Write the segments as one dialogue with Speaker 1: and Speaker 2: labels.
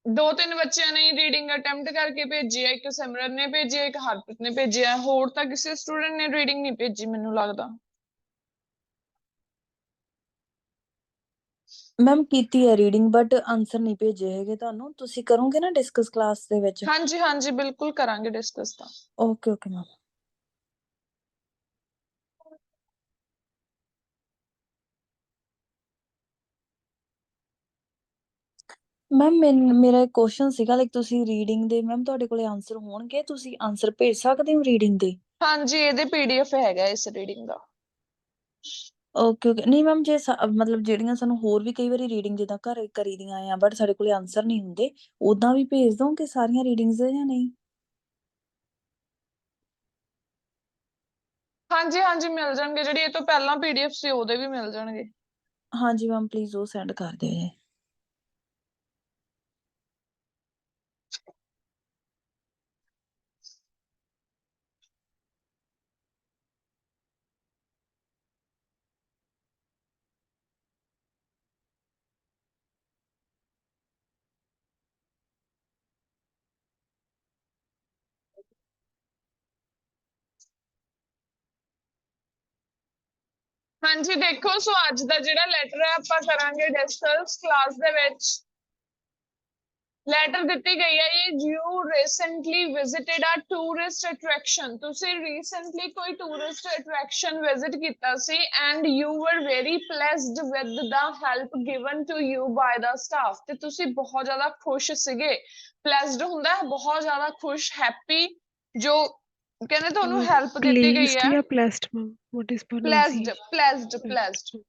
Speaker 1: दो तीन बच्चों ने रीडिंग अटैम्प्ट करके भेजी है, एक सिमरन ने भेजी है, एक हरप्रीत ने भेजी है, होर तां किसी स्टूडेंट ने रीडिंग नहीं भेजी मैनूं लगदा।
Speaker 2: मैम कीती है रीडिंग बट आंसर नहीं भेजे हैगे ਤੁਹਾਨੂੰ ਤੁਸੀਂ ਕਰੋਗੇ ਨਾ ਡਿਸਕਸ ਕਲਾਸ ਦੇ ਵਿੱਚ?
Speaker 1: ਹਾਂਜੀ ਹਾਂਜੀ बिल्कुल करांगे डिस्कस ਤਾਂ।
Speaker 2: Okay okay ma'am. ਮੈਮ ਮੇਰਾ ਇੱਕ ਕੁਐਸਚਨ ਸੀਗਾ ਲਾਈਕ ਤੁਸੀਂ ਰੀਡਿੰਗ ਦੇ ਮੈਮ ਤੁਹਾਡੇ ਕੋਲੇ ਆਨਸਰ ਹੋਣਗੇ, ਤੁਸੀਂ ਆਨਸਰ ਭੇਜ ਸਕਦੇ ਹੋ ਰੀਡਿੰਗ ਦੇ?
Speaker 1: ਹਾਂਜੀ ਇਹਦੇ ਪੀਡੀਐਫ ਹੈਗਾ ਇਸ ਰੀਡਿੰਗ ਦਾ।
Speaker 2: Okay okay. ਨਹੀਂ ਮੈਮ ਜੇ ਮਤਲਬ ਜਿਹੜੀਆਂ ਸਾਨੂੰ ਹੋਰ ਵੀ ਕਈ ਵਾਰੀ ਰੀਡਿੰਗ ਜਿੱਦਾਂ ਘਰ ਕਰੀ ਦੀਆਂ ਆ ਬਟ ਸਾਡੇ ਕੋਲੇ ਆਨਸਰ ਨਹੀਂ ਹੁੰਦੇ, ਉਦਾਂ ਵੀ ਭੇਜ ਦੋਗੇ ਸਾਰੀਆਂ ਰੀਡਿੰਗਸ ਜਾਂ ਨਹੀਂ?
Speaker 1: ਹਾਂਜੀ ਹਾਂਜੀ ਮਿਲ ਜਾਣਗੇ, ਜਿਹੜੀ ਇਹ ਤੋਂ ਪਹਿਲਾਂ ਪੀਡੀਐਫ ਸੀ ਉਹਦੇ ਵੀ ਮਿਲ ਜਾਣਗੇ।
Speaker 2: ਹਾਂਜੀ ਮੈਮ ਪਲੀਜ਼ ਉਹ ਸੈਂਡ ਕਰ ਦਿਓ ਜੀ।
Speaker 1: ਹਾਂਜੀ ਦੇਖੋ, ਸੋ ਅੱਜ ਦਾ ਜਿਹੜਾ ਲੈਟਰ ਹੈ ਆਪਾਂ ਕਰਾਂਗੇ ਡਿਸਕਸ ਕਲਾਸ ਦੇ ਵਿੱਚ। ਲੈਟਰ ਦਿੱਤੀ ਗਈ ਹੈ ਇਹ, you recently visited a tourist attraction, ਤੁਸੀਂ ਰੀਸੈਂਟਲੀ ਕੋਈ ਟੂਰਿਸਟ ਅਟਰੈਕਸ਼ਨ ਵਿਜ਼ਿਟ ਕੀਤਾ ਸੀ and you were very pleased with the help given to you by the staff, ਤੇ ਤੁਸੀਂ ਬਹੁਤ ਜ਼ਿਆਦਾ ਖੁਸ਼ ਸੀਗੇ। ਪਲੇਸਡ ਹੁੰਦਾ ਹੈ ਬਹੁਤ ਜ਼ਿਆਦਾ ਖੁਸ਼, ਹੈਪੀ, ਜੋ ਕਹਿੰਦੇ ਤੁਹਾਨੂੰ ਹੈਲਪ ਦਿੱਤੀ ਗਈ ਹੈ।
Speaker 3: या placed ma'am, what is
Speaker 1: placed
Speaker 3: pronunciation?
Speaker 1: Placed placed,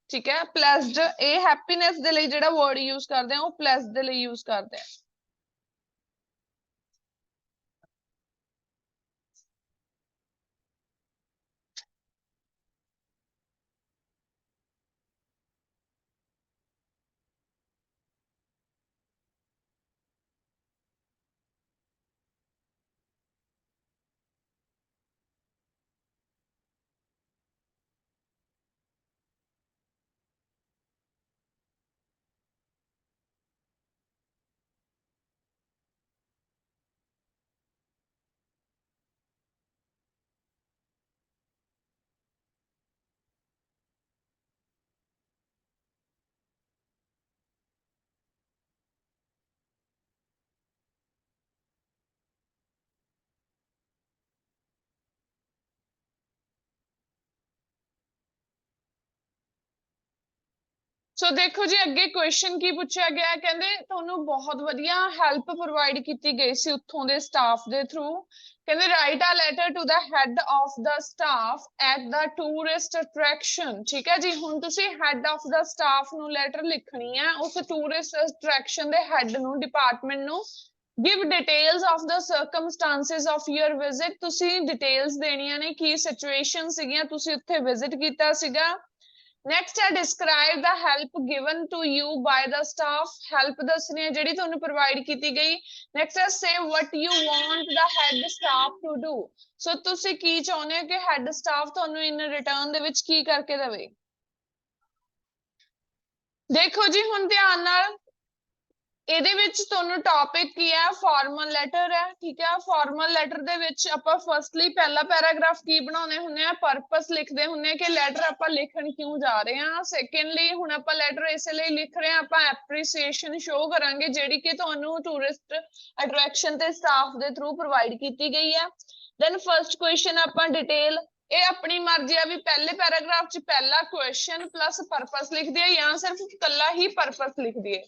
Speaker 1: ਠੀਕ ਹੈ। ਪਲੇਸਡ ਇਹ ਹੈਪੀਨੈਸ ਦੇ ਲਈ ਜਿਹੜਾ ਵਰਡ ਯੂਜ਼ ਕਰਦੇ ਆ ਉਹ ਪਲੇਸਡ ਦੇ ਲਈ ਯੂਜ਼ ਕਰਦੇ ਆ। ਸੋ ਦੇਖੋ ਜੀ ਅੱਗੇ ਕੁਐਸਚਨ ਕੀ ਪੁੱਛਿਆ ਗਿਆ, ਕਹਿੰਦੇ ਤੁਹਾਨੂੰ ਬਹੁਤ ਵਧੀਆ ਹੈਲਪ ਪ੍ਰੋਵਾਈਡ ਕੀਤੀ ਗਈ ਸੀ ਉੱਥੋਂ ਦੇ ਸਟਾਫ ਦੇ ਥਰੂ। ਕਹਿੰਦੇ write a letter to the head of the staff at the tourist attraction, ਠੀਕ ਹੈ ਜੀ। ਹੁਣ ਤੁਸੀਂ ਹੈਡ ਆਫ ਦਾ ਸਟਾਫ ਨੂੰ ਲੈਟਰ ਲਿਖਣੀ ਹੈ, ਉਸ ਟੂਰਿਸਟ ਅਟਰੈਕਸ਼ਨ ਦੇ ਹੈਡ ਨੂੰ, ਡਿਪਾਰਟਮੈਂਟ ਨੂੰ। Give details of the circumstances of your visit, ਤੁਸੀਂ ਡਿਟੇਲਸ ਦੇਣੀਆਂ ਨੇ ਕੀ ਸਿਚੁਏਸ਼ਨ ਸੀਗੀਆਂ, ਤੁਸੀਂ ਉੱਥੇ ਵਿਜ਼ਿਟ ਕੀਤਾ ਸੀਗਾ। ਨੈਕਸਟ ਹੈ describe the help given to you by the staff, help ਦੱਸਣੀ ਹੈ ਜਿਹੜੀ ਤੁਹਾਨੂੰ ਪ੍ਰੋਵਾਈਡ ਕੀਤੀ ਗਈ। ਨੈਕਸਟ ਹੈ say what you want the head staff to do, so ਤੁਸੀਂ ਕੀ ਚਾਹੁੰਦੇ ਹੋ ਕਿ ਹੈਡ ਸਟਾਫ ਤੁਹਾਨੂੰ ਇਨ ਰਿਟਰਨ ਦੇ ਵਿੱਚ ਕੀ ਕਰਕੇ ਦੇਵੇ। ਦੇਖੋ ਜੀ ਹੁਣ ਧਿਆਨ ਨਾਲ, ਇਹਦੇ ਵਿੱਚ ਤੁਹਾਨੂੰ ਟੌਪਿਕ ਕੀ ਹੈ, ਫਾਰਮਲ ਲੈਟਰ ਹੈ, ਠੀਕ ਹੈ। ਫਾਰਮਲ ਲੈਟਰ ਦੇ ਵਿੱਚ ਆਪਾਂ ਫਸਟਲੀ ਪਹਿਲਾ ਪੈਰਾਗ੍ਰਾਫ ਕੀ ਬਣਾਉਂਦੇ ਹੁੰਦੇ ਆ, ਪਰਪਸ ਲਿਖਦੇ ਹੁੰਦੇ ਆ ਕਿ ਲੈਟਰ ਆਪਾਂ ਲਿਖਣ ਕਿਉਂ ਜਾ ਰਹੇ ਹਾਂ। ਸੈਕੰਡਲੀ ਹੁਣ ਆਪਾਂ ਲੈਟਰ ਇਸੇ ਲਈ ਲਿਖ ਰਹੇ ਹਾਂ, ਆਪਾਂ ਐਪਰੀਸੀਏਸ਼ਨ ਸ਼ੋ ਕਰਾਂਗੇ ਜਿਹੜੀ ਕਿ ਤੁਹਾਨੂੰ ਟੂਰਿਸਟ ਅਟਰੈਕਸ਼ਨ ਤੇ ਸਟਾਫ ਦੇ ਥਰੂ ਪ੍ਰੋਵਾਈਡ ਕੀਤੀ ਗਈ ਹੈ। ਦੈਨ ਫਸਟ ਕੁਐਸਚਨ ਆਪਾਂ ਡਿਟੇਲ, ਇਹ ਆਪਣੀ ਮਰਜ਼ੀ ਆ ਵੀ ਪਹਿਲੇ ਪੈਰਾਗ੍ਰਾਫ 'ਚ ਪਹਿਲਾ ਕੁਐਸਚਨ ਪਲੱਸ ਪਰਪਸ ਲਿਖ ਦਈਏ ਜਾਂ ਸਿਰਫ ਇਕੱਲਾ ਹੀ ਪਰਪਸ ਲਿਖ ਦਈਏ।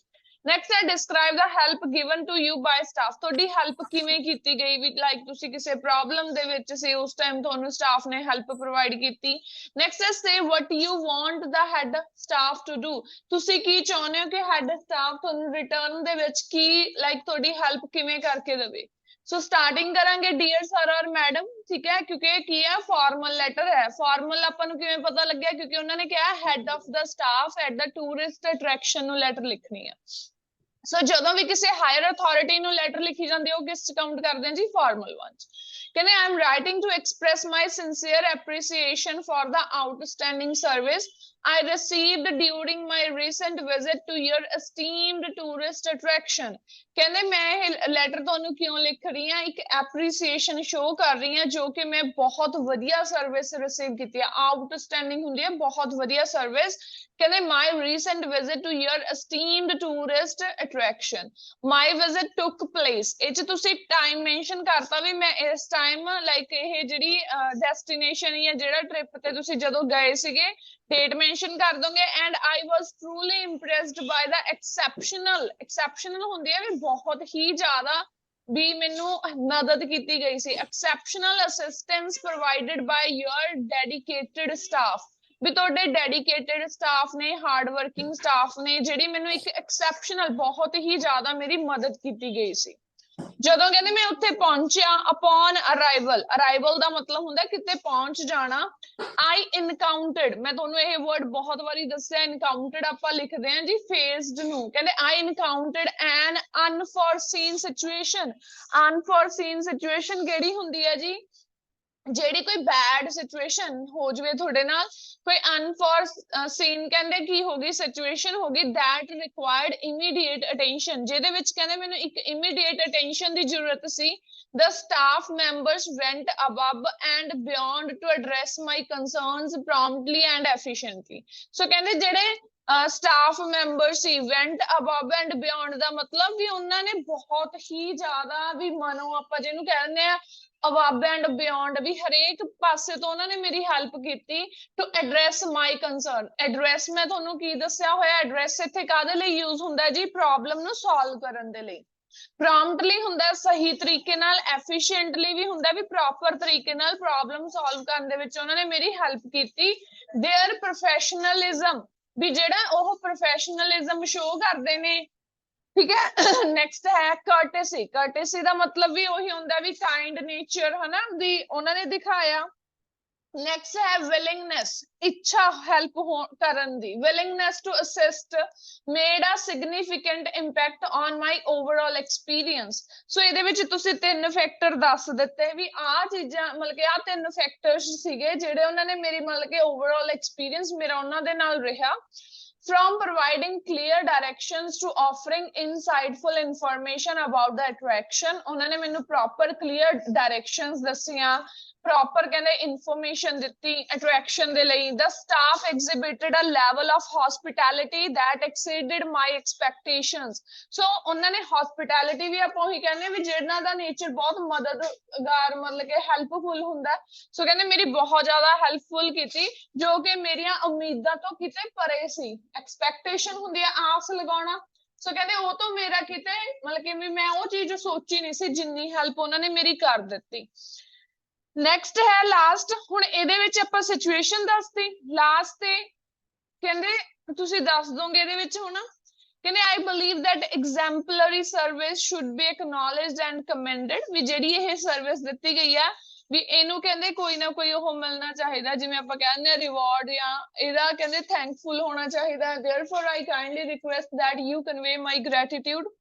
Speaker 1: ਨੈਕਸਟ ਹੈ describe the help given to you by staff, ਤੁਹਾਡੀ ਹੈਲਪ ਕਿਵੇਂ ਕੀਤੀ ਗਈ ਵੀ, ਲਾਈਕ ਤੁਸੀਂ ਕਿਸੇ ਪ੍ਰੋਬਲਮ ਦੇ ਵਿੱਚ ਸੀ ਉਸ ਟਾਈਮ ਤੁਹਾਨੂੰ ਸਟਾਫ ਨੇ ਹੈਲਪ ਪ੍ਰੋਵਾਈਡ ਕੀਤੀ। ਨੈਕਸਟ ਹੈ say what you want the head staff to do, ਤੁਸੀਂ ਕੀ ਚਾਹੁੰਦੇ ਹੋ ਕਿ ਹੈਡ ਸਟਾਫ ਤੁਹਾਨੂੰ ਰਿਟਰਨ ਦੇ ਵਿੱਚ ਕੀ, ਲਾਈਕ ਤੁਹਾਡੀ ਹੈਲਪ ਕਿਵੇਂ ਕਰਕੇ ਦੇਵੇ। ਸੋ ਸਟਾਰਟਿੰਗ ਕਰਾਂਗੇ ਡੀਅਰ ਸਰ ਔਰ ਮੈਡਮ, ਠੀਕ ਹੈ, ਕਿਉਂਕਿ ਇਹ ਕੀ ਹੈ ਫਾਰਮਲ ਲੈਟਰ ਹੈ। ਫਾਰਮਲ ਆਪਾਂ ਨੂੰ ਕਿਵੇਂ ਪਤਾ ਲੱਗਿਆ, ਕਿਉਂਕਿ ਉਹਨਾਂ ਨੇ ਕਿਹਾ head of the staff at the tourist attraction ਨੂੰ ਲੈਟਰ ਲਿਖਣੀ ਹੈ। ਸੋ ਜਦੋਂ ਵੀ ਕਿਸੇ ਹਾਇਰ ਅਥਾਰਟੀ ਨੂੰ ਲੈਟਰ ਲਿਖੀ ਜਾਂਦੀ ਹੈ ਉਹ ਕਿਸ ਚ ਕਾਊਂਟ ਕਰਦੇ ਹਾਂ ਜੀ, ਫਾਰਮਲ ਵਨ ਚ। ਕਹਿੰਦੇ I am writing to express my sincere appreciation for the outstanding service I received during my recent visit to your esteemed tourist attraction। ਕਹਿੰਦੇ ਮੈਂ ਇਹ ਲੈਟਰ ਤੁਹਾਨੂੰ ਕਿਉਂ ਲਿਖ ਰਹੀ ਹਾਂ, ਇੱਕ ਐਪਰੀਸੀਏਸ਼ਨ ਸ਼ੋ ਕਰ ਰਹੀ ਹਾਂ ਜੋ ਕਿ ਮੈਂ ਬਹੁਤ ਵਧੀਆ ਸਰਵਿਸ ਰਿਸੀਵ ਕੀਤੀ ਹੈ, ਆਊਟਸਟੈਂਡਿੰਗ ਹੁੰਦੀ ਹੈ, ਬਹੁਤ ਵਧੀਆ ਸਰਵਿਸ। ਕਹਿੰਦੇ my recent visit to your esteemed tourist attraction, my visit took place। ਇਹ 'ਚ ਤੁਸੀਂ ਟਾਈਮ ਮੈਂਸ਼ਨ ਕਰਤਾ ਵੀ ਮੈਂ ਇਸ ਟਾਈਮ ਲਾਈਕ ਇਹ ਜਿਹੜੀ ਡੈਸਟੀਨੇਸ਼ਨ ਜਾਂ ਜਿਹੜਾ ਟ੍ਰਿਪ ਤੇ ਤੁਸੀਂ ਜਦੋਂ ਗਏ ਸੀਗੇ ਡੇਟ ਮੈਂਸ਼ਨ ਕਰ ਦੋਗੇ। And I was truly impressed ਬਾय the exceptional ਹੁੰਦੀ ਹੈ ਵੀ ਬਹੁਤ ਹੀ ਜ਼ਿਆਦਾ ਵੀ ਮੈਨੂੰ ਮਦਦ ਕੀਤੀ ਗਈ ਸੀ। Exceptional assistance provided by your dedicated staff, ਵੀ ਤੁਹਾਡੇ ਡੈਡੀਕੇਟਿਡ ਸਟਾਫ ਨੇ, ਹਾਰਡ ਵਰਕਿੰਗ ਸਟਾਫ ਨੇ, ਜਿਹੜੀ ਮੈਨੂੰ ਇੱਕ ਐਕਸੈਪਸ਼ਨਲ ਬਹੁਤ ਹੀ ਜ਼ਿਆਦਾ ਮੇਰੀ ਮਦਦ ਕੀਤੀ ਗਈ ਸੀ। ਜਦੋਂ ਕਹਿੰਦੇ ਮੈਂ ਉੱਥੇ ਪਹੁੰਚਿਆ, ਅਪੋਨ ਅਰਾਈਵਲ ਦਾ ਮਤਲਬ ਹੁੰਦਾ ਕਿਤੇ ਪਹੁੰਚ ਜਾਣਾ। ਆਈ ਇਨਕਾਊਂਟਰਡ, ਮੈਂ ਤੁਹਾਨੂੰ ਇਹ ਵਰਡ ਬਹੁਤ ਵਾਰੀ ਦੱਸਿਆ, ਇਨਕਾਊਂਟਰਡ ਆਪਾਂ ਲਿਖਦੇ ਹਾਂ ਜੀ ਫੇਸਡ ਨੂੰ। ਕਹਿੰਦੇ ਆਈ ਇਨਕਾਊਂਟਰਡ ਐਨ ਅਨਫੋਰਸੀਨ ਸਿਚੁਏਸ਼ਨ। ਅਨਫੋਰਸੀਨ ਸਿਚੁਏਸ਼ਨ ਕਿਹੜੀ ਹੁੰਦੀ ਹੈ ਜੀ, ਜਿਹੜੀ ਕੋਈ ਬੈਡ ਸਿਚੁਏਸ਼ਨ ਹੋ ਜਾਵੇ ਤੁਹਾਡੇ ਨਾਲ, ਕੋਈ ਅਨਫੋਰਸੀਨ ਕਹਿੰਦੇ ਕੀ ਹੋ ਗਈ ਸਿਚੁਏਸ਼ਨ ਹੋ ਗਈ that required immediate attention, ਜਿਹਦੇ ਵਿੱਚ ਕਹਿੰਦੇ ਮੈਨੂੰ ਇੱਕ immediate attention ਦੀ ਜ਼ਰੂਰਤ ਸੀ। The staff members went above and beyond to address my concerns promptly and efficiently। ਸੋ ਕਹਿੰਦੇ ਜਿਹੜੇ staff member C, went above and beyond ਦਾ ਮਤਲਬ ਵੀ ਉਹਨਾਂ ਨੇ ਬਹੁਤ ਹੀ ਜ਼ਿਆਦਾ ਵੀ ਮਨੋ ਆਪਾਂ ਜਿਹਨੂੰ ਕਹਿੰਦੇ ਆ above and beyond, ਵੀ ਹਰੇਕ ਪਾਸੇ ਤੋਂ ਉਹਨਾਂ ਨੇ ਮੇਰੀ ਹੈਲਪ ਕੀਤੀ। To address my concern, address ਮੈਂ ਤੁਹਾਨੂੰ ਕੀ ਦੱਸਿਆ ਹੋਇਆ, ਐਡਰੈਸ ਇੱਥੇ ਕਾਹਦੇ ਲਈ ਯੂਜ਼ ਹੁੰਦਾ ਜੀ, ਪ੍ਰੋਬਲਮ ਨੂੰ ਸੋਲਵ ਕਰਨ ਦੇ ਲਈ। ਪ੍ਰੋਮਪਟਲੀ ਹੁੰਦਾ ਸਹੀ ਤਰੀਕੇ ਨਾਲ, ਐਫੀਸ਼ੀਐਂਟਲੀ ਵੀ ਹੁੰਦਾ ਵੀ ਪ੍ਰੋਪਰ ਤਰੀਕੇ ਨਾਲ ਪ੍ਰੋਬਲਮ ਸੋਲਵ ਕਰਨ ਦੇ ਵਿੱਚ ਉਹਨਾਂ ਨੇ ਮੇਰੀ ਹੈਲਪ ਕੀਤੀ। ਦੇਅਰ ਪ੍ਰੋਫੈਸ਼ਨਲਿਜ਼ਮ, ਵੀ ਜਿਹੜਾ ਉਹ ਪ੍ਰੋਫੈਸ਼ਨਲਿਜ਼ਮ ਸ਼ੋ ਕਰਦੇ ਨੇ, ਠੀਕ ਹੈ। ਨੈਕਸਟ ਹੈ ਕਰਟੇਸੀ। ਕਰਟੇਸੀ ਦਾ ਮਤਲਬ ਵੀ ਉਹੀ ਹੁੰਦਾ ਵੀ ਕਾਈਂਡ ਨੇਚਰ, ਹਨਾ, ਵੀ ਉਹਨਾਂ ਨੇ ਦਿਖਾਇਆ। ਨੈਕਸਟ ਹੈ ਵਿਲਿੰਗਨੈਸ, ਇੱਛਾ ਹੈਲਪ ਕਰਨ ਦੀ। Willingness to assist made a significant impact on my overall experience. So ਇਹਦੇ ਵਿੱਚ ਤੁਸੀਂ 3 ਫੈਕਟਰ ਦੱਸ ਦਿੱਤੇ ਵੀ ਆਹ ਚੀਜ਼ਾਂ ਮਤਲਬ ਕਿ ਆਹ 3 ਫੈਕਟਰਸ ਸੀਗੇ ਜਿਹੜੇ ਉਹਨਾਂ ਨੇ ਮੇਰੀ ਮਤਲਬ ਕਿ ਓਵਰਆਲ ਐਕਸਪੀਰੀਅੰਸ ਮੇਰਾ ਉਹਨਾਂ ਦੇ ਨਾਲ ਰਿਹਾ। From providing clear directions to offering insightful information about the attraction, ਉਹਨਾਂ ਨੇ ਮੈਨੂੰ proper clear directions ਦੱਸੀਆਂ, proper ਕਹਿੰਦੇ information ਦਿੱਤੀ attraction ਦੇ ਲਈ। The staff exhibited a level of hospitality that exceeded my expectations। ਸੋ ਉਹਨਾਂ ਨੇ hospitality ਵੀ ਆਪਾਂ ਉਹੀ ਕਹਿੰਦੇ ਵੀ ਜਿਹਨਾਂ ਦਾ nature ਬਹੁਤ ਮਦਦਗਾਰ ਮਤਲਬ ਕਿ ਹੈਲਪਫੁਲ ਹੁੰਦਾ। ਸੋ ਕਹਿੰਦੇ ਮੇਰੀ ਬਹੁਤ ਜ਼ਿਆਦਾ ਹੈਲਪਫੁਲ ਕੀਤੀ, ਜੋ ਕਿ ਮੇਰੀਆਂ ਉਮੀਦਾਂ ਤੋਂ ਕਿਤੇ ਪਰੇ ਸੀ। ਐਕਸਪੈਕਟੇਸ਼ਨ ਹੁੰਦੀ ਹੈ ਆਸ ਲਗਾਉਣਾ। ਸੋ ਕਹਿੰਦੇ ਉਹ ਤੋਂ ਮੇਰਾ ਕਿਤੇ ਮਤਲਬ ਕਿ ਵੀ ਮੈਂ ਉਹ ਚੀਜ਼ ਸੋਚੀ ਨਹੀਂ ਸੀ ਜਿੰਨੀ ਹੈਲਪ ਉਹਨਾਂ ਨੇ ਮੇਰੀ ਕਰ ਦਿੱਤੀ। ਨੈਕਸਟ ਹੈ ਲਾਸਟ। ਹੁਣ ਇਹਦੇ ਵਿੱਚ ਆਪਾਂ ਸਿਚੁਏਸ਼ਨ ਦੱਸਤੀ, ਲਾਸਟ ਤੇ ਕਹਿੰਦੇ ਤੁਸੀਂ ਦੱਸ ਦੋਗੇ ਇਹਦੇ ਵਿੱਚ ਹੁਣ। ਕਹਿੰਦੇ I believe that exemplary service should be acknowledged and commended, ਵੀ ਜਿਹੜੀ ਇਹ ਸਰਵਿਸ ਦਿੱਤੀ ਗਈ ਆ ਵੀ ਇਹਨੂੰ ਕਹਿੰਦੇ ਕੋਈ ਨਾ ਕੋਈ ਉਹ ਮਿਲਣਾ ਚਾਹੀਦਾ, ਜਿਵੇਂ ਆਪਾਂ ਕਹਿੰਦੇ ਆ ਰਿਵਾਰਡ ਜਾਂ ਇਹਦਾ ਕਹਿੰਦੇ ਥੈਂਕਫੁਲ ਹੋਣਾ ਚਾਹੀਦਾ। therefore I kindly request that you convey my gratitude,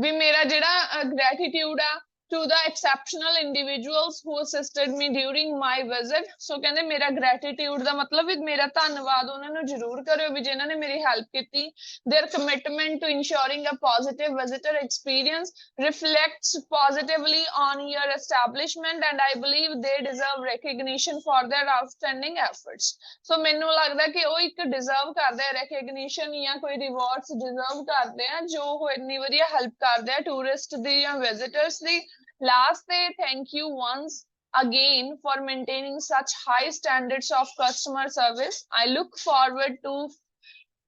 Speaker 1: ਵੀ ਮੇਰਾ ਜਿਹੜਾ gratitude ਆ to the exceptional individuals who assisted me during my visit। ਸੋ ਕਹਿੰਦੇ ਮੇਰਾ gratitude ਦਾ ਮਤਲਬ ਵੀ ਮੇਰਾ ਧੰਨਵਾਦ ਉਹਨਾਂ ਨੂੰ ਜ਼ਰੂਰ ਕਰਿਓ ਵੀ ਜਿਨ੍ਹਾਂ ਨੇ ਮੇਰੀ ਹੈਲਪ ਕੀਤੀ। their commitment to ensuring a positive visitor experience reflects positively on your establishment and I believe they deserve recognition for their outstanding efforts। ਸੋ ਮੈਨੂੰ ਲੱਗਦਾ ਕਿ ਉਹ ਇੱਕ deserve ਕਰਦੇ ਆ recognition ਜਾਂ ਕੋਈ rewards deserve ਕਰਦੇ ਆ ਜੋ ਉਹ ਇੰਨੀ ਵਧੀਆ ਹੈਲਪ ਕਰਦੇ ਆ ਟੂਰਿਸਟ ਦੀ ਜਾਂ ਵਿਜ਼ਿਟਰਸ ਦੀ। ਲਾਸਟ ਤੇ thank you once again for maintaining such high standards of customer service। I look forward to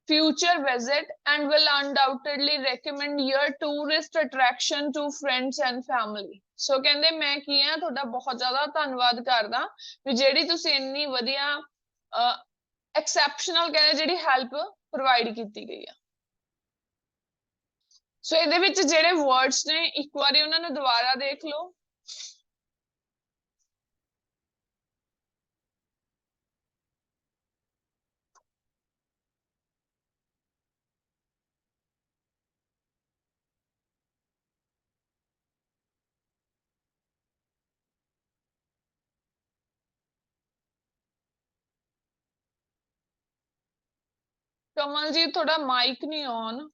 Speaker 1: future visit and will undoubtedly recommend your tourist attraction to friends and family। ਸੋ ਕਹਿੰਦੇ ਮੈਂ ਕੀ ਆ ਤੁਹਾਡਾ ਬਹੁਤ ਜ਼ਿਆਦਾ ਧੰਨਵਾਦ ਕਰਦਾ ਵੀ ਜਿਹੜੀ ਤੁਸੀਂ ਇੰਨੀ ਵਧੀਆ ਐਕਸੈਪਸ਼ਨਲ ਕਹਿੰਦੇ ਜਿਹੜੀ ਹੈਲਪ ਪ੍ਰੋਵਾਈਡ ਕੀਤੀ ਗਈ ਆ। ਸੋ ਇਹਦੇ ਵਿੱਚ ਜਿਹੜੇ ਵਰਡਸ ਨੇ ਇੱਕ ਵਾਰੀ ਉਹਨਾਂ ਨੂੰ ਦੁਬਾਰਾ ਦੇਖ ਲਓ। ਕਮਲਜੀਤ ਤੁਹਾਡਾ ਮਾਈਕ ਨਹੀਂ ਔਨ।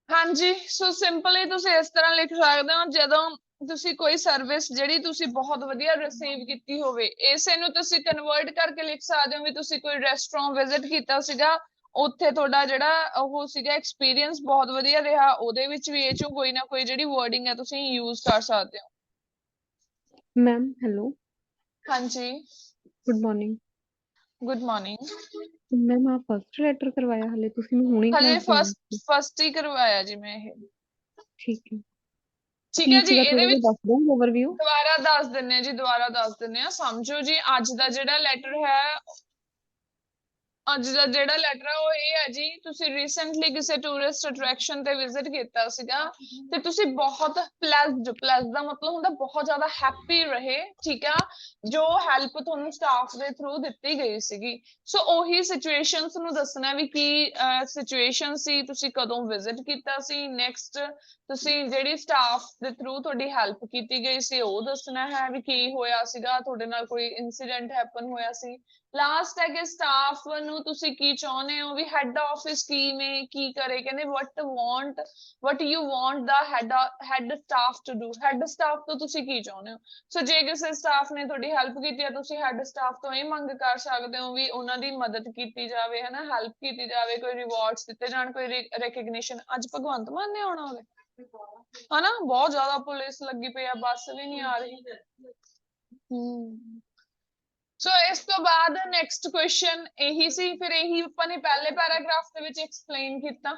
Speaker 1: ਹਾਂਜੀ, ਸੋ ਸਿੰਪਲੀ ਤੁਸੀਂ ਇਸ ਤਰ੍ਹਾਂ ਲਿਖ ਸਕਦੇ ਹੋ, ਜਦੋਂ ਤੁਸੀਂ ਕੋਈ ਸਰਵਿਸ ਜਿਹੜੀ ਤੁਸੀਂ ਬਹੁਤ ਵਧੀਆ ਰਿਸੀਵ ਕੀਤੀ ਹੋਵੇ, ਇਸੇ ਨੂੰ ਤੁਸੀਂ ਕਨਵਰਟ ਕਰਕੇ ਲਿਖ ਸਕਦੇ ਹੋ ਵੀ ਤੁਸੀਂ ਕੋਈ ਰੈਸਟੋਰੈਂਟ ਵਿਜ਼ਿਟ ਕੀਤਾ ਸੀਗਾ, ਉੱਥੇ ਤੁਹਾਡਾ ਜਿਹੜਾ ਉਹ ਸੀਗਾ ਐਕਸਪੀਰੀਅੰਸ ਬਹੁਤ ਵਧੀਆ ਰਿਹਾ, ਉਹਦੇ ਵਿੱਚ ਵੀ ਇਹ ਚੋਂ ਕੋਈ ਨਾ ਕੋਈ ਜਿਹੜੀ ਵਰਡਿੰਗ ਹੈ ਤੁਸੀਂ ਯੂਜ਼ ਕਰ ਸਕਦੇ ਹੋ।
Speaker 3: मैम हेलो,
Speaker 1: ਹਾਂਜੀ,
Speaker 3: good morning.
Speaker 1: Good morning.
Speaker 3: Ma'am आप फर्स्ट लेटर करवाया हले तुसी मैं हुणी
Speaker 1: ਹਜੇ
Speaker 3: क्लास दी
Speaker 1: ਫਸਟ ਹੀ ਕਰਵਾਇਆ ਜੀ ਮੈਂ ਇਹ।
Speaker 3: ठीक है
Speaker 1: ਠੀਕ
Speaker 3: की
Speaker 1: ਹੈ ਜੀ,
Speaker 3: सीगा
Speaker 1: ਇਹਦੇ
Speaker 3: थोड़ा
Speaker 1: ਵਿੱਚ
Speaker 3: जिहा दस दो ओवरव्यू।
Speaker 1: ਦੁਬਾਰਾ ਦੱਸ ਦਿੰਨੇ ਜੀ, ਦੁਬਾਰਾ ਦੱਸ ਦਿੰਨੇ ਆ। ਸਮਝੋ ਜੀ, ਅੱਜ ਦਾ ਜਿਹੜਾ ਲੈਟਰ ਹੈ, ਅੱਜ ਦਾ ਜਿਹੜਾ ਲੈਟਰ ਹੈ ਉਹ ਇਹ ਹੈ ਜੀ, ਤੁਸੀਂ ਰੀਸੈਂਟਲੀ ਕਿਸੇ ਟੂਰਿਸਟ ਅਟਰੈਕਸ਼ਨ ਤੇ ਵਿਜ਼ਿਟ ਕੀਤਾ ਸੀਗਾ ਤੇ ਤੁਸੀਂ ਬਹੁਤ ਪਲੈਸਡ ਦਾ ਮਤਲਬ ਹੁੰਦਾ ਬਹੁਤ ਜ਼ਿਆਦਾ ਹੈਪੀ ਰਹੇ, ਠੀਕ ਆ, ਜੋ ਹੈਲਪ ਤੁਹਾਨੂੰ ਸਟਾਫ ਦੇ ਥਰੂ ਦਿੱਤੀ ਗਈ ਸੀਗੀ। ਸੋ ਉਹੀ ਸਿਚੁਏਸ਼ਨਸ ਨੂੰ ਦੱਸਣਾ ਵੀ ਕੀ ਸਿਚੁਏਸ਼ਨ ਸੀ, ਤੁਸੀਂ ਕਦੋਂ ਵਿਜ਼ਿਟ ਕੀਤਾ ਸੀ, ਨੈਕਸਟ ਤੁਸੀਂ ਜਿਹੜੀ ਸਟਾਫ ਦੇ ਥਰੂ ਤੁਹਾਡੀ ਹੈਲਪ ਕੀਤੀ ਗਈ ਸੀ ਉਹ ਦੱਸਣਾ ਹੈ ਵੀ ਕੀ ਹੋਇਆ ਸੀਗਾ, ਤੁਹਾਡੇ ਨਾਲ ਕੋਈ ਇਨਸੀਡੈਂਟ ਹੈਪਨ ਹੋਇਆ ਸੀ। ਲਾਸਟ ਹੈ ਕਿ ਸਟਾਫ ਨੂੰ ਤੁਸੀਂ ਕੀ ਚਾਹੁੰਦੇ ਹੋ ਵੀ ਹੈਡ ਆਫਿਸ ਕੀ ਕਰੇ, ਕਹਿੰਦੇ what you want the head staff to do, head staff ਤੋਂ ਤੁਸੀਂ ਕੀ ਚਾਹੁੰਦੇ ਹੋ। ਸੋ ਜੇ ਕਿਸੇ ਸਟਾਫ ਨੇ ਤੁਹਾਡੀ ਹੈਲਪ ਕੀਤੀ ਹੈ, ਤੁਸੀਂ ਹੈਡ ਸਟਾਫ ਤੋਂ ਇਹ ਮੰਗ ਕਰ ਸਕਦੇ ਹੋ ਵੀ ਉਹਨਾਂ ਦੀ ਮਦਦ ਕੀਤੀ ਜਾਵੇ, ਹਨਾ, ਹੈਲਪ ਕੀਤੀ ਜਾਵੇ, ਕੋਈ ਰਿਵਾਰਡਸ ਦਿੱਤੇ ਜਾਣ, ਕੋਈ ਰੈਕਗਨੀਸ਼ਨ। ਅੱਜ ਭਗਵੰਤ ਮਾਨ ਨੇ ਆਉਣਾ ਹੋਵੇ, ਹਨਾ, ਬਹੁਤ ਜ਼ਿਆਦਾ ਪੁਲਿਸ ਲੱਗੀ ਪਈ ਆ, ਬੱਸ ਵੀ ਨਹੀਂ ਆ ਰਹੀ। ਸੋ ਇਸ ਤੋਂ ਬਾਅਦ ਨੈਕਸਟ ਕੁਐਸਚਨ ਇਹੀ ਸੀ, ਫਿਰ ਇਹੀ ਆਪਾਂ ਨੇ ਪਹਿਲੇ ਪੈਰਾਗ੍ਰਾਫ ਦੇ ਵਿੱਚ ਐਕਸਪਲੇਨ ਕੀਤਾ।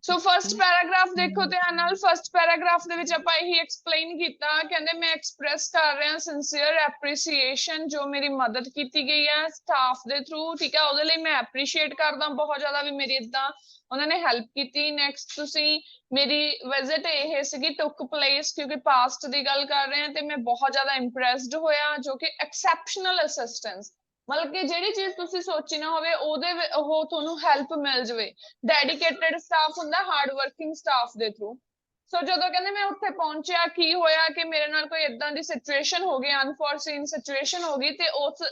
Speaker 1: ਸੋ ਫਸਟ ਪੈਰਾਗ੍ਰਾਫ ਦੇਖੋ ਧਿਆਨ ਨਾਲ। ਫਸਟ ਪੈਰਾਗ੍ਰਾਫ ਦੇ ਵਿੱਚ ਆਪਾਂ ਇਹੀ ਐਕਸਪਲੇਨ ਕੀਤਾ, ਕਹਿੰਦੇ ਮੈਂ ਐਕਸਪ੍ਰੈਸ ਕਰ ਰਿਹਾ ਸਿੰਸੀਅਰ ਐਪਰੀਸੀਏਸ਼ਨ, ਜੋ ਮੇਰੀ ਮਦਦ ਕੀਤੀ ਗਈ ਹੈ ਸਟਾਫ ਦੇ ਥਰੂ, ਠੀਕ ਹੈ, ਉਹਦੇ ਲਈ ਮੈਂ ਐਪਰੀਸ਼ੀਏਟ ਕਰਦਾ ਬਹੁਤ ਜ਼ਿਆਦਾ ਵੀ ਮੇਰੀ ਇਦਾਂ ਉਹਨਾਂ ਨੇ ਹੈਲਪ ਕੀਤੀ। ਨੈਕਸਟ ਤੁਸੀਂ ਮੇਰੀ ਵਿਜ਼ਿਟ ਇਹ ਸੀਗੀ ਟੁੱਕ ਪਲੇਸ, ਕਿਉਂਕਿ ਪਾਸਟ ਦੀ ਗੱਲ ਕਰ ਰਹੇ ਹਾਂ, ਤੇ ਮੈਂ ਬਹੁਤ ਜ਼ਿਆਦਾ ਇੰਪ੍ਰੈਸਡ ਹੋਇਆ, ਜੋ ਕਿ ਐਕਸੈਪਸ਼ਨਲ ਅਸਿਸਟੈਂਸ, ਮਤਲਬ ਕਿ ਜਿਹੜੀ ਚੀਜ਼ ਤੁਸੀਂ ਸੋਚੀ ਨਾ ਹੋਵੇ ਉਹਦੇ ਉਹ ਤੁਹਾਨੂੰ ਹੈਲਪ ਮਿਲ ਜਾਵੇ। ਡੈਡੀਕੇਟਡ ਸਟਾਫ ਹੁੰਦਾ, ਹਾਰਡ ਵਰਕਿੰਗ ਸਟਾਫ ਦੇ ਥਰੂ। ਸੋ ਜਦੋਂ ਕਹਿੰਦੇ ਮੈਂ ਉੱਥੇ ਪਹੁੰਚਿਆ, ਕੀ ਹੋਇਆ ਕਿ ਮੇਰੇ ਨਾਲ ਕੋਈ ਏਦਾਂ ਦੀ ਸਿਚੁਏਸ਼ਨ ਹੋ ਗਈ, ਅਨਫੋਰਸੀਨ ਸਿਚੁਏਸ਼ਨ ਹੋ ਗਈ, ਤੇ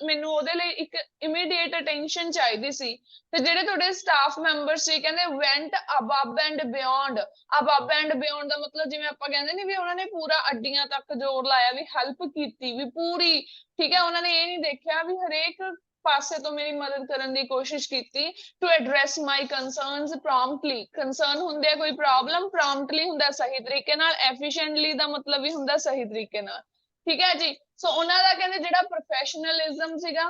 Speaker 1: ਮੈਨੂੰ ਉਹਦੇ ਲਈ ਇੱਕ ਇਮੀਡੀਏਟ ਅਟੈਂਸ਼ਨ ਚਾਹੀਦੀ ਸੀ। ਤੇ ਜਿਹੜੇ ਤੁਹਾਡੇ ਸਟਾਫ ਮੈਂਬਰ ਸੀ, ਕਹਿੰਦੇ went above and beyond. Above and beyond ਦਾ ਮਤਲਬ ਜਿਵੇਂ ਆਪਾਂ ਕਹਿੰਦੇ ਨੇ ਵੀ ਉਹਨਾਂ ਨੇ ਪੂਰਾ ਅੱਡੀਆਂ ਤੱਕ ਜ਼ੋਰ ਲਾਇਆ, ਵੀ ਹੈਲਪ ਕੀਤੀ ਵੀ ਪੂਰੀ, ਠੀਕ ਹੈ, ਉਹਨਾਂ ਨੇ ਇਹ ਨਹੀਂ ਦੇਖਿਆ ਵੀ ਹਰੇਕ ਪਾਸੇ ਤੋਂ ਮੇਰੀ ਮਦਦ ਕਰਨ ਦੀ ਕੋਸ਼ਿਸ਼ ਕੀਤੀ। ਟੂ ਐਡਰੈਸ ਮਾਈ ਕੰਸਰਨਸ ਪ੍ਰੋਮਪਟਲੀ, ਕੰਸਰਨ ਹੁੰਦੇ ਆ ਕੋਈ ਪ੍ਰੋਬਲਮ, ਪ੍ਰੋਮਪਟਲੀ ਹੁੰਦਾ ਸਹੀ ਤਰੀਕੇ ਨਾਲ, ਐਫੀਸ਼ੀਐਂਟਲੀ ਦਾ ਮਤਲਬ ਵੀ ਹੁੰਦਾ ਸਹੀ ਤਰੀਕੇ ਨਾਲ, ਠੀਕ ਹੈ ਜੀ। ਸੋ ਉਹਨਾਂ ਦਾ ਕਹਿੰਦੇ ਜਿਹੜਾ ਪ੍ਰੋਫੈਸ਼ਨਲਿਜ਼ਮ ਸੀਗਾ,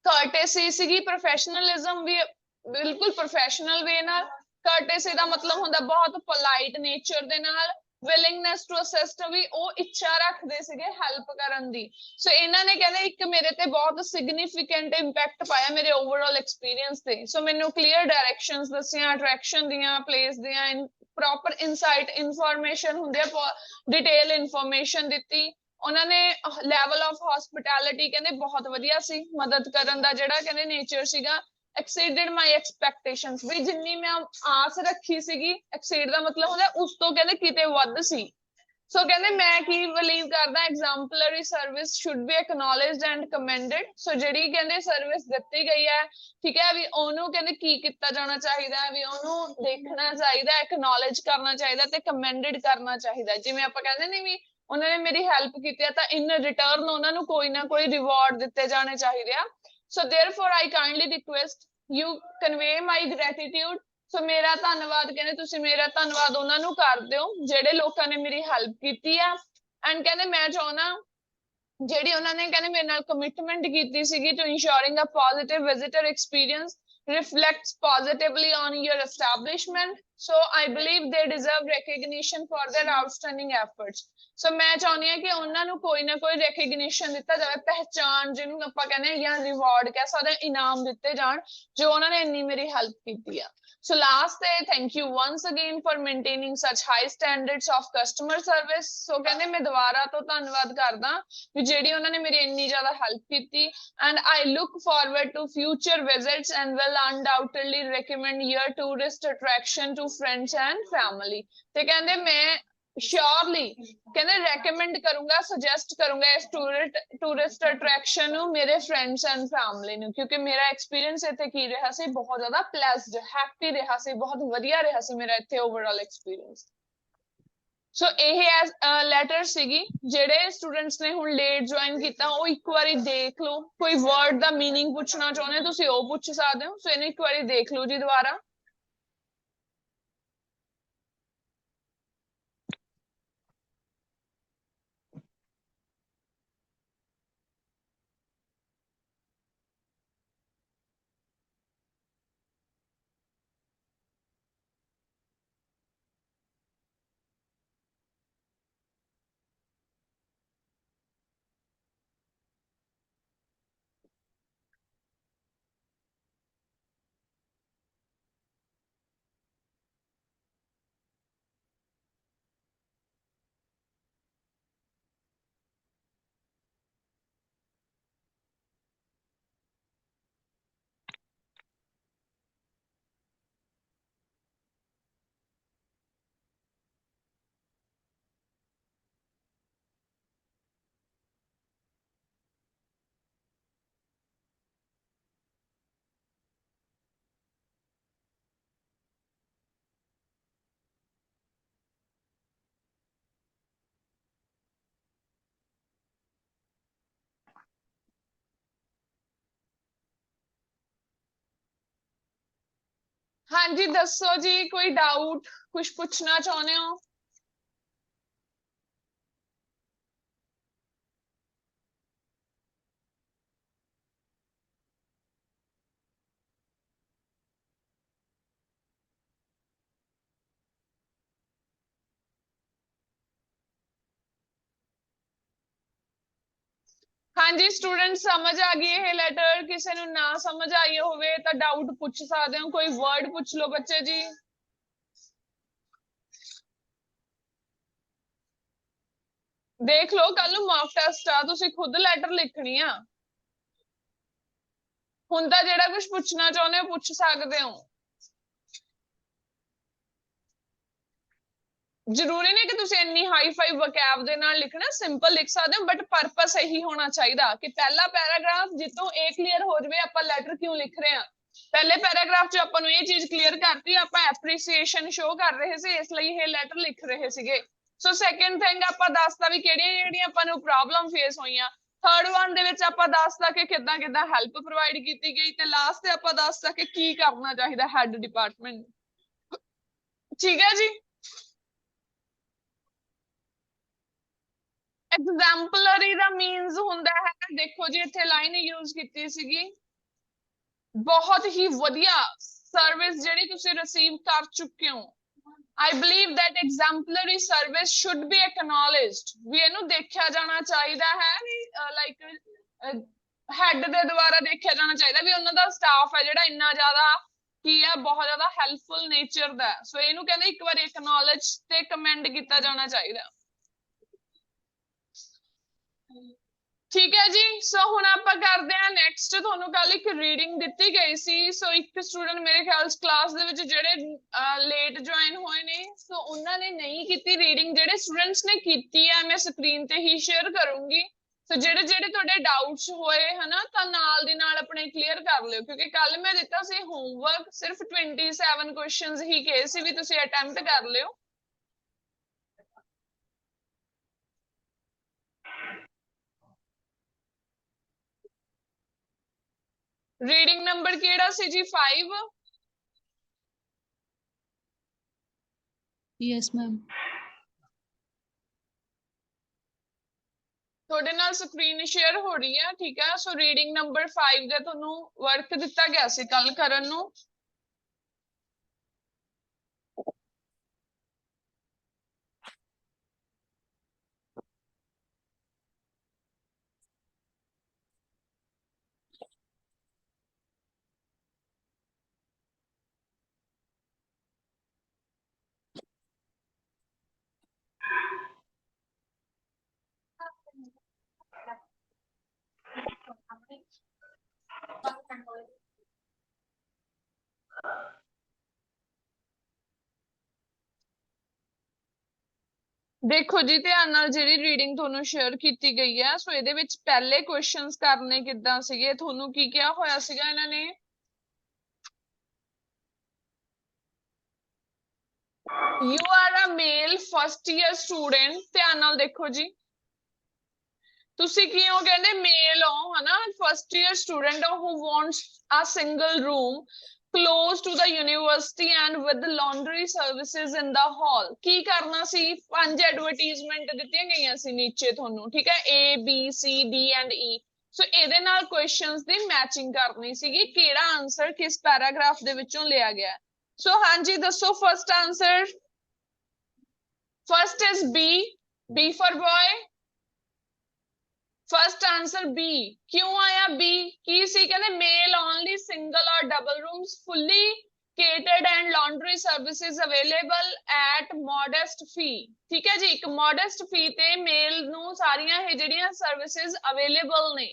Speaker 1: ਕਰਟੇਸੀ ਸੀਗੀ, ਪ੍ਰੋਫੈਸ਼ਨਲਿਜ਼ਮ ਵੀ ਬਿਲਕੁਲ ਪ੍ਰੋਫੈਸ਼ਨਲ ਵੇ ਨਾਲ, ਕਰਟੇਸੀ ਦਾ ਮਤਲਬ ਹੁੰਦਾ ਬਹੁਤ ਪੋਲਾਈਟ ਨੇਚਰ ਦੇ ਨਾਲ, ਵਿਲਿੰਗਨੈਸ ਟੂ ਅਸਿਸਟ ਵੀ ਉਹ ਇੱਛਾ ਰੱਖਦੇ ਸੀਗੇ ਹੈਲਪ ਕਰਨ ਦੀ। ਸੋ ਇਹਨਾਂ ਨੇ ਕਹਿੰਦੇ ਇੱਕ ਮੇਰੇ ਤੇ ਬਹੁਤ ਸਿਗਨੀਫੀਕੈਂਟ ਇੰਪੈਕਟ ਪਾਇਆ ਮੇਰੇ ਓਵਰਆਲ ਐਕਸਪੀਰੀਅੰਸ ਤੇ। ਸੋ ਮੈਨੂੰ ਕਲੀਅਰ ਡਾਇਰੈਕਸ਼ਨਸ ਦੱਸੀਆਂ, ਅਟਰੈਕਸ਼ਨ ਦੀਆਂ, ਪਲੇਸ ਦੀਆਂ, ਪ੍ਰੋਪਰ ਇਨਸਾਈਟ ਇਨਫੋਰਮੇਸ਼ਨ ਹੁੰਦੀ ਆ, ਡਿਟੇਲ ਇਨਫੋਰਮੇਸ਼ਨ ਦਿੱਤੀ। ਉਹਨਾਂ ਨੇ ਲੈਵਲ ਆਫ ਹੌਸਪਿਟੈਲਿਟੀ ਕਹਿੰਦੇ ਬਹੁਤ ਵਧੀਆ ਸੀ, ਮਦਦ ਕਰਨ ਦਾ ਜਿਹੜਾ ਕਹਿੰਦੇ ਨੇਚਰ ਸੀਗਾ exceeded my expectations, ਵੀ ਜਿੰਨੀ ਮੈਂ ਆਸ ਰੱਖੀ ਸੀਗੀ, exceed ਦਾ ਮਤਲਬ ਹੁੰਦਾ ਉਸ ਤੋਂ ਕਹਿੰਦੇ ਕਿਤੇ ਵੱਧ ਸੀ। ਸੋ ਕਹਿੰਦੇ ਮੈਂ ਕੀ ਬਲੀਵ ਕਰਦਾ, ਐਗਜ਼ਾਮਪਲਰੀ ਸਰਵਿਸ ਸ਼ੁੱਡ ਬੀ ਐਕਨੋਲੇਜਡ ਐਂਡ ਕਮੈਂਡਡ। ਸੋ ਜਿਹੜੀ ਕਹਿੰਦੇ ਸਰਵਿਸ ਦਿੱਤੀ ਗਈ ਹੈ, ਠੀਕ ਹੈ, ਵੀ ਉਹਨੂੰ ਕਹਿੰਦੇ ਕੀ ਕੀਤਾ ਜਾਣਾ ਚਾਹੀਦਾ ਹੈ, ਵੀ ਉਹਨੂੰ ਦੇਖਣਾ ਚਾਹੀਦਾ, ਐਕਨੋਲੇਜ ਕਰਨਾ ਚਾਹੀਦਾ ਤੇ ਕਮੈਂਡਡ ਕਰਨਾ ਚਾਹੀਦਾ। ਜਿਵੇਂ ਆਪਾਂ ਕਹਿੰਦੇ ਨੇ ਵੀ ਉਹਨਾਂ ਨੇ ਮੇਰੀ ਹੈਲਪ ਕੀਤੀ ਹੈ ਤਾਂ ਇਨ ਰਿਟਰਨ ਉਹਨਾਂ ਨੂੰ ਕੋਈ ਨਾ ਕੋਈ ਰਿਵਾਰਡ ਦਿੱਤੇ ਜਾਣੇ ਚਾਹੀਦੇ ਆ। ਸੋ therefore I kindly request you convey my gratitude। ਸੋ ਮੇਰਾ ਧੰਨਵਾਦ, ਕਹਿੰਦੇ ਤੁਸੀਂ ਮੇਰਾ ਧੰਨਵਾਦ ਉਹਨਾਂ ਨੂੰ ਕਰ ਦਿਓ ਜਿਹੜੇ ਲੋਕਾਂ ਨੇ ਮੇਰੀ ਹੈਲਪ ਕੀਤੀ ਆ। ਐਂਡ ਕਹਿੰਦੇ ਮੈਂ ਚਾਹੁੰਦਾ ਜਿਹੜੀ ਉਹਨਾਂ ਨੇ ਕਹਿੰਦੇ ਮੇਰੇ ਨਾਲ ਕਮਿਟਮੈਂਟ ਕੀਤੀ ਸੀਗੀ to ensuring a positive visitor experience reflects positively on your establishment। So I believe they deserve recognition for their outstanding efforts. So मैं चाहनी है कि ਉਹਨਾਂ ਨੂੰ ਕੋਈ ਨਾ ਕੋਈ recognition ਦਿੱਤਾ ਜਾਵੇ, ਪਹਿਚਾਨ ਜਿਹਨੂੰ ਆਪਾਂ ਕਹਿੰਦੇ ਆ ਜਾਂ reward ਕਹਿ ਸਕਦੇ ਹਾਂ, ਇਨਾਮ ਦਿੱਤੇ ਜਾਣ ਜੋ ਉਹਨਾਂ ਨੇ ਇੰਨੀ ਮੇਰੀ help ਕੀਤੀ ਆ. So last day, thank you once again for maintaining such high standards of customer service. So ਕਹਿੰਦੇ ਮੈਂ ਦੁਬਾਰਾ ਤੋਂ ਧੰਨਵਾਦ ਕਰਦਾ ਵੀ ਜਿਹੜੀ ਉਹਨਾਂ ਨੇ ਮੇਰੀ ਇੰਨੀ ਜ਼ਿਆਦਾ help ਕੀਤੀ, and I look forward to future visits and will undoubtedly recommend your tourist attraction to friends and family. ਤੇ ਕਹਿੰਦੇ ਮੈਂ surely ਕਹਿੰਦੇ recommend ਕਰੂੰਗਾ, suggest ਕਰੂੰਗਾ ਇਸ tourist attraction ਨੂੰ ਮੇਰੇ friends and family ਨੂੰ, ਕਿਉਂਕਿ ਮੇਰਾ experience ਇੱਥੇ ਕੀ ਰਿਹਾ ਸੀ, ਬਹੁਤ ਜ਼ਿਆਦਾ pleasant, happy ਰਿਹਾ ਸੀ, ਬਹੁਤ ਵਧੀਆ ਰਿਹਾ ਸੀ ਮੇਰਾ ਇੱਥੇ overall experience. ਸੋ ਇਹ ਲੈਟਰ ਸੀਗੀ, ਜਿਹੜੇ ਸਟੂਡੈਂਟਸ ਨੇ ਹੁਣ ਲੇਟ ਜੁਆਇਨ ਕੀਤਾ ਉਹ ਇੱਕ ਵਾਰੀ ਦੇਖ ਲਓ, ਕੋਈ ਵਰਡ ਦਾ ਮੀਨਿੰਗ ਪੁੱਛਣਾ ਚਾਹੁੰਦੇ ਹੋ ਤੁਸੀਂ ਉਹ ਪੁੱਛ ਸਕਦੇ ਹੋ, ਸੋ ਇਹਨੂੰ ਇੱਕ ਵਾਰੀ ਦੇਖ ਲਓ ਜੀ ਦੁਬਾਰਾ. ਹਾਂਜੀ ਦੱਸੋ ਜੀ, ਕੋਈ ਡਾਊਟ, ਕੁਝ ਪੁੱਛਣਾ ਚਾਹੁੰਦੇ ਹੋ? ਹਾਂਜੀ ਸਟੂਡੈਂਟ ਸਮਝ ਆ ਗਈ ਇਹ ਲੈਟਰ? ਕਿਸੇ ਨੂੰ ਨਾ ਸਮਝ ਆਈ ਹੋਵੇ ਤਾਂ ਡਾਊਟ ਪੁੱਛ ਸਕਦੇ ਹੋ, ਕੋਈ ਵਰਡ ਪੁੱਛ ਲਓ ਬੱਚੇ ਜੀ. ਦੇਖ ਲਓ ਕੱਲ ਨੂੰ ਮੌਕ ਟੈਸਟ ਆ, ਤੁਸੀਂ ਖੁਦ ਲੈਟਰ ਲਿਖਣੀ ਆ. ਹੁਣ ਤਾਂ ਜਿਹੜਾ ਕੁਝ ਪੁੱਛਣਾ ਚਾਹੁੰਦੇ ਹੋ ਪੁੱਛ ਸਕਦੇ ਹੋ. ਜ਼ਰੂਰੀ ਨਹੀਂ ਕਿ ਤੁਸੀਂ ਇੰਨੀ ਹਾਈ ਫਾਈ ਵੋਕੈਬ ਦੇ ਨਾਲ ਲਿਖਣਾ, ਸਿੰਪਲ ਲਿਖ ਸਕਦੇ ਹੋ, ਬਟ ਪਰਪਸ ਇਹੀ ਹੋਣਾ ਚਾਹੀਦਾ ਕਿ ਪਹਿਲਾ ਪੈਰਾਗ੍ਰਾਫ ਜਿੱਥੋਂ ਇਹ ਕਲੀਅਰ ਹੋ ਜਾਵੇ ਆਪਾਂ ਲੈਟਰ ਕਿਉਂ ਲਿਖ ਰਹੇ ਹਾਂ. ਪਹਿਲੇ ਪੈਰਾਗ੍ਰਾਫ 'ਚ ਆਪਾਂ ਨੂੰ ਇਹ ਚੀਜ਼ ਕਲੀਅਰ ਕਰਤੀ, ਆਪਾਂ ਐਪਰੀਸੀਏਸ਼ਨ ਸ਼ੋ ਕਰ ਰਹੇ ਸੀ, ਇਸ ਲਈ ਇਹ ਲੈਟਰ ਲਿਖ ਰਹੇ ਸੀਗੇ. ਸੋ ਸੈਕੰਡ ਥਿੰਗ ਆਪਾਂ ਦੱਸਤਾ ਵੀ ਕਿਹੜੀਆਂ ਜਿਹੜੀਆਂ ਆਪਾਂ ਨੂੰ ਪ੍ਰੋਬਲਮ ਫੇਸ ਹੋਈਆਂ. ਥਰਡ ਵਨ ਦੇ ਵਿੱਚ ਆਪਾਂ ਦੱਸਤਾ ਕਿ ਕਿੱਦਾਂ ਕਿੱਦਾਂ ਹੈਲਪ ਪ੍ਰੋਵਾਈਡ ਕੀਤੀ ਗਈ, ਤੇ ਲਾਸਟ ਤੇ ਆਪਾਂ ਦੱਸਤਾ ਕਿ ਕੀ ਕਰਨਾ ਚਾਹੀਦਾ ਹੈਡ ਡਿਪਾਰਟਮੈਂਟ. ਠੀਕ ਹੈ ਜੀ. ਐਗਜ਼ਾਮਪਲਰੀ ਦਾ ਮੀਨਸ ਹੁੰਦਾ ਹੈ, ਦੇਖੋ ਜੀ ਇੱਥੇ ਲਾਈਨ ਯੂਜ਼ ਕੀਤੀ ਸੀਗੀ, ਬਹੁਤ ਹੀ ਵਧੀਆ ਸਰਵਿਸ ਜਿਹੜੀ ਤੁਸੀਂ ਰਿਸੀਵ ਕਰ ਚੁੱਕੇ ਹੋ. I believe that exemplary service should be acknowledged. ਵੀ ਇਹਨੂੰ ਦੇਖਿਆ ਜਾਣਾ ਚਾਹੀਦਾ ਹੈ, ਵੀ ਲਾਈਕ ਹੈਡ ਦੇ ਦੁਆਰਾ ਦੇਖਿਆ ਜਾਣਾ ਚਾਹੀਦਾ ਵੀ ਉਹਨਾਂ ਦਾ ਸਟਾਫ ਹੈ ਜਿਹੜਾ ਇੰਨਾ ਜ਼ਿਆਦਾ ਕੀ ਹੈ, ਬਹੁਤ ਜ਼ਿਆਦਾ ਹੈਲਪਫੁਲ ਨੇਚਰ ਦਾ. ਸੋ ਇਹਨੂੰ ਕਹਿੰਦੇ ਇੱਕ ਵਾਰੀ ਐਕਨੋਲਜ ਤੇ ਕਮੈਂਡ ਕੀਤਾ ਜਾਣਾ ਚਾਹੀਦਾ. ਠੀਕ ਹੈ ਜੀ. ਸੋ ਹੁਣ ਆਪਾਂ ਕਰਦੇ ਹਾਂ ਨੈਕਸਟ. ਤੁਹਾਨੂੰ ਕੱਲ ਇੱਕ ਰੀਡਿੰਗ ਦਿੱਤੀ ਗਈ ਸੀ, ਸੋ ਇੱਕ ਸਟੂਡੈਂਟ ਮੇਰੇ ਖਿਆਲ ਕਲਾਸ ਦੇ ਵਿੱਚ ਜਿਹੜੇ ਲੇਟ ਜੁਆਇਨ ਹੋਏ ਨੇ, ਸੋ ਉਹਨਾਂ ਨੇ ਨਹੀਂ ਕੀਤੀ ਰੀਡਿੰਗ. ਜਿਹੜੇ ਸਟੂਡੈਂਟਸ ਨੇ ਕੀਤੀ ਹੈ ਮੈਂ ਸਕਰੀਨ ਤੇ ਹੀ ਸ਼ੇਅਰ ਕਰੂੰਗੀ. ਸੋ ਜਿਹੜੇ ਜਿਹੜੇ ਤੁਹਾਡੇ ਡਾਊਟਸ ਹੋਏ ਹਨਾ, ਤਾਂ ਨਾਲ ਦੀ ਨਾਲ ਆਪਣੇ ਕਲੀਅਰ ਕਰ ਲਿਓ, ਕਿਉਂਕਿ ਕੱਲ ਮੈਂ ਦਿੱਤਾ ਸੀ ਹੋਮਵਰਕ, ਸਿਰਫ 27 ਕੁਐਸਚਨਸ ਹੀ ਕਹੇ ਸੀ ਵੀ ਤੁਸੀਂ ਅਟੈਂਪਟ ਕਰ ਲਿਓ. ਰੀਡਿੰਗ ਨੰਬਰ ਕਿਹੜਾ ਸੀ ਜੀ? 5?
Speaker 4: Yes, ma'am.
Speaker 1: ਤੁਹਾਡੇ ਨਾਲ ਸਕਰੀਨ ਸ਼ੇਅਰ ਹੋ ਰਹੀ ਹੈ, ਠੀਕ ਹੈ? ਸੋ ਰੀਡਿੰਗ ਨੰਬਰ 5 ਦਾ ਤੁਹਾਨੂੰ ਵਰਕ ਦਿੱਤਾ ਗਿਆ ਸੀ ਕੱਲ ਕਰਨ ਨੂੰ. ਦੇਖੋ ਜੀ ਧਿਆਨ ਨਾਲ ਜਿਹੜੀ ਰੀਡਿੰਗ ਤੁਹਾਨੂੰ ਸ਼ੇਅਰ ਕੀਤੀ ਗਈ ਹੈ, ਸੋ ਇਹਦੇ ਵਿੱਚ ਪਹਿਲੇ ਕੁਐਸਚਨਸ ਕਰਨੇ ਕਿੱਦਾਂ ਸੀਗੇ, ਤੁਹਾਨੂੰ ਕੀ ਕਿਹਾ ਹੋਇਆ ਸੀਗਾ ਇਹਨਾਂ ਨੇ? You are a male first year student, ਧਿਆਨ ਨਾਲ ਦੇਖੋ ਜੀ, ਤੁਸੀਂ ਕੀ ਹੋ, ਕਹਿੰਦੇ ਮੇਲ ਹੋ ਹਨਾ, ਫਸਟ ਈਅਰ ਸਟੂਡੈਂਟ ਹੋ who wants a single room close to the university and with laundry services in the hall। ਕੀ ਕਰਨਾ ਸੀ? 5 ਐਡਵਰਟੀਜ਼ਮੈਂਟ ਦਿੱਤੀਆਂ ਗਈਆਂ ਸੀ ਨੀਚੇ ਤੁਹਾਨੂੰ, ਠੀਕ ਹੈ, A B C D and E। ਸੋ ਇਹਦੇ ਨਾਲ ਕੁਐਸਚਨਸ ਦੀ ਮੈਚਿੰਗ ਕਰਨੀ ਸੀਗੀ, ਕਿਹੜਾ ਆਨਸਰ ਕਿਸ ਪੈਰਾਗ੍ਰਾਫ ਦੇ ਵਿੱਚੋਂ ਲਿਆ ਗਿਆ। ਸੋ ਹਾਂਜੀ ਦੱਸੋ first answer. First is B for boy। First answer B। ਕਿਉਂ ਆਇਆ B? ਕੀ ਸੀ? ਕਹਿੰਦੇ ਮੇਲ ਓਨਲੀ ਸਿੰਗਲ ਔਰ double rooms fully catered and laundry services available at modest fee। ਠੀਕ ਹੈ ਜੀ, ਇੱਕ modest fee ਤੇ ਮੇਲ ਨੂੰ ਸਾਰੀਆਂ ਇਹ ਜਿਹੜੀਆਂ ਸਰਵਿਸਿਜ਼ ਅਵੇਲੇਬਲ ਨੇ।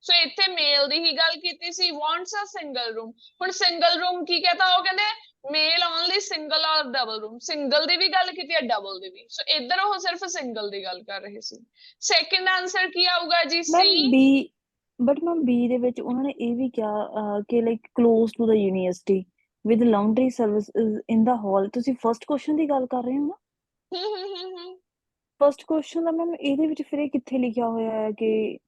Speaker 1: ਸੋ ਇੱਥੇ ਮੇਲ ਦੀ ਹੀ ਗੱਲ ਕੀਤੀ ਸੀ, wants a single room। ਹੁਣ ਸਿੰਗਲ ਰੂਮ ਕੀ ਕਹਤਾ, ਉਹ ਕਹਿੰਦੇ ਮੇਲ ਓਨਲੀ ਸਿੰਗਲ ਔਰ ਡਬਲ ਰੂਮ, ਸਿੰਗਲ ਦੀ ਵੀ ਗੱਲ ਕੀਤੀ ਹੈ ਡਬਲ ਦੀ ਵੀ। ਸੋ ਇੱਧਰ ਉਹ ਸਿਰਫ ਸਿੰਗਲ ਦੀ ਗੱਲ ਕਰ ਰਹੇ ਸੀ। ਸੈਕਿੰਡ ਆਂਸਰ ਕੀ ਆਊਗਾ ਜੀ?
Speaker 2: Ma'am
Speaker 1: C।
Speaker 2: B, but ma'am B ਦੇ ਵਿੱਚ ਉਹਨਾਂ ਨੇ ਇਹ ਵੀ ਕਿਹਾ ਕਿ like close to the university with laundry service in the hall. ਤੁਸੀਂ ਫਸਟ ਕੁਐਸਚਨ ਦੀ ਗੱਲ ਕਰ ਰਹੇ ਹੋ ਨਾ? ਫਸਟ ਕੁਐਸਚਨ ਦਾ ਮੈਮ ਇਹਦੇ ਵਿੱਚ ਫਿਰ ਇਹ ਕਿੱਥੇ ਲਿਖਿਆ ਹੋਇਆ ਹੈ ਕਿ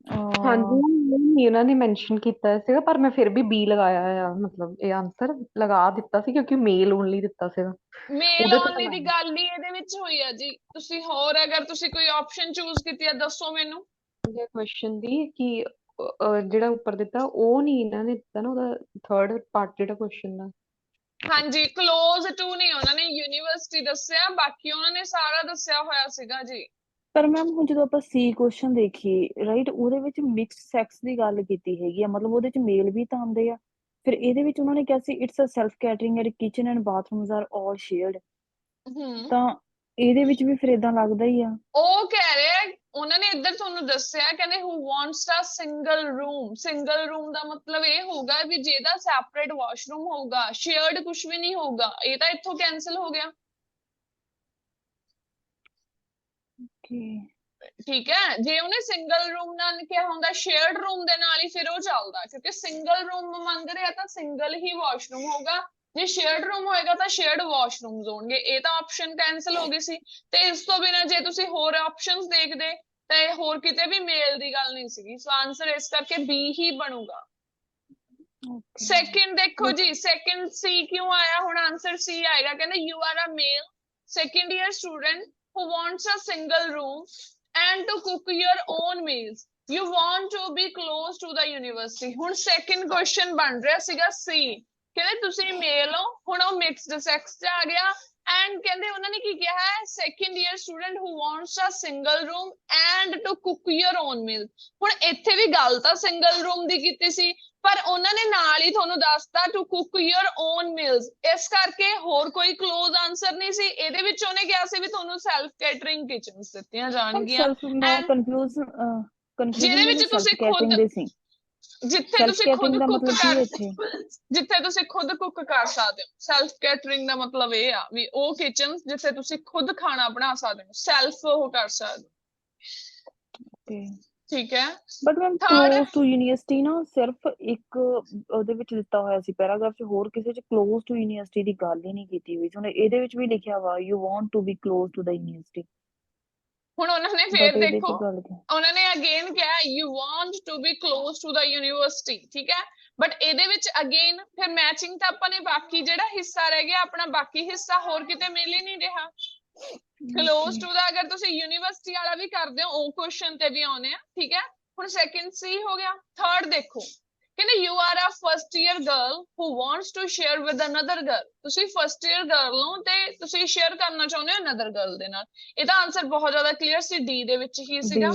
Speaker 3: ਹਾਂਜੀ ਨਹੀਂ ਉਹਨਾਂ ਨੇ ਮੈਂਸ਼ਨ ਕੀਤਾ ਸੀਗਾ, ਪਰ ਮੈਂ ਫਿਰ ਵੀ ਬੀ ਲਗਾਇਆ ਆ, ਮਤਲਬ ਇਹ ਆਨਸਰ ਲਗਾ ਦਿੱਤਾ ਸੀ ਕਿਉਂਕਿ ਮੇਲ ਓਨਲੀ ਦਿੱਤਾ ਸੀਗਾ
Speaker 1: ਮੇਲ
Speaker 3: ਉਹਦੇ ਤੇ
Speaker 1: ਓਨਲੀ ਦੀ ਗੱਲ ਹੀ ਇਹਦੇ ਵਿੱਚ ਹੋਈ ਆ ਜੀ। ਤੁਸੀਂ ਹੋਰ ਅਗਰ ਤੁਸੀਂ ਕੋਈ ਆਪਸ਼ਨ ਚੂਜ਼ ਕੀਤੀ ਹੈ ਦੱਸੋ ਮੈਨੂੰ।
Speaker 3: ਕੁਐਸਚਨ ਦੀ ਕਿ ਜਿਹੜਾ ਉੱਪਰ ਦਿੱਤਾ ਉਹ ਨਹੀਂ ਇਹਨਾਂ ਨੇ ਦਿੱਤਾ ਨਾ, ਉਹਦਾ ਥਰਡ ਪਾਰਟ ਜਿਹੜਾ ਕੁਐਸਚਨ ਦਾ।
Speaker 1: ਹਾਂਜੀ ਕਲੋਜ਼ ਟੂ ਨਹੀਂ, ਉਹਨਾਂ ਨੇ ਯੂਨੀਵਰਸਿਟੀ ਦੱਸਿਆ, ਬਾਕੀ ਉਹਨਾਂ ਨੇ ਸਾਰਾ ਦੱਸਿਆ ਹੋਇਆ ਸੀਗਾ ਜੀ।
Speaker 2: ਪਰ ਮੈਮ ਹੁਣ ਜਦੋਂ ਆਪਾਂ ਸੀ ਕੁਐਸਚਨ ਦੇਖੀਏ ਰਾਈਟ, ਉਹਦੇ ਵਿੱਚ ਮਿਕਸ ਸੈਕਸ ਦੀ ਗੱਲ ਕੀਤੀ ਹੈਗੀ ਆ, ਮਤਲਬ ਉਹਦੇ ਚ ਮੇਲ ਵੀ ਤਾਂ ਆਉਂਦੇ ਆ। ਫਿਰ ਇਹਦੇ ਵਿੱਚ ਉਹਨਾਂ ਨੇ ਕਿਹਾ ਸੀ it's a self catering and kitchen and bathrooms are all shared. ਤਾਂ ਇਹਦੇ ਵਿੱਚ ਵੀ ਫਿਰ ਇਦਾਂ ਲੱਗਦਾ ਹੀ ਆ।
Speaker 1: ਉਹ ਕਹਿ ਰਹੇ ਉਹਨਾਂ ਨੇ ਇੱਧਰ ਤੁਹਾਨੂੰ ਦੱਸਿਆ, ਕਹਿੰਦੇ who wants a single room। Single room ਦਾ ਮਤਲਬ ਇਹ ਹੋਊਗਾ ਵੀ ਜਿਹਦਾ ਸੈਪਰੇਟ ਵਾਸ਼ਰੂਮ ਹੋਊਗਾ, ਸ਼ੇਅਰਡ ਕੁਝ ਵੀ ਨਹੀਂ ਹੋਊਗਾ। ਇਹ ਤਾਂ ਇੱਥੋਂ ਕੈਨਸਲ ਹੋ ਗਿਆ। ਠੀਕ ਹੈ, ਜੇ ਉਹਨੇ ਸਿੰਗਲ ਰੂਮ ਨਾਲ ਕਿਹਾ ਹੁੰਦਾ ਸ਼ੇਅਰਡ ਰੂਮ ਦੇ ਨਾਲ ਹੀ ਫਿਰ ਉਹ ਚੱਲਦਾ, ਕਿਉਂਕਿ ਸਿੰਗਲ ਰੂਮ ਮੰਗ ਰਿਹਾ ਤਾਂ ਸਿੰਗਲ ਹੀ ਵਾਸ਼ਰੂਮ ਹੋਊਗਾ, ਜੇ ਸ਼ੇਅਰਡ ਰੂਮ ਹੋਏਗਾ ਤਾਂ ਸ਼ੇਅਰਡ ਵਾਸ਼ਰੂਮਸ ਹੋਣਗੇ। ਇਹ ਤਾਂ ਆਪਸ਼ਨ ਕੈਨਸਲ ਹੋ ਗਈ ਸੀ। ਤੇ ਇਸ ਤੋਂ ਬਿਨਾਂ ਜੇ ਤੁਸੀਂ ਹੋਰ ਆਪਸ਼ਨਸ ਦੇਖਦੇ ਤਾਂ ਇਹ ਹੋਰ ਕਿਤੇ ਵੀ ਮੇਲ ਦੀ ਗੱਲ ਨਹੀਂ ਸੀਗੀ। ਸੋ ਆਨਸਰ ਇਸ ਕਰਕੇ B ਹੀ ਬਣੂਗਾ। ਸੈਕਿੰਡ ਦੇਖੋ ਜੀ, ਸੈਕਿੰਡ C ਕਿਉਂ ਆਇਆ? ਹੁਣ ਆਨਸਰ C ਆਏਗਾ, ਕਹਿੰਦੇ you are a male second year student who wants a single room and to cook your own meals, you want to be close to the university। ਹੁਣ second question ਬਣ ਰਿਹਾ ਸੀਗਾ C, ਕਹਿੰਦੇ ਤੁਸੀਂ ਮੇਲ ਹੋ, ਹੁਣ ਉਹ ਮਿਕਸਡ ਸੈਕਸ ਚ ਆ ਗਿਆ। ਐਂਡ ਕਹਿੰਦੇ ਉਹਨਾਂ ਨੇ ਕੀ ਕਿਹਾ ਹੈ, second year student who wants a single room and to cook your own meal। ਹੁਣ ਇੱਥੇ ਵੀ ਗੱਲ ਤਾਂ ਸਿੰਗਲ ਰੂਮ ਦੀ ਕੀਤੀ ਸੀ, ਪਰ ਉਹਨਾਂ ਨੇ ਨਾਲ ਹੀ ਤੁਹਾਨੂੰ ਦੱਸਤਾ to cook your own meals. ਇਸ ਕਰਕੇ ਹੋਰ ਕੋਈ ਕਲੋਜ਼ ਆਨਸਰ ਨਹੀਂ ਸੀ। ਇਹਦੇ ਵਿੱਚ ਉਹਨੇ ਕਿਹਾ ਸੀ ਵੀ ਤੁਹਾਨੂੰ ਸੈਲਫ ਕੈਟਰਿੰਗ ਕਿਚਨਸ ਦਿੱਤੀਆਂ ਜਾਣਗੀਆਂ।
Speaker 2: ਮੈਂ
Speaker 1: And
Speaker 2: ਕਨਫਿਊਜ਼ਨ
Speaker 1: ਜਿਹਦੇ
Speaker 2: ਮੈਨੂੰ
Speaker 1: ਵਿੱਚ
Speaker 2: ਸੈਲਫ
Speaker 1: ਤੁਸੀਂ ਖੁਦ,
Speaker 2: ਕੈਟਰਿੰਗ ਦੇ ਸੀ।
Speaker 1: ਜਿੱਥੇ
Speaker 2: ਸੈਲਫ
Speaker 1: ਤੁਸੀਂ ਖੁਦ
Speaker 2: ਕੈਟਰਿੰਗ ਦਾ
Speaker 1: ਕੁੱਕ
Speaker 2: ਮਤਲਬ ਕੀ
Speaker 1: ਕਰ,
Speaker 2: ਹੈ ਇੱਥੇ?
Speaker 1: ਜਿੱਥੇ ਤੁਸੀਂ ਖੁਦ ਕੁੱਕ ਕਰ ਸਕਦੇ ਹੋ। ਸੈਲਫ ਕੈਟਰਿੰਗ ਦਾ ਮਤਲਬ ਇਹ ਆ ਵੀ ਉਹ ਕਿਚਨ ਜਿੱਥੇ ਤੁਸੀਂ ਖੁਦ ਖਾਣਾ ਬਣਾ ਸਕਦੇ ਹੋ, ਸੈਲਫ ਉਹ ਕਰ ਸਕਦੇ ਹੋ। ਠੀਕ ਹੈ,
Speaker 2: but ma'am close to university ਨਾ ਸਿਰਫ ਇੱਕ ਉਹਦੇ ਵਿੱਚ ਦਿੱਤਾ ਹੋਇਆ ਸੀ ਪੈਰਾਗ੍ਰਾਫ ਚ, ਹੋਰ ਕਿਸੇ ਚ ਕਲੋਜ਼ ਟੂ ਯੂਨੀਵਰਸਿਟੀ ਦੀ ਗੱਲ ਹੀ ਨਹੀਂ ਕੀਤੀ ਹੋਈ। ਹੁਣ ਇਹਦੇ ਵਿੱਚ ਵੀ ਲਿਖਿਆ ਵਾ you want to be close to the university.
Speaker 1: ਹੁਣ ਉਹਨਾਂ ਨੇ ਫੇਰ ਦੇਖੋ, ਉਹਨਾਂ ਨੇ ਅਗੇਨ ਕਿਹਾ you want to be close to the university. ਠੀਕ ਹੈ, ਬਟ ਇਹਦੇ ਵਿੱਚ ਅਗੇਨ ਫਿਰ ਮੈਚਿੰਗ ਤਾਂ ਆਪਾਂ ਨੇ, ਬਾਕੀ ਜਿਹੜਾ ਹਿੱਸਾ ਰਹਿ ਗਿਆ ਆਪਣਾ, ਬਾਕੀ ਹਿੱਸਾ ਹੋਰ ਕਿਤੇ ਮਿਲ ਹੀ ਨਹੀਂ ਰਿਹਾ। ਕਲੋਜ਼ ਟੂ ਦਾ ਅਗਰ ਤੁਸੀਂ ਯੂਨੀਵਰਸਿਟੀ ਵਾਲਾ ਵੀ ਕਰਦੇ ਹੋ, ਉਹ ਕੁਐਸਚਨ ਤੇ ਵੀ ਆਉਣੇ ਆ। ਠੀਕ ਹੈ, ਹੁਣ ਸੈਕਿੰਡ C ਹੋ ਗਿਆ। ਥਰਡ ਦੇਖੋ, ਕਹਿੰਦੇ you are a first year girl who wants to share with another girl। ਤੁਸੀਂ ਫਸਟ ਈਅਰ ਗਰਲ ਹੋ ਤੇ ਤੁਸੀਂ ਸ਼ੇਅਰ ਕਰਨਾ ਚਾਹੁੰਦੇ ਹੋ ਅਨਦਰ ਗਰਲ ਦੇ ਨਾਲ। ਇਹਦਾ ਆਨਸਰ ਬਹੁਤ ਜ਼ਿਆਦਾ ਕਲੀਅਰ ਸੀ, D ਦੇ ਵਿੱਚ ਹੀ ਸੀਗਾ,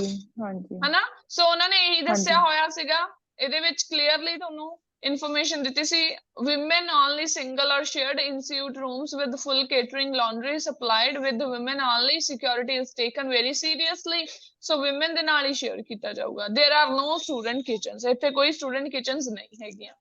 Speaker 1: ਹਨਾ। ਸੋ ਉਹਨਾਂ ਨੇ ਇਹੀ ਦੱਸਿਆ ਹੋਇਆ ਸੀਗਾ ਇਹਦੇ ਵਿੱਚ ਕਲੀਅਰਲੀ ਤੁਹਾਨੂੰ। ਇਨਫੋਰਮੇਸ਼ਨ ਦਿੱਤੀ ਸੀ women only single or shared ensuite rooms with full catering laundry supplied with women only security is taken very seriously so women ਦੇ ਨਾਲ ਹੀ share ਕੀਤਾ ਜਾਊਗਾ there are no student kitchens ਇੱਥੇ ਕੋਈ student kitchens ਨਹੀਂ ਹੈਗੀਆਂ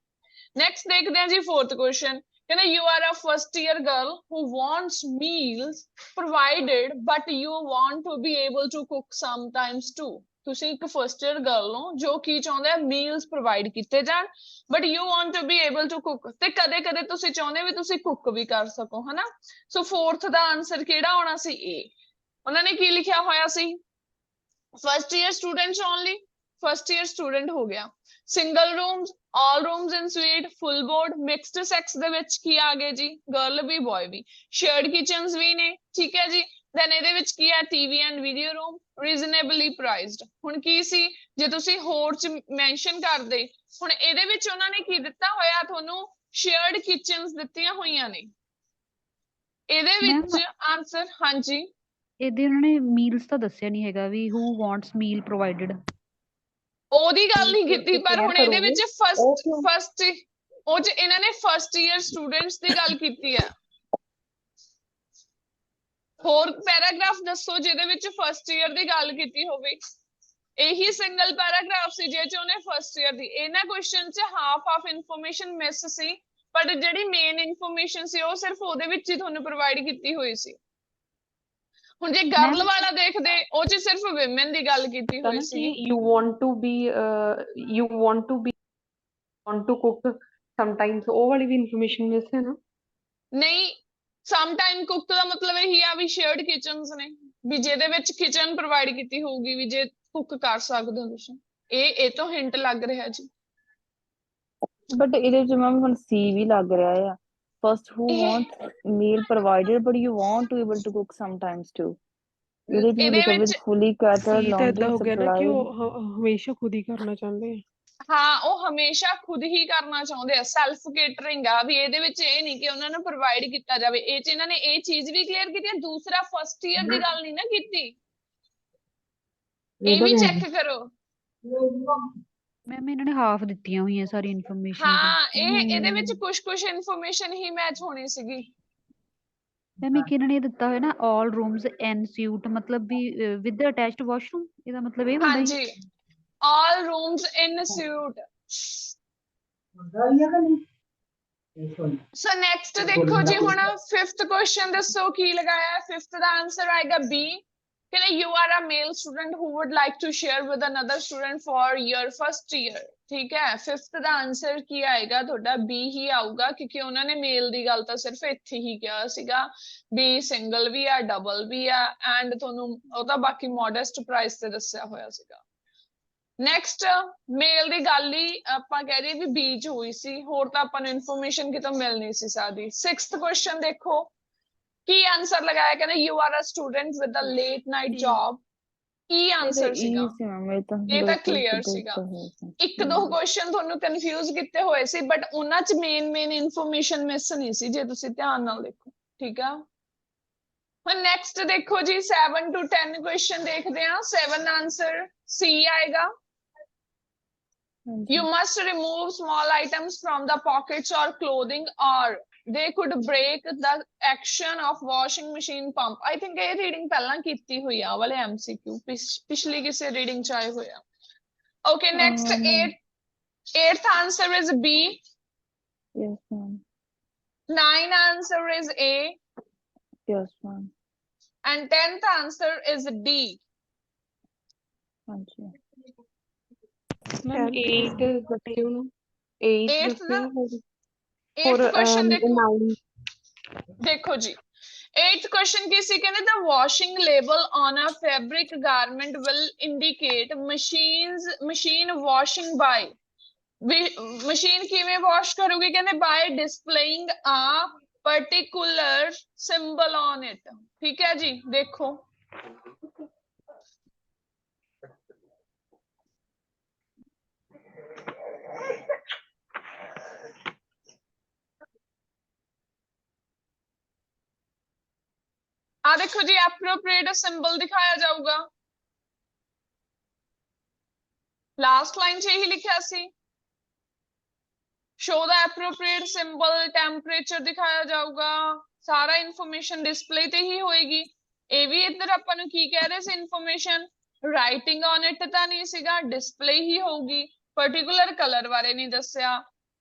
Speaker 1: next ਦੇਖਦੇ ਹਾਂ ਜੀ fourth question ਕਹਿੰਦੇ you are a first year girl who wants meals provided but you want to be able to cook sometimes too ਤੁਸੀਂ ਇੱਕ ਫਸਟ ਈਅਰ ਗਰਲ ਹੋ ਜੋ ਕੀ ਚਾਹੁੰਦੇ ਆ ਮੀਲਸ ਪ੍ਰੋਵਾਈਡ ਕੀਤੇ ਜਾਣ but you want to be able to cook ਤੇ ਕਦੇ ਕਦੇ ਤੁਸੀਂ ਚਾਹੁੰਦੇ ਵੀ ਤੁਸੀਂ ਕੁਕ ਵੀ ਕਰ ਸਕੋ ਹਨਾ ਸੋ ਫੋਰਥ ਦਾ ਆਨਸਰ ਕਿਹੜਾ ਆਉਣਾ ਸੀ ਏ ਉਹਨਾਂ ਨੇ ਕੀ ਲਿਖਿਆ ਹੋਇਆ ਸੀ first year students only first year student ਹੋ ਗਿਆ single rooms all rooms in suite full board mixed sex ਦੇ ਵਿੱਚ ਕੀ ਆ ਗਏ ਜੀ ਗਰਲ ਵੀ ਬॉय ਵੀ shared kitchens ਵੀ ਨੇ ਠੀਕ ਹੈ ਜੀ then ਇਹਦੇ ਵਿੱਚ ਕੀ ਹੈ TV and video room reasonably priced ਹੁਣ ਕੀ ਸੀ ਜੇ ਤੁਸੀਂ ਹੋਰ ਚ ਮੈਂਸ਼ਨ ਕਰਦੇ ਹੁਣ ਇਹਦੇ ਵਿੱਚ ਉਹਨਾਂ ਨੇ ਕੀ ਦਿੱਤਾ ਹੋਇਆ ਤੁਹਾਨੂੰ shared kitchens ਦਿੱਤੀਆਂ ਹੋਈਆਂ ਨੇ ਇਹਦੇ ਵਿੱਚ ਆਨਸਰ ਹਾਂਜੀ
Speaker 4: ਇਹਦੇ ਉਹਨਾਂ ਨੇ ਮੀਲਸ ਤਾਂ ਦੱਸਿਆ ਨਹੀਂ ਹੈਗਾ ਵੀ who wants meal provided
Speaker 1: ਉਹਦੀ ਗੱਲ ਨਹੀਂ ਕੀਤੀ ਪਰ ਹੁਣ ਇਹਦੇ ਵਿੱਚ ਫਸਟ ਉਹ ਚ ਇਹਨਾਂ ਨੇ ਫਸਟ ਈਅਰ ਸਟੂਡੈਂਟਸ ਦੀ ਗੱਲ ਕੀਤੀ ਹੈ ਹੋਰ ਪੈਰਾਗ੍ਰਾਫ ਦੱਸੋ ਜਿਹਦੇ ਵਿੱਚ ਫਸਟ ਈਅਰ ਦੀ ਗੱਲ ਕੀਤੀ ਹੋਵੇ ਇਹੀ ਸਿੰਗਲ ਪੈਰਾਗ੍ਰਾਫ ਸੀ ਜਿਹਦੇ ਚ ਉਹਨੇ ਫਸਟ ਈਅਰ ਦੀ ਇਹਨਾਂ ਕੁਐਸਚਨ ਚ half information miss C but ਜਿਹੜੀ ਮੇਨ ਇਨਫੋਰਮੇਸ਼ਨ ਸੀ ਉਹ ਸਿਰਫ ਉਹਦੇ ਵਿੱਚ ਹੀ ਤੁਹਾਨੂੰ ਪ੍ਰੋਵਾਈਡ ਕੀਤੀ ਹੋਈ ਸੀ ਹੁਣ ਜੇ ਗਰਲ ਵਾਲਾ ਦੇਖਦੇ ਉਹ ਚ ਸਿਰਫ ਵਿਮਨ ਦੀ ਗੱਲ ਕੀਤੀ ਹੋਈ ਸੀ
Speaker 3: you want to cook sometimes ਉਹ ਵਾਲੀ ਵੀ ਇਨਫੋਰਮੇਸ਼ਨ ਮਿਸ ਹੈ ਨਾ
Speaker 1: ਨਹੀਂ ਸਮ ਟਾਈਮ ਕੁੱਕ ਦਾ ਮਤਲਬ ਇਹੀ ਆ ਵੀ ਸ਼ੇਅਰਡ ਕਿਚਨਸ ਨੇ ਵੀ ਜਿਹਦੇ ਵਿੱਚ ਕਿਚਨ ਪ੍ਰੋਵਾਈਡ ਕੀਤੀ ਹੋਊਗੀ ਵੀ ਜੇ ਕੁੱਕ ਕਰ ਸਕਦੇ ਹੋ ਤੁਸੀਂ ਇਹ ਤੋਂ ਹਿੰਟ ਲੱਗ ਰਿਹਾ ਜੀ
Speaker 2: ਬਟ ਇਹਦੇ ਚ ਮੈਮ ਹੁਣ ਸੀ ਵੀ ਲੱਗ ਰਿਹਾ ਆ first who wants meal provided but you want to able to cook sometimes too ਇਹਦੇ ਚ ਲਿਖਿਆ with fully catered laundry supplied
Speaker 5: ਉਹ ਹਮੇਸ਼ਾ ਖੁਦ ਹੀ ਕਰਨਾ ਚਾਹੁੰਦੇ ਆ
Speaker 1: ਹਾਂ ਉਹ ਹਮੇਸ਼ਾ ਖੁਦ ਹੀ ਕਰਨਾ ਚਾਹੁੰਦੇ ਆ ਸੈਲਫ ਕੇਟਰਿੰਗ ਆ ਵੀ ਇਹਦੇ ਵਿੱਚ ਇਹ ਨਹੀਂ ਕਿ ਉਹਨਾਂ ਨੂੰ ਪ੍ਰੋਵਾਈਡ ਕੀਤਾ ਜਾਵੇ ਇਹ ਚ ਇਹਨਾਂ ਨੇ ਇਹ ਚੀਜ਼ ਵੀ ਕਲੀਅਰ ਕੀਤੀ ਹੈ ਦੂਸਰਾ ਫਸਟ ਈਅਰ ਦੀ ਗੱਲ ਨਹੀਂ ਨਾ ਕੀਤੀ ਇਹ ਵੀ ਚੈੱਕ ਕਰੋ
Speaker 4: ਮੈਮ ਇਹਨਾਂ ਨੇ ਹਾਫ ਦਿੱਤੀਆਂ ਹੋਈਆਂ ਸਾਰੀ ਇਨਫੋਰਮੇਸ਼ਨ
Speaker 1: ਹਾਂ ਇਹਦੇ ਵਿੱਚ ਕੁਝ ਇਨਫੋਰਮੇਸ਼ਨ ਹੀ ਮੈਚ ਹੋਣੀ ਸੀਗੀ
Speaker 4: ਮੈਮ ਇੱਕ ਇਹਨਾਂ ਨੇ ਦਿੱਤਾ ਹੋਇਆ ਨਾ all rooms en suite ਮਤਲਬ ਵੀ with attached washroom ਇਹਦਾ ਮਤਲਬ ਇਹ ਹੁੰਦਾ
Speaker 1: ਹਾਂਜੀ all rooms in suite so next ਦੇਖੋ ਜੀ ਹੁਣ 5th question ਦੱਸੋ ਕੀ ਲਗਾਇਆ 5th ਦਾ ਆਨਸਰ ਆਏਗਾ B ਕਹਿੰਦੇ you are a male student who would like to share with another student for your first year ਠੀਕ ਹੈ 5th ਦਾ ਆਨਸਰ ਕੀ ਆਏਗਾ ਤੁਹਾਡਾ B ਹੀ ਆਊਗਾ ਕਿਉਂਕਿ ਉਹਨਾਂ ਨੇ ਮੇਲ ਦੀ ਗੱਲ ਤਾਂ ਸਿਰਫ ਇੱਥੇ ਹੀ ਕਿਹਾ ਸੀਗਾ ਵੀ ਸਿੰਗਲ ਵੀ ਆ ਡਬਲ ਵੀ ਆ ਐਂਡ ਤੁਹਾਨੂੰ ਉਹ ਤਾਂ ਬਾਕੀ ਮੋਡੈਸਟ ਪ੍ਰਾਈਸ ਤੇ ਦੱਸਿਆ ਹੋਇਆ ਸੀਗਾ ਨੈਕਸਟ ਮੇਲ ਦੀ ਗੱਲ ਹੀ ਆਪਾਂ ਕਹਿ ਦਈਏ ਵੀ ਬੀਚ ਹੋਈ ਸੀ ਹੋਰ ਤਾਂ ਆਪਾਂ ਨੂੰ ਇਨਫੋਰਮੇਸ਼ਨ ਕਿਤੋਂ ਮਿਲ ਨਹੀਂ ਸੀ ਸਕਦੀ 6th ਕੁਐਸਚਨ ਦੇਖੋ ਕੀ ਆਨਸਰ ਲਗਾਇਆ ਕਹਿੰਦੇ you are a student with a late night job ਕੀ ਆਨਸਰ ਸੀਗਾ ਇਹ ਤਾਂ ਕਲੀਅਰ ਸੀਗਾ ਇੱਕ ਦੋ ਕੁਐਸਚਨ ਤੁਹਾਨੂੰ ਕਨਫਿਊਜ਼ ਕੀਤੇ ਹੋਏ ਸੀ ਬਟ ਉਹਨਾਂ ਚ ਮੇਨ ਇਨਫੋਰਮੇਸ਼ਨ ਮਿਸ ਨਹੀਂ ਸੀ ਜੇ ਤੁਸੀਂ ਧਿਆਨ ਨਾਲ ਦੇਖੋ ਠੀਕ ਆ ਹੁਣ ਨੈਕਸਟ ਦੇਖੋ ਜੀ 7 to 10 ਕੁਐਸਚਨ ਦੇਖਦੇ ਆ 7 ਆਨਸਰ C ਆਏਗਾ You must remove small items from the pockets or clothing or they could break the action of washing machine pump. I think ਇਹ reading ਪਹਿਲਾਂ ਕੀਤੀ ਹੋਈ ਆ ਵਾਲੇ MCQ ਪਿਛਲੀ ਕਿਸੇ reading ਚ ਆਏ ਹੋਇਆ Okay, next 8th answer is B.
Speaker 2: Yes, ma'am.
Speaker 1: 9 answer is A.
Speaker 2: Yes, ma'am.
Speaker 1: And 10th answer is D.
Speaker 2: ਹਾਂਜੀ
Speaker 3: ਮੈਮ 8 ਦੱਸਿਓ ਨੂੰ 8
Speaker 1: Eighth ਦਾ
Speaker 3: ਦੱਸਿਓ
Speaker 1: 8th question ਦੇਖੋ ਜੀ 8th question ਕੀ ਸੀ ਕਹਿੰਦੇ the washing label on a fabric garment will indicate machine washing by machine ਕਿਵੇਂ wash ਕਰੂਗੀ ਕਹਿੰਦੇ by displaying a particular symbol on it ਠੀਕ ਹੈ ਜੀ ਦੇਖੋ ਆ ਦੇਖੋ ਜੀ appropriate symbol ਦਿਖਾਇਆ ਜਾਊਗਾ ਲਾਸਟ ਲਾਈਨ 'ਚ ਇਹੀ ਲਿਖਿਆ ਸੀ ਸ਼ੋ ਦਾ ਐਪਰੋਪ੍ਰੀਏਟ ਸਿੰਬਲ, ਟੈਂਪਰੇਚਰ ਦਿਖਾਇਆ ਜਾਊਗਾ, ਸਾਰਾ ਇਨਫੋਰਮੇਸ਼ਨ ਡਿਸਪਲੇ ਤੇ ਹੀ ਹੋਏਗੀ। ਇਹ ਵੀ ਇੱਧਰ ਆਪਾਂ ਨੂੰ ਕੀ ਕਹਿ ਰਹੇ ਸੀ ਇਨਫੋਰਮੇਸ਼ਨ, ਰਾਈਟਿੰਗ ਔਨ ਇਟ ਤਾਂ ਨਹੀਂ ਸੀਗਾ, ਡਿਸਪਲੇ ਹੀ ਹੋਊਗੀ। ਪਰਟੀਕੂਲਰ ਕਲਰ ਬਾਰੇ ਨਹੀਂ ਦੱਸਿਆ,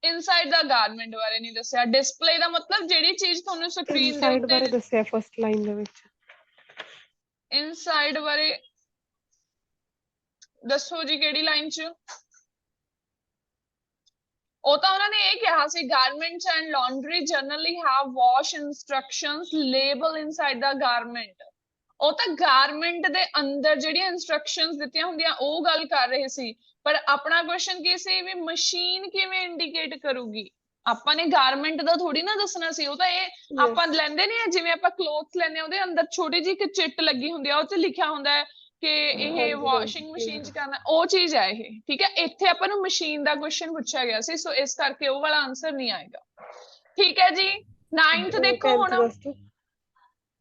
Speaker 1: ਇਨਸਾਈਡ ਦਾ ਗਾਰਮੈਂਟ ਬਾਰੇ ਨਹੀਂ ਦੱਸਿਆ। ਡਿਸਪਲੇ ਦਾ ਮਤਲਬ ਜਿਹੜੀ ਚੀਜ਼ ਤੁਹਾਨੂੰ ਸਕਰੀਨ ਦੇ
Speaker 5: ਇਨਸਾਈਡ
Speaker 1: ਉੱਤੇ,
Speaker 5: ਬਾਰੇ ਦੱਸਿਆ ਫਸਟ ਲਾਈਨ ਦੇ ਵਿੱਚ।
Speaker 1: ਇਨਸਾਈਡ ਬਾਰੇ ਦੱਸੋ ਜੀ ਕਿਹੜੀ ਲਾਈਨ 'ਚ? ਉਹ ਤਾਂ ਉਹਨਾਂ ਨੇ ਇਹ ਕਿਹਾ ਸੀ garments and laundry generally have wash instructions label inside the garment. ਉਹ ਤਾਂ ਗਾਰਮੈਂਟ ਦੇ ਅੰਦਰ ਜਿਹੜੀਆਂ ਇਨਸਟਰਕਸ਼ਨਸ ਦਿੱਤੀਆਂ ਹੁੰਦੀਆਂ ਉਹ ਗੱਲ ਕਰ ਰਹੇ ਸੀ, ਪਰ ਆਪਣਾ ਕੁਐਸਚਨ ਕੀ ਸੀ ਵੀ ਮਸ਼ੀਨ ਕਿਵੇਂ ਇੰਡੀਕੇਟ ਕਰੂਗੀ? ਆਪਾਂ ਨੇ ਗਾਰਮੈਂਟ ਦਾ ਥੋੜੀ ਨਾ ਦੱਸਣਾ ਸੀ। ਉਹ ਤਾਂ ਇਹ ਆਪਾਂ ਲੈਂਦੇ ਨਹੀਂ ਆ, ਜਿਵੇਂ ਆਪਾਂ ਕਲੋਥਸ ਲੈਂਦੇ ਆ ਉਹਦੇ ਅੰਦਰ ਛੋਟੀ ਜਿਹੀ ਇੱਕ ਚਿੱਟ ਲੱਗੀ ਹੁੰਦੀ ਆ, ਉਹ 'ਚ ਲਿਖਿਆ ਹੁੰਦਾ ਹੈ ਕਿ ਇਹ ਵਾਸ਼ਿੰਗ ਮਸ਼ੀਨ 'ਚ ਕਰਨਾ, ਉਹ ਚੀਜ਼ ਹੈ ਇਹ। ਠੀਕ ਹੈ, ਇੱਥੇ ਆਪਾਂ ਨੂੰ ਮਸ਼ੀਨ ਦਾ ਕੁਐਸਚਨ ਪੁੱਛਿਆ ਗਿਆ ਸੀ, ਸੋ ਇਸ ਕਰਕੇ ਉਹ ਵਾਲਾ ਆਨਸਰ ਨਹੀਂ ਆਏਗਾ। ਠੀਕ ਹੈ ਜੀ, 9th ਦੇਖੋ ਹੁਣ।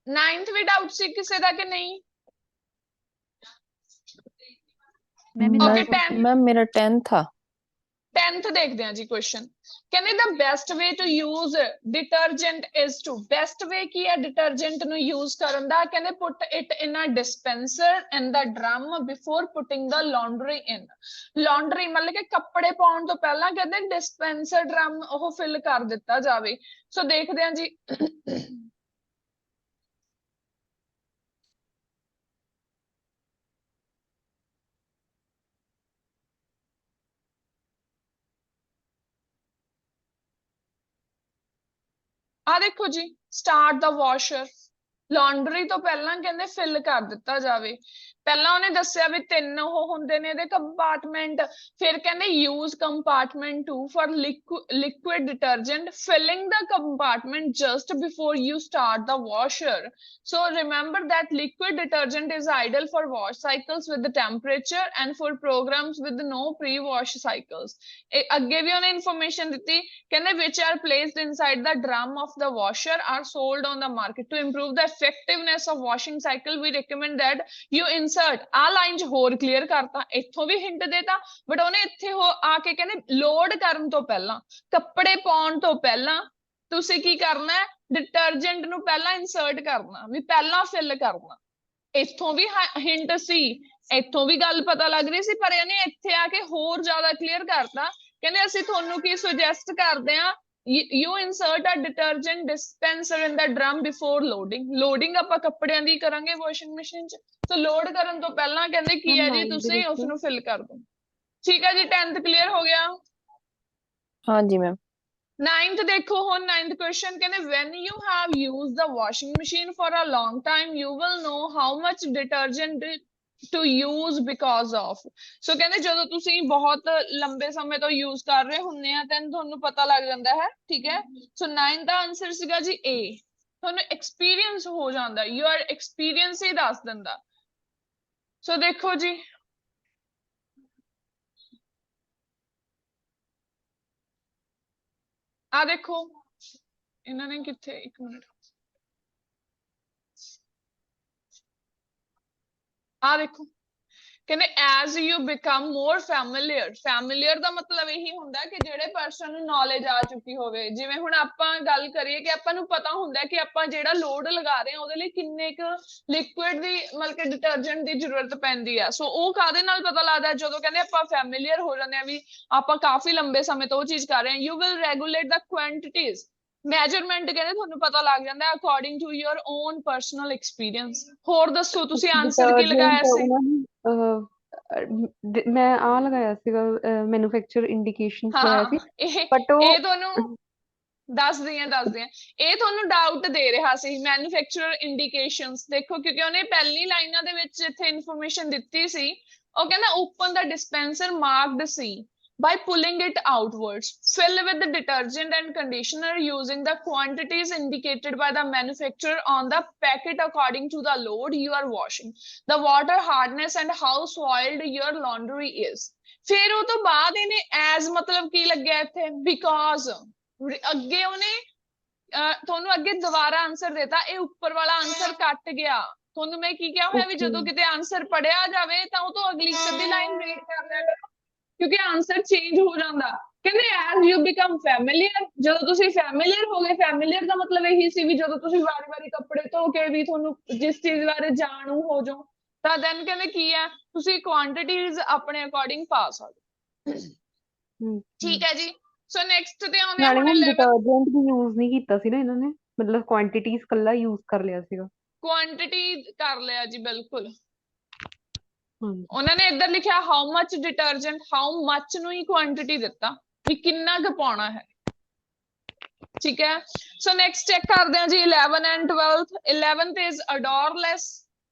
Speaker 1: 9th ਵੀ ਡਾਊਟ ਸੀ ਕਿਸੇ ਦਾ ਕਿ ਨਹੀਂ? Okay, 10th
Speaker 2: ਮੈਮ ਮੇਰਾ 10th ਆ।
Speaker 1: 10th ਦੇਖਦੇ ਹਾਂ ਜੀ ਕੁਐਸਚਨ। ਕਹਿੰਦੇ the best way to use detergent is to, best way ਕੀ ਹੈ detergent ਨੂੰ use ਕਰਨ ਦਾ? ਕਹਿੰਦੇ put it in a dispenser and the drum before putting the laundry in। laundry ਮਤਲਬ ਕਿ ਕੱਪੜੇ ਪਾਉਣ ਤੋਂ ਪਹਿਲਾਂ ਕਹਿੰਦੇ dispenser drum ਉਹ fill ਕਰ ਦਿੱਤਾ ਜਾਵੇ। ਸੋ ਦੇਖਦੇ ਹਾਂ ਜੀ। ਆ ਦੇਖੋ ਜੀ, ਸਟਾਰਟ ਦਾ ਵਾਸ਼ਰ, ਲਾਂਡਰੀ ਤੋਂ ਪਹਿਲਾਂ ਕਹਿੰਦੇ ਫਿਲ ਕਰ ਦਿੱਤਾ ਜਾਵੇ। ਪਹਿਲਾਂ ਉਹਨੇ ਦੱਸਿਆ ਵੀ 3 ਉਹ ਹੁੰਦੇ ਨੇ ਇਹਦੇ ਕੰਪਾਰਟਮੈਂਟ, ਫਿਰ ਕਹਿੰਦੇ use compartment 2 for liquid detergent, filling the compartment just before you start the washer। So remember that liquid detergent is ideal for wash cycles with the temperature and for programs with no pre-wash cycles। ਅੱਗੇ ਵੀ ਉਹਨੇ information ਦਿੱਤੀ, ਕਹਿੰਦੇ which are placed inside the drum of the washer are sold on the market to improve the effectiveness of washing cycle we recommend that you insert। ਆ line 'ਚ ਹੋਰ clear ਕਰਤਾ, ਇੱਥੋਂ ਵੀ hint ਦੇਤਾ, ਬਟ ਉਹਨੇ ਇੱਥੇ ਆ ਕੇ ਕਹਿੰਦੇ ਲੋਡ ਕਰਨ ਤੋਂ ਪਹਿਲਾਂ, ਕੱਪੜੇ ਪਾਉਣ ਤੋਂ ਪਹਿਲਾਂ ਤੁਸੀਂ ਕੀ ਕਰਨਾ, ਡਿਟਰਜੈਂਟ ਨੂੰ ਪਹਿਲਾਂ ਇਨਸਰਟ ਕਰਨਾ, ਵੀ ਪਹਿਲਾਂ ਫਿਲ ਕਰਨਾ। ਇੱਥੋਂ ਵੀ ਹਿੰਟ ਸੀ, ਇੱਥੋਂ ਵੀ ਗੱਲ ਪਤਾ ਲੱਗ ਰਹੀ ਸੀ, ਪਰ ਇਹਨੇ ਇੱਥੇ ਆ ਕੇ ਹੋਰ ਜ਼ਿਆਦਾ ਕਲੀਅਰ ਕਰਤਾ। ਕਹਿੰਦੇ ਅਸੀਂ ਤੁਹਾਨੂੰ ਕੀ ਸੁਜੈਸਟ ਕਰਦੇ ਆ, you insert a detergent dispenser in the drum before loading। Loading ਆਪਾਂ ਕੱਪੜਿਆਂ ਦੀ ਕਰਾਂਗੇ ਵਾਸ਼ਿੰਗ ਮਸ਼ੀਨ 'ਚ, ਸੋ ਲੋਡ ਕਰਨ ਤੋਂ ਪਹਿਲਾਂ ਕਹਿੰਦੇ ਕੀ ਹੈ ਜੀ, ਤੁਸੀਂ ਉਸਨੂੰ ਫਿਲ ਕਰ ਦੋ। ਠੀਕ ਹੈ ਜੀ, 10th ਕਲੀਅਰ ਹੋ ਗਿਆ।
Speaker 2: ਹਾਂਜੀ ਮੈਮ।
Speaker 1: 9th ਦੇਖੋ ਹੁਣ, 9th question ਕਹਿੰਦੇ when you have used the washing machine for a long time you will know how much detergent to use because of। ਸੋ ਕਹਿੰਦੇ ਜਦੋਂ ਤੁਸੀਂ ਬਹੁਤ ਲੰਬੇ ਸਮੇਂ ਤੋਂ use ਕਰ ਰਹੇ ਹੁੰਦੇ ਆ ਤਾਂ ਤੁਹਾਨੂੰ ਪਤਾ ਲੱਗ ਜਾਂਦਾ ਹੈ। ਠੀਕ ਹੈ, ਸੋ 9th ਦਾ ਆਨਸਰ ਸੀਗਾ ਜੀ A, ਤੁਹਾਨੂੰ ਐਕਸਪੀਰੀਅੰਸ ਹੋ ਜਾਂਦਾ, ਯੂਅਰ ਐਕਸਪੀਰੀਅੰਸ ਹੀ ਦੱਸ ਦਿੰਦਾ। ਸੋ ਦੇਖੋ ਜੀ, ਆ ਦੇਖੋ ਇਹਨਾਂ ਨੇ ਕਿੱਥੇ, 1 ਮਿੰਟ, ਆ ਦੇਖੋ ਕਹਿੰਦੇ as you become more familiar ਦਾ ਮਤਲਬ ਇਹੀ ਹੁੰਦਾ ਕਿ ਜਿਹੜੇ ਪਰਸਨ ਨੂੰ ਨੌਲੇਜ ਆ ਚੁੱਕੀ ਹੋਵੇ। ਜਿਵੇਂ ਹੁਣ ਆਪਾਂ ਗੱਲ ਕਰੀਏ ਕਿ ਆਪਾਂ ਨੂੰ ਪਤਾ ਹੁੰਦਾ ਕਿ ਆਪਾਂ ਜਿਹੜਾ ਲੋਡ ਲਗਾ ਰਹੇ ਹਾਂ ਉਹਦੇ ਲਈ ਕਿੰਨੇ ਕੁ ਲਿਕੁਇਡ ਦੀ ਮਤਲਬ ਕਿ ਡਿਟਰਜੈਂਟ ਦੀ ਜ਼ਰੂਰਤ ਪੈਂਦੀ ਹੈ। ਸੋ ਉਹ ਕਾਹਦੇ ਨਾਲ ਪਤਾ ਲੱਗਦਾ, ਜਦੋਂ ਕਹਿੰਦੇ ਆਪਾਂ ਫੈਮੀਲੀਅਰ ਹੋ ਜਾਂਦੇ ਹਾਂ ਵੀ ਆਪਾਂ ਕਾਫੀ ਲੰਬੇ ਸਮੇਂ ਤੋਂ ਉਹ ਚੀਜ਼ ਕਰ ਰਹੇ ਹਾਂ। you will regulate the quantities, measurement ਕਹਿੰਦੇ ਤੁਹਾਨੂੰ ਪਤਾ ਲੱਗ ਜਾਂਦਾ according to your own personal experience. ਹੋਰ ਦੱਸੋ ਤੁਸੀਂ ਆਨਸਰ ਕੀ ਲਗਾਇਆ ਸੀ?
Speaker 3: ਮੈਂ ਆ ਲਗਾਇਆ ਸੀਗਾ ਮੈਨੂਫੈਕਚਰ ਇੰਡੀਕੇਸ਼ਨਸ ਲਗਾਇਆ ਸੀ, ਬਟ
Speaker 1: ਇਹ ਤੁਹਾਨੂੰ ਦੱਸਦੀ ਹਾਂ ਇਹ ਤੁਹਾਨੂੰ ਡਾਊਟ ਦੇ ਰਿਹਾ ਸੀ ਮੈਨੂਫੈਕਚਰਰ ਇੰਡੀਕੇਸ਼ਨਸ। ਦੇਖੋ ਕਿਉਂਕਿ ਉਹਨੇ ਪਹਿਲੀ ਲਾਈਨਾਂ ਦੇ ਵਿੱਚ ਇੱਥੇ ਇਨਫੋਰਮੇਸ਼ਨ ਦਿੱਤੀ ਸੀ, ਉਹ ਕਹਿੰਦਾ open the dispenser marked C by pulling it outwards, fill with the detergent and conditioner using the quantities indicated by the manufacturer on the packet according to the load you are washing, the water hardness and how soiled your laundry is। ਫਿਰ ਉਹ ਤੋਂ ਬਾਅਦ ਇਹਨੇ as ਮਤਲਬ ਕੀ ਲੱਗਿਆ ਇੱਥੇ, because ਅੱਗੇ ਉਹਨੇ ਤੁਹਾਨੂੰ ਅੱਗੇ ਦੁਬਾਰਾ ਆਨਸਰ ਦੇਤਾ, ਇਹ ਉੱਪਰ ਵਾਲਾ ਆਨਸਰ ਕੱਟ ਗਿਆ। ਤੁਹਾਨੂੰ ਮੈਂ ਕੀ ਕਿਹਾ ਹੋਇਆ ਵੀ ਜਦੋਂ ਕਿਤੇ ਆਨਸਰ ਪੜਿਆ ਜਾਵੇ ਤਾਂ ਉਹ ਤੋਂ ਅਗਲੀ ਅੱਧੀ ਲਾਈਨ ਰੀਡ ਕਰ ਲਿਆ ਕਰੋ, ਕਿਉਂਕਿ ਆਨਸਰ ਚੇਂਜ ਹੋ ਜਾਂਦਾ। ਕਹਿੰਦੇ ਐਜ਼ ਯੂ ਬਿਕਮ ਫੈਮਿਲੀਅਰ, ਜਦੋਂ ਤੁਸੀਂ ਫੈਮਿਲੀਅਰ ਹੋ ਗਏ, ਫੈਮਿਲੀਅਰ ਦਾ ਮਤਲਬ ਇਹੀ ਸੀ ਵੀ ਜਦੋਂ ਤੁਸੀਂ ਵਾਰੀ-ਵਾਰੀ ਕੱਪੜੇ ਧੋ ਕੇ ਵੀ ਤੁਹਾਨੂੰ ਜਿਸ ਚੀਜ਼ ਬਾਰੇ ਜਾਣੂ ਹੋ ਜਾਓ, ਤਾਂ ਦੈਨ ਕਹਿੰਦੇ ਕੀ ਹੈ, ਤੁਸੀਂ ਕੁਆਂਟੀਟੀਜ਼ ਆਪਣੇ ਅਕੋਰਡਿੰਗ ਪਾ ਸਕਦੇ ਹੋ। ਠੀਕ ਹੈ ਜੀ। ਸੋ ਨੈਕਸਟ ਤੇ ਆਉਂਦੇ ਆ
Speaker 3: ਨਾਲੇ
Speaker 1: ਹੁਣ
Speaker 3: ਹੁਣ
Speaker 1: 11
Speaker 3: ਡਿਟਰਜੈਂਟ ਵੀ ਯੂਜ਼ ਨਹੀਂ ਕੀਤਾ ਸੀ ਨਾ ਇਹਨਾਂ ਨੇ, ਮਤਲਬ ਕੁਆਂਟੀਟੀਜ਼ ਕੱਲਾ ਯੂਜ਼ ਕਰ ਲਿਆ ਸੀਗਾ।
Speaker 1: ਕੁਆਂਟੀਟੀ ਕਰ ਲਿਆ ਜੀ, ਬਿਲਕੁਲ।
Speaker 3: ਹਾਂਜੀ
Speaker 1: ਉਹਨਾਂ ਨੇ ਇੱਧਰ ਲਿਖਿਆ how much detergent, how much ਨੂੰ ਹੀ ਕੁਆਂਟੀਟੀ ਦਿੱਤਾ ਵੀ ਕਿੰਨਾ ਕੁ ਪਾਉਣਾ ਹੈ। ਠੀਕ ਹੈ। ਸੋ ਨੈਕਸਟ ਚੈੱਕ ਕਰਦੇ ਹਾਂ ਜੀ 11 and 12th। 11th is odorless.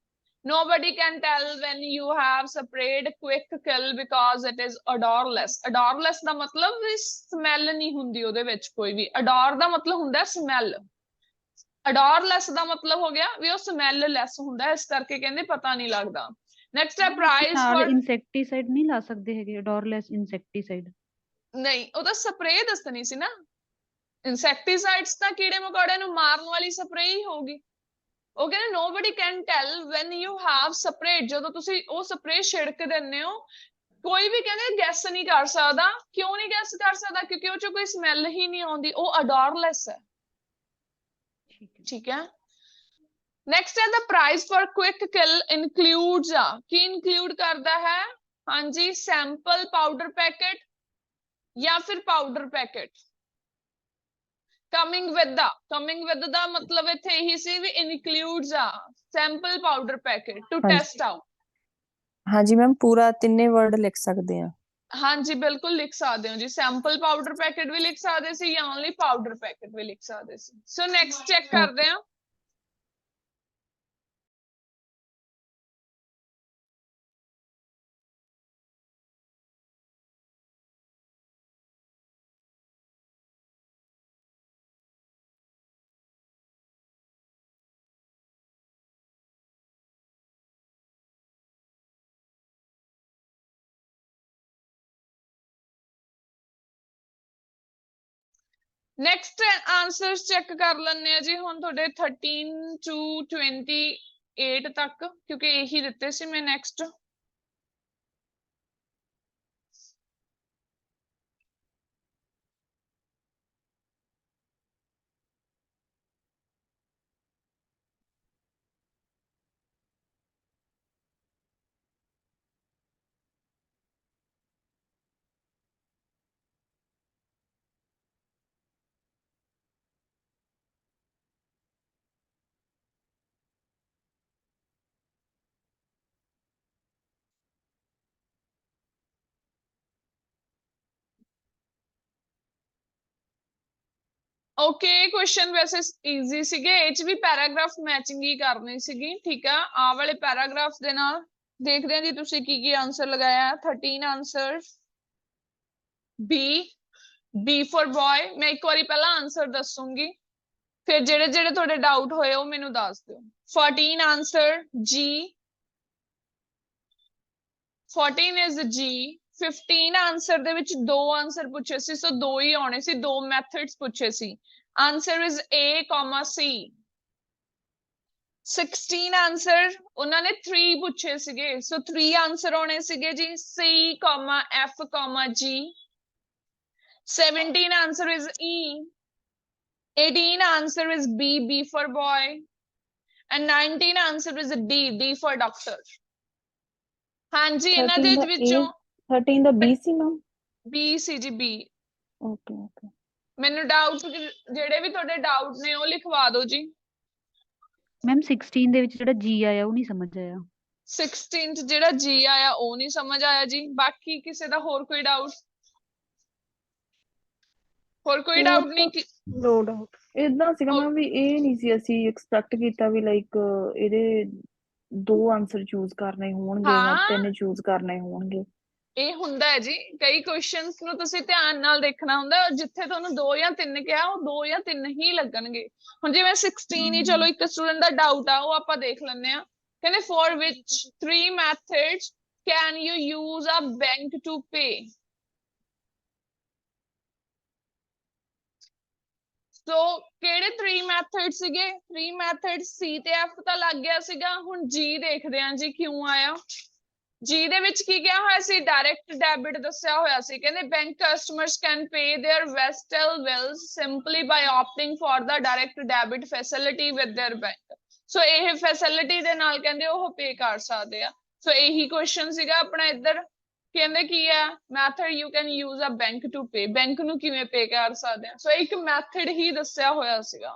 Speaker 1: Nobody can tell when you have sprayed quick kill because it is odorless. Odorless ਦਾ ਮਤਲਬ ਵੀ ਸਮੈਲ ਨਹੀਂ ਹੁੰਦੀ ਉਹਦੇ ਵਿੱਚ ਕੋਈ ਵੀ। odor ਦਾ ਮਤਲਬ ਹੁੰਦਾ ਸਮੈਲ। odorless ਦਾ ਮਤਲਬ ਹੋ ਗਿਆ ਵੀ ਉਹ ਸਮੈਲ ਲੈਸ ਹੁੰਦਾ, ਇਸ ਕਰਕੇ ਕਹਿੰਦੇ ਪਤਾ ਨਹੀਂ ਲੱਗਦਾ। ਨੈਕਸਟ ਹੈ ਪ੍ਰਾਈਸ
Speaker 4: ਨਾਲ
Speaker 1: ਫॉर,
Speaker 4: ਇਨਸੈਕਟੀਸਾਈਡ ਨਹੀਂ ਲਾ ਸਕਦੇ ਹੈਗੇ, ਡੋਰਲੈਸ ਇਨਸੈਕਟੀਸਾਈਡ।
Speaker 1: ਨਹੀਂ ਉਹ ਤਾਂ ਸਪਰੇਅ ਦੱਸਣੀ ਸੀ ਨਾ। ਇਨਸੈਕਟੀਸਾਈਡਸ ਤਾਂ ਕੀੜੇ ਮਕੌੜਿਆਂ ਨੂੰ ਮਾਰਨ ਵਾਲੀ ਸਪਰੇਅ ਹੀ ਹੋਊਗੀ। ਉਹ ਕਹਿੰਦੇ nobody can tell when you have sprayed, ਜਦੋਂ ਤੁਸੀਂ ਉਹ ਸਪਰੇਅ ਛਿੜਕ ਦਿੰਦੇ ਹੋ, ਕੋਈ ਵੀ ਕਹਿੰਦੇ ਗੈਸ ਨਹੀਂ ਕਰ ਸਕਦਾ। ਕਿਉਂ ਨਹੀਂ ਗੈਸ ਕਰ ਸਕਦਾ? ਕਿਉਂਕਿ ਉਹ ਚੋਂ ਕੋਈ ਸਮੈਲ ਹੀ ਨਹੀਂ ਆਉਂਦੀ, ਉਹ odorless ਹੈ। ਠੀਕ ਹੈ। ਨੈਕਸਟ ਹੈ the price for quick kill includes ਆ, ਕੀ ਇਨਕਲੂਡ ਕਰਦਾ ਹੈ? ਹਾਂਜੀ, ਸੈਂਪਲ ਪਾਊਡਰ ਪੈਕੇਟ ਜਾਂ ਫਿਰ powder packet. Coming with the ਮਤਲਬ ਇੱਥੇ ਇਹੀ ਸੀ ਵੀ ਇਨਕਲੂਡਸ ਆ ਸੈਂਪਲ ਪਾਊਡਰ ਪੈਕੇਟ ਟੂ
Speaker 2: ਹਾਂਜੀ
Speaker 1: ਟੈਸਟ ਆਊਟ।
Speaker 2: ਹਾਂਜੀ ਮੈਮ, ਪੂਰਾ ਤਿੰਨੇ ਵਰਡ ਲਿਖ ਸਕਦੇ ਆ।
Speaker 1: ਹਾਂਜੀ ਬਿਲਕੁਲ ਲਿਖ ਸਕਦੇ ਹੋ ਜੀ, ਸੈਂਪਲ ਪਾਊਡਰ ਪੈਕੇਟ ਵੀ ਲਿਖ ਸਕਦੇ ਸੀ ਜਾਂ ਓਨਲੀ ਪਾਊਡਰ ਪੈਕੇਟ ਵੀ ਲਿਖ ਸਕਦੇ ਸੀ। ਸੋ ਨੈਕਸਟ ਚੈੱਕ ਕਰਦੇ ਹਾਂ। ਨੈਕਸਟ ਆਂਸਰਸ ਚੈੱਕ ਕਰ ਲੈਂਦੇ ਆ ਜੀ ਹੁਣ ਤੁਹਾਡੇ 13 to 28 ਤੱਕ, ਕਿਉਂਕਿ ਇਹੀ ਦਿੱਤੇ ਸੀ ਮੈਂ। ਨੈਕਸਟ ਓਕੇ, ਕੁਐਸਚਨ ਵੈਸੇ ਈਜ਼ੀ ਸੀਗੇ, ਇਹ ਚ ਵੀ ਪੈਰਾਗ੍ਰਾਫ ਮੈਚਿੰਗ ਹੀ ਕਰਨੀ ਸੀਗੀ। ਠੀਕ ਆ, ਆਹ ਵਾਲੇ ਪੈਰਾਗ੍ਰਾਫ ਦੇ ਨਾਲ ਦੇਖਦੇ ਹਾਂ ਜੀ ਤੁਸੀਂ ਕੀ ਕੀ ਆਂਸਰ ਲਗਾਇਆ। 13 ਆਂਸਰ ਬੀ ਫॉर ਬॉय। ਮੈਂ ਇੱਕ ਵਾਰੀ ਪਹਿਲਾਂ ਆਂਸਰ ਦੱਸੂਗੀ, ਫਿਰ ਜਿਹੜੇ ਜਿਹੜੇ ਤੁਹਾਡੇ ਡਾਊਟ ਹੋਏ ਉਹ ਮੈਨੂੰ ਦੱਸ ਦਿਓ। 14 ਆਂਸਰ ਜੀ, 14 is G। 15 ਆਂਸਰ ਦੇ ਵਿੱਚ ਦੋ ਆਂਸਰ ਪੁੱਛੇ ਸੀ, ਸੋ ਦੋ ਹੀ ਆਉਣੇ ਸੀ, ਦੋ ਮੈਥਡਸ ਪੁੱਛੇ ਸੀ। Answer is A, C। 16 answer ਉਹਨਾਂ ਨੇ 3 ਪੁੱਛੇ ਸੀਗੇ, ਸੋ 3 ਆਂਸਰ ਆਉਣੇ ਸੀਗੇ ਜੀ, C, F, G। 17 answer is E। 18 answer is B for boy। and 19 answer is D for doctor। ਹਾਂਜੀ, ਇਹਨਾਂ
Speaker 2: 13
Speaker 1: ਦੇ
Speaker 2: ਦਾ
Speaker 1: ਵਿੱਚੋਂ
Speaker 2: 13 ਦਾ B ਸੀ ਮੈਮ।
Speaker 1: B ਸੀ ਜੀ, B।
Speaker 2: Okay okay.
Speaker 1: ਮੈਨੂੰ ਡਾਊਟ, ਜਿਹੜੇ ਵੀ ਤੁਹਾਡੇ ਡਾਊਟ ਨੇ ਉਹ ਲਿਖਵਾ ਦਿਓ ਜੀ।
Speaker 4: ਮੈਮ 16 ਦੇ ਵਿੱਚ ਜਿਹੜਾ G ਆਇਆ ਉਹ ਨਹੀਂ ਸਮਝ ਆਇਆ।
Speaker 1: 16 ਚ ਜਿਹੜਾ G ਆਇਆ ਉਹ ਨਹੀਂ ਸਮਝ ਆਇਆ ਜੀ। ਬਾਕੀ ਕਿਸੇ ਦਾ ਹੋਰ ਕੋਈ ਡਾਊਟ? ਹੋਰ ਕੋਈ
Speaker 5: ਹੋਰ
Speaker 1: ਡਾਊਟ
Speaker 5: ਤਾਂ
Speaker 1: ਨਹੀਂ?
Speaker 5: No doubt.
Speaker 2: ਇਦਾਂ ਸੀਗਾ
Speaker 1: ਹੋਰ-
Speaker 2: ਮੈਮ ਵੀ ਇਹ ਨਹੀਂ ਸੀ ਅਸੀਂ ਐਕਸਪੈਕਟ ਕੀਤਾ ਵੀ ਲਾਈਕ ਇਹਦੇ 2 ਆਂਸਰ ਚੂਜ਼ ਕਰਨੇ ਹੋਣਗੇ ਜਾਂ
Speaker 1: ਹਾਂ
Speaker 2: 3 ਚੂਜ਼ ਕਰਨੇ ਹੋਣਗੇ।
Speaker 1: ਇਹ ਹੁੰਦਾ ਹੈ ਜੀ, ਕਈ ਕੁਐਸਚਨਸ ਨੂੰ ਤੁਸੀਂ ਧਿਆਨ ਨਾਲ ਦੇਖਣਾ ਹੁੰਦਾ, ਜਿੱਥੇ ਤੁਹਾਨੂੰ 2 ਜਾਂ 3 ਕਿਹਾ ਉਹ 2 ਜਾਂ 3 ਹੀ ਲੱਗਣਗੇ। ਹੁਣ ਜਿਵੇਂ 16 ਹੀ, ਚਲੋ ਇੱਕ ਸਟੂਡੈਂਟ ਦਾ ਡਾਊਟ ਆ, ਉਹ ਆਪਾਂ ਦੇਖ ਲੈਂਦੇ ਆ। ਕਹਿੰਦੇ for which 3 methods can you use a bank to pay? ਸੋ ਕਿਹੜੇ 3 ਮੈਥਡ ਸੀਗੇ? 3 ਮੈਥਡ C ਤੇ F ਤਾਂ ਲੱਗ ਗਿਆ ਸੀਗਾ। ਹੁਣ G ਦੇਖਦੇ ਹਾਂ ਜੀ ਕਿਉਂ ਆਇਆ। ਜਿਹਦੇ ਵਿੱਚ ਕੀ ਕਿਹਾ ਹੋਇਆ ਸੀ, ਡਾਇਰੈਕਟ ਡੈਬਿਟ ਦੱਸਿਆ ਹੋਇਆ ਸੀ। ਕਹਿੰਦੇ bank customers can pay their वेस्टल bills simply by opting for the direct debit facility with their bank. So ਇਹ ਫੈਸਿਲਿਟੀ ਦੇ ਨਾਲ ਕਹਿੰਦੇ ਉਹ ਪੇ ਕਰ ਸਕਦੇ ਆ। ਸੋ ਇਹੀ ਕੁਐਸਚਨ ਸੀਗਾ ਆਪਣਾ ਇੱਧਰ। ਕਹਿੰਦੇ ਕੀ ਆ, method you can use a bank to pay, bank ਨੂੰ ਕਿਵੇਂ ਪੇ ਕਰ ਸਕਦੇ ਆ। ਸੋ ਇੱਕ ਮੈਥਡ ਹੀ ਦੱਸਿਆ ਹੋਇਆ ਸੀਗਾ।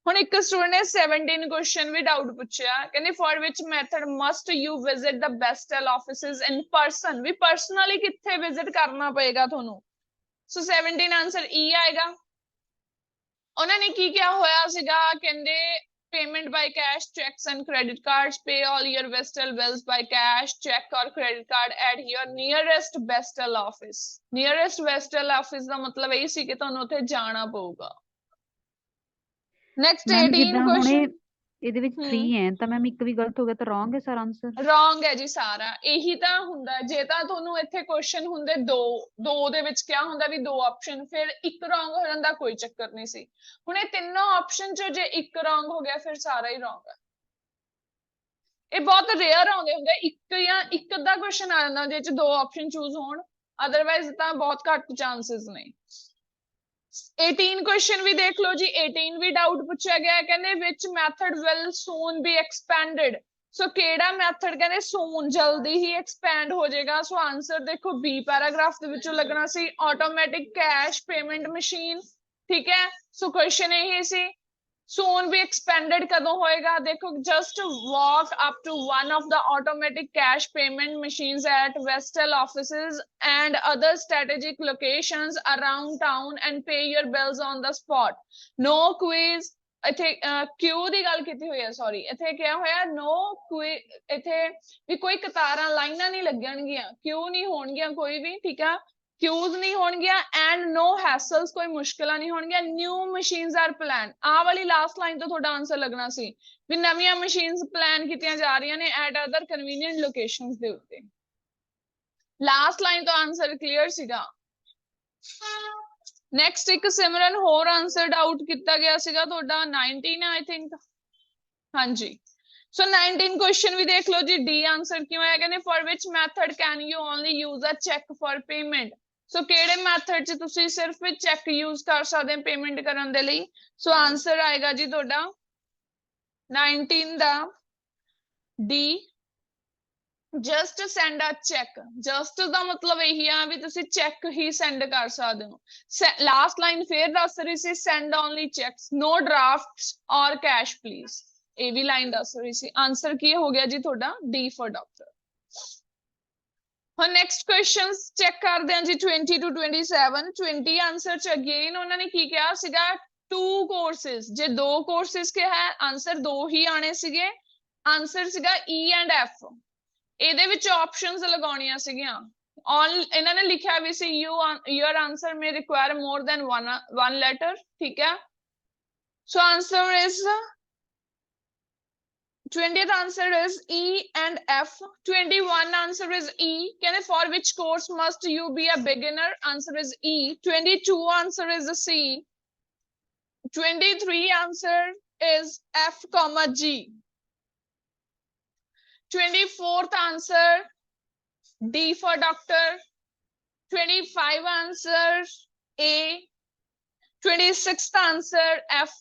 Speaker 1: ਹੁਣ ਇੱਕ ਸਟੂਡੈਂਟ ਨੇ 17 ਕੁਐਸਚਨ ਵੀ ਡਾਊਟ ਪੁੱਛਿਆ, ਕਹਿੰਦੇ for which method must you visit the postal offices in person, ਵੀ ਪਰਸਨਲੀ ਕਿੱਥੇ ਵਿਜ਼ਿਟ ਕਰਨਾ ਪਏਗਾ ਤੁਹਾਨੂੰ। ਸੋ 17 ਆਂਸਰ ਈ ਆਏਗਾ। ਉਹਨਾਂ ਨੇ ਕੀ ਕਿਹਾ ਹੋਇਆ ਸੀਗਾ, ਕਹਿੰਦੇ payment by cash, checks and credit cards, pay all your vestal bills by cash, check or credit card at your nearest vestal office। nearest vestal office ਦਾ ਮਤਲਬ ਇਹ ਸੀ ਕਿ ਤੁਹਾਨੂੰ ਉੱਥੇ ਜਾਣਾ ਪਊਗਾ। ਨੈਕਸਟ
Speaker 4: ਮੈਮ
Speaker 1: 18
Speaker 4: ਜਿੱਦਾਂ ਹੁਣ
Speaker 1: ਕੁਐਸਚਨ
Speaker 4: ਇਹਦੇ ਵਿੱਚ 3 ਹੈ ਤਾਂ ਮੈਮ ਇੱਕ ਵੀ ਗਲਤ ਹੋ ਗਿਆ ਤਾਂ ਰੋਂਗ ਹੈ ਸਰ ਆਂਸਰ।
Speaker 1: ਰੋਂਗ ਹੈ ਜੀ ਸਾਰਾ। ਇਹੀ ਤਾਂ ਹੁੰਦਾ, ਜੇ ਤਾਂ ਤੁਹਾਨੂੰ ਇੱਥੇ ਕੁਐਸਚਨ ਹੁੰਦੇ ਦੋ ਦੇ ਵਿੱਚ ਕਿਹਾ ਹੁੰਦਾ ਵੀ 2 ਆਪਸ਼ਨ, ਫਿਰ ਇੱਕ ਰੋਂਗ ਹੋ ਜਾਂਦਾ, ਕੋਈ ਚੱਕਰ ਨਹੀਂ ਸੀ। ਹੁਣ ਇਹ ਤਿੰਨੋਂ ਆਪਸ਼ਨ ਚੋਂ ਜੇ ਇੱਕ ਰੋਂਗ ਹੋ ਗਿਆ ਫਿਰ ਸਾਰਾ ਹੀ ਰੋਂਗ ਹੈ। ਇਹ ਬਹੁਤ ਰੇਅਰ ਆਉਂਦੇ ਹੁੰਦੇ, ਇੱਕ ਜਾਂ ਇੱਕ ਅੱਧਾ ਕੁਐਸਚਨ ਆ ਜਾਂਦਾ ਜਿਹਦੇ ਚ 2 ਆਪਸ਼ਨ ਚੂਜ਼ ਹੋਣ, ਅਦਰਵਾਈਜ਼ ਤਾਂ ਬਹੁਤ ਘੱਟ ਚਾਂਸਸ ਨੇ। 18 ਕੁਐਸਚਨ ਵੀ ਦੇਖ ਲਓ ਜੀ। 18 ਵੀ ਡਾਊਟ ਪੁੱਛਿਆ ਗਿਆ, ਕਹਿੰਦੇ ਵਿਚ ਮੈਥਡ ਵਿਲ ਸੂਨ ਬੀ ਐਕਸਪੈਂਡਡ। ਸੋ ਕਿਹੜਾ ਮੈਥਡ ਕਹਿੰਦੇ ਸੂਨ ਜਲਦੀ ਹੀ ਐਕਸਪੈਂਡ ਹੋ ਜਾਏਗਾ। ਸੋ ਆਂਸਰ ਦੇਖੋ ਬੀ ਪੈਰਾਗ੍ਰਾਫ ਦੇ ਵਿੱਚੋਂ ਲੱਗਣਾ ਸੀ, ਆਟੋਮੈਟਿਕ ਕੈਸ਼ ਪੇਮੈਂਟ ਮਸ਼ੀਨ। ਠੀਕ ਹੈ, ਸੋ ਕੁਐਸਚਨ ਇਹ ਸੀ soon be expanded ਕਦੋਂ ਹੋਏਗਾ। ਦੇਖੋ just walk up to one of the automatic cash payment machines at vestal offices and other strategic locations around town and pay your bills on the spot। no quiz, ਇੱਥੇ ਕਿਊ ਦੀ ਗੱਲ ਕੀਤੀ ਹੋਈ ਹੈ, sorry ਇੱਥੇ ਕਿਹਾ ਹੋਇਆ no quiz, ਇੱਥੇ ਵੀ ਕੋਈ ਕਤਾਰਾਂ ਲਾਈਨਾਂ ਨਹੀਂ ਲੱਗਣਗੀਆਂ, ਕਿਊ ਨਹੀਂ ਹੋਣਗੀਆਂ ਕੋਈ ਵੀ, ਠੀਕ ਆ, क्यूज नहीं होणगियां एंड नो हैसल्स, कोई मुश्किलां नहीं होणगियां। न्यू मशीन्स आर प्लान, आ वाली लास्ट लाइन तो थोड़ा आंसर लगना सी भी नवीं मशीन्स प्लान कीतियां जा रही ने एट अदर कन्वीनियंट लोकेशंस दे उत्ते। लास्ट लाइन तो आंसर क्लियर सीगा। नेक्स्ट एक सिमरन होर आंसर डाउट किया गया सीगा थोड़ा 19 आई थिंक, हाँ जी। सो 19 क्वेश्चन भी देख लो जी। डी आंसर क्यों है, कहने for which method can you only use a cheque for payment. So किहड़े मैथड च तुसी सिर्फ चेक यूज कर सकते हैं पेमेंट करन दे लई। सो आंसर आएगा जी तुहाडा 19 दा D, just send a cheque. Just दा मतलब यही है भी तुसी चेक ही सेंड कर सकते हो। लास्ट लाइन फिर दस रही सी send only cheques, no drafts और कैश प्लीज, ये भी लाइन दस रही सी। आंसर की हो गया जी थोड़ा D for doctor. Next question check करते हैं जी 20 to 27। 20 आंसर च अगेन उन्होंने की कहा सीगा 2 कोर्सेज, जे 2 कोर्सेज के है आंसर 2 ही आने सीगे। आंसर सीगा ई एंड एफ। ਇਹਦੇ ਵਿੱਚ ਆਪਸ਼ਨਸ ਲਗਾਉਣੀਆਂ ਸੀਗੀਆਂ। ऑन ਇਹਨਾਂ ਨੇ ਲਿਖਿਆ ਵੀ ਸੀ your answer may require more than one letter, ठीक है। so answer is 20th answer is E and F। 21 answer is E, कहते for which course must you be a beginner, answer is E। 22 answer is C। 23 answer is F comma G। 24th answer D for doctor। 25 answer A। 26th answer F।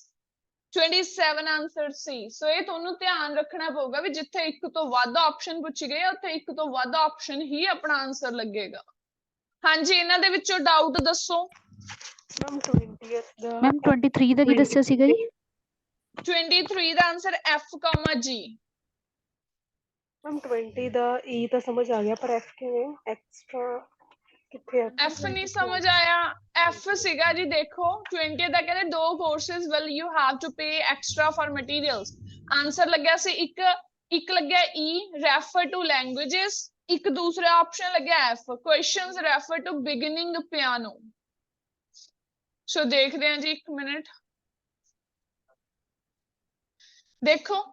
Speaker 1: 27 answer C। ਸੋ ਇਹ ਤੁਹਾਨੂੰ ਧਿਆਨ ਰੱਖਣਾ ਪਊਗਾ ਵੀ ਜਿੱਥੇ ਇੱਕ ਤੋਂ ਵੱਧ option ਪੁੱਛੀ ਗਈ ਹੈ ਉੱਥੇ ਇੱਕ ਤੋਂ ਵੱਧ ਆਪਸ਼ਨ ਹੀ ਆਪਣਾ ਆਨਸਰ ਲੱਗੇਗਾ। ਹਾਂਜੀ, ਇਹਨਾਂ ਦੇ ਵਿੱਚੋਂ ਡਾਊਟ ਦੱਸੋ।
Speaker 5: ਮੈਮ 20th ਦਾ
Speaker 4: ਮੈਮ 23 ਦਾ ਕੀ ਦੱਸਿਆ ਸੀਗਾ ਜੀ?
Speaker 1: 23 ਦਾ ਆਨਸਰ F, G।
Speaker 5: ਮੈਮ 20 ਦਾ E ਤਾਂ ਸਮਝ ਆ ਗਿਆ, ਪਰ F ਕਿਵੇਂ ਐਕਸਟਰਾ ਕਿੱਥੇ ਹੈ?
Speaker 1: F ਨਹੀਂ ਸਮਝ ਆਇਆ। F ਸੀਗਾ ਜੀ, ਦੇਖੋ 20 ਦਾ ਕਹਿੰਦੇ 2 ਕੋਰसेज will you have to pay extra for materials। Answer ਲੱਗਿਆ ਸੀ ਇੱਕ ਲੱਗਿਆ E refer to languages, ਇੱਕ ਦੂਸਰਾ ਆਪਸ਼ਨ ਲੱਗਿਆ F questions refer to beginning piano। ਸੋ ਦੇਖਦੇ ਹਾਂ ਜੀ, 1 ਮਿੰਟ ਦੇਖੋ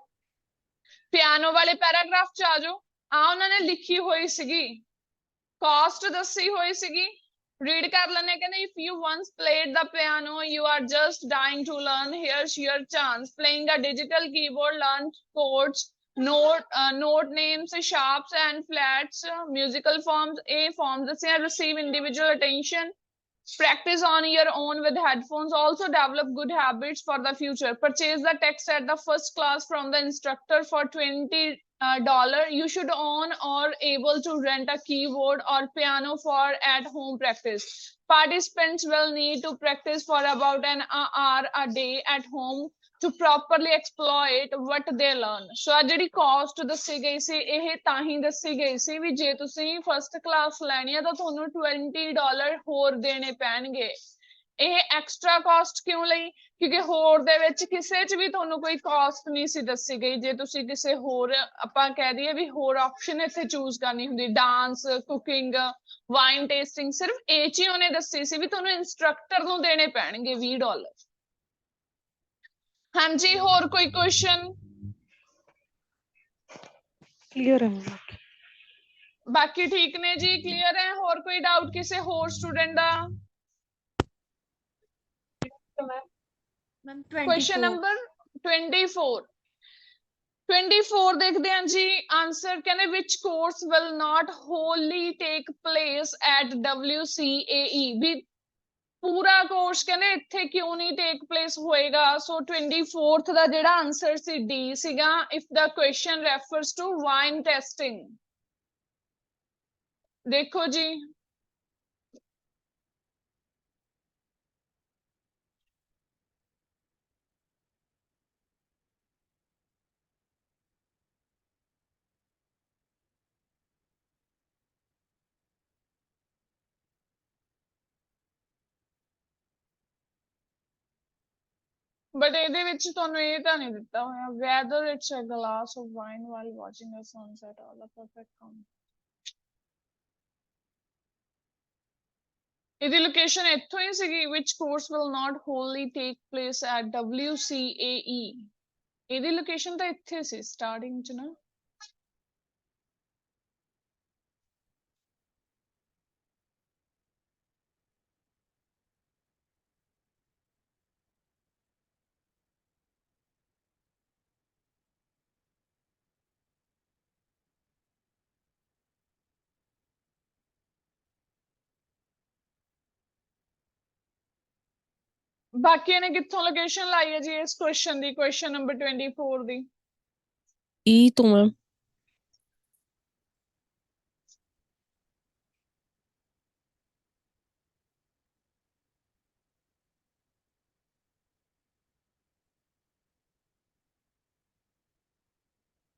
Speaker 1: ਪਿਆਨੋ ਵਾਲੇ ਪੈਰਾਗ੍ਰਾਫ ਚ ਆ ਜਾਓ। ਆ ਉਹਨਾਂ ਨੇ ਲਿਖੀ ਹੋਈ ਸੀਗੀ, ਕਾਸਟ ਦੱਸੀ ਹੋਈ ਸੀਗੀ, ਰੀਡ ਕਰ ਲੈਣੇ। ਕਹਿੰਦੇ if you once played the piano you are just dying to learn, here's your chance, playing a digital keyboard, learn chords, note names, sharps and flats, musical forms. A forms ਦੱਸਿਆ receive individual attention. Practice on your own with headphones. Also develop good habits for the future. Purchase the text at the first class from the instructor for $20. You should own or able to rent a keyboard or piano for at home practice. Participants will need to practice for about an hour a day at home to properly exploit what they learn. So ਆ ਜਿਹੜੀ cost ਦੱਸੀ ਗਈ ਸੀ ਇਹ ਤਾਂ ਹੀ ਦੱਸੀ ਗਈ ਸੀ ਵੀ ਜੇ ਤੁਸੀਂ first class ਲੈਣੀ ਹੈ ਤਾਂ ਤੁਹਾਨੂੰ $20 ਹੋਰ ਦੇਣੇ ਪੈਣਗੇ। ਇਹ extra cost ਕਿਉਂ ਲਈ ਕਿਉਂਕਿ ਹੋਰ ਦੇ ਵਿੱਚ ਕਿਸੇ 'ਚ ਵੀ ਤੁਹਾਨੂੰ ਕੋਈ cost ਨਹੀਂ ਸੀ ਦੱਸੀ ਗਈ ਜੇ ਤੁਸੀਂ ਕਿਸੇ ਹੋਰ ਆਪਾਂ ਕਹਿ ਦਈਏ ਵੀ ਹੋਰ option ਇੱਥੇ choose ਕਰਨੀ ਹੁੰਦੀ dance, cooking, wine tasting ਸਿਰਫ ਇਹ 'ਚ ਹੀ ਉਹਨੇ ਦੱਸੀ ਸੀ ਵੀ ਤੁਹਾਨੂੰ instructor ਨੂੰ ਦੇਣੇ ਪੈਣਗੇ $20। ਹਾਂਜੀ ਹੋਰ ਕੋਈ ਕੁਐਸਚਨ
Speaker 5: क्लियर है मैम।
Speaker 1: ਬਾਕੀ ਠੀਕ ਨੇ ਜੀ ਕਲੀਅਰ ਹੈ ਹੋਰ ਕੋਈ ਡਾਊਟ ਕਿਸੇ ਹੋਰ ਸਟੂਡੈਂਟ ਦਾ
Speaker 6: मैम
Speaker 1: ਕੁਐਸਚਨ
Speaker 6: 24
Speaker 1: ਨੰਬਰ 24 24 ਦੇਖਦੇ ਹਾਂ ਜੀ ਆਨਸਰ ਕਹਿੰਦੇ which course will not wholly take place at WCAE ਵੀ ਪੂਰਾ ਕੋਰਸ ਕਹਿੰਦੇ ਇੱਥੇ ਕਿਉਂ ਨਹੀਂ ਟੇਕ ਪਲੇਸ ਹੋਏਗਾ ਸੋ 24th ਦਾ ਜਿਹੜਾ ਆਨਸਰ ਸੀ ਡੀ ਸੀਗਾ if the question refers to wine tasting ਦੇਖੋ ਜੀ ਬਟ ਇਹਦੇ ਵਿੱਚ ਤੁਹਾਨੂੰ ਇਹ ਤਾਂ ਨਹੀਂ ਦਿੱਤਾ ਹੋਇਆ whether it's a glass of wine while watching a sunset or a perfect calm ਇਹਦੀ ਲੋਕੇਸ਼ਨ ਇੱਥੋਂ ਹੀ ਸੀਗੀ which course will not wholly take place at WCAE ਇਹਦੀ ਲੋਕੇਸ਼ਨ ਤਾਂ ਇੱਥੇ ਸੀ ਸਟਾਰਟਿੰਗ ਚ ਨਾ ਬਾਕੀਆਂ ਨੇ ਕਿੱਥੋਂ ਲੋਕੇਸ਼ਨ ਲਾਈ ਹੈ ਜੀ ਇਸ ਕੁਐਸਚਨ ਦੀ ਕੁਐਸਚਨ ਨੰਬਰ 24 ਦੀ
Speaker 6: ई तो मैम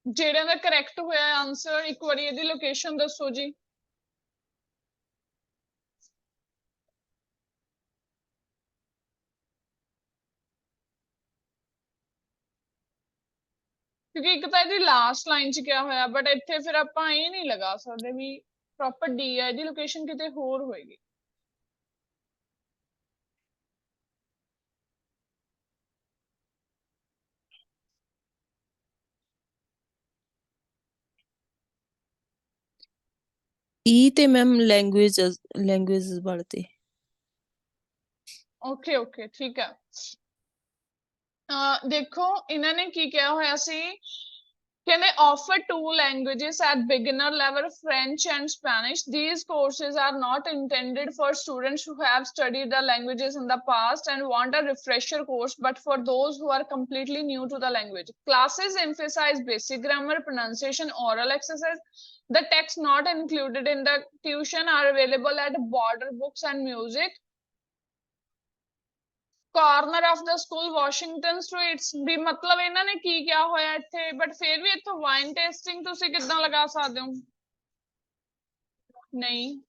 Speaker 1: ਜਿਹੜਿਆਂ ਦਾ ਕਰੈਕਟ ਹੋਇਆ ਆਨਸਰ ਇੱਕ ਵਾਰੀ ਇਹਦੀ ਲੋਕੇਸ਼ਨ ਦੱਸੋ ਜੀ ਕਿਉਂਕਿ ਇੱਕ ਤਾਂ ਇਹਦੀ ਲਾਸਟ ਲਾਈਨ ਚ ਕਿਹਾ ਹੋਇਆ ਬਟ ਇੱਥੇ ਫਿਰ ਆਪਾਂ ਇਹ ਨਹੀਂ ਲਗਾ ਸਕਦੇ ਵੀ ਪ੍ਰੋਪਰ ਡੀ ਹੈ ਇਹਦੀ ਲੋਕੇਸ਼ਨ ਕਿਤੇ ਹੋਰ ਹੋਏਗੀ
Speaker 6: ई ते मैम लैंग्वेज पढ़ते
Speaker 1: ਓਕੇ ਓਕੇ ਠੀਕ ਹੈ ਦੇਖੋ ਇਹਨਾਂ ਨੇ ਕੀ ਕਿਹਾ ਹੋਇਆ ਸੀ ਕਹਿੰਦੇ offer two languages at beginner level French and Spanish these courses are not intended for students who have studied the languages in the past and want a refresher course but for those who are completely new to the language classes emphasize basic grammar pronunciation oral exercise the text not included in the tuition are available at border books and music corner of the school Washington streets ਵੀ ਮਤਲਬ ਇਹਨਾਂ ਨੇ ਕੀ ਕਿਹਾ ਹੋਇਆ ਇੱਥੇ but ਫਿਰ ਵੀ ਇੱਥੋਂ wine tasting ਤੁਸੀਂ ਕਿੱਦਾਂ ਲਗਾ ਸਕਦੇ ਹੋ ਨਹੀਂ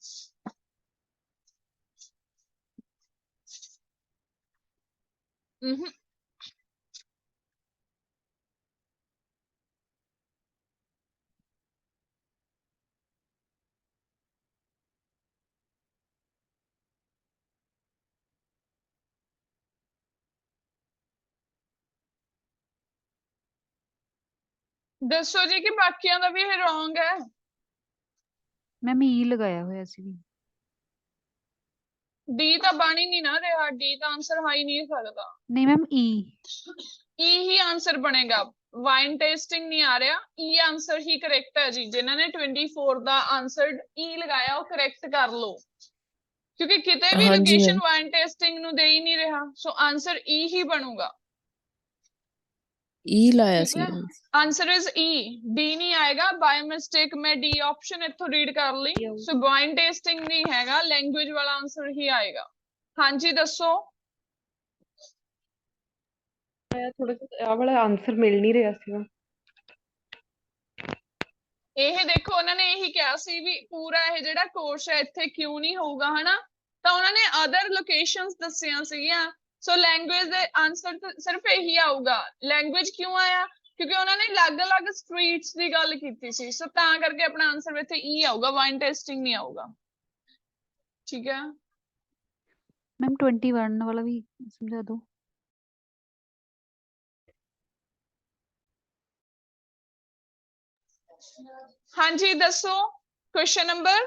Speaker 1: ਦੱਸੋ ਜੀ ਕਿ ਬਾਕੀਆਂ ਦਾ ਵੀ ਇਹ ਰੋਂਗ ਹੈ
Speaker 4: ਮੈਮ ਈ ਲਗਾਇਆ ਹੋਇਆ ਸੀ ਵੀ
Speaker 1: ਡੀ ਤਾਂ ਬਣ ਹੀ ਨਹੀਂ ਨਾ ਰਿਹਾ ਡੀ ਦਾ ਆਨਸਰ ਹੋ ਹੀ ਨਹੀਂ ਸਕਦਾ
Speaker 4: ਨਹੀਂ ਮੈਮ ਈ
Speaker 1: E ਹੀ ਆਨਸਰ ਬਣੇਗਾ। ਵਾਈਨ ਟੇਸਟਿੰਗ ਨਹੀਂ ਆ ਰਿਹਾ, E ਆਨਸਰ ਹੀ ਕਰੈਕਟ ਹੈ ਜੀ। ਜਿਨ੍ਹਾਂ ਨੇ 24 ਦਾ ਆਨਸਰ E ਲਗਾਇਆ ਉਹ ਕਰੈਕਟ ਕਰ ਲਓ, ਕਿਉਂਕਿ ਕਿਤੇ ਵੀ
Speaker 6: ਹਾਂਜੀ
Speaker 1: ਲੋਕੇਸ਼ਨ
Speaker 6: ਮੈਮ।
Speaker 1: ਵਾਈਨ ਟੇਸਟਿੰਗ ਨੂੰ ਦੇ ਹੀ ਨਹੀਂ ਰਿਹਾ, ਸੋ ਆਨਸਰ E ਹੀ ਬਣੂਗਾ।
Speaker 6: E ਲਾਇਆ
Speaker 1: ਠੀਕ
Speaker 6: ਸੀ
Speaker 1: ਹੈ,
Speaker 6: ma'am.
Speaker 1: Answer is E, D ਨਹੀਂ ਆਏਗਾ। ਬਾਈ ਮਿਸਟੇਕ ਮੈਂ D ਆਪਸ਼ਨ ਇੱਥੋਂ ਰੀਡ ਕਰ ਲਈ, ਸੋ ਵਾਈਨ ਟੇਸਟਿੰਗ ਨਹੀਂ ਹੈਗਾ, ਲੈਂਗੁਏਜ ਵਾਲਾ ਆਨਸਰ ਹੀ ਆਏਗਾ। ਹਾਂਜੀ ਦੱਸੋ।
Speaker 3: ਥੋੜਾ ਜਿਹਾ ਆਹ ਵਾਲਾ ਆਨਸਰ ਮਿਲ ਨਹੀਂ ਰਿਹਾ ਸੀਗਾ।
Speaker 1: ਇਹ ਦੇਖੋ ਉਹਨਾਂ ਨੇ ਇਹੀ ਕਿਹਾ ਸੀ ਵੀ ਪੂਰਾ ਇਹ ਜਿਹੜਾ ਕੋਰਸ ਹੈ ਇੱਥੇ ਕਿਉਂ ਨਹੀਂ ਹੋਊਗਾ, ਹਨਾ, ਤਾਂ ਉਹਨਾਂ ਨੇ ਅਦਰ ਲੋਕੇਸ਼ਨਸ ਦੱਸੀਆਂ ਸੀਗੀਆਂ। ਸੋ ਲੈਂਗੁਏਜ ਦੇ ਆਨਸਰ ਸਿਰਫ ਇਹੀ ਆਊਗਾ। ਲੈਂਗੁਏਜ ਕਿਉਂ ਆਇਆ, ਕਿਉਂਕਿ ਉਹਨਾਂ ਨੇ ਅਲੱਗ-ਅਲੱਗ ਸਟਰੀਟਸ ਦੀ ਗੱਲ ਕੀਤੀ ਸੀ, ਸੋ ਤਾਂ ਕਰਕੇ ਆਪਣਾ ਆਨਸਰ ਇੱਥੇ E ਆਊਗਾ, ਵਾਈਨ ਟੇਸਟਿੰਗ ਨਹੀਂ ਆਊਗਾ। ਠੀਕ ਹੈ
Speaker 4: ਮੈਮ 21 ਵਾਲਾ ਵੀ ਸਮਝਾ ਦਿਓ।
Speaker 1: ਹਾਂਜੀ ਦੱਸੋ ਕੁਐਸਚਨ ਨੰਬਰ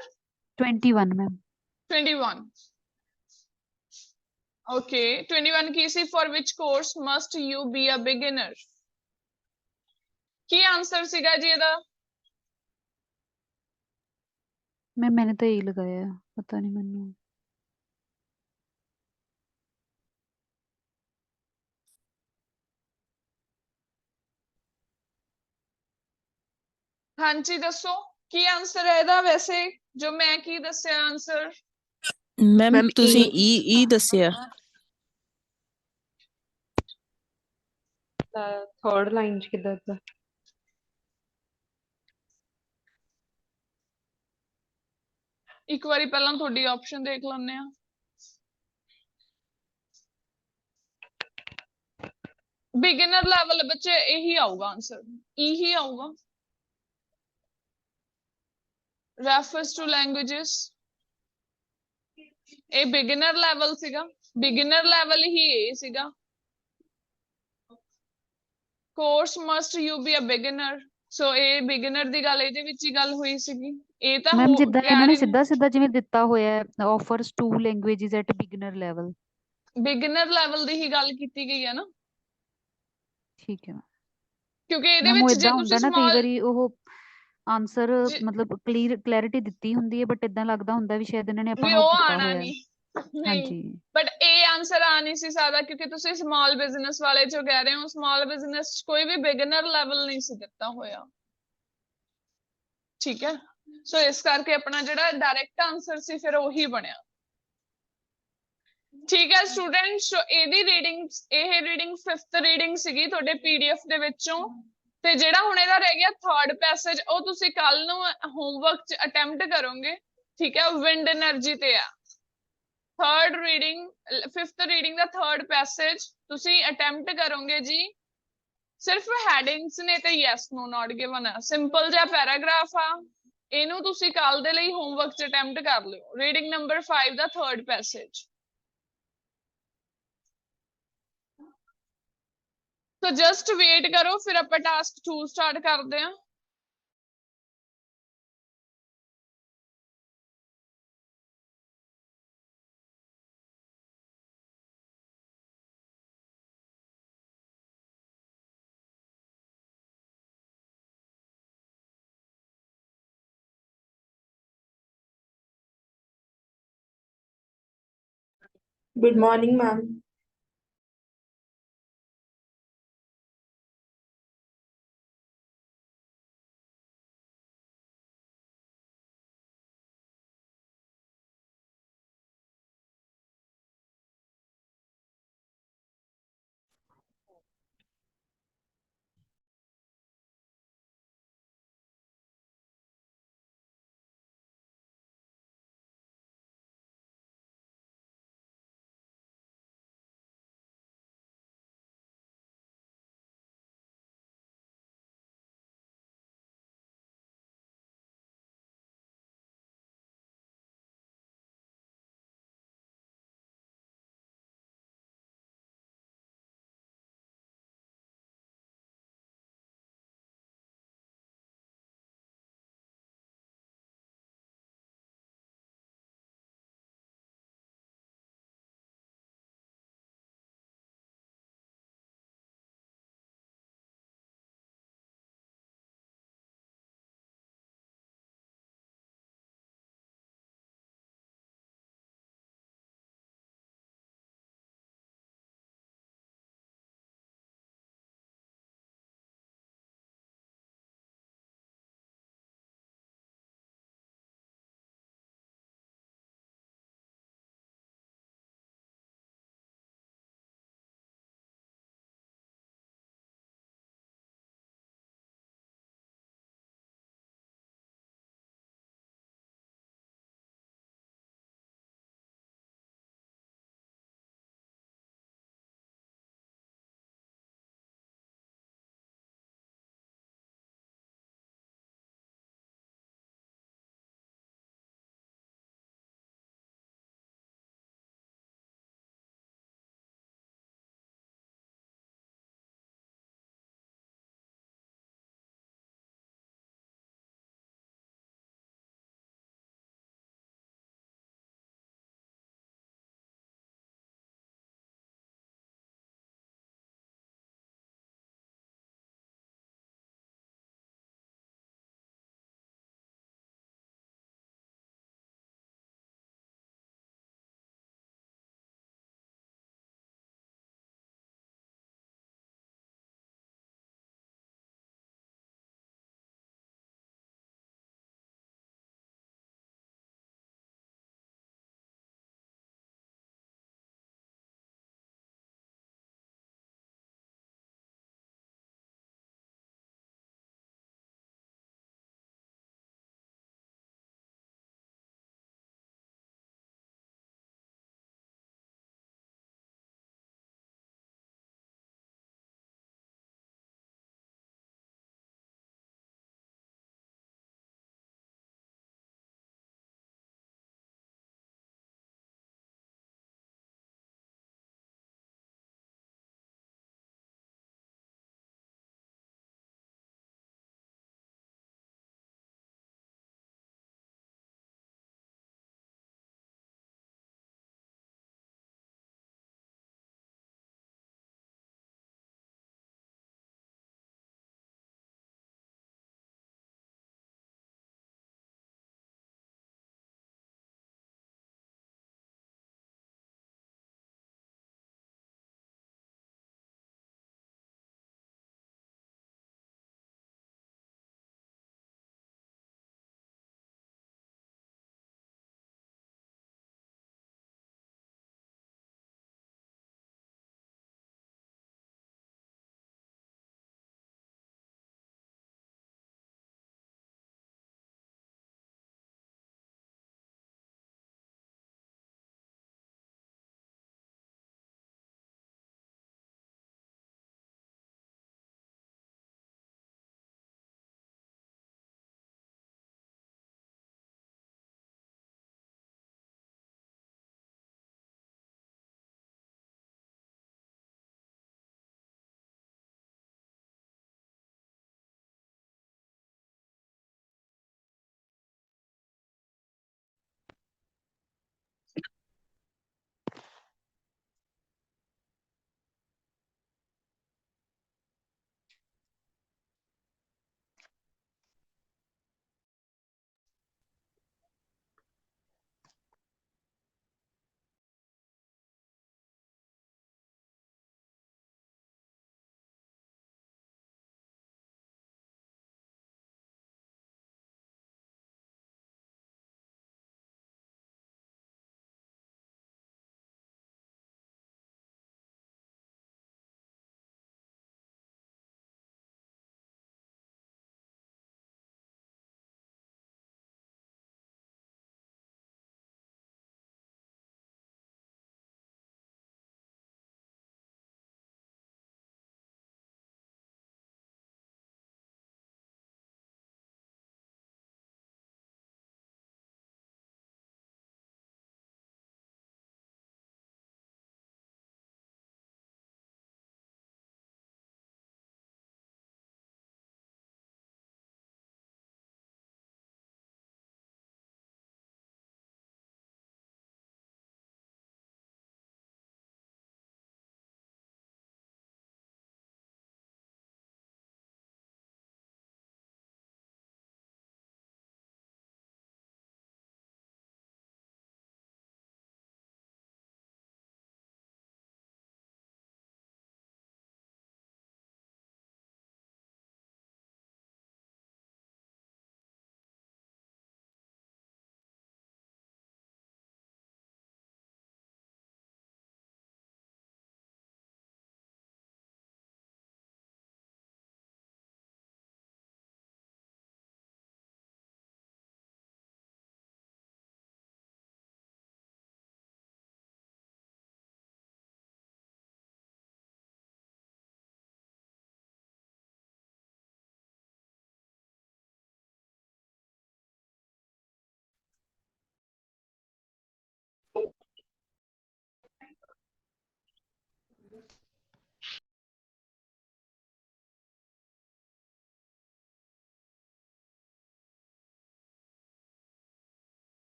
Speaker 4: 21 ਮੈਮ।
Speaker 1: 21 ਓਕੇ 21 ਕੀ ਸੀ, for which course must you be a beginner. ਕੀ ਆਨਸਰ ਸੀਗਾ ਜੀ ਇਹਦਾ।
Speaker 4: मैम मैंने तो यही लगाया, पता नहीं मैंने।
Speaker 1: ਹਾਂਜੀ ਦੱਸੋ ਕੀ ਆਨਸਰ ਹੈ ਇਹਦਾ। ਵੈਸੇ ਜੋ ਮੈਂ ਕੀ ਦੱਸਿਆ ਆਨਸਰ।
Speaker 6: ਮੈਮ
Speaker 3: ਮੈਮ
Speaker 6: ਤੁਸੀਂ E ਦੱਸਿਆ।
Speaker 3: ਥਰਡ ਲਾਈਨ ਚ ਕਿੱਦਾਂ ਦਾ?
Speaker 1: ਇੱਕ ਵਾਰੀ ਪਹਿਲਾਂ ਤੁਹਾਡੀ ਆਪਸ਼ਨ ਦੇਖ ਲੈਂਦੇ ਆ। ਬਿਗਿਨਰ ਲੈਵਲ ਬੱਚੇ ਇਹੀ ਆਊਗਾ ਆਨਸਰ, ਇਹੀ ਆਊਗਾ। ਰੈਫਰਸ ਟੂ ਲੈਂਗੁਏजेस, ਇਹ ਬਿਗਿਨਰ ਲੈਵਲ ਸੀਗਾ, ਬਿਗਿਨਰ ਲੈਵਲ ਹੀ ਇਹ ਸੀਗਾ। Course must you be a beginner, so ਇਹ ਬਿਗਿਨਰ ਦੀ ਗੱਲ ਇਹਦੇ ਵਿੱਚ ਹੀ ਗੱਲ ਹੋਈ ਸੀਗੀ। ਇਹ ਤਾਂ
Speaker 4: ਮੈਮ ਜਿੱਦਾਂ
Speaker 1: ਕਹਿ
Speaker 4: ਇਹਨਾਂ ਨੇ
Speaker 1: ਰਹੇ ਨੇ
Speaker 4: ਸਿੱਧਾ ਸਿੱਧਾ ਜਿਵੇਂ ਦਿੱਤਾ ਹੋਇਆ ਹੈ offers 2 languages at beginner level.
Speaker 1: Beginner level ਦੀ ਹੀ ਗੱਲ ਕੀਤੀ ਗਈ ਹੈ ਨਾ,
Speaker 4: ਠੀਕ ਹੈ
Speaker 1: ਕਿਉਂਕਿ ਇਹਦੇ
Speaker 4: ਮੈਮ। ਉਹ
Speaker 1: ਵਿੱਚ ਜੇ
Speaker 4: ਇਦਾਂ
Speaker 1: ਤੁਸੀਂ
Speaker 4: ਹੁੰਦਾ ਨਾ ਕਈ
Speaker 1: ਸਮਾਲ
Speaker 4: ਵਾਰੀ ਉਹ ਆਨਸਰ ਮਤਲਬ ਕਲੈਰਿਟੀ ਦਿੱਤੀ ਹੁੰਦੀ ਹੈ, ਬਟ ਇਦਾਂ ਲੱਗਦਾ ਹੁੰਦਾ ਵੀ ਸ਼ਾਇਦ ਇਹਨਾਂ ਨੇ ਆਪਾਂ
Speaker 1: ਵੀ
Speaker 4: ਨੂੰ ਉਹ
Speaker 1: ਉਹ
Speaker 4: ਕੀਤਾ
Speaker 1: ਆਣਾ
Speaker 4: ਹੋਇਆ।
Speaker 1: ਨਹੀਂ, ਨਹੀਂ
Speaker 4: ਹਾਂਜੀ
Speaker 1: ਬਟ ਇਹ ਆਨਸਰ ਆ ਨਹੀਂ ਸੀ ਸਕਦਾ, ਕਿਉਂਕਿ ਤੁਸੀਂ ਸਮਾਲ ਬਿਜ਼ਨਸ ਵਾਲੇ ਚੋਂ ਕਹਿ ਰਹੇ ਹੋ। ਸਮਾਲ ਬਿਜ਼ਨਸ ਕੋਈ ਵੀ ਬਿਗਨਰ ਲੈਵਲ ਨਹੀਂ ਸੀ ਦਿੱਤਾ ਹੋਇਆ। ਠੀਕ ਹੈ, ਸੋ ਇਸ ਕਰਕੇ ਆਪਣਾ ਜਿਹੜਾ ਡਾਇਰੈਕਟ ਆਨਸਰ ਸੀ ਫਿਰ ਉਹੀ ਬਣਿਆ। ਠੀਕ ਹੈ ਸਟੂਡੈਂਟਸ, ਇਹਦੀ ਰੀਡਿੰਗ, ਇਹ ਰੀਡਿੰਗ 5th ਰੀਡਿੰਗ ਸੀਗੀ ਤੁਹਾਡੇ PDF ਦੇ ਵਿੱਚੋਂ। ਤੇ ਜਿਹੜਾ ਹੁਣ ਇਹਦਾ ਰਹਿ ਗਿਆ ਥਰਡ ਪੈਸੇਜ, ਉਹ ਤੁਸੀਂ ਕੱਲ ਨੂੰ ਹੋਮਵਰਕ ਚ ਅਟੈਂਪਟ ਕਰੋਗੇ। ਠੀਕ ਹੈ, ਵਿੰਡ એનર્ਜੀ ਤੇ ਆ। ਥਰਡ ਰੀਡਿੰਗ 5th ਰੀਡਿੰਗ ਦਾ ਥਰਡ ਪੈਸੇਜ ਤੁਸੀਂ ਅਟੈਂਪਟ ਕਰੋਗੇ ਜੀ। ਸਿਰਫ ਹੈਡਿੰਗਸ ਨੇ ਤੇ ਯੈਸ ਨੋ ਨਾਟ ਗਿਵਨ ਆ, ਸਿੰਪਲ ਜਿਹਾ ਪੈਰਾਗ੍ਰਾਫ ਆ। ਇਹਨੂੰ ਤੁਸੀਂ ਕੱਲ ਦੇ ਲਈ ਹੋਮਵਰਕ ਚ ਅਟੈਂਪਟ ਕਰ ਲਿਓ। ਰੀਡਿੰਗ ਨੰਬਰ 5 ਦਾ third passage. So just wait ਕਰੋ, ਫਿਰ ਆਪਾਂ ਟਾਸਕ 2 ਸਟਾਰਟ ਕਰਦੇ ਹਾਂ।
Speaker 7: Good morning, ma'am.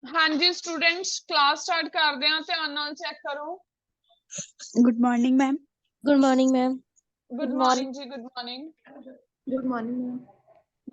Speaker 1: ਹਾਂਜੀ ਸਟੂਡੈਂਟਸ ਕਲਾਸ ਸਟਾਰਟ ਕਰਦੇ ਹਾਂ, ਧਿਆਨ ਨਾਲ ਚੈੱਕ ਕਰੋ।
Speaker 8: Good morning, ma'am.
Speaker 6: Good morning, ma'am.
Speaker 1: Good morning ਜੀ, good morning.
Speaker 7: Good morning, ma'am.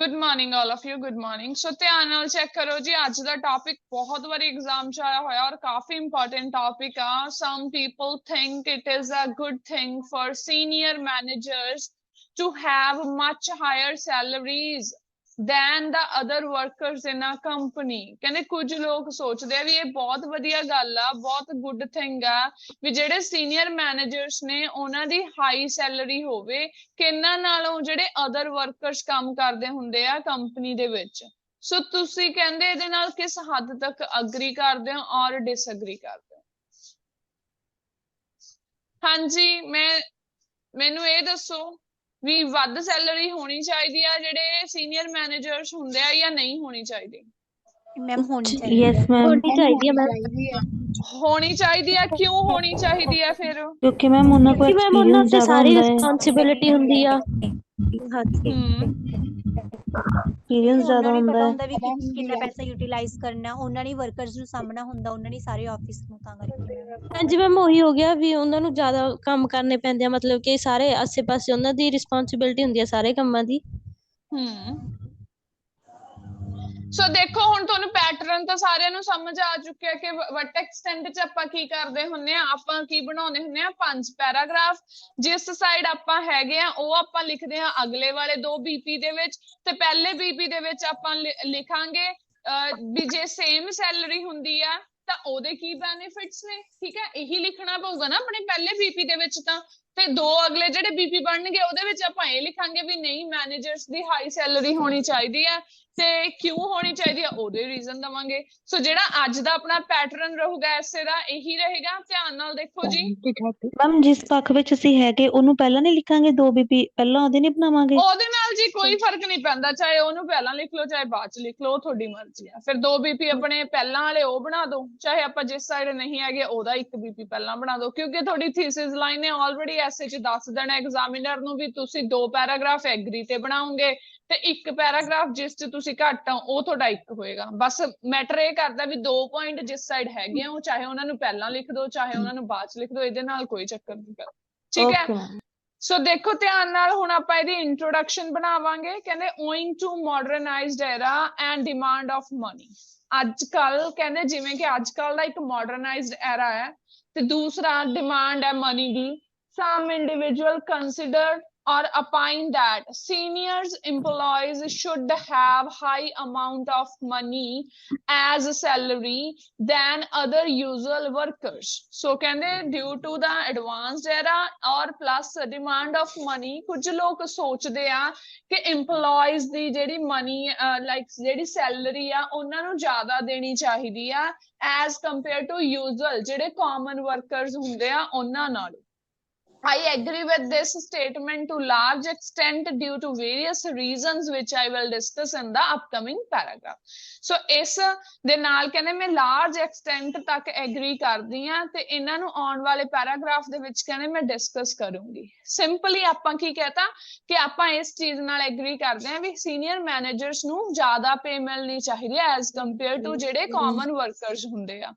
Speaker 1: Good morning all of you, good morning. So ਧਿਆਨ ਨਾਲ ਚੈੱਕ ਕਰੋ ਜੀ, ਅੱਜ ਦਾ ਟੌਪਿਕ ਬਹੁਤ ਵਾਰੀ ਐਗਜ਼ਾਮ ਚ ਆਇਆ ਹੋਇਆ ਔਰ ਕਾਫੀ ਇੰਪੋਰਟੈਂਟ ਟੌਪਿਕ ਆ। Some people think it is a good thing for senior managers to have much higher salaries than the other workers in a company। ਕਹਿੰਦੇ ਕੁਝ ਲੋਕ ਸੋਚਦੇ ਆ ਵੀ ਇਹ ਬਹੁਤ ਵਧੀਆ ਗੱਲ ਆ, ਬਹੁਤ ਗੁੱਡ ਥਿੰਗ ਆ ਵੀ ਜਿਹੜੇ ਸੀਨੀਅਰ ਮੈਨੇਜਰਸ ਨੇ ਉਹਨਾਂ ਦੀ ਹਾਈ ਸੈਲਰੀ ਹੋਵੇ ਕਿਹਨਾਂ ਨਾਲੋਂ ਜਿਹੜੇ ਅਦਰ ਵਰਕਰਸ ਕੰਮ ਕਰਦੇ ਹੁੰਦੇ ਆ ਕੰਪਨੀ ਦੇ ਵਿੱਚ। ਸੋ ਤੁਸੀਂ ਕਹਿੰਦੇ ਇਹਦੇ ਨਾਲ ਕਿਸ ਹੱਦ ਤੱਕ ਅਗਰੀ ਕਰਦੇ ਹੋ ਔਰ ਡਿਸਅਗਰੀ ਕਰਦੇ ਹੋ? ਹਾਂਜੀ ਮੈਨੂੰ ਇਹ ਦੱਸੋ ਵੀ ਵੱਧ ਸੈਲਰੀ ਹੋਣੀ ਚਾਹੀਦੀ ਆ ਜਿਹੜੇ ਸੀਨੀਅਰ ਮੈਨੇਜਰਸ ਹੁੰਦੇ ਆ ਜਾਂ ਨਹੀਂ ਹੋਣੀ ਚਾਹੀਦੀ?
Speaker 8: मैम होनी चाहिए
Speaker 6: Yes, ma'am.
Speaker 9: ਹੋਣੀ ਚਾਹੀਦੀ ਹੈ ਮੈਮ,
Speaker 1: ਹੋਣੀ ਚਾਹੀਦੀ ਆ, ਕਿਉਂ ਹੋਣੀ ਚਾਹੀਦੀ ਆ ਫਿਰ?
Speaker 6: ਕਿਉਂਕਿ ਮੈਮ ਉਹਨਾਂ ਕੋਲ
Speaker 9: ਕਿਉਂਕਿ ਮੈਮ ਉਹਨਾਂ
Speaker 6: ਐਕਸਪੀਰੀਅੰਸ
Speaker 9: ਤੇ
Speaker 6: ਜ਼ਿਆਦਾ
Speaker 9: ਸਾਰੀ
Speaker 6: ਹੁੰਦਾ ਹੈ।
Speaker 9: ਰਿਸਪੌਂਸਿਬਿਲਿਟੀ ਹੁੰਦੀ ਆ। ਹਾਂਜੀ,
Speaker 6: ਐਕਸਪੀਰੀਅੰਸ ਜ਼ਿਆਦਾ
Speaker 8: ਉਹਨਾਂ ਨੂੰ
Speaker 6: ਹੁੰਦਾ
Speaker 8: ਪਤਾ
Speaker 6: ਹੈ।
Speaker 8: ਹੁੰਦਾ ਵੀ ਕਿੰਨਾ ਪੈਸਾ ਯੂਟਿਲਾਈਜ਼ ਕਰਨਾ, ਉਹਨਾਂ ਨੇ ਵਰਕਰਸ ਨੂੰ ਸਾਹਮਣਾ ਹੁੰਦਾ, ਉਹਨਾਂ ਨੇ ਸਾਰੇ ਆਫਿਸ ਨੂੰ, ਤਾਂ ਕਰਕੇ ਮੈਮ।
Speaker 9: ਹਾਂਜੀ ਮੈਮ ਉਹੀ ਹੋ ਗਿਆ ਵੀ ਉਹਨਾਂ ਨੂੰ ਜ਼ਿਆਦਾ ਕੰਮ ਕਰਨੇ ਪੈਂਦੇ ਆ, ਮਤਲਬ ਕਿ ਸਾਰੇ ਆਸੇ-ਪਾਸੇ ਉਹਨਾਂ ਦੀ ਰਿਸਪੌਂਸਿਬਿਲਿਟੀ ਹੁੰਦੀ ਆ ਸਾਰੇ ਕੰਮਾਂ ਦੀ।
Speaker 1: ਸੋ ਦੇਖੋ ਹੁਣ ਤੁਹਾਨੂੰ ਪੈਟਰਨ ਤਾਂ ਸਾਰਿਆਂ ਨੂੰ ਸਮਝ ਆ ਚੁੱਕਿਆ ਕਿ ਵਟ ਐਕਸਟੈਂਟ ਚ ਆਪਾਂ ਕੀ ਕਰਦੇ ਹੁੰਨੇ ਆ। ਆਪਾਂ ਕੀ ਬਣਾਉਂਦੇ ਹੁੰਨੇ ਆ, 5 ਪੈਰਾਗ੍ਰਾਫ। ਜਿਸ ਸਾਈਡ ਆਪਾਂ ਹੈਗੇ ਆ ਉਹ ਆਪਾਂ ਲਿਖਦੇ ਆ ਅਗਲੇ ਵਾਲੇ 2 BP ਦੇ ਵਿੱਚ, ਤੇ ਪਹਿਲੇ BP ਦੇ ਵਿੱਚ ਆਪਾਂ ਲਿਖਾਂਗੇ ਵੀ ਜੇ ਸੇਮ ਸੈਲਰੀ ਹੁੰਦੀ ਆ ਤਾਂ ਉਹਦੇ ਕੀ ਬੈਨੀਫਿਟਸ ਨੇ। ਠੀਕ ਹੈ, ਇਹੀ ਲਿਖਣਾ ਪਊਗਾ ਨਾ ਆਪਣੇ ਪਹਿਲੇ BP ਦੇ ਵਿੱਚ ਤਾਂ। ਤੇ 2 ਅਗਲੇ ਜਿਹੜੇ BP ਬਣਨਗੇ ਉਹਦੇ ਵਿੱਚ ਆਪਾਂ ਇਹ ਲਿਖਾਂਗੇ ਵੀ ਨਹੀਂ ਮੈਨੇਜਰਸ ਦੀ ਹਾਈ ਸੈਲਰੀ ਹੋਣੀ ਚਾਹੀਦੀ ਹੈ ਤੇ ਕਿਉਂ ਹੋਣੀ ਚਾਹੀਦੀ ਆ ਉਹਦੇ ਰੀਜ਼ਨ ਦਵਾਂਗੇ। ਸੋ ਜਿਹੜਾ ਅੱਜ ਦਾ ਆਪਣਾ ਪੈਟਰਨ ਰਹੂਗਾ ਐਸੇ ਦਾ ਇਹੀ ਰਹੇਗਾ। ਧਿਆਨ ਨਾਲ ਦੇਖੋ ਜੀ।
Speaker 6: ਮੈਮ ਜਿਸ ਪੱਖ ਵਿੱਚ ਅਸੀਂ ਹੈਗੇ ਉਹਨੂੰ ਪਹਿਲਾਂ ਨਹੀਂ ਲਿਖਾਂਗੇ 2 BP ਪਹਿਲਾਂ ਉਹਦੇ ਨਹੀਂ ਬਣਾਵਾਂਗੇ?
Speaker 1: ਉਹਦੇ ਨਾਲ ਜੀ ਕੋਈ ਫਰਕ ਨਹੀਂ ਪੈਂਦਾ, ਚਾਹੇ ਉਹਨੂੰ ਪਹਿਲਾਂ ਲਿਖ ਲਓ ਚਾਹੇ ਬਾਅਦ ਚ ਲਿਖ ਲਓ, ਤੁਹਾਡੀ ਮਰਜ਼ੀ ਆ। ਫਿਰ 2 BP ਆਪਣੇ ਪਹਿਲਾਂ ਵਾਲੇ ਉਹ ਬਣਾ ਦਿਓ, ਚਾਹੇ ਆਪਾਂ ਜਿਸ ਸਾਈਡ ਨਹੀਂ ਹੈਗੇ ਉਹਦਾ 1 BP ਪਹਿਲਾਂ ਬਣਾ ਦਿਓ, ਕਿਉਂਕਿ ਤੁਹਾਡੀ ਥੀਸਿਸ ਲਾਈਨ ਨੇ ਆਲਰੇਡੀ ਐਸੇ ਚ ਦੱਸ ਦੇਣਾ ਐਗਜ਼ਾਮੀਨਰ ਨੂੰ ਵੀ ਤੁਸੀਂ 2 ਪੈਰਾਗ੍ਰਾਫ ਐਗਰੀ ਤੇ ਬਣਾਓਗੇ ਤੇ 1 ਪੈਰਾਗ੍ਰਾਫ ਜਿਸ ਚ ਤੁਸੀਂ ਘੱਟ ਆ ਉਹ ਤੁਹਾਡਾ 1 ਹੋਏਗਾ। ਬਸ ਮੈਟਰ ਇਹ ਕਰਦਾ ਵੀ 2 ਪੁਆਇੰਟ ਜਿਸ ਸਾਈਡ ਹੈਗੇ ਆ ਉਹ ਚਾਹੇ ਉਹਨਾਂ ਨੂੰ ਪਹਿਲਾਂ ਲਿਖ ਦਿਓ ਚਾਹੇ ਉਹਨਾਂ ਨੂੰ ਬਾਅਦ ਚ ਲਿਖ ਦਿਓ, ਇਹਦੇ ਨਾਲ ਕੋਈ ਚੱਕਰ ਨਹੀਂ ਕਰਦਾ। ਠੀਕ ਹੈ,
Speaker 6: ਓਕੇ ਮੈਮ।
Speaker 1: ਸੋ ਦੇਖੋ ਧਿਆਨ ਨਾਲ ਹੁਣ ਆਪਾਂ ਇਹਦੀ ਇੰਟਰੋਡਕਸ਼ਨ ਬਣਾਵਾਂਗੇ। ਕਹਿੰਦੇ owing to modernised era and demand of money. ਅੱਜ ਕੱਲ ਕਹਿੰਦੇ ਜਿਵੇਂ ਕਿ ਅੱਜ ਕੱਲ ਦਾ ਇੱਕ ਮਾਡਰਨਾਈਜ਼ਡ ਐਰਾ ਹੈ ਤੇ ਦੂਸਰਾ ਡਿਮਾਂਡ ਹੈ money the. some individual consider or opine that seniors employees should have high amount of money as salary than other usual workers। so ਕਹਿੰਦੇ due to the advanced era or plus demand of money ਕੁਝ ਲੋਕ ਸੋਚਦੇ ਆ ਕਿ employees ਦੀ ਜਿਹੜੀ money like ਜਿਹੜੀ salary ਆ ਉਹਨਾਂ ਨੂੰ ਜ਼ਿਆਦਾ ਦੇਣੀ ਚਾਹੀਦੀ ਆ as compared to usual ਜਿਹੜੇ common workers ਹੁੰਦੇ ਆ ਉਹਨਾਂ ਨਾਲੋਂ। I agree with this statement to large extent due to various reasons which I will discuss in the upcoming paragraph. So ਇਸ ਦੇ ਨਾਲ ਕਹਿੰਦੇ ਮੈਂ large extent ਤੱਕ agree ਕਰਦੀ ਹਾਂ ਤੇ ਇਹਨਾਂ ਨੂੰ ਆਉਣ ਵਾਲੇ ਪੈਰਾਗ੍ਰਾਫ ਦੇ ਵਿੱਚ ਕਹਿੰਦੇ ਮੈਂ ਡਿਸਕਸ ਕਰੂੰਗੀ। ਸਿੰਪਲੀ ਆਪਾਂ ਕੀ ਕਹਤਾ ਕਿ ਆਪਾਂ ਇਸ ਚੀਜ਼ ਨਾਲ agree ਕਰਦੇ ਹਾਂ ਵੀ ਸੀਨੀਅਰ ਮੈਨੇਜਰਸ ਨੂੰ ਜ਼ਿਆਦਾ ਪੇ ਮਿਲਣੀ ਚਾਹੀਦੀ ਹੈ ਐਜ਼ ਕੰਪੇਅਰ ਟੂ ਜਿਹੜੇ ਕਾਮਨ ਵਰਕਰਸ ਹੁੰਦੇ ਆ।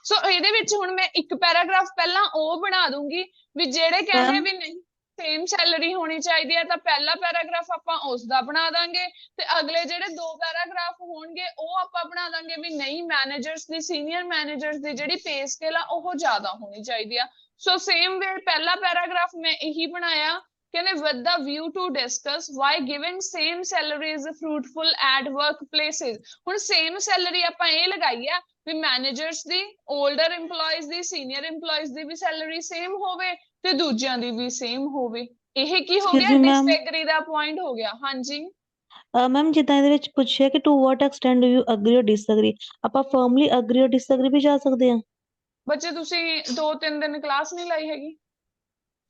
Speaker 1: ਸੋ ਇਹਦੇ ਵਿੱਚ ਹੁਣ ਮੈਂ ਇੱਕ ਪੈਰਾਗ੍ਰਾਫ ਪਹਿਲਾਂ ਉਹ ਬਣਾ ਦੂੰਗੀ ਵੀ ਜਿਹੜੇ ਕਹਿੰਦੇ ਵੀ ਨਹੀਂ ਸੇਮ ਸੈਲਰੀ ਹੋਣੀ ਚਾਹੀਦੀ ਹੈ ਤਾਂ ਪਹਿਲਾ ਪੈਰਾਗ੍ਰਾਫ ਆਪਾਂ ਉਸ ਦਾ ਬਣਾ ਦਾਂਗੇ ਤੇ ਅਗਲੇ ਜਿਹੜੇ 2 ਪੈਰਾਗ੍ਰਾਫ ਹੋਣਗੇ ਉਹ ਆਪਾਂ ਬਣਾ ਦਾਂਗੇ ਵੀ ਨਹੀਂ ਮੈਨੇਜਰਸ ਦੀ ਸੀਨੀਅਰ ਮੈਨੇਜਰਸ ਦੀ ਜਿਹੜੀ ਪੇ ਸਕੇਲ ਆ ਉਹ ਜ਼ਿਆਦਾ ਹੋਣੀ ਚਾਹੀਦੀ ਆ। ਸੋ ਸੇਮ ਵੇ ਪਹਿਲਾ ਪੈਰਾਗ੍ਰਾਫ ਮੈਂ ਇਹੀ ਬਣਾਇਆ ਕਹਿੰਦੇ with the view to discuss why giving same salary is fruitful at workplaces। ਹੁਣ same salary ਆਪਾਂ ਇਹ ਲਗਾਈ ਆ ਵੀ ਮੈਨੇਜਰਸ ਦੀ 올ਡਰ EMPLOYEES ਦੀ ਸੀਨੀਅਰ EMPLOYEES ਦੀ ਵੀ ਸੈਲਰੀ ਸੇਮ ਹੋਵੇ ਤੇ ਦੂਜਿਆਂ ਦੀ ਵੀ ਸੇਮ ਹੋਵੇ। ਇਹ ਕੀ ਹੋ ਗਿਆ ਡਿਸਐਗਰੀ ਦਾ ਪੁਆਇੰਟ ਹੋ ਗਿਆ। ਹਾਂਜੀ
Speaker 6: ਮੈਮ ਜਿੱਦਾਂ ਇਹਦੇ ਵਿੱਚ ਪੁੱਛਿਆ ਕਿ to what extent do you agree or disagree, ਆਪਾਂ ਫਰਮਲੀ ਅਗਰੀ ਔਰ ਡਿਸਐਗਰੀ ਵੀ ਜਾ ਸਕਦੇ ਹਾਂ।
Speaker 1: ਬੱਚੇ ਤੁਸੀਂ 2-3 ਦਿਨ ਕਲਾਸ ਨਹੀਂ ਲਾਈ ਹੈਗੀ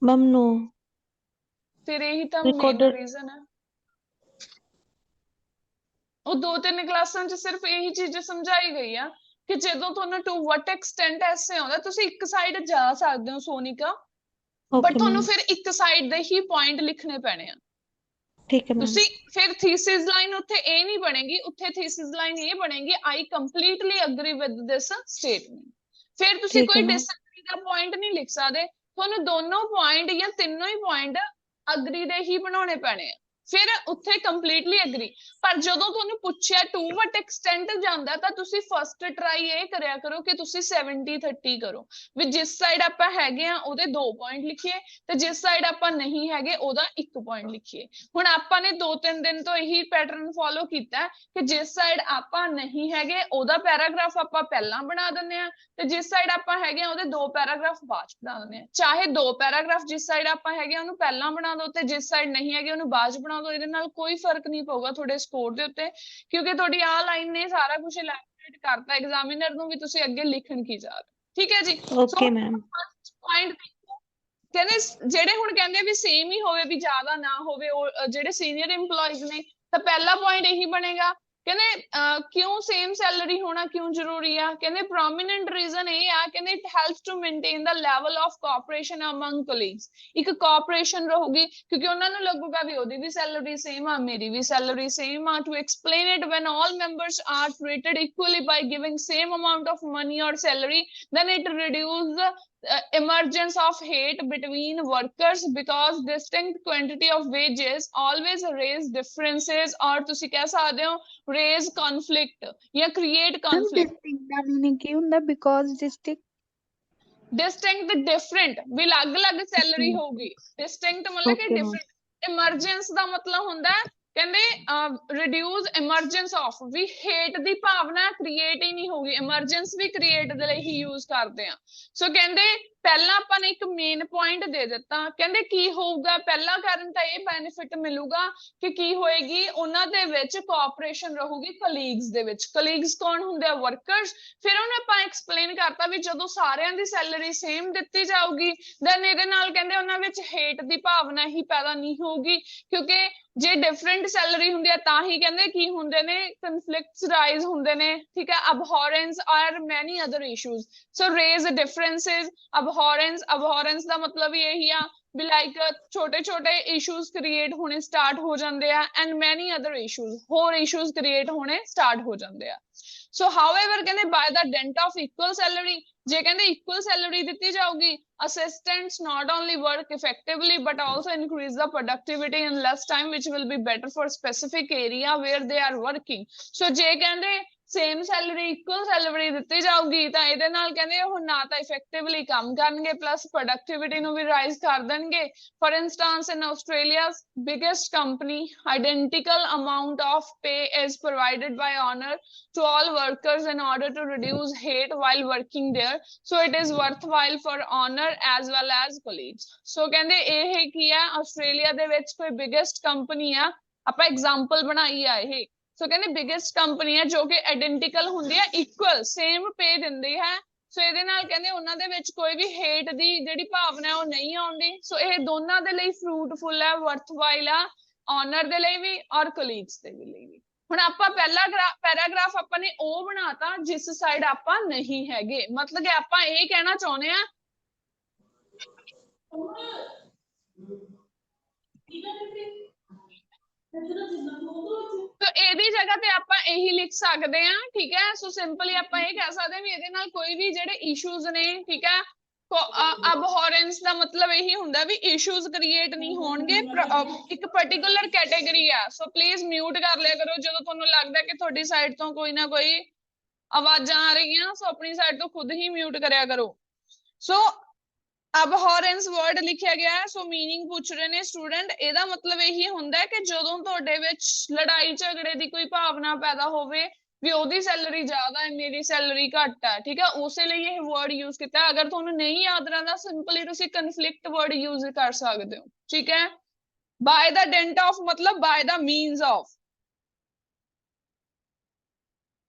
Speaker 6: ਮੈਮ ਨੋ
Speaker 1: ਫਿਰ ਇਹੀ ਤਾਂ ਮੇਨ
Speaker 6: ਰਿਕਾਰਡਡ
Speaker 1: ਰੀਜ਼ਨ ਹੈ। ਉਹ 2-3 ਕਲਾਸਾਂ 'ਚ ਸਿਰਫ ਇਹੀ ਚੀਜ਼ ਸਮਝਾਈ ਗਈ ਆ ਕਿ ਜਦੋਂ ਤੁਹਾਨੂੰ ਟੂ ਵਟ ਐਕਸਟੈਂਟ ਐਸੇ ਆਉਂਦਾ ਤੁਸੀਂ ਇੱਕ ਸਾਈਡ ਜਾ ਸਕਦੇ ਹੋ ਸੋਨਿਕਾ ਬਟ ਤੁਹਾਨੂੰ ਫਿਰ ਇੱਕ ਸਾਈਡ ਦੇ ਹੀ ਪੁਆਇੰਟ ਲਿਖਣੇ ਪੈਣੇ ਆ।
Speaker 6: ਠੀਕ ਹੈ ਮੈਮ।
Speaker 1: ਤੁਸੀਂ ਫਿਰ ਥੀਸਿਸ ਲਾਈਨ ਉੱਥੇ ਇਹ ਨਹੀਂ ਬਣੇਗੀ, ਉੱਥੇ ਥੀਸਿਸ ਲਾਈਨ ਇਹ ਬਣੇਗੀ I completely agree with this statement. ਫਿਰ ਤੁਸੀਂ ਕੋਈ ਡਿਸਐਗਰੀ ਦਾ ਪੁਆਇੰਟ ਨਹੀਂ ਲਿਖ ਸਕਦੇ, ਤੁਹਾਨੂੰ ਦੋਨੋਂ ਪੁਆਇੰਟ ਜਾਂ ਤਿੰਨੋਂ ਹੀ ਪੁਆਇੰਟ ਅਗਰੀ ਦੇ ਹੀ ਬਣਾਉਣੇ ਪੈਣੇ ਆ ਫਿਰ ਉੱਥੇ ਕੰਪਲੀਟਲੀ ਅਗਰੀ। ਪਰ ਜਦੋਂ ਤੁਹਾਨੂੰ ਪੁੱਛਿਆ ਟੂ ਵਟ ਐਕਸਟੈਂਟ ਜਾਂਦਾ ਤਾਂ ਤੁਸੀਂ ਫਸਟ ਟਰਾਈ ਇਹ ਕਰਿਆ ਕਰੋ ਕਿ ਤੁਸੀਂ 70-30 ਕਰੋ ਵੀ ਜਿਸ ਸਾਈਡ ਆਪਾਂ ਹੈਗੇ ਆ ਉਹਦੇ 2 ਪੁਆਇੰਟ ਲਿਖੀਏ ਤੇ ਜਿਸ ਸਾਈਡ ਆਪਾਂ ਨਹੀਂ ਹੈਗੇ ਉਹਦਾ 1 ਪੁਆਇੰਟ ਲਿਖੀਏ। ਹੁਣ ਆਪਾਂ ਨੇ 2-3 ਦਿਨ ਤੋਂ ਇਹੀ ਪੈਟਰਨ ਫੋਲੋ ਕੀਤਾ ਕਿ ਜਿਸ ਸਾਈਡ ਆਪਾਂ ਨਹੀਂ ਹੈਗੇ ਉਹਦਾ ਪੈਰਾਗ੍ਰਾਫ ਆਪਾਂ ਪਹਿਲਾਂ ਬਣਾ ਦਿੰਦੇ ਆ ਤੇ ਜਿਸ ਸਾਈਡ ਆਪਾਂ ਹੈਗੇ ਆ ਉਹਦੇ 2 ਪੈਰਾਗ੍ਰਾਫ ਬਾਅਦ ਚ ਬਣਾ ਦਿੰਦੇ ਆ। ਚਾਹੇ 2 ਪੈਰਾਗ੍ਰਾਫ ਜਿਸ ਸਾਈਡ ਆਪਾਂ ਹੈਗੇ ਉਹਨੂੰ ਪਹਿਲਾਂ ਬਣਾ ਦਿਓ ਤੇ ਜਿਸ ਸਾਈਡ ਨਹੀਂ ਹੈਗੇ ਉਹਨੂੰ ਬਾਅਦ ਚ ਬਣਾ ਦਿਓ। ਇਹਦੇ ਨਾਲ ਕੋਈ ਫਰਕ ਨਹੀਂ ਪਊਗਾ ਤੁਹਾਡੇ ਸਕੋਰ ਦੇ ਉੱਤੇ ਕਿਉਂਕਿ ਤੁਹਾਡੀ ਆਹ ਲਾਈਨ ਨੇ ਸਾਰਾ ਕੁਝ ਇਲੈਬੋਰੇਟ ਕਰਤਾ ਐਗਜ਼ਾਮੀਨਰ ਨੂੰ ਵੀ ਤੁਸੀਂ ਅੱਗੇ ਲਿਖਣ ਕੀ ਜਾ ਰਹੇ। ਠੀਕ ਹੈ ਜੀ।
Speaker 6: Okay ma'am.
Speaker 1: ਪੁਆਇੰਟ ਕਹਿੰਦੇ ਜਿਹੜੇ ਹੁਣ ਕਹਿੰਦੇ ਵੀ ਸੇਮ ਹੀ ਹੋਵੇ ਵੀ ਜ਼ਿਆਦਾ ਨਾ ਹੋਵੇ ਉਹ ਜਿਹੜੇ ਸੀਨੀਅਰ EMPLOYEES ਨੇ ਤਾਂ ਪਹਿਲਾ ਪੁਆਇੰਟ ਇਹੀ ਬਣੇਗਾ ਕਹਿੰਦੇ ਕਿਉਂ ਸੇਮ ਸੈਲਰੀ ਹੋਣਾ ਕਿਉਂ ਜ਼ਰੂਰੀ ਆ। ਕਹਿੰਦੇ ਪ੍ਰੋਮੀਨੈਂਟ ਰੀਜ਼ਨ ਇਹ ਆ ਕਹਿੰਦੇ it helps to maintain the level of cooperation among colleagues. ਇੱਕ ਕੋਆਪਰੇਸ਼ਨ ਰਹੂਗੀ ਕਿਉਂਕਿ ਉਹਨਾਂ ਨੂੰ ਲੱਗੂਗਾ ਵੀ ਉਹਦੀ ਵੀ ਸੈਲਰੀ ਸੇਮ ਆ ਮੇਰੀ ਵੀ ਸੈਲਰੀ ਸੇਮ ਆ। To explain it when all members are treated equally by giving same amount of money or salary then it reduces the emergence of hate between workers because distinct quantity of wages always raise differences or ਤੁਸੀਂ ਕਹਿ ਸਕਦੇ ਹੋ raise conflict ਜਾਂ create conflict।
Speaker 7: distinct ਦਾ meaning ਕੀ ਹੁੰਦਾ because
Speaker 1: distinct different ਵੀ ਅਲੱਗ-ਅਲੱਗ salary ਹੋਊਗੀ। distinct ਮਤਲਬ ਕਿ different। emergence ਦਾ ਮਤਲਬ ਹੁੰਦਾ ਕਹਿੰਦੇ reduce emergence of we hate ਦੀ ਭਾਵਨਾ create ਹੀ ਨਹੀਂ ਹੋਊਗੀ। emergence ਵੀ create ਦੇ ਲਈ ਹੀ use ਕਰਦੇ ਆ। ਸੋ ਕਹਿੰਦੇ ਪਹਿਲਾਂ ਆਪਾਂ ਨੇ ਇੱਕ ਮੇਨ ਪੁਆਇੰਟ ਦੇ ਦਿੱਤਾ ਕਹਿੰਦੇ ਕੀ ਹੋਊਗਾ ਪਹਿਲਾ ਕਾਰਨ ਤਾਂ ਇਹ ਬੈਨੀਫਿਟ ਮਿਲੂਗਾ ਕਿ ਕੀ ਹੋਏਗੀ ਉਹਨਾਂ ਦੇ ਵਿੱਚ ਕੋਆਪਰੇਸ਼ਨ ਰਹੂਗੀ ਕਲੀਗਸ ਦੇ ਵਿੱਚ। ਕਲੀਗਸ ਕੌਣ ਹੁੰਦੇ ਆ ਵਰਕਰਸ। ਫਿਰ ਉਹਨੂੰ ਆਪਾਂ ਐਕਸਪਲੇਨ ਕਰਤਾ ਵੀ ਜਦੋਂ ਸਾਰਿਆਂ ਦੀ ਸੈਲਰੀ ਸੇਮ ਦਿੱਤੀ ਜਾਊਗੀ ਦੈਨ ਇਹਦੇ ਨਾਲ ਕਹਿੰਦੇ ਉਹਨਾਂ ਵਿੱਚ ਹੇਟ ਦੀ ਭਾਵਨਾ ਹੀ ਪੈਦਾ ਨਹੀਂ ਹੋਊਗੀ ਕਿਉਂਕਿ ਜੇ ਡਿਫਰੈਂਟ ਸੈਲਰੀ ਹੁੰਦੀ ਹੈ ਤਾਂ ਹੀ ਕਹਿੰਦੇ ਕੀ ਹੁੰਦੇ ਨੇ ਕਨਫਲਿਕਟਸ ਰਾਈਜ਼ ਹੁੰਦੇ ਨੇ। ਠੀਕ ਹੈ ਅਬਹੋਰੈਂਸ ਔਰ ਮੈਨੀ ਅਦਰ ਇਸ਼ੂਜ਼। ਸੋ ਰੇਜ਼ ਡਿਫਰੈਂਸਿਸ abhorrence ਦਾ ਮਤਲਬ ਵੀ ਇਹੀ ਆ ਵੀ ਲਾਈਕ ਛੋਟੇ-ਛੋਟੇ ਇਸ਼ੂਜ਼ ਕ੍ਰੀਏਟ ਹੋਣੇ ਸਟਾਰਟ ਹੋ ਜਾਂਦੇ ਆ ਐਂਡ ਮੈਨੀ ਅਦਰ ਇਸ਼ੂਜ਼ ਹੋਰ ਇਸ਼ੂਜ਼ ਕ੍ਰੀਏਟ ਹੋਣੇ ਸਟਾਰਟ ਹੋ ਜਾਂਦੇ ਆ। ਸੋ ਹਾਊਐਵਰ ਕਹਿੰਦੇ ਬਾय the dent of equal salary ਜੇ ਕਹਿੰਦੇ ਇਕੁਅਲ ਸੈਲਰੀ ਦਿੱਤੀ ਜਾਊਗੀ assistants not only work effectively but also increase the productivity in less time which will be better for specific area where they are working। so ਜੇ ਕਹਿੰਦੇ same salary equal salary ਦਿੱਤੀ ਜਾਊਗੀ ਤਾਂ ਇਹਦੇ ਨਾਲ ਕਹਿੰਦੇ ਉਹ ਨਾ ਤਾਂ ਇਫੈਕਟਿਵਲੀ ਕੰਮ ਕਰਨਗੇ ਪਲੱਸ ਪ੍ਰੋਡਕਟਿਵਿਟੀ ਨੂੰ ਵੀ ਰਾਈਜ਼ ਕਰ ਦੇਣਗੇ। For instance in Australia's biggest company identical amount of pay is provided by honor to all workers in order to reduce hate while working there so it is worthwhile for honor as well as colleagues। so ਕਹਿੰਦੇ ਇਹ ਕੀ ਆ Australia ਦੇ ਵਿੱਚ ਕੋਈ biggest company ਆ ਆਪਾਂ example ਬਣਾਈ ਆ ਇਹ। ਸੋ ਕਹਿੰਦੇ ਬਿਗੇਸਟ ਕੰਪਨੀ ਹੈ ਜੋ ਕਿ ਆਇਡੈਂਟੀਕਲ ਹੁੰਦੀ ਹੈ ਇਕੁਅਲ ਸੇਮ ਪੇ ਦਿੰਦੀ ਹੈ ਸੋ ਇਹਦੇ ਨਾਲ ਕਹਿੰਦੇ ਉਹਨਾਂ ਦੇ ਵਿੱਚ ਕੋਈ ਵੀ ਹੇਟ ਦੀ ਜਿਹੜੀ ਭਾਵਨਾ ਹੈ ਉਹ ਨਹੀਂ ਆਉਂਦੀ। ਸੋ ਇਹ ਦੋਨਾਂ ਦੇ ਲਈ ਫਰੂਟਫੁਲ ਹੈ, ਵਰਥਵਾਈਲ ਆ, ਓਨਰ ਦੇ ਲਈ ਵੀ ਔਰ ਕਲੀਗਸ ਦੇ ਲਈ ਵੀ। ਹੁਣ ਆਪਾਂ ਪਹਿਲਾ ਪੈਰਾਗ੍ਰਾਫ ਆਪਾਂ ਨੇ ਉਹ ਬਣਾਤਾ ਜਿਸ ਸਾਈਡ ਆਪਾਂ ਨਹੀਂ ਹੈਗੇ, ਮਤਲਬ ਕਿ ਆਪਾਂ ਇਹ ਕਹਿਣਾ ਚਾਹੁੰਦੇ ਆ तो ਇਹਦੀ ਜਗ੍ਹਾ ਤੇ ਆਪਾਂ ਇਹੀ ਲਿਖ ਸਕਦੇ ਆ, ਠੀਕ ਹੈ। ਸੋ ਸਿੰਪਲੀ ਆਪਾਂ ਇਹ ਕਹਿ ਸਕਦੇ ਵੀ ਇਹਦੇ ਨਾਲ ਕੋਈ ਵੀ ਜਿਹੜੇ ਇਸ਼ੂਜ਼ ਨੇ, ਠੀਕ ਹੈ, ਅਬਹੋਰੈਂਸ ਦਾ ਮਤਲਬ ਇਹੀ ਹੁੰਦਾ ਵੀ ਇਸ਼ੂਜ਼ ਕ੍ਰੀਏਟ ਨਹੀਂ ਹੋਣਗੇ, ਇੱਕ ਪਾਰਟਿਕੂਲਰ ਕੈਟੇਗਰੀ ਆ। ਸੋ ਪਲੀਜ਼ ਮਿਊਟ ਕਰ ਲਿਆ ਕਰੋ ਜਦੋਂ ਤੁਹਾਨੂੰ ਲੱਗਦਾ ਕਿ ਤੁਹਾਡੀ ਸਾਈਡ ਤੋਂ ਕੋਈ ਨਾ ਕੋਈ ਆਵਾਜ਼ਾਂ ਆ ਰਹੀਆਂ। ਸੋ ਆਪਣੀ ਸਾਈਡ ਤੋਂ ਖੁਦ ਹੀ ਮਿਊਟ ਕਰਿਆ ਕਰੋ। ਸੋ abhorrence word ਲਿਖਿਆ ਗਿਆ ਹੈ। ਸੋ ਮੀਨਿੰਗ ਪੁੱਛ ਰਹੇ ਨੇ ਸਟੂਡੈਂਟ, ਇਹਦਾ ਮਤਲਬ ਇਹੀ ਹੁੰਦਾ ਹੈ ਕਿ ਜਦੋਂ ਤੁਹਾਡੇ ਵਿੱਚ ਲੜਾਈ ਝਗੜੇ ਦੀ ਕੋਈ ਭਾਵਨਾ ਪੈਦਾ ਹੋਵੇ ਵੀ ਉਹਦੀ ਸੈਲਰੀ ਜ਼ਿਆਦਾ ਹੈ, ਮੇਰੀ ਸੈਲਰੀ ਘੱਟ ਹੈ, ਠੀਕ ਹੈ, ਉਸੇ ਲਈ ਇਹ ਵਰਡ ਯੂਜ਼ ਕੀਤਾ। ਅਗਰ ਤੁਹਾਨੂੰ ਨਹੀਂ ਯਾਦ ਰਹਿੰਦਾ ਸਿੰਪਲੀ ਤੁਸੀਂ ਕਨਫਲਿਕਟ ਵਰਡ ਯੂਜ਼ ਕਰ ਸਕਦੇ ਹੋ, ਠੀਕ ਹੈ। ਬਾय द डेंट ऑफ मतलब बाय द मीन्स ऑफ।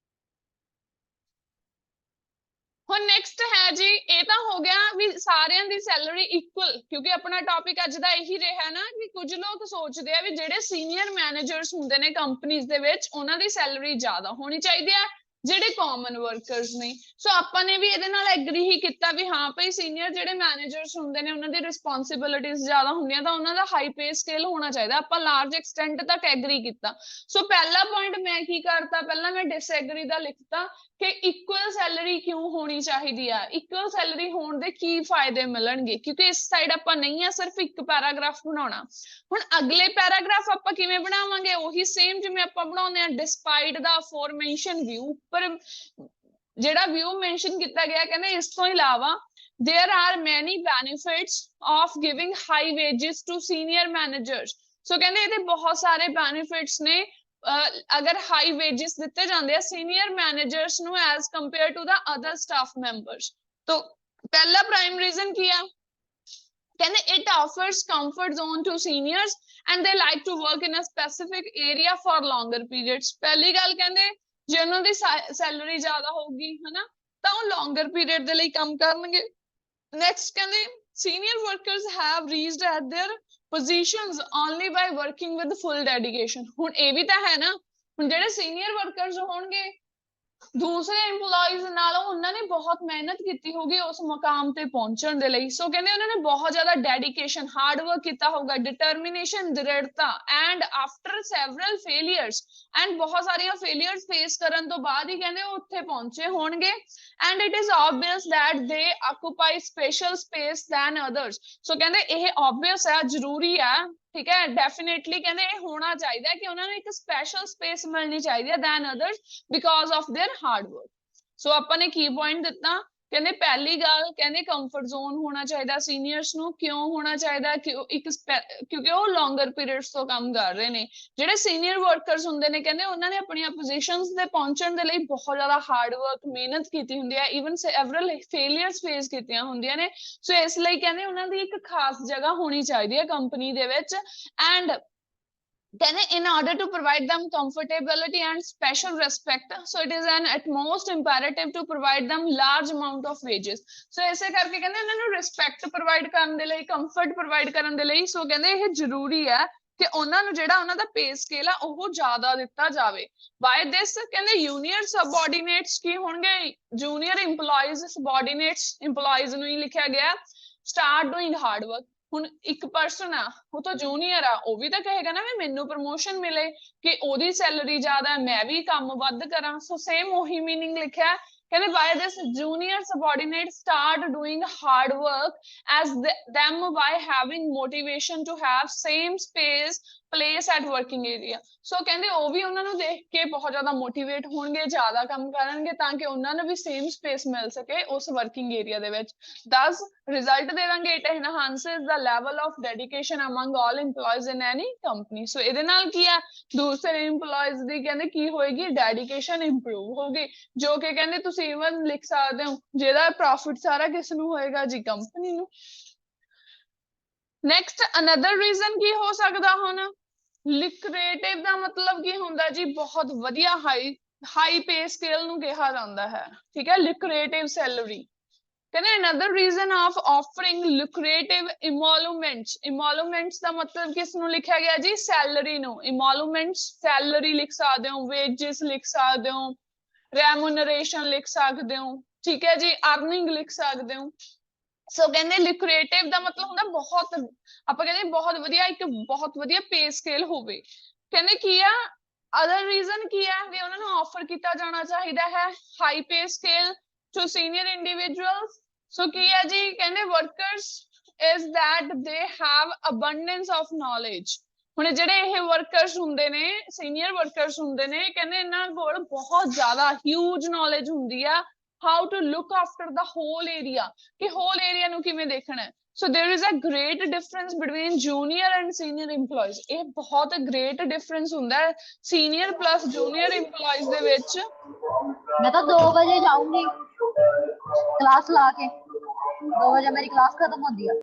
Speaker 1: ਹੁਣ ਨੈਕਸਟ ਹੈ ਜੀ, ਇਹ ਤਾਂ ਹੋ ਗਿਆ ਵੀ ਸਾਰਿਆਂ ਦੀ ਸੈਲਰੀ ਇਕੁਅਲ, ਕਿਉਂਕਿ ਆਪਣਾ ਟੌਪਿਕ ਅੱਜ ਦਾ ਇਹੀ ਰਿਹਾ ਨਾ ਕਿ ਕੁਝ ਲੋਕ ਸੋਚਦੇ ਆ ਵੀ ਜਿਹੜੇ ਸੀਨੀਅਰ ਮੈਨੇਜਰਸ ਹੁੰਦੇ ਨੇ ਕੰਪਨੀਆਂ ਦੇ ਵਿੱਚ ਉਹਨਾਂ ਦੀ ਸੈਲਰੀ ਜ਼ਿਆਦਾ ਹੋਣੀ ਚਾਹੀਦੀ ਹੈ ਜਿਹੜੇ ਕਾਮਨ ਵਰਕਰਸ ਨੇ। ਸੋ ਆਪਾਂ ਨੇ ਵੀ ਇਹਦੇ ਨਾਲ ਐਗਰੀ ਹੀ ਕੀਤਾ ਵੀ ਹਾਂ ਭਾਈ ਸੀਨੀਅਰ ਜਿਹੜੇ ਮੈਨੇਜਰਸ ਹੁੰਦੇ ਨੇ ਉਹਨਾਂ ਦੀ ਰਿਸਪੌਂਸਿਬਿਲਿਟੀਆਂ ਜ਼ਿਆਦਾ ਹੁੰਦੀਆਂ ਤਾਂ ਉਹਨਾਂ ਦਾ ਹਾਈ ਪੇ ਸਕੇਲ ਹੋਣਾ ਚਾਹੀਦਾ। ਆਪਾਂ ਲਾਰਜ ਐਕਸਟੈਂਟ ਤੱਕ ਐਗਰੀ ਕੀਤਾ। ਸੋ ਪਹਿਲਾ ਪੁਆਇੰਟ ਮੈਂ ਕੀ ਕਰਤਾ, ਪਹਿਲਾਂ ਮੈਂ ਡਿਸਐਗਰੀ ਦਾ ਲਿਖਤਾ ਕਿ ਇਕੁਅਲ ਸੈਲਰੀ ਕਿਉਂ ਹੋਣੀ ਚਾਹੀਦੀ ਆ, ਇਕੁਅਲ ਸੈਲਰੀ ਹੋਣ ਦੇ ਕੀ ਫਾਇਦੇ ਮਿਲਣਗੇ, ਕਿਉਂਕਿ ਇਸ ਸਾਈਡ ਆਪਾਂ ਨਹੀਂ ਆ ਸਿਰਫ ਇੱਕ ਪੈਰਾਗ੍ਰਾਫ ਬਣਾਉਣਾ। ਹੁਣ ਅਗਲੇ ਪੈਰਾਗ੍ਰਾਫ ਆਪਾਂ ਕਿਵੇਂ ਬਣਾਵਾਂਗੇ, ਉਹੀ ਸੇਮ ਜਿਵੇਂ ਆਪਾਂ ਬਣਾਉਂਦੇ ਆ ਡਿਸਪਾਈਟ ਦਾ ਅਫੋਰਮੇਸ਼ਨ ਵਿਊ। ਪਰ ਜਿਹੜਾ ਵਿਊ ਮੈਂਸ਼ਨ ਕੀਤਾ ਗਿਆ ਕਹਿੰਦੇ ਇਸ ਤੋਂ ਇਲਾਵਾ there are many benefits of giving high wages to senior managers। ਸੋ ਕਹਿੰਦੇ ਇਹਦੇ ਬਹੁਤ ਸਾਰੇ benefits ਨੇ ਅਗਰ ਹਾਈ ਵੇजेस ਦਿੱਤੇ ਜਾਂਦੇ ਆ ਸੀਨੀਅਰ ਮੈਨੇਜਰਸ ਨੂੰ as compared to the other staff members. तो ਪਹਿਲਾ ਪ੍ਰਾਈਮ ਰੀਜ਼ਨ ਕੀ ਆ, ਕਹਿੰਦੇ it offers comfort zone to seniors and they like to work in a specific area for longer periods। ਪਹਿਲੀ ਗੱਲ ਕਹਿੰਦੇ ਜੇ ਉਹਨਾਂ ਦੀ ਸੈਲਰੀ ਜ਼ਿਆਦਾ ਹੋਊਗੀ ਹਨਾ ਤਾਂ ਉਹ longer period ਦੇ ਲਈ ਕੰਮ ਕਰਨਗੇ। ਨੈਕਸਟ ਕਹਿੰਦੇ senior workers have reached at their positions only by working with full dedication। ਹੁਣ ਇਹ ਵੀ ਤਾਂ ਹੈ ਨਾ, ਹੁਣ ਜਿਹੜੇ ਸੀਨੀਅਰ ਵਰਕਰਸ ਹੋਣਗੇ ਦੂਸਰੇ EMPLOYEES ਨਾਲੋਂ ਉਹਨਾਂ ਨੇ ਬਹੁਤ ਮਿਹਨਤ ਕੀਤੀ ਹੋਗੀ ਉਸ ਮੁਕਾਮ ਤੇ ਪਹੁੰਚਣ ਦੇ ਲਈ। ਸੋ ਕਹਿੰਦੇ ਉਹਨਾਂ ਨੇ ਬਹੁਤ ਜ਼ਿਆਦਾ ਡੈਡੀਕੇਸ਼ਨ ਹਾਰਡ ਵਰਕ ਕੀਤਾ ਹੋਊਗਾ, ਡਿਟਰਮੀਨੇਸ਼ਨ ਦ੍ਰਿੜਤਾ and after several failures and ਬਹੁਤ ਸਾਰੀਆਂ ਫੇਲਿਅਰਸ ਫੇਸ ਕਰਨ ਤੋਂ ਬਾਅਦ ਹੀ ਕਹਿੰਦੇ ਉਹ ਉੱਥੇ ਪਹੁੰਚੇ ਹੋਣਗੇ। And it is obvious that they occupy special space than others। ਸੋ ਕਹਿੰਦੇ ਇਹ obvious ਹੈ, ਜ਼ਰੂਰੀ ਹੈ, ਠੀਕ ਹੈ, ਡੈਫੀਨੇਟਲੀ ਕਹਿੰਦੇ ਇਹ ਹੋਣਾ ਚਾਹੀਦਾ ਕਿ ਉਹਨਾਂ ਨੂੰ ਇੱਕ ਸਪੈਸ਼ਲ ਸਪੇਸ ਮਿਲਣੀ ਚਾਹੀਦੀ ਹੈ than others because of their hard work। ਸੋ ਆਪਾਂ ਨੇ ਕੀ ਪੁਆਇੰਟ ਦਿੱਤਾ, ਕਹਿੰਦੇ ਪਹਿਲੀ ਗੱਲ ਕਹਿੰਦੇ ਕੰਫਰਟ ਜ਼ੋਨ ਹੋਣਾ ਚਾਹੀਦਾ ਸੀਨੀਅਰਸ ਨੂੰ। ਕਿਉਂ ਹੋਣਾ ਚਾਹੀਦਾ, ਕਿਉਂਕਿ ਉਹ ਲੌਂਗਰ ਪੀਰੀਅਡਸ ਤੋਂ ਕੰਮ ਕਰ ਰਹੇ ਨੇ। ਜਿਹੜੇ ਸੀਨੀਅਰ ਵਰਕਰਸ ਹੁੰਦੇ ਨੇ ਕਹਿੰਦੇ ਉਹਨਾਂ ਨੇ ਆਪਣੀਆਂ ਪੋਜੀਸ਼ਨਸ ਤੇ ਪਹੁੰਚਣ ਦੇ ਲਈ ਬਹੁਤ ਜ਼ਿਆਦਾ ਹਾਰਡ ਵਰਕ ਮਿਹਨਤ ਕੀਤੀ ਹੁੰਦੀ ਹੈ, ਈਵਨ ਸੈਵਰਲ ਫੇਲਿਅਰਸ ਫੇਸ ਕੀਤੀਆਂ ਹੁੰਦੀਆਂ ਨੇ। ਸੋ ਇਸ ਲਈ ਕਹਿੰਦੇ ਉਹਨਾਂ ਦੀ ਇੱਕ ਖਾਸ ਜਗ੍ਹਾ ਹੋਣੀ ਚਾਹੀਦੀ ਹੈ ਕੰਪਨੀ ਦੇ ਵਿੱਚ। ਐਂਡ ਕਹਿੰਦੇ in order to provide them comfortability and special respect, so it is an utmost imperative to provide them large amount of wages। ਸੋ ਇਸੇ ਕਰਕੇ ਕਹਿੰਦੇ ਇਹਨਾਂ ਨੂੰ ਰਿਸਪੈਕਟ ਪ੍ਰੋਵਾਈਡ ਕਰਨ ਦੇ ਲਈ, ਕੰਫਰਟ ਪ੍ਰੋਵਾਈਡ ਕਰਨ ਦੇ ਲਈ ਸੋ ਕਹਿੰਦੇ ਇਹ ਜ਼ਰੂਰੀ ਹੈ ਕਿ ਉਹਨਾਂ ਨੂੰ ਜਿਹੜਾ ਉਹਨਾਂ ਦਾ ਪੇ ਸਕੇਲ ਆ ਉਹ ਜ਼ਿਆਦਾ ਦਿੱਤਾ ਜਾਵੇ। ਬਾਏ ਦਿਸ ਕਹਿੰਦੇ ਜੂਨੀਅਰ ਸਬਆਰਡੀਨੇਟਸ ਕੀ ਹੋਣਗੇ, ਜੂਨੀਅਰ EMPLOYEES ਸਬਆਰਡੀਨੇਟਸ EMPLOYEES ਨੂੰ ਹੀ ਲਿਖਿਆ ਗਿਆ ਸਟਾਰਟ ਡੂਇੰਗ ਹਾਰਡ ਵਰਕ। ਹੁਣ ਇੱਕ ਪਰਸਨ ਆ ਉਹ ਤਾਂ ਜੂਨੀਅਰ ਆ, ਉਹ ਵੀ ਤਾਂ ਕਹੇਗਾ ਨਾ ਵੀ ਮੈਨੂੰ ਪ੍ਰਮੋਸ਼ਨ ਮਿਲੇ, ਕਿ ਉਹਦੀ ਸੈਲਰੀ ਜ਼ਿਆਦਾ ਹੈ ਮੈਂ ਵੀ ਕੰਮ ਵੱਧ ਕਰਾਂ। ਸੋ ਸੇਮ ਉਹੀ ਮੀਨਿੰਗ ਲਿਖਿਆ ਕਹਿੰਦੇ by this junior subordinates start doing hard work as them by having motivation to have same space place at working area। ਸੋ ਕਹਿੰਦੇ ਉਹ ਵੀ ਉਹਨਾਂ ਨੂੰ ਦੇਖ ਕੇ ਬਹੁਤ ਜ਼ਿਆਦਾ ਮੋਟੀਵੇਟ ਹੋਣਗੇ, ਜ਼ਿਆਦਾ ਕੰਮ ਕਰਨਗੇ ਤਾਂ ਕਿ ਉਹਨਾਂ ਨੂੰ ਵੀ ਸੇਮ ਸਪੇਸ ਮਿਲ ਸਕੇ ਉਸ ਵਰਕਿੰਗ ਏਰੀਆ ਦੇ ਵਿੱਚ। ਦਸ ਰਿਜ਼ਲਟ ਦੇ ਦਾਂਗੇ it enhances the level of dedication among all employees in any company। ਸੋ ਇਹਦੇ ਨਾਲ ਕੀ ਆ, ਦੂਸਰੇ EMPLOYEES ਦੀ ਕਹਿੰਦੇ ਕੀ ਹੋਏਗੀ, ਡੈਡੀਕੇਸ਼ਨ ਇੰਪਰੂਵ ਹੋਗੀ, ਜੋ ਕਿ ਕਹਿੰਦੇ ਤੁਸੀਂ ਇਵਨ ਲਿਖ ਸਕਦੇ ਹੋ ਜਿਹਦਾ ਪ੍ਰੋਫਿਟ ਸਾਰਾ ਕਿਸ ਨੂੰ ਹੋਏਗਾ ਜੀ, ਕੰਪਨੀ ਨੂੰ। ਨੈਕਸਟ ਅਨਦਰ ਰੀਜ਼ਨ ਕੀ ਹੋ ਸਕਦਾ, ਹੁਣ ਲਿਕਰੇਟਿਵ ਦਾ ਮਤਲਬ ਕੀ ਹੁੰਦਾ ਜੀ, ਬਹੁਤ ਵਧੀਆ ਹਾਈ ਪੇ ਸਕੇਲ ਨੂੰ ਕਿਹਾ ਜਾਂਦਾ ਹੈ, ਠੀਕ ਹੈ, ਲਿਕਰੇਟਿਵ ਸੈਲਰੀ। ਕਹਿੰਦੇ another reason of offering lucrative emoluments ਦਾ ਮਤਲਬ ਕਿਸ ਨੂੰ ਲਿਖਿਆ ਗਿਆ ਜੀ ਸੈਲਰੀ ਨੂੰ emoluments ਸੈਲਰੀ ਲਿਖ ਸਕਦੇ ਹੋ wages ਲਿਖ ਸਕਦੇ ਹੋ remuneration ਲਿਖ ਸਕਦੇ ਹੋ ਠੀਕ ਹੈ ਜੀ earning ਲਿਖ ਸਕਦੇ ਹੋ ਸੋ ਕਹਿੰਦੇ lucrative ਦਾ ਮਤਲਬ ਹੁੰਦਾ ਬਹੁਤ ਆਪਾਂ ਕਹਿੰਦੇ ਬਹੁਤ ਵਧੀਆ ਇੱਕ ਬਹੁਤ ਵਧੀਆ ਪੇ ਸਕੇਲ ਹੋਵੇ ਕਹਿੰਦੇ ਕੀ ਆ ਅਦਰ ਰੀਜ਼ਨ ਕੀ ਹੈ ਵੀ ਉਹਨਾਂ ਨੂੰ ਆਫਰ ਕੀਤਾ ਜਾਣਾ ਚਾਹੀਦਾ ਹੈ high pay scale to senior individuals so ਕੀ ਹੈ ਜੀ ਕਹਿੰਦੇ workers is that they have abundance of knowledge ਹੁਣ ਜਿਹੜੇ ਇਹ ਵਰਕਰਸ ਹੁੰਦੇ ਨੇ ਸੀਨੀਅਰ ਵਰਕਰਸ ਹੁੰਦੇ ਨੇ ਕਹਿੰਦੇ ਇਹਨਾਂ ਕੋਲ ਬਹੁਤ ਜ਼ਿਆਦਾ ਹਿਊਜ ਨੌਲੇਜ ਹੁੰਦੀ ਆ how to look after the whole area ਕਿ whole area ਨੂੰ ਕਿਵੇਂ ਦੇਖਣਾ ਹੈ so there is a great difference between junior and senior employees ਇਹ ਬਹੁਤ great difference ਹੁੰਦਾ ਹੈ senior plus junior employees ਦੇ ਵਿੱਚ
Speaker 10: मैं तो 2 बजे जाऊंगी क्लास ला के 2 बजे मेरी क्लास खत्म होती है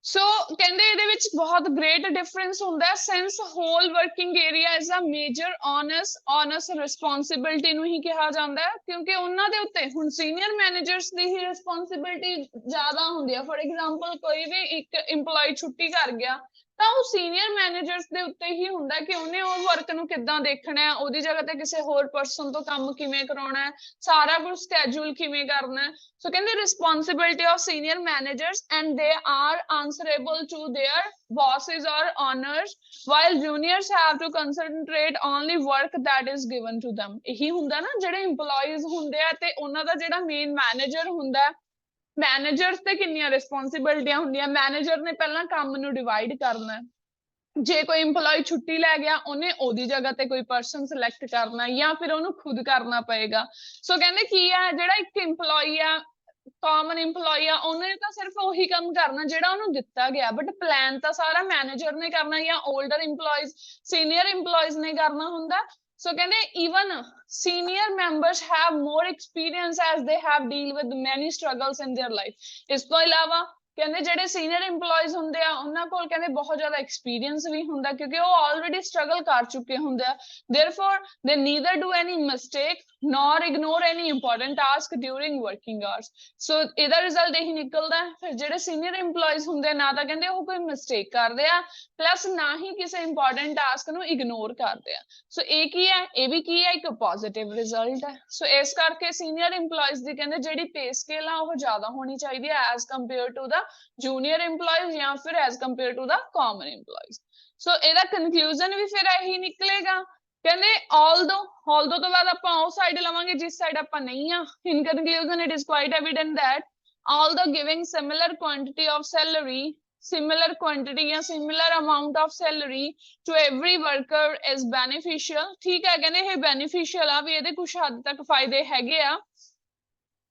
Speaker 1: ਸੋ ਕਹਿੰਦੇ ਇਹਦੇ ਵਿੱਚ ਬਹੁਤ ਗ੍ਰੇਟ ਡਿਫਰੈਂਸ ਹੁੰਦਾ ਹੈ since whole working area is a major one's responsibility ਨੂੰ ਹੀ ਕਿਹਾ ਜਾਂਦਾ ਹੈ ਕਿਉਂਕਿ ਉਹਨਾਂ ਦੇ ਉੱਤੇ ਹੁਣ ਸੀਨੀਅਰ ਮੈਨੇਜਰਸ ਦੀ ਹੀ ਰਿਸਪੌਂਸਿਬਿਲਟੀ ਜ਼ਿਆਦਾ ਹੁੰਦੀ ਹੈ ਫॉर ਐਗਜ਼ਾਮਪਲ ਕੋਈ ਵੀ ਇੱਕ EMPLOYE ਛੁੱਟੀ ਕਰ ਗਿਆ ਤਾਂ ਉਹ ਸੀਨੀਅਰ ਮੈਨੇਜਰਸ ਦੇ ਉੱਤੇ ਹੀ ਹੁੰਦਾ ਕਿ ਉਹਨੇ ਉਹ ਵਰਕ ਨੂੰ ਕਿੱਦਾਂ ਦੇਖਣਾ ਹੈ ਉਹਦੀ ਜਗ੍ਹਾ ਤੇ ਕਿਸੇ ਹੋਰ ਪਰਸਨ ਤੋਂ ਕੰਮ ਕਿਵੇਂ ਕਰਾਉਣਾ ਹੈ ਸਾਰਾ ਕੁਝ ਸਕੇਡਿਊਲ ਕਿਵੇਂ ਕਰਨਾ ਹੈ ਸੋ ਕਹਿੰਦੇ responsibility of senior managers and they are answerable to their bosses or owners while juniors have to concentrate only work that is given to them ਇਹੀ ਹੁੰਦਾ ਨਾ ਜਿਹੜੇ EMPLOYEES ਹੁੰਦੇ ਆ ਤੇ ਉਹਨਾਂ ਦਾ ਜਿਹੜਾ ਮੇਨ ਮੈਨੇਜਰ ਹੁੰਦਾ ਮੈਨੇਜਰਸ ਤੇ ਕਿੰਨੀਆਂ ਰਿਸਪੌਂਸਿਬਿਲਟੀਆਂ ਹੁੰਦੀਆਂ ਮੈਨੇਜਰ ਨੇ ਪਹਿਲਾਂ ਕੰਮ ਨੂੰ ਡਿਵਾਈਡ ਕਰਨਾ ਜੇ ਕੋਈ EMPLOYE ਛੁੱਟੀ ਲੈ ਗਿਆ ਉਹਨੇ ਉਹਦੀ ਜਗ੍ਹਾ ਤੇ ਕੋਈ ਪਰਸਨ ਸਿਲੈਕਟ ਕਰਨਾ ਜਾਂ ਫਿਰ ਉਹਨੂੰ ਖੁਦ ਕਰਨਾ ਪਏਗਾ ਸੋ ਕਹਿੰਦੇ ਕੀ ਆ ਜਿਹੜਾ ਇੱਕ EMPLOYE ਆ ਕਾਮਨ EMPLOYE ਆ ਉਹਨੇ ਤਾਂ ਸਿਰਫ ਉਹੀ ਕੰਮ ਕਰਨਾ ਜਿਹੜਾ ਉਹਨੂੰ ਦਿੱਤਾ ਗਿਆ ਬਟ ਪਲਾਨ ਤਾਂ ਸਾਰਾ ਮੈਨੇਜਰ ਨੇ ਕਰਨਾ ਜਾਂ 올ਡਰ EMPLOYEES ਸੀਨੀਅਰ EMPLOYEES ਨੇ ਕਰਨਾ ਹੁੰਦਾ ਸੋ ਕਹਿੰਦੇ even senior members have more experience as they have deal with many struggles in their life ਇਸ ਤੋਂ ਇਲਾਵਾ ਕਹਿੰਦੇ ਜਿਹੜੇ ਸੀਨੀਅਰ EMPLOYEES ਹੁੰਦੇ ਆ ਉਹਨਾਂ ਕੋਲ ਕਹਿੰਦੇ ਬਹੁਤ ਜ਼ਿਆਦਾ ਐਕਸਪੀਰੀਅੰਸ ਵੀ ਹੁੰਦਾ ਕਿਉਂਕਿ ਉਹ ਆਲਰੇਡੀ ਸਟਰਗਲ ਕਰ ਚੁੱਕੇ ਹੁੰਦੇ ਆ therefore they neither do any mistake nor ignore any important task during working hours so ਇਹਦਾ ਰਿਜ਼ਲਟ ਇਹੀ ਨਿਕਲਦਾ ਫਿਰ ਜਿਹੜੇ ਸੀਨੀਅਰ EMPLOYEES ਹੁੰਦੇ ਨਾ ਤਾਂ ਕਹਿੰਦੇ ਉਹ ਕੋਈ ਮਿਸਟੇਕ ਕਰਦੇ ਆ ਪਲੱਸ ਨਾ ਹੀ ਕਿਸੇ ਇੰਪੋਰਟੈਂਟ ਟਾਸਕ ਨੂੰ ਇਗਨੋਰ ਕਰਦੇ ਆ ਸੋ ਇਹ ਕੀ ਹੈ ਇਹ ਵੀ ਕੀ ਹੈ ਇੱਕ ਪੋਜ਼ਿਟਿਵ ਰਿਜ਼ਲਟ ਹੈ ਸੋ ਇਸ ਕਰਕੇ ਸੀਨੀਅਰ EMPLOYEES ਦੀ ਕਹਿੰਦੇ ਜਿਹੜੀ ਪੇ ਸਕੇਲ ਆ ਉਹ ਜ਼ਿਆਦਾ ਹੋਣੀ ਚਾਹੀਦੀ ਹੈ as compared to the junior EMPLOYEES ਜਾਂ ਫਿਰ as compared to the common employees so ਇਹਦਾ conclusion ਵੀ ਫਿਰ ਇਹੀ ਨਿਕਲੇਗਾ ਕਹਿੰਦੇ although ਤੋਂ ਬਾਅਦ ਆਪਾਂ ਉਹ ਸਾਈਡ ਲਵਾਂਗੇ ਜਿਸ ਸਾਈਡ ਆਪਾਂ ਨਹੀਂ ਆ in conclusion it is quite evident that although giving similar quantity of salary similar quantity ਜਾਂ similar amount of salary to every worker is beneficial ਠੀਕ ਹੈ ਕਹਿੰਦੇ ਇਹ beneficial ਆ ਵੀ ਇਹਦੇ ਕੁਝ ਹੱਦ ਤੱਕ ਫਾਇਦੇ ਹੈਗੇ ਆ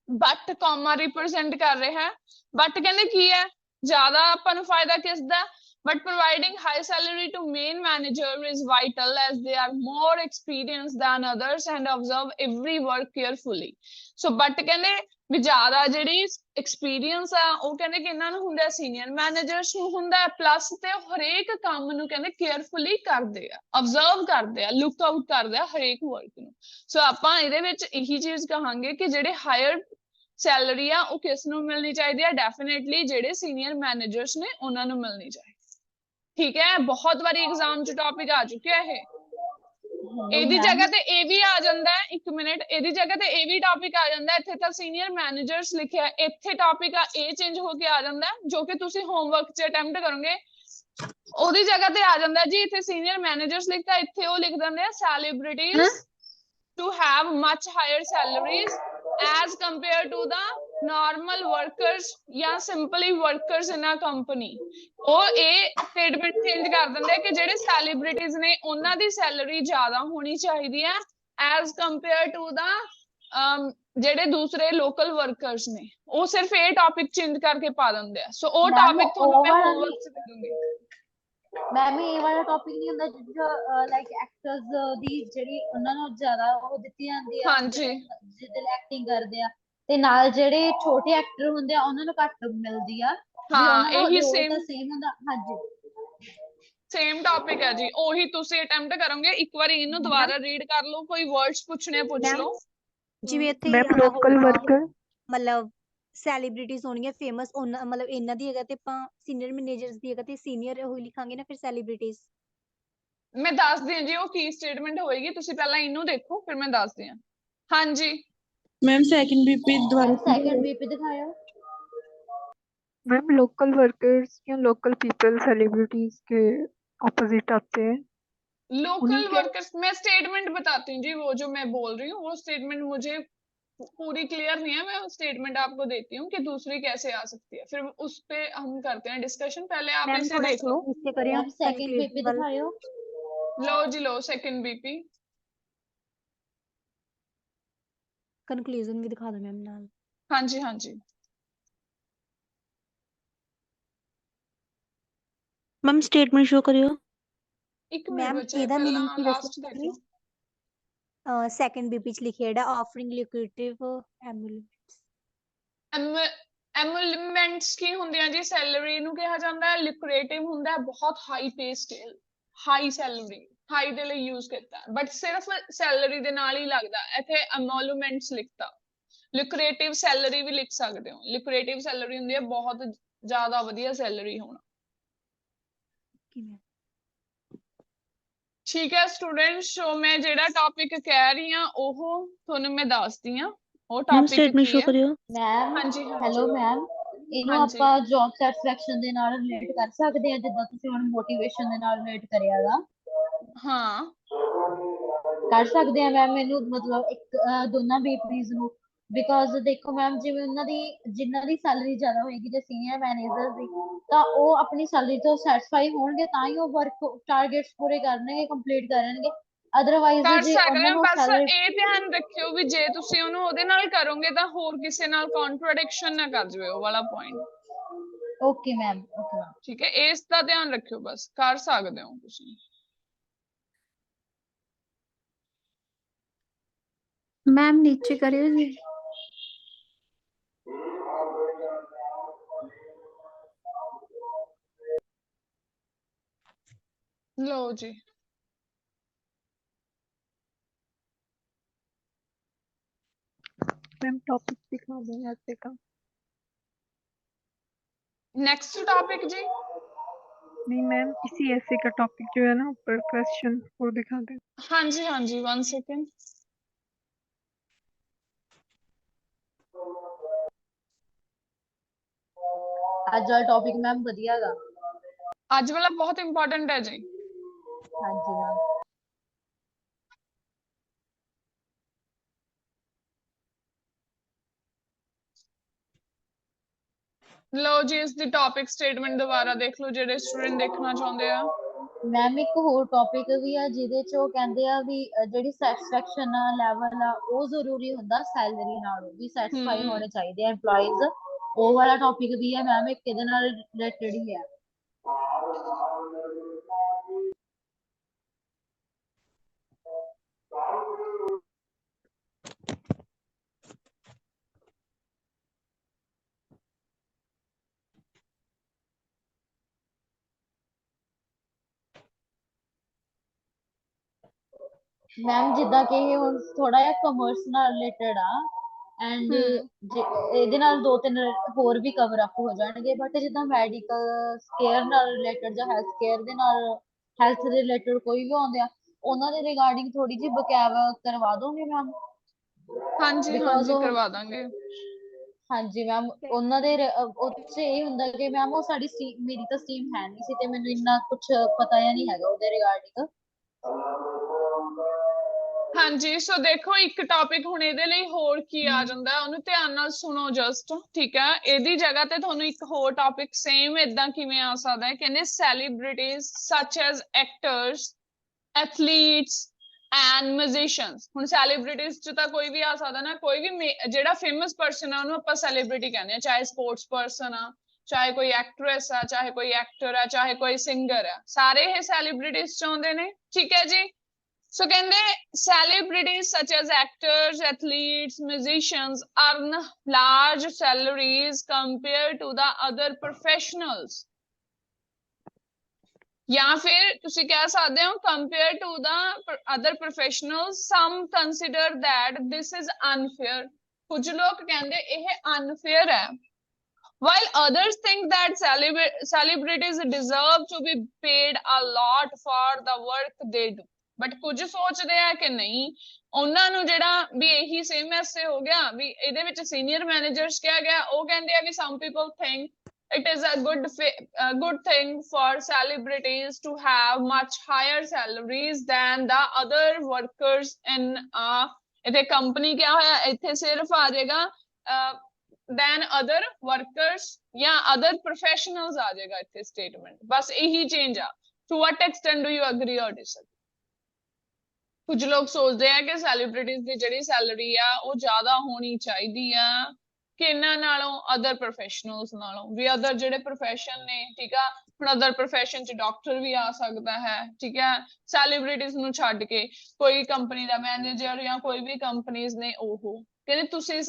Speaker 1: ਬਟ comma represent ਕਰ ਰਿਹਾ ਹੈ ਬਟ ਕਹਿੰਦੇ ਕੀ ਹੈ ਜ਼ਿਆਦਾ ਆਪਾਂ ਨੂੰ ਫਾਇਦਾ ਕਿਸ ਦਾ but providing high salary to main manager is vital as they are more experienced than others and observe every work carefully so but ਕਹਿੰਦੇ ਵੀ ਜ਼ਿਆਦਾ ਜਿਹੜੀ experience ਆ ਉਹ ਕਹਿੰਦੇ ਕਿ ਇਹਨਾਂ ਨੂੰ ਹੁੰਦਾ senior managers ਨੂੰ ਹੁੰਦਾ plus ਤੇ ਹਰੇਕ ਕੰਮ ਨੂੰ ਕਹਿੰਦੇ carefully ਕਰਦੇ ਆ observe ਕਰਦੇ ਆ look out ਕਰਦੇ ਆ ਹਰੇਕ work ਨੂੰ so ਆਪਾਂ ਇਹਦੇ ਵਿੱਚ ਇਹੀ ਚੀਜ਼ ਕਹਾਂਗੇ ਕਿ ਜਿਹੜੇ higher ਸੈਲਰੀ ਆ ਉਹ ਕਿਸ ਨੂੰ ਮਿਲਣੀ ਚਾਹੀਦੀ ਆ ਡੈਫੀਨੇਟਲੀ ਜਿਹੜੇ ਸੀਨੀਅਰ ਮੈਨੇਜਰਸ ਨੇ ਉਹਨਾਂ ਨੂੰ ਮਿਲਣੀ ਚਾਹੀਦੀ ਠੀਕ ਹੈ ਬਹੁਤ ਵਾਰੀ ਐਗਜ਼ਾਮ ਚ ਟੌਪਿਕ ਆ ਚੁੱਕਿਆ ਇਹ ਇਹਦੀ ਜਗ੍ਹਾ ਤੇ ਇਹ ਵੀ ਆ ਜਾਂਦਾ ਹੈ 1 ਮਿੰਟ ਇਹਦੀ ਜਗ੍ਹਾ ਤੇ ਇਹ ਵੀ ਟੌਪਿਕ ਆ ਜਾਂਦਾ ਇੱਥੇ ਤਾਂ ਸੀਨੀਅਰ ਮੈਨੇਜਰਸ ਲਿਖਿਆ ਇੱਥੇ ਟੌਪਿਕ ਆ ਇਹ ਚੇਂਜ ਹੋ ਕੇ ਆ ਜਾਂਦਾ ਜੋ ਕਿ ਤੁਸੀਂ ਹੋਮਵਰਕ ਚ ਅਟੈਂਪਟ ਕਰੋਗੇ ਉਹਦੀ ਜਗ੍ਹਾ ਤੇ ਆ ਜਾਂਦਾ ਜੀ ਇੱਥੇ ਸੀਨੀਅਰ ਮੈਨੇਜਰਸ ਲਿਖਤਾ ਇੱਥੇ ਉਹ ਲਿਖ ਦਿੰਦੇ ਆ celebrities to have much higher salaries as compared to the normal workers ਜਾਂ simply workers in a company ਉਹ ਇਹ ਸਟੇਟਮੈਂਟ ਚੇਂਜ ਕਰ ਦਿੰਦੇ ਕਿ ਜਿਹੜੇ ਸੈਲੀਬ੍ਰਿਟੀਜ਼ ਨੇ ਉਹਨਾਂ ਦੀ ਸੈਲਰੀ ਜ਼ਿਆਦਾ ਹੋਣੀ ਚਾਹੀਦੀ ਹੈ as compared to the ਜਿਹੜੇ ਦੂਸਰੇ ਲੋਕਲ ਵਰਕਰਸ ਨੇ ਉਹ ਸਿਰਫ ਇਹ ਟੌਪਿਕ ਚੇਂਜ ਕਰਕੇ ਪਾ ਦਿੰਦੇ ਆ ਸੋ ਉਹ ਟੌਪਿਕ ਤੁਹਾਨੂੰ ਮੈਂ ਹੋਮਵਰਕ ਚ ਦੇ ਦੂੰਗੀ
Speaker 10: ਮੈਮ ਇਹ ਵਾਲਾ ਟੌਪਿਕ ਨਹੀਂ ਹੁੰਦਾ ਜਿਹੜਾ ਲਾਈਕ ਐਕਟਰਸ ਦੀ ਜਿਹੜੀ ਉਹਨਾਂ ਨੂੰ ਜ਼ਿਆਦਾ ਉਹ ਦਿੱਤੀ ਜਾਂਦੀ ਆ
Speaker 1: ਹਾਂਜੀ
Speaker 10: ਜਿਹਦੇ ਐਕਟਿੰਗ ਕਰਦੇ ਆ ਤੇ ਨਾਲ ਜਿਹੜੇ ਛੋਟੇ ਐਕਟਰ ਹੁੰਦੇ ਆ ਉਹਨਾਂ ਨੂੰ ਘੱਟ ਮਿਲਦੀ ਆ
Speaker 1: ਹਾਂ ਇਹੀ
Speaker 10: ਸੇਮ ਹੁੰਦਾ ਹਾਂਜੀ
Speaker 1: ਸੇਮ ਟੌਪਿਕ ਹੈ ਜੀ ਉਹੀ ਤੁਸੀਂ ਅਟੈਂਪਟ ਕਰੋਗੇ ਇੱਕ ਵਾਰੀ ਇਹਨੂੰ ਦੁਬਾਰਾ ਰੀਡ ਕਰ ਲਓ ਕੋਈ ਵਰਡਸ ਪੁੱਛਣੇ ਪੁੱਛ ਲਓ
Speaker 8: ਜਿਵੇਂ ਇੱਥੇ
Speaker 5: ਮੈਮ ਲੋਕਲ ਵਰਕਰ
Speaker 8: ਮਤਲਬ ਸੈਲੀਬ੍ਰਿਟੀਜ਼ ਹੋਣਗੀਆਂ ਫੇਮਸ, ਉਹਨਾਂ ਮਤਲਬ ਇਹਨਾਂ ਦੀ ਜਗ੍ਹਾ ਤੇ ਆਪਾਂ ਸੀਨੀਅਰ ਮੈਨੇਜਰਸ ਦੀ ਜਗ੍ਹਾ ਤੇ ਸੀਨੀਅਰ ਉਹ ਲਿਖਾਂਗੇ ਨਾ ਫਿਰ ਸੈਲੀਬ੍ਰਿਟੀਜ਼।
Speaker 1: ਮੈਂ ਦੱਸਦੀ ਹਾਂ ਜੀ ਉਹ ਕੀ ਸਟੇਟਮੈਂਟ ਹੋਏਗੀ, ਤੁਸੀਂ ਪਹਿਲਾਂ ਇਹਨੂੰ ਦੇਖੋ ਫਿਰ ਮੈਂ ਦੱਸਦੀ ਹਾਂ। ਹਾਂਜੀ
Speaker 7: मैम सेकंड बीपी दोबारा
Speaker 10: सेकंड बीपी दिखाओ।
Speaker 3: मैम लोकल वर्कर्स या लोकल पीपल सेलिब्रिटीज के ऑपोजिट आते हैं।
Speaker 1: लोकल
Speaker 3: उन्हीं के
Speaker 1: वर्कर्स, मैं स्टेटमेंट बताती हूँ जी, वो जो मैं बोल रही हूँ वो स्टेटमेंट मुझे पूरी क्लियर नहीं है, मैं स्टेटमेंट आपको देती हूँ कि दूसरी कैसे आ सकती है, फिर उस पे हम करते हैं डिस्कशन। पहले आप
Speaker 8: मैम
Speaker 1: इसे
Speaker 8: थोड़ा
Speaker 1: देख लो।
Speaker 8: नीचे करिए
Speaker 10: मैम सेकंड बीपी
Speaker 8: कंक्लूजन वाला।
Speaker 10: दिखाओ।
Speaker 1: लो जी लो सेकंड बीपी।
Speaker 8: कंक्लूजन भी दिखा दो मैम नाल।
Speaker 1: हाँ जी हाँ जी
Speaker 6: मैम स्टेटमेंट शो करियो।
Speaker 1: एक मिनट
Speaker 8: मैम
Speaker 1: बचे,
Speaker 8: ਇਹਦਾ
Speaker 1: पहला
Speaker 8: मीनिंग ਕੀ
Speaker 1: लास्ट देख लो।
Speaker 8: ਸੈਕੰਡ ਬੀਪੀ ਚ ਲਿਖਿਆ ਹੈ ਆਫਰਿੰਗ ਲਿਕੁਇਡਿਵ ਐਮੂਲੈਂਟਸ।
Speaker 1: ਐਮੂਲਮੈਂਟਸ ਕੀ ਹੁੰਦੀਆਂ ਜੀ? ਸੈਲਰੀ ਨੂੰ ਕਿਹਾ ਜਾਂਦਾ ਹੈ। ਲਿਕੁਰੇਟਿਵ ਹੁੰਦਾ ਹੈ ਬਹੁਤ high pay scale, high salary, high ਦੇ ਲਈ ਯੂਜ਼ ਕੀਤਾ ਹੈ, ਬਟ ਸਿਰਫ ਸੈਲਰੀ ਦੇ ਨਾਲ ਹੀ ਲੱਗਦਾ। ਇੱਥੇ ਐਮੋਲੂਮੈਂਟਸ ਲਿਖਤਾ। ਲਿਕੁਰੇਟਿਵ ਸੈਲਰੀ ਵੀ ਲਿਖ ਸਕਦੇ ਹੋ। ਲਿਕੁਰੇਟਿਵ ਸੈਲਰੀ ਹੁੰਦੀ ਹੈ ਬਹੁਤ ਜ਼ਿਆਦਾ ਵਧੀਆ ਸੈਲਰੀ ਹੋਣਾ। ਠੀਕ ਹੈ ਸਟੂਡੈਂਟਸ, ਸੋ ਮੈਂ ਜਿਹੜਾ ਟੌਪਿਕ ਕਹਿ ਰਹੀ ਹਾਂ ਉਹ ਤੁਹਾਨੂੰ ਮੈਂ ਦੱਸਦੀ ਹਾਂ ਉਹ
Speaker 6: मैम
Speaker 1: ਟੌਪਿਕ
Speaker 6: स्टेटमेंट
Speaker 1: ਕੀ
Speaker 6: शो
Speaker 1: ਹੈ।
Speaker 6: करियो।
Speaker 10: मैम
Speaker 1: ਹਾਂਜੀ
Speaker 10: हेलो
Speaker 1: ਹਾਂਜੀ
Speaker 10: मैम, ਇਹਨੂੰ
Speaker 1: ਹਾਂਜੀ
Speaker 10: ਆਪਾਂ ਜੌਬ ਸੈਟੀਸਫੈਕਸ਼ਨ ਦੇ ਨਾਲ ਰਿਲੇਟ ਕਰ ਸਕਦੇ ਹਾਂ, ਜਿੱਦਾਂ ਤੁਸੀਂ ਹੁਣ ਮੋਟੀਵੇਸ਼ਨ ਦੇ ਨਾਲ ਰਿਲੇਟ ਕਰਿਆਗਾ।
Speaker 1: ਹਾਂ
Speaker 10: ਕਰ ਸਕਦੇ ਆ ਮੈਮ ਇਹਨੂੰ, ਮਤਲਬ ਇੱਕ ਦੋਨਾਂ ਬੀਪੀਜ਼ ਨੂੰ। ਬਿਕੋਜ਼ ਦੇਖੋ ਮੈਮ, ਜਿਵੇਂ ਉਹਨਾਂ ਦੀ ਜਿਨ੍ਹਾਂ ਦੀ ਸੈਲਰੀ ਜ਼ਿਆਦਾ ਹੋਏਗੀ ਜੇ ਸੀਨੀਅਰ ਮੈਨੇਜਰ ਦੀ, ਤਾਂ ਉਹ ਆਪਣੀ ਸੈਲਰੀ ਤੋਂ ਸੈਟੀਸਫਾਈ ਹੋਣਗੇ ਤਾਂ ਹੀ ਉਹ ਵਰਕ ਟਾਰਗੇਟਸ ਪੂਰੇ ਕਰਨਗੇ, ਕੰਪਲੀਟ ਕਰਨਗੇ। ਅਦਰਵਾਈਜ਼
Speaker 1: ਕਰ
Speaker 10: ਜੇ
Speaker 1: ਸਕਦੇ
Speaker 10: ਉਹਨਾਂ
Speaker 1: ਹੋ,
Speaker 10: ਨੂੰ
Speaker 1: ਬਸ
Speaker 10: ਸੈਲਰੀ।
Speaker 1: ਇਹ ਧਿਆਨ ਰੱਖਿਓ ਵੀ ਜੇ ਤੁਸੀਂ ਉਹਨੂੰ ਉਹਦੇ ਨਾਲ ਕਰੋਗੇ ਤਾਂ ਹੋਰ ਕਿਸੇ ਨਾਲ ਕੰਟਰਡਿਕਸ਼ਨ ਨਾ ਕਰ ਜਾਵੇ, ਉਹ ਵਾਲਾ point.
Speaker 10: Okay ma'am, okay ma'am.
Speaker 1: ਠੀਕ ਹੈ, ਇਸ ਦਾ ਧਿਆਨ ਰੱਖਿਓ, ਬਸ ਕਰ ਸਕਦੇ ਹੋ ਤੁਸੀਂ।
Speaker 7: मैम नीचे करियो जी।
Speaker 1: ਲਓ ਜੀ
Speaker 3: मैम टॉपिक दिखा दें ऐसे का।
Speaker 1: नेक्स्ट टॉपिक जी।
Speaker 3: नहीं मैम, इसी ऐसे का टॉपिक जो है ना ऊपर क्वेश्चन वो दिखा दें।
Speaker 1: हाँ जी 1 सेकेंड।
Speaker 10: ਅੱਜ ਵਾਲਾ ਟੌਪਿਕ ਮੈਮ ਵਧੀਆ ਹੈਗਾ।
Speaker 1: ਅੱਜ ਵਾਲਾ ਬਹੁਤ ਇੰਪੋਰਟੈਂਟ ਹੈ ਜੀ।
Speaker 10: ਹਾਂਜੀ ਮੈਮ।
Speaker 1: ਲਓ ਜੀ ਇਸ ਦੀ ਟੌਪਿਕ ਸਟੇਟਮੈਂਟ ਦੁਬਾਰਾ ਦੇਖ ਲਓ ਜਿਹੜੇ ਸਟੂਡੈਂਟ ਦੇਖਣਾ ਚਾਹੁੰਦੇ ਆ।
Speaker 10: ਮੈਮ ਇੱਕ ਹੋਰ ਟੌਪਿਕ ਵੀ ਆ ਜਿਹਦੇ ਚ ਉਹ ਕਹਿੰਦੇ ਆ ਵੀ ਜਿਹੜੀ ਸੈਟੀਸਫੈਕਸ਼ਨ ਆ ਲੈਵਲ ਆ ਉਹ ਜ਼ਰੂਰੀ ਹੁੰਦਾ ਸੈਲਰੀ ਨਾਲੋਂ ਵੀ, ਸੈਟੀਸਫਾਈ ਹੋਣੇ ਚਾਹੀਦੇ ਆ EMPLOYEES। ਉਹ ਵਾਲਾ ਟੌਪਿਕ ਵੀ ਹੈ ਮੈਮ, ਇੱਕ ਇਹਦੇ ਨਾਲ ਰਿਲੇਟਡ ਹੀ ਹੈ। ਮੈਮ ਜਿੱਦਾਂ ਕਿ ਇਹ ਹੁਣ ਥੋੜਾ ਜਿਹਾ ਕਮਰਸ ਨਾਲ ਰਿਲੇਟਡ ਆ, ਐਂਡ ਇਹਦੇ ਨਾਲ 2-3 ਹੋਰ ਵੀ ਕਵਰ ਅਪ ਹੋ ਜਾਣਗੇ, ਬਟ ਜਿੱਦਾਂ ਮੈਡੀਕਲ ਕੇਅਰ ਨਾਲ ਰਿਲੇਟਡ ਜਾਂ ਹੈਲਥ ਕੇਅਰ ਦੇ ਨਾਲ, ਹੈਲਥ ਦੇ ਰਿਲੇਟਡ ਕੋਈ ਵੀ ਆਉਂਦੇ ਆ, ਉਹਨਾਂ ਦੇ ਰਿਗਾਰਡਿੰਗ ਥੋੜੀ ਜਿਹੀ ਬਕੈਵ ਕਰਵਾ ਦੋਗੇ ਮੈਮ?
Speaker 1: ਹਾਂਜੀ ਕਰਵਾ ਦਾਂਗੇ।
Speaker 10: ਹਾਂਜੀ ਮੈਮ, ਉਹਨਾਂ ਦੇ ਉਹ 'ਚ ਇਹ ਹੁੰਦਾ ਕਿ ਮੈਮ ਉਹ ਸਾਡੀ ਮੇਰੀ ਤਾਂ ਸਟਰੀਮ ਹੈ ਨਹੀਂ ਸੀ ਤੇ ਮੈਨੂੰ ਇੰਨਾ ਕੁਝ ਪਤਾ ਜਾਂ ਨਹੀਂ ਹੈਗਾ ਉਹਦੇ ਰਿਗਾਰਡਿੰਗ।
Speaker 1: ਹਾਂਜੀ ਸੋ ਦੇਖੋ ਇੱਕ ਟੌਪਿਕ ਹੁਣ ਇਹਦੇ ਲਈ ਹੋਰ ਕੀ ਆ ਜਾਂਦਾ, ਉਹਨੂੰ ਧਿਆਨ ਨਾਲ ਸੁਣੋ ਜਸਟ, ਠੀਕ ਹੈ। ਇਹਦੀ ਜਗ੍ਹਾ ਤੇ ਤੁਹਾਨੂੰ ਇੱਕ ਹੋਰ ਟੌਪਿਕ ਸੇਮ ਇਦਾਂ ਕਿਵੇਂ ਆ ਸਕਦਾ ਹੈ, ਕਹਿੰਦੇ celebrities such as actors, athletes and musicians. ਹੁਣ ਸੈਲੀਬ੍ਰਿਟੀਜ਼ ਚ ਤਾਂ ਕੋਈ ਵੀ ਆ ਸਕਦਾ ਨਾ, ਕੋਈ ਵੀ ਜਿਹੜਾ ਫੇਮਸ ਪਰਸਨ ਆ ਉਹਨੂੰ ਆਪਾਂ ਸੈਲੀਬ੍ਰਿਟੀ ਕਹਿੰਦੇ ਆ, ਚਾਹੇ ਸਪੋਰਟਸ ਪਰਸਨ ਆ, ਚਾਹੇ ਕੋਈ ਐਕਟਰੈਸ ਆ, ਚਾਹੇ ਕੋਈ ਐਕਟਰ ਆ, ਚਾਹੇ ਕੋਈ ਸਿੰਗਰ ਆ, ਸਾਰੇ ਇਹ ਸੈਲੀਬ੍ਰਿਟੀਜ਼ ਚ ਆਉਂਦੇ ਨੇ, ਠੀਕ ਹੈ ਜੀ। ਸੋ ਕਹਿੰਦੇ celebrities such as actors, athletes, musicians earn large salaries compared to the other professionals. ਜਾਂ ਫਿਰ ਤੁਸੀਂ ਕਹਿ ਸਕਦੇ ਹੋ compared to the other professionals, some consider that this is unfair. ਕੁਝ ਲੋਕ ਕਹਿੰਦੇ ਇਹ ਅਨਫੇਅਰ ਹੈ, while others think that celebrities deserve to be paid a lot for the work they do, but ਕੁਝ ਸੋਚਦੇ ਆ ਕਿ ਨਹੀਂ, ਉਹਨਾਂ ਨੂੰ ਜਿਹੜਾ ਵੀ ਇਹੀ ਸੇਮ ਐਸੇ ਹੋ ਗਿਆ ਵੀ ਇਹਦੇ ਵਿੱਚ ਸੀਨੀਅਰ ਮੈਨੇਜਰਸ ਕਿਹਾ ਗਿਆ, ਉਹ ਕਹਿੰਦੇ ਆ ਵੀ some people think it is a good thing for celebrities to have much higher salaries than the other workers in ਇੱਥੇ company ਕਿਆ ਹੋਇਆ, ਇੱਥੇ ਸਿਰਫ ਆ ਜਾਏਗਾ than other workers ਜਾਂ other professionals ਆ ਜਾਏਗਾ ਇੱਥੇ statement, ਬਸ ਇਹੀ change ਆ। to what extent do you agree or disagree? ਕੁਝ ਲੋਕ ਸੋਚਦੇ ਆ ਕਿ ਸੈਲੀਬ੍ਰਿਟੀਜ਼ ਦੀ ਜਿਹੜੀ ਸੈਲਰੀ ਆ ਉਹ ਜ਼ਿਆਦਾ ਹੋਣੀ ਚਾਹੀਦੀ ਆ ਕਿ ਇਹਨਾਂ ਨਾਲੋਂ ਅਦਰ ਪ੍ਰੋਫੈਸ਼ਨਲਸ ਨਾਲੋਂ, ਵੀ ਅਦਰ ਜਿਹੜੇ ਪ੍ਰੋਫੈਸ਼ਨ ਨੇ, ਠੀਕ ਆ, ਹੁਣ ਅਦਰ ਪ੍ਰੋਫੈਸ਼ਨ ਚ ਡਾਕਟਰ ਵੀ ਆ ਸਕਦਾ ਹੈ, ਠੀਕ ਹੈ, ਸੈਲੀਬ੍ਰਿਟੀਜ਼ ਨੂੰ ਛੱਡ ਕੇ ਕੋਈ ਕੰਪਨੀ ਦਾ ਮੈਨੇਜਰ ਜਾਂ ਕੋਈ ਵੀ ਕੰਪਨੀਜ਼ ਨੇ, ਉਹ ਕਹਿੰਦੇ ਤੁਸੀਂ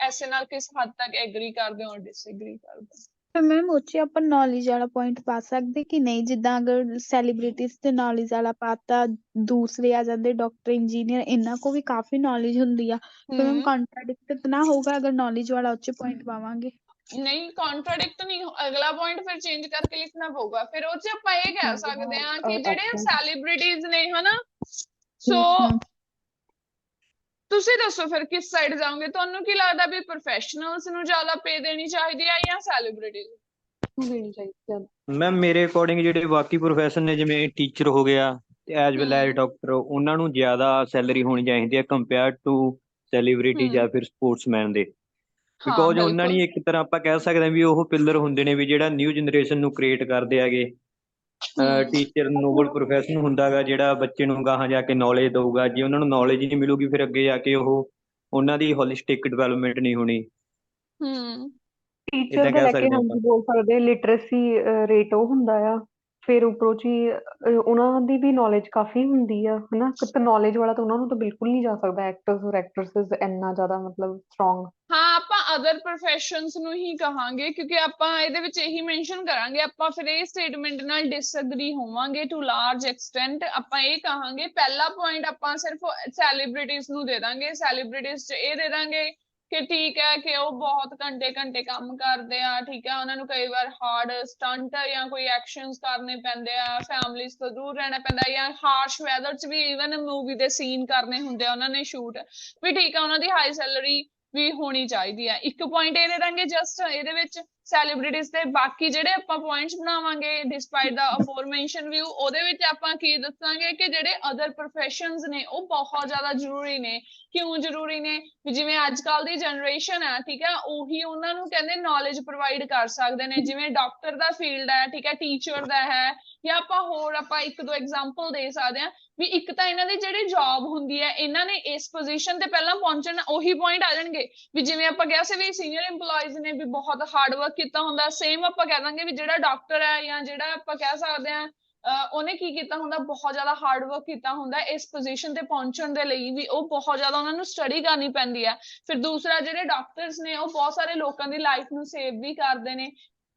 Speaker 1: ਐਸੇ ਨਾਲ ਕਿਸ ਹੱਦ ਤੱਕ ਐਗਰੀ ਕਰਦੇ ਹੋ ਡਿਸਐਗਰੀ ਕਰਦੇ ਹੋ?
Speaker 7: ਪਰ ਮੈਮ ਉਹ 'ਚ ਆਪਾਂ ਨੌਲੇਜ ਵਾਲਾ ਪੁਆਇੰਟ ਪਾ ਸਕਦੇ ਕਿ ਨਹੀਂ, ਜਿੱਦਾਂ ਅਗਰ ਸੈਲੀਬ੍ਰਿਟੀਜ਼ ਤੇ ਨੌਲੇਜ ਵਾਲਾ ਪਾਤਾ, ਦੂਸਰੇ ਆ ਜਾਂਦੇ ਡਾਕਟਰ ਇੰਜੀਨੀਅਰ, ਇਹਨਾਂ ਕੋ ਵੀ ਕਾਫੀ ਨੌਲੇਜ ਹੁੰਦੀ ਆ, ਫਿਰ ਮੈਮ ਕੰਟਰਾਡਿਕਟ ਨਾ ਹੋਊਗਾ ਅਗਰ ਨੌਲੇਜ ਵਾਲਾ ਉਹ 'ਚ ਪੁਆਇੰਟ ਪਾਵਾਂਗੇ?
Speaker 1: ਨਹੀਂ ਕੰਟਰਾਡਿਕਟ ਨਹੀਂ, ਅਗਲਾ ਪੁਆਇੰਟ ਫਿਰ ਚੇਂਜ ਕਰਕੇ ਲਿਖਣਾ ਪਊਗਾ, ਫਿਰ ਉਹ ਚ ਆਪਾਂ ਇਹ ਕਹਿ ਸਕਦੇ ਹਾਂ ਕਿ ਜਿਹੜੇ ਸੈਲੀਬ੍ਰਿਟੀਜ਼ ਨੇ, ਹਨਾ, ਸੋ ਤੁਸੀਂ ਦੱਸੋ ਫਿਰ ਕਿਸ ਸਾਈਡ ਜਾਓਗੇ? ਤੁਹਾਨੂੰ ਕੀ ਲੱਗਦਾ ਵੀ ਪ੍ਰੋਫੈਸ਼ਨਲਸ ਨੂੰ ਜ਼ਿਆਦਾ ਪੇ ਦੇਣੀ ਚਾਹੀਦੀ ਹੈ ਜਾਂ ਸੈਲੀਬ੍ਰਿਟੀਜ਼
Speaker 3: ਨੂੰ ਦੇਣੀ ਚਾਹੀਦੀ ਆ?
Speaker 11: ਮੈਮ ਮੇਰੇ ਅਕੋਰਡਿੰਗ ਜਿਹੜੇ ਬਾਕੀ ਪ੍ਰੋਫੈਸ਼ਨ ਨੇ, ਜਿਵੇਂ ਟੀਚਰ ਹੋ ਗਿਆ ਐਜ਼ ਵੈਲ ਐਜ਼ ਡਾਕਟਰ, ਉਹਨਾਂ ਨੂੰ ਜ਼ਿਆਦਾ ਸੈਲਰੀ ਹੋਣੀ ਚਾਹੀਦੀ ਹੈ ਕੰਪੇਅਰ ਟੂ ਸੈਲੀਬ੍ਰਿਟੀ ਜਾਂ ਫਿਰ ਸਪੋਰਟਸਮੈਨ ਦੇ, ਬਿਕੋਜ਼ ਉਹਨਾਂ ਨੇ ਇੱਕ ਤਰ੍ਹਾਂ ਆਪਾਂ ਕਹਿ ਸਕਦੇ ਹਾਂ ਵੀ ਉਹ ਪਿੱਲਰ ਹੁੰਦੇ ਨੇ ਵੀ ਜਿਹੜਾ ਨਿਊ ਜਨਰੇਸ਼ਨ ਨੂੰ ਕ੍ਰੀਏਟ ਕਰਦੇ ਹੈਗੇ। ਟੀਚਰ ਨੋਬਲ ਪ੍ਰੋਫੈਸ਼ਨ ਹੁੰਦਾ ਗਾ ਜਿਹੜਾ ਬੱਚੇ ਨੂੰ ਗਾਹਾਂ ਜਾ ਕੇ ਨੌਲੇਜ ਦਊਗਾ, ਜੇ ਉਹਨਾਂ ਨੂੰ ਨੌਲੇਜ ਨਹੀਂ ਮਿਲੂਗੀ ਫਿਰ ਅੱਗੇ ਜਾ ਕੇ ਉਹ ਉਹਨਾਂ ਦੀ ਹੋਲਿਸਟਿਕ ਡਿਵੈਲਪਮੈਂਟ ਨਹੀਂ ਹੋਣੀ।
Speaker 3: ਟੀਚਰ ਦੇ ਲੈ ਕੇ ਹਾਂਜੀ ਬੋਲ ਸਕਦੇ, ਲਿਟਰੇਸੀ ਰੇਟ ਉਹ ਹੁੰਦਾ ਆ, ਫਿਰ ਉੱਪਰੋਂ ਜੀ ਉਹਨਾਂ ਦੀ ਵੀ ਨੌਲੇਜ ਕਾਫੀ ਹੁੰਦੀ ਆ, ਹਨਾ, ਤੇ ਨੌਲੇਜ ਵਾਲਾ ਤਾਂ ਉਹਨਾਂ ਨੂੰ ਤਾਂ ਬਿਲਕੁਲ ਨਹੀਂ ਜਾ ਸਕਦਾ, ਐਕਟਰਸ ਔਰ ਐਕਟਰਸਿਸ ਇੰਨਾ ਜ਼ਿਆਦਾ ਮਤਲਬ ਸਟਰੋਂਗ।
Speaker 1: ਹਾਂ, ਆਪਾਂ ਅਦਰ ਪ੍ਰੋਫੈਸ਼ਨਸ ਨੂੰ ਹੀ ਕਹਾਂਗੇ ਕਿਉਂਕਿ ਆਪਾਂ ਇਹਦੇ ਵਿੱਚ ਇਹੀ ਮੈਂਸ਼ਨ ਕਰਾਂਗੇ, ਆਪਾਂ ਫਿਰ ਇਹ ਸਟੇਟਮੈਂਟ ਨਾਲ ਡਿਸਐਗਰੀ ਹੋਵਾਂਗੇ ਟੂ ਲਾਰਜ ਐਕਸਟੈਂਟ। ਆਪਾਂ ਇਹ ਕਹਾਂਗੇ ਪਹਿਲਾ ਪੁਆਇੰਟ ਆਪਾਂ ਸਿਰਫ ਸੈਲੀਬ੍ਰਿਟੀਜ਼ ਨੂੰ ਦੇ ਦਾਂਗੇ, ਸੈਲੀਬ੍ਰਿਟੀਜ਼ 'ਚ ਇਹ ਦੇ ਦਾਂਗੇ ਕਿ ਠੀਕ ਹੈ ਕਿ ਉਹ ਬਹੁਤ ਘੰਟੇ ਕੰਮ ਕਰਦੇ ਆ, ਠੀਕ ਹੈ, ਉਹਨਾਂ ਨੂੰ ਕਈ ਵਾਰ ਹਾਰਡ ਸਟੰਟ ਜਾਂ ਕੋਈ ਐਕਸ਼ਨਸ ਕਰਨੇ ਪੈਂਦੇ ਆ, ਫੈਮਲੀਜ਼ ਤੋਂ ਦੂਰ ਰਹਿਣਾ ਪੈਂਦਾ, ਜਾਂ ਹਾਰਸ਼ ਵੈਦਰ 'ਚ ਵੀ ਈਵਨ ਮੂਵੀ ਦੇ ਸੀਨ ਕਰਨੇ ਹੁੰਦੇ ਆ ਉਹਨਾਂ ਨੇ ਸ਼ੂਟ, ਵੀ ਠੀਕ ਆ, ਉਹਨਾਂ ਦੀ ਹਾਈ ਸੈਲਰੀ ਵੀ ਹੋਣੀ ਚਾਹੀਦੀ ਹੈ। ਇੱਕ ਪੁਆਇੰਟ ਇਹ ਦੇ ਦਾਂਗੇ ਜਸਟ ਇਹਦੇ ਵਿੱਚ ਸੈਲੀਬ੍ਰਿਟੀਜ਼ ਦੇ। ਬਾਕੀ ਜਿਹੜੇ ਆਪਾਂ ਪੁਆਇੰਟਸ ਬਣਾਵਾਂਗੇ ਡਿਸਪਾਈਟ ਦਾ ਅਫੋਰਮੈਂਸ਼ਨ ਵਿਊ, ਉਹਦੇ ਵਿੱਚ ਆਪਾਂ ਕੀ ਦੱਸਾਂਗੇ ਕਿ ਜਿਹੜੇ ਅਦਰ ਪ੍ਰੋਫੈਸ਼ਨਸ ਨੇ ਉਹ ਬਹੁਤ ਜ਼ਿਆਦਾ ਜ਼ਰੂਰੀ ਨੇ। ਕਿਉਂ ਜ਼ਰੂਰੀ ਨੇ? ਵੀ ਜਿਵੇਂ ਅੱਜ ਕੱਲ ਦੀ ਜਨਰੇਸ਼ਨ ਹੈ, ਠੀਕ ਹੈ, ਉਹੀ ਉਹਨਾਂ ਨੂੰ ਕਹਿੰਦੇ ਨੌਲੇਜ ਪ੍ਰੋਵਾਈਡ ਕਰ ਸਕਦੇ ਨੇ। ਜਿਵੇਂ ਡਾਕਟਰ ਦਾ ਫੀਲਡ ਹੈ, ਠੀਕ ਹੈ, ਟੀਚਰ ਦਾ ਹੈ, ਜਾਂ ਆਪਾਂ ਇੱਕ ਦੋ ਐਗਜ਼ਾਮਪਲ ਦੇ ਸਕਦੇ ਹਾਂ ਵੀ ਇੱਕ ਤਾਂ ਇਹਨਾਂ ਦੀ ਜਿਹੜੀ ਜੌਬ ਹੁੰਦੀ ਹੈ, ਇਹਨਾਂ ਨੇ ਇਸ ਪੋਜੀਸ਼ਨ ਤੇ ਪਹਿਲਾਂ ਪਹੁੰਚਣ, ਉਹੀ ਪੁਆਇੰਟ ਆ ਜਾਣਗੇ ਵੀ ਜਿਵੇਂ ਆਪਾਂ ਕਿਹਾ ਸੀ ਵੀ ਸੀਨੀਅਰ EMPLOYEES ਨੇ ਵੀ ਬਹੁਤ ਹਾਰਡ ਵਰਕ ਕੀਤਾ ਹੁੰਦਾ, ਸੇਮ ਆਪਾਂ ਕਹਿ ਦਾਂਗੇ ਵੀ ਜਿਹੜਾ ਡਾਕਟਰ ਹੈ ਜਾਂ ਜਿਹੜਾ ਆਪਾਂ ਕਹਿ ਸਕਦੇ ਹਾਂ ਉਹਨੇ ਕੀ ਕੀਤਾ ਹੁੰਦਾ, ਬਹੁਤ ਜ਼ਿਆਦਾ ਹਾਰਡ ਵਰਕ ਕੀਤਾ ਹੁੰਦਾ ਇਸ ਪੋਜੀਸ਼ਨ ਤੇ ਪਹੁੰਚਣ ਦੇ ਲਈ, ਵੀ ਉਹ ਬਹੁਤ ਜ਼ਿਆਦਾ ਉਹਨਾਂ ਨੂੰ ਸਟੱਡੀ ਕਰਨੀ ਪੈਂਦੀ ਹੈ। ਫਿਰ ਦੂਸਰਾ ਜਿਹੜੇ ਡਾਕਟਰਸ ਨੇ ਉਹ ਬਹੁਤ ਸਾਰੇ ਲੋਕਾਂ ਦੀ ਲਾਈਫ ਨੂੰ ਸੇਵ ਵੀ ਕਰਦੇ ਨੇ।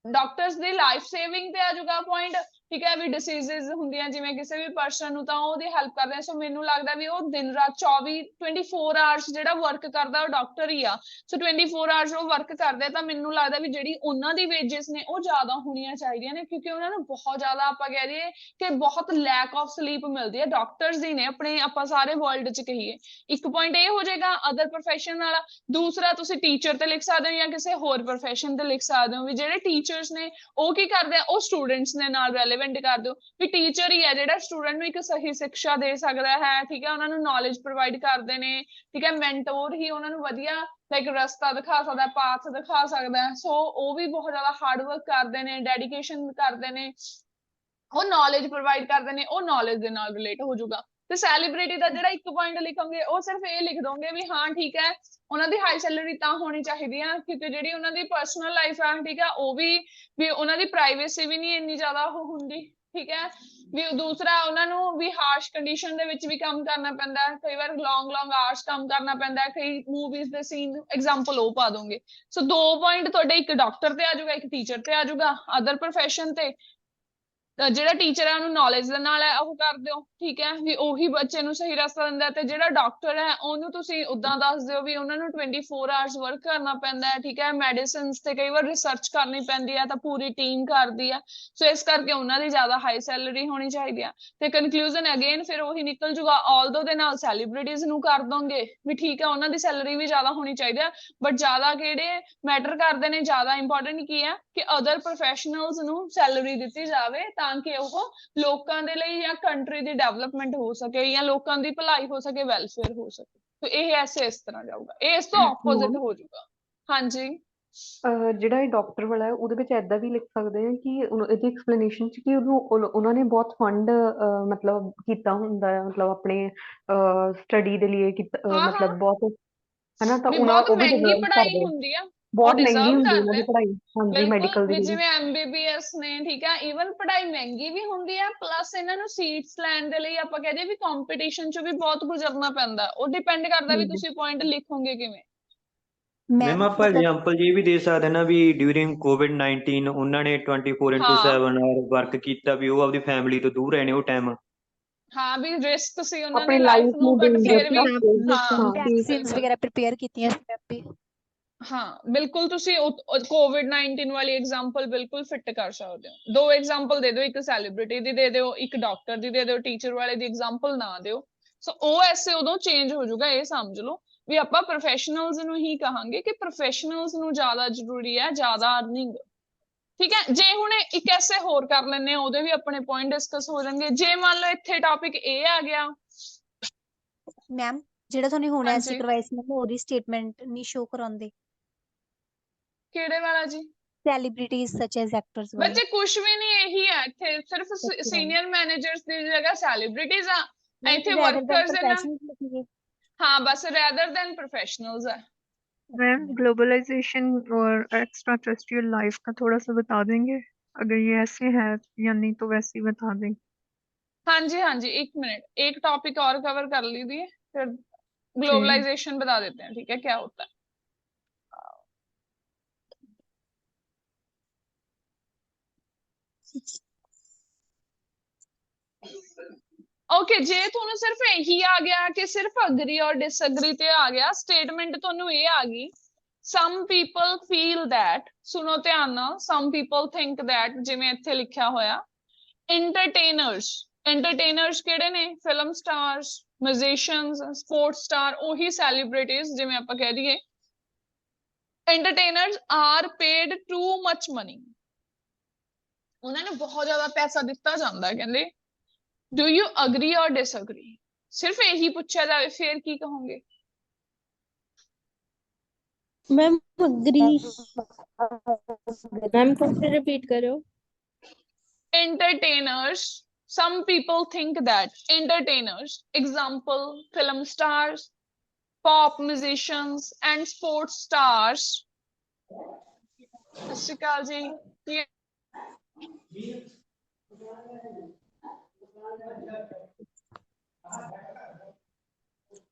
Speaker 1: ਡਾਕਟਰਸ ਦੀ ਲਾਈਫ ਸੇਵਿੰਗ ਤੇ ਆ ਜਾਊਗਾ ਪੁਆਇੰਟ, ਠੀਕ ਹੈ, ਵੀ ਡਿਸੀਜ਼ਸ ਹੁੰਦੀਆਂ ਜਿਵੇਂ ਕਿਸੇ ਵੀ ਪਰਸਨ ਨੂੰ, ਤਾਂ ਉਹਦੀ ਹੈਲਪ ਕਰਦੇ ਆ। ਸੋ ਮੈਨੂੰ ਲੱਗਦਾ ਵੀ ਉਹ ਦਿਨ ਰਾਤ 24 ਆਵਰਸ ਜਿਹੜਾ ਵਰਕ ਕਰਦਾ ਉਹ ਡਾਕਟਰ ਹੀ ਆ। ਸੋ 24 ਆਵਰਸ ਉਹ ਵਰਕ ਕਰਦੇ, ਤਾਂ ਮੈਨੂੰ ਲੱਗਦਾ ਵੀ ਜਿਹੜੀ ਉਹਨਾਂ ਦੀ ਵੇਜਸ ਨੇ ਉਹ ਜ਼ਿਆਦਾ ਹੋਣੀਆਂ ਚਾਹੀਦੀਆਂ ਨੇ, ਕਿਉਂਕਿ ਉਹਨਾਂ ਨੂੰ ਬਹੁਤ ਜ਼ਿਆਦਾ ਆਪਾਂ ਕਹਿ ਦਈਏ ਕਿ ਬਹੁਤ ਲੈਕ ਆਫ ਸਲੀਪ ਮਿਲਦੀ ਹੈ। ਡਾਕਟਰਸ ਦੀ ਨੇ ਆਪਣੇ ਆਪਾਂ ਸਾਰੇ ਵਰਲਡ 'ਚ ਕਹੀਏ। ਇੱਕ ਪੁਆਇੰਟ ਇਹ ਹੋ ਜਾਏਗਾ ਅਦਰ ਪ੍ਰੋਫੈਸ਼ਨ ਵਾਲਾ। ਦੂਸਰਾ ਤੁਸੀਂ ਟੀਚਰ ਤੇ ਲਿਖ ਸਕਦੇ ਹੋ ਜਾਂ ਕਿਸੇ ਹੋਰ ਪ੍ਰੋਫੈਸ਼ਨ ਤੇ ਲਿਖ ਸਕਦੇ ਹੋ ਵੀ ਜਿਹੜੇ ਟੀਚਰਸ ਨੇ ਉਹ ਕੀ ਕਰਦੇ ਆ, ਉਹ ਸਟੂਡੈਂਟਸ ਦੇ ਨਾਲ ਰੈਲੇਵੈਂਟ ਕਰ ਦਿਓ ਵੀ ਟੀਚਰ ਹੀ ਹੈ ਜਿਹੜਾ ਸਟੂਡੈਂਟ ਨੂੰ ਇੱਕ ਸਹੀ ਸਿੱਖਿਆ ਦੇ ਸਕਦਾ ਹੈ, ਠੀਕ ਹੈ, ਉਹਨਾਂ ਨੂੰ ਨੌਲੇਜ ਪ੍ਰੋਵਾਈਡ ਕਰਦੇ ਨੇ, ਠੀਕ ਹੈ, ਮੈਂਟੋਰ ਹੀ ਉਹਨਾਂ ਨੂੰ ਵਧੀਆ ਲਾਈਕ ਰਸਤਾ ਦਿਖਾ ਸਕਦਾ, ਪਾਥ ਦਿਖਾ ਸਕਦਾ। ਸੋ ਉਹ ਵੀ ਬਹੁਤ ਜ਼ਿਆਦਾ ਹਾਰਡ ਵਰਕ ਕਰਦੇ ਨੇ, ਡੈਡੀਕੇਸ਼ਨ ਕਰਦੇ ਨੇ, ਉਹ ਨੌਲੇਜ ਪ੍ਰੋਵਾਈਡ ਕਰਦੇ ਨੇ, ਉਹ ਨੌਲੇਜ ਦੇ ਨਾਲ ਰਿਲੇਟ ਹੋ ਜਾਊਗਾ। ਤੇ ਸੈਲੀਬ੍ਰਿਟੀ ਦਾ ਜਿਹੜਾ ਇੱਕ ਪੁਆਇੰਟ ਲਿਖੋਗੇ ਉਹ ਸਿਰਫ ਇਹ ਲਿਖ ਦੋਗੇ ਵੀ ਹਾਂ ਠੀਕ ਹੈ ਉਹਨਾਂ ਦੀ ਹਾਈ ਸੈਲਰੀ ਤਾਂ ਹੋਣੀ ਚਾਹੀਦੀ ਆ ਕਿਉਂਕਿ ਜਿਹੜੀ ਉਹਨਾਂ ਦੀ ਪਰਸਨਲ ਲਾਈਫ ਆ, ਠੀਕ ਆ, ਉਹ ਵੀ ਉਹਨਾਂ ਦੀ ਪ੍ਰਾਈਵੇਸੀ ਵੀ ਨਹੀਂ ਇੰਨੀ ਜ਼ਿਆਦਾ ਉਹ ਹੁੰਦੀ, ਠੀਕ ਹੈ। ਵੀ ਦੂਸਰਾ ਉਹਨਾਂ ਨੂੰ ਵੀ ਹਾਰਸ਼ ਕੰਡੀਸ਼ਨ ਦੇ ਵਿੱਚ ਵੀ ਕੰਮ ਕਰਨਾ ਪੈਂਦਾ, ਕਈ ਵਾਰ ਲੌਂਗ ਆਵਰਸ ਕੰਮ ਕਰਨਾ ਪੈਂਦਾ, ਕਈ ਮੂਵੀਜ਼ ਦੇ ਸੀਨ ਐਗਜ਼ਾਮਪਲ ਉਹ ਪਾ ਦੋਗੇ। ਸੋ 2 ਪੁਆਇੰਟ ਤੁਹਾਡੇ ਇੱਕ ਡਾਕਟਰ ਤੇ ਆ ਜਾਊਗਾ, ਇੱਕ ਟੀਚਰ ਤੇ ਆ ਜਾਊਗਾ, ਅਦਰ ਪ੍ਰੋਫੈਸ਼ਨ ਤੇ ਜਿਹੜਾ ਟੀਚਰ ਹੈ ਉਹਨੂੰ ਨੌਲੇਜ ਦੇ ਨਾਲ ਉਹ ਕਰ ਦਿਓ, ਠੀਕ ਹੈ ਵੀ ਉਹੀ ਬੱਚੇ ਨੂੰ ਸਹੀ ਰਸਤਾ ਦਿੰਦਾ। ਤੇ ਜਿਹੜਾ ਡਾਕਟਰ ਹੈ ਉਹਨੂੰ ਤੁਸੀਂ ਉਦਾਂ ਦੱਸ ਦਿਓ ਵੀ ਉਹਨਾਂ ਨੂੰ 24 ਆਵਰਸ ਵਰਕ ਕਰਨਾ ਪੈਂਦਾ ਹੈ, ਠੀਕ ਹੈ। ਮੈਡੀਸਿਨਸ ਤੇ ਕਈ ਵਾਰ ਰਿਸਰਚ ਕਰਨੀ ਪੈਂਦੀ ਹੈ ਤਾਂ ਪੂਰੀ ਟੀਮ ਕਰਦੀ ਆ, ਸੋ ਇਸ ਕਰਕੇ ਉਹਨਾਂ ਦੀ ਜ਼ਿਆਦਾ ਹਾਈ ਸੈਲਰੀ ਹੋਣੀ ਚਾਹੀਦੀ ਆ। ਤੇ ਕਨਕਲੂਜਨ ਅਗੇਨ ਫਿਰ ਉਹੀ ਨਿਕਲ ਜੂਗਾ, ਆਲਦੋ ਦੇ ਨਾਲ ਸੈਲੀਬ੍ਰਿਟੀਜ਼ ਨੂੰ ਕਰ ਦੋਗੇ ਵੀ ਠੀਕ ਹੈ ਉਹਨਾਂ ਦੀ ਸੈਲਰੀ ਵੀ ਜ਼ਿਆਦਾ ਹੋਣੀ ਚਾਹੀਦੀ ਆ, ਬਟ ਜ਼ਿਆਦਾ ਕਿਹੜੇ ਮੈਟਰ ਕਰਦੇ ਨੇ, ਜ਼ਿਆਦਾ ਇੰਪੋਰਟੈਂਟ ਕੀ ਹੈ ਕਿ ਅਦਰ ਪ੍ਰੋਫੈਸ਼ਨਲਸ ਨੂੰ ਸੈਲਰੀ ਦਿੱਤੀ ਜਾਵੇ ਤਾਂ ਕਿ ਉਹ ਲੋਕਾਂ ਦੇ ਲਈ ਜਾਂ ਕੰਟਰੀ ਦੀ ਡਿਵੈਲਪਮੈਂਟ ਹੋ ਸਕੇ ਜਾਂ ਲੋਕਾਂ ਦੀ ਭਲਾਈ ਹੋ ਸਕੇ, ਵੈਲਫੇਅਰ ਹੋ ਸਕੇ। ਤੇ ਇਹ ਐਸੇ ਇਸ ਤਰ੍ਹਾਂ ਜਾਊਗਾ, ਇਹ ਇਸ ਤੋਂ ਆਪੋਜ਼ਿਟ ਹੋ ਜਾਊਗਾ। ਹਾਂਜੀ
Speaker 3: ਜਿਹੜਾ ਇਹ ਡਾਕਟਰ ਵਾਲਾ ਹੈ ਉਹਦੇ ਵਿੱਚ ਏਦਾਂ ਵੀ ਲਿਖ ਸਕਦੇ ਆ ਕਿ ਇਹਦੀ ਐਕਸਪਲੇਨੇਸ਼ਨ ਚ ਕਿ ਉਹਨਾਂ ਨੇ ਬਹੁਤ ਫੰਡ ਮਤਲਬ ਕੀਤਾ ਹੁੰਦਾ ਹੈ, ਮਤਲਬ ਆਪਣੇ ਸਟੱਡੀ ਦੇ ਲਈ ਮਤਲਬ ਬਹੁਤ ਹਨਾ, ਤਾਂ
Speaker 1: ਵੀ
Speaker 3: ਉਹਨਾਂ
Speaker 1: ਬਹੁਤ
Speaker 3: ਉਹ ਵੀ
Speaker 1: ਮਹਿੰਗੀ
Speaker 3: ਡਿਜ਼ਰਵ
Speaker 1: ਪੜ੍ਹਾਈ
Speaker 3: ਕਰਦੇ ਆ,
Speaker 1: ਹੁੰਦੀ ਆ, ਉਹ
Speaker 3: ਬਹੁਤ ਮਹਿੰਗੀ
Speaker 1: ਡਿਜ਼ਰਵ
Speaker 3: ਹੁੰਦੀ ਉਹਨਾਂ
Speaker 1: ਕਰਦੇ
Speaker 3: ਦੀ
Speaker 1: ਆ।
Speaker 3: ਪੜ੍ਹਾਈ। ਹਾਂਜੀ,
Speaker 1: ਬਿਲਕੁਲ
Speaker 3: ਮੈਡੀਕਲ ਦੀ
Speaker 1: ਵੀ
Speaker 3: ਵੀ
Speaker 1: ਜਿਵੇਂ MBBS ਨੇ, ਠੀਕ ਹੈ, ਈਵਨ ਪੜ੍ਹਾਈ ਮਹਿੰਗੀ ਵੀ ਹੁੰਦੀ ਹੈ, ਪਲੱਸ ਇਹਨਾਂ ਨੂੰ ਸੀਟਸ ਲੈਣ ਦੇ ਲਈ ਆਪਾਂ ਕਹਦੇ ਵੀ ਕੰਪੀਟੀਸ਼ਨ ਚੋਂ ਵੀ ਬਹੁਤ ਗੁਜ਼ਰਨਾ ਪੈਂਦਾ। ਉਹ ਡਿਪੈਂਡ ਕਰਦਾ ਵੀ ਤੁਸੀਂ ਪੁਆਇੰਟ ਲਿਖੋਗੇ ਕਿਵੇਂ।
Speaker 11: ਮੈਮ ਆਪਾਂ ਐਗਜ਼ਾਮਪਲ ਜੀ ਵੀ ਦੇ ਸਕਦੇ ਨਾ ਵੀ ਡਿਊਰਿੰਗ COVID-19 ਉਹਨਾਂ ਨੇ 24/7 ਵਰਕ ਕੀਤਾ, ਵੀ ਉਹ ਆਪਦੀ ਫੈਮਿਲੀ ਤੋਂ ਦੂਰ ਰਹੇ ਨੇ ਉਹ ਟਾਈਮ।
Speaker 1: ਹਾਂ ਵੀ ਰਿਸਕ ਸੀ ਉਹਨਾਂ
Speaker 3: ਆਪਣੀ
Speaker 1: ਦੀ ਲਾਈਫ
Speaker 3: ਲਾਈਫ
Speaker 1: ਨੂੰ,
Speaker 3: ਨੂੰ
Speaker 1: ਬਟ ਫਿਰ ਵੀ
Speaker 3: ਹਾਂ
Speaker 8: ਵੈਕਸੀਨਸ ਵਗੈਰਾ ਪ੍ਰਿਪੇਅਰ ਕੀਤੀਆਂ ਸੀ ਵੀ।
Speaker 1: ਹਾਂ ਬਿਲਕੁਲ, ਤੁਸੀਂ COVID-19 ਵਾਲੀ ਐਗਜ਼ਾਮਪਲ ਬਿਲਕੁਲ ਫਿੱਟ ਕਰ ਸਕਦੇ ਹੋ। ਦੋ ਐਗਜ਼ਾਮਪਲ ਦੇ ਦਿਓ, ਇੱਕ ਸੈਲੀਬ੍ਰਿਟੀ ਦੀ ਦੇ ਦਿਓ, ਇੱਕ ਡਾਕਟਰ ਦੀ ਦੇ ਦਿਓ, ਟੀਚਰ ਵਾਲੇ ਦੀ ਐਗਜ਼ਾਮਪਲ ਨਾ ਦਿਓ। ਸੋ ਉਹ ਐਸੇ ਉਦੋਂ ਚੇਂਜ ਹੋ ਜਾਊਗਾ। ਇਹ ਸਮਝ ਲਓ ਵੀ ਆਪਾਂ ਪ੍ਰੋਫੈਸ਼ਨਲਸ ਨੂੰ ਹੀ ਕਹਾਂਗੇ ਕਿ ਪ੍ਰੋਫੈਸ਼ਨਲਸ ਨੂੰ ਜ਼ਿਆਦਾ ਜ਼ਰੂਰੀ ਹੈ, ਜ਼ਿਆਦਾ ਅਰਨਿੰਗ, ਠੀਕ ਹੈ। ਜੇ ਹੁਣ ਇੱਕ ਐਸੇ ਹੋਰ ਕਰ ਲੈਂਦੇ ਆ, ਉਹਦੇ ਵੀ ਆਪਣੇ ਪੁਆਇੰਟ ਡਿਸਕਸ ਹੋ ਜਾਣਗੇ। ਜੇ ਮੰਨ ਲਓ ਇੱਥੇ ਟੌਪਿਕ ਇਹ ਆ ਗਿਆ
Speaker 8: ਮੈਮ ਜਿਹੜਾ ਤੁਹਾਨੂੰ ਹੁਣ ਐਸੇ
Speaker 1: ਹਾਂਜੀ
Speaker 8: ਕਰਵਾਇਆ ਸੀ, ਮੈਮ ਉਹਦੀ ਸਟੇਟਮੈਂਟ ਨਹੀਂ ਸ਼ੋ ਕਰਾਉਂਦੇ।
Speaker 1: ਕਿਹੜੇ ਵਾਲਾ ਜੀ?
Speaker 8: ਸੈਲੀਬ੍ਰਿਟੀਜ਼ ਸੱਚ ਐਜ਼ ਐਕਟਰਸ ਵਾਲੇ।
Speaker 1: ਬੱਚੇ ਕੁਛ ਵੀ ਨਹੀਂ, ਇਹੀ ਹੈ ਇੱਥੇ, ਸਿਰਫ ਸੀਨੀਅਰ ਮੈਨੇਜਰਸ ਦੀ ਜਗ੍ਹਾ ਸੈਲੀਬ੍ਰਿਟੀਜ਼ ਆ, ਇੱਥੇ
Speaker 8: ਰੈਦਰ ਦੈਨ
Speaker 1: ਵਰਕਰਸ ਇਹਨਾਂ।
Speaker 8: ਪ੍ਰੋਫੈਸ਼ਨਲਸ ਲਿਖੀਏ।
Speaker 1: हाँ बस rather than professionals है।
Speaker 12: मैम ग्लोबलाइजेशन और एक्स्ट्रा टेरेस्ट्रियल लाइफ का थोड़ा सा बता देंगे, अगर ये ऐसे है या नहीं तो वैसे ही बता दें।
Speaker 1: हाँ जी, एक मिनट, एक टॉपिक और कवर कर लीजिए, फिर ग्लोबलाइजेशन बता देते हैं, ठीक है क्या होता है। ओके जे ਤੁਹਾਨੂੰ ਸਿਰਫ ਇਹੀ ਆ ਗਿਆ ਕਿ ਸਿਰਫ ਅਗਰੀ ਔਰ ਡਿਸਐਗਰੀ ਤੇ ਆ ਗਿਆ, ਸਟੇਟਮੈਂਟ ਤੁਹਾਨੂੰ ਇਹ ਆ ਗਈ some people feel that, ਸੁਣੋ ਧਿਆਨ ਨਾਲ, some people think that, ਜਿਵੇਂ ਇੱਥੇ ਲਿਖਿਆ ਹੋਇਆ entertainers ਕਿਹੜੇ ਨੇ? Film stars, musicians, sports star, ਉਹੀ ਸੈਲੀਬ੍ਰਿਟੀਜ਼ ਜਿਵੇਂ ਆਪਾਂ ਕਹਿ ਦਈਏ। entertainers are paid too much money, ਉਹਨਾਂ ਨੂੰ ਬਹੁਤ ਜ਼ਿਆਦਾ ਪੈਸਾ ਦਿੱਤਾ ਜਾਂਦਾ ਹੈ ਕਹਿੰਦੇ। Do you agree or disagree? ਸਿਰਫ ਇਹੀ ਪੁੱਛਿਆ ਜਾਵੇ ਫਿਰ ਕੀ ਕਹੋਗੇ?
Speaker 9: Ma'am agree. मैम फिर रिपीट करो।
Speaker 1: Entertainers, some people think that entertainers, example film stars, pop musicians and sports stars। ਸਤਿ ਸ਼੍ਰੀ ਅਕਾਲ ਜੀ।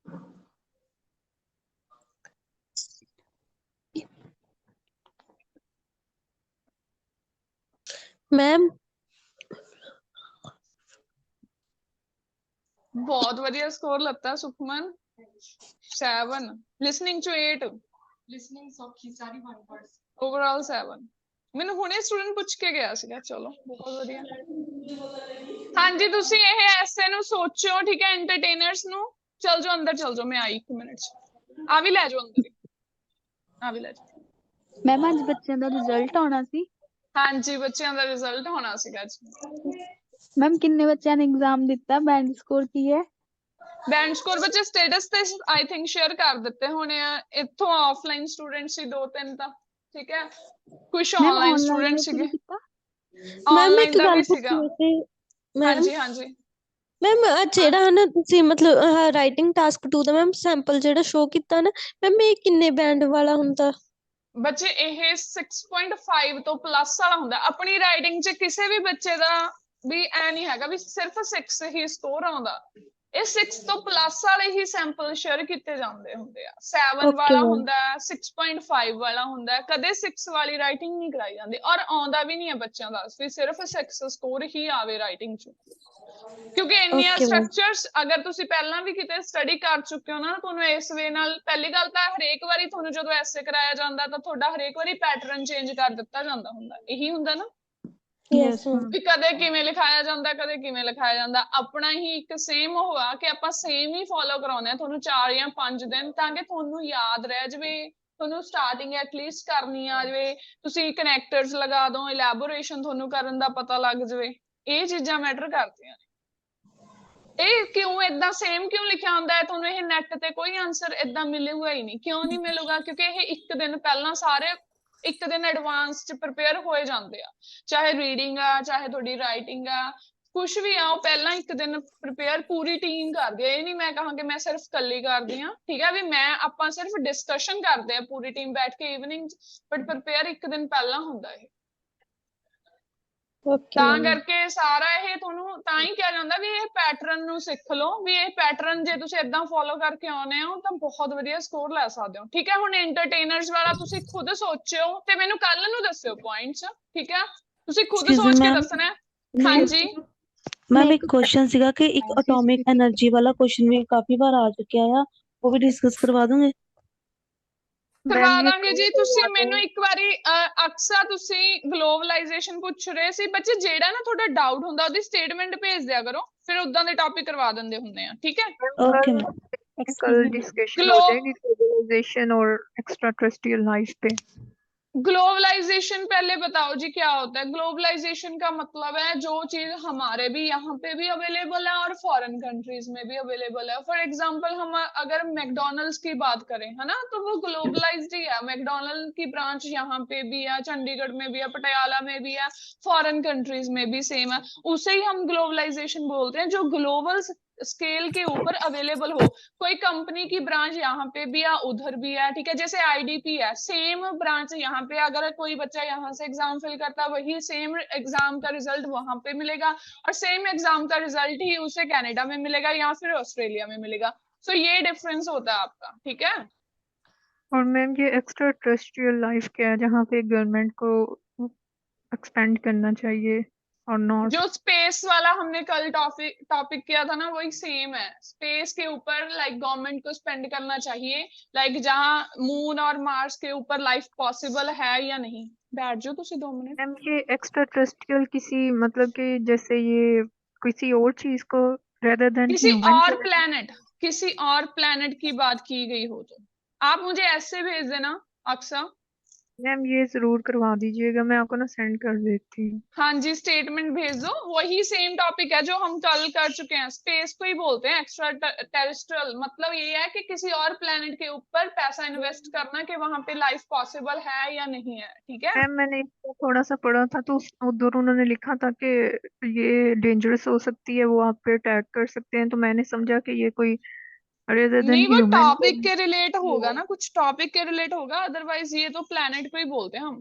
Speaker 9: मैम
Speaker 1: ਬਹੁਤ ਵਧੀਆ ਸਕੋਰ ਲੱਤਾ ਸੁਖਮਨ। 7 ਲਿਸਨਿੰਗ ਚ 8 ਲਿਸਨਿੰਗ ਸੌਖੀ ਸਾਰੀ 1 ਪਰਸ ਓਵਰਆਲ 7। ਮੈਨੂੰ ਹੁਣੇ ਸਟੂਡੈਂਟ ਪੁੱਛ ਕੇ ਗਿਆ ਸੀਗਾ। ਚਲੋ ਬਹੁਤ ਵਧੀਆ। ਹਾਂਜੀ ਤੁਸੀਂ ਇਹ ਐਸੇ ਨੂੰ ਸੋਚੋ, ਠੀਕ ਹੈ। ਐਂਟਰਟੇਨਰਸ ਨੂੰ ਚਲ ਜਾਓ ਅੰਦਰ, ਚਲ ਜਾਓ, ਮੈਂ ਆਈ 1 ਮਿੰਟ ਚ। ਆ ਵੀ ਲੈ ਜਾਓ ਅੰਦਰ, ਆ ਵੀ ਲੈ ਜਾਓ।
Speaker 7: ਮੈਮ ਅੱਜ ਬੱਚਿਆਂ ਦਾ ਰਿਜ਼ਲਟ ਆਉਣਾ ਸੀ।
Speaker 1: ਹਾਂਜੀ ਬੱਚਿਆਂ ਦਾ ਰਿਜ਼ਲਟ ਹੋਣਾ ਸੀਗਾ ਅੱਜ।
Speaker 7: ਮੈਮ ਕਿੰਨੇ ਬੱਚਿਆਂ ਨੇ ਐਗਜ਼ਾਮ ਦਿੱਤਾ? ਬੈਂਡ ਸਕੋਰ ਕੀ ਹੈ?
Speaker 1: ਬੈਂਡ ਸਕੋਰ ਬੱਚੇ ਸਟੇਟਸ ਤੇ ਆਈ ਥਿੰਕ ਸ਼ੇਅਰ ਕਰ ਦਿੱਤੇ ਹੋਣੇ ਆ। ਇੱਥੋਂ ਆਫਲਾਈਨ ਸਟੂਡੈਂਟ ਸੀ 2-3 ਤਾਂ, ਠੀਕ ਹੈ। ਕੁਝ ਆਨਲਾਈਨ ਸਟੂਡੈਂਟ ਸੀਗੇ।
Speaker 9: मैम
Speaker 1: ਆਨਲਾਈਨ
Speaker 9: एक
Speaker 1: ਦਾ
Speaker 9: गल
Speaker 1: ਵੀ ਸੀਗਾ।
Speaker 9: पूछनी सी मैम।
Speaker 1: ਹਾਂਜੀ
Speaker 9: मैम ਜਿਹੜਾ ਨਾ ਤੁਸੀਂ ਮਤਲਬ ਰਾਈਟਿੰਗ ਟਾਸਕ 2 ਦਾ ਮੈਮ ਸੈਂਪਲ ਜਿਹੜਾ ਸ਼ੋ ਕੀਤਾ ਨਾ ਮੈਮ, ਇਹ ਕਿੰਨੇ ਬੈਂਡ ਵਾਲਾ ਹੁੰਦਾ?
Speaker 1: ਬੱਚੇ ਇਹ 6.5 ਤੋਂ ਪਲੱਸ ਵਾਲਾ ਹੁੰਦਾ। ਆਪਣੀ ਰਾਈਟਿੰਗ 'ਚ ਕਿਸੇ ਵੀ ਬੱਚੇ ਦਾ ਵੀ ਐ ਨਹੀਂ ਹੈਗਾ ਵੀ ਸਿਰਫ 6 ਹੀ ਸਕੋਰ ਆਉਂਦਾ। ਇਹ 6 ਤੋਂ ਪਲੱਸ ਵਾਲੇ ਹੀ ਸੈਂਪਲ ਸ਼ੇਅਰ ਕੀਤੇ ਜਾਂਦੇ ਹੁੰਦੇ ਆ। 7
Speaker 6: ਓਕੇ
Speaker 1: ਵਾਲਾ
Speaker 6: ਮੈਮ
Speaker 1: ਹੁੰਦਾ ਹੈ, 6.5 ਵਾਲਾ ਹੁੰਦਾ ਹੈ, ਕਦੇ 6 ਵਾਲੀ ਰਾਈਟਿੰਗ ਨਹੀਂ ਕਰਾਈ ਜਾਂਦੀ ਔਰ ਆਉਂਦਾ ਵੀ ਨਹੀਂ ਹੈ ਬੱਚਿਆਂ ਦਾ ਵੀ ਸਿਰਫ 6 ਸਕੋਰ ਹੀ ਆਵੇ ਰਾਈਟਿੰਗ ਚ, ਕਿਉਂਕਿ ਇੰਨੀਆਂ
Speaker 6: ਓਕੇ ਮੈਮ
Speaker 1: ਸਟਰਕਚਰਸ ਅਗਰ ਤੁਸੀਂ ਪਹਿਲਾਂ ਵੀ ਕਿਤੇ ਸਟੱਡੀ ਕਰ ਚੁੱਕੇ ਹੋ ਨਾ, ਤੁਹਾਨੂੰ ਇਸ ਵੇ ਨਾਲ ਪਹਿਲੀ ਗੱਲ ਤਾਂ ਹਰੇਕ ਵਾਰੀ ਤੁਹਾਨੂੰ ਜਦੋਂ ਐਸੇ ਕਰਾਇਆ ਜਾਂਦਾ ਤਾਂ ਤੁਹਾਡਾ ਹਰੇਕ ਵਾਰੀ ਪੈਟਰਨ ਚੇਂਜ ਕਰ ਦਿੱਤਾ ਜਾਂਦਾ ਹੁੰਦਾ, ਇਹੀ ਹੁੰਦਾ ਨਾ
Speaker 9: ਯੈਸ
Speaker 2: ਯੈਸ
Speaker 9: ਮੈਮ
Speaker 2: ਮੈਮ
Speaker 1: ਵੀ ਕਦੇ ਕਿਵੇਂ ਲਿਖਾਇਆ ਜਾਂਦਾ ਕਦੇ ਕਿਵੇਂ ਲਿਖਾਇਆ ਜਾਂਦਾ। ਆਪਣਾ ਹੀ ਇੱਕ ਸੇਮ ਉਹ ਆ ਕਿ ਆਪਾਂ ਸੇਮ ਹੀ ਫੋਲੋ ਕਰਾਉਂਦੇ ਆ ਤੁਹਾਨੂੰ 4 ਜਾਂ 5 ਦਿਨ, ਤਾਂ ਕਿ ਤੁਹਾਨੂੰ ਯਾਦ ਰਹਿ ਜਾਵੇ, ਤੁਹਾਨੂੰ ਸਟਾਰਟਿੰਗ ਐਟਲੀਸਟ ਕਰਨੀ ਆ ਜਾਵੇ, ਤੁਸੀਂ ਕਨੈਕਟਰਸ ਲਗਾ ਦਿਓ, ਇਲੈਬੋਰੇਸ਼ਨ ਤੁਹਾਨੂੰ ਕਰਨ ਦਾ ਪਤਾ ਲੱਗ ਜਾਵੇ, ਇਹ ਚੀਜ਼ਾਂ ਮੈਟਰ ਕਰਦੀਆਂ ਨੇ। ਇਹ ਕਿਉਂ ਏਦਾਂ ਸੇਮ ਕਿਉਂ ਲਿਖਿਆ ਹੁੰਦਾ ਹੈ, ਤੁਹਾਨੂੰ ਇਹ ਨੈਟ ਤੇ ਕੋਈ ਆਨਸਰ ਏਦਾਂ ਮਿਲੂਗਾ ਹੀ ਨਹੀਂ। ਕਿਉਂ ਨਹੀਂ ਮਿਲੂਗਾ? ਕਿਉਂਕਿ ਇਹ ਇੱਕ ਦਿਨ ਪਹਿਲਾਂ ਸਾਰੇ ਇੱਕ ਦਿਨ ਐਡਵਾਂਸ ਚ ਪ੍ਰਿਪੇਅਰ ਹੋਏ ਜਾਂਦੇ ਆ, ਚਾਹੇ ਰੀਡਿੰਗ ਆ ਚਾਹੇ ਤੁਹਾਡੀ ਰਾਈਟਿੰਗ ਆ, ਕੁਛ ਵੀ ਆ ਉਹ ਪਹਿਲਾਂ ਇੱਕ ਦਿਨ ਪ੍ਰਿਪੇਅਰ ਪੂਰੀ ਟੀਮ ਕਰਦੀ ਹੈ। ਇਹ ਨਹੀਂ ਮੈਂ ਕਹਾਂ ਕਿ ਮੈਂ ਸਿਰਫ ਇਕੱਲੀ ਕਰਦੀ ਹਾਂ, ਠੀਕ ਹੈ ਵੀ ਮੈਂ ਆਪਾਂ ਸਿਰਫ ਡਿਸਕਸ਼ਨ ਕਰਦੇ ਆ ਪੂਰੀ ਟੀਮ ਬੈਠ ਕੇ ਈਵਨਿੰਗ, ਬਟ ਪ੍ਰਿਪੇਅਰ ਇੱਕ ਦਿਨ ਪਹਿਲਾਂ ਹੁੰਦਾ ਹੈ।
Speaker 6: ਓਕੇ
Speaker 1: ਤਾਂ
Speaker 6: ਮੈਮ
Speaker 1: ਕਰਕੇ ਸਾਰਾ ਇਹ ਤੁਹਾਨੂੰ ਤਾਂ ਹੀ ਕਿਹਾ ਜਾਂਦਾ ਵੀ ਇਹ ਪੈਟਰਨ ਨੂੰ ਸਿੱਖ ਲਓ, ਵੀ ਇਹ ਪੈਟਰਨ ਜੇ ਤੁਸੀਂ ਏਦਾਂ ਫੋਲੋ ਕਰਕੇ ਆਉਂਦੇ ਹੋ ਤਾਂ ਬਹੁਤ ਵਧੀਆ ਸਕੋਰ ਲੈ ਸਕਦੇ ਹੋ। ਠੀਕ ਹੈ, ਹੁਣ ਐਂਟਰਟੇਨਰਸ ਵਾਲਾ ਤੁਸੀਂ ਖੁਦ ਸੋਚਿਓ ਤੇ ਮੈਨੂੰ ਕੱਲ ਨੂੰ ਦੱਸਿਓ ਪੁਆਇੰਟਸ, ਠੀਕ ਹੈ, ਤੁਸੀਂ ਖੁਦ
Speaker 6: ਐਕਸਕਿਊਜ਼
Speaker 1: ਸੋਚ ਕੇ
Speaker 6: ਮੈਮ
Speaker 1: ਦੱਸਣਾ ਹੈ।
Speaker 2: ਮੈਮ
Speaker 1: ਹਾਂਜੀ
Speaker 6: ਮੈਮ
Speaker 2: ਮੈਂ
Speaker 6: ਇੱਕ ਕੁਐਸਚਨ ਸੀਗਾ ਕਿ ਇੱਕ ਅਟੋਮਿਕ એનર્ਜੀ ਵਾਲਾ ਕੁਐਸਚਨ ਵੀ ਕਾਫੀ ਵਾਰ ਆ ਚੁੱਕਿਆ ਆ, ਉਹ ਵੀ ਡਿਸਕਸ ਕਰਵਾ ਦੋਗੇ?
Speaker 1: ਕਰਵਾ
Speaker 3: ਮੈਮ ਇਹ
Speaker 1: ਦਾਂਗੇ ਜੀ।
Speaker 3: ਕਰਵਾ
Speaker 1: ਤੁਸੀਂ
Speaker 3: ਦਿਓ।
Speaker 1: ਮੈਨੂੰ ਇੱਕ ਵਾਰੀ ਅਕਸਾ ਤੁਸੀਂ ਗਲੋਬਲਾਈਜੇਸ਼ਨ ਪੁੱਛ ਰਹੇ ਸੀ ਬੱਚੇ, ਜਿਹੜਾ ਨਾ ਤੁਹਾਡਾ ਡਾਊਟ ਹੁੰਦਾ ਉਹਦੀ ਸਟੇਟਮੈਂਟ ਭੇਜ ਦਿਆ ਕਰੋ, ਫਿਰ ਉਦਾਂ ਦੇ ਟੌਪਿਕ ਕਰਵਾ ਦਿੰਦੇ ਹੁੰਦੇ ਆ, ਠੀਕ ਹੈ।
Speaker 6: ਓਕੇ
Speaker 3: मैम
Speaker 6: मैम
Speaker 2: एक्सक्यूज
Speaker 3: कल
Speaker 2: मी
Speaker 3: डिस्कशन हो
Speaker 1: ग्लो
Speaker 3: जाएगी ग्लोबलाइजेशन और एक्स्ट्रा टेरेस्ट्रियल लाइफ पे।
Speaker 1: ग्लोबलाइजेशन पहले बताओ जी क्या होता है? ग्लोबलाइजेशन का मतलब है जो चीज हमारे भी यहाँ पे भी अवेलेबल है और फॉरेन कंट्रीज में भी अवेलेबल है। फॉर एग्जांपल हम अगर मैकडॉनल्ड्स की बात करें है ना, तो वो ग्लोबलाइज्ड ही है। मैकडॉनल्ड की ब्रांच यहाँ पे भी है, चंडीगढ़ में भी है, पटियाला में भी है, फॉरेन कंट्रीज में भी सेम है। उसे ही हम ग्लोबलाइजेशन बोलते हैं, जो ग्लोबल स्केल के ऊपर अवेलेबल हो। कोई कंपनी की ब्रांच यहाँ पे भी है उधर भी है, ठीक है, जैसे आईडीपी है, सेम ब्रांच यहाँ पे, अगर कोई बच्चा यहाँ से एग्जाम फिल करता है वही सेम एग्जाम का रिजल्ट वहां पे मिलेगा और सेम एग्जाम का रिजल्ट ही उसे कनाडा में मिलेगा या फिर ऑस्ट्रेलिया में मिलेगा। सो ये डिफरेंस होता है आपका, ठीक है।
Speaker 12: और मैम ये एक्स्ट्रा टेरेस्ट्रियल लाइफ क्या है जहाँ पे गवर्नमेंट को एक्सपेंड करना चाहिए और नॉट?
Speaker 1: जो स्पेस वाला हमने कल टॉपिक किया था ना, वही सेम है। स्पेस के ऊपर लाइक गवर्नमेंट को स्पेंड करना चाहिए, लाइक जहाँ मून और मार्स के ऊपर लाइफ पॉसिबल है या नहीं। बैठ जाओ तुसी 2 मिनट।
Speaker 12: मैम ये एक्स्ट्रा टेरेस्ट्रियल किसी मतलब कि जैसे ये किसी और चीज को रेदर देन
Speaker 1: किसी
Speaker 12: ह्यूमन
Speaker 1: और प्लेनेट, किसी और प्लेनेट की बात की गई हो तो आप मुझे ऐसे भेज देना अक्सा।
Speaker 12: मैम ये जरूर करवा दीजिएगा, मैं आपको ना सेंड कर देती हूँ।
Speaker 1: हाँ जी, स्टेटमेंट भेज दो, वही सेम टॉपिक है जो हम कल कर चुके हैं। स्पेस को ही बोलते हैं एक्स्ट्रा टेरेस्ट्रियल, मतलब ये है कि किसी और प्लेनेट के ऊपर पैसा इन्वेस्ट करना कि वहां पे लाइफ पॉसिबल है या नहीं है, ठीक है।
Speaker 12: मैम मैंने इसको थोड़ा सा पढ़ा था तो उधर उन्होंने लिखा था कि ये डेंजरस हो सकती है, वो आप पे अटैक कर सकते हैं, तो मैंने समझा कि ये कोई रेदर देन
Speaker 1: नहीं, वो
Speaker 12: ह्यूमन।
Speaker 1: टॉपिक के रिलेट होगा ना, कुछ टॉपिक के रिलेट होगा, अदरवाइज ये तो प्लेनेट को ही बोलते हैं हम।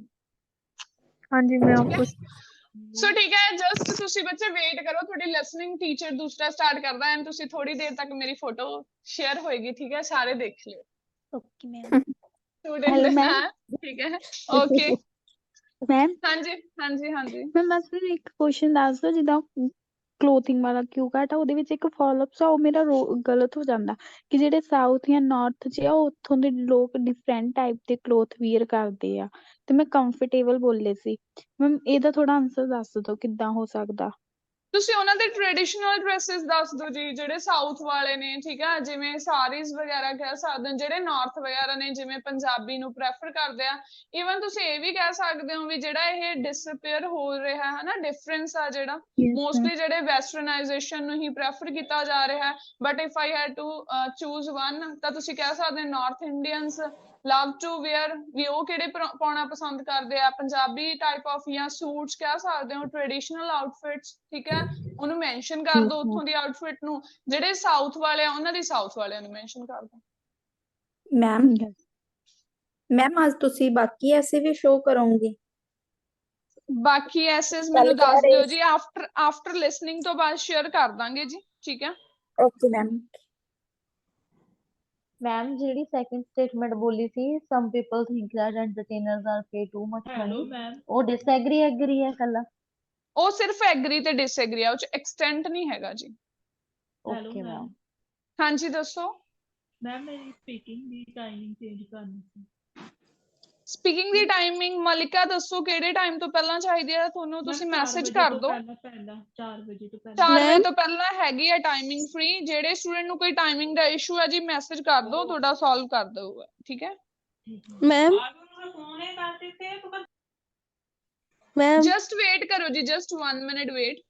Speaker 12: हाँ जी मैं
Speaker 1: ठीक है,
Speaker 12: आपको
Speaker 1: सो ठीक है, जस्ट ਤੁਸੀਂ ਬੱਚੇ ਵੇਟ ਕਰੋ, ਤੁਹਾਡੀ ਲਿਸਨਿੰਗ ਟੀਚਰ ਦੂਸਰਾ ਸਟਾਰਟ ਕਰਦਾ ਹੈ, ਤੁਸੀਂ ਥੋੜੀ ਦੇਰ ਤੱਕ ਮੇਰੀ ਫੋਟੋ ਸ਼ੇਅਰ ਹੋਏਗੀ, ਠੀਕ ਹੈ, ਸਾਰੇ ਦੇਖ ਲਿਓ।
Speaker 7: Okay ma'am.
Speaker 1: ਸਟੂडेंट
Speaker 7: ਹੈਲੋ
Speaker 1: है,
Speaker 7: ਮੈਮ।
Speaker 1: ठीक है, ओके।
Speaker 7: ਮੈਮ
Speaker 1: हाँ जी हाँ जी हाँ जी।
Speaker 7: ਮੈਂ ਬਸ ਮੈਨੂੰ ਇੱਕ ਕੁਐਸਚਨ ਦੱਸ ਦਿਓ, ਜਿੱਦਾਂ ਕਲੋਥਿੰਗ ਵਾਲਾ ਕਿਊ ਕੱਟ ਆ, ਉਹਦੇ ਵਿੱਚ ਇੱਕ ਫਾਲੋਅਪਸ ਆ, ਉਹ ਮੇਰਾ ਗਲਤ ਹੋ ਜਾਂਦਾ ਕਿ ਜਿਹੜੇ ਸਾਊਥ ਜਾਂ ਨਾਰਥ 'ਚ ਆ ਉੱਥੋਂ ਦੇ ਲੋਕ ਡਿਫਰੈਂਟ ਟਾਈਪ ਦੇ ਕਲੋਥ ਵੀਅਰ ਕਰਦੇ ਆ, ਤੇ ਮੈਂ ਕੰਫਰਟੇਬਲ ਬੋਲੇ ਸੀ। ਮੈਮ ਇਹਦਾ ਥੋੜਾ ਆਂਸਰ ਦੱਸ ਦਿਓ ਕਿੱਦਾਂ ਹੋ ਸਕਦਾ।
Speaker 1: ਤੁਸੀਂ ਉਹਨਾਂ ਦੇ ਟ੍ਰੈਡੀਸ਼ਨਲ ਡਰੈਸਸ ਦੱਸ ਦਿਓ ਜੀ, ਜਿਹੜੇ ਸਾਊਥ ਵਾਲੇ ਨੇ, ਠੀਕ ਹੈ, ਜਿਵੇਂ ਸਾਰੀਜ਼ ਵਗੈਰਾ ਕਹਿ ਸਕਦੇ ਹੋ। ਜਿਹੜੇ ਨਾਰਥ ਵਗੈਰਾ ਨੇ ਜਿਵੇਂ ਪੰਜਾਬੀ ਨੂੰ ਪ੍ਰੈਫਰ ਕਰਦੇ ਆ। ਈਵਨ ਤੁਸੀਂ ਇਹ ਵੀ ਕਹਿ ਸਕਦੇ ਹੋ ਵੀ ਜਿਹੜਾ ਇਹ ਡਿਸਅਪੀਅਰ ਹੋ ਰਿਹਾ ਹੈ ਨਾ, ਡਿਫਰੈਂਸ ਆ ਜਿਹੜਾ ਮੋਸਟਲੀ ਜਿਹੜੇ ਵੈਸਟਰਨਾਈਜੇਸ਼ਨ ਨੂੰ ਹੀ ਪ੍ਰੈਫਰ ਕੀਤਾ ਜਾ ਰਿਹਾ ਹੈ। But if I had to choose one, ਤਾਂ ਤੁਸੀਂ ਕਹਿ ਸਕਦੇ ਹੋ North Indians love to wear, ਵੀ ਉਹ ਕਿਹੜੇ ਪਾਉਣਾ ਪਸੰਦ ਕਰਦੇ ਆ, ਪੰਜਾਬੀ ਟਾਈਪ ਆਫ ਜਾਂ ਸੂਟਸ ਕਹਿ ਸਕਦੇ ਹੋ, ਟ੍ਰੈਡੀਸ਼ਨਲ ਆਊਟਫਿਟਸ, ਠੀਕ ਹੈ, ਉਹਨੂੰ ਮੈਂਸ਼ਨ ਕਰ ਦੋ ਉੱਥੋਂ ਦੀ ਆਊਟਫਿਟ ਨੂੰ। ਜਿਹੜੇ ਸਾਊਥ ਵਾਲੇ ਆ ਉਹਨਾਂ ਦੀ ਸਾਊਥ ਵਾਲਿਆਂ ਨੂੰ ਮੈਂਸ਼ਨ ਕਰ ਦੋ।
Speaker 13: ਮੈਮ ਮੈਮ ਅੱਜ ਤੁਸੀਂ ਬਾਕੀ ਐਸੇ ਵੀ ਸ਼ੋ ਕਰੋਗੇ?
Speaker 1: ਬਾਕੀ ਐਸੇਸ
Speaker 13: ਕੱਲ
Speaker 1: ਮੈਨੂੰ
Speaker 13: ਕਹਿ
Speaker 1: ਦੱਸ
Speaker 13: ਰਹੇ
Speaker 1: ਦਿਓ ਜੀ, ਆਫਟਰ ਲਿਸਨਿੰਗ ਤੋਂ ਬਾਅਦ ਸ਼ੇਅਰ ਕਰ ਦਾਂਗੇ ਜੀ, ਠੀਕ ਹੈ।
Speaker 13: Okay ma'am.
Speaker 10: मैम ਜਿਹੜੀ ਸੈਕਿੰਡ ਸਟੇਟਮੈਂਟ ਬੋਲੀ ਸੀ some people think that entertainers are pay too much money ਉਹ ਡਿਸਐਗਰੀ ਐਗਰੀ ਹੈ ਕੱਲਾ
Speaker 1: ਉਹ ਸਿਰਫ ਐਗਰੀ ਤੇ ਡਿਸਐਗਰੀ ਆ, ਉਹ ਚ ਐਕਸਟੈਂਟ ਨਹੀਂ ਹੈਗਾ ਜੀ।
Speaker 10: ਓਕੇ ਮੈਮ
Speaker 1: ਹਾਂਜੀ ਦੱਸੋ।
Speaker 14: ਮੈਮ ਮੇਰੀ ਸਪੀਕਿੰਗ ਦੀ ਟਾਈਮਿੰਗ ਚੇਂਜ ਕਰਨੀ ਸੀ।
Speaker 1: ਸਪੀਕਿੰਗ ਦੀ ਟਾਈਮਿੰਗ ਮਲਿਕਾ ਦੱਸੋ ਕਿਹੜੇ ਟਾਈਮ ਤੋਂ ਪਹਿਲਾਂ ਚਾਹੀਦੀ ਹੈ ਤੁਹਾਨੂੰ, ਤੁਸੀਂ ਮੈਸੇਜ ਕਰ ਦਿਓ।
Speaker 14: 4 ਵਜੇ ਤੋਂ ਪਹਿਲਾਂ
Speaker 1: 4 ਵਜੇ
Speaker 9: ਮੈਮ
Speaker 1: ਤੋਂ ਪਹਿਲਾਂ ਹੈਗੀ ਆ ਟਾਈਮਿੰਗ ਫ੍ਰੀ। ਜਿਹੜੇ ਸਟੂਡੈਂਟ ਨੂੰ ਕੋਈ ਟਾਈਮਿੰਗ ਦਾ ਇਸ਼ੂ ਹੈ ਜੀ ਮੈਸੇਜ ਕਰ ਦਿਓ, ਤੁਹਾਡਾ ਸੋਲਵ ਕਰ ਦਊਗਾ, ਠੀਕ ਹੈ।
Speaker 9: ਮੈਮ ਮੈਮ
Speaker 1: ਜਸਟ ਵੇਟ ਕਰੋ ਜੀ, ਜਸਟ 1 ਮਿੰਟ ਵੇਟ।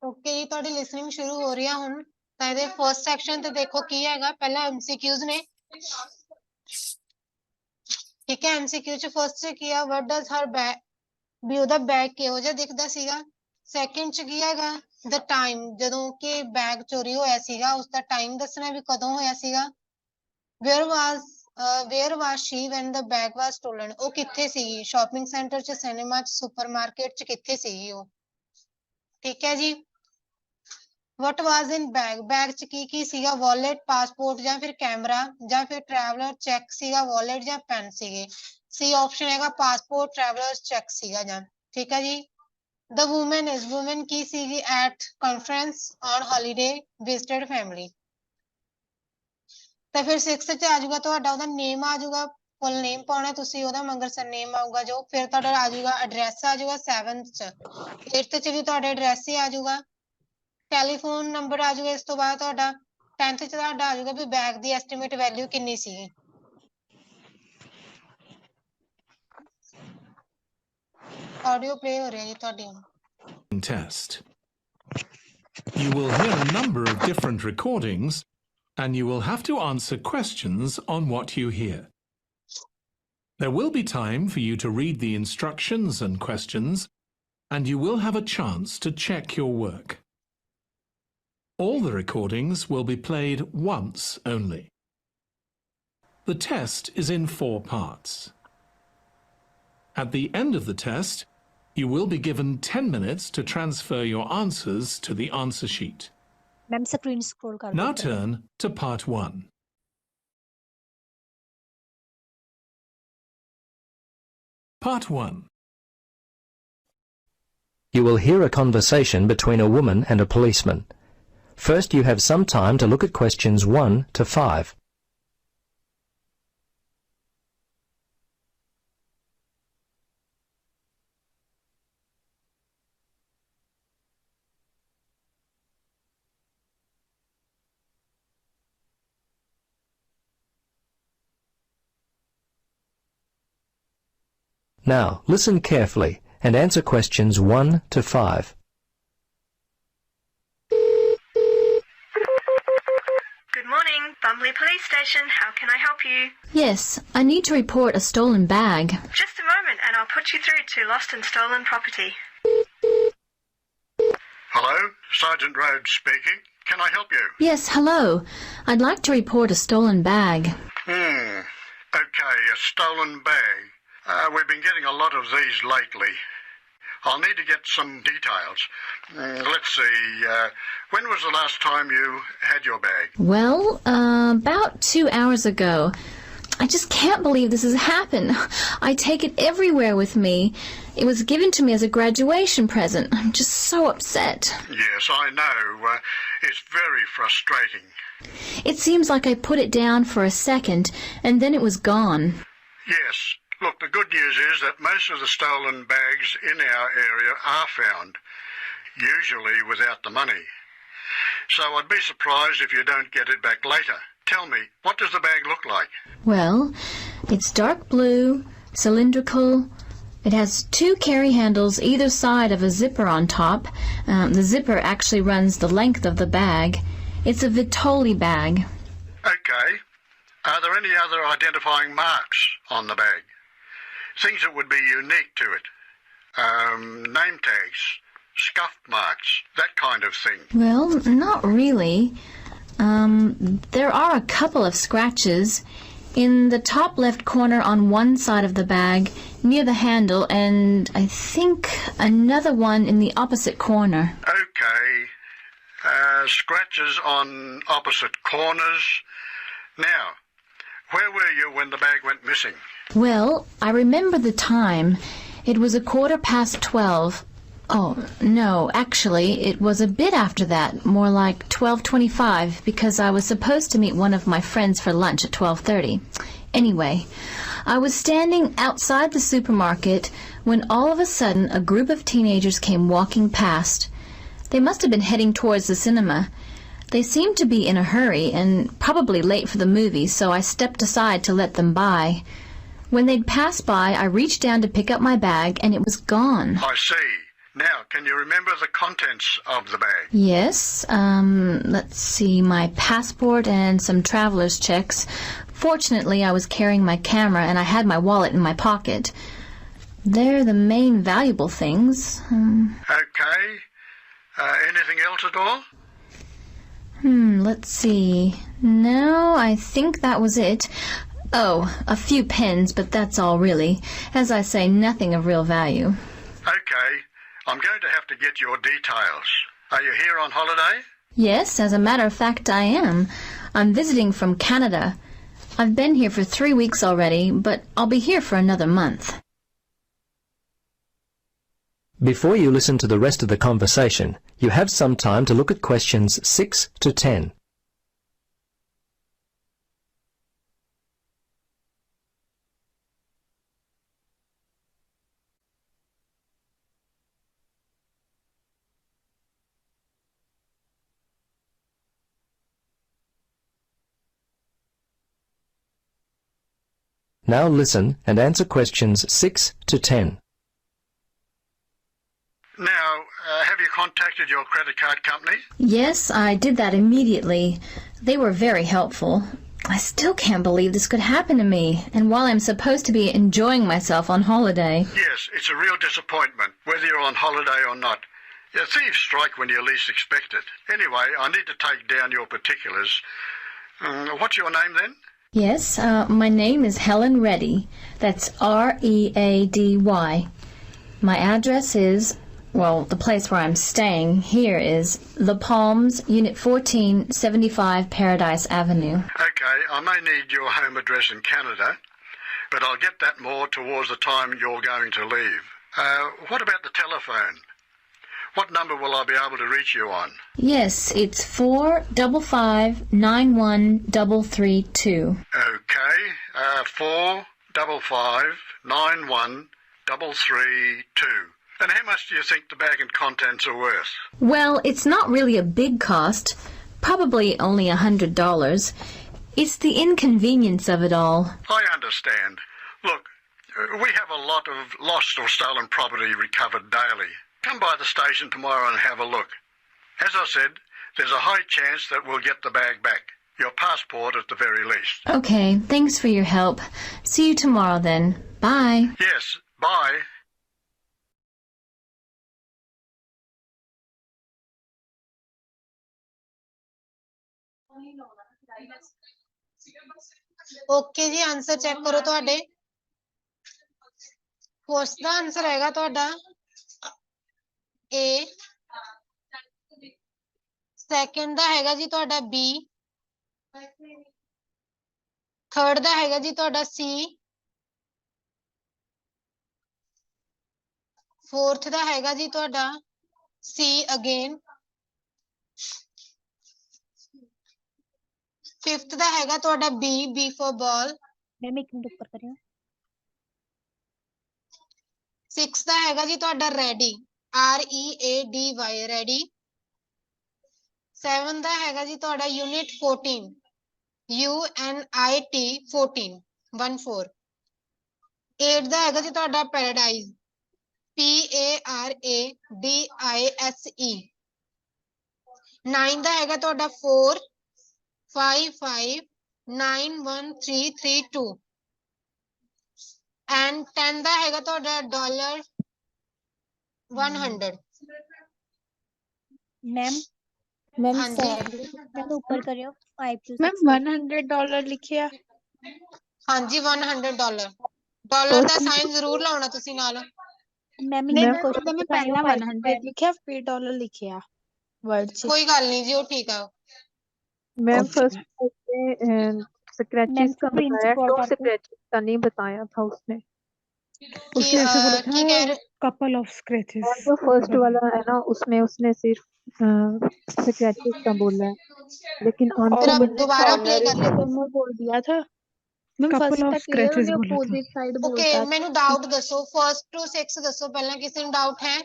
Speaker 15: ਓਕੇ ਜੀ, ਤੁਹਾਡੀ ਲਿਸਨਿੰਗ ਸ਼ੁਰੂ ਹੋ ਰਹੀ ਆ ਹੁਣ। ਤਾਂ ਇਹਦੇ ਫਰਸਟ ਸੈਕਸ਼ਨ ਤੇ ਦੇਖੋ ਕੀ ਹੈਗਾ। ਪਹਿਲਾਂ ਐਮਸੀਕਿਊਜ਼ ਨੇ, ਠੀਕ ਹੈ। ਐਮਸੀਕਿਊ ਚ ਫਰਸਟ ਚ ਕੀ ਆ, ਵਾਟ ਡਸ ਹਰ ਬੈਗ, ਵੀ ਉਹਦਾ ਬੈਗ ਕਿਹੋ ਜਿਹਾ ਦਿਖਦਾ ਸੀਗਾ। ਸੈਕਿੰਡ ਚ ਕੀ ਹੈਗਾ, ਦ ਟਾਈਮ, ਜਦੋਂ ਕਿ ਬੈਗ ਚੋਰੀ ਹੋਇਆ ਸੀਗਾ ਉਸਦਾ ਟਾਈਮ ਦੱਸਣਾ ਵੀ ਕਦੋਂ ਹੋਇਆ ਸੀਗਾ। Where was she when the bag was stolen, ਉਹ ਕਿੱਥੇ ਸੀਗੀ, ਸ਼ਾਪਿੰਗ ਸੈਂਟਰ ਚ, ਸਿਨੇਮਾ ਚ, ਸੁਪਰਮਾਰਕੀਟ ਚ, ਕਿੱਥੇ ਸੀਗੀ ਉਹ, ਠੀਕ ਹੈ ਜੀ। ਵਟ ਵਾਜ਼ ਇਨ ਬੈਗ, ਬੈਗ ਚ ਕੀ ਸੀਗਾ, ਵਾਲੇਟ, ਪਾਸਪੋਰਟ ਜਾਂ ਫਿਰ ਕੈਮਰਾ ਜਾਂ ਫਿਰ ਟਰੈਵਲਰ ਚੈੱਕ ਸੀਗਾ, ਵਾਲੇਟ ਜਾਂ ਪੈਨ ਸੀਗੇ। ਸੀ ਆਪਸ਼ਨ ਹੈਗਾ ਪਾਸਪੋਰਟ, ਟਰੈਵਲਰ ਚੈੱਕ ਸੀਗਾ ਜਾਂ, ਠੀਕ ਹੈ ਜੀ। ਦ ਵੂਮਨ ਇਜ਼, ਵੂਮਨ ਕੀ ਸੀਗੀ, at conference, on holiday, visited family. ਤਾਂ ਫਿਰ 6 ਚ ਆ ਜਾਊਗਾ ਤੁਹਾਡਾ ਉਹਦਾ ਨੇਮ ਆ ਜਾਊਗਾ, ਫੁੱਲ ਨੇਮ ਪਾਉਣਾ ਤੁਸੀਂ, ਉਹਦਾ ਮਗਰ ਸਰਨੇਮ ਆਊਗਾ ਜੋ। ਫਿਰ ਤੁਹਾਡਾ ਆ ਜਾਊਗਾ ਐਡਰੈਸ ਆ ਜਾਊਗਾ 7th ਚ। 8th ਚ ਵੀ ਤੁਹਾਡਾ ਐਡਰੈਸ ਹੀ ਆ ਜਾਊਗਾ। ਟੈਲੀਫੋਨ ਨੰਬਰ ਆ ਜਾਊਗਾ। ਇਸ ਤੋਂ ਬਾਅਦ ਤੁਹਾਡਾ 10th ਚ ਤੁਹਾਡਾ ਆ ਜਾਊਗਾ ਵੀ ਬੈਗ ਦੀ ਐਸਟੀਮੇਟ ਵੈਲਿਊ ਕਿੰਨੀ ਸੀਗੀ। ਆਡੀਓ ਪਲੇ ਹੋ ਰਿਹਾ ਜੀ ਤੁਹਾਡੀ।
Speaker 16: Test. You will hear a number of different recordings and you will have to answer questions on what you hear. There will be time for you to read the instructions and questions, and you will have a chance to check your work. All the recordings will be played once only. The test is in 4 parts. At the end of the test, you will be given 10 minutes to transfer your answers to the answer sheet.
Speaker 8: Ma'am screen scroll कर दो
Speaker 16: Now
Speaker 8: ऊपर।
Speaker 16: turn to part 1. Part 1.
Speaker 17: You will hear a conversation between a woman and a policeman. First, you have some time to look at questions 1 to 5. Now, listen carefully and answer questions 1 to 5.
Speaker 18: Good morning, Bumley Police Station. How can I help you?
Speaker 19: Yes, I need to report a stolen bag.
Speaker 18: Just a moment and I'll put you through to Lost and Stolen Property.
Speaker 20: Hello, Sergeant Rhodes speaking. Can I help you?
Speaker 19: Yes, hello. I'd like to report a stolen bag.
Speaker 20: Okay, a stolen bag. We've been getting a lot of these lately. I'll need to get some details. Let's see, when was the last time you had your bag?
Speaker 19: Well, about 2 hours ago. I just can't believe this has happened. I take it everywhere with me. It was given to me as a graduation present. I'm just so upset.
Speaker 20: Yes, I know. It's very frustrating.
Speaker 19: It seems like I put it down for a second, and then it was gone.
Speaker 20: Yes. Look, the good news is that most of the stolen bags in our area are found, usually without the money. So I'd be surprised if you don't get it back later. Tell me, what does the bag look like?
Speaker 19: Well, it's dark blue, cylindrical. It has 2 carry handles either side of a zipper on top. The zipper actually runs the length of the bag. It's a Vitoli bag.
Speaker 20: Okay. Are there any other identifying marks on the bag? Things that would be unique to it? Name tags, scuff marks, that kind of thing.
Speaker 19: Well, not really. There are a couple of scratches in the top left corner on one side of the bag near the handle, and I think another one in the opposite corner.
Speaker 20: Okay. Scratches on opposite corners. Now, where were you when the bag went missing?
Speaker 19: Well, I remember the time. It was 12:15. Oh, no, actually, it was a bit after that, more like 12:25, because I was supposed to meet one of my friends for lunch at 12:30. Anyway, I was standing outside the supermarket when all of a sudden a group of teenagers came walking past. They must have been heading towards the cinema. They seemed to be in a hurry and probably late for the movie, so I stepped aside to let them by. When they'd passed by, I reached down to pick up my bag and it was gone.
Speaker 20: I see. Now, can you remember the contents of the bag?
Speaker 19: Yes, let's see, my passport and some traveler's checks. Fortunately, I was carrying my camera and I had my wallet in my pocket. They're the main valuable things.
Speaker 20: Okay. Anything else at all?
Speaker 19: Let's see. No, I think that was it. Oh, a few pens, but that's all really. As I say, nothing of real value.
Speaker 20: Okay. I'm going to have to get your details. Are you here on holiday?
Speaker 19: Yes, as a matter of fact, I am. I'm visiting from Canada. I've been here for 3 weeks already, but I'll be here for another month.
Speaker 17: Before you listen to the rest of the conversation, you have some time to look at questions 6 to 10. Now listen and answer questions 6 to 10.
Speaker 20: Now, have you contacted your credit card company?
Speaker 19: Yes, I did that immediately. They were very helpful. I still can't believe this could happen to me, and while I'm supposed to be enjoying myself on holiday.
Speaker 20: Yes, it's a real disappointment, whether you're on holiday or not. Yeah, thieves strike when you least expect it. Anyway, I need to take down your particulars. What's your name then?
Speaker 19: Yes, my name is Helen Reddy. That's R-E-A-D-Y. My address is, well, the place where I'm staying here is The Palms, Unit 14, 75 Paradise Avenue.
Speaker 20: Okay, I may need your home address in Canada, but I'll get that more towards the time you're going to leave. What about the telephone? What number will I be able to reach you on?
Speaker 19: Yes, it's 455-91332.
Speaker 20: Okay, 455-91332. And how much do you think the bag and contents are worth?
Speaker 19: Well, it's not really a big cost. Probably only $100. It's the inconvenience of it all.
Speaker 20: I understand. Look, we have a lot of lost or stolen property recovered daily. Come by the station tomorrow and have a look. As I said, there's a high chance that we'll get the bag back. Your passport at the very least.
Speaker 19: Okay, thanks for your help. See you tomorrow then. Bye.
Speaker 20: Yes, bye.
Speaker 15: Okay ਜੀ answer check ਕਰੋ ਤੁਹਾਡੇ first ਦਾ answer ਹੈਗਾ ਤੁਹਾਡਾ A second ਦਾ ਹੈਗਾ ਜੀ ਤੁਹਾਡਾ B third ਦਾ ਹੈਗਾ ਜੀ ਤੁਹਾਡਾ C ਫੋਰਥ ਦਾ ਹੈਗਾ ਜੀ ਤੁਹਾਡਾ C ਅਗੇਨ ਫਿਫਥ ਦਾ ਹੈਗਾ ਤੁਹਾਡਾ B ਫॉर ਬਾਲ
Speaker 8: मैम एक मिनट ऊपर करियो
Speaker 15: ਸਿਕਸ ਦਾ ਹੈਗਾ ਜੀ ਤੁਹਾਡਾ ਰੈਡੀ READY ਰੈਡੀ 7 ਦਾ ਹੈਗਾ ਜੀ ਤੁਹਾਡਾ ਯੂਨਿਟ 14 UNIT 14 14 8 ਦਾ ਹੈਗਾ ਜੀ ਤੁਹਾਡਾ ਪੈਰਾਡਾਈਜ਼ PARADISE 9 ਦਾ ਹੈਗਾ ਤੁਹਾਡਾ 455913332 and 10 ਦਾ ਹੈਗਾ ਤੁਹਾਡਾ $100
Speaker 8: मैम मैम
Speaker 15: ਹਾਂਜੀ
Speaker 8: मैम ऊपर करियो 5 to
Speaker 7: मैम
Speaker 8: 6
Speaker 7: $100 लिखिया
Speaker 15: ਹਾਂਜੀ $100 ਡਾਲਰ ਦਾ ਸਾਈਨ ਜ਼ਰੂਰ ਲਾਉਣਾ ਤੁਸੀਂ ਨਾਲ
Speaker 8: मैम
Speaker 7: नहीं
Speaker 8: एक
Speaker 7: मैम
Speaker 8: क्वेश्चन
Speaker 7: मैं
Speaker 8: बताइयो
Speaker 7: पहला
Speaker 8: 5 to
Speaker 7: 100 लिखिया फिर डॉलर लिखिया वर्ड से
Speaker 15: ਕੋਈ ਗੱਲ ਨਹੀਂ ਜੀ ਉਹ ठीक है
Speaker 3: ma'am
Speaker 7: okay
Speaker 3: first
Speaker 8: ma'am
Speaker 3: scratches का
Speaker 8: स्क्रीन
Speaker 3: बताया
Speaker 8: स्क्रॉल
Speaker 3: टू
Speaker 8: कर दो
Speaker 3: स्क्रैचेस का नहीं बताया था उसने
Speaker 5: उसने ऐसे बोला
Speaker 15: की कह
Speaker 5: था
Speaker 15: रहे
Speaker 5: कपल ऑफ
Speaker 3: और
Speaker 5: स्क्रैचेस
Speaker 3: जो फर्स्ट वाला है ना उसमें उसने सिर्फ स्क्रैचेस का बोला है लेकिन
Speaker 15: फिर
Speaker 3: आंसर
Speaker 15: आप
Speaker 3: मुझे
Speaker 15: दोबारा प्ले
Speaker 3: कॉर्नर
Speaker 15: कर लेते
Speaker 7: दोनों बोल दिया था मैम
Speaker 5: कपल
Speaker 7: फर्स्ट
Speaker 5: ऑफ
Speaker 7: तक क्लियर
Speaker 5: स्क्रैचेस
Speaker 7: उन्हें
Speaker 5: बोला था
Speaker 7: अपोजिट साइड
Speaker 15: ओके
Speaker 7: बोलता
Speaker 15: ਮੈਨੂੰ ਡਾਊਟ ਦੱਸੋ फर्स्ट टू 6 ਦੱਸੋ ਪਹਿਲਾਂ ਕਿਸੇ ਨੂੰ ਡਾਊਟ ਹੈ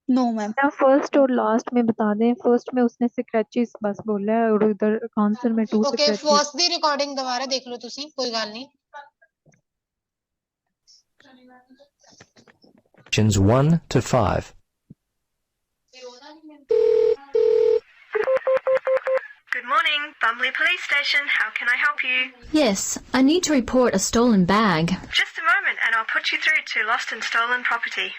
Speaker 7: नो मैम
Speaker 3: या फर्स्ट और लास्ट में बता दें फर्स्ट में उसने स्क्रैचेस बस बोला है और उधर आंसर में to
Speaker 15: okay
Speaker 3: scratches
Speaker 15: first the recording ਦੁਬਾਰਾ ਦੇਖ ਲਓ ਤੁਸੀਂ ਕੋਈ ਗੱਲ ਨਹੀਂ
Speaker 17: Questions 1 to 5.
Speaker 18: Good morning, Bumley Police Station. How can I help you?
Speaker 19: Yes, I need to report a stolen bag.
Speaker 18: Just a moment and I'll put you through to Lost and Stolen Property.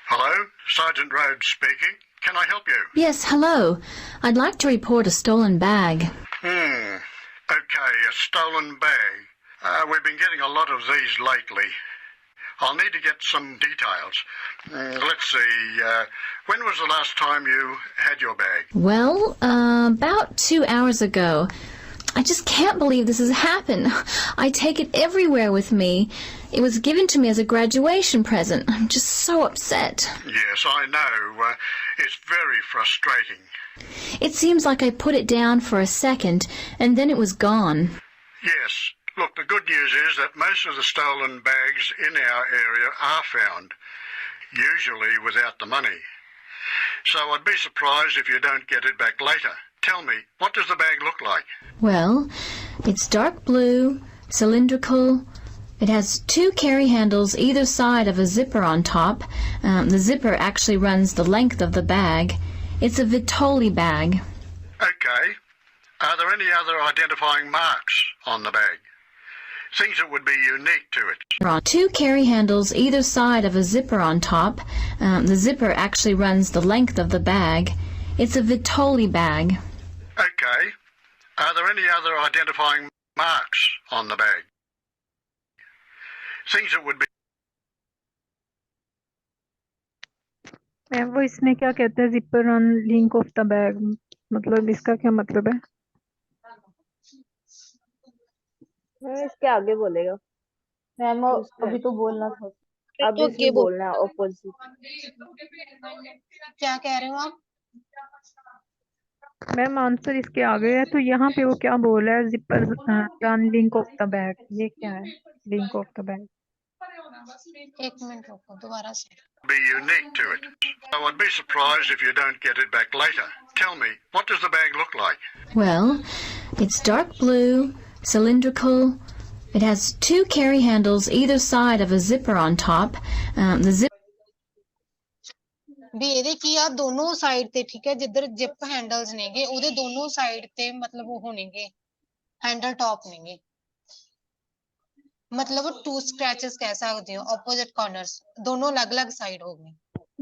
Speaker 20: Hello, Sergeant Rhodes speaking. Can I help you?
Speaker 19: Yes, hello. I'd like to report a stolen bag.
Speaker 20: Okay, a stolen bag. We've been getting a lot of these lately. I'll need to get some details. Let's see, when was the last time you had your bag?
Speaker 19: Well, about 2 hours ago. I just can't believe this has happened. I take it everywhere with me. It was given to me as a graduation present. I'm just so upset.
Speaker 20: Yes, I know. It's very frustrating.
Speaker 19: It seems like I put it down for a second, and then it was gone.
Speaker 20: Yes. Look, the good news is that most of the stolen bags in our area are found, usually without the money. So I'd be surprised if you don't get it back later. Tell me, what does the bag look like?
Speaker 19: Well, it's dark blue, cylindrical. It has 2 carry handles either side of a zipper on top. The zipper actually runs the length of the bag. It's a Vitoli bag.
Speaker 20: Okay. Are there any other identifying marks on the bag? Things that would be unique to it.
Speaker 19: 2 carry handles either side of a zipper on top. The zipper actually runs the length of the bag. It's a Vitoli bag.
Speaker 20: Okay. Are there any other identifying marks on the bag? Things that would be...
Speaker 12: ma'am वो इसमें क्या कहते हैं zipper on link of the bag, मतलब इसका क्या मतलब है?
Speaker 2: इसके आगे बोलेगा
Speaker 10: मैम
Speaker 2: उसका
Speaker 10: अभी तो बोलना था।
Speaker 2: अब इसमें बोलना है ऑपोजिट।
Speaker 15: क्या कह रहे हो आप?
Speaker 12: मैम आंसर इसके आगे है, तो यहाँ पे वो क्या बोल रहा है? Zipper run link of the bag, ये क्या है? Link of the bag.
Speaker 15: एक मिनट रुको, दोबारा से।
Speaker 20: be unique to it. So I'd be surprised if you don't get it back later. Tell me, what does the bag look like?
Speaker 19: Well, it's dark blue, cylindrical. It has 2 carry handles either side of a zipper on top. The zipper
Speaker 15: ਵੀ ਇਹਦੇ ਕੀ ਆ ਦੋਨੋਂ side ਤੇ ਠੀਕ ਹੈ ਜਿੱਧਰ zip handles ਨੇਗੇ ਉਹਦੇ ਦੋਨੋਂ ਸਾਈਡ ਤੇ ਮਤਲਬ ਉਹ ਨੇਗੇ हैंडल टॉप नेगे मतलब 2 स्क्रैचेस कह सकते हो ऑपोजिट कॉर्नर्स दोनों अलग-अलग साइड हो गए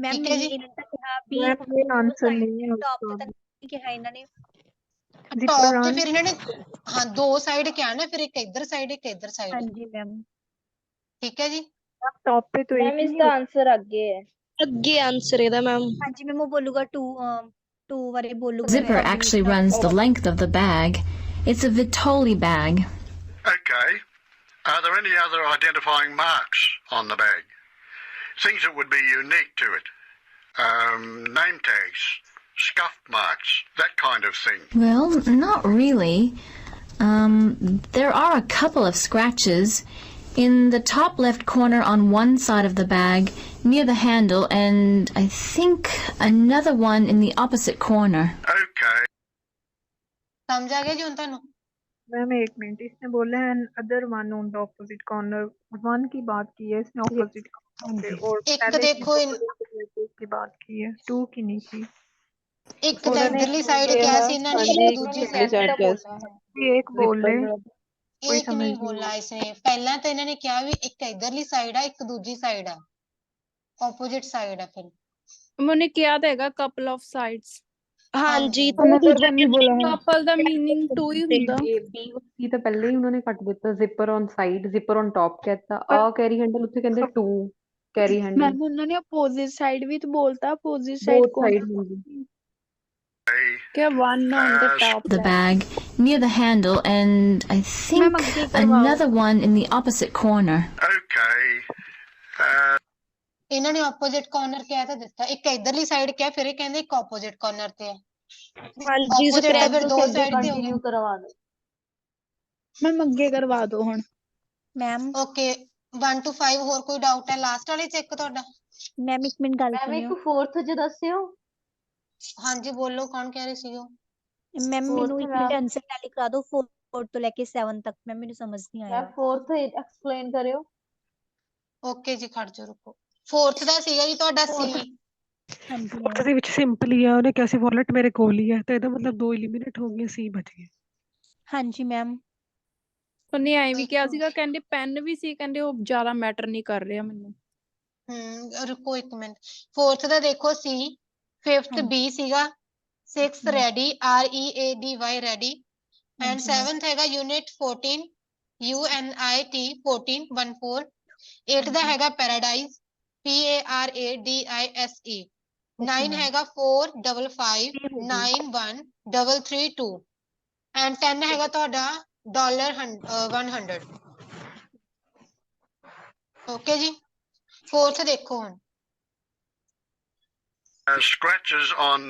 Speaker 8: मैम
Speaker 15: ठीक है जी
Speaker 8: इन्होंने तो कहा भी
Speaker 12: मैम ये आंसर नहीं है
Speaker 8: टॉप
Speaker 12: उसका।
Speaker 8: तक कहा इन्होंने
Speaker 15: टॉप ਤੇ ਫਿਰ ਇਹਨਾਂ ਨੇ हाँ दो साइड क्या ना फिर एक इधर साइड एक इधर साइड
Speaker 8: हाँ जी मैम
Speaker 15: ठीक है जी
Speaker 12: टॉप पे तो
Speaker 2: मैम इसका आंसर आगे है
Speaker 9: ਅੱਗੇ ਆਨਸਰ ਇਹਦਾ ਮੈਮ
Speaker 8: हाँ जी मैम वो बोलूगा 2 वाले बोलूगा
Speaker 19: zipper actually runs the length of the bag. It's a Vitoli bag.
Speaker 20: Okay. Are there any other identifying marks on the bag? Things that would be unique to it? Name tags, scuff marks, that kind of thing.
Speaker 19: Well, not really. There are a couple of scratches in the top left corner on one side of the bag near the handle, and I think another one in the opposite corner.
Speaker 20: Okay.
Speaker 15: समझ आ गया जी उन ਤੁਹਾਨੂੰ
Speaker 12: ma'am एक minute, इसने बोला है other one on the opposite corner, one की बात की है इसने ऑपोजिट कॉर्नर पे, और
Speaker 15: एक
Speaker 12: पहले
Speaker 15: देखो
Speaker 12: की बात की है, 2 की नहीं की।
Speaker 15: ਇੱਕ ਤਾਂ ਇਧਰਲੀ ਸਾਈਡ ਕਿਹਾ ਸੀ ਇਹਨਾਂ ਨੇ ਇੱਕ ਦੂਜੀ ਸਾਈਡ
Speaker 12: एक बोल ले कोई
Speaker 15: एक
Speaker 12: समझ
Speaker 15: नहीं बोला इसने ਪਹਿਲਾਂ ਤਾਂ ਇਹਨਾਂ ਨੇ ਕਿਹਾ ਵੀ ਇੱਕ ਇਧਰਲੀ ਸਾਈਡ ਆ ਇੱਕ ਦੂਜੀ ਸਾਈਡ ਆ ਆਪੋजिट ਸਾਈਡ ਆ ਫਿਰ
Speaker 21: मैंने किया था ਹੈਗਾ couple of sides
Speaker 9: ਹਾਂਜੀ
Speaker 21: ਕਪਲ ਦਾ ਮੀਨਿੰਗ 2 ਹੀ ਹੁੰਦਾ
Speaker 3: ਬੀ ਸੀ ਤਾਂ ਪਹਿਲੇ ਹੀ ਉਹਨਾਂ ਨੇ ਕੱਟ ਦਿੱਤਾ zipper on side zipper on top ਕਹਿਤਾ ਆ ਕੈਰੀ ਹੈਂਡਲ ਉੱਥੇ ਕਹਿੰਦੇ 2 ਕੈਰੀ ਹੈਂਡਲ
Speaker 7: मैम उन्होंने अपोजिट साइड भी तो बोलता अपोजिट साइड
Speaker 3: बोथ
Speaker 7: कौन
Speaker 3: साइड होंगी
Speaker 21: क्या one on the top
Speaker 19: The bag near the handle, and I think another one in the opposite corner.
Speaker 20: Okay.
Speaker 15: ਇਹਨਾਂ ਨੇ ਆਪੋजिट ਕਾਰਨਰ ਕਿਹਾ ਤਾਂ ਦਿੱਤਾ ਇੱਕ ਇਧਰਲੀ ਸਾਈਡ ਕਿਹਾ ਫਿਰ ਇਹ ਕਹਿੰਦੇ ਇੱਕ ਆਪੋजिट ਕਾਰਨਰ ਤੇ ਹੈ
Speaker 9: ਹਾਂਜੀ
Speaker 15: ਆਪੋजिट ਫਿਰ ਦੋ ਸਾਈਡ ਤੇ ਹੋ
Speaker 10: कंटिन्यू करवा दो
Speaker 7: मैम अगे करवा दो हुन
Speaker 8: मैम
Speaker 15: ਓਕੇ 1 to 5 ਹੋਰ ਕੋਈ ਡਾਊਟ ਹੈ ਲਾਸਟ ਵਾਲੇ ਚ ਇੱਕ ਤੁਹਾਡਾ
Speaker 8: मैम एक मिनट गल
Speaker 10: मैम
Speaker 8: सुनियो
Speaker 10: एक फोर्थ ज दस्सियो
Speaker 15: ਹਾਂਜੀ ਬੋਲੋ ਕੌਣ ਕਹਿ ਰਹੇ ਸੀ
Speaker 8: मैम मेनू
Speaker 10: फोर्थ
Speaker 8: एक मिनट आंसर टैली करा दो 4 तो लेके 7 तक मैम मेनू समझ नहीं आया
Speaker 10: मैम फोर्थ एक्सप्लेन करियो
Speaker 15: ਓਕੇ ਜੀ, ਖੜ ਜਾਓ, ਰੁਕੋ। 4th ਦਾ ਸੀਗਾ ਜੀ ਤੁਹਾਡਾ ਸੀ।
Speaker 5: ਉਹਦੇ ਵਿੱਚ ਸਿੰਪਲ ਹੀ ਆ, ਉਹਨੇ ਕਿਹਾ ਸੀ ਵਾਲਟ ਮੇਰੇ ਕੋਲ ਹੀ ਹੈ, ਤੇ ਇਹਦਾ ਮਤਲਬ 2 ਐਲੀਮੀਨੇਟ ਹੋ ਗਏ, ਸੀ ਬਚ ਗਏ।
Speaker 8: ਹਾਂਜੀ ਮੈਮ।
Speaker 21: ਉਹਨੇ ਐਂ ਵੀ ਕਿਹਾ
Speaker 15: ਦੇਖੋ
Speaker 21: ਸੀਗਾ, ਕਹਿੰਦੇ ਪੈਨ ਵੀ ਸੀ, ਕਹਿੰਦੇ ਉਹ ਜ਼ਿਆਦਾ ਮੈਟਰ ਨਹੀਂ ਕਰ ਰਿਹਾ ਮੈਨੂੰ।
Speaker 15: ਰੁਕੋ ਇੱਕ ਮਿੰਟ। 4th ਦਾ ਦੇਖੋ ਸੀ, 5th
Speaker 21: ਹਾਂਜੀ
Speaker 15: ਬੀ ਸੀਗਾ, 6th
Speaker 21: ma'am
Speaker 15: ready, READY ready, and
Speaker 21: ਹਾਂਜੀ ਮੈਮ
Speaker 15: 7th ਹੈਗਾ ਯੂਨਿਟ 14 UNIT 14 8 ਦਾ
Speaker 21: ਹਾਂਜੀ
Speaker 15: ਹੈਗਾ ਪੈਰਾਡਾਈਜ਼, PARADISE, 9
Speaker 21: ਮੈਮ
Speaker 15: ਹੈਗਾ 4559332 ਐਂਡ 10 ਹੈਗਾ ਤੁਹਾਡਾ $100। ਓਕੇ ਜੀ। 4th ਦੇਖੋ ਹੁਣ।
Speaker 20: Scratches on.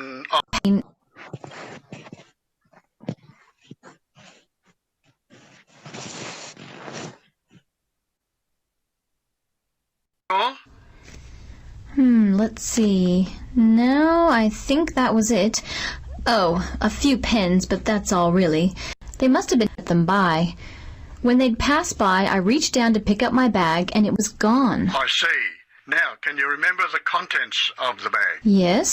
Speaker 19: Let's see. No, I think that was it. Oh, a few pins, but that's all really. They must have been let them by. When they'd passed by, I reached down to pick up my bag, and it was gone.
Speaker 20: I see. Now, can you remember the contents of the bag?
Speaker 19: Yes,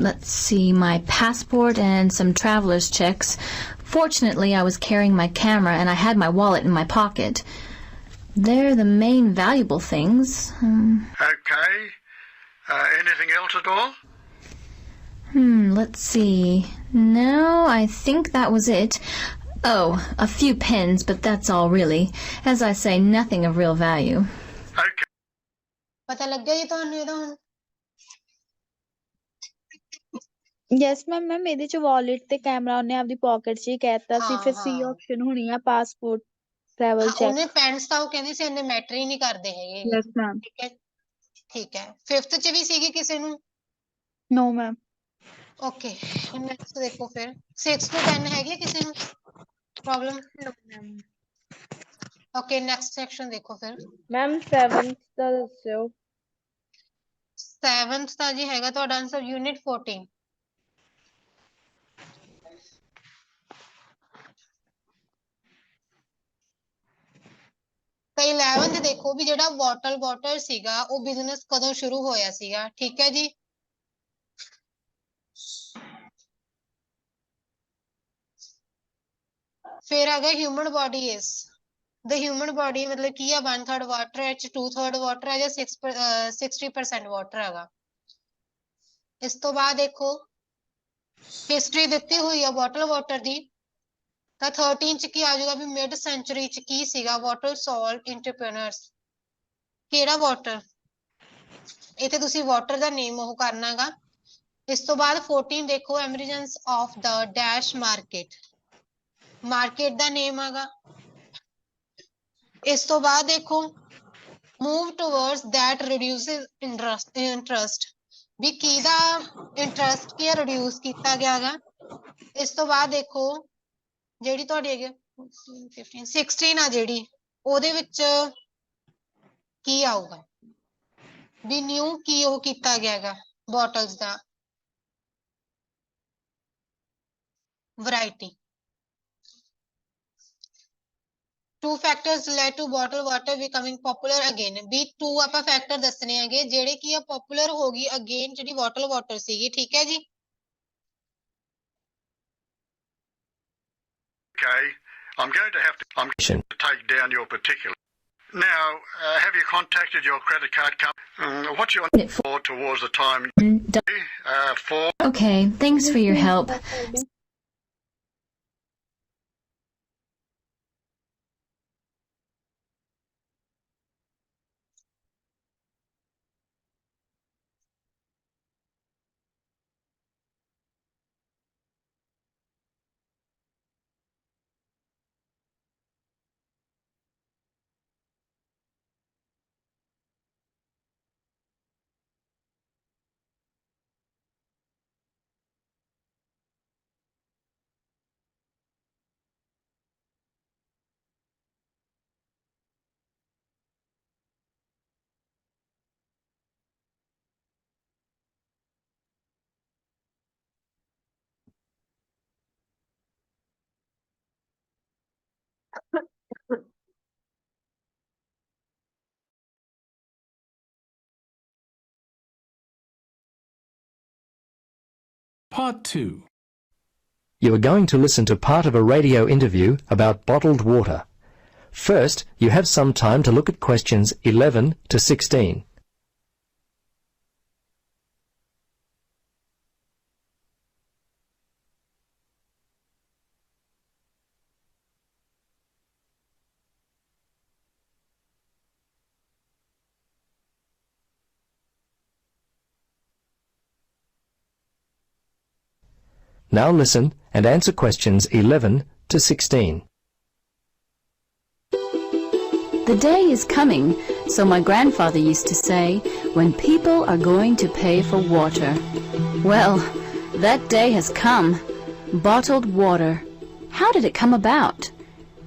Speaker 19: let's see, my passport and some traveler's checks. Fortunately, I was carrying my camera, and I had my wallet in my pocket. They're the main valuable things.
Speaker 20: Okay. Anything else at all?
Speaker 19: Let's see. No, I think that was it. Oh, a few pins, but that's all really. As I say, nothing of real value.
Speaker 20: Okay.
Speaker 15: ਪਤਾ ਲੱਗਿਆ ਜੀ ਤੁਹਾਨੂੰ ਇਹਦਾ ਹੁਣ?
Speaker 7: Yes ma'am ਇਹਦੇ ਚ wallet ਤੇ camera ਉਹਨੇ ਆਪਦੀ ਪਾਕਟ 'ਚ ਹੀ ਕਹਿਤਾ ਸੀ, ਫਿਰ ਸੀ
Speaker 15: ਹਾਂ
Speaker 7: ਆਪਸ਼ਨ ਹੋਣੀ ਆ ਪਾਸਪੋਰਟ, ਟਰੈਵਲ
Speaker 15: ਹਾਂ,
Speaker 7: ਚੈੱਕ।
Speaker 15: ਉਹਨੇ ਪੈਨਸ ਤਾਂ ਉਹ ਕਹਿੰਦੀ ਸੀ ਇੰਨੇ ਮੈਟਰ ਹੀ ਨਹੀਂ ਕਰਦੇ ਹੈਗੇ ਇਹ।
Speaker 7: Yes ma'am.
Speaker 15: ਠੀਕ ਹੈ, ਠੀਕ ਹੈ। 5th ਚ ਵੀ ਸੀਗੀ ਕਿਸੇ ਨੂੰ?
Speaker 7: ਨੋ ਮੈਮ।
Speaker 15: ਓਕੇ, ਨੈਕਸਟ ਦੇਖੋ ਫਿਰ। 6 to 10 ਹੈਗੀ ਕਿਸੇ ਨੂੰ problem?
Speaker 21: No ma'am.
Speaker 15: Okay, next section ਦੇਖੋ ਫਿਰ।
Speaker 21: ਮੈਮ 7th ਦਾ ਦੱਸਿਓ।
Speaker 15: 7th ਦਾ ਜੀ ਹੈਗਾ ਤੁਹਾਡਾ ਆਨਸਰ ਯੂਨਿਟ 14। ਤਾਂ 11th ਦੇਖੋ ਵੀ ਜਿਹੜਾ ਵਾਟਰ ਸੀਗਾ ਉਹ ਬਿਜ਼ਨਸ ਕਦੋਂ ਸ਼ੁਰੂ ਹੋਇਆ ਸੀਗਾ। ਠੀਕ ਹੈ ਜੀ। ਫਿਰ ਆ ਗਿਆ ਹਿਊਮਨ ਬੋਡੀ ਇਸ ਦ ਹਿਊਮਨ ਬੋਡੀ ਮਤਲਬ ਕੀ ਆ 1/3 ਵਾਟਰ ਹੈ, 2/3 ਵਾਟਰ ਹੈ ਜਾਂ 60% ਵਾਟਰ ਹੈਗਾ। ਇਸ ਤੋਂ ਬਾਅਦ ਦੇਖੋ ਹਿਸਟਰੀ ਦਿੱਤੀ ਹੋਈ ਆ ਬੋਟਲ ਵਾਟਰ ਦੀ, ਤਾਂ 13 ਚ ਕੀ ਆ ਜਾਊਗਾ ਵੀ ਮਿਡ ਸੈਂਚੁਰੀ ਚ ਕੀ ਸੀਗਾ ਵਾਟਰ ਸੋਲਟ ਇੰਟਰਪ੍ਰੀਨਰਸ। ਕਿਹੜਾ ਵਾਟਰ, ਇੱਥੇ ਤੁਸੀਂ ਵਾਟਰ ਦਾ ਨੇਮ ਉਹ ਕਰਨਾਗਾ। ਇਸ ਤੋਂ ਬਾਅਦ 14 ਦੇਖੋ emergence of the dash market, market ਦਾ ਨੇਮ ਆਗਾ। ਇਸ ਤੋਂ ਬਾਅਦ ਦੇਖੋ move towards that reduces interest, ਵੀ ਕਿਹਦਾ ਇੰਟਰਸਟ ਕੀ ਰਿਡਿਊਸ ਕੀਤਾ ਗਿਆ ਗਾ। ਇਸ ਤੋਂ ਬਾਅਦ ਦੇਖੋ ਜਿਹੜੀ ਤੁਹਾਡੀ ਹੈਗੀ 16 ਆ ਜਿਹੜੀ ਉਹਦੇ ਵਿੱਚ ਕੀ ਆਊਗਾ ਵੀ ਨਿਊ ਕੀ ਉਹ ਕੀਤਾ ਗਿਆ ਗਾ bottles the variety. Two factors led to bottled water becoming popular again, ਵੀ 2 ਆਪਾਂ ਫੈਕਟਰ ਦੱਸਣੇ ਹੈਗੇ ਜਿਹੜੇ ਕੀ ਆ ਪਪੂਲਰ ਹੋ ਗਈ ਅਗੇਨ ਜਿਹੜੀ ਬੋਟਲ ਵਾਟਰ ਸੀਗੀ। ਠੀਕ ਹੈ ਜੀ।
Speaker 20: Okay. I'm going to take down your particular. Now, have you contacted your credit card company? What's your for towards the time? For.
Speaker 19: Okay, thanks for your help.
Speaker 16: Part 2.
Speaker 17: You are going to listen to part of a radio interview about bottled water. First, you have some time to look at questions 11 to 16. Now listen and answer questions 11 to 16.
Speaker 19: The day is coming, so my grandfather used to say, when people are going to pay for water. Well, that day has come. Bottled water. How did it come about?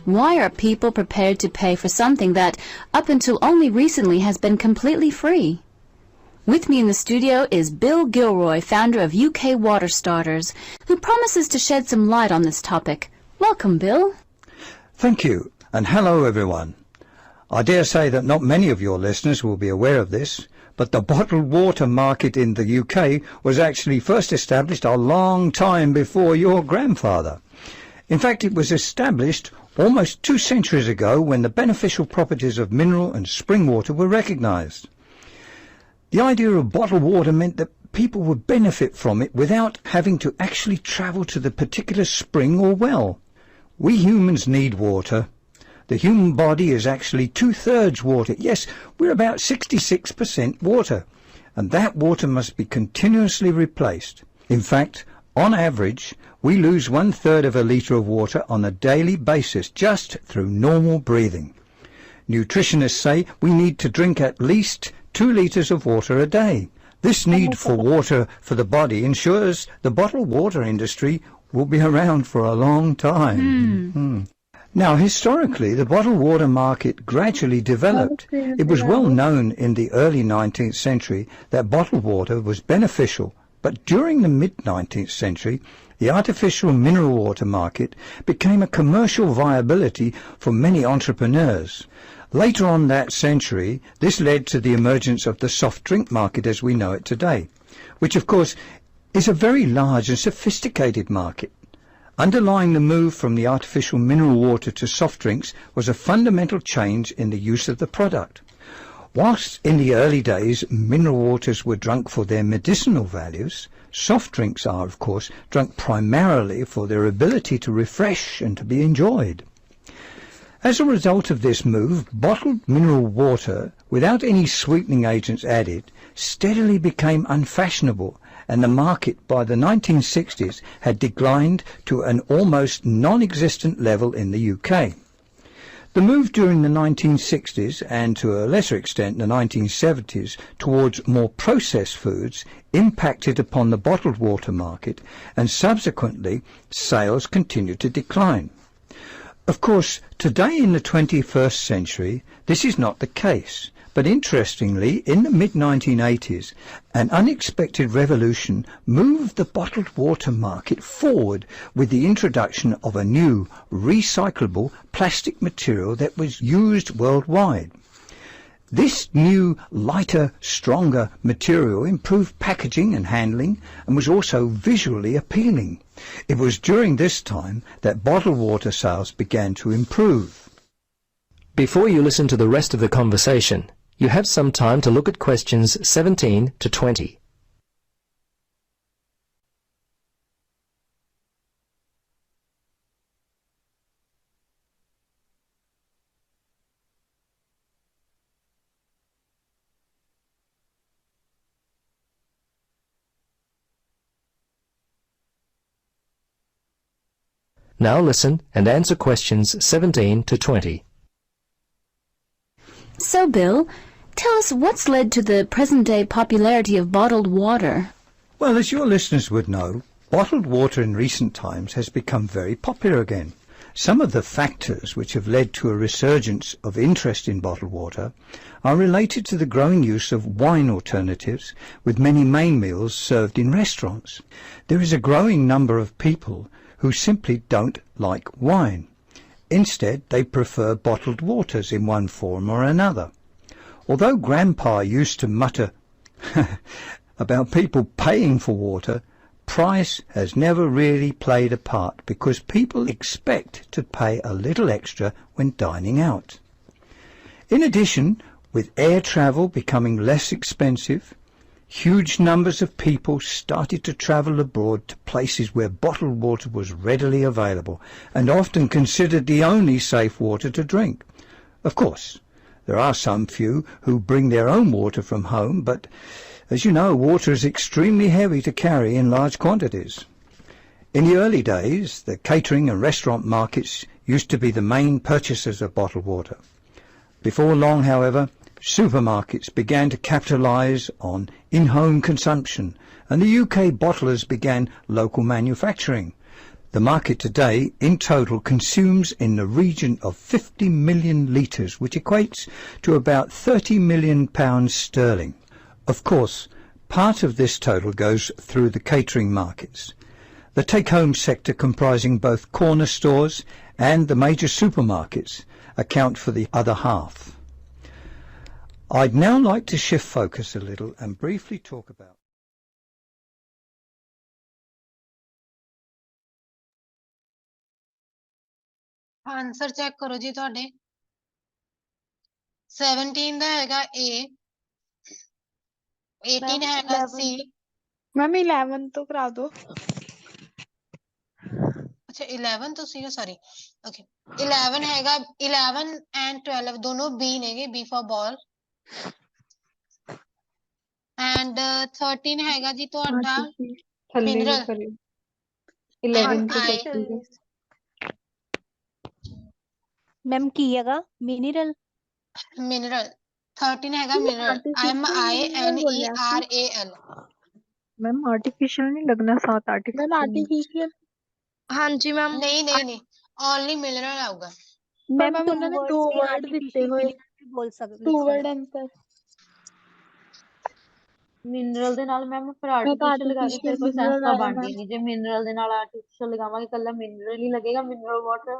Speaker 19: Why are people prepared to pay for something that, up until only recently, has been completely free? With me in the studio is Bill Gilroy, founder of UK Water Starters, who promises to shed some light on this topic. Welcome, Bill.
Speaker 4: Thank you, and hello everyone. I dare say that not many of your listeners will be aware of this, but the bottled water market in the UK was actually first established a long time before your grandfather. In fact, it was established almost 2 centuries ago when the beneficial properties of mineral and spring water were recognised. The idea of bottled water meant that people would benefit from it without having to actually travel to the particular spring or well. We humans need water. The human body is actually 2/3 water. Yes, we're about 66% water, and that water must be continuously replaced. In fact, on average, we lose 1/3 of a litre of water on a daily basis just through normal breathing. Nutritionists say we need to drink at least 2 litres of water a day. This need for water for the body ensures the bottled water industry will be around for a long time. Now, historically, the bottled water market gradually developed. It was well known in the early 19th century that bottled water was beneficial, but during the mid-19th century, the artificial mineral water market became a commercial viability for many entrepreneurs. Later on that century, this led to the emergence of the soft drink market as we know it today, which of course is a very large and sophisticated market. Underlying the move from the artificial mineral water to soft drinks was a fundamental change in the use of the product. Whilst in the early days mineral waters were drunk for their medicinal values, soft drinks are, of course, drunk primarily for their ability to refresh and to be enjoyed. As a result of this move, bottled mineral water, without any sweetening agents added, steadily became unfashionable, and the market by the 1960s had declined to an almost non-existent level in the UK. The move during the 1960s and to a lesser extent the 1970s towards more processed foods impacted upon the bottled water market, and subsequently sales continued to decline. Of course, today in the 21st century, this is not the case. But interestingly, in the mid-1980s, an unexpected revolution moved the bottled water market forward with the introduction of a new, recyclable plastic material that was used worldwide. This new, lighter, stronger material improved packaging and handling and was also visually appealing. It was during this time that bottled water sales began to improve.
Speaker 17: Before you listen to the rest of the conversation, you have some time to look at questions 17 to 20. Now listen and answer questions 17 to 20.
Speaker 19: So, Bill, tell us what's led to the present-day popularity of bottled water.
Speaker 4: Well, as your listeners would know, bottled water in recent times has become very popular again. Some of the factors which have led to a resurgence of interest in bottled water are related to the growing use of wine alternatives, with many main meals served in restaurants. There is a growing number of people who simply don't like wine. Instead, they prefer bottled waters in one form or another. Although Grandpa used to mutter about people paying for water, price has never really played a part because people expect to pay a little extra when dining out. In addition, with air travel becoming less expensive, huge numbers of people started to travel abroad to places where bottled water was readily available and often considered the only safe water to drink. Of course, there are some few who bring their own water from home, but as you know, water is extremely heavy to carry in large quantities. In the early days, the catering and restaurant markets used to be the main purchasers of bottled water. Before long, however, supermarkets began to capitalise on in-home consumption, and the UK bottlers began local manufacturing. The market today, in total, consumes in the region of 50 million litres, which equates to about £30 million sterling. Of course, part of this total goes through the catering markets. The take-home sector, comprising both corner stores and the major supermarkets, account for the other half. I'd now like to shift focus a little and briefly talk about
Speaker 15: answer check ਕਰੋ ਜੀ ਤੁਹਾਡੇ 17 ਦਾ ਹੈਗਾ A 18 ਹੈਗਾ C
Speaker 7: ma'am 11 ਤੋਂ ਕਰਾ ਦਿਓ
Speaker 15: ਅੱਛਾ 11 ਤੋਂ C ਸੌਰੀ ਓਕੇ 11 ਹੈਗਾ 11 ਐਂਡ 12 ਦੋਨੋਂ B ਨੇਗੇ B ਫॉर ਬਾਲ ਐਂਡ 13 ਹੈਗਾ ਜੀ ਤੁਹਾਡਾ ਮਿਨਰਲ
Speaker 3: 11 ਤੋਂ
Speaker 15: I
Speaker 8: ਮੈਮ ਕੀ ਹੈਗਾ ਮਿਨਰਲ
Speaker 15: ਮਿਨਰਲ 13 ਹੈਗਾ ਮਿਨਰਲ MINERAL
Speaker 12: मैम आर्टिफिशियल नहीं लगना साथ आर्टिफिशियल
Speaker 9: ਹਾਂਜੀ ਮੈਮ
Speaker 15: नहीं ओनली मिनरल आऊगा
Speaker 8: ਮੈਮ
Speaker 7: ਮੈਮ ਉਹਨਾਂ ਨੇ ਦੋ ਵਰਡ ਦਿੱਤੇ ਹੋਏ
Speaker 8: ਬੋਲ ਸਕਦੇ
Speaker 7: ਟੂ ਵਰਡ ਆਨਸਰ
Speaker 10: ਮਿਨਰਲ ਦੇ ਨਾਲ ਮੈਮ ਫਿਰ
Speaker 7: ਮੈਂ ਤਾਂ
Speaker 10: ਆਰਟੀਫੀਸ਼ੀਅਲ ਲਗਾ ਕੇ ਫਿਰ ਕੋਈ ਸੈਂਸ
Speaker 7: ਮਿਨਰਲ
Speaker 10: ਤਾਂ
Speaker 7: ਆਇਆ
Speaker 10: ਬਣਦੀ
Speaker 7: ਮੈਮ
Speaker 10: ਨਹੀਂ ਜੇ ਮਿਨਰਲ ਦੇ ਨਾਲ ਆਰਟੀਫੀਸ਼ੀਅਲ ਲਗਾਵਾਂਗੇ ਕੱਲਾ ਮਿਨਰਲ ਹੀ ਲੱਗੇਗਾ ਮਿਨਰਲ ਵਾਟਰ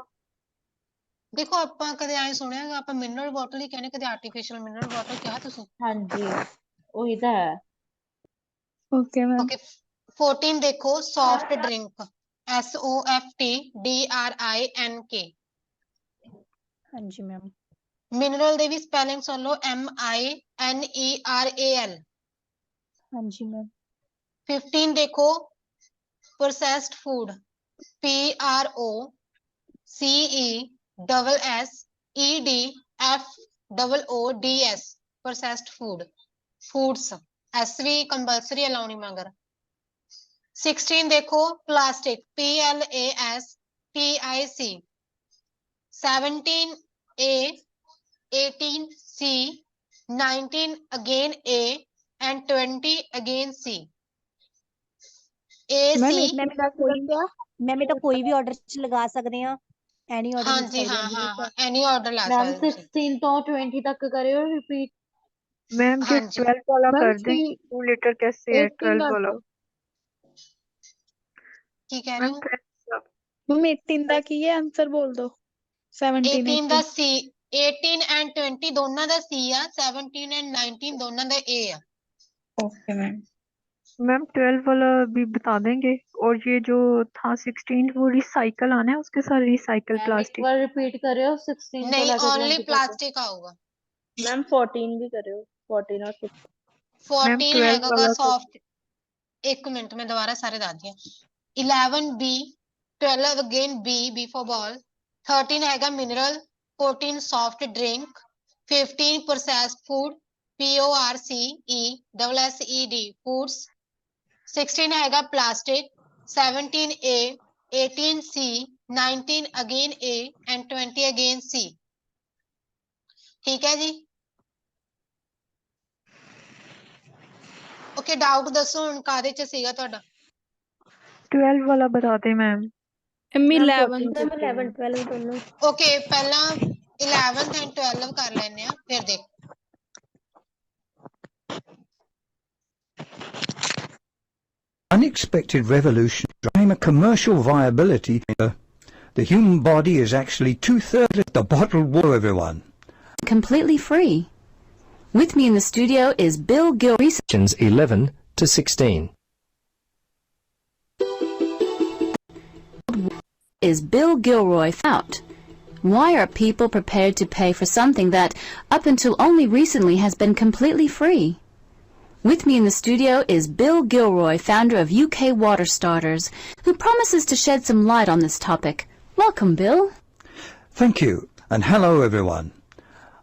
Speaker 15: ਦੇਖੋ ਆਪਾਂ ਕਦੇ ਐ ਸੁਣਿਆਗਾ ਆਪਾਂ ਮਿਨਰਲ ਵਾਟਰ ਹੀ ਕਹਿੰਦੇ ਕਦੇ ਆਰਟੀਫੀਸ਼ੀਅਲ ਮਿਨਰਲ ਵਾਟਰ ਕਿਹਾ ਤੁਸੀਂ
Speaker 10: ਹਾਂਜੀ ਉਹੀ ਤਾਂ ਹੈ
Speaker 7: ਓਕੇ ਮੈਮ
Speaker 15: ਓਕੇ 14 ਦੇਖੋ ਸੌਫਟ ਡਰਿੰਕ SOFTDRINK
Speaker 8: ਹਾਂਜੀ ਮੈਮ
Speaker 15: ਮਿਨਰਲ ਦੇ ਵੀ ਸਪੈਲਿੰਗ ਸੁਣ ਲਓ MINERAL
Speaker 8: ਹਾਂਜੀ ਮੈਮ
Speaker 15: 15 ਦੇਖੋ processed food PROCESSEDFOODS processed food foods S ਵੀ ਕੰਪਲਸਰੀ ਲਾਉਣੀ ਮਗਰ 16 ਦੇਖੋ plastic PLASTIC 17A 18C 19 again A and 20 again C
Speaker 8: ma'am ਇਹ ਤਾਂ ਕੋਈ ਵੀ ਆਰਡਰ ਚ ਲਗਾ ਸਕਦੇ ਆ ਐਨੀ ਆਰਡਰ ਲਿਖ
Speaker 15: ਹਾਂਜੀ
Speaker 8: ਸਕਦੇ
Speaker 15: ਹਾਂ
Speaker 8: ਆ
Speaker 15: ਐਨੀ ਆਰਡਰ ਲਾ
Speaker 10: ਮੈਮ
Speaker 15: ਸਕਦੇ ਤੁਸੀਂ
Speaker 10: 16 ਤੋਂ 20 ਤੱਕ ਕਰਿਓ ਰਿਪੀਟ
Speaker 12: मैम जो
Speaker 15: ਹਾਂਜੀ
Speaker 12: 12 वाला
Speaker 7: मैम
Speaker 12: कर दें 2 लीटर कैसे है 12 वाला
Speaker 15: ਕੀ ਕਹਿ ਰਹੇ
Speaker 12: मैम
Speaker 15: ਹੋ
Speaker 12: 12
Speaker 7: ਮੈਮ 18 ਦਾ ਕੀ ਹੈ ਆਨਸਰ ਬੋਲ ਦਿਓ 17
Speaker 15: 18 ਦਾ C 18 and 20 ਦੋਨਾਂ ਦਾ C ਆ 17 and 19 ਦੋਨਾਂ ਦਾ A ਆ
Speaker 7: ओके मैम
Speaker 12: मैम 12 वाला भी बता देंगे और ये जो था 16 वो रिसाइकल आना है उसके साथ रिसाइकल
Speaker 10: ਮੈਮ ਇੱਕ
Speaker 12: प्लास्टिक
Speaker 10: ਵਾਰ ਰਿਪੀਟ ਕਰਿਓ 16 ਤੋਂ
Speaker 15: ਨਹੀਂ
Speaker 10: ਲੈ ਕੇ
Speaker 15: ਓਨਲੀ
Speaker 10: 20 ਤੱਕ
Speaker 15: ਪਲਾਸਟਿਕ ਆਊਗਾ
Speaker 5: मैम 14 भी करो 14 और 16
Speaker 12: मैम
Speaker 15: 14
Speaker 12: 12
Speaker 15: ਹੈਗਾਗਾ
Speaker 12: वाला कर
Speaker 15: ਸੌਫਟ ਇੱਕ ਮਿੰਟ ਮੈਂ ਦੁਬਾਰਾ ਸਾਰੇ ਦੱਸਦੀ ਹਾਂ 11 B 12 again B for ball 13 ਹੈਗਾ mineral 14 soft drink 15 processed food PORCESSED foods 16 ਹੈਗਾ plastic 17A 18C 19 again A and 20 again C ਠੀਕ ਹੈ ਜੀ ਓਕੇ ਡਾਊਟ ਦੱਸੋ ਹੁਣ ਕਾਦੇ ਚ ਸੀਗਾ ਤੁਹਾਡਾ
Speaker 12: 12 वाला बता दें मैम
Speaker 7: मैम
Speaker 5: मैम
Speaker 7: 11
Speaker 5: 14 11 12 दोनों
Speaker 15: ਓਕੇ ਪਹਿਲਾਂ 11th and 12 ਕਰ ਲੈਣੇ ਆ ਫਿਰ ਦੇਖ
Speaker 4: unexpected revolution became a commercial viability. The human body is actually 2/3 of the bottled water, everyone.
Speaker 19: Completely free. With me in the studio is Bill Gill.
Speaker 17: Questions 11 to 16.
Speaker 11: is Bill Gilroy out? Why are people prepared to pay for something that, up until only recently, has been completely free? With me in the studio is Bill Gilroy, founder of UK Water Starters, who promises to shed some light on this topic. Welcome, Bill.
Speaker 4: Thank you, and hello everyone.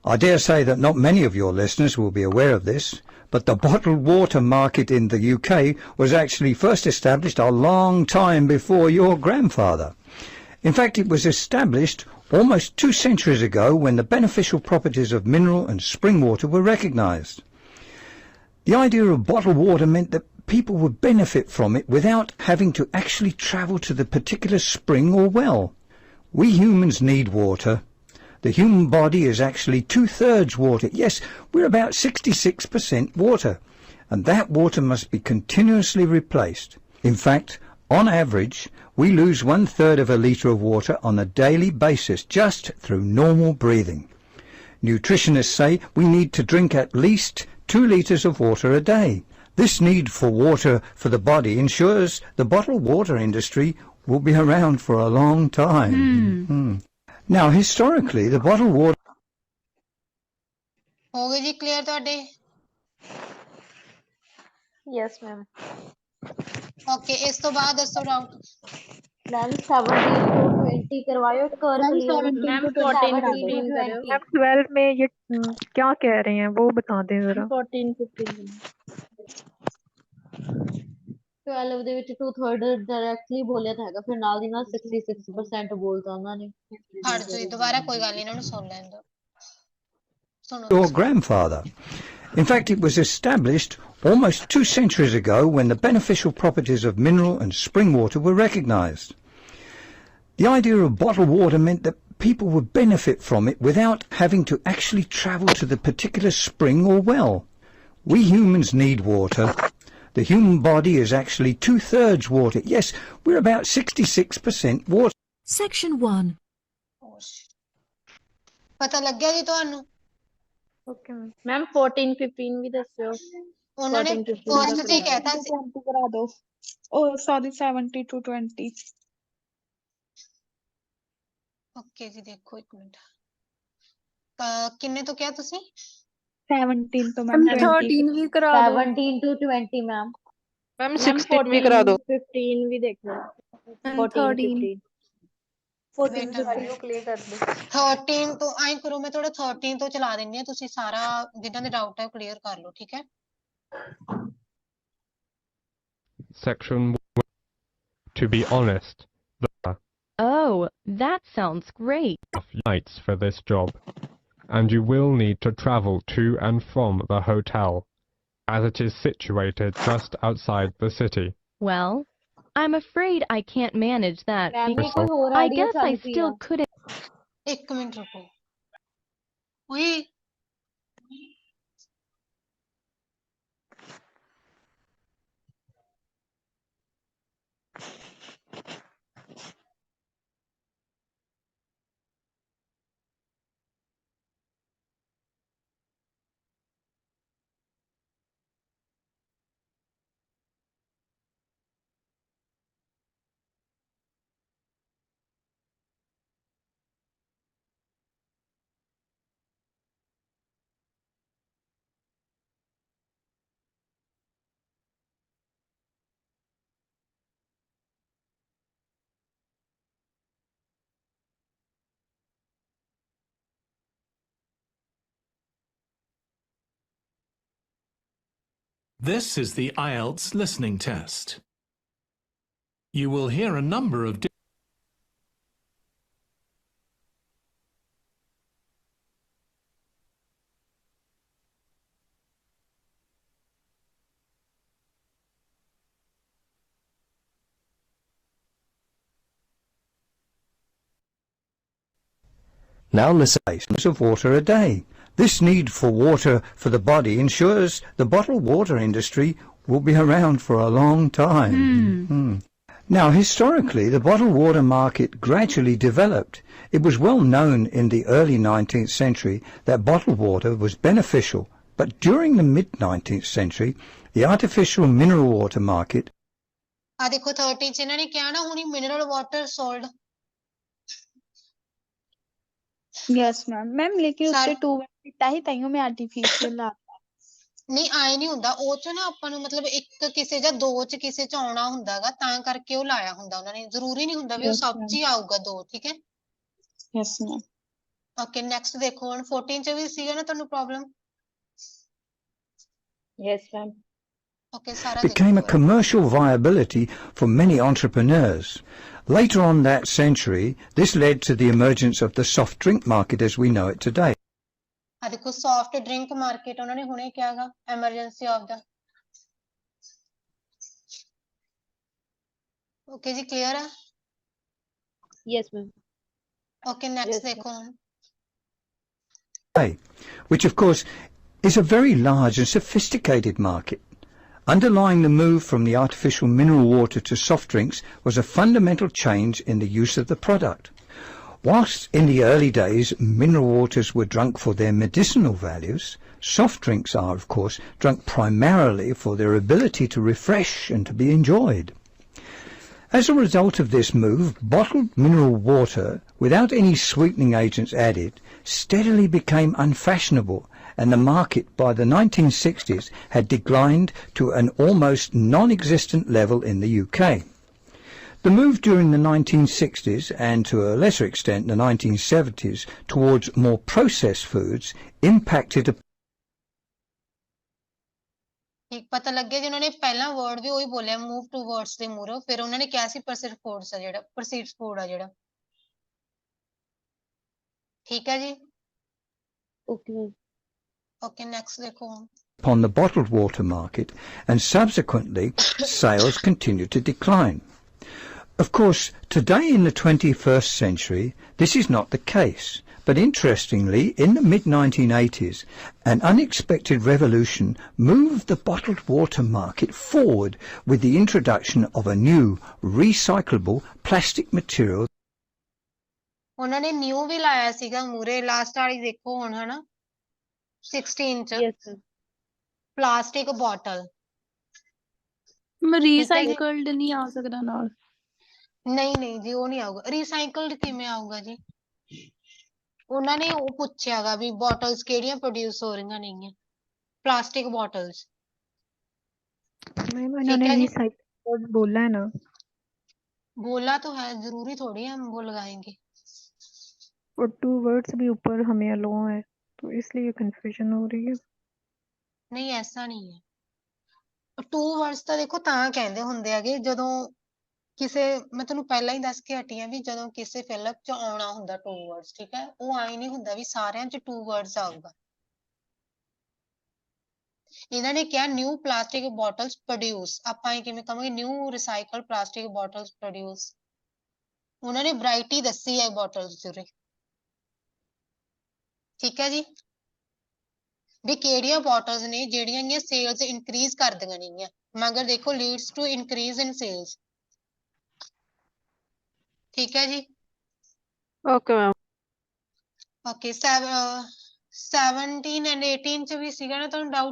Speaker 4: I dare say that not many of your listeners will be aware of this, but the bottled water market in the UK was actually first established a long time before your grandfather. In fact, it was established almost 2 centuries ago when the beneficial properties of mineral and spring water were recognised. The idea of bottled water meant that people would benefit from it without having to actually travel to the particular spring or well. We humans need water. The human body is actually 2/3 water. Yes, we're about 66% water, and that water must be continuously replaced. In fact, on average, we lose 1/3 of a litre of water on a daily basis just through normal breathing. Nutritionists say we need to drink at least 2 litres of water a day. This need for water for the body ensures the bottled water industry will be around for a long time. Now, historically, the bottled water...
Speaker 15: ਹੋ ਗਏ ਜੀ clear ਤੁਹਾਡੇ?
Speaker 10: Yes, ma'am.
Speaker 15: Okay, ਇਸ ਤੋਂ ਬਾਅਦ ਦੱਸੋ doubt.
Speaker 10: Ma'am, 17 to 20 करवायो एक और
Speaker 7: मैम
Speaker 10: clear।
Speaker 7: 17 to
Speaker 10: 14
Speaker 7: 15
Speaker 10: to
Speaker 7: करो।
Speaker 10: 20।
Speaker 12: मैम 12 में ये क्या कह रहे हैं वो बता दें जरा।
Speaker 7: 14 15
Speaker 10: 12 ਦੇ ਵਿੱਚ 2/3 ਡਾਇਰੈਕਟਲੀ ਬੋਲਿਆ ਤਾਂ ਹੈਗਾ, ਫਿਰ ਨਾਲ ਦੀ ਨਾਲ 66% ਬੋਲਤਾ ਉਹਨਾਂ ਨੇ।
Speaker 15: ਹਟ ਜਾਓ ਦੁਬਾਰਾ, ਕੋਈ ਗੱਲ ਨਹੀਂ, ਇਹਨਾਂ ਨੂੰ ਸੁਣ ਲੈਣ ਦਿਓ। ਸੁਣੋ
Speaker 4: your
Speaker 15: ਤੁਸੀਂ।
Speaker 4: grandfather. In fact, it was established almost 2 centuries ago when the beneficial properties of mineral and spring water were recognised. The idea of bottled water meant that people would benefit from it without having to actually travel to the particular spring or well. We humans need water. The human body is actually 2/3 water. Yes, we're about 66% water.
Speaker 22: Section 1.
Speaker 15: ਪਤਾ ਲੱਗਿਆ ਜੀ ਤੁਹਾਨੂੰ?
Speaker 7: Okay ma'am 14 15 भी दस्यो।
Speaker 15: ਉਹਨਾਂ ਨੇ
Speaker 7: 14 15
Speaker 15: first ਤੇ ਕਹਿਤਾ ਸੀ।
Speaker 7: 20 करा दो। ओ सॉरी 70 to 20।
Speaker 15: ਓਕੇ ਜੀ, ਦੇਖੋ ਇੱਕ ਮਿੰਟ। ਕਿੰਨੇ ਤੋਂ ਕਿਹਾ ਤੁਸੀਂ?
Speaker 7: 17 तो मैम
Speaker 21: 13 भी करा दो।
Speaker 10: 17 to 20 मैम।
Speaker 12: मैम 16 भी करा दो।
Speaker 7: 15 भी देख लो।
Speaker 21: 14
Speaker 7: 15 14
Speaker 15: 15
Speaker 10: ਨੂੰ ਕਲੀਅਰ ਕਰ ਦਿਓ।
Speaker 15: 13 ਤੋਂ ਐਂ ਕਰੋ, ਮੈਂ ਥੋੜਾ 13 ਤੋਂ ਚਲਾ ਦਿੰਦੀ ਹਾਂ, ਤੁਸੀਂ ਸਾਰਾ ਜਿੱਦਾਂ ਦੇ ਡਾਊਟ ਹੈ ਕਲੀਅਰ ਕਰ ਲਓ, ਠੀਕ ਹੈ?
Speaker 23: Section 1. To be honest, there
Speaker 24: Oh, that sounds great.
Speaker 23: are enough nights for this job, and you will need to travel to and from the hotel, as it is situated just outside the city.
Speaker 24: Well, I'm afraid I can't manage that
Speaker 10: ma'am
Speaker 24: because
Speaker 10: कोई और
Speaker 24: I
Speaker 10: idea
Speaker 24: guess I
Speaker 10: ਚੱਲ ਰਹੀ
Speaker 24: still
Speaker 10: ਆ।
Speaker 24: couldn't.
Speaker 15: ਇੱਕ minute ਰੁਕੋ। ਓਏ
Speaker 16: This is the IELTS listening test. You will hear a number of
Speaker 4: Now listen, of water a day. This need for water for the body ensures the bottled water industry will be around for a long time. Now, historically, the bottled water market gradually developed. It was well known in the early 19th century that bottled water was beneficial, but during the mid-19th century, the artificial mineral water market
Speaker 15: ਆ ਦੇਖੋ 13 ਚ ਇਹਨਾਂ ਨੇ ਕਿਹਾ ਨਾ ਹੁਣੀ mineral water sold,
Speaker 7: yes ma'am लेकिन
Speaker 15: ਸਾ
Speaker 7: उससे 2 ਕੀਤਾ ਹੀ ਤਾਈਓ ਮੈਂ ਆਰਟੀਫੀਸ਼ੀਅਲ ਲਾ
Speaker 15: ਨਹੀਂ ਆਏ ਨਹੀਂ ਹੁੰਦਾ ਉਹ ਚ ਨਾ ਆਪਾਂ ਨੂੰ ਮਤਲਬ ਇੱਕ ਕਿਸੇ ਜਾਂ ਦੋ ਚ ਕਿਸੇ ਚ ਆਉਣਾ ਹੁੰਦਾਗਾ ਤਾਂ ਕਰਕੇ ਉਹ ਲਾਇਆ ਹੁੰਦਾ ਉਹਨਾਂ ਨੇ ਜ਼ਰੂਰੀ ਨਹੀਂ ਹੁੰਦਾ ਵੀ ਉਹ
Speaker 7: यस
Speaker 15: ਸਭ ਚ
Speaker 7: मैम
Speaker 15: ਹੀ ਆਊਗਾ ਦੋ ਠੀਕ ਹੈ
Speaker 7: यस मैम
Speaker 15: ਓਕੇ ਨੈਕਸਟ ਦੇਖੋ ਹੁਣ 14 ਚ ਵੀ ਸੀਗਾ ਨਾ ਤੁਹਾਨੂੰ ਪ੍ਰੋਬਲਮ
Speaker 5: यस मैम
Speaker 15: ਓਕੇ ਸਾਰਾ ਦੇਖੋ
Speaker 4: became a
Speaker 15: ਇੱਕ ਵਾਰ
Speaker 4: commercial viability for many entrepreneurs. Later on that century, this led to the emergence of the soft drink market as we know it today.
Speaker 15: ਆ ਦੇਖੋ ਸੌਫਟ ਡਰਿੰਕ ਮਾਰਕੀਟ ਉਹਨਾਂ ਨੇ ਹੁਣੇ ਕਿਹਾਗਾ emergency of the okay ਜੀ clear ਹੈ
Speaker 5: yes ma'am
Speaker 15: okay next ਦੇਖੋ ਹੁਣ
Speaker 4: Which of course is a very large and sophisticated market. Underlying the move from the artificial mineral water to soft drinks was a fundamental change in the use of the product. Whilst in the early days mineral waters were drunk for their medicinal values, soft drinks are of course drunk primarily for their ability to refresh and to be enjoyed. As a result of this move, bottled mineral water, without any sweetening agents added, steadily became unfashionable, and the market by the 1960s had declined to an almost non-existent level in the UK. The move during the 1960s and to a lesser extent the 1970s towards more processed foods impacted
Speaker 15: ਠੀਕ ਪਤਾ ਲੱਗਿਆ ਜੀ ਉਹਨਾਂ ਨੇ ਪਹਿਲਾ word ਵੀ ਉਹੀ ਬੋਲਿਆ move towards ਦੇ ਮੂਰੋ ਫਿਰ ਉਹਨਾਂ ਨੇ ਕਿਹਾ ਸੀ ਪ੍ਰੋਸੈਸਡ ਫੂਡਸ ਆ ਜਿਹੜਾ ਪ੍ਰੋਸੈਸਡ ਫੂਡ ਆ ਜਿਹੜਾ ਠੀਕ ਹੈ ਜੀ
Speaker 5: ओके मैम
Speaker 15: ਓਕੇ ਨੈਕਸਟ ਦੇਖੋ ਹੁਣ
Speaker 4: upon the bottled water market, and subsequently sales continued to decline. Of course, today in the 21st century, this is not the case. But interestingly, in the mid-1980s, an unexpected revolution moved the bottled water market forward with the introduction of a new recyclable plastic material.
Speaker 15: ਉਹਨਾਂ ਨੇ new ਵੀ ਲਾਇਆ ਸੀਗਾ ਮੂਰੇ last ਵਾਲੀ ਦੇਖੋ ਹੁਣ ਹਨਾ 16 ਚ
Speaker 5: yes ma'am
Speaker 15: plastic bottle
Speaker 21: recycled ਨਹੀਂ ਆ ਸਕਦਾ ਨਾਲ
Speaker 15: ਨਹੀਂ ਨਹੀਂ ਜੀ ਉਹ ਨਹੀਂ ਆਊਗਾ ਰੀਸਾਈਕਲਡ ਕਿਵੇਂ ਆਊਗਾ ਜੀ ਉਹਨਾਂ ਨੇ ਉਹ ਪੁੱਛਿਆਗਾ ਵੀ ਬੋਟਲਸ ਕਿਹੜੀਆਂ ਪ੍ਰੋਡਿਊਸ ਹੋ ਰਹੀਆਂ ਨੇਗੀਆਂ प्लास्टिक बॉटल्स
Speaker 12: मैम इन्होंने रिसाइकल बोला है ना
Speaker 15: बोला तो है जरूरी थोड़ी है हम वो लगाएंगे
Speaker 12: और 2 वर्ड्स भी ऊपर हमें अलो है तो इसलिए कंफ्यूजन हो रही है
Speaker 15: नहीं ऐसा नहीं है 2 वर्ड्स ਤਾਂ ਦੇਖੋ ਤਾਂ ਕਹਿੰਦੇ ਹੁੰਦੇ ਹੈਗੇ ਜਦੋਂ ਕਿਸੇ ਮੈਂ ਤੁਹਾਨੂੰ ਪਹਿਲਾਂ ਹੀ ਦੱਸ ਕੇ ਹਟੀ ਆ ਵੀ ਜਦੋਂ ਕਿਸੇ ਫਿਲਮ ਚ ਆਉਣਾ ਹੁੰਦਾ 2 words ਠੀਕ ਹੈ ਉਹ ਆਈ ਨਹੀਂ ਹੁੰਦਾ ਵੀ ਸਾਰਿਆਂ ਚ 2 words ਆਊਗਾ ਇਹਨਾਂ ਨੇ ਕਿਹਾ ਨਿਊ ਪਲਾਸਟਿਕ ਬੋਟਲਸ ਪ੍ਰੋਡਿਊਸ ਆਪਾਂ ਇਹ ਕਿਵੇਂ ਕਹਾਂਗੇ new recycle plastic bottles produce ਉਹਨਾਂ ਨੇ ਵੈਰਾਈਟੀ ਦੱਸੀ ਹੈ ਬੋਟਲਸ ਦੀ ਠੀਕ ਹੈ ਜੀ ਵੀ ਕਿਹੜੀਆਂ ਬੋਟਲਸ ਨੇ ਜਿਹੜੀਆਂ ਇਹ ਸੇਲਸ ਇਨਕਰੀਜ਼ ਕਰ ਦਿੰਦੀਆਂ ਨੇਗੀਆਂ ਮਗਰ ਦੇਖੋ leads to increase in sales ठीक है जी
Speaker 5: ओके मैम
Speaker 15: ओके 17 एंड 18 च भी सीगा ना तुहानू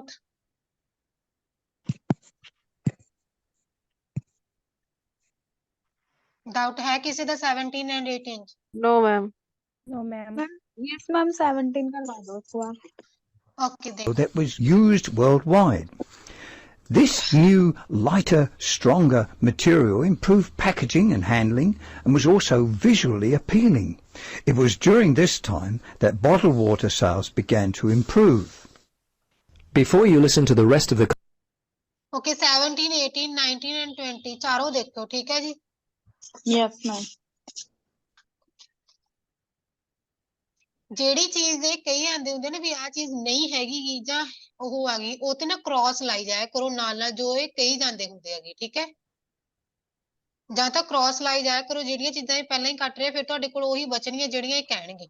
Speaker 15: डाउट है किसी दा 17 and 18
Speaker 5: no ma'am
Speaker 7: no ma'am yes ma'am 17 का ला दो इस बार
Speaker 15: okay
Speaker 4: that was used worldwide. This new, lighter, stronger material improved packaging and handling and was also visually appealing. It was during this time that bottled water sales began to improve.
Speaker 17: Before you listen to the rest of the
Speaker 15: okay 17 18 19 and 20 चारों देखो ठीक है जी
Speaker 7: yes ma'am
Speaker 15: ਜਿਹੜੀ ਚੀਜ਼ ਦੇ ਕਈ ਆਂਦੇ ਹੁੰਦੇ ਨੇ ਵੀ ਆ ਚੀਜ਼ ਨਹੀਂ ਹੈਗੀ ਜਾਂ ਉਹ ਆ ਗਈ ਉਹ ਤੇ ਨਾ ਕ੍ਰਾਸ ਲਾਈ ਜਾਇਆ ਕਰੋ ਨਾਲ ਨਾਲ ਜੋ ਇਹ ਕਹੀ ਜਾਂਦੇ ਹੁੰਦੇ ਹੈਗੇ ਠੀਕ ਹੈ ਜਾਂ ਤਾਂ ਕ੍ਰਾਸ ਲਾਈ ਜਾਇਆ ਕਰੋ ਜਿਹੜੀਆਂ ਚੀਜ਼ਾਂ ਇਹ ਪਹਿਲਾਂ ਹੀ ਕੱਟ ਰਹੇ ਫਿਰ ਤੁਹਾਡੇ ਕੋਲ ਉਹੀ ਬਚਣਗੀਆਂ ਜਿਹੜੀਆਂ ਇਹ ਕਹਿਣਗੇ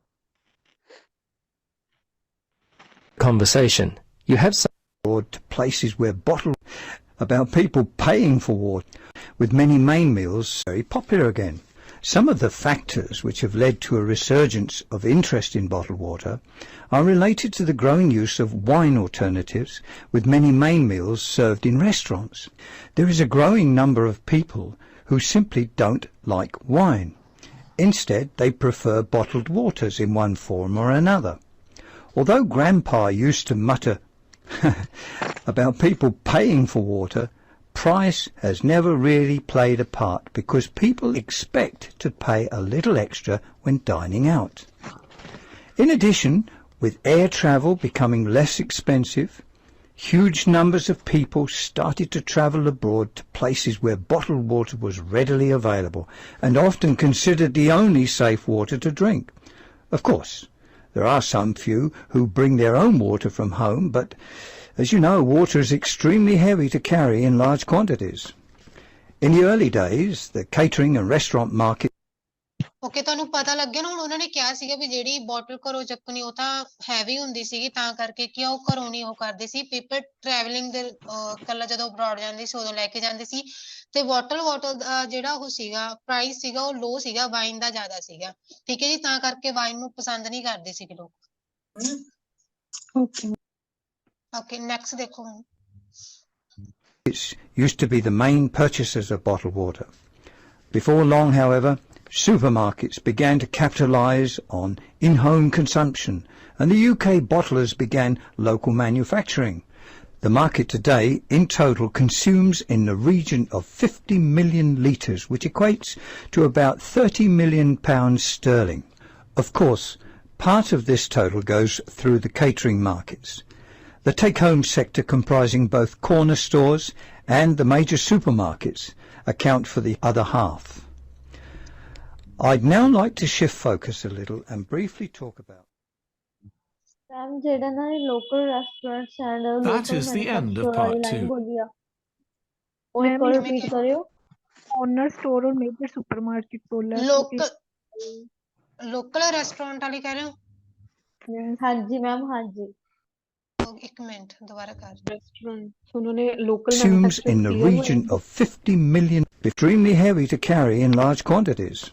Speaker 17: conversation, you have some
Speaker 4: to places where bottled about people paying for water, with many main meals very popular again. Some of the factors which have led to a resurgence of interest in bottled water are related to the growing use of wine alternatives, with many main meals served in restaurants. There is a growing number of people who simply don't like wine. Instead, they prefer bottled waters in one form or another. Although Grandpa used to mutter about people paying for water, price has never really played a part because people expect to pay a little extra when dining out. In addition, with air travel becoming less expensive, huge numbers of people started to travel abroad to places where bottled water was readily available and often considered the only safe water to drink. Of course, there are some few who bring their own water from home, but as you know, water is extremely heavy to carry in large quantities. In the early days, the catering and restaurant market
Speaker 15: okay ਤੁਹਾਨੂੰ ਪਤਾ ਲੱਗਿਆ ਨਾ ਹੁਣ ਉਹਨਾਂ ਨੇ ਕਿਹਾ ਸੀਗਾ ਵੀ ਜਿਹੜੀ ਬੋਟਲ ਘਰੋਂ ਚੱਕਣੀ ਉਹ ਤਾਂ ਹੈਵੀ ਹੁੰਦੀ ਸੀਗੀ ਤਾਂ ਕਰਕੇ ਕਿ ਉਹ ਘਰੋਂ ਨਹੀਂ ਉਹ ਕਰਦੇ ਸੀ ਪੀਪਲ ਟਰੈਵਲਿੰਗ ਦੇ ਕੱਲਾ ਜਦੋਂ ਅਬਰੋਡ ਜਾਂਦੇ ਸੀ ਉਦੋਂ ਲੈ ਕੇ ਜਾਂਦੇ ਸੀ ਤੇ ਵਾਟਰ ਦਾ ਜਿਹੜਾ ਉਹ ਸੀਗਾ ਪ੍ਰਾਈਸ ਸੀਗਾ ਉਹ ਲੋ ਸੀਗਾ ਵਾਈਨ ਦਾ ਜ਼ਿਆਦਾ ਸੀਗਾ ਠੀਕ ਹੈ ਜੀ ਤਾਂ ਕਰਕੇ ਵਾਈਨ ਨੂੰ ਪਸੰਦ ਨਹੀਂ ਕਰਦੇ ਸੀ ਲੋਕ
Speaker 2: ਓਕੇ
Speaker 15: ਓਕੇ ਨੈਕਸਟ ਦੇਖੋ ਹੁਣ
Speaker 4: used to be the main purchasers of bottled water. Before long, however, supermarkets began to capitalise on in-home consumption and the UK bottlers began local manufacturing. The market today in total consumes in the region of 50 million litres, which equates to about £30 million sterling. Of course, part of this total goes through the catering markets. The take-home sector, comprising both corner stores and the major supermarkets, account for the other half. I'd now like to shift focus a little and briefly talk about
Speaker 10: ma'am ਜਿਹੜਾ ਨਾ local restaurants and
Speaker 16: That
Speaker 10: local
Speaker 16: is the end of
Speaker 10: manufacturer ਵਾਲੀ
Speaker 16: part
Speaker 10: line
Speaker 16: 2.
Speaker 10: ਬੋਲੀ ਆ ਉਹ ਇੱਕ
Speaker 12: ma'am
Speaker 10: ਵਾਰ
Speaker 12: ये
Speaker 10: repeat ਕਰਿਓ
Speaker 12: corner store और मेजर सुपरमार्केट बोला है तो
Speaker 15: ਲੋਕਲ ਰੈਸਟੋਰੈਂਟ ਵਾਲੀ ਕਹਿ ਰਹੇ ਹੋ
Speaker 10: ਹਾਂਜੀ ਮੈਮ ਹਾਂਜੀ
Speaker 15: ਇੱਕ ਮਿੰਟ ਦੁਬਾਰਾ ਕਰ
Speaker 3: ਰੈਸਟੋਰੈਂਟ ਉਹਨਾਂ ਨੇ local
Speaker 4: consumes in the region of 50 million, extremely heavy to carry in large quantities.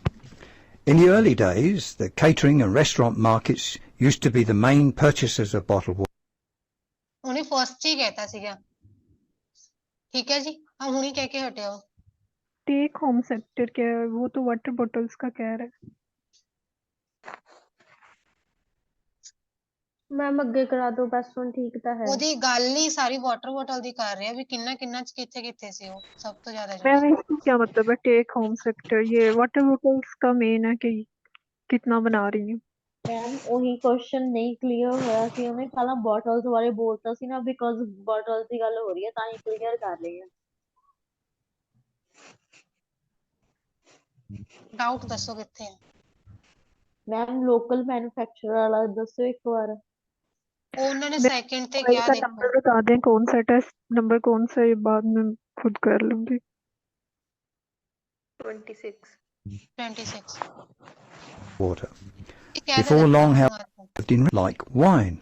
Speaker 4: In the early days, the catering and restaurant markets used to be the main purchasers of bottled water.
Speaker 15: ਉਹਨੇ first ਹੀ ਕਹਿਤਾ ਸੀਗਾ ਠੀਕ ਹੈ ਜੀ ਹਾਂ ਹੁਣੀ ਕਹਿ ਕੇ ਹਟਿਆ ਉਹ
Speaker 12: टेक होम सेक्टर क्या है वो तो वाटर बॉटल्स का कह रहा है
Speaker 10: ਮੈਮ ਅੱਗੇ ਕਰਾ ਦਿਓ ਬਸ ਹੁਣ ਠੀਕ ਤਾਂ ਹੈ
Speaker 15: ਉਹਦੀ ਗੱਲ ਹੀ ਸਾਰੀ ਵਾਟਰ ਬੋਟਲ ਦੀ ਕਰ ਰਿਹਾ ਵੀ ਕਿੰਨਾ ਕਿੰਨਾ ਚ ਕਿੱਥੇ ਕਿੱਥੇ ਸੀ ਉਹ ਸਭ ਤੋਂ ਜ਼ਿਆਦਾ
Speaker 12: मैम
Speaker 15: ਜਿਹੜਾ
Speaker 12: इसको क्या मतलब है टेक होम सेक्टर ये वाटर बॉटल्स का मेन है कि कितना बना रही है
Speaker 10: ਮੈਮ ਉਹੀ ਕੁਐਸਚਨ ਨਹੀਂ ਕਲੀਅਰ ਹੋਇਆ ਸੀ ਉਹਨੇ ਪਹਿਲਾਂ ਬੋਟਲਸ ਬਾਰੇ ਬੋਲਤਾ ਸੀ ਨਾ ਬਿਕੋਜ਼ ਬੋਟਲਸ ਦੀ ਗੱਲ ਹੋ ਰਹੀ ਹੈ ਤਾਂ ਹੀ ਕਲੀਅਰ ਕਰ ਰਹੀ ਹਾਂ
Speaker 15: ਡਾਊਟ ਦੱਸੋ ਕਿੱਥੇ ਹੈ
Speaker 10: ਮੈਮ ਲੋਕਲ ਮੈਨੂਫੈਕਚਰਰ ਵਾਲਾ ਦੱਸੋ ਇੱਕ ਵਾਰ
Speaker 15: ਉਹ ਉਹਨਾਂ ਨੇ
Speaker 12: मैं
Speaker 15: ਸੈਕਿੰਡ ਤੇ
Speaker 12: मोबाइल
Speaker 15: ਕਿਹਾ
Speaker 12: का
Speaker 15: ਦੇਖੋ
Speaker 12: नंबर बता दें कौन सा टेस्ट नंबर कौन सा ये बाद में खुद कर लूंगी
Speaker 5: 26
Speaker 15: 26
Speaker 4: water.
Speaker 15: ਇਹ ਕਹਿ
Speaker 4: Before
Speaker 15: ਦਿੱਤਾ
Speaker 4: long,
Speaker 15: ਤੁਹਾਨੂੰ
Speaker 4: however, didn't like wine.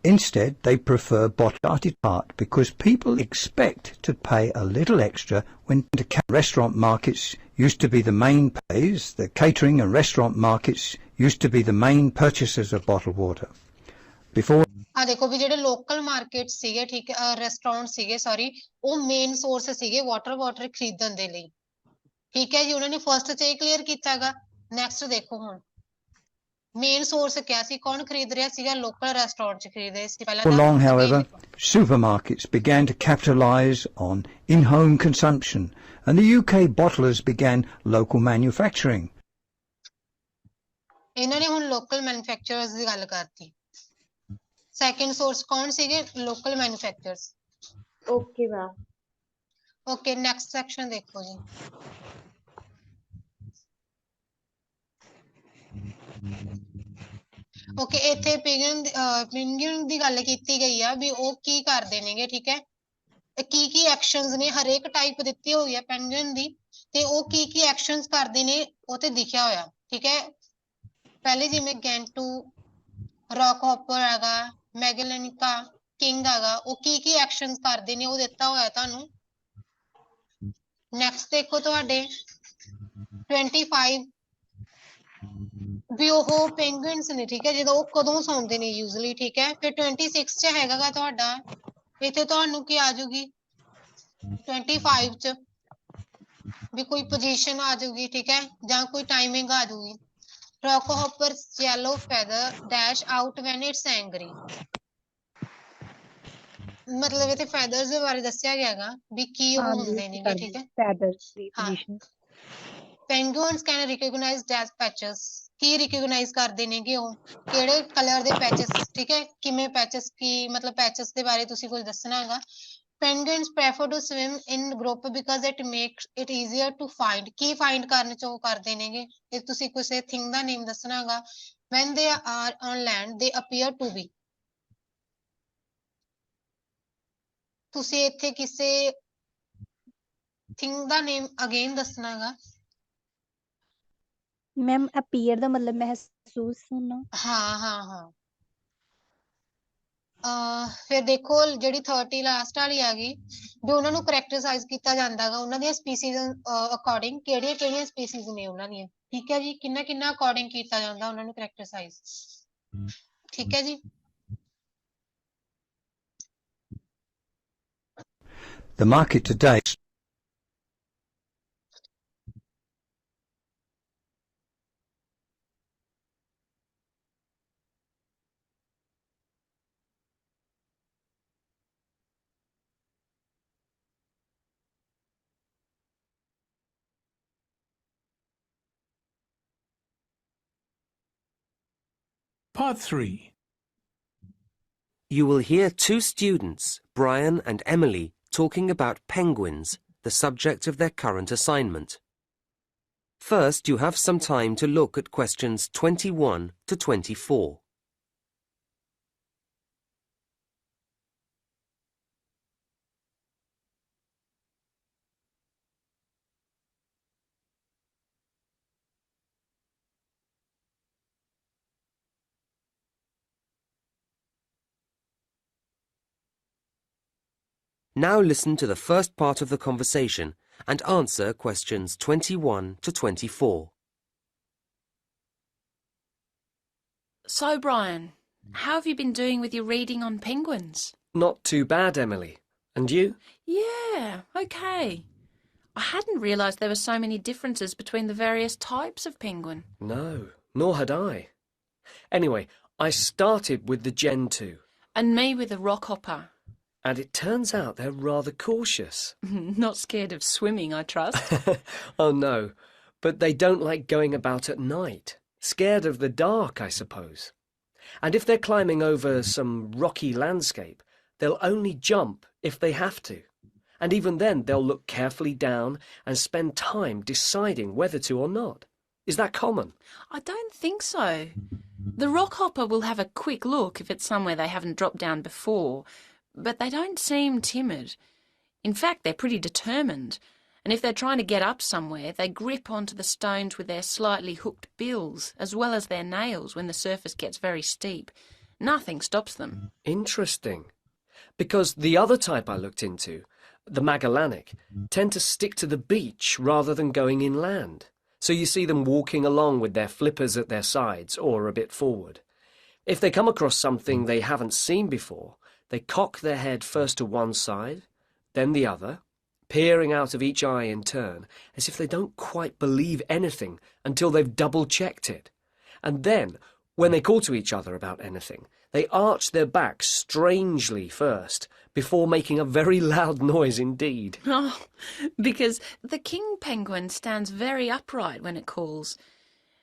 Speaker 4: Instead, they prefer bottled part because people expect to pay a little extra when the restaurant markets used to be the main pays. The catering and restaurant markets used to be the main purchasers of bottled water. Before
Speaker 15: ਆ ਦੇਖੋ ਵੀ ਜਿਹੜੇ local market ਸੀਗੇ ਠੀਕ ਹੈ restaurant ਸੀਗੇ sorry ਉਹ main source ਸੀਗੇ water ਖਰੀਦਣ ਦੇ ਲਈ ਠੀਕ ਹੈ ਜੀ ਉਹਨਾਂ ਨੇ ਫਰਸਟ ਚ ਇਹ ਕਲੀਅਰ ਕੀਤਾ ਹੈਗਾ ਨੈਕਸਟ ਦੇਖੋ ਹੁਣ ਮੇਨ ਸੋਰਸ ਕਿਹਾ ਸੀ ਕੌਣ ਖਰੀਦ ਰਿਹਾ ਸੀਗਾ ਲੋਕਲ ਰੈਸਟੋਰੈਂਟ ਚ ਖਰੀਦ ਰਹੇ ਸੀ ਪਹਿਲਾਂ
Speaker 4: For
Speaker 15: ਤਾਂ
Speaker 4: long,
Speaker 15: ਅੱਗੇ
Speaker 4: however, supermarkets began to capitalise on in-home consumption and the UK bottlers began local manufacturing.
Speaker 15: ਇਹਨਾਂ ਨੇ ਹੁਣ ਲੋਕਲ ਮੈਨੂਫੈਕਚਰਰਸ ਦੀ ਗੱਲ ਕਰਤੀ ਸੈਕਿੰਡ ਸੋਰਸ ਕੌਣ ਸੀਗੇ local manufacturers
Speaker 10: okay ma'am
Speaker 15: okay next section ਦੇਖੋ ਜੀ ਓਕੇ ਇੱਥੇ ਪਿੰਗਿਨ ਦੀ ਗੱਲ ਕੀਤੀ ਗਈ ਆ ਵੀ ਉਹ ਕੀ ਕਰਦੇ ਨੇਗੇ ਠੀਕ ਹੈ ਕੀ ਐਕਸ਼ਨਸ ਨੇ ਹਰੇਕ ਟਾਈਪ ਦਿੱਤੀ ਹੋਈ ਹੈ ਪੈਂਗੁਇਨ ਦੀ ਤੇ ਉਹ ਕੀ ਐਕਸ਼ਨਸ ਕਰਦੇ ਨੇ ਉਹ ਤੇ ਲਿਖਿਆ ਹੋਇਆ ਠੀਕ ਹੈ ਪਹਿਲੇ ਜਿਵੇਂ ਗੈਂਟੂ ਰੌਕ ਹੌਪਰ ਹੈਗਾ ਮੈਗਲੈਨਿਕਾ ਕਿੰਗ ਹੈਗਾ ਉਹ ਕੀ ਐਕਸ਼ਨਸ ਕਰਦੇ ਨੇ ਉਹ ਦਿੱਤਾ ਹੋਇਆ ਤੁਹਾਨੂੰ ਨੈਕਸਟ ਦੇਖੋ ਤੁਹਾਡੇ 25 ਵੀ ਉਹ ਪੈਂਗੁਇਨਸ ਨੇ ਠੀਕ ਹੈ ਜਦੋਂ ਉਹ ਕਦੋਂ ਸੌਂਦੇ ਨੇ ਯੂਜ਼ਲੀ ਠੀਕ ਹੈ ਫਿਰ 26 ਚ ਹੈਗਾਗਾ ਤੁਹਾਡਾ ਇੱਥੇ ਤੁਹਾਨੂੰ ਕੀ ਆ ਜਾਊਗੀ 25 ਚ ਵੀ ਕੋਈ ਪੋਜੀਸ਼ਨ ਆ ਜਾਊਗੀ, ਠੀਕ ਹੈ, ਜਾਂ ਕੋਈ ਟਾਈਮਿੰਗ ਆ ਜਾਊਗੀ। Rockhopper's yellow feather dash out when it's angry। ਮਤਲਬ ਇਹਦੇ ਫੈਦਰਸ ਦੇ ਬਾਰੇ ਦੱਸਿਆ ਗਿਆ ਹੈਗਾ ਵੀ ਕੀ ਉਹ
Speaker 5: ਹਾਂ ਮੂਵ
Speaker 15: ਹੁੰਦੇ ਨੇਗੇ, ਠੀਕ
Speaker 5: ਕਰਦੀ
Speaker 15: ਹੈ।
Speaker 5: ਫੈਦਰਸ ਦੀ
Speaker 15: ਹਾਂ,
Speaker 5: position.
Speaker 15: penguins can recognize dash patches। Ki recognize ਕਰਦੇ ਨੇਗੇ ਉਹ, ਕਿਹੜੇ ਕਲਰ ਦੇ ਪੈਚਸ, ਠੀਕ ਹੈ, ਕਿਵੇਂ ਪੈਚਸ, ਕੀ ਮਤਲਬ ਪੈਚਸ ਦੇ ਬਾਰੇ ਤੁਸੀਂ ਕੁਝ ਦੱਸਣਾ ਹੈਗਾ। Penguins prefer to swim in group because it makes it easier to find। Ki find ਕਰਨ ਚ ਉਹ ਕਰਦੇ ਨੇਗੇ, ਇਹ ਤੁਸੀਂ ਕਿਸੇ ਥਿੰਗ ਦਾ ਨੇਮ ਦੱਸਣਾ ਹੈਗਾ। When they are on land they appear to be। ਤੁਸੀਂ ਇੱਥੇ ਕਿਸੇ ਥਿੰਗ ਦਾ ਨੇਮ ਅਗੇਨ ਦੱਸਣਾ ਹੈਗਾ।
Speaker 8: ਮੈਮ ਅਪੀਅਰ ਦਾ ਮਤਲਬ ਮਹਿਸੂਸ ਹੋਣਾ।
Speaker 15: ਹਾਂ। ਫਿਰ ਦੇਖੋ ਜਿਹੜੀ 30 ਲਾਸਟ ਵਾਲੀ ਆ ਗਈ, ਵੀ ਉਹਨਾਂ ਨੂੰ ਕਰੈਕਟਰਾਈਜ਼ ਕੀਤਾ ਜਾਂਦਾ ਹੈਗਾ ਉਹਨਾਂ ਦੀਆਂ ਸਪੀਸੀਜ਼ ਅਕੋਰਡਿੰਗ, ਕਿਹੜੀਆਂ ਸਪੀਸੀਜ਼ ਨੇ ਉਹਨਾਂ ਦੀਆਂ, ਠੀਕ ਹੈ ਜੀ, ਕਿੰਨਾ ਅਕੋਰਡਿੰਗ ਕੀਤਾ ਜਾਂਦਾ ਉਹਨਾਂ ਨੂੰ ਕਰੈਕਟਰਾਈਜ਼, ਠੀਕ ਹੈ ਜੀ।
Speaker 4: The market today.
Speaker 6: Part 3.
Speaker 13: You will hear two students, Brian and Emily, talking about penguins, the subject of their current assignment. First, you have some time to look at questions 21 to 24. Now listen to the first part of the conversation and answer questions 21 to 24.
Speaker 11: So, Brian, how have you been doing with your reading on penguins?
Speaker 13: Not too bad, Emily. And you?
Speaker 11: Yeah, okay. I hadn't realised there were so many differences between the various types of penguin.
Speaker 13: No, nor had I. Anyway, I started with the Gen 2.
Speaker 11: And me with a rockhopper.
Speaker 13: And it turns out they're rather cautious.
Speaker 11: Not scared of swimming, I trust.
Speaker 13: Oh no, but they don't like going about at night. Scared of the dark, I suppose. And if they're climbing over some rocky landscape, they'll only jump if they have to. And even then they'll look carefully down and spend time deciding whether to or not. Is that common?
Speaker 11: I don't think so. The rockhopper will have a quick look if it's somewhere they haven't dropped down before, but they don't seem timid. In fact, they're pretty determined, and if they're trying to get up somewhere, they grip onto the stones with their slightly hooked bills, as well as their nails when the surface gets very steep. Nothing stops them.
Speaker 13: Interesting. Because the other type I looked into, the Magellanic, tend to stick to the beach rather than going inland. So you see them walking along with their flippers at their sides or a bit forward. If they come across something they haven't seen before, they cock their head first to one side, then the other, peering out of each eye in turn, as if they don't quite believe anything until they've double-checked it. And then, when they call to each other about anything, they arch their backs strangely first, before making a very loud noise indeed.
Speaker 11: Oh, because the king penguin stands very upright when it calls.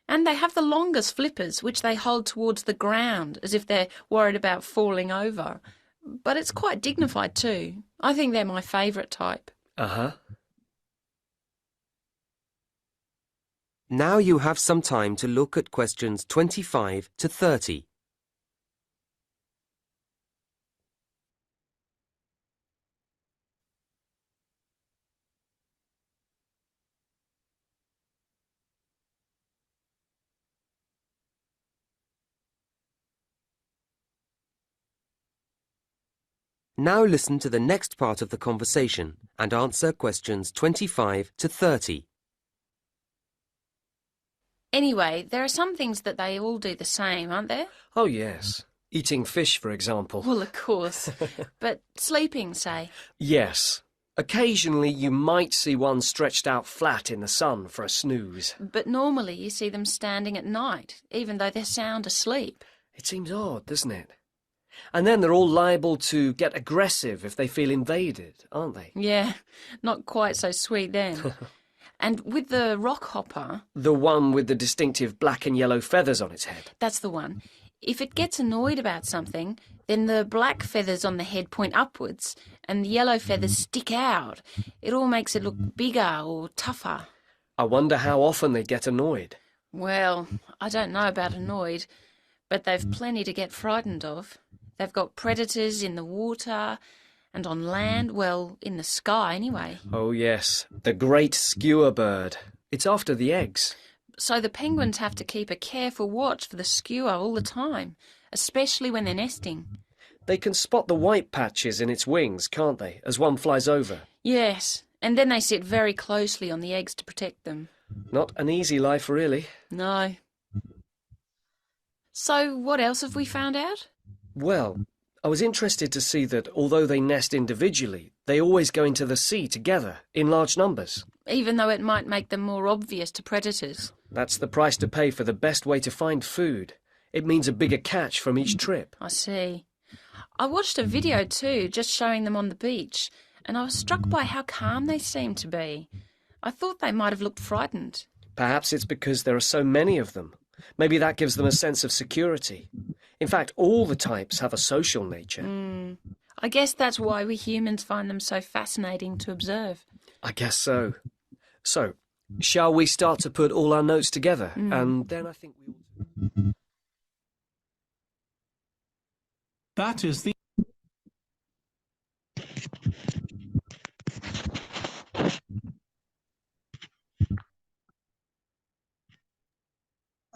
Speaker 11: And they have the longest flippers, which they hold towards the ground, as if they're worried about falling over. But it's quite dignified too. I think they're my favourite type.
Speaker 13: Uh-huh. Now you have some time to look at questions 25 to 30. Now listen to the next part of the conversation and answer questions 25 to 30.
Speaker 11: Anyway, there are some things that they all do the same, aren't there?
Speaker 13: Oh, yes. Eating fish, for example.
Speaker 11: Well, of course. But sleeping, say?
Speaker 13: Yes. Occasionally you might see one stretched out flat in the sun for a snooze.
Speaker 1: But normally you see them standing at night, even though they're sound asleep.
Speaker 13: It seems odd, doesn't it? And then they're all liable to get aggressive if they feel invaded, aren't they?
Speaker 1: Yeah, not quite so sweet then. And with the rock hopper...
Speaker 13: The one with the distinctive black and yellow feathers on its head.
Speaker 1: That's the one. If it gets annoyed about something, then the black feathers on the head point upwards and the yellow feathers stick out. It all makes it look bigger or tougher.
Speaker 13: I wonder how often they get annoyed.
Speaker 1: Well, I don't know about annoyed, but they've plenty to get frightened of. They've got predators in the water and on land, well, in the sky anyway.
Speaker 13: Oh yes, the great skewer bird. It's after the eggs.
Speaker 1: So the penguins have to keep a careful watch for the skewer all the time, especially when they're nesting.
Speaker 13: They can spot the white patches in its wings, can't they, as one flies over?
Speaker 1: Yes, and then they sit very closely on the eggs to protect them.
Speaker 13: Not an easy life, really.
Speaker 1: No. So what else have we found out?
Speaker 13: Well, I was interested to see that although they nest individually, they always go into the sea together, in large numbers.
Speaker 1: Even though it might make them more obvious to predators.
Speaker 13: That's the price to pay for the best way to find food. It means a bigger catch from each trip.
Speaker 1: I see. I watched a video too, just showing them on the beach, and I was struck by how calm they seemed to be. I thought they might have looked frightened.
Speaker 13: Perhaps it's because there are so many of them. Maybe that gives them a sense of security. In fact, all the types have a social nature.
Speaker 1: I guess that's why we humans find them so fascinating to observe.
Speaker 13: I guess so. So, shall we start to put all our notes together? And then I think we ought to...
Speaker 16: That is the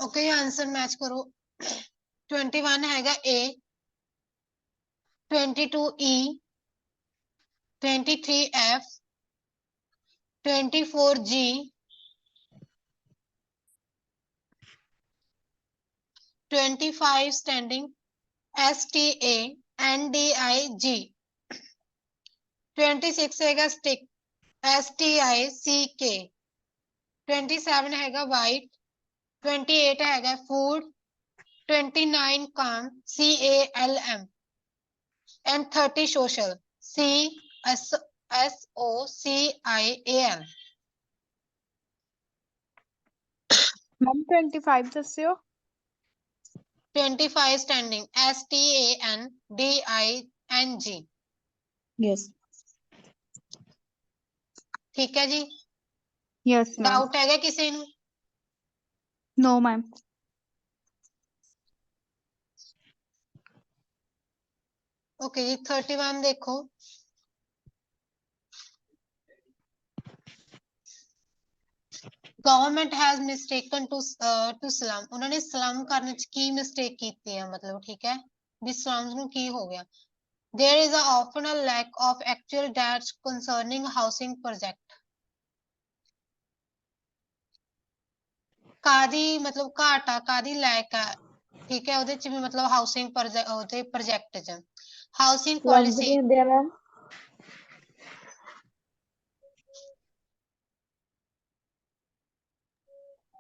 Speaker 15: okay answer match करो 21 हैगा ए 22 ई 23 F 24 जी 25 standing STA NDIG 26 हैगा stick STICK 27 हैगा white 28 हैगा food 29 calm CALM and 30 social CSOCIAL
Speaker 7: ma'am 25 ਦੱਸਿਓ
Speaker 15: 25 standing STANDING
Speaker 7: yes
Speaker 15: ठीक है जी
Speaker 7: yes ma'am
Speaker 15: doubt हैगा किसी ਨੂੰ
Speaker 7: नो मैम
Speaker 15: ओके जी 31 देखो government has mistaken to slum उन्होंने स्लम करने च की मिस्टेक कीती है मतलब ठीक है भी स्लम्स ਨੂੰ ਕੀ ਹੋ ਗਿਆ there is a often a lack of actual data concerning housing project ਕਾਦੀ मतलब ਘਾਟਾ ਕਾਦੀ lack ਹੈ ਠੀਕ ਹੈ ਉਹਦੇ ਚ ਵੀ मतलब ਹਾਊਸਿੰਗ ਉਹਦੇ ਪ੍ਰੋਜੈਕਟ ਚ ਹਾਊਸਿੰਗ ਪਾਲਿਸੀ
Speaker 10: ਹੁੰਦੇ ਆ ਮੈਮ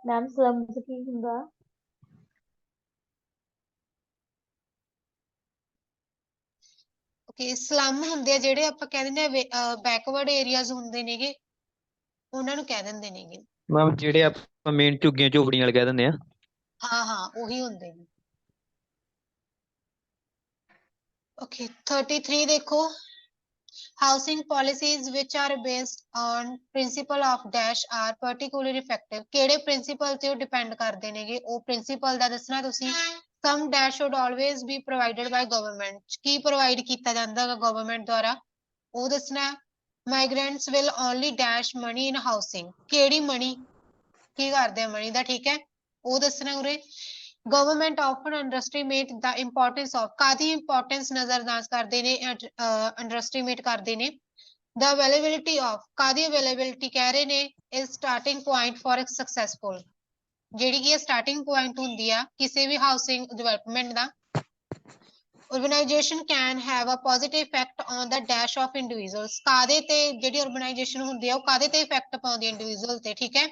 Speaker 10: ਮੈਮ ਸਲਮਸ ਕੀ ਹੁੰਦਾ
Speaker 15: ਓਕੇ ਸਲਮ ਹੁੰਦੇ ਆ ਜਿਹੜੇ ਆਪਾਂ ਕਹਿ ਦਿੰਦੇ ਆ ਬੈਕਵਰਡ ਏਰੀਆਜ਼ ਹੁੰਦੇ ਨੇਗੇ ਉਹਨਾਂ ਨੂੰ ਕਹਿ ਦਿੰਦੇ ਨੇਗੇ
Speaker 14: ਮੈਮ ਜਿਹੜੇ ਆਪਾਂ ਮੇਨ ਝੁੱਗੀਆਂ ਝੋਪੜੀਆਂ ਵਾਲੇ ਕਹਿ ਦਿੰਦੇ ਆ
Speaker 15: ਹਾਂ ਹਾਂ ਉਹੀ ਹੁੰਦੇ ਨੇ ਓਕੇ 33 ਦੇਖੋ housing policies which are based on principle of dash are particularly effective ਕਿਹੜੇ ਪ੍ਰਿੰਸੀਪਲ ਤੇ ਉਹ ਡਿਪੈਂਡ ਕਰਦੇ ਨੇਗੇ ਉਹ ਪ੍ਰਿੰਸੀਪਲ ਦਾ ਦੱਸਣਾ ਤੁਸੀਂ some dash should always be provided by government Ki provide ਕੀਤਾ ਜਾਂਦਾ ਹੈ ਗਵਰਨਮੈਂਟ ਦੁਆਰਾ ਉਹ ਦੱਸਣਾ migrants will only dash money in housing ਕਿਹੜੀ ਮਨੀ ਕੀ ਕਰਦੇ ਆ ਮਨੀ ਦਾ ਠੀਕ ਹੈ ਉਹ ਦੱਸਣਾ ਉਰੇ government often underestimate the importance of ਕਾਦੀ importance ਨਜ਼ਰਅੰਦਾਜ਼ ਕਰਦੇ ਨੇ underestimate ਕਰਦੇ ਨੇ the availability of ਕਾਦੀ availability ਕਹਿ ਰਹੇ ਨੇ is starting point for a successful ਜਿਹੜੀ ਕਿ starting point ਹੁੰਦੀ ਆ ਕਿਸੇ ਵੀ housing development the Urbanization can have a positive effect on the dash of individuals. ਕਾਦੇ ਤੇ ਜਿਹੜੀ urbanization ਹੁੰਦੀ ਹੈ ਉਹ ਕਾਦੇ ਤੇ ਇਫੈਕਟ ਪਾਉਂਦੀ ਹੈ ਇੰਡੀਵਿਜੂਅਲ ਤੇ, ਠੀਕ ਹੈ।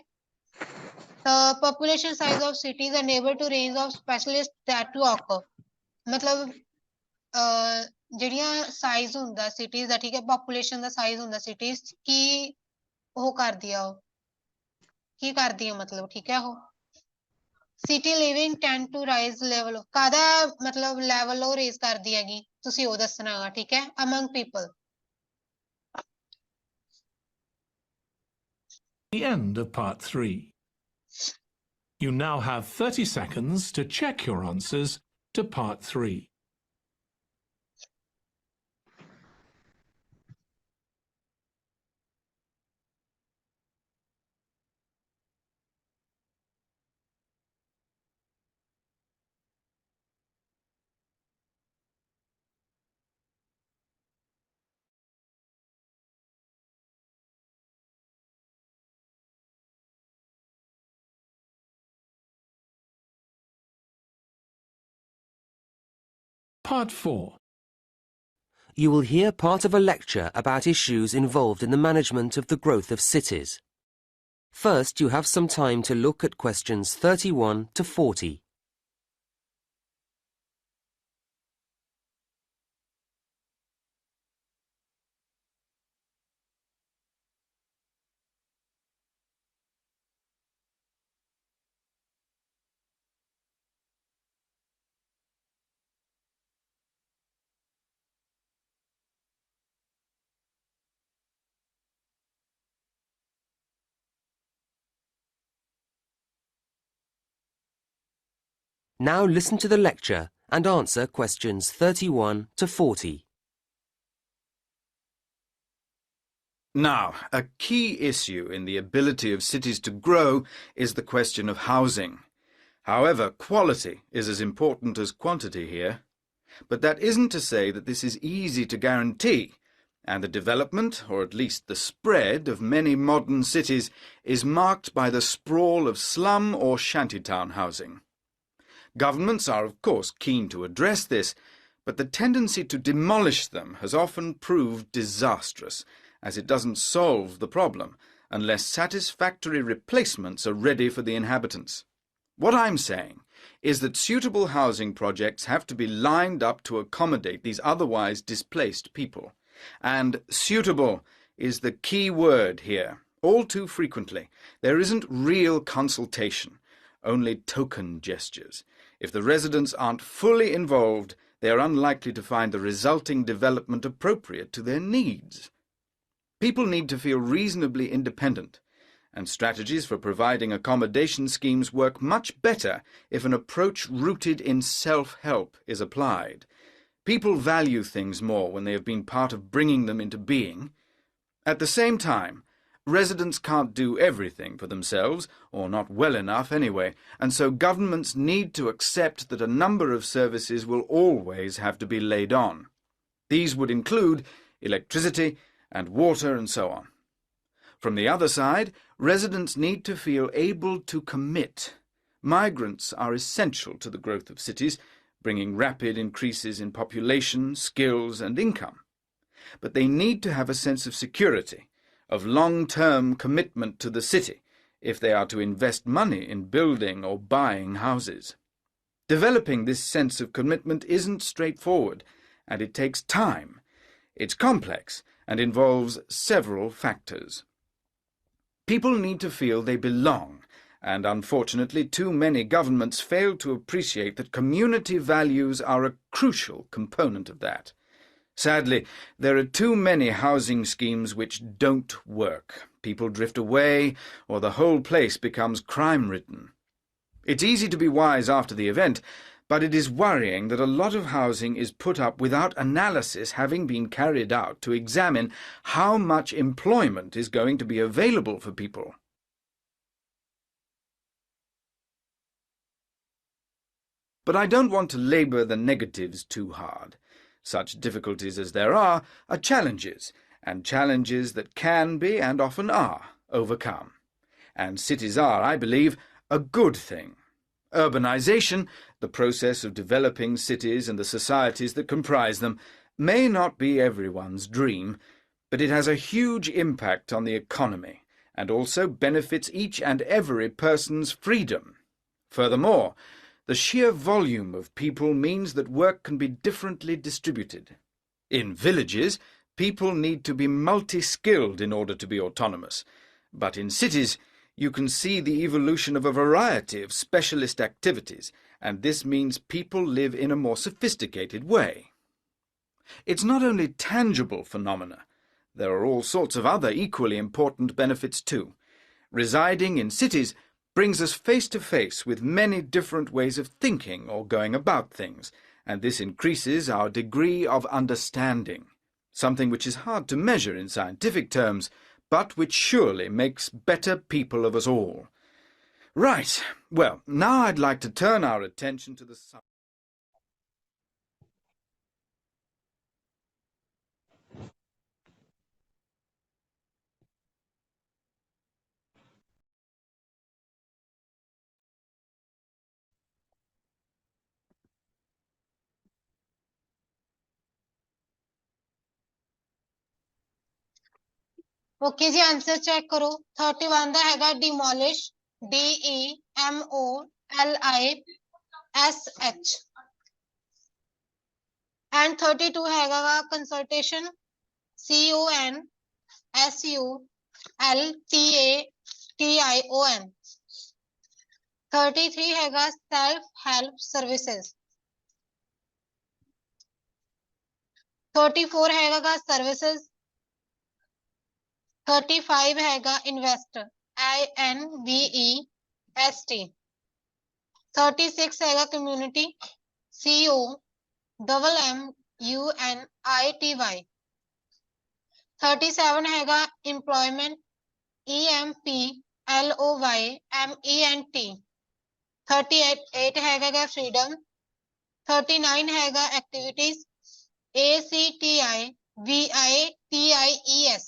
Speaker 15: Population size of cities unable to range of specialists that to occur. ਮਤਲਬ ਜਿਹੜੀਆਂ ਸਾਈਜ਼ ਹੁੰਦਾ ਸਿਟੀਜ਼ ਦਾ, ਠੀਕ ਹੈ, ਪੋਪੂਲੇਸ਼ਨ ਦਾ ਸਾਈਜ਼ ਹੁੰਦਾ ਸਿਟੀਜ਼ ਕੀ ਉਹ ਕਰਦੀ ਆ, ਉਹ ਕੀ ਕਰਦੀ ਆ ਮਤਲਬ, ਠੀਕ ਹੈ। ਉਹ city living tend to rise level, ਕਾਹਦਾ ਮਤਲਬ ਲੈਵਲ ਉਹ ਰੇਜ਼ ਕਰਦੀ ਹੈਗੀ, ਤੁਸੀਂ ਉਹ ਦੱਸਣਾ ਹੈਗਾ, ਠੀਕ ਹੈ। Among people.
Speaker 16: The end of part 3. You now have 30 seconds to check your answers to part 3. Part 4.
Speaker 9: You will hear part of a lecture about issues involved in the management of the growth of cities. First, you have some time to look at questions 31 to 40. Now listen to the lecture and answer questions 31 to 40.
Speaker 18: Now, a key issue in the ability of cities to grow is the question of housing. However, quality is as important as quantity here. But that isn't to say that this is easy to guarantee, and the development, or at least the spread, of many modern cities is marked by the sprawl of slum or shantytown housing. Governments are, of course, keen to address this, but the tendency to demolish them has often proved disastrous, as it doesn't solve the problem unless satisfactory replacements are ready for the inhabitants. What I'm saying is that suitable housing projects have to be lined up to accommodate these otherwise displaced people. And suitable is the key word here. All too frequently, there isn't real consultation, only token gestures. If the residents aren't fully involved, they are unlikely to find the resulting development appropriate to their needs. People need to feel reasonably independent, and strategies for providing accommodation schemes work much better if an approach rooted in self-help is applied. People value things more when they have been part of bringing them into being. At the same time, residents can't do everything for themselves, or not well enough anyway, and so governments need to accept that a number of services will always have to be laid on. These would include electricity and water and so on. From the other side, residents need to feel able to commit. Migrants are essential to the growth of cities, bringing rapid increases in population, skills and income. But they need to have a sense of security, of long-term commitment to the city, if they are to invest money in building or buying houses. Developing this sense of commitment isn't straightforward, and it takes time. It's complex and involves several factors. People need to feel they belong, and unfortunately too many governments fail to appreciate that community values are a crucial component of that. Sadly, there are too many housing schemes which don't work. People drift away, or the whole place becomes crime-ridden. It's easy to be wise after the event, but it is worrying that a lot of housing is put up without analysis having been carried out to examine how much employment is going to be available for people. But I don't want to labour the negatives too hard. Such difficulties as there are challenges, and challenges that can be, and often are, overcome. And cities are, I believe, a good thing. Urbanization, the process of developing cities and the societies that comprise them, may not be everyone's dream, but it has a huge impact on the economy and also benefits each and every person's freedom. Furthermore, the sheer volume of people means that work can be differently distributed. In villages, people need to be multi-skilled in order to be autonomous, but in cities, you can see the evolution of a variety of specialist activities, and this means people live in a more sophisticated way. It's not only tangible phenomena. There are all sorts of other equally important benefits too. Residing in cities brings us face to face with many different ways of thinking or going about things, and this increases our degree of understanding, something which is hard to measure in scientific terms, but which surely makes better people of us all. Right, well, now I'd like to turn our attention to the subject.
Speaker 15: Okay ਜੀ answer check ਕਰੋ 31 ਦਾ ਹੈਗਾ demolish DEMOLISH and 32 ਹੈਗਾ ਵਾ consultation CONSULTATION 33 ਹੈਗਾ self help services 34 ਹੈਗਾ ਗਾ services 35 ਹੈਗਾ invest INVEST 36 ਹੈਗਾ community COMMUNITY 37 ਹੈਗਾ employment EMPLOYMENT 38 ਹੈਗਾ ਗਾ freedom 39 ਹੈਗਾ activities ACTIVITIES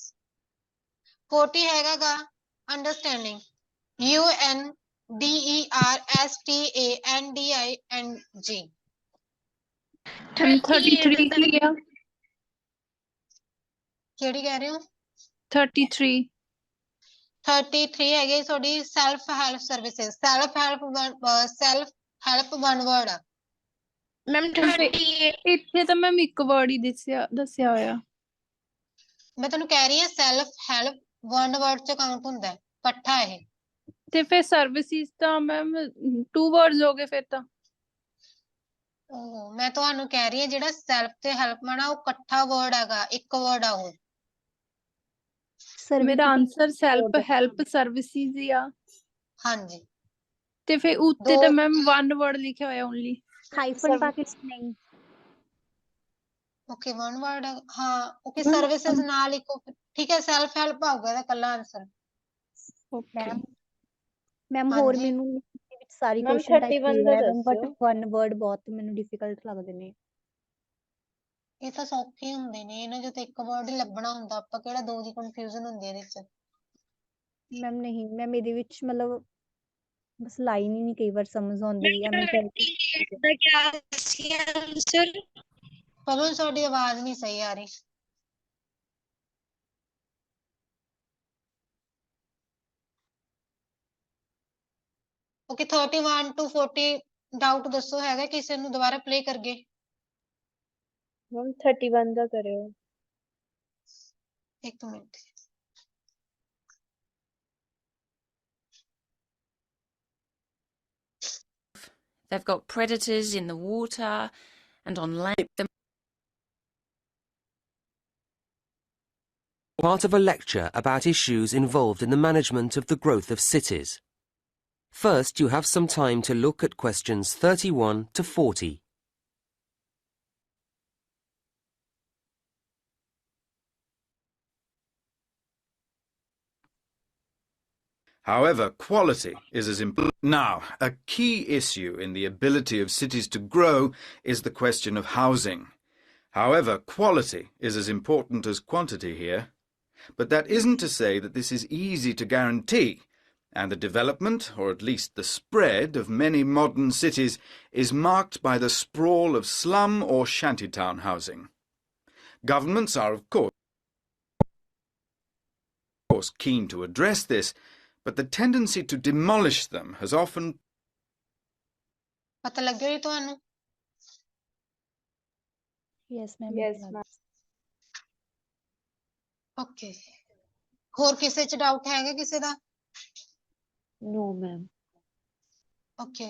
Speaker 15: 40 ਹੈਗਾ ਗਾ understanding UNDERSTANDING
Speaker 21: 33 ਕੀ ਆ
Speaker 15: ਕਿਹੜੀ ਕਹਿ ਰਹੇ ਹੋ
Speaker 21: 33
Speaker 15: 33 ਹੈਗੇ ਤੁਹਾਡੀ self help services self help one word ਆ
Speaker 21: ਮੈਮ ਇੱਥੇ ਤਾਂ ਮੈਮ ਇੱਕ ਵਰਡ ਹੀ ਦੱਸਿਆ ਹੋਇਆ
Speaker 15: ਮੈਂ ਤੁਹਾਨੂੰ ਕਹਿ ਰਹੀ ਹਾਂ self help one word ਚ ਕਾਊਂਟ ਹੁੰਦਾ ਹੈ ਇਕੱਠਾ ਇਹ
Speaker 21: ਤੇ ਫਿਰ ਸਰਵਿਸਿਜ਼ ਤਾਂ ਮੈਮ 2 ਵਰਡਸ ਹੋ ਗਏ ਫਿਰ ਤਾਂ
Speaker 15: ਮੈਂ ਤੁਹਾਨੂੰ ਕਹਿ ਰਹੀ ਹਾਂ ਜਿਹੜਾ self ਤੇ help ਮਾਣਾ ਉਹ ਇਕੱਠਾ word ਹੈਗਾ ਇੱਕ word ਆ ਉਹ
Speaker 21: ਮੇਰਾ ਆਨਸਰ ਸੈਲਫ ਹੈਲਪ ਸਰਵਿਸਿਜ਼ ਹੀ ਆ
Speaker 15: ਹਾਂਜੀ
Speaker 21: ਤੇ ਫਿਰ ਉੱਤੇ ਤਾਂ ਮੈਮ 1 ਵਰਡ ਲਿਖਿਆ ਹੋਇਆ ਓਨਲੀ
Speaker 8: ਹਾਈਫਨ ਪਾ ਕੇ ਨਹੀਂ
Speaker 15: ਓਕੇ one word ਹਾਂ ਓਕੇ ਸਰਵਿਸਿਜ਼ ਨਾਲ ਲਿਖੋ ਠੀਕ ਹੈ self help ਆਊਗਾ ਇਹਦਾ ਕੱਲਾ ਆਨਸਰ
Speaker 21: ਓਕੇ
Speaker 8: ਮੈਮ ਹੋਰ ਮੈਨੂੰ ਸਾਰੀ ਕੁਐਸਚਨ ਟਾਈਪ ਕਲੀਅਰ ਹੈ ਬਟ ਵਨ ਵਰਡ ਬਹੁਤ ਮੈਨੂੰ ਡਿਫਿਕਲਟ ਲੱਗਦੇ ਨੇ
Speaker 15: ਇਹ ਤਾਂ ਸੌਖੇ ਹੁੰਦੇ ਨੇ ਇਹਨਾਂ ਜੋ ਤੇ ਇੱਕ ਵਰਡ ਹੀ ਲੱਭਣਾ ਹੁੰਦਾ ਆਪਾਂ ਕਿਹੜਾ ਦੋ ਦੀ ਕਨਫਿਊਜ਼ਨ ਹੁੰਦੀ ਹੈ ਇਹਦੇ ਵਿੱਚ
Speaker 8: ਮੈਮ ਨਹੀਂ ਮੈਮ ਇਹਦੇ ਵਿੱਚ ਮਤਲਬ ਬਸ ਲਾਈਨ ਹੀ ਨਹੀਂ ਕਈ ਵਾਰ ਸਮਝ ਆਉਂਦੀ ਆ ਮੈਂ
Speaker 15: ਪਵਨ ਤੁਹਾਡੀ ਆਵਾਜ਼ ਨਹੀਂ ਸਹੀ ਆ ਰਹੀ ਓਕੇ 31 to 40 ਡਾਊਟ ਦੱਸੋ ਹੈਗਾ ਕਿਸੇ ਨੂੰ ਦੁਬਾਰਾ ਪਲੇ ਕਰਗੇ
Speaker 5: ਮੈਮ 31 ਦਾ ਕਰਿਓ
Speaker 15: ਇੱਕ minute
Speaker 1: They've got predators in the water and on land.
Speaker 9: Part of a lecture about issues involved in the management of the growth of cities. First, you have some time to look at questions 31 to 40.
Speaker 18: However, quality is as important. Now, a key issue in the ability of cities to grow is the question of housing. However, quality is as important as quantity here. But that isn't to say that this is easy to guarantee. and the development, or at least the spread, of many modern cities is marked by the sprawl of slum or shantytown housing. Governments are, of course, keen to address this, but the tendency to demolish them has often
Speaker 15: ਪਤਾ ਲੱਗਿਆ ਜੀ ਤੁਹਾਨੂੰ?
Speaker 8: Yes ma'am
Speaker 2: yes ma'am.
Speaker 15: Okay, ਹੋਰ ਕਿਸੇ ਚ doubt ਹੈਗਾ ਕਿਸੇ ਦਾ?
Speaker 2: ਨੋ ma'am.
Speaker 15: Okay,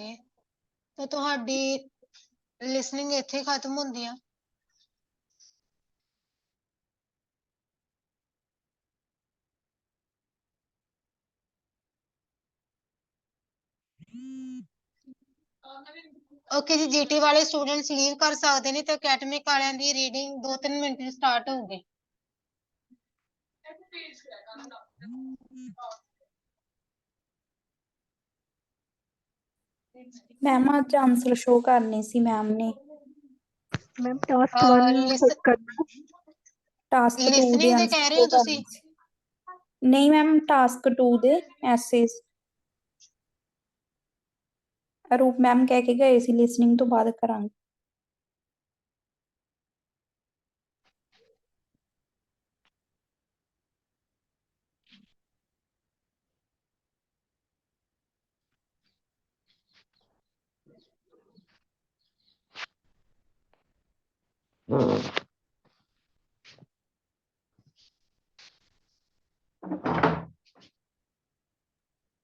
Speaker 15: ਤਾਂ ਤੁਹਾਡੀ ਲਿਸਨਿੰਗ ਇੱਥੇ ਖਤਮ ਹੁੰਦੀ ਆ। ਓਕੇ ਜੀ, ਜੀਟੀ ਵਾਲੇ ਸਟੂਡੈਂਟਸ ਲੀਵ ਕਰ ਸਕਦੇ ਨੇ ਤੇ ਅਕੈਡਮਿਕ ਵਾਲਿਆਂ ਦੀ ਰੀਡਿੰਗ 2-3 ਮਿੰਟ ਚ ਸਟਾਰਟ ਹੋਊਗੀ।
Speaker 7: ਮੈਮ ਅੱਜ ਆਨਸਰ ਸ਼ੋ ਕਰਨੇ ਸੀ ਮੈਮ ਨੇ।
Speaker 12: ਮੈਮ ਟਾਸਕ 1 ਕਰਨਾ,
Speaker 7: ਟਾਸਕ 2 ਦੇ
Speaker 15: ਲਿਸਨਿੰਗ ਦੇ
Speaker 7: ਆਨਸਰ
Speaker 15: ਕਹਿ ਰਹੇ
Speaker 7: ਸ਼ੋ
Speaker 15: ਹੋ ਤੁਸੀਂ?
Speaker 7: ਕਰਨੇ ਸੀ। ਨਹੀਂ ਮੈਮ, ਟਾਸਕ 2 ਦੇ ਐਸੇਸ ਰੂਪ ਮੈਮ ਕਹਿ ਕੇ ਗਏ ਸੀ ਲਿਸਨਿੰਗ ਤੋਂ ਬਾਅਦ ਕਰਾਂਗੇ।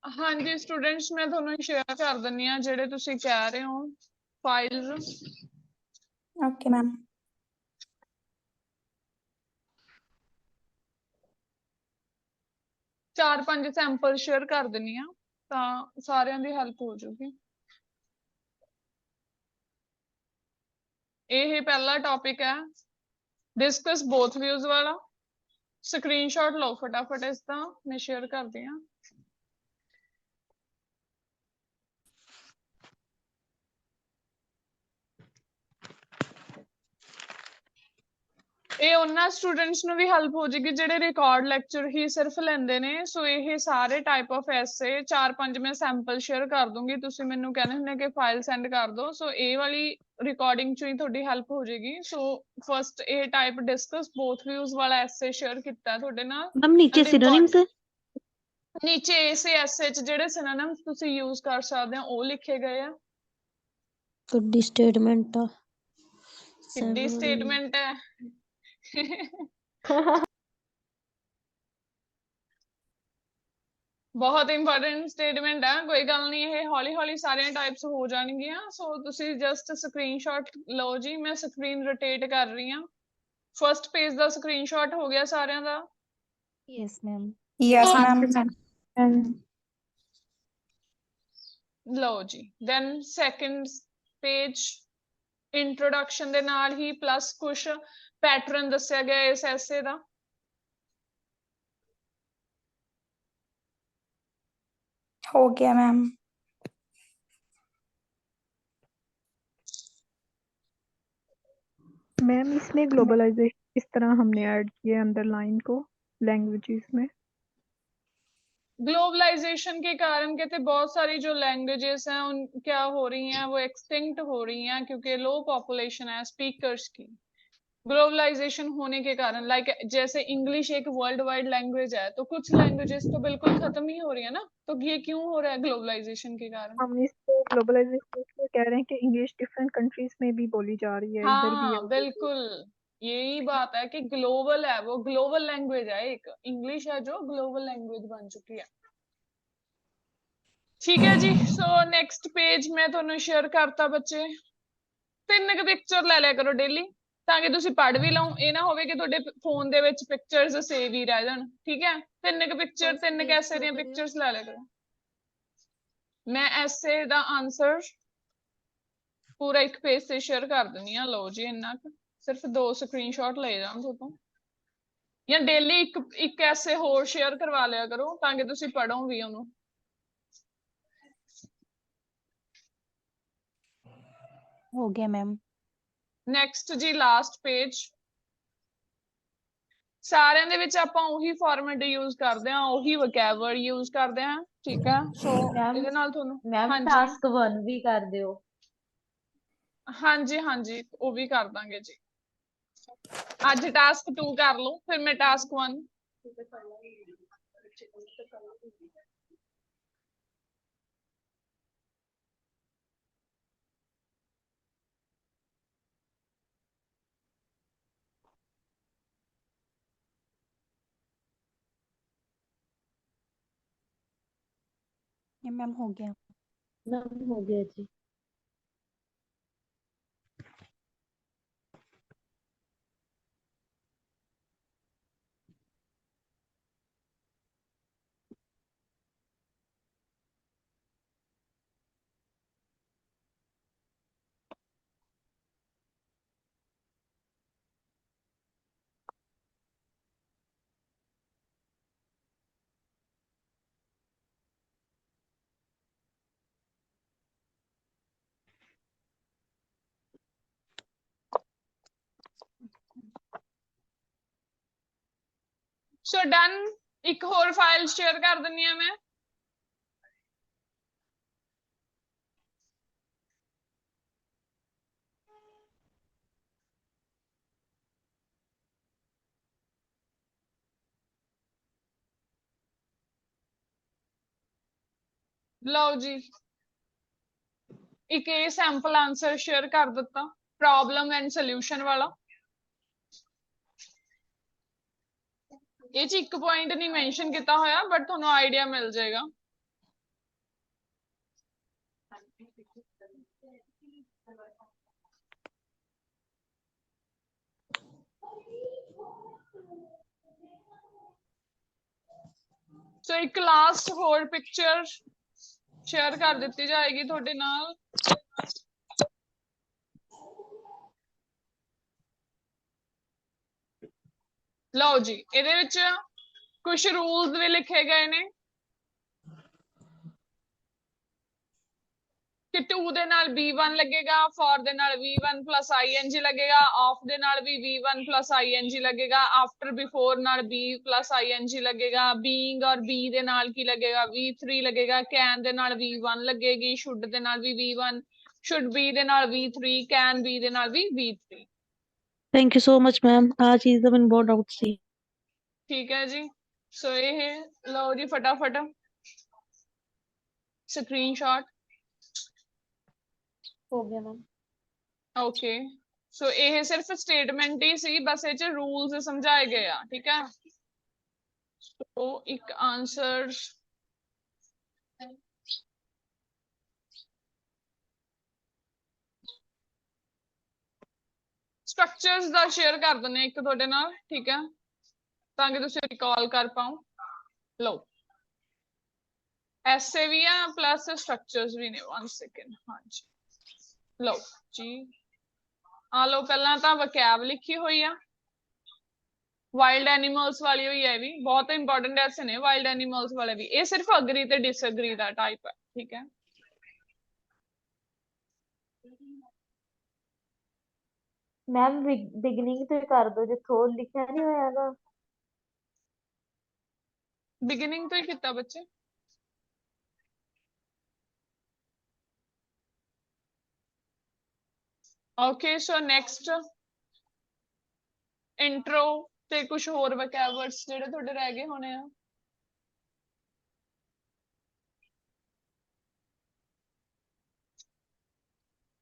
Speaker 19: ਹਾਂਜੀ ਸਟੂਡੈਂਟਸ, ਮੈਂ ਤੁਹਾਨੂੰ ਸ਼ੇਅਰ ਕਰ ਦਿੰਦੀ ਹਾਂ ਜਿਹੜੇ ਤੁਸੀਂ ਕਹਿ ਰਹੇ ਹੋ files.
Speaker 7: Okay ma'am.
Speaker 19: 4-5 sample share ਕਰ ਦਿੰਦੀ ਹਾਂ ਤਾਂ ਸਾਰਿਆਂ ਦੀ ਹੈਲਪ ਹੋ ਜਾਊਗੀ। ਇਹ ਪਹਿਲਾ ਟੌਪਿਕ ਹੈ ਡਿਸਕਸ ਬੋਥ ਵਿਊਜ਼ ਵਾਲਾ। ਸਕਰੀਨਸ਼ਾਟ ਲਓ ਫਟਾਫਟ ਇਸ ਦਾ, ਮੈਂ ਸ਼ੇਅਰ ਕਰਦੀ ਹਾਂ। ਇਹ ਉਹਨਾਂ ਸਟੂਡੈਂਟਸ ਨੂੰ ਵੀ ਹੈਲਪ ਹੋ ਜਾਏਗੀ ਜਿਹੜੇ ਰਿਕਾਰਡ ਲੈਕਚਰ ਹੀ ਸਿਰਫ ਲੈਂਦੇ ਨੇ। ਸੋ ਇਹ ਸਾਰੇ ਟਾਈਪ ਆਫ ਐਸੇ 4-5 ਮੈਂ ਸੈਂਪਲ ਸ਼ੇਅਰ ਕਰ ਦੂੰਗੀ। ਤੁਸੀਂ ਮੈਨੂੰ ਕਹਿੰਦੇ ਹੁੰਦੇ ਕਿ ਫਾਈਲ ਸੈਂਡ ਕਰ ਦਿਓ, ਸੋ ਇਹ ਵਾਲੀ ਰਿਕਾਰਡਿੰਗ ਚੋਂ ਹੀ ਤੁਹਾਡੀ ਹੈਲਪ ਹੋ ਜਾਏਗੀ। ਸੋ ਫਸਟ ਇਹ ਟਾਈਪ ਡਿਸਕਸ ਬੋਥ ਵਿਊਜ਼ ਵਾਲਾ ਐਸੇ ਸ਼ੇਅਰ ਕੀਤਾ ਤੁਹਾਡੇ ਨਾਲ।
Speaker 8: ਮੈਮ ਨੀਚੇ ਸਿਨੋਨਿਮਸ
Speaker 19: ਨੀਚੇ ਇਸੇ ਐਸੇ ਚ ਜਿਹੜੇ ਸਿਨੋਨਿਮਸ ਤੁਸੀਂ ਯੂਜ਼ ਕਰ ਸਕਦੇ ਹੋ ਉਹ ਲਿਖੇ ਗਏ ਆ।
Speaker 8: ਕਿੱਡੀ ਸਟੇਟਮੈਂਟ ਆ,
Speaker 19: ਕਿੱਡੀ ਸਟੇਟਮੈਂਟ ਹੈ। ਬਹੁਤ ਇੰਪੋਰਟੈਂਟ ਸਟੇਟਮੈਂਟ ਹੈ। ਕੋਈ ਗੱਲ ਨਹੀਂ, ਇਹ ਹੌਲੀ ਹੌਲੀ ਸਾਰੀਆਂ ਟਾਈਪਸ ਹੋ ਜਾਣਗੀਆਂ। ਸੋ ਤੁਸੀਂ ਜਸਟ ਸਕਰੀਨਸ਼ਾਟ ਲਓ ਜੀ। ਮੈਂ ਸਕਰੀਨ ਰੋਟੇਟ ਕਰ ਰਹੀ ਹਾਂ। ਫਸਟ ਪੇਜ ਦਾ ਸਕਰੀਨਸ਼ਾਟ ਹੋ ਗਿਆ ਸਾਰਿਆਂ ਦਾ?
Speaker 8: Yes ma'am.
Speaker 7: Yes ma'am.
Speaker 19: ਲਓ ਜੀ, ਦੈਨ ਸੈਕੰਡ ਪੇਜ ਇੰਟਰੋਡਕਸ਼ਨ ਦੇ ਨਾਲ ਹੀ ਪਲੱਸ ਕੁਛ ਪੈਟਰਨ ਦੱਸਿਆ ਗਿਆ ਇਸ ਐਸੇ ਦਾ।
Speaker 7: हो गया मैम।
Speaker 12: मैम इसमें ग्लोबलाइजेशन किस तरह हमने ऐड किया अंडरलाइन को लैंग्वेजेस में?
Speaker 19: ग्लोबलाइजेशन के कारण कहते बहुत सारी जो लैंग्वेजेस हैं उन क्या हो रही हैं, वो एक्सटिंक्ट हो रही हैं क्योंकि लो पॉपुलेशन है स्पीकर्स की। ग्लोबलाइजेशन होने के कारण लाइक जैसे इंग्लिश एक वर्ल्ड वाइड लैंग्वेज है, तो कुछ लैंग्वेजेस तो बिल्कुल खत्म ही हो रही है ना। तो ये क्यों हो रहा है ग्लोबलाइजेशन के कारण?
Speaker 12: हम इसको ग्लोबलाइजेशन को कह रहे हैं कि इंग्लिश डिफरेंट कंट्रीज में भी बोली जा रही है, इधर भी है,
Speaker 19: हाँ बिल्कुल, यही बात है कि ग्लोबल है, वो ग्लोबल लैंग्वेज है। एक इंग्लिश है जो ग्लोबल लैंग्वेज बन चुकी है। ठीक है जी। सो नेक्स्ट पेज मैं ਤੁਹਾਨੂੰ ਸ਼ੇਅਰ ਕਰਤਾ ਬੱਚੇ। 3 ਪਿਕਚਰ ਲੈ ਲਿਆ ਕਰੋ ਡੇਲੀ ਤਾਂ ਕਿ ਤੁਸੀਂ ਪੜ੍ਹ ਵੀ ਲਓ। ਇਹ ਨਾ ਹੋਵੇ ਕਿ ਤੁਹਾਡੇ ਫੋਨ ਦੇ ਵਿੱਚ ਪਿਕਚਰਸ ਸੇਵ ਹੀ ਰਹਿ ਜਾਣ। ਠੀਕ ਹੈ, 3 ਪਿਕਚਰ 3 ਐਸੇ ਦੀਆਂ ਪਿਕਚਰਸ ਲੈ ਲਿਆ ਕਰੋ। ਮੈਂ ਐਸੇ ਦਾ ਆਨਸਰ ਪੂਰਾ ਇੱਕ ਪੇਜ ਤੇ ਸ਼ੇਅਰ ਕਰ ਦਿੰਦੀ ਹਾਂ। ਲਓ ਜੀ, ਇੰਨਾ ਕੁ ਸਿਰਫ 2 ਸਕਰੀਨਸ਼ਾਟ ਲਏ ਜਾਣ ਤੁਹਾਤੋਂ। ਜਾਂ ਡੇਲੀ ਇੱਕ ਐਸੇ ਹੋਰ ਸ਼ੇਅਰ ਕਰਵਾ ਲਿਆ ਕਰੋ ਤਾਂ ਕਿ ਤੁਸੀਂ ਪੜ੍ਹੋ ਵੀ ਉਹਨੂੰ।
Speaker 8: ਹੋ ਗਿਆ ਮੈਮ।
Speaker 19: ਨੈਕਸਟ ਜੀ ਲਾਸਟ ਪੇਜ ਸਾਰਿਆਂ ਦੇ ਵਿੱਚ ਆਪਾਂ ਉਹੀ ਫਾਰਮੈਟ ਯੂਜ਼ ਕਰਦੇ ਹਾਂ, ਉਹੀ ਵੋਕੈਬਲਰੀ ਯੂਜ਼ ਕਰਦੇ ਹਾਂ, ਠੀਕ ਹੈ। ਸੋ ਇਹਦੇ ਨਾਲ ਤੁਹਾਨੂੰ
Speaker 10: ਮੈਮ
Speaker 19: ਹਾਂਜੀ
Speaker 10: ਟਾਸਕ 1 ਵੀ ਕਰ ਦਿਓ।
Speaker 19: ਹਾਂਜੀ ਹਾਂਜੀ ਉਹ ਵੀ ਕਰ ਦਾਂਗੇ ਜੀ। ਅੱਜ ਟਾਸਕ 2 ਕਰ ਲਓ, ਫਿਰ ਮੈਂ ਟਾਸਕ 1
Speaker 2: मैम हो गया।
Speaker 10: मैम हो गया जी।
Speaker 19: ਸੋ ਡਨ। ਇੱਕ ਹੋਰ ਫਾਈਲ ਸ਼ੇਅਰ ਕਰ ਦਿੰਨੀ ਆ ਮੈਂ। ਲਓ ਜੀ, ਇੱਕ ਇਹ ਸੈਂਪਲ ਆਂਸਰ ਸ਼ੇਅਰ ਕਰ ਦਿੱਤਾ, ਪ੍ਰੋਬਲਮ ਐਂਡ ਸੋਲਿਊਸ਼ਨ ਵਾਲਾ। ਇਹ ਚ ਇੱਕ ਪੁਆਇੰਟ ਨਹੀਂ ਮੈਂਸ਼ਨ ਕੀਤਾ ਹੋਇਆ, ਬਟ ਤੁਹਾਨੂੰ ਆਈਡੀਆ ਮਿਲ ਜਾਏਗਾ। ਸੋ ਇੱਕ ਲਾਸਟ ਹੋਰ ਪਿਕਚਰ ਸ਼ੇਅਰ ਕਰ ਦਿੱਤੀ ਜਾਏਗੀ ਤੁਹਾਡੇ ਨਾਲ। ਲਓ ਜੀ, ਇਹਦੇ ਵਿੱਚ ਕੁਝ ਰੂਲਸ ਵੀ ਲਿਖੇ ਗਏ ਨੇ ਕਿ ਟੂ ਦੇ ਨਾਲ B1 ਲੱਗੇਗਾ, ਫॉर ਦੇ ਨਾਲ V1 plus ing ਲੱਗੇਗਾ, ਆਫ ਦੇ ਨਾਲ ਵੀ V1 plus ing ਲੱਗੇਗਾ, ਆਫਟਰ ਬਿਫੋਰ ਨਾਲ B plus ing ਲੱਗੇਗਾ, ਬੀਇੰਗ ਔਰ be ਦੇ ਨਾਲ ਕੀ ਲੱਗੇਗਾ, V3 ਲੱਗੇਗਾ, can ਦੇ ਨਾਲ V1 ਲੱਗੇਗੀ, should ਦੇ ਨਾਲ ਵੀ V1, should be ਦੇ ਨਾਲ V3, can be ਦੇ ਨਾਲ ਵੀ V3।
Speaker 2: Thank you so much ma'am, आ चीज ਦਾ ਮੈਨੂੰ ਬਹੁਤ ਡਾਊਟ ਸੀ।
Speaker 19: ਠੀਕ ਹੈ ਜੀ। ਸੋ ਇਹ ਲਓ ਜੀ ਫਟਾਫਟ ਸਕਰੀਨਸ਼ਾਟ।
Speaker 10: ਹੋ ਗਿਆ ਮੈਮ।
Speaker 19: ਓਕੇ, ਸੋ ਇਹ ਸਿਰਫ ਸਟੇਟਮੈਂਟ ਹੀ ਸੀ, ਬਸ ਇਹ ਚ ਰੂਲਸ ਸਮਝਾਏ ਗਏ ਆ, ਠੀਕ ਹੈ। ਸੋ ਇੱਕ ਆਨਸਰ ਸਟਰਕਚਰਸ ਦਾ ਸ਼ੇਅਰ ਕਰ ਦਿੰਦੇ ਇੱਕ ਤੁਹਾਡੇ ਨਾਲ, ਠੀਕ ਹੈ, ਤਾਂ ਕਿ ਤੁਸੀਂ ਰਿਕਾਲ ਕਰ ਪਾਓ। ਲਓ, ਐਸੇ ਵੀ ਆ ਪਲੱਸ ਸਟਰਕਚਰਸ ਵੀ ਨੇ। 1 ਸੈਕਿੰਡ। ਹਾਂਜੀ ਲਓ ਜੀ, ਆ ਲਓ, ਪਹਿਲਾਂ ਤਾਂ ਵਕੈਬ ਲਿਖੀ ਹੋਈ ਆ, ਵਾਈਲਡ ਐਨੀਮਲਸ ਵਾਲੀ ਹੋਈ ਹੈ, ਵੀ ਬਹੁਤ ਇੰਪੋਰਟੈਂਟ ਐਸੇ ਨੇ ਵਾਈਲਡ ਐਨੀਮਲਸ ਵਾਲੇ ਵੀ। ਇਹ ਸਿਰਫ ਅਗਰੀ ਤੇ ਡਿਸਅਗਰੀ ਦਾ ਟਾਈਪ ਹੈ, ਠੀਕ ਹੈ।
Speaker 10: ਮੈਮ ਬਿਗਨਿੰਗ ਤੇ ਕਰ ਦੋ, ਜਿੱਥੋਂ ਲਿਖਿਆ ਨਹੀਂ ਹੋਇਆਗਾ।
Speaker 19: ਬਿਗਿਨਿੰਗ ਤੋਂ ਹੀ ਕੀਤਾ ਬੱਚੇ। ਓਕੇ, ਸੋ ਨੈਕਸਟ ਇੰਟਰੋ ਤੇ ਕੁਝ ਹੋਰ ਵੋਕੈਬਲਰਸ ਜਿਹੜੇ ਤੁਹਾਡੇ ਰਹਿ ਗਏ ਹੋਣੇ ਆ।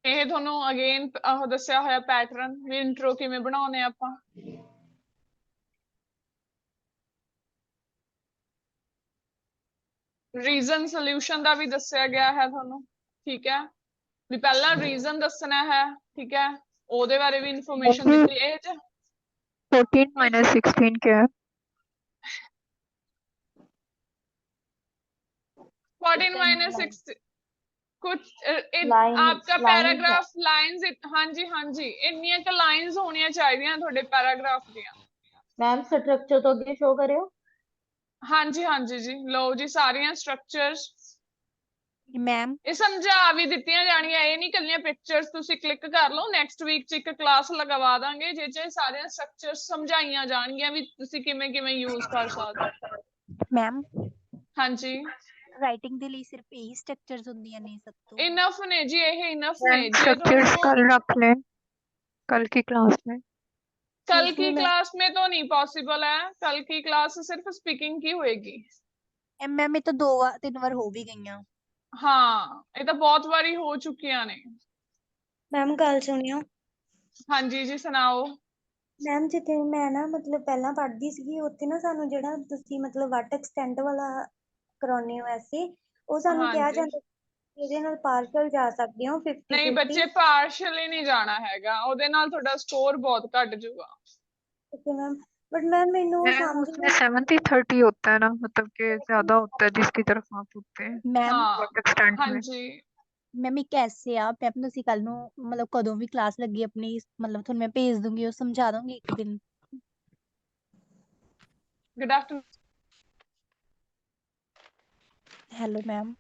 Speaker 19: ਇਹ ਤੁਹਾਨੂੰ ਅਗੇਨ ਉਹ ਦੱਸਿਆ ਹੋਇਆ ਪੈਟਰਨ ਵੀ ਇੰਟਰੋ ਕਿਵੇਂ ਬਣਾਉਣੇ ਆਪਾਂ। ਰੀਜ਼ਨ ਸੋਲਿਊਸ਼ਨ ਦਾ ਵੀ ਦੱਸਿਆ ਗਿਆ ਹੈ ਤੁਹਾਨੂੰ, ਠੀਕ ਹੈ, ਵੀ ਪਹਿਲਾਂ ਰੀਜ਼ਨ ਦੱਸਣਾ ਹੈ, ਠੀਕ ਹੈ, ਉਹਦੇ ਬਾਰੇ ਵੀ ਇਨਫੋਰਮੇਸ਼ਨ ਦਿੱਤੀ। ਇਹ 'ਚ
Speaker 12: 14 minus 16 क्या है?
Speaker 19: 14 minus 6 कुछ आपका
Speaker 10: ਲਾਈਨਸ
Speaker 19: ਪੈਰਾਗ੍ਰਾਫ ਲਾਈਨਸ। ਹਾਂਜੀ ਹਾਂਜੀ, ਇੰਨੀਆਂ ਕੁ ਲਾਈਨਸ ਹੋਣੀਆਂ ਚਾਹੀਦੀਆਂ ਤੁਹਾਡੇ ਪੈਰਾਗ੍ਰਾਫ ਦੀਆਂ।
Speaker 10: ਮੈਮ ਸਟਰਕਚਰ ਤੋਂ ਅੱਗੇ ਸ਼ੋ ਕਰਿਓ।
Speaker 19: ਹਾਂਜੀ ਹਾਂਜੀ ਜੀ, ਲਓ ਜੀ, ਸਾਰੀਆਂ ਸਟਰਕਚਰਸ
Speaker 8: ਮੈਮ
Speaker 19: ਇਹ ਸਮਝਾ ਵੀ ਦਿੱਤੀਆਂ ਜਾਣੀਆਂ, ਇਹ ਨਹੀਂ ਕੱਲੀਆਂ ਪਿਕਚਰਸ ਤੁਸੀਂ ਕਲਿੱਕ ਕਰ ਲਓ। ਨੈਕਸਟ ਵੀਕ ਚ ਇੱਕ ਕਲਾਸ ਲਗਵਾ ਦਾਂਗੇ ਜਿਹ ਚ ਸਾਰੀਆਂ ਸਟਰਕਚਰਸ ਸਮਝਾਈਆਂ ਜਾਣਗੀਆਂ ਵੀ ਤੁਸੀਂ ਕਿਵੇਂ ਕਿਵੇਂ ਯੂਜ਼ ਕਰ ਸਕਦੇ ਹੋ।
Speaker 8: ਮੈਮ
Speaker 19: ਹਾਂਜੀ
Speaker 8: ਰਾਈਟਿੰਗ ਦੇ ਲਈ ਸਿਰਫ ਇਹੀ ਸਟਰਕਚਰਸ ਹੁੰਦੀਆਂ ਨੇ ਸਭ ਤੋਂ?
Speaker 19: ਇਨਫ ਨੇ ਜੀ, ਇਹ ਇਨਫ
Speaker 12: मैम
Speaker 19: ਨੇ। जे
Speaker 12: स्ट्रक्चर्स
Speaker 19: तुमको
Speaker 12: कल रख लें, कल की क्लास में।
Speaker 19: कल की क्लास में तो नहीं पॉसिबल है, कल की क्लास सिर्फ स्पीकिंग की होएगी।
Speaker 8: ਮੈਮ ਇਹ ਤਾਂ 3 ਵਾਰ ਹੋ ਵੀ ਗਈਆਂ।
Speaker 19: हाँ ये तो बहुत बारी हो चुकिया ने।
Speaker 20: ਮੈਮ ਗੱਲ ਸੁਣਿਓ।
Speaker 19: ਹਾਂਜੀ ਜੀ ਸੁਣਾਓ।
Speaker 20: ਮੈਮ ਜਿੱਥੇ ਮੈਂ ਨਾ ਮਤਲਬ ਪਹਿਲਾਂ ਪੜ੍ਹਦੀ ਸੀਗੀ ਉੱਥੇ ਨਾ ਸਾਨੂੰ ਜਿਹੜਾ ਤੁਸੀਂ ਮਤਲਬ ਵੱਟ ਐਕਸਟੈਂਟ ਵਾਲਾ ਕਰਾਉਂਦੇ ਹੋ ਐਸੇ, ਉਹ ਸਾਨੂੰ ਕਿਹਾ
Speaker 19: ਹਾਂਜੀ
Speaker 20: ਜਾਂਦਾ ਇਹਦੇ ਨਾਲ ਪਾਰਸ਼ਲ ਜਾ ਸਕਦੇ ਹੋ 50
Speaker 19: ਨਹੀਂ
Speaker 20: 50।
Speaker 19: ਬੱਚੇ ਪਾਰਸ਼ਲੀ ਨਹੀਂ ਜਾਣਾ ਹੈਗਾ, ਉਹਦੇ ਨਾਲ ਤੁਹਾਡਾ ਸਕੋਰ ਬਹੁਤ ਘਟ ਜਾਊਗਾ।
Speaker 20: ਓਕੇ ਮੈਮ, ਬਟ ਮੈਮ ਮੈਨੂੰ
Speaker 12: मैम
Speaker 20: ਸਮਝ
Speaker 12: उसमें 70-30 होता है ना, मतलब कि ज्यादा होता है जिसकी तरफ आप होते हैं
Speaker 8: ਮੈਮ
Speaker 19: हाँ
Speaker 12: वर्क एक्सटेंट में।
Speaker 19: ਹਾਂਜੀ
Speaker 8: ਮੈਮ ਇੱਕ ਐਸੇ ਆ ਮੈਮ, ਤੁਸੀਂ ਕੱਲ ਨੂੰ ਮਤਲਬ ਕਦੋਂ ਵੀ ਕਲਾਸ ਲੱਗੀ ਆਪਣੀ ਮਤਲਬ ਤੁਹਾਨੂੰ ਮੈਂ ਭੇਜ ਦੂੰਗੀ, ਉਹ ਸਮਝਾ ਦੂੰਗੀ ਇੱਕ ਦਿਨ।
Speaker 19: Good afternoon.
Speaker 8: Hello ma'am.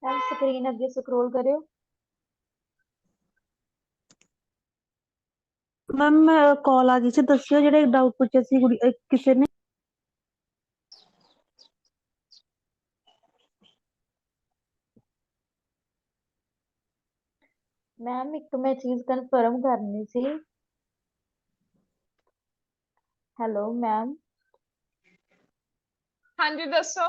Speaker 10: Ma'am screen ਅੱਗੇ ਸਕਰੋਲ ਕਰਿਓ।
Speaker 20: ਮੈਮ ਕਾਲ ਆ ਗਈ ਸੀ, ਦੱਸਿਓ ਜਿਹੜੇ ਡਾਊਟ ਪੁੱਛੇ ਸੀ ਕਿਸੇ ਨੇ।
Speaker 10: ਮੈਮ ਇੱਕ ਮੈਂ ਚੀਜ਼ ਕਨਫਰਮ ਕਰਨੀ ਸੀ। Hello ma'am.
Speaker 19: ਹਾਂਜੀ ਦੱਸੋ।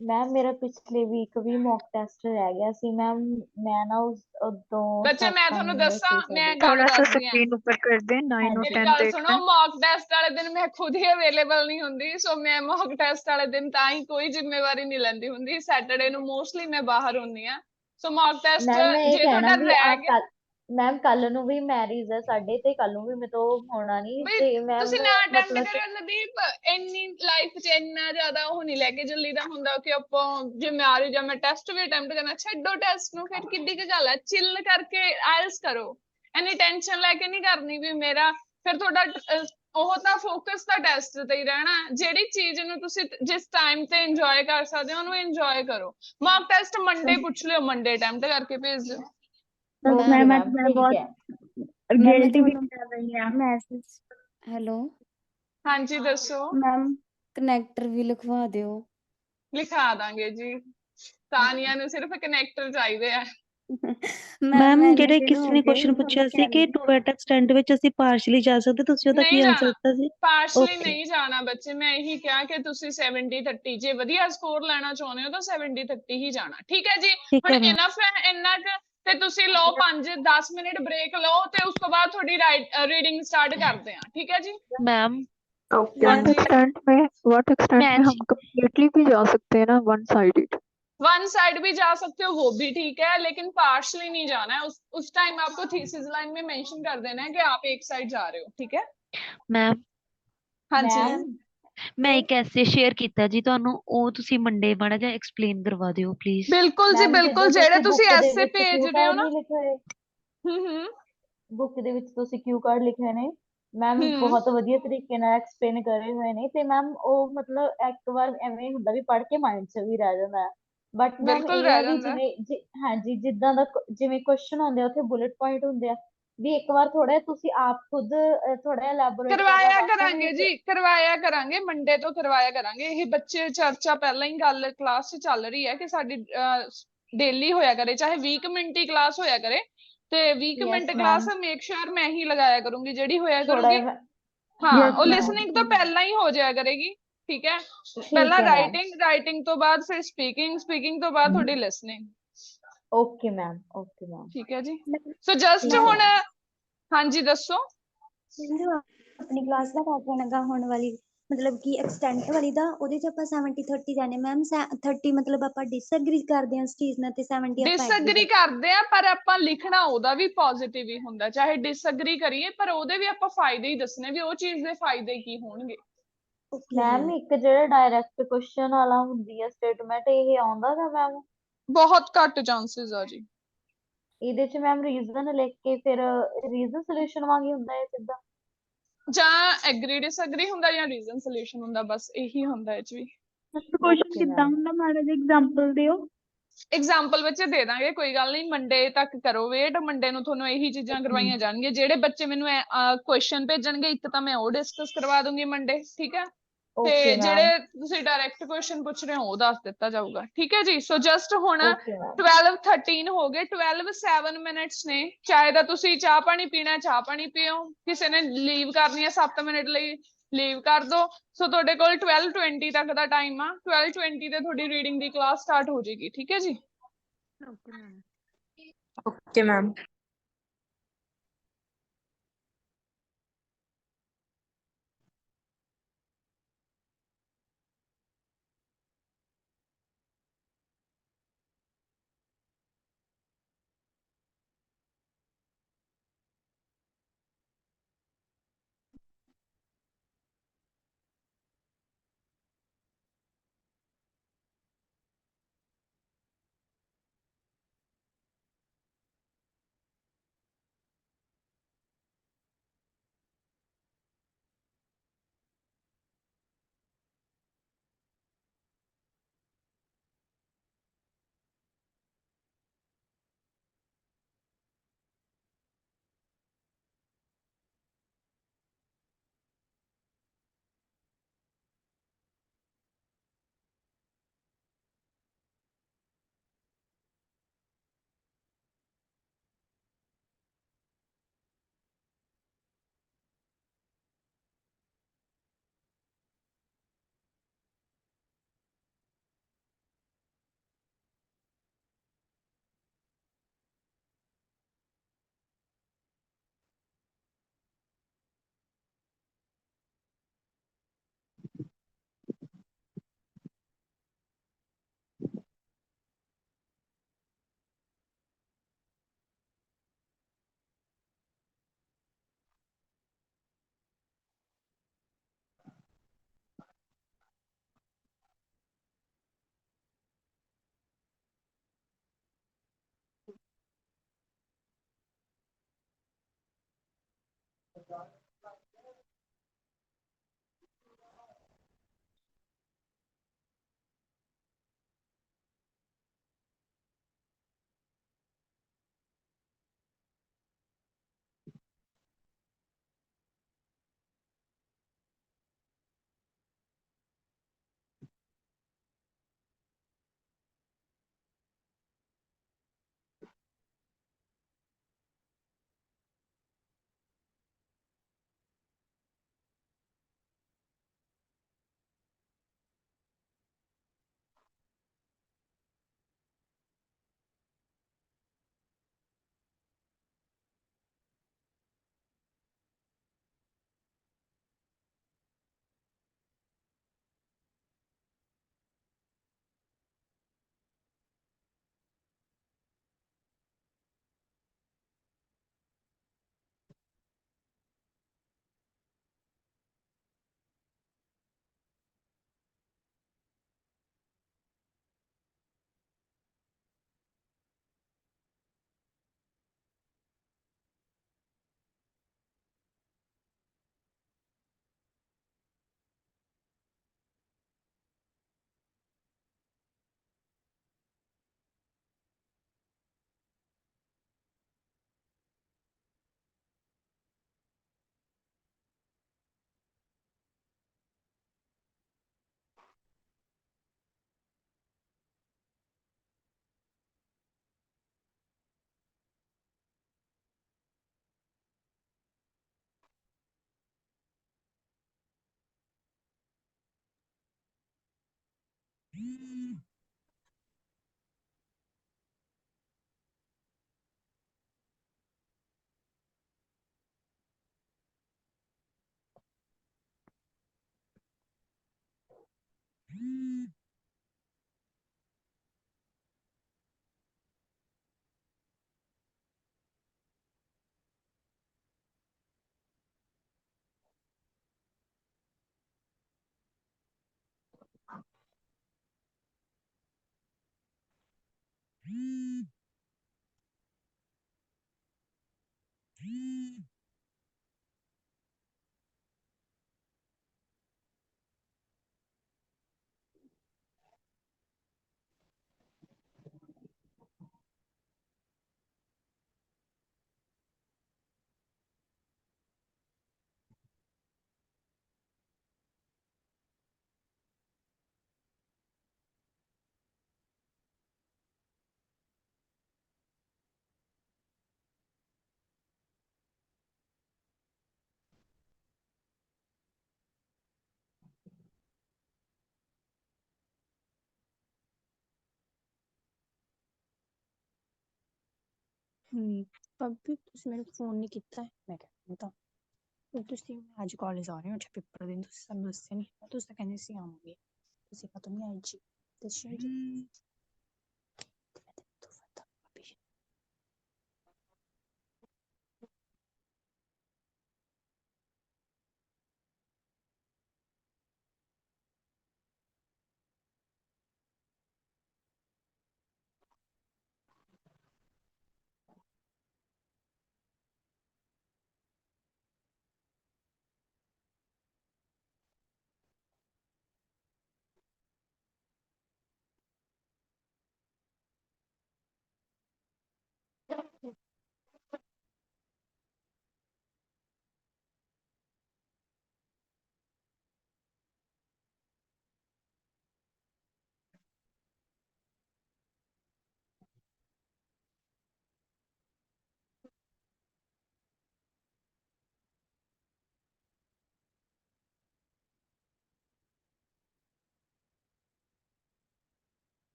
Speaker 10: ਮੈਮ ਮੇਰਾ ਪਿਛਲੇ ਵੀਕ ਵੀ ਮੌਕ ਟੈਸਟ ਰਹਿ ਗਿਆ ਸੀ ਮੈਮ, ਮੈਂ ਨਾ ਉਦੋਂ
Speaker 19: ਬੱਚੇ
Speaker 10: 7
Speaker 19: मैं
Speaker 10: 5
Speaker 19: ਤੁਹਾਨੂੰ
Speaker 10: ਨੰਬਰ
Speaker 19: ਦੱਸਾਂ,
Speaker 10: ਸੀ
Speaker 19: मैं
Speaker 10: ਸਾਡੇ।
Speaker 19: ਗੱਲ
Speaker 12: थोड़ा सा
Speaker 19: ਦੱਸਦੀ ਆਂ।
Speaker 12: स्क्रीन ऊपर कर दें, 9 और
Speaker 19: ਮੇਰੀ
Speaker 12: 10
Speaker 19: ਗੱਲ
Speaker 12: देख
Speaker 19: ਸੁਣੋ,
Speaker 12: लें।
Speaker 19: ਮੌਕ ਟੈਸਟ ਵਾਲੇ ਦਿਨ ਮੈਂ ਖੁਦ ਹੀ ਅਵੇਲੇਬਲ ਨਹੀਂ ਹੁੰਦੀ, ਸੋ ਮੈਂ ਮੌਕ ਟੈਸਟ ਵਾਲੇ ਦਿਨ ਤਾਂ ਹੀ ਕੋਈ ਜ਼ਿੰਮੇਵਾਰੀ ਨਹੀਂ ਲੈਂਦੀ ਹੁੰਦੀ। ਸੈਟਰਡੇ ਨੂੰ ਮੋਸਟਲੀ ਮੈਂ ਬਾਹਰ ਹੁੰਦੀ ਆ, ਸੋ ਮੌਕ ਟੈਸਟ
Speaker 10: ਮੈਮ ਮੈਂ ਇਹ
Speaker 19: ਜੇ
Speaker 10: ਕਹਿਣਾ
Speaker 19: ਤੁਹਾਡਾ
Speaker 10: ਵੀ
Speaker 19: ਰਹਿ ਗਿਆ।
Speaker 10: ਮੈਮ ਕੱਲ ਨੂੰ ਵੀ ਮੈਰਿਜ ਹੈ ਸਾਡੇ, ਤੇ ਕੱਲ ਨੂੰ ਵੀ ਮੇਰੇ ਤੋਂ ਹੋਣਾ ਨਹੀਂ
Speaker 19: ਬਈ
Speaker 10: ਤੇ ਮੈਮ
Speaker 19: ਤੁਸੀਂ ਨਾ ਅਟੈਂਪਟ
Speaker 10: ਮਤਲਬ ਕਿ
Speaker 19: ਕਰਿਓ ਨਦੀਪ, ਇੰਨੀ ਲਾਈਫ 'ਚ ਇੰਨਾ ਜ਼ਿਆਦਾ ਉਹ ਨਹੀਂ ਲੈ ਕੇ ਚੱਲੀਦਾ ਹੁੰਦਾ ਕਿ ਆਪਾਂ ਜੇ ਮੈਰਿਜ ਜਾਂ ਮੈਂ ਟੈਸਟ ਵੀ ਅਟੈਂਪਟ ਕਰਨਾ। ਛੱਡੋ ਟੈਸਟ ਨੂੰ, ਫਿਰ ਕਿੱਡੀ ਕੁ ਗੱਲ ਹੈ, ਚਿੱਲ ਕਰਕੇ ਆਇਲਸ ਕਰੋ। ਇੰਨੀ ਟੈਨਸ਼ਨ ਲੈ ਕੇ ਨਹੀਂ ਕਰਨੀ ਵੀ ਮੇਰਾ ਫਿਰ ਤੁਹਾਡਾ ਉਹ ਤਾਂ ਫੋਕਸ ਤਾਂ ਟੈਸਟ ਤੇ ਹੀ ਰਹਿਣਾ। ਜਿਹੜੀ ਚੀਜ਼ ਨੂੰ ਤੁਸੀਂ ਜਿਸ ਟਾਈਮ ਤੇ ਇੰਜੋਏ ਕਰ ਸਕਦੇ ਹੋ ਉਹਨੂੰ ਇੰਜੋਏ ਕਰੋ। ਮੌਕ ਟੈਸਟ ਮੰਡੇ ਪੁੱਛ ਲਿਓ, ਮੰਡੇ ਅਟੈਂਪਟ ਕਰਕੇ ਭੇਜ ਦਿਓ।
Speaker 10: ਓਕੇ
Speaker 20: ਮੈਮ ਅੱਜ
Speaker 10: ਮੈਮ
Speaker 20: ਮੈਂ
Speaker 10: ਠੀਕ
Speaker 20: ਬਹੁਤ
Speaker 10: ਹੈ।
Speaker 20: ਮੈਮ ਮੈਂ ਗਿਲਟੀ ਫੀਲ ਤੁਹਾਨੂੰ ਕਰ ਰਹੀ ਹਾਂ।
Speaker 21: ਮੈਸੇਜ ਹੈਲੋ
Speaker 19: ਹਾਂਜੀ ਦੱਸੋ।
Speaker 21: ਮੈਮ ਕਨੈਕਟਰ ਵੀ ਲਿਖਵਾ ਦਿਓ।
Speaker 19: ਲਿਖਾ ਦਾਂਗੇ ਜੀ, ਤਾਨੀਆ ਨੂੰ ਸਿਰਫ ਕਨੈਕਟਰ ਚਾਹੀਦੇ ਆ।
Speaker 20: ਮੈਮ
Speaker 21: ਇੰਨੇ
Speaker 20: ਜਿਹੜੇ
Speaker 21: ਦਿਨ
Speaker 20: ਕਿਸੇ
Speaker 21: ਹੋ
Speaker 20: ਨੇ
Speaker 21: ਗਏ
Speaker 20: ਕੁਐਸਚਨ
Speaker 21: ਹੁਣ
Speaker 20: ਪੁੱਛਿਆ ਸੀ ਕਿ
Speaker 21: ਕਹਿੰਦੇ
Speaker 20: ਟੂ ਵੈਟ ਐਕਸਟੈਂਟ ਵਿੱਚ ਅਸੀਂ ਪਾਰਸ਼ਲੀ ਜਾ ਸਕਦੇ, ਤੁਸੀਂ ਉਹਦਾ ਕੀ
Speaker 19: ਨਹੀਂ
Speaker 20: ਆਨਸਰ
Speaker 19: ਜਾਣਾ,
Speaker 20: ਦਿੱਤਾ ਸੀ?
Speaker 19: ਪਾਰਸ਼ਲੀ
Speaker 20: ਓਕੇ
Speaker 19: ਨਹੀਂ ਜਾਣਾ ਬੱਚੇ। ਮੈਂ ਇਹੀ ਕਿਹਾ ਕਿ ਤੁਸੀਂ 70 30 ਜੇ ਵਧੀਆ ਸਕੋਰ ਲੈਣਾ ਚਾਹੁੰਦੇ ਹੋ ਤਾਂ 70 30 ਹੀ ਜਾਣਾ। ਠੀਕ ਹੈ ਜੀ,
Speaker 20: ਠੀਕ
Speaker 19: ਹੁਣ
Speaker 20: ਹੈ ਮੈਮ।
Speaker 19: ਇਨਫ ਹੈ ਇੰਨਾ ਕੁ, ਤੇ ਤੁਸੀਂ ਲਓ 5-10 ਮਿੰਟ ਬ੍ਰੇਕ ਲਓ ਤੇ ਉਸ ਤੋਂ ਬਾਅਦ ਤੁਹਾਡੀ ਰੀਡਿੰਗ ਸਟਾਰਟ ਕਰਦੇ ਆ। ਠੀਕ ਹੈ ਜੀ।
Speaker 22: मैम
Speaker 12: ओके
Speaker 22: वन
Speaker 19: ਹਾਂਜੀ
Speaker 12: व्हाट एक्सटेंट में
Speaker 22: मैच
Speaker 12: हम कंप्लीटली भी जा सकते हैं ना, वन साइडेड?
Speaker 19: वन साइड भी जा सकते हो, वो भी ठीक है, लेकिन पार्शली नहीं जाना है। उस टाइम आपको थीसिस लाइन में मेंशन कर देना है कि आप एक साइड जा रहे हो। ठीक है
Speaker 22: मैम
Speaker 19: हाँ जी।
Speaker 10: ਮੈਮ
Speaker 22: मैं एक ऐसे शेयर ਕੀਤਾ ਜੀ ਤੁਹਾਨੂੰ, ਉਹ ਤੁਸੀਂ ਮੰਡੇ ਮਾੜਾ ਜਿਹਾ ਐਕਸਪਲੇਨ ਕਰਵਾ ਦਿਓ ਪਲੀਜ਼।
Speaker 19: ਬਿਲਕੁਲ ਜੀ
Speaker 10: ਮੈਮ
Speaker 19: ਬਿਲਕੁਲ,
Speaker 10: ਜਿੱਦਾਂ
Speaker 19: ਜਿਹੜੇ
Speaker 10: ਤੁਸੀਂ
Speaker 19: ਤੁਸੀਂ
Speaker 10: ਬੁੱਕ ਦੇ
Speaker 19: ਐਸੇ
Speaker 10: ਵਿੱਚ
Speaker 19: ਭੇਜ
Speaker 10: ਕਿਊ
Speaker 19: ਰਹੇ ਹੋ
Speaker 10: ਕਾਰਡ
Speaker 19: ਨਾ।
Speaker 10: ਨਹੀਂ ਲਿਖੇ ਹੋਏ,
Speaker 19: ਹੂੰ
Speaker 10: ਬੁੱਕ ਦੇ ਵਿੱਚ ਤੁਸੀਂ ਕਿਊ ਕਾਰਡ ਲਿਖੇ ਨੇ ਮੈਮ,
Speaker 19: ਹੂੰ
Speaker 10: ਬਹੁਤ ਵਧੀਆ ਤਰੀਕੇ ਨਾਲ ਐਕਸਪਲੇਨ ਕਰੇ ਹੋਏ ਨੇ, ਤੇ ਮੈਮ ਉਹ ਮਤਲਬ ਇੱਕ ਵਾਰ ਐਵੇਂ ਹੁੰਦਾ ਵੀ ਪੜ੍ਹ ਕੇ ਮਾਈਂਡ 'ਚ ਵੀ ਰਹਿ ਜਾਂਦਾ ਹੈ। ਬਟ ਮੈਮ
Speaker 19: ਬਿਲਕੁਲ
Speaker 10: ਇਹ ਆ
Speaker 19: ਰਹਿ
Speaker 10: ਵੀ
Speaker 19: ਜਾਂਦਾ।
Speaker 10: ਹਾਂਜੀ ਜਿੱਦਾਂ ਦਾ ਜਿਵੇਂ ਕੁਐਸਚਨ ਹੁੰਦੇ ਆ ਉੱਥੇ ਬੁਲੇਟ ਪੁਆਇੰਟ ਹੁੰਦੇ ਆ, ਵੀ ਇੱਕ ਵਾਰ ਥੋੜਾ ਤੁਸੀਂ ਆਪ ਖੁਦ ਥੋੜਾ ਐਲੈਬੋਰੇਟ ਕਰਕੇ
Speaker 19: ਕਰਵਾਇਆ
Speaker 10: ਦੱਸ
Speaker 19: ਕਰਾਂਗੇ
Speaker 10: ਸਕਦੇ
Speaker 19: ਜੀ, ਕਰਵਾਇਆ ਕਰਾਂਗੇ, ਮੰਡੇ ਤੋਂ ਕਰਵਾਇਆ ਕਰਾਂਗੇ। ਇਹ ਬੱਚੇ ਚਰਚਾ ਪਹਿਲਾਂ ਹੀ ਗੱਲ ਕਲਾਸ 'ਚ ਚੱਲ ਰਹੀ ਹੈ ਕਿ ਸਾਡੀ ਡੇਲੀ ਹੋਇਆ ਕਰੇ, ਚਾਹੇ 20 ਮਿੰਟ ਹੀ ਕਲਾਸ ਹੋਇਆ ਕਰੇ, ਤੇ 20 minute
Speaker 10: yes
Speaker 19: class
Speaker 10: ma'am
Speaker 19: make sure ਮੈਂ ਹੀ ਲਗਾਇਆ ਕਰੂੰਗੀ ਜਿਹੜੀ ਹੋਇਆ
Speaker 10: ਥੋੜਾ
Speaker 19: ਕਰੂਗੀ। ਹਾਂ
Speaker 10: ਯੈਸ
Speaker 19: ਉਹ
Speaker 10: ਮੈਮ
Speaker 19: ਲਿਸਨਿੰਗ ਤੋਂ ਪਹਿਲਾਂ ਹੀ ਹੋ ਜਾਇਆ ਕਰੇਗੀ। ਠੀਕ ਹੈ,
Speaker 10: ਠੀਕ
Speaker 19: ਪਹਿਲਾਂ
Speaker 10: ਹੈ ਮੈਮ
Speaker 19: ਰਾਈਟਿੰਗ ਤੋਂ ਬਾਅਦ ਫਿਰ ਸਪੀਕਿੰਗ ਤੋਂ ਬਾਅਦ ਤੁਹਾਡੀ listening.
Speaker 10: Okay ma'am okay ma'am
Speaker 19: ਠੀਕ ਹੈ ਜੀ, ਸੋ ਜਸਟ
Speaker 10: ਠੀਕ ਹੈ
Speaker 19: ਹੁਣ ਹਾਂਜੀ ਦੱਸੋ।
Speaker 20: ਜੋ ਆਪਣੀ ਕਲਾਸ ਦਾ ਪੈਟਰਨ ਹੈਗਾ ਹੁਣ ਵਾਲੀ ਮਤਲਬ ਕਿ ਐਕਸਟੈਂਟ ਵਾਲੀ ਦਾ, ਉਹਦੇ 'ਚ ਆਪਾਂ 70 30 ਜਾਣੇ ਮੈਮ 30 ਮਤਲਬ ਆਪਾਂ ਡਿਸਐਗਰੀ ਕਰਦੇ ਹਾਂ ਇਸ ਚੀਜ਼ ਨਾਲ, ਤੇ 70 ਆਪਾਂ ਐਗਰੀ
Speaker 19: ਡਿਸਐਗਰੀ ਕਰਦੇ ਆ, ਪਰ ਆਪਾਂ ਲਿਖਣਾ ਉਹਦਾ ਵੀ ਪੋਜ਼ਿਟਿਵ ਹੀ ਹੁੰਦਾ। ਚਾਹੇ ਡਿਸਐਗਰੀ ਕਰੀਏ ਪਰ ਉਹਦੇ ਵੀ ਆਪਾਂ ਫਾਇਦੇ ਹੀ ਦੱਸਣੇ ਵੀ ਉਹ ਚੀਜ਼ ਦੇ ਫਾਇਦੇ ਕੀ ਹੋਣਗੇ।
Speaker 20: Okay
Speaker 10: ma'am
Speaker 20: ma'am.
Speaker 10: ਇੱਕ ਜਿਹੜਾ ਡਾਇਰੈਕਟ ਕੁਐਸਚਨ ਵਾਲਾ ਹੁੰਦੀ ਹੈ ਸਟੇਟਮੈਂਟ, ਇਹ ਆਉਂਦਾ ਗਾ ਮੈਮ?
Speaker 19: ਬਹੁਤ ਘੱਟ ਚਾਂਸਸ ਆ ਜੀ।
Speaker 10: ਇਹਦੇ ਚ ਮੈਮ ਰੀਜ਼ਨ ਲਿਖ ਕੇ ਫਿਰ ਰੀਜ਼ਨ ਸੋਲੂਸ਼ਨ ਵਾਂਗ ਹੀ ਹੁੰਦਾ ਹੈ ਸਿੱਧਾ?
Speaker 19: ਜਾਂ ਐਗਰੀ ਡਿਸਐਗਰੀ ਹੁੰਦਾ ਜਾਂ ਰੀਜ਼ਨ ਸੋਲੂਸ਼ਨ ਹੁੰਦਾ, ਬਸ ਇਹੀ ਹੁੰਦਾ ਇਹ ਚ ਵੀ।
Speaker 7: ਕੁਐਸਚਨ ਕਿੱਦਾਂ ਹੁੰਦਾ ਮਾੜਾ ਜਿਹਾ ਐਗਜ਼ਾਮਪਲ ਦਿਓ।
Speaker 19: ਐਗਜ਼ਾਮਪਲ ਬੱਚੇ ਦੇ ਦਾਂਗੇ, ਕੋਈ ਗੱਲ ਨਹੀਂ, ਮੰਡੇ ਤੱਕ ਕਰੋ ਵੇਟ, ਮੰਡੇ ਨੂੰ ਤੁਹਾਨੂੰ ਇਹੀ ਚੀਜ਼ਾਂ ਕਰਵਾਈਆਂ ਜਾਣਗੀਆਂ। ਜਿਹੜੇ ਬੱਚੇ ਮੈਨੂੰ ਕੁਐਸਚਨ ਭੇਜਣਗੇ ਇੱਕ ਤਾਂ ਮੈਂ ਉਹ ਡਿਸਕਸ ਕਰਵਾ ਦੂੰਗੀ ਮੰਡੇ, ਠੀਕ ਹੈ, ਤੇ ਜਿਹੜੇ ਤੁਸੀਂ ਡਾਇਰੈਕਟ ਕੁਐਸਚਨ ਪੁੱਛ ਰਹੇ ਹੋ ਉਹ ਦੱਸ ਦਿੱਤਾ ਜਾਊਗਾ, ਠੀਕ ਹੈ ਜੀ। ਸੋ ਜਸਟ ਹੁਣ 12:13 ਹੋ ਗਏ, 12:07 ਮਿੰਟਸ ਨੇ। ਚਾਹੇ ਤਾਂ ਤੁਸੀਂ ਚਾਹ ਪਾਣੀ ਪੀਣਾ, ਚਾਹ ਪਾਣੀ ਪੀਓ, ਕਿਸੇ ਨੇ ਲੀਵ ਕਰਨੀ ਹੈ 7 ਮਿੰਟ ਲਈ ਲੀਵ ਕਰ ਦੋ। ਸੋ ਤੁਹਾਡੇ ਕੋਲ 12:20 ਤੱਕ ਦਾ ਟਾਈਮ ਆ, 12:20 ਤੇ ਤੁਹਾਡੀ ਰੀਡਿੰਗ ਦੀ ਕਲਾਸ ਸਟਾਰਟ ਹੋ ਜਾਏਗੀ, ਠੀਕ ਹੈ ਜੀ।
Speaker 21: Okay ma'am.
Speaker 3: ਭਾਬੀ ਤੁਸੀਂ ਮੈਨੂੰ ਫੋਨ ਨਹੀਂ ਕੀਤਾ ਮੈਂ ਕਿਹਾ ਹੁਣ ਤਾਂ ਤੁਸੀਂ ਅੱਜ ਕਾਲਜ ਆ ਰਹੇ ਹੋ ਅੱਛਾ ਪੇਪਰ ਦੇਣ ਤੁਸੀਂ ਸਾਨੂੰ ਦੱਸਿਆ ਨਹੀਂ ਤੁਸੀਂ ਤਾਂ ਕਹਿੰਦੇ ਸੀ ਆਉਂਗੇ ਤੁਸੀਂ ਕਦੋਂ ਨਹੀਂ ਆਏ ਜੀ ਦੱਸਿਓ ਜੀ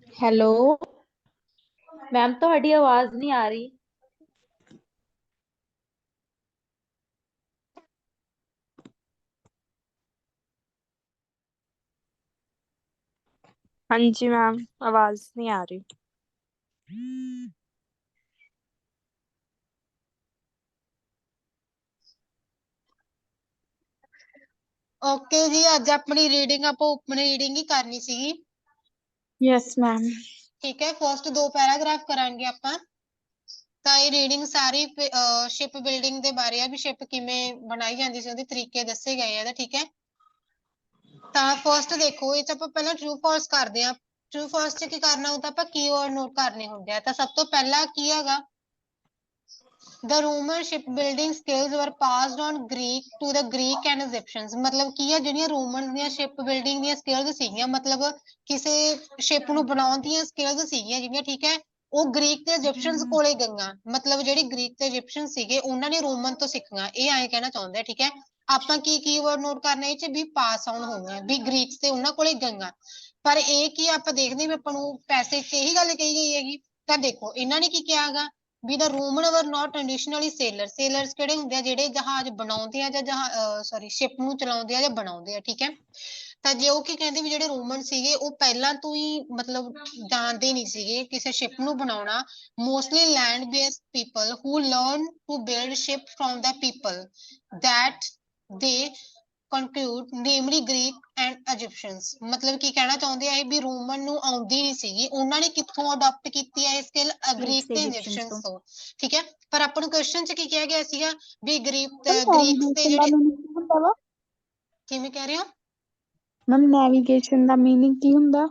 Speaker 10: ਹੈਲੋ ਮੈਮ ਤੁਹਾਡੀ ਆਵਾਜ਼ ਨਹੀਂ ਆ ਰਹੀ।
Speaker 21: ਹਾਂਜੀ ਮੈम ਆਵਾਜ਼ ਨਹੀਂ ਆ ਰਹੀ।
Speaker 15: ਓਕੇ ਜੀ, ਅੱਜ ਆਪਣੀ ਰੀਡਿੰਗ ਆਪਾਂ ਓਪਨ ਰੀਡਿੰਗ ਹੀ ਕਰਨੀ ਸੀਗੀ।
Speaker 21: Yes ma'am.
Speaker 15: ਠੀਕ ਹੈ, ਫਸਟ 2 ਪੈਰਾਗ੍ਰਾਫ ਕਰਾਂਗੇ ਆਪਾਂ। ਤਾਂ ਇਹ ਰੀਡਿੰਗ ਸਾਰੀ ਸ਼ਿਪ ਬਿਲਡਿੰਗ ਦੇ ਬਾਰੇ ਆ ਵੀ ਸ਼ਿਪ ਕਿਵੇਂ ਬਣਾਈ ਜਾਂਦੀ ਸੀ, ਉਹਦੇ ਤਰੀਕੇ ਦੱਸੇ ਗਏ ਆ। ਠੀਕ ਹੈ, ਤਾਂ ਫਸਟ ਦੇਖੋ, ਇਹ 'ਚ ਆਪਾਂ ਪਹਿਲਾਂ ਟਰੂ ਫਾਲਸ ਕਰਦੇ ਆ। ਟਰੂ ਫਾਲਸ 'ਚ ਕੀ ਕਰਨਾ ਹੁੰਦਾ, ਆਪਾਂ ਕੀਵਰਡ ਨੋਟ ਕਰਨੇ ਹੁੰਦੇ ਆ। ਤਾਂ ਸਭ ਤੋਂ ਪਹਿਲਾਂ ਕੀ ਹੈਗਾ, The Roman shipbuilding skills were passed on Greek to the Greek and Egyptians। ਮਤਲਬ ਕੀ ਆ, ਜਿਹੜੀਆਂ ਰੋਮਨ ਦੀਆਂ ਸ਼ਿਪ ਬਿਲਡਿੰਗ ਦੀਆਂ ਸਕਿੱਲਸ ਸੀਗੀਆਂ, ਮਤਲਬ ਕਿਸੇ ਸ਼ਿਪ ਨੂੰ ਬਣਾਉਣ ਦੀਆਂ ਸਕਿੱਲਸ ਸੀਗੀਆਂ ਜਿਹੜੀਆਂ, ਠੀਕ ਹੈ, ਉਹ ਗ੍ਰੀਕ ਤੇ ਇਜਿਪਸ਼ੀਅਨਸ ਕੋਲੇ ਗਈਆਂ। ਮਤਲਬ ਜਿਹੜੀ ਗ੍ਰੀਕ ਤੇ ਇਜਿਪਸ਼ੀਅਨ ਸੀਗੇ, ਉਹਨਾਂ ਨੇ ਰੋਮਨ ਤੋਂ ਸਿੱਖੀਆਂ। ਇਹ ਐਂ ਕਹਿਣਾ ਚਾਹੁੰਦੇ ਆ। ਠੀਕ ਹੈ, ਆਪਾਂ ਕੀ ਕੀਵਰਡ ਨੋਟ ਕਰਨਾ ਇਹ 'ਚ ਵੀ ਪਾਸ ਆਨ ਹੋਈਆਂ, ਵੀ ਗ੍ਰੀਕਸ ਤੇ ਉਹਨਾਂ ਕੋਲੇ ਗਈਆਂ। ਪਰ ਇਹ ਕੀ ਆਪਾਂ ਦੇਖਦੇ ਵੀ ਆਪਾਂ ਨੂੰ ਪੈਸੇਜ 'ਚ ਇਹੀ ਗੱਲ ਕਹੀ ਗਈ ਹੈਗੀ। ਤਾਂ ਦੇਖੋ ਇਹਨਾਂ ਨੇ ਕੀ ਕਿਹਾ ਹੈਗਾ ਵੀ the Roman were not traditionally sailors। sailors ਕਿਹੜੇ ਹੁੰਦੇ ਆ, ਜਿਹੜੇ ਜਹਾਜ਼ ਬਣਾਉਂਦੇ ਆ ਜਾਂ ਸੌਰੀ ਸ਼ਿਪ ਨੂੰ ਚਲਾਉਂਦੇ ਆ ਜਾਂ ਬਣਾਉਂਦੇ ਆ। ਠੀਕ ਹੈ, ਤਾਂ ਜੇ ਉਹ ਕੀ ਕਹਿੰਦੇ ਵੀ ਜਿਹੜੇ ਰੋਮਨ ਸੀਗੇ ਉਹ ਪਹਿਲਾਂ ਤੋਂ ਹੀ ਮਤਲਬ ਜਾਣਦੇ ਨਹੀਂ ਸੀਗੇ ਕਿਸੇ ਸ਼ਿਪ ਨੂੰ ਬਣਾਉਣਾ। mostly land based people who learn to build ship from the people that they conclude namely Greek and Egyptians। ਮਤਲਬ ਕੀ ਕਹਿਣਾ ਚਾਹੁੰਦੇ ਆ ਇਹ ਵੀ ਰੋਮਨ ਨੂੰ ਆਉਂਦੀ ਨਹੀਂ ਸੀਗੀ, ਉਹਨਾਂ ਨੇ ਕਿੱਥੋਂ ਅਡਾਪਟ ਕੀਤੀ ਹੈ ਇਹ ਸਕਿੱਲ, ਗ੍ਰੀਕ ਤੇ ਇਜਿਪਸ਼ੀਅਨਸ ਤੋਂ। ਠੀਕ ਹੈ, ਪਰ ਆਪਾਂ ਨੂੰ ਕੁਐਸਚਨ 'ਚ ਕੀ ਕਿਹਾ ਗਿਆ ਸੀਗਾ ਵੀ ਗ੍ਰੀਕਸ ਤੇ
Speaker 7: ਨੈਵੀਗੇਸ਼ਨ ਦਾ
Speaker 15: ਜਿਹੜੇ,
Speaker 7: ਮੀਨਿੰਗ ਕੀ ਹੁੰਦਾ ਵਾ?
Speaker 15: ਕਿਵੇਂ ਕਹਿ ਰਹੇ ਹੋ?
Speaker 7: ਮੈਮ ਨੈਵੀਗੇਸ਼ਨ ਦਾ ਮੀਨਿੰਗ ਕੀ ਹੁੰਦਾ?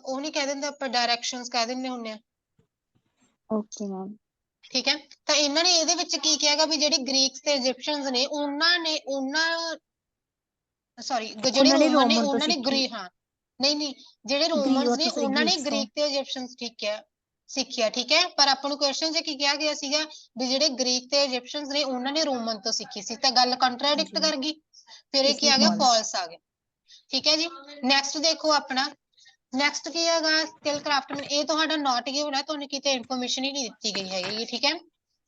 Speaker 15: ਉਹ ਨਹੀਂ ਕਹਿ ਦਿੰਦੇ ਆਪਾਂ, ਡਾਇਰੈਕਸ਼ਨਸ ਕਹਿ ਦਿੰਦੇ ਹੁੰਦੇ ਆ।
Speaker 7: Okay ma'am.
Speaker 15: ਠੀਕ ਹੈ, ਤਾਂ ਇਹਨਾਂ ਨੇ ਇਹਦੇ ਵਿੱਚ ਕੀ ਕਿਹਾਗਾ ਵੀ ਜਿਹੜੇ ਗ੍ਰੀਕਸ ਤੇ ਇਜਿਪਸ਼ੀਅਨਸ ਨੇ ਉਹਨਾਂ ਸੌਰੀ ਜਿਹੜੇ
Speaker 8: ਉਹਨਾਂ ਨੇ
Speaker 15: ਰੋਮਨ ਨੇ
Speaker 8: ਰੋਮਨ ਤੋਂ
Speaker 15: ਉਹਨਾਂ ਨੇ
Speaker 8: ਸਿੱਖੀ।
Speaker 15: ਹਾਂ ਨਹੀਂ ਜਿਹੜੇ
Speaker 8: ਗ੍ਰੀਕ
Speaker 15: ਰੋਮਨਸ ਨੇ
Speaker 8: ਸੌਰੀ
Speaker 15: ਉਹਨਾਂ ਨੇ
Speaker 8: ਗ੍ਰੀਕਸ ਤੋਂ।
Speaker 15: ਗ੍ਰੀਕ ਤੇ ਇਜਿਪਸ਼ੀਅਨਸ ਸਿੱਖਿਆ। ਠੀਕ ਹੈ, ਪਰ ਆਪਾਂ ਨੂੰ ਕੁਐਸਚਨ 'ਚ ਕੀ ਕਿਹਾ ਗਿਆ ਸੀਗਾ ਵੀ ਜਿਹੜੇ ਗ੍ਰੀਕ ਤੇ ਇਜਿਪਸ਼ੀਅਨਸ ਨੇ ਉਹਨਾਂ ਨੇ ਰੋਮਨ ਤੋਂ ਸਿੱਖੀ ਸੀ। ਤਾਂ ਗੱਲ ਕੰਟਰਾਡਿਕਟ
Speaker 8: ਹਾਂਜੀ
Speaker 15: ਕਰ ਗਈ, ਫਿਰ ਇਹ
Speaker 8: ਇਸ
Speaker 15: ਕੀ
Speaker 8: ਲਈ
Speaker 15: ਆ ਗਿਆ,
Speaker 8: ਫਾਲਸ।
Speaker 15: ਫਾਲਸ ਆ ਗਿਆ। ਠੀਕ ਹੈ ਜੀ, ਨੈਕਸਟ ਦੇਖੋ ਆਪਣਾ, ਨੈਕਸਟ ਕੀ ਹੈਗਾ, ਸਕਿੱਲ ਕ੍ਰਾਫਟਮੈਨ। ਇਹ ਤੁਹਾਡਾ ਨਾਟ ਗਿਵਨ ਹੈ, ਤੁਹਾਨੂੰ ਕਿਤੇ ਇਨਫੋਰਮੇਸ਼ਨ ਹੀ ਨਹੀਂ ਦਿੱਤੀ ਗਈ ਹੈਗੀ। ਠੀਕ ਹੈ,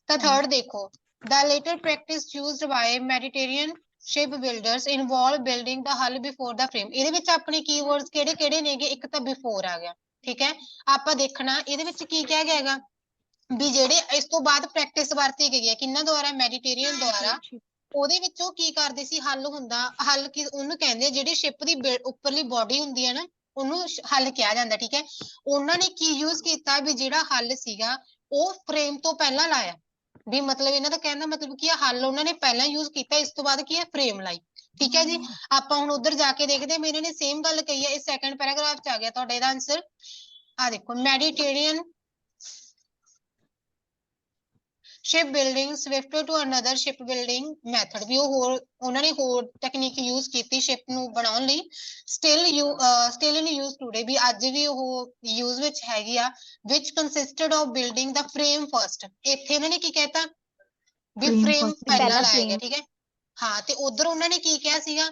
Speaker 15: ਤਾਂ ਥਰਡ ਦੇਖੋ, the later practice used by Mediterranean ship builders involve building the hull before the frame। ਇਹਦੇ ਵਿੱਚ ਆਪਣੇ ਕੀਵਰਡਸ ਕਿਹੜੇ ਕਿਹੜੇ ਨੇਗੇ, ਇੱਕ ਤਾਂ ਬਿਫੋਰ ਆ ਗਿਆ। ਠੀਕ ਹੈ, ਆਪਾਂ ਦੇਖਣਾ ਇਹਦੇ ਵਿੱਚ ਕੀ ਕਿਹਾ ਗਿਆ ਹੈਗਾ ਵੀ ਜਿਹੜੇ ਇਸ ਤੋਂ ਬਾਅਦ ਪ੍ਰੈਕਟਿਸ ਵਰਤੀ ਗਈ ਹੈ ਕਿਹਨਾਂ ਦੁਆਰਾ, ਮੈਡੀਟੇਰੀਅਨ ਦੁਆਰਾ। ਉਹਦੇ ਵਿੱਚ ਉਹ ਕੀ ਕਰਦੇ ਸੀ, ਹੱਲ ਹੁੰਦਾ, ਹੱਲ ਕੀ ਉਹਨੂੰ ਕਹਿੰਦੇ, ਜਿਹੜੀ ਸ਼ਿਪ ਦੀ ਉੱਪਰਲੀ ਬੋਡੀ ਹੁੰਦੀ ਹੈ ਨਾ, ਉਹਨੂੰ ਹੱਲ ਕਿਹਾ ਜਾਂਦਾ। ਠੀਕ ਹੈ, ਉਹਨਾਂ ਨੇ ਕੀ ਯੂਜ਼ ਕੀਤਾ ਵੀ ਜਿਹੜਾ ਹੱਲ ਸੀਗਾ ਉਹ ਫਰੇਮ ਤੋਂ ਪਹਿਲਾਂ ਲਾਇਆ। ਵੀ ਮਤਲਬ ਇਹਨਾਂ ਦਾ ਕਹਿਣ ਦਾ ਮਤਲਬ ਕੀ ਹੈ, ਹੱਲ ਉਹਨਾਂ ਨੇ ਪਹਿਲਾਂ ਯੂਜ਼ ਕੀਤਾ, ਇਸ ਤੋਂ ਬਾਅਦ ਕੀ ਹੈ, ਫਰੇਮ ਲਾਈ। ਠੀਕ ਹੈ ਜੀ, ਆਪਾਂ ਹੁਣ ਉਧਰ ਜਾ ਕੇ ਦੇਖਦੇ ਹਾਂ, ਇਹਨਾਂ ਨੇ ਸੇਮ ਗੱਲ ਕਹੀ ਹੈ। ਇਹ ਸੈਕੰਡ ਪੈਰਾਗ੍ਰਾਫ 'ਚ ਆ ਗਿਆ ਤੁਹਾਡਾ ਇਹਦਾ ਆਂਸਰ। ਆ ਦੇਖੋ, Mediterranean ship building shift to another ship building method. ਵੀ ਉਹ ਉਹਨਾਂ ਨੇ ਹੋਰ ਟੈਕਨੀਕ ਯੂਜ਼ ਕੀਤੀ ਸ਼ਿਪ ਨੂੰ ਬਣਾਉਣ ਲਈ। ਸਟਿਲ ਇਨ ਯੂਜ਼ ਟੂਡੇ, ਵੀ ਅੱਜ ਵੀ ਉਹ ਯੂਜ਼ ਵਿੱਚ ਹੈਗੀ ਆ। Which consisted of building the frame first. ਇੱਥੇ ਇਹਨਾਂ ਨੇ ਕੀ ਕਹਿਤਾ ਵੀ ਫਰੇਮ
Speaker 8: ਫਸਟ
Speaker 15: ਪਹਿਲਾਂ
Speaker 8: ਪਹਿਲਾਂ
Speaker 15: ਲਾਇਆ ਗਿਆ।
Speaker 8: ਫਰੇਮ।
Speaker 15: ਠੀਕ ਹੈ, ਹਾਂ, ਤੇ ਉਧਰ ਉਹਨਾਂ ਨੇ ਕੀ ਕਿਹਾ ਸੀਗਾ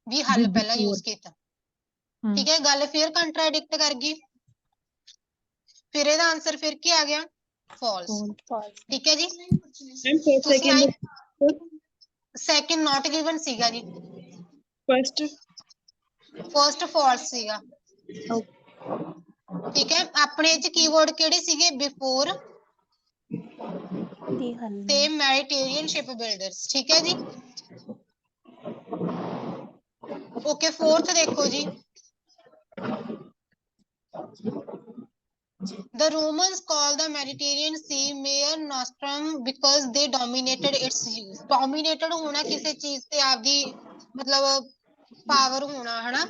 Speaker 15: ਵੀ ਹੱਲ ਪਹਿਲਾਂ ਯੂਜ਼ ਕੀਤਾ। ਠੀਕ ਹੈ, ਗੱਲ ਫਿਰ ਕੰਟਰਾਡਿਕਟ ਕਰ ਗਈ, ਫਿਰ ਇਹਦਾ ਆਂਸਰ ਫਿਰ ਕੀ ਆ ਗਿਆ, ਫਾਲਸ। ਠੀਕ ਹੈ ਜੀ,
Speaker 21: ਮੈਮ ਫਸਟ
Speaker 15: ਤੁਸੀਂ
Speaker 21: ਸੈਕਿੰਡ
Speaker 15: ਸੈਕਿੰਡ ਨਾਟ ਗਿਵਨ ਸੀਗਾ ਜੀ,
Speaker 21: ਫਸਟ।
Speaker 15: ਫਰਸਟ ਫਾਲਸ ਸੀਗਾ। ਠੀਕ ਹੈ, ਆਪਣੇ ਚ ਕੀਵਰਡ ਕਿਹੜੇ ਸੀਗੇ, ਬਿਫੋਰ
Speaker 8: ਤੇ ਹੱਲ
Speaker 15: ਤੇ ਮੈਡੀਟੇਰੀਅਨ ਸ਼ਿਪ ਬਿਲਡਰਸ। ਠੀਕ ਹੈ ਜੀ, ਓਕੇ। ਫੋਰਥ ਦੇਖੋ ਜੀ, The Romans called the Mediterranean Sea Mare Nostrum because they dominated its use। Dominated ਹੋਣਾ ਕਿਸੇ ਚੀਜ਼ ਤੇ ਆਪਦੀ ਮਤਲਬ ਪਾਵਰ ਹੋਣਾ, ਹਨਾ,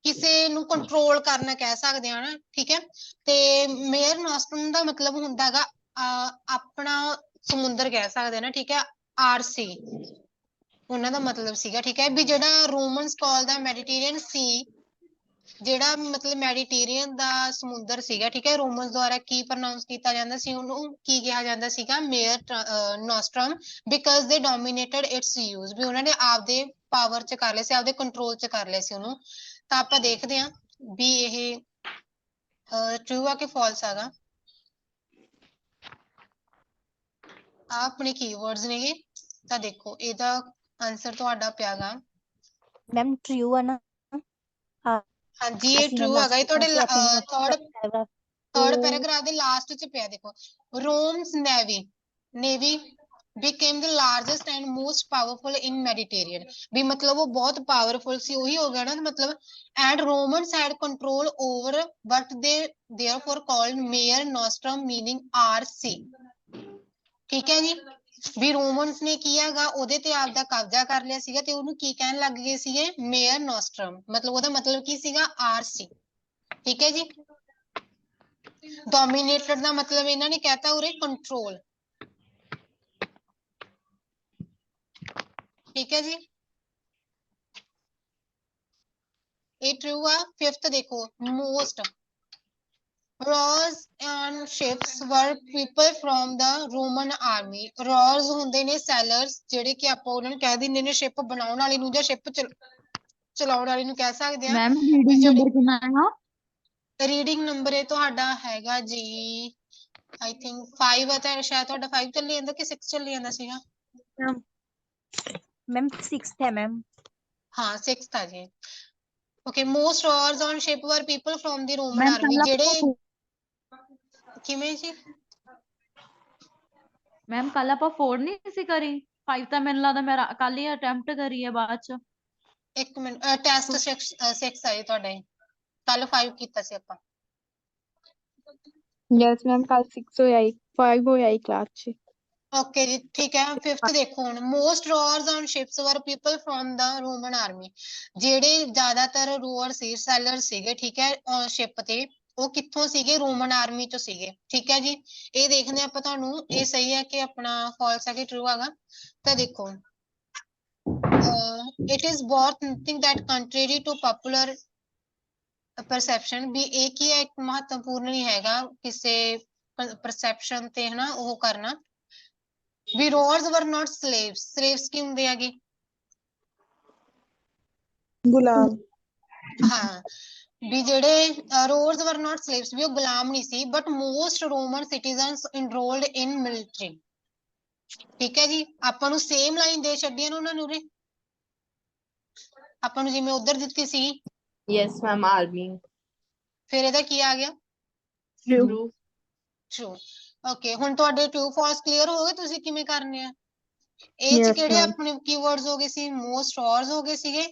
Speaker 15: ਕਿਸੇ ਨੂੰ ਕੰਟਰੋਲ ਕਰਨਾ ਕਹਿ ਸਕਦੇ ਹਾਂ ਨਾ। ਠੀਕ ਹੈ, ਤੇ ਮੇਅਰ ਨੋਸਟਰਮ ਦਾ ਮਤਲਬ ਹੁੰਦਾ ਹੈਗਾ ਆਪਣਾ ਸਮੁੰਦਰ ਕਹਿ ਸਕਦੇ ਨਾ। ਠੀਕ ਹੈ, ਆਰਸੀ ਉਹਨਾਂ ਦਾ ਮਤਲਬ ਸੀਗਾ। ਠੀਕ ਹੈ, ਵੀ ਜਿਹੜਾ ਰੋਮਨਸ ਕਾਲ ਦਾ ਮੈਡੀਟੇਰੀਅਨ ਸੀ ਜਿਹੜਾ ਮਤਲਬ ਮੈਡੀਟੇਰੀਅਨ ਦਾ ਸਮੁੰਦਰ ਸੀਗਾ, ਠੀਕ ਹੈ, ਰੋਮਨਸ ਦੁਆਰਾ ਕੀ ਪ੍ਰੋਨਾਂਸ ਕੀਤਾ ਜਾਂਦਾ ਸੀ, ਉਹਨੂੰ ਕੀ ਕਿਹਾ ਜਾਂਦਾ ਸੀਗਾ, Mare Nostrum, because they dominated its use, ਵੀ ਉਹਨਾਂ ਨੇ ਆਪਦੇ ਪਾਵਰ ਚ ਕਰ ਲਿਆ ਸੀ, ਆਪਦੇ ਕੰਟਰੋਲ ਚ ਕਰ ਲਿਆ ਸੀ ਉਹਨੂੰ। ਤਾਂ ਆਪਾਂ ਦੇਖਦੇ ਹਾਂ ਵੀ ਇਹ ਟਰੂ ਆ ਕਿ ਫਾਲਸ ਹੈਗਾ। ਆ ਆਪਣੇ ਕੀਵਰਡਸ ਨੇਗੇ, ਤਾਂ ਦੇਖੋ ਇਹਦਾ ਆਨਸਰ ਤੁਹਾਡਾ ਪਿਆਗਾ
Speaker 8: ਮੈਮ ਟਰੂ ਆ ਨਾ?
Speaker 15: ਹਾਂਜੀ, ਇਹ
Speaker 8: ਅਸੀਂ ਮੈਮ
Speaker 15: ਟਰੂ ਹੈਗਾ। ਇਹ ਤੁਹਾਡੇ
Speaker 8: ਲਾਸਟ
Speaker 15: ਥਰਡ ਪੈਰਾਗ੍ਰਾਫ ਦੇ ਲਾਸਟ ਚ ਪਿਆ, ਦੇਖੋ Rome's navy became the largest and most powerful in Mediterranean, ਵੀ ਮਤਲਬ ਉਹ ਬਹੁਤ ਪਾਵਰਫੁਲ ਸੀ, ਉਹੀ ਹੋ ਗਿਆ ਨਾ ਮਤਲਬ। and Romans had control over what they therefore called Mare Nostrum, meaning RC, ਠੀਕ ਹੈ ਜੀ। ਵੀ ਰੋਮਨਸ ਨੇ ਕੀ ਹੈਗਾ, ਉਹਦੇ ਤੇ ਆਪਦਾ ਕਬਜ਼ਾ ਕਰ ਲਿਆ ਸੀਗਾ, ਤੇ ਉਹਨੂੰ ਕੀ ਕਹਿਣ ਲੱਗ ਗਏ ਸੀਗੇ, ਮੇਅਰ ਨੋਸਟਰਮ, ਮਤਲਬ ਉਹਦਾ ਮਤਲਬ ਕੀ ਸੀਗਾ, RC, ਠੀਕ ਹੈ ਜੀ। ਡੋਮੀਨੇਟਡ ਦਾ ਮਤਲਬ ਇਹਨਾਂ ਨੇ ਕਹਿਤਾ ਉਰੇ ਕੰਟਰੋਲ, ਠੀਕ ਹੈ ਜੀ। ਇਹ ਟਰੂ ਆ। ਫਿਫਥ ਦੇਖੋ, most rowers on ships were people from the Roman army. rowers ਹੁੰਦੇ ਨੇ ਸੈਲਰਸ, ਜਿਹੜੇ ਕਿ ਆਪਾਂ ਉਹਨਾਂ ਨੂੰ ਕਹਿ ਦਿੰਦੇ ਨੇ ਸ਼ਿਪ ਬਣਾਉਣ ਵਾਲੇ ਨੂੰ, ਜਾਂ ਸ਼ਿਪ ਚਲਾਉਣ ਵਾਲੇ ਨੂੰ ਕਹਿ ਸਕਦੇ ਆ।
Speaker 10: ਮੈਮ ਰੀਡਿੰਗ ਨੰਬਰ ਕਿੰਨਾ ਹੈ?
Speaker 15: ਰੀਡਿੰਗ ਨੰਬਰ ਇਹ ਤੁਹਾਡਾ ਹੈਗਾ ਜੀ ਆਈ ਥਿੰਕ 5 ਆ, ਤਾਂ ਸ਼ਾਇਦ ਤੁਹਾਡਾ 5 ਚੱਲੀ ਜਾਂਦਾ ਕਿ 6 ਚੱਲੀ ਜਾਂਦਾ ਸੀਗਾ।
Speaker 8: ਮੈਮ 6th ਹੈ ਮੈਮ।
Speaker 15: ਹਾਂ 6th ਆ ਜੀ। Okay, most rowers on ship were people from the Roman
Speaker 10: ma'am
Speaker 15: army,
Speaker 10: ਕੱਲ
Speaker 15: ਜਿਹੜੇ ਕਿਵੇਂ ਜੀ?
Speaker 10: ਮੈਮ ਕੱਲ ਆਪਾਂ 4 ਨਹੀਂ ਸੀ ਕਰੀ, 5 ਤਾਂ ਮੈਨੂੰ ਲੱਗਦਾ ਮੈਂ ਕੱਲ ਹੀ ਅਟੈਂਪਟ ਕਰੀ ਹੈ ਬਾਅਦ ਚ।
Speaker 15: ਇੱਕ ਮਿੰਟ, ਟੈਸਟ 6 ਆਏ ਤੁਹਾਡਾ, ਕੱਲ 5 ਕੀਤਾ ਸੀ ਆਪਾਂ।
Speaker 7: ਯੈਸ ਮੈਮ ਕੱਲ 6 ਹੋਇਆ 5 ਹੋਇਆ ਕਲਾਸ ਚ।
Speaker 15: ਓਕੇ ਜੀ, ਠੀਕ ਹੈ। ਫਿਫਥ ਦੇਖੋ ਹੁਣ, ਮੋਸਟ ਰੋਅਰਸ ਔਨ ਸ਼ਿਪਸ ਵਰ people from the Roman army, ਜਿਹੜੇ ਜ਼ਿਆਦਾਤਰ ਰੋਅਰ ਸੀ, ਸੈਲਰ ਸੀਗੇ, ਠੀਕ ਹੈ, ਸ਼ਿਪ ਤੇ, ਉਹ ਕਿੱਥੋਂ ਸੀਗੇ, ਰੋਮਨ ਆਰਮੀ ਚੋਂ ਸੀਗੇ, ਠੀਕ ਹੈ ਜੀ। ਇਹ ਦੇਖਦੇ ਆਪਾਂ ਤੁਹਾਨੂੰ, ਇਹ ਸਹੀ ਹੈ ਕਿ ਆਪਣਾ ਫਾਲਸ ਹੈ ਕਿ ਟਰੂ ਹੈਗਾ। ਤਾਂ ਦੇਖੋ it is worth noting that contrary to popular perception, ਵੀ ਇਹ ਕੀ ਹੈ, ਇੱਕ ਮਹੱਤਵਪੂਰਨ ਨਹੀਂ ਹੈਗਾ ਕਿਸੇ perception ਤੇ ਹਨਾ ਉਹ ਕਰਨਾ, ਵੀ rowers were not slaves. slaves ਕੀ ਹੁੰਦੇ ਹੈਗੇ?
Speaker 7: ਗੁਲਾਮ।
Speaker 15: ਹਾਂ, ਵੀ ਜਿਹੜੇ rowers were not slaves, ਵੀ ਉਹ ਗੁਲਾਮ ਨਹੀਂ ਸੀ, but most Roman citizens enrolled in military, ਠੀਕ ਹੈ ਜੀ। ਆਪਾਂ ਨੂੰ ਸੇਮ ਲਾਈਨ ਦੇ ਛੱਡੀ ਨਾ ਉਹਨਾਂ ਨੂੰ ਉਰੇ, ਆਪਾਂ ਨੂੰ ਜਿਵੇਂ ਉਧਰ ਦਿੱਤੀ ਸੀ।
Speaker 21: Yes ma'am army.
Speaker 15: ਫਿਰ ਇਹਦਾ ਕੀ ਆ ਗਿਆ?
Speaker 21: ਟਰੂ।
Speaker 15: ਟਰੂ। ਓਕੇ, ਹੁਣ ਤੁਹਾਡੇ ਟਰੂ ਫਾਲਸ ਕਲੀਅਰ ਹੋ ਗਏ, ਤੁਸੀਂ ਕਿਵੇਂ ਕਰਨੇ ਆ? ਇਹ ਚ
Speaker 7: ਯੈਸ
Speaker 15: ਕਿਹੜੇ
Speaker 7: ਮੈਮ।
Speaker 15: ਆਪਣੇ ਕੀਵਰਡਸ ਹੋ ਗਏ ਸੀ? ਮੋਸਟ ਰੋਅਰਸ ਹੋ ਗਏ ਸੀਗੇ,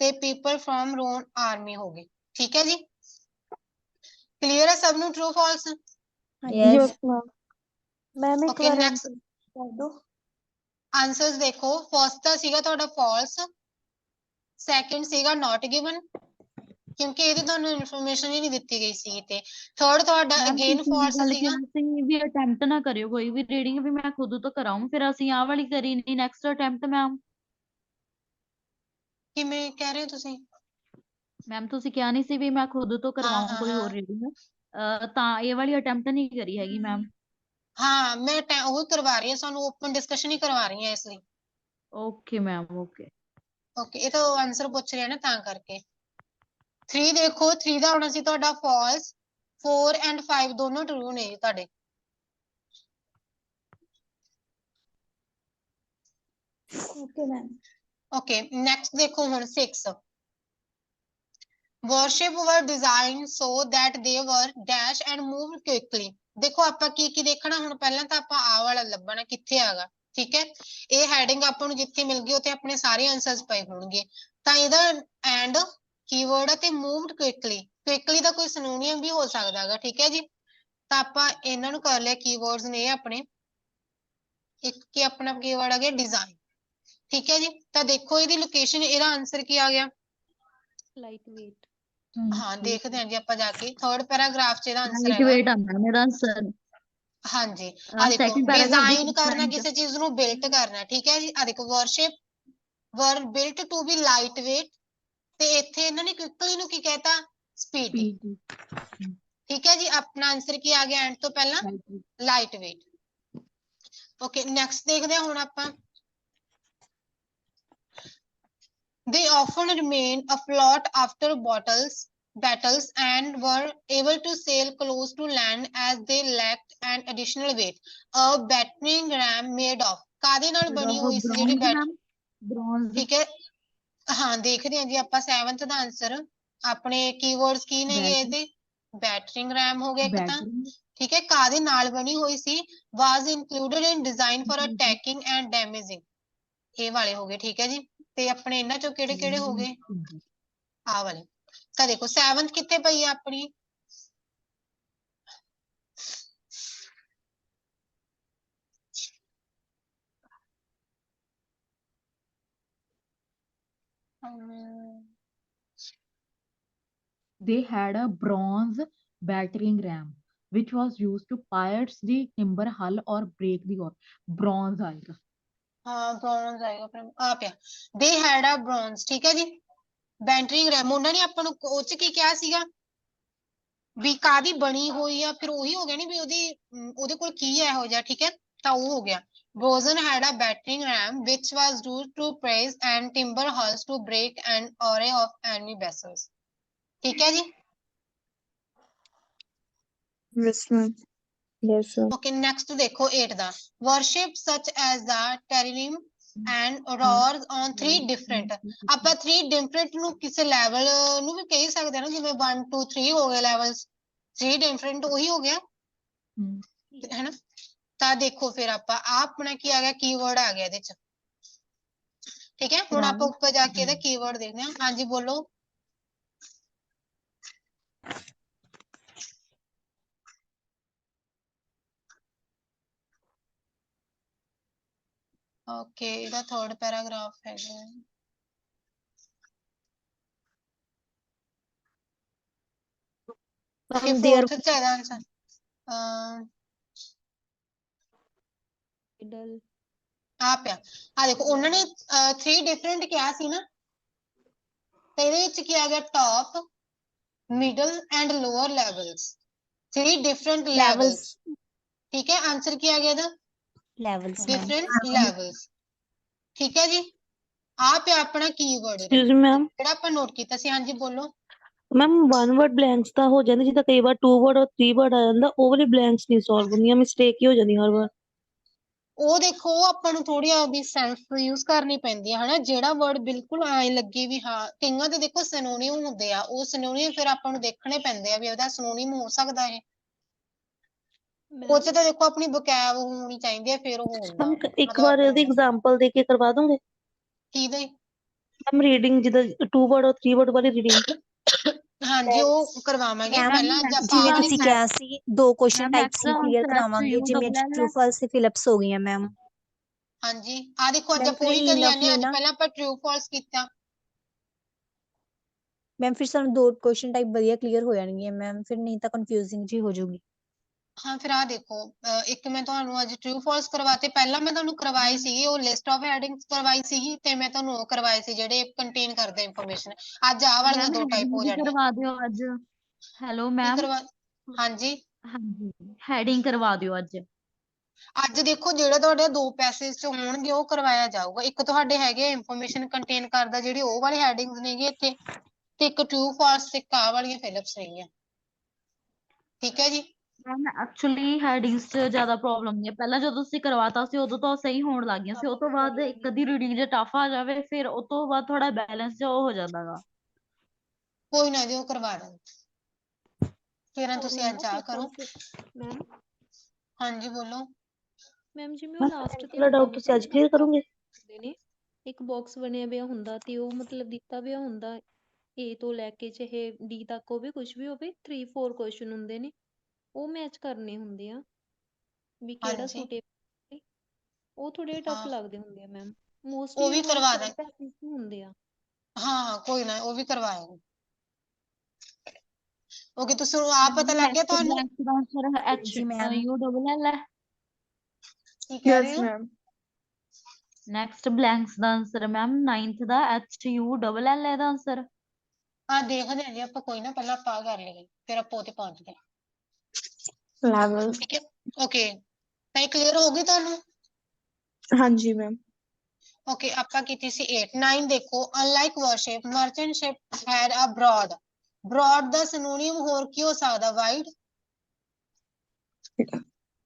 Speaker 15: ਤੇ ਪੀਪਲ ਫਰੋਮ ਰੋਮਨ ਆਰਮੀ ਹੋ ਗਏ, ਠੀਕ ਹੈ ਜੀ। ਕਲੀਅਰ ਹੈ ਸਭ ਨੂੰ, true false?
Speaker 7: Yes ma'am.
Speaker 20: Ma'am ਇੱਕ
Speaker 15: ਓਕੇ,
Speaker 20: ਵਾਰ
Speaker 15: ਨੈਕਸਟ
Speaker 20: ਆਂਸਰ ਕਰ ਦੋ।
Speaker 15: ਆਂਸਰਸ ਦੇਖੋ, ਫਸਟ ਦਾ ਸੀਗਾ ਤੁਹਾਡਾ ਫਾਲਸ, ਸੈਕਿੰਡ ਸੀਗਾ ਨਾਟ ਗਿਵਨ, ਕਿਉਂਕਿ ਇਹਦੀ ਤੁਹਾਨੂੰ ਇਨਫੋਰਮੇਸ਼ਨ ਹੀ ਨਹੀਂ ਦਿੱਤੀ ਗਈ ਸੀ, ਤੇ ਥਰਡ ਤੁਹਾਡਾ
Speaker 10: ਮੈਮ
Speaker 15: ਅਗੇਨ
Speaker 10: ਤੁਸੀਂ
Speaker 15: ਫਾਲਸ
Speaker 10: ਗੱਲ
Speaker 15: ਸੀਗਾ।
Speaker 10: ਕਿਹਾ ਸੀ ਵੀ ਅਟੈਂਪਟ ਨਾ ਕਰਿਓ ਕੋਈ ਵੀ ਰੀਡਿੰਗ, ਵੀ ਮੈਂ ਖੁਦ ਤੋਂ ਕਰਾਉਂ, ਫਿਰ ਅਸੀਂ ਆਹ ਵਾਲੀ ਕਰੀ ਨਹੀਂ ਨੈਕਸਟ ਅਟੈਂਪਟ। ਮੈਮ
Speaker 15: ਕਿਵੇਂ ਕਹਿ ਰਹੇ ਹੋ ਤੁਸੀਂ?
Speaker 10: ਮੈਮ ਤੁਸੀਂ ਕਿਹਾ ਨਹੀਂ ਸੀ ਵੀ ਮੈਂ ਖੁਦ ਤੋਂ
Speaker 15: ਹਾਂ
Speaker 10: ਕਰਵਾਉਂ
Speaker 15: ਹਾਂ
Speaker 10: ਕੋਈ ਹੋਰ
Speaker 15: ਹਾਂ
Speaker 10: ਰੀਡਿੰਗ, ਤਾਂ ਇਹ ਵਾਲੀ ਅਟੈਂਪਟ ਨਹੀਂ ਕਰੀ ਹੈਗੀ ਮੈਮ।
Speaker 15: ਹਾਂ, ਮੈਂ ਉਹ ਕਰਵਾ ਰਹੀ ਹਾਂ, ਸਾਨੂੰ ਓਪਨ ਡਿਸਕਸ਼ਨ ਹੀ ਕਰਵਾ ਰਹੀ ਹਾਂ ਇਸ ਲਈ।
Speaker 10: Okay ma'am okay.
Speaker 15: ਓਕੇ, ਇਹ ਤਾਂ ਆਂਸਰ ਪੁੱਛ ਰਿਹਾ ਨਾ ਤਾਂ ਕਰਕੇ। 3 ਦੇਖੋ, 3 ਦਾ ਹੋਣਾ ਸੀ ਤੁਹਾਡਾ ਫਾਲਸ, 4 ਐਂਡ 5 ਦੋਨੋਂ ਟਰੂ ਨੇ ਤੁਹਾਡੇ।
Speaker 20: Okay ma'am.
Speaker 15: ਓਕੇ, ਨੈਕਸਟ ਦੇਖੋ ਹੁਣ 6 worship were designed so that they were dash and moved quickly. ਦੇਖੋ ਆਪਾਂ ਕੀ ਦੇਖਣਾ ਹੁਣ, ਪਹਿਲਾਂ ਤਾਂ ਆਪਾਂ ਆਹ ਵਾਲਾ ਲੱਭਣਾ ਕਿੱਥੇ ਆਗਾ, ਠੀਕ ਹੈ। ਇਹ ਹੈਡਿੰਗ ਆਪਾਂ ਨੂੰ ਜਿੱਥੇ ਮਿਲ ਗਈ ਉੱਥੇ ਆਪਣੇ ਸਾਰੇ ਆਨਸਰਸ ਪਏ ਹੋਣਗੇ, ਤਾਂ ਇਹਦਾ ਐਂਡ ਕੀਵਰਡ ਹੈ, ਤੇ ਮੂਵਡ ਕੁਇਕਲੀ ਦਾ ਕੋਈ ਸਿਨੋਨੀਅਮ ਵੀ ਹੋ ਸਕਦਾ ਹੈਗਾ, ਠੀਕ ਹੈ ਜੀ। ਤਾਂ ਆਪਾਂ ਇਹਨਾਂ ਨੂੰ ਕਰ ਲਿਆ ਕੀਵਰਡਸ ਨੇ ਆਪਣੇ, ਇੱਕ ਕੀ ਆਪਣਾ ਕੀਵਰਡ ਆ ਗਿਆ ਡਿਜ਼ਾਈਨ, ਠੀਕ ਹੈ ਜੀ। ਤਾਂ ਦੇਖੋ ਇਹਦੀ ਲੋਕੇਸ਼ਨ, ਇਹਦਾ ਆਨਸਰ ਕੀ ਆ ਗਿਆ?
Speaker 10: Light weight.
Speaker 15: ਹਾਂ, ਦੇਖਦੇ ਹਾਂ ਜੀ ਆਪਾਂ ਜਾ ਕੇ, ਥਰਡ ਪੈਰਾਗ੍ਰਾਫ ਚ ਇਹਦਾ ਆਨਸਰ
Speaker 10: ਲਾਈਟ
Speaker 15: ਹੈਗਾ।
Speaker 10: ਵੇਟ ਆਉਂਦਾ ਮੇਰਾ ਆਨਸਰ।
Speaker 15: ਹਾਂਜੀ, ਆ ਦੇਖੋ,
Speaker 10: ਸੈਕਿੰਡ ਪੈਰਾਗ੍ਰਾਫ ਦੀ
Speaker 15: ਡਿਜ਼ਾਈਨ ਕਰਨਾ,
Speaker 10: ਸਟੂਡੈਂਟ।
Speaker 15: ਕਿਸੇ ਚੀਜ਼ ਨੂੰ ਬਿਲਟ ਕਰਨਾ, ਠੀਕ ਹੈ ਜੀ। ਆ ਦੇਖੋ, warship were built to be light weight, ਤੇ ਇੱਥੇ ਇਹਨਾਂ ਨੇ ਕੁਇਕਲੀ ਨੂੰ ਕੀ ਕਹਿਤਾ? स्पीड दी। ठीक है जी, अपना आंसर की आ गया एंड तो पहला लाइट वेट। ओके नेक्स्ट देखते हैं हुण आपां। They often remained afloat after battles and were able to sail close to land as they lacked an additional weight. A battering ram made of ਕਾਦੇ ਨਾਲ ਬਣੀ ਹੋਈ ਸੀ ਜਿਹੜੀ
Speaker 10: bronze
Speaker 15: ਠੀਕ ਹੈ ਹਾਂ ਦੇਖਦੇ ਹਾਂ ਜੀ ਆਪਾਂ 7th ਦਾ ਆਨਸਰ ਆਪਣੇ ਕੀਵਰਡਸ ਕੀ ਨੇਗੇ ਇਹਦੇ ਬੈਟਰਿੰਗ ਰੈਮ ਹੋ ਗਿਆ ਇੱਕ ਤਾਂ ਠੀਕ ਹੈ ਕਾਦੇ ਨਾਲ ਬਣੀ ਹੋਈ ਸੀ was included in design for attacking and damaging ਇਹ ਵਾਲੇ ਹੋ ਗਏ ਠੀਕ ਹੈ ਜੀ ਤੇ ਆਪਣੇ ਇਹਨਾਂ ਚੋਂ ਕਿਹੜੇ ਕਿਹੜੇ ਹੋ ਗਏ ਆ ਵਾਲੇ ਤਾਂ ਦੇਖੋ 7th ਕਿੱਥੇ ਪਈ ਆ ਆਪਣੀ
Speaker 10: they had a bronze battering ram which was used to pierce the timber hull or break the ore. Bronze आएगा
Speaker 15: हाँ bronze ਆਏਗਾ ਫਿਰ ਆ ਪਿਆ they had a bronze ਠੀਕ ਹੈ ਜੀ ਬੈਟਰਿੰਗ ਰੈਮ ਉਹਨਾਂ ਨੇ ਆਪਾਂ ਨੂੰ ਉਹ ਚ ਕੀ ਕਿਹਾ ਸੀਗਾ ਵੀ ਕਾਦੀ ਬਣੀ ਹੋਈ ਆ ਫਿਰ ਉਹੀ ਹੋ ਗਿਆ ਨਹੀਂ ਵੀ ਉਹਦੇ ਕੋਲ ਕੀ ਹੈ ਇਹੋ ਜਿਹਾ ਠੀਕ ਹੈ ਤਾਂ ਉਹ ਹੋ ਗਿਆ Boson had a battering ram which was used to praise and timber hulls to break an array of enemy vessels. ठीक है जी?
Speaker 2: Yes, ma'am. Yes, sir.
Speaker 15: Okay, next देखो 8 दा. Worship such as the Terrim and roars on 3 different. ਆਪਾਂ 3 different ਨੂੰ ਕਿਸੇ level ਨੂੰ ਵੀ ਕਹਿ ਸਕਦੇ ਹਾਂ ਨਾ ਜਿਵੇਂ 1 2 3 ਹੋ ਗਏ ਲੈਵਲਸ 3 different ਉਹੀ ਹੋ ਗਿਆ ਹੈ ਨਾ ਤਾਂ ਦੇਖੋ ਫਿਰ ਆਪਾਂ ਆ ਆਪਣਾ ਕੀ ਆ ਗਿਆ ਕੀਵਰਡ ਆ ਗਿਆ ਇਹਦੇ ਚ ਠੀਕ ਹੈ ਹੁਣ ਆਪਾਂ ਉੱਪਰ ਜਾ ਕੇ ਇਹਦਾ ਕੀਵਰਡ ਦੇਖਦੇ ਹਾਂ ਹਾਂਜੀ ਬੋਲੋ ਓਕੇ ਇਹਦਾ ਥਰਡ ਪੈਰਾਗ੍ਰਾਫ ਹੈਗਾ ਇਹ ਫੋਰਥ ਚ ਇਹਦਾ ਆਂਸਰ ਆ ਪਿਆ ਆ ਦੇਖੋ ਉਹਨਾਂ ਨੇ 3 ਡਿਫਰੈਂਟ ਕਿਹਾ ਸੀ ਨਾ ਤੇ ਇਹਦੇ ਵਿੱਚ ਕੀ ਆ ਗਿਆ top middle and lower levels 3 different levels ਠੀਕ ਹੈ ਆਂਸਰ ਕੀ ਆ ਗਿਆ ਇਹਦਾ
Speaker 8: ਲੈਵਲਸ
Speaker 15: ਡਿਫਰੈਂਟ ਲੈਵਲਸ ਠੀਕ ਹੈ ਜੀ ਆ ਪਿਆ ਆਪਣਾ ਕੀਵਰਡ
Speaker 4: ਐਕਸਕਿਊਜ਼ ਮੀ ਮੈਮ
Speaker 15: ਜਿਹੜਾ ਆਪਾਂ ਨੋਟ ਕੀਤਾ ਸੀ ਹਾਂਜੀ ਬੋਲੋ
Speaker 4: ਮੈਮ 1 ਵਰਡ ਬਲੈਂਕਸ ਤਾਂ ਹੋ ਜਾਂਦੇ ਜਿੱਦਾਂ ਕਈ ਵਾਰ 2 ਵਰਡ ਔਰ 3 ਵਰਡ ਆ ਜਾਂਦਾ ਉਹ ਵਾਲੇ ਬਲੈਂਕਸ ਨਹੀਂ ਸੋਲਵ ਹੁੰਦੀਆਂ ਮਿਸਟੇਕ ਹੀ ਹੋ ਜਾਂਦੀ ਹਰ ਵਾਰ
Speaker 15: ਉਹ ਦੇਖੋ ਆਪਾਂ ਨੂੰ ਥੋੜੀ ਆਪਦੀ ਸੈਲਫ ਯੂਜ਼ ਕਰਨੀ ਪੈਂਦੀ ਹੈ ਹਨਾ ਜਿਹੜਾ ਵਰਡ ਬਿਲਕੁਲ ਐ ਲੱਗੇ ਵੀ ਹਾਂ ਕਈਆਂ ਦੇ ਦੇਖੋ ਸਿਨੋਨਿਮ ਹੁੰਦੇ ਆ ਉਹ ਸਿਨੋਨਿਮ ਫਿਰ ਆਪਾਂ ਨੂੰ ਦੇਖਣੇ ਪੈਂਦੇ ਆ ਵੀ ਉਹਦਾ ਸਿਨੋਨਿਮ ਹੋ ਸਕਦਾ ਹੈ ਕੁਝ ਤਾਂ ਦੇਖੋ ਆਪਣੀ ਵੋਕੈਬ ਹੋਣੀ ਚਾਹੀਦੀ ਹੈ ਫਿਰ ਉਹ ਹੁੰਦਾ
Speaker 4: ਇੱਕ ਵਾਰ ਇਹਦੀ ਐਗਜ਼ਾਮਪਲ ਦੇ ਕੇ ਕਰਵਾ ਦੋਗੇ
Speaker 15: ਕੀ ਦੇ
Speaker 4: ਮੈਮ ਰੀਡਿੰਗ ਜਿੱਦਾਂ 2 ਵਰਡ ਔਰ 3 ਵਰਡ ਵਾਲੀ ਰੀਡਿੰਗ
Speaker 15: ਹਾਂਜੀ ਉਹ ਕਰਵਾਵਾਂਗੇ ਪਹਿਲਾਂ
Speaker 8: ਜਿਵੇਂ ਤੁਸੀਂ ਕਿਹਾ ਸੀ 2 ਕੁਐਸਚਨ ਟਾਈਪਸ ਨੂੰ ਕਲੀਅਰ
Speaker 10: answer
Speaker 8: ਕਰਾਵਾਂਗੇ ਜਿਵੇਂ ਟਰੂ ਫਾਲਸ ਤੇ ਫਿਲਿਪਸ ਹੋ ਗਈਆਂ ਮੈਮ
Speaker 15: ਹਾਂਜੀ ਆ ਦੇਖੋ ਅੱਜ
Speaker 8: ਮੈਮ
Speaker 15: ਆਪਾਂ ਉਹੀ ਕਰੀ ਜਾਂਦੇ ਹਾਂ ਅੱਜ ਪਹਿਲਾਂ ਆਪਾਂ ਟਰੂ ਫਾਲਸ ਕੀਤਾ
Speaker 8: ਮੈਮ ਫਿਰ ਸਾਨੂੰ 2 ਕੁਐਸਚਨ ਟਾਈਪ ਵਧੀਆ ਕਲੀਅਰ ਹੋ ਜਾਣਗੀਆਂ ਮੈਮ ਫਿਰ ਨਹੀਂ ਤਾਂ ਕਨਫਿਊਜ਼ਿੰਗ ਜੀ ਹੋ ਜਾਊਗੀ
Speaker 15: ਹਾਂ ਫਿਰ ਆ ਦੇਖੋ ਇੱਕ ਮੈਂ ਤੁਹਾਨੂੰ ਅੱਜ ਟਰੂ ਫਾਲਸ ਕਰਵਾਤੇ ਪਹਿਲਾਂ ਮੈਂ ਤੁਹਾਨੂੰ ਕਰਵਾਈ ਸੀਗੀ ਉਹ ਲਿਸਟ ਆਫ ਹੈਡਿੰਗਸ ਕਰਵਾਈ ਸੀਗੀ ਤੇ ਮੈਂ ਤੁਹਾਨੂੰ ਉਹ ਕਰਵਾਏ ਸੀ ਜਿਹੜੇ ਕੰਟੇਨ ਕਰਦੇ ਇਨਫੋਰਮੇਸ਼ਨ ਅੱਜ ਆ ਵਾਲੀਆਂ 2 ਟਾਈਪ ਹੋ ਜਾਣੀਆਂ
Speaker 10: ਕਰਵਾ ਦਿਓ ਅੱਜ ਹੈਲੋ ਮੈਮ
Speaker 15: ਹਾਂਜੀ
Speaker 10: ਹਾਂਜੀ ਹੈਡਿੰਗ ਕਰਵਾ ਦਿਓ ਅੱਜ
Speaker 15: ਅੱਜ ਦੇਖੋ ਜਿਹੜੇ ਤੁਹਾਡੇ 2 ਪੈਸੇਜ ਚ ਹੋਣਗੇ ਉਹ ਕਰਵਾਇਆ ਜਾਊਗਾ ਇੱਕ ਤੁਹਾਡੇ ਹੈਗੇ ਇਨਫੋਰਮੇਸ਼ਨ ਕੰਟੇਨ ਕਰਦਾ ਜਿਹੜੀ ਉਹ ਵਾਲੀ ਹੈਡਿੰਗਸ ਨੇਗੇ ਇੱਥੇ ਤੇ ਇੱਕ ਟਰੂ ਫਾਲਸ ਤੇ ਆ ਵਾਲੀਆਂ ਫਿਲਿਪਸ ਨੇਗੀਆਂ ਠੀਕ ਹੈ ਜੀ
Speaker 10: ਮੈਮ ਐਕਚੁਅਲੀ ਹੈਡਿੰਗਸ 'ਚ ਜ਼ਿਆਦਾ ਪ੍ਰੋਬਲਮ ਨਹੀਂ ਹੈ ਪਹਿਲਾਂ ਜਦੋਂ ਤੁਸੀਂ ਕਰਵਾਤਾ ਸੀ ਉਦੋਂ ਤਾਂ ਸਹੀ ਹੋਣ ਲੱਗ ਗਈਆਂ ਸੀ ਉਹ ਤੋਂ ਬਾਅਦ ਇੱਕ ਅੱਧੀ ਰੀਡਿੰਗ ਜੇ ਟਫ ਆ ਜਾਵੇ ਫਿਰ ਉਹ ਤੋਂ ਬਾਅਦ ਥੋੜਾ ਬੈਲੈਂਸ ਜਿਹਾ ਉਹ ਹੋ ਜਾਂਦਾ ਗਾ
Speaker 15: ਕੋਈ ਨਾ ਜੀ ਉਹ ਕਰਵਾ ਦਾਂਗੇ ਕਿਰਨ ਤੁਸੀਂ ਅੱਜ ਆ ਕਰੋ
Speaker 17: ਮੈਮ
Speaker 15: ਹਾਂਜੀ ਬੋਲੋ
Speaker 17: ਮੈਮ ਜਿਵੇਂ ਉਹ ਲਾਸਟ ਤੇ
Speaker 4: ਡਾਊਟ ਤੁਸੀਂ ਅੱਜ ਕਲੀਅਰ ਕਰੋਗੇ
Speaker 17: ਹੁੰਦੇ ਨੇ ਇੱਕ ਬਾਕਸ ਬਣਿਆ ਪਿਆ ਹੁੰਦਾ ਤੇ ਉਹ ਮਤਲਬ ਦਿੱਤਾ ਪਿਆ ਹੁੰਦਾ A ਤੋਂ ਲੈ ਕੇ ਚਾਹੇ D ਤੱਕ ਹੋਵੇ ਕੁਝ ਵੀ ਹੋਵੇ 3-4 ਕੁਐਸਚਨ ਹੁੰਦੇ ਨੇ ਉਹ ਮੈਚ ਕਰਨੇ ਹੁੰਦੇ ਆ ਵੀ ਕਿਹੜਾ ਸੂਟੇਬਲ ਉਹ ਥੋੜੇ ਟਫ ਲੱਗਦੇ ਹੁੰਦੇ ਆ ਮੈਮ ਮੋਸਟਲੀ
Speaker 15: ਉਹ ਵੀ ਕਰਵਾ ਦਾਂ
Speaker 17: ਹੁੰਦੇ ਆ
Speaker 15: ਹਾਂ ਕੋਈ ਨਾ ਉਹ ਵੀ ਕਰਵਾਏਗਾ ਓਕੇ ਤੁਸੀਂ ਆ ਪਤਾ ਲੱਗ ਗਿਆ ਤੁਹਾਨੂੰ
Speaker 10: ਜੀ ਮੈਮ ਯੂ ਡਬਲ ਐਲ ਹੈ
Speaker 15: ਕੀ ਕਹਿ ਰਹੇ ਹੋ
Speaker 10: ਨੈਕਸਟ ਬਲੈਂਕਸ ਦਾ ਆਨਸਰ ਮੈਮ 9th ਦਾ HU ਡਬਲ ਐਲ ਹੈ ਦਾ ਆਨਸਰ
Speaker 15: ਦੇਖਦੇ ਹਾਂ ਜੀ ਆਪਾਂ, ਕੋਈ ਨਾ, ਪਹਿਲਾਂ ਆਪਾਂ ਆਹ ਕਰ ਲਈਏ, ਫਿਰ ਆਪਾਂ ਉਹਤੇ ਪਹੁੰਚਦੇ ਹਾਂ।
Speaker 7: ਲੈਵਲ
Speaker 15: ਠੀਕ ਹੈ, ਓਕੇ, ਤਾਂ ਇਹ ਕਲੀਅਰ ਹੋ ਗਈ ਤੁਹਾਨੂੰ?
Speaker 7: ਹਾਂਜੀ ਮੈਮ।
Speaker 15: ਓਕੇ, ਆਪਾਂ ਕੀਤੀ ਸੀ 8 9 ਦੇਖੋ, unlike warship merchant ship had a broad. Broad ਦਾ ਸਿਨੋਨੀਮ ਹੋਰ ਕੀ ਹੋ ਸਕਦਾ? Wide,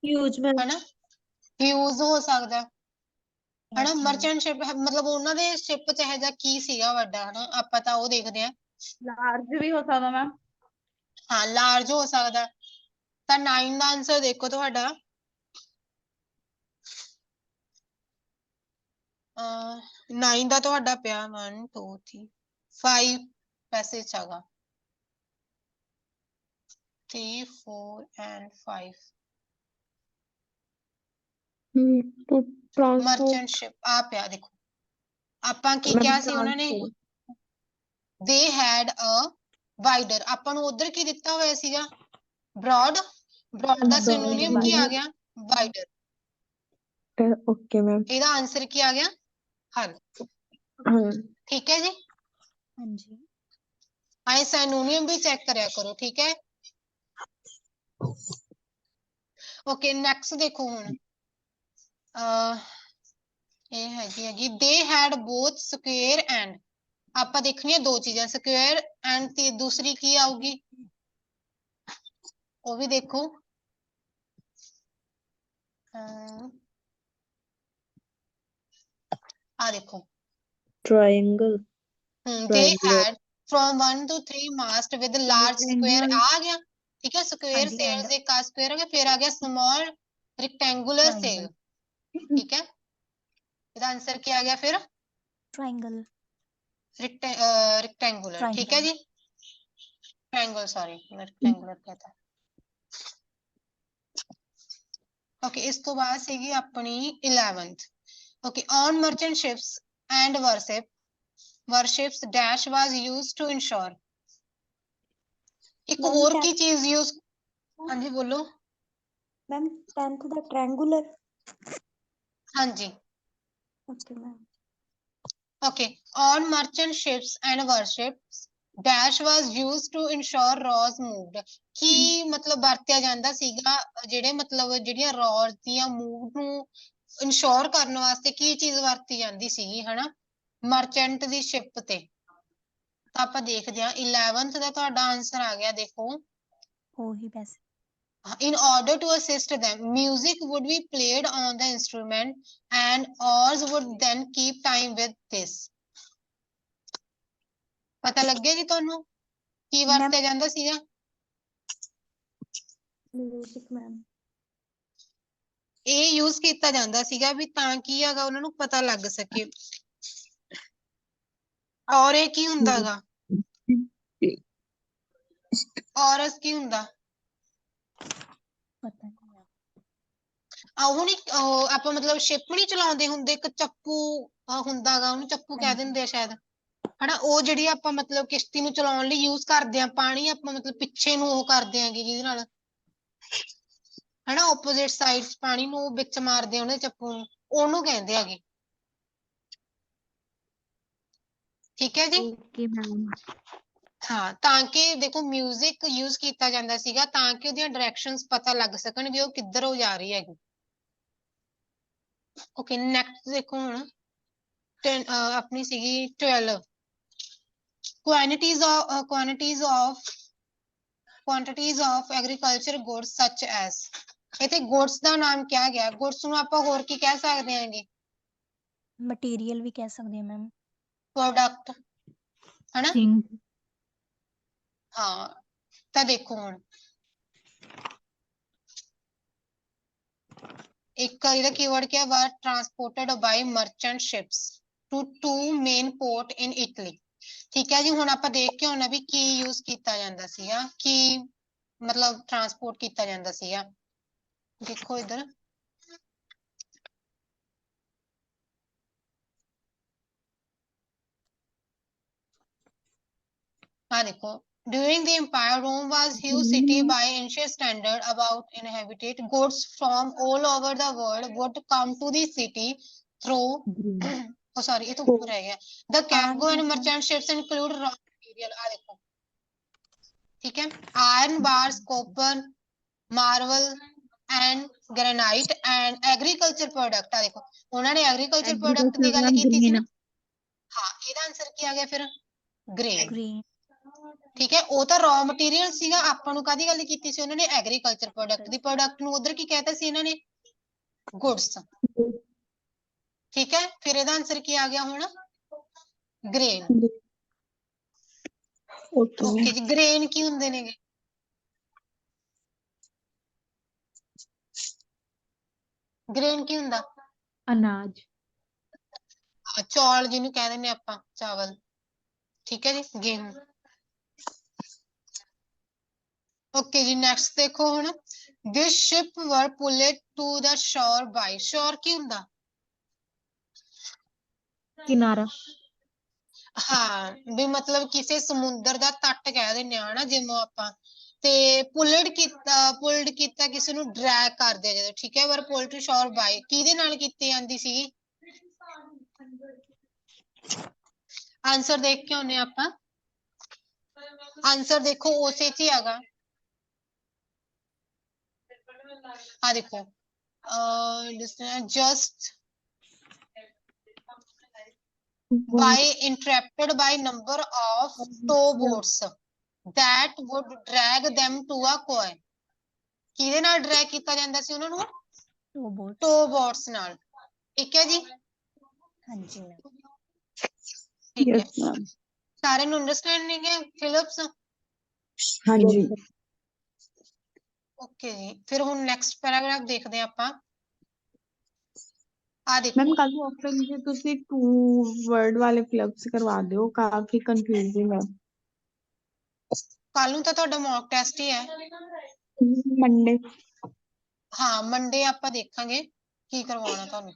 Speaker 4: huge ma'am.
Speaker 15: ਹਨਾ, ਹਿਊਜ ਹੋ ਸਕਦਾ, ਹਨਾ। ਮਰਚੈਂਟ ਸ਼ਿਪ ਮਤਲਬ ਉਹਨਾਂ ਦੇ ਸ਼ਿਪ ਚ ਇਹੋ ਜਿਹਾ ਕੀ ਸੀਗਾ ਵੱਡਾ, ਹਨਾ, ਆਪਾਂ ਤਾਂ ਉਹ ਦੇਖਦੇ ਹਾਂ।
Speaker 7: ਲਾਰਜ ਵੀ ਹੋ ਸਕਦਾ ਮੈਮ।
Speaker 15: ਹਾਂ, ਲਾਰਜ ਹੋ ਸਕਦਾ। ਤਾਂ 9 ਦਾ ਆਂਸਰ ਦੇਖੋ ਤੁਹਾਡਾ, 9 ਦਾ ਤੁਹਾਡਾ ਪਿਆ 1 2 3 5 ਪੈਸੇਜ ਹੈਗਾ, 3 4 and 5
Speaker 7: to transport
Speaker 15: merchant ship ਆ ਪਿਆ। ਦੇਖੋ ਆਪਾਂ ਕੀ
Speaker 7: ਮੈਮ
Speaker 15: ਕਿਹਾ ਸੀ ਉਹਨਾਂ ਨੇ,
Speaker 7: transport
Speaker 15: they had a wider, ਆਪਾਂ ਨੂੰ ਉਧਰ ਕੀ ਦਿੱਤਾ ਹੋਇਆ ਸੀਗਾ? broad, broad ਦਾ ਸਿਨੋਨੀਅਮ ਕੀ ਆ ਗਿਆ? wider।
Speaker 7: Okay ma'am.
Speaker 15: ਇਹਦਾ ਆਂਸਰ ਕੀ ਆ ਗਿਆ? ਹਲ।
Speaker 7: ਹਾਂ
Speaker 15: ਠੀਕ ਹੈ ਜੀ,
Speaker 8: ਹਾਂਜੀ
Speaker 15: ਆਏ ਸਿਨੋਨੀਅਮ ਵੀ ਚੈੱਕ ਕਰਿਆ ਕਰੋ, ਠੀਕ ਹੈ। ਓਕੇ, ਨੈਕਸਟ ਦੇਖੋ ਹੁਣ, ਇਹ ਹੈਗੀ they had both square and, ਆਪਾਂ ਦੇਖਣੀ ਹੈ ਦੋ ਚੀਜ਼ਾਂ, ਸਕੁਅਰ ਐਂਡ ਤੇ ਦੂਸਰੀ ਕੀ ਆਊਗੀ, ਉਹ ਵੀ ਦੇਖੋ। ਆ ਦੇਖੋ,
Speaker 4: triangle
Speaker 15: they
Speaker 4: triangular
Speaker 15: had from 1 to 3 mast with large square, ਆ ਗਿਆ, ਠੀਕ ਹੈ। ਸਕੁਅਰ
Speaker 8: ਹਾਂਜੀ
Speaker 15: ਸੇਲ
Speaker 8: ਐਂਡ
Speaker 15: ਦੇ ਕਾ ਸਕੁਅਰ ਹੋ ਗਿਆ, ਫਿਰ ਆ ਗਿਆ ਸਮਾਲ ਰੈਕਟੈਂਗੂਲਰ ਸੇਲ,
Speaker 8: ਟ੍ਰਾਇੰਗਲ
Speaker 15: ਠੀਕ ਹੈ। ਇਹਦਾ ਆਂਸਰ ਕੀ ਆ ਗਿਆ ਫਿਰ?
Speaker 8: ਟ੍ਰਾਇੰਗਲ
Speaker 15: रेक्टेंगुलर, ठीक है
Speaker 8: ट्रायंगल
Speaker 15: जी, ट्रायंगल, सॉरी रेक्टेंगुलर कहता है। ओके, इस तो बाद सीगी अपनी 11th। Okay, on merchant ships and warships dash was used to ensure, एक
Speaker 20: मैम
Speaker 15: और की चीज यूज, हाँ जी बोलो
Speaker 20: मैम 10th ਦਾ ट्रायंगुलर।
Speaker 15: हाँ जी,
Speaker 20: okay ma'am.
Speaker 15: okay, on merchant ships and warships dash was used to ensure rows moved, ਕੀ ਮਤਲਬ ਵਰਤਿਆ ਜਾਂਦਾ ਸੀਗਾ ਜਿਹੜੇ ਮਤਲਬ ਜਿਹੜੀਆਂ ਰੋਜ਼ ਦੀਆਂ ਮੂਵ ਨੂੰ ਇੰਸ਼ੋਰ ਕਰਨ ਵਾਸਤੇ ਕੀ ਚੀਜ਼ ਵਰਤੀ ਜਾਂਦੀ ਸੀਗੀ, ਹਨਾ, ਮਰਚੈਂਟ ਦੀ ਸ਼ਿਪ ਤੇ। ਤਾਂ ਆਪਾਂ ਦੇਖਦੇ ਹਾਂ 11th ਦਾ ਤੁਹਾਡਾ ਆਨਸਰ ਆ ਗਿਆ, ਦੇਖੋ,
Speaker 8: ਉਹੀ ਪੈਸੇ
Speaker 15: in order to assist them music would be played on the instrument and oars would then keep time with this, ਪਤਾ ਲੱਗਿਆ ਜੀ ਤੁਹਾਨੂੰ ਕੀ
Speaker 20: मैम
Speaker 15: ਵਰਤਿਆ ਜਾਂਦਾ ਸੀਗਾ?
Speaker 20: Music ma'am.
Speaker 15: ਇਹ ਯੂਜ਼ ਕੀਤਾ ਜਾਂਦਾ ਸੀਗਾ ਵੀ ਤਾਂ ਕੀ ਹੈਗਾ ਉਹਨਾਂ ਨੂੰ ਪਤਾ ਲੱਗ ਸਕੇ। ਔਰ ਇਹ ਕੀ ਹੁੰਦਾ ਗਾ? ਔਰਸ ਕੀ ਹੁੰਦਾ?
Speaker 8: ਪਤਾ ਨਹੀਂ
Speaker 15: ਉਹ ਨੀ, ਉਹ ਆਪਾਂ ਮਤਲਬ ਸ਼ਿਪ ਨਹੀਂ ਚਲਾਉਂਦੇ ਹੁੰਦੇ, ਇੱਕ ਚੱਪੂ ਹੁੰਦਾ ਗਾ, ਉਹਨੂੰ ਚੱਪੂ ਕਹਿ ਦਿੰਦੇ ਆ ਸ਼ਾਇਦ, ਹਨਾ। ਉਹ ਜਿਹੜੀ ਆਪਾਂ ਮਤਲਬ ਕਿਸ਼ਤੀ ਨੂੰ ਚਲਾਉਣ ਲਈ ਯੂਜ਼ ਕਰਦੇ ਆ, ਪਾਣੀ ਆਪਾਂ ਮਤਲਬ ਪਿੱਛੇ ਨੂੰ ਉਹ ਕਰਦੇ ਆਂਗੇ ਜਿਹਦੇ ਨਾਲ, ਹਨਾ, ਆਪੋਜ਼ਿਟ ਸਾਈਡ ਪਾਣੀ ਨੂੰ ਵਿੱਚ ਮਾਰਦੇ ਆ ਉਹਨੇ ਚੱਪੂ ਨੂੰ, ਉਹਨੂੰ ਕਹਿੰਦੇ ਹੈਗੇ, ਠੀਕ ਹੈ ਜੀ।
Speaker 22: Okay ma'am.
Speaker 15: ਹਾਂ, ਤਾਂ ਕਿ ਦੇਖੋ ਮਿਊਜ਼ਿਕ ਯੂਜ਼ ਕੀਤਾ ਜਾਂਦਾ ਸੀਗਾ ਤਾਂ ਕਿ ਉਹਦੀਆਂ ਡਾਇਰੈਕਸ਼ਨਸ ਪਤਾ ਲੱਗ ਸਕਣ ਵੀ ਉਹ ਕਿੱਧਰ ਜਾ ਰਹੀ ਹੈਗੀ। ਓਕੇ, ਨੈਕਸਟ ਦੇਖੋ ਹੁਣ, ਆਪਣੀ ਸੀਗੀ 12 quantities of agriculture goods such as, ਇੱਥੇ ਗੁड्स ਦਾ ਨਾਮ ਕਿਹਾ ਗਿਆ, ਗੁड्स ਨੂੰ ਆਪਾਂ ਹੋਰ ਕੀ ਕਹਿ ਸਕਦੇ ਹਾਂਗੇ?
Speaker 8: ਮਟੀਰੀਅਲ ਵੀ ਕਹਿ ਸਕਦੇ ਆ ਮੈਮ।
Speaker 15: ਪ੍ਰੋਡਕਟ, ਹਨਾ।
Speaker 22: ਥਿੰਗ।
Speaker 15: ਹਾਂ, ਤਾਂ ਦੇਖੋ ਹੁਣ ਇੱਕ ਇਹਦਾ ਕੀਵਰਡ ਕਿਹਾ ਵਾ, transported by merchant ships to 2 main port in Italy, ਠੀਕ ਹੈ ਜੀ। ਹੁਣ ਆਪਾਂ ਦੇਖ ਕੇ ਆਉਣਾ ਵੀ ਕੀ ਯੂਜ਼ ਕੀਤਾ ਜਾਂਦਾ ਸੀਗਾ, ਕੀ ਮਤਲਬ ਟਰਾਂਸਪੋਰਟ ਕੀਤਾ ਜਾਂਦਾ ਸੀਗਾ। ਦੇਖੋ ਇੱਧਰ, हाँ देखो, during the empire Rome was huge city by ancient standard about inhabited, goods from all over the world would come to the city through oh sorry ये तो ऊपर है गया, the cargo and merchant ships include raw material, material आ देखो ठीक है iron bars copper marble and granite and agriculture product आ देखो उन्होंने एग्रीकल्चर प्रोडक्ट की गल की थी ना हाँ ਇਹਦਾ ਆਨਸਰ ਕੀ ਆ ਗਿਆ ਫਿਰ ਗ੍ਰੇਨ ਠੀਕ ਹੈ ਉਹ ਤਾਂ ਰॉ ਮਟੀਰੀਅਲ ਸੀਗਾ ਆਪਾਂ ਨੂੰ ਕਾਦੀ ਗੱਲ ਕੀਤੀ ਸੀ ਉਹਨਾਂ ਨੇ ਐਗਰੀਕਲਚਰ ਪ੍ਰੋਡਕਟ ਦੀ ਪ੍ਰੋਡਕਟ ਨੂੰ ਉਧਰ ਕੀ ਕਹਿਤਾ ਸੀ ਇਹਨਾਂ ਨੇ ਗੁੱਡਸ ਠੀਕ ਹੈ ਫਿਰ ਇਹਦਾ ਆਨਸਰ ਕੀ ਆ ਗਿਆ ਹੁਣ ਗ੍ਰੇਨ ਓਕੇ ਜੀ ਗ੍ਰੇਨ ਕੀ ਹੁੰਦੇ ਨੇਗੇ ਗ੍ਰੇਨ ਕੀ ਹੁੰਦਾ
Speaker 21: ਅਨਾਜ
Speaker 15: ਚੌਲ ਜਿਹਨੂੰ ਕਹਿ ਦਿੰਦੇ ਆਪਾਂ ਚਾਵਲ ਠੀਕ ਹੈ ਜੀ गेहूं ओके जी नेक्स्ट देखो हुन this ship were pulled to the shore by shore की हुंदा
Speaker 21: ਕਿਨਾਰਾ
Speaker 15: हाँ भी मतलब किसी समुंदर दा तट कह दिंदे आ ना जिवें आपां ते पुल्ड कीता किसी ਨੂੰ ਡਰੈਗ ਕਰਦੇ ਜਦੋਂ ਠੀਕ ਹੈ ਵਰ ਪੁੱਲ ਟੂ ਸ਼ੋਰ ਬਾਈ ਕਿਹਦੇ ਨਾਲ ਕੀਤੀ ਜਾਂਦੀ ਸੀ ਆਨਸਰ ਦੇਖ ਕੇ ਆਉਨੇ ਆਪਾਂ आंसर देखो उसे च ही आगा हाँ देखो just by interrupted by number of towboats that would drag them to a quay ਕਿਹਦੇ ਨਾਲ ਡਰੈਗ ਕੀਤਾ ਜਾਂਦਾ ਸੀ ਉਹਨਾਂ ਨੂੰ towboats ਨਾਲ ਠੀਕ ਹੈ ਜੀ ਹਾਂਜੀ ਠੀਕ ਹੈ ਸਾਰਿਆਂ ਨੂੰ ਅੰਡਰਸਟੈਂਡਿੰਗ ਹੈ ਫਿਲਿਪਸ
Speaker 2: ਹਾਂਜੀ
Speaker 15: ਓਕੇ ਜੀ ਫਿਰ ਹੁਣ ਨੈਕਸਟ ਪੈਰਾਗ੍ਰਾਫ ਦੇਖਦੇ ਆਪਾਂ ਆ ਦੇਖੋ
Speaker 7: मैम कल ऑप्शन से तुसी 2 वर्ड वाले फ्लक्स करवा दियो काफी कंफ्यूजिंग है
Speaker 15: ਕੱਲ ਨੂੰ ਤਾਂ ਤੁਹਾਡਾ ਮੌਕ ਟੈਸਟ ਹੀ ਹੈ
Speaker 7: मंडे
Speaker 15: ਹਾਂ ਮੰਡੇ ਆਪਾਂ ਦੇਖਾਂਗੇ ਕੀ ਕਰਵਾਉਣਾ ਤੁਹਾਨੂੰ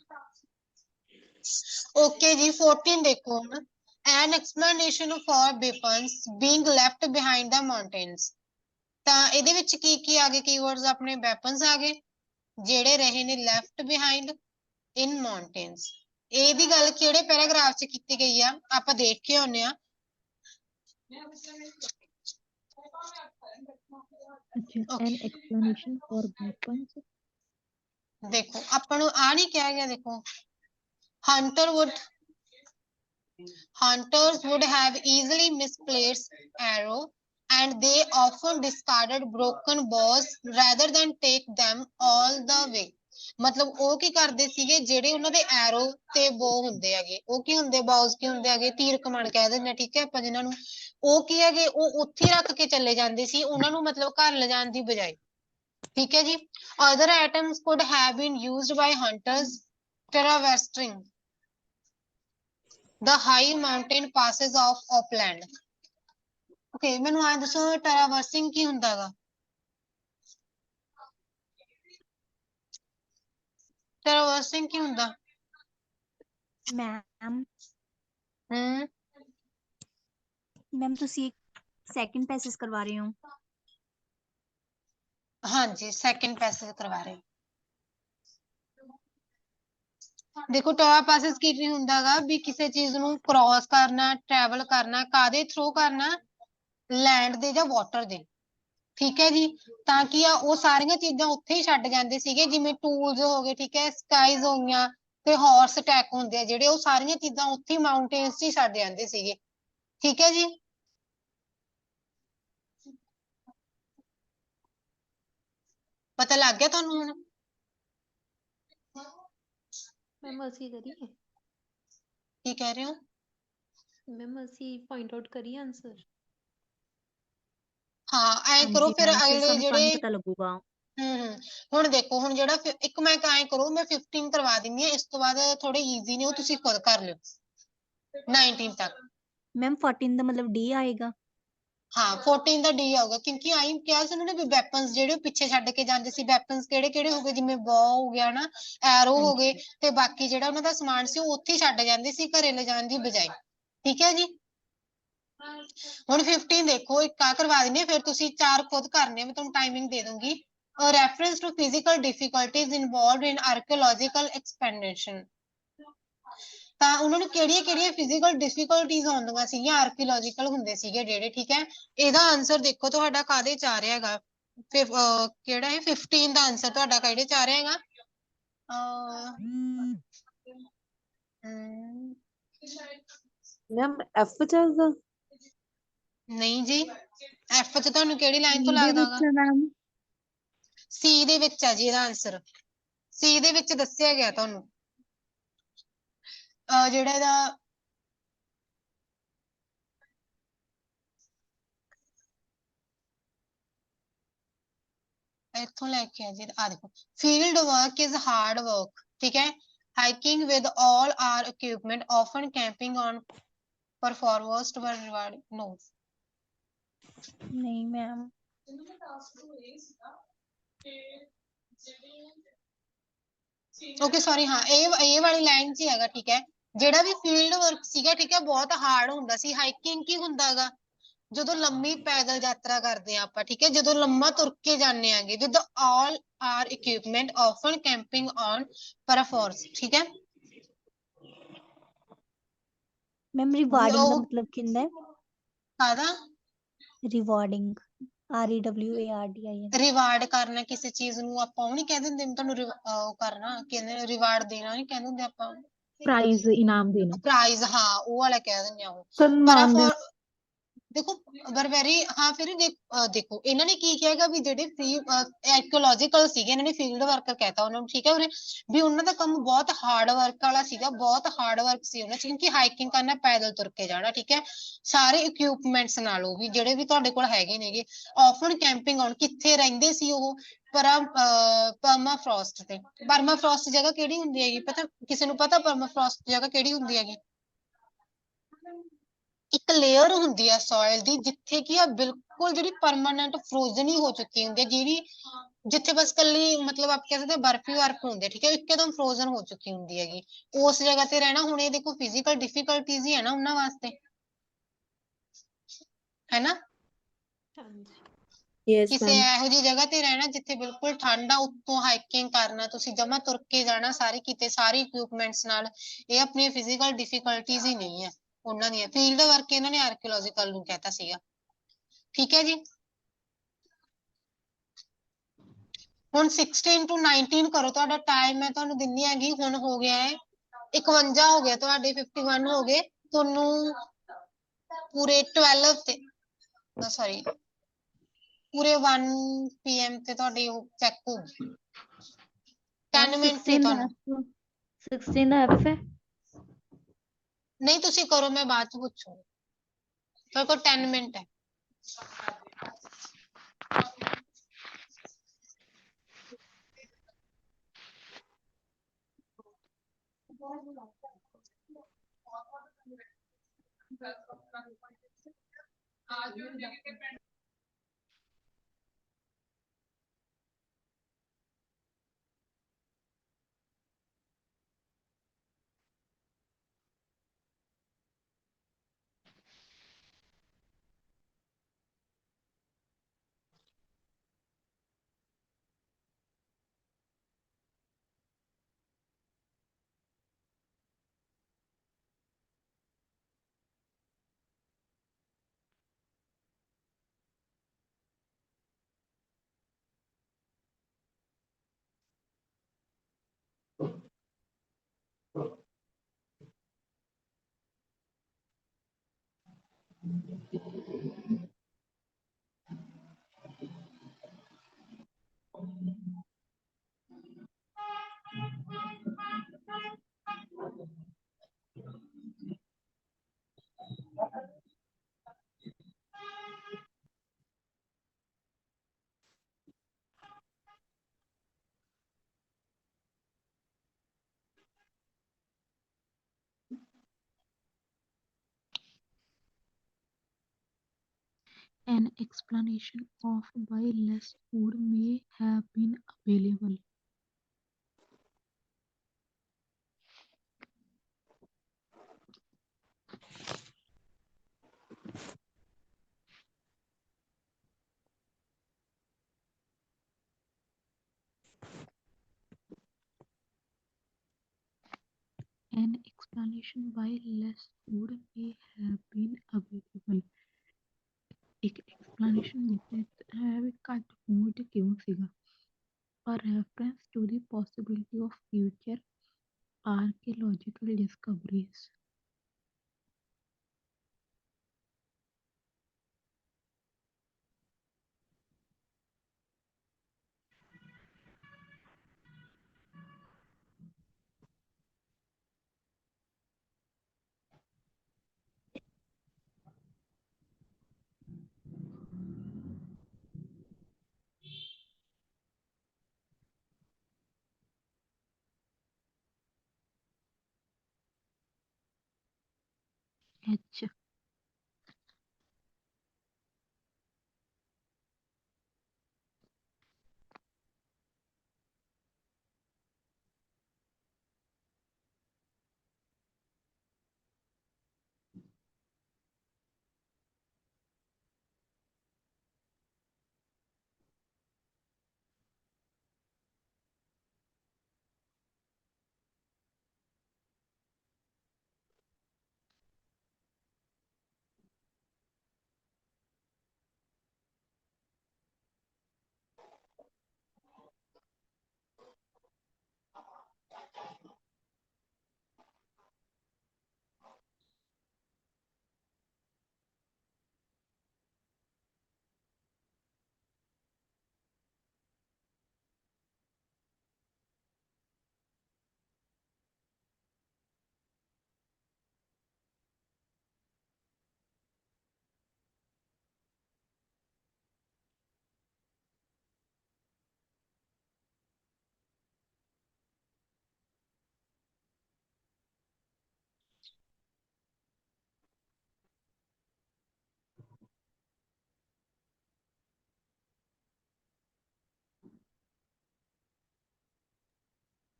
Speaker 15: ਓਕੇ ਜੀ 14 ਦੇਖੋ ਹੁਣ an explanation for weapons being left behind the mountains ਤਾਂ ਇਹਦੇ ਵਿੱਚ ਕੀ ਆ ਗਏ ਕੀਵਰਡਸ ਆਪਣੇ ਵੈਪਨਸ ਆ ਗਏ ਜਿਹੜੇ ਰਹੇ ਨੇ ਲੈਫਟ ਬਿਹਾਈਂਡ ਇਨ ਮਾਊਂਟੇਨਸ ਇਹਦੀ ਗੱਲ ਕਿਹੜੇ ਪੈਰਾਗ੍ਰਾਫ 'ਚ ਕੀਤੀ ਗਈ ਆ ਆਪਾਂ ਦੇਖ ਕੇ ਆਉਂਦੇ ਆ
Speaker 21: an explanation for weapons
Speaker 15: ਦੇਖੋ ਆਪਾਂ ਨੂੰ ਆ ਨਹੀਂ ਕਿਹਾ ਗਿਆ ਦੇਖੋ hunters would have easily misplaced arrow and they often discarded broken bows rather than take them all the way ਮਤਲਬ ਉਹ ਕੀ ਕਰਦੇ ਸੀਗੇ ਜਿਹੜੇ ਉਹਨਾਂ ਦੇ ਐਰੋ ਤੇ ਬੋ ਹੁੰਦੇ ਹੈਗੇ ਉਹ ਕੀ ਹੁੰਦੇ ਬਾਉਸ ਕੀ ਹੁੰਦੇ ਹੈਗੇ ਤੀਰ ਕਮਾਨ ਕਹਿ ਦਿੰਦੇ ਠੀਕ ਹੈ ਆਪਾਂ ਜਿਨ੍ਹਾਂ ਨੂੰ ਉਹ ਕੀ ਹੈਗੇ ਉਹ ਉੱਥੇ ਰੱਖ ਕੇ ਚੱਲੇ ਜਾਂਦੇ ਸੀ ਉਹਨਾਂ ਨੂੰ ਮਤਲਬ ਘਰ ਲਿਜਾਣ ਦੀ ਬਜਾਏ ਠੀਕ ਹੈ ਜੀ other items could have been used by hunters traversing the high mountain passes of upland okay ਮੈਨੂੰ ਆ ਦੱਸੋ traversing ਕੀ ਹੁੰਦਾ ਹੈਗਾ traversing ਕੀ ਹੁੰਦਾ
Speaker 8: ਮੈਮ ਮੈਮ ਤੁਸੀਂ ਸੈਕਿੰਡ ਪੈਸੇਜ ਕਰਵਾ ਰਹੇ ਹੋ
Speaker 15: ਹਾਂਜੀ ਸੈਕਿੰਡ ਪੈਸੇਜ ਕਰਵਾ ਰਹੇ ਦੇਖੋ ਟੋਆ ਪਾਸਿਸ ਕੀ ਹੁੰਦਾਗਾ ਵੀ ਕਿਸੇ ਚੀਜ਼ ਨੂੰ ਕ੍ਰਾਸ ਕਰਨਾ ਟਰੈਵਲ ਕਰਨਾ ਕਾਦੇ ਥਰੂ ਕਰਨਾ ਲੈਂਡ ਦੇ ਜਾਂ ਵਾਟਰ ਦੇ ਠੀਕ ਹੈ ਜੀ ਤਾਂ ਕਿ ਆ ਉਹ ਸਾਰੀਆਂ ਚੀਜ਼ਾਂ ਉੱਥੇ ਹੀ ਛੱਡ ਜਾਂਦੇ ਸੀਗੇ ਜਿਵੇਂ ਟੂਲਸ ਹੋ ਗਏ ਠੀਕ ਹੈ ਸਕਾਈਜ਼ ਹੋ ਗਈਆਂ ਤੇ ਹਾਰਸ ਅਟੈਕ ਹੁੰਦੇ ਆ ਜਿਹੜੇ ਉਹ ਸਾਰੀਆਂ ਚੀਜ਼ਾਂ ਉੱਥੇ ਮਾਊਂਟੇਨਸ 'ਚ ਹੀ ਛੱਡ ਜਾਂਦੇ ਸੀਗੇ ਠੀਕ ਹੈ ਜੀ ਪਤਾ ਲੱਗ ਗਿਆ ਤੁਹਾਨੂੰ ਹੁਣ
Speaker 17: ਮੈਮ ਅਸੀਂ ਕਰੀਏ
Speaker 15: ਕੀ ਕਹਿ ਰਹੇ ਹੋ
Speaker 17: ਮੈਮ ਅਸੀਂ ਪੁਆਇੰਟ ਆਊਟ ਕਰੀਏ ਆਨਸਰ
Speaker 15: ਹਾਂ ਐ ਕਰੋ ਫਿਰ ਅਗਲੇ ਜਿਹੜੇ
Speaker 8: ਪਤਾ ਲੱਗੂਗਾ
Speaker 15: ਹੁਣ ਦੇਖੋ ਹੁਣ ਜਿਹੜਾ ਇੱਕ ਮੈਂ ਐਂ ਕਰੋ ਮੈਂ 15 ਕਰਵਾ ਦਿੰਦੀ ਹਾਂ ਇਸ ਤੋਂ ਬਾਅਦ ਥੋੜੇ ਈਜ਼ੀ ਨੇ ਉਹ ਤੁਸੀਂ ਖੁਦ ਕਰ ਲਿਓ 19 ਤੱਕ
Speaker 8: ਮੈਮ 14 ਦਾ ਮਤਲਬ ਡੀ ਆਏਗਾ
Speaker 15: ਹਾਂ 14 ਦਾ ਡੀ ਆਊਗਾ ਕਿਉਂਕਿ ਆਈ ਕਿਹਾ ਸੀ ਉਹਨਾਂ ਨੇ ਵੀ ਵੈਪਨਸ ਜਿਹੜੇ ਪਿੱਛੇ ਛੱਡ ਕੇ ਜਾਂਦੇ ਸੀ ਵੈਪਨਸ ਕਿਹੜੇ ਕਿਹੜੇ ਹੋ ਗਏ ਜਿਵੇਂ ਬੋ ਹੋ ਗਿਆ ਨਾ ਐਰੋ ਹੋ ਗਏ ਤੇ ਬਾਕੀ ਜਿਹੜਾ ਉਹਨਾਂ ਦਾ ਸਮਾਨ ਸੀ ਉਹ ਉੱਥੇ ਹੀ ਛੱਡ ਜਾਂਦੇ ਸੀ ਘਰੇ ਲਿਜਾਣ ਦੀ ਬਜਾਏ ਠੀਕ ਹੈ ਜੀ ਹੁਣ 15 ਦੇਖੋ ਇੱਕ ਆ ਕਰਵਾ ਦਿੰਦੇ ਫਿਰ ਤੁਸੀਂ 4 ਖੁਦ ਕਰਨੇ ਮੈਂ ਤੁਹਾਨੂੰ ਟਾਈਮਿੰਗ ਦੇ ਦੂੰਗੀ a reference to physical difficulties involved in archaeological expedition ਤਾਂ ਉਹਨਾਂ ਨੂੰ ਕਿਹੜੀਆਂ-ਕਿਹੜੀਆਂ ਫਿਜ਼ੀਕਲ ਡਿਫਿਕਲਟੀਜ਼ ਆਉਂਦੀਆਂ ਸੀਗੀਆਂ ਆਰਕੀਓਲੋਜੀਕਲ ਹੁੰਦੇ ਸੀਗੇ ਜਿਹੜੇ ਠੀਕ ਹੈ। ਇਹਦਾ ਆਨਸਰ ਦੇਖੋ ਤੁਹਾਡਾ ਕਾਹਦੇ ਚ ਆ ਰਿਹਾ ਹੈਗਾ ਕਿਹੜਾ ਹੈ 15 ਦਾ ਆਨਸਰ ਤੁਹਾਡਾ ਕਿਹੜੇ ਚ ਆ ਰਿਹਾ ਹੈਗਾ
Speaker 2: ਮੈਮ ਐਫ ਚੱਲਦਾ
Speaker 15: ਨਹੀਂ ਜੀ ਐਫ ਚ ਤੁਹਾਨੂੰ ਕਿਹੜੀ ਲਾਈਨ ਤੋਂ
Speaker 7: ਦੇ
Speaker 15: ਲੱਗਦਾ
Speaker 7: ਵਿੱਚ
Speaker 15: ਹੈਗਾ
Speaker 7: ਮੈਮ
Speaker 15: ਸੀ ਦੇ ਵਿੱਚ ਆ ਜੀ ਇਹਦਾ ਆਨਸਰ ਸੀ ਦੇ ਵਿੱਚ ਦੱਸਿਆ ਗਿਆ ਤੁਹਾਨੂੰ ਜਿਹੜਾ ਇਹਦਾ ਇੱਥੋਂ ਲੈ ਕੇ ਆ ਜੀ ਆ ਦੇਖੋ field work is hard work ਠੀਕ ਹੈ hiking with all our equipment often camping on performance were reward no
Speaker 20: ਨਹੀਂ ਮੈਮ
Speaker 15: ਓਕੇ ਸੌਰੀ ਹਾਂ ਇਹ ਵਾਲੀ ਲਾਈਨ 'ਚ ਹੀ ਹੈਗਾ ਠੀਕ ਹੈ ਜਿਹੜਾ ਵੀ ਫੀਲਡ ਵਰਕ ਸੀਗਾ ਠੀਕ ਹੈ ਬਹੁਤ ਹਾਰਡ ਹੁੰਦਾ ਸੀ ਹਾਈਕਿੰਗ ਕੀ ਹੁੰਦਾ ਹੈਗਾ ਜਦੋਂ ਲੰਮੀ ਪੈਦਲ ਯਾਤਰਾ ਕਰਦੇ ਆ ਆਪਾਂ ਠੀਕ ਹੈ ਜਦੋਂ ਲੰਮਾ ਤੁਰ ਕੇ ਜਾਂਦੇ ਆਂਗੇ with all our equipment often camping on permafrost ਠੀਕ ਹੈ
Speaker 20: ਮੈਮ ਰਿਵਾਰਡਿੰਗ ਦਾ
Speaker 15: ਉਹ
Speaker 20: ਮਤਲਬ ਕਿੰਦਾ ਹੈ
Speaker 15: ਕਾਹਦਾ
Speaker 20: ਰਿਵਾਰਡਿੰਗ REWARDING
Speaker 15: ਰਿਵਾਰਡ ਕਰਨਾ ਕਿਸੇ ਚੀਜ਼ ਨੂੰ ਆਪਾਂ ਉਹ ਨਹੀਂ ਕਹਿ ਦਿੰਦੇ ਤੁਹਾਨੂੰ ਉਹ ਕਰਨਾ ਕਹਿੰਦੇ ਰਿਵਾਰਡ ਦੇਣਾ ਨਹੀਂ ਕਹਿੰਦੇ ਹੁੰਦੇ ਆਪਾਂ
Speaker 6: ਪ੍ਰਾਈਜ਼ ਇਨਾਮ ਦੇਣਾ
Speaker 15: ਪ੍ਰਾਈਜ਼ ਹਾਂ ਉਹ ਵਾਲਾ ਕਹਿ ਦਿੰਦੇ ਆ ਉਹ
Speaker 2: ਸਨਮਾਨ ਦੇ
Speaker 15: ਦੇਖੋ ਅਗਰ ਵੈਰੀ ਹਾਂ ਫਿਰ ਦੇਖੋ ਇਹਨਾਂ ਨੇ ਕੀ ਕਿਹਾਗਾ ਵੀ ਜਿਹੜੇ ਫ੍ਰੀ ਆਰਕੀਓਲੋਜੀਕਲ ਸੀਗੇ ਇਹਨਾਂ ਨੇ ਫੀਲਡ ਵਰਕਰ ਕਹਿਤਾ ਉਹਨਾਂ ਨੂੰ ਠੀਕ ਹੈ ਉਹਨੇ ਵੀ ਉਹਨਾਂ ਦਾ ਕੰਮ ਬਹੁਤ ਹਾਰਡ ਵਰਕ ਵਾਲਾ ਸੀਗਾ ਬਹੁਤ ਹਾਰਡ ਵਰਕ ਸੀ ਉਹਨਾਂ ਚ ਕਿਉਂਕਿ ਹਾਈਕਿੰਗ ਕਰਨਾ ਪੈਦਲ ਤੁਰ ਕੇ ਜਾਣਾ ਠੀਕ ਹੈ ਸਾਰੇ ਇਕਵਿਪਮੈਂਟਸ ਨਾਲ ਉਹ ਵੀ ਜਿਹੜੇ ਵੀ ਤੁਹਾਡੇ ਕੋਲ ਹੈਗੇ ਨੇਗੇ ਆਫਨ ਕੈਂਪਿੰਗ ਔਨ ਕਿੱਥੇ ਰਹਿੰਦੇ ਸੀ ਉਹ ਪਰਮਾਫ੍ਰੋਸਟ ਤੇ ਪਰਮਾਫ੍ਰੋਸਟ ਜਗ੍ਹਾ ਕਿਹੜੀ ਹੁੰਦੀ ਹੈਗੀ ਪਤਾ ਕਿਸੇ ਨੂੰ ਪਤਾ ਪਰਮਾਫ੍ਰੋਸਟ ਜਗ੍ਹਾ ਕਿਹੜੀ ਹੁੰਦੀ ਹੈਗੀ ਇੱਕ ਲੇਅਰ ਹੁੰਦੀ ਆ ਸੋਇਲ ਦੀ ਜਿੱਥੇ ਕੀ ਆ ਬਿਲਕੁਲ ਜਿਹੜੀ ਪਰਮਾਨੈਂਟ ਫਰੋਜ਼ਨ ਹੀ ਹੋ ਚੁੱਕੀ ਹੁੰਦੀ ਹੈ ਜਿਹੜੀ ਜਿੱਥੇ ਬਸ ਕੱਲੀ ਮਤਲਬ ਆਪ ਕਹਿ ਸਕਦੇ ਬਰਫ ਹੀ ਬਰਫ ਹੁੰਦੀ ਹੈ ਠੀਕ ਹੈ ਇੱਕਦਮ ਫਰੋਜ਼ਨ ਹੋ ਚੁੱਕੀ ਹੁੰਦੀ ਹੈਗੀ ਉਸ ਜਗ੍ਹਾ ਤੇ ਰਹਿਣਾ ਹੁਣ ਇਹ ਦੇਖੋ ਫਿਜ਼ੀਕਲ ਡਿਫਿਕਲਟੀਜ਼ ਹੀ ਹੈ ਨਾ ਉਹਨਾਂ ਵਾਸਤੇ ਹੈਨਾ
Speaker 2: ਯੈਸ
Speaker 15: ਕਿਸੇ
Speaker 2: ਮੈਮ
Speaker 15: ਇਹੋ ਜਿਹੀ ਜਗ੍ਹਾ ਤੇ ਰਹਿਣਾ ਜਿੱਥੇ ਬਿਲਕੁਲ ਠੰਡ ਆ ਉੱਤੋਂ ਹਾਈਕਿੰਗ ਕਰਨਾ ਤੁਸੀਂ ਜਮਾ ਤੁਰ ਕੇ ਜਾਣਾ ਸਾਰੇ ਕਿਤੇ ਸਾਰੇ ਇਕਵਿਪਮੈਂਟਸ ਨਾਲ ਇਹ ਆਪਣੀਆਂ ਫਿਜ਼ੀਕਲ ਡਿਫਿਕਲਟੀਜ਼ ਹੀ ਨਹੀਂ ਹੈ ਉਹਨਾਂ ਦੀਆਂ ਫੀਲਡ ਵਰਕ ਇਹਨਾਂ ਨੇ ਆਰਕੀਓਲੋਜੀਕਲ ਨੂੰ ਕਹਿਤਾ ਸੀਗਾ ਠੀਕ ਹੈ ਜੀ ਹੁਣ 16 to 19 ਕਰੋ ਤੁਹਾਡਾ ਟਾਈਮ ਮੈਂ ਤੁਹਾਨੂੰ ਦਿੰਨੀ ਹੈਗੀ ਹੁਣ ਹੋ ਗਿਆ ਹੈ 51 ਹੋ ਗਿਆ ਤੁਹਾਡੇ 51 ਹੋ ਗਏ ਤੁਹਾਨੂੰ ਪੂਰੇ 12 ਤੇ ਸੌਰੀ ਪੂਰੇ 1 PM ਤੇ ਤੁਹਾਡੀ ਉਹ ਚੈੱਕ ਹੋਊਗੀ
Speaker 22: ਮੈਮ
Speaker 15: 10 ਮਿੰਟ ਨੇ
Speaker 22: 16
Speaker 15: ਤੁਹਾਨੂੰ
Speaker 22: ਦਾ 16 ਦਾ ਐਫ ਹੈ
Speaker 15: ਨਹੀਂ ਤੁਸੀਂ ਕਰੋ ਮੈਂ ਬਾਅਦ ਚ ਪੁੱਛੂਗੀ ਤੁਹਾਡੇ ਕੋਲ 10 ਮਿੰਟ ਹੈ
Speaker 6: An explanation of why less food may have been available. An explanation why less food may have been available. ਇੱਕ explanation ਦਿੱਤਾ ਹੈ ਵੀ ਘੱਟ food ਕਿਉਂ ਸੀਗਾ। A reference to the possibility of future archaeological discoveries. H.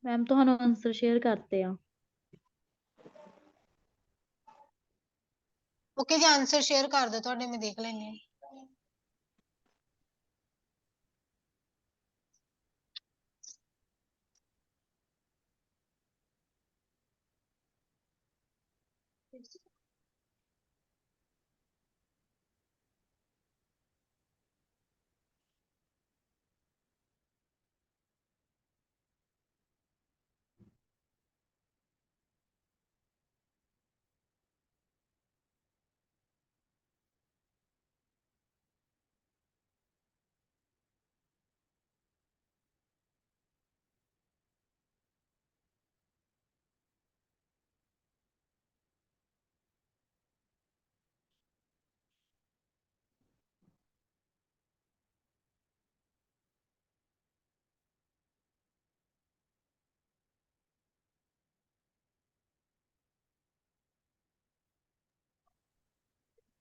Speaker 10: Ma'am ਤੁਹਾਨੂੰ answer share ਕਰਤੇ ਆ।
Speaker 15: Okay ਜੀ, ਆਨਸਰ ਸ਼ੇਅਰ ਕਰ ਦਿਓ ਤੁਹਾਡੇ, ਮੈਂ ਦੇਖ ਲੈਂਦੀ ਹਾਂ।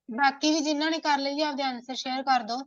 Speaker 15: ਬਾਕੀ ਵੀ ਜਿਨ੍ਹਾਂ ਨੇ ਕਰ ਲਈ ਜੀ ਆਪਦੇ ਆਨਸਰ ਸ਼ੇਅਰ ਕਰ ਦਿਓ।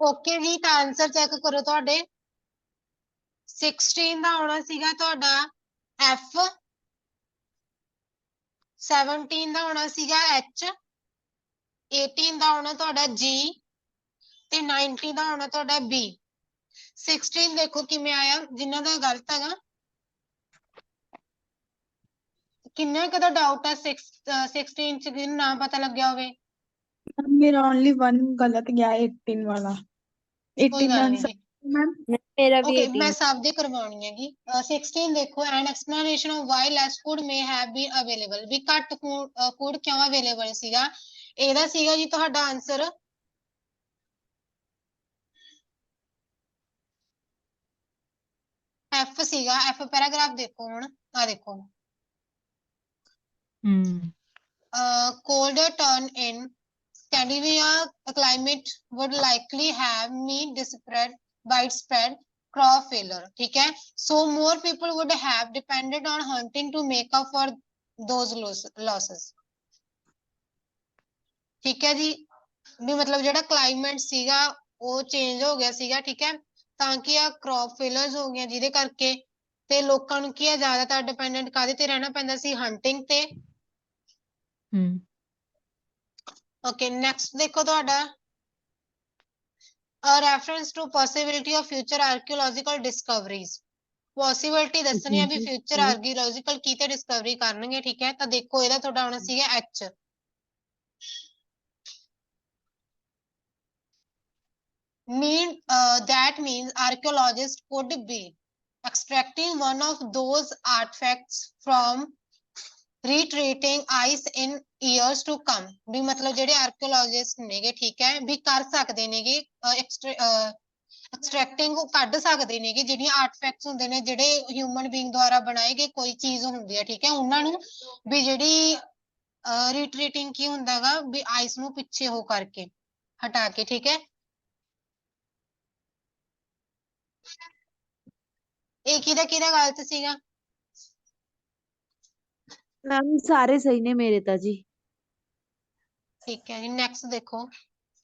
Speaker 15: ਓਕੇ ਜੀ, ਤਾਂ ਆਨਸਰ ਚੈੱਕ ਕਰੋ ਤੁਹਾਡੇ। 16 ਦਾ ਆਉਣਾ ਸੀਗਾ ਤੁਹਾਡਾ F, 17 ਦਾ ਹੋਣਾ ਸੀਗਾ H, 18 ਦਾ ਹੋਣਾ ਤੁਹਾਡਾ G ਤੇ 90 ਦਾ ਹੋਣਾ ਤੁਹਾਡਾ B। 16 ਦੇਖੋ ਕਿਵੇਂ ਆਇਆ ਜਿਨ੍ਹਾਂ ਦਾ ਗਲਤ ਹੈਗਾ। ਕਿੰਨਾ ਕੁ ਦਾ ਡਾਊਟ ਹੈ 16 ਚ ਜਿਹਨੂੰ ਨਾ ਪਤਾ ਲੱਗਿਆ ਹੋਵੇ?
Speaker 7: ਮੇਰਾ ਓਨਲੀ 1 ਗਲਤ ਗਿਆ 18 ਵਾਲਾ।
Speaker 15: ਕੋਈ
Speaker 7: 18 ਦਾ
Speaker 15: ਗੱਲ
Speaker 7: ਆंसर
Speaker 15: ਨਹੀਂ।
Speaker 7: ਮੈਮ
Speaker 11: ਮੇਰਾ ਵੀ
Speaker 15: Okay, मैं
Speaker 11: 18
Speaker 15: सब दे करवानी हैगी। 16 देखो, an explanation of why less food may have been available। भी घट food क्यों available सीगा? ਇਹਦਾ ਸੀਗਾ ਜੀ ਤੁਹਾਡਾ ਆਨਸਰ F ਸੀਗਾ। F ਪੈਰਾਗ੍ਰਾਫ ਦੇਖੋ ਹੁਣ ਆ ਦੇਖੋ। Colder turn in Scandinavia climate would likely have mean widespread crop failure। ठीक है, so more people would have depended on hunting to make up for those losses। ठीक है जी, ਵੀ ਮਤਲਬ ਜਿਹੜਾ ਕਲਾਈਮੇਟ ਸੀਗਾ ਉਹ ਚੇਂਜ ਹੋ ਗਿਆ ਸੀਗਾ। ਠੀਕ ਹੈ, ਤਾਂ ਕਿ ਆ ਕ੍ਰੌਪ ਫੇਲਰਸ ਹੋ ਗਈਆਂ ਜਿਹਦੇ ਕਰਕੇ ਤੇ ਲੋਕਾਂ ਨੂੰ ਕੀ ਹੈ ਜ਼ਿਆਦਾਤਰ ਡਿਪੈਂਡੈਂਟ ਕਾਹਦੇ ਤੇ ਰਹਿਣਾ ਪੈਂਦਾ ਸੀ? ਹੰਟਿੰਗ ਤੇ। ਓਕੇ, ਨੈਕਸਟ ਦੇਖੋ ਤੁਹਾਡਾ a reference to possibility of future archaeological discoveries। Possibility ਦੱਸਣੀ ਹੈ ਵੀ ਫਿਊਚਰ ਆਰਕੀਓਲੋਜੀਕਲ ਕੀ ਤੇ ਡਿਸਕਵਰੀ ਕਰਨਗੇ। ਠੀਕ ਹੈ, ਤਾਂ ਦੇਖੋ ਇਹਦਾ ਤੁਹਾਡਾ ਆਉਣਾ ਸੀਗਾ H। That means archaeologists could be extracting one of those artifacts from retreating ice in years to come। ਵੀ ਮਤਲਬ ਜਿਹੜੇ ਆਰਕੀਓਲੋਜਿਸਟ ਨੇਗੇ ਠੀਕ ਹੈ ਵੀ ਕਰ ਸਕਦੇ ਨੇਗੇ ਐਕਸਟ੍ਰੈਕਟਿੰਗ ਕੱਢ ਸਕਦੇ ਨੇਗੇ ਜਿਹੜੀਆਂ ਆਰਟੀਫੈਕਟਸ ਹੁੰਦੇ ਨੇ ਜਿਹੜੇ ਹਿਊਮਨ ਬੀਇੰਗ ਦੁਆਰਾ ਬਣਾਏ ਗਏ ਕੋਈ ਚੀਜ਼ ਹੁੰਦੀ ਹੈ। ਠੀਕ ਹੈ, ਉਹਨਾਂ ਨੂੰ ਵੀ ਜਿਹੜੀ ਰਿਟਰੀਟਿੰਗ ਕੀ ਹੁੰਦਾ ਹੈਗਾ ਵੀ ਆਈਸ ਨੂੰ ਪਿੱਛੇ ਹੋ ਕਰਕੇ ਹਟਾ ਕੇ। ਠੀਕ ਹੈ, ਇਹ ਕਿਹਦਾ ਗਲਤ ਸੀਗਾ?
Speaker 11: ਮੈਮ ਸਾਰੇ ਸਹੀ ਨੇ ਮੇਰੇ ਤਾਂ ਜੀ।
Speaker 15: ਠੀਕ ਹੈ ਜੀ, ਨੈਕਸਟ ਦੇਖੋ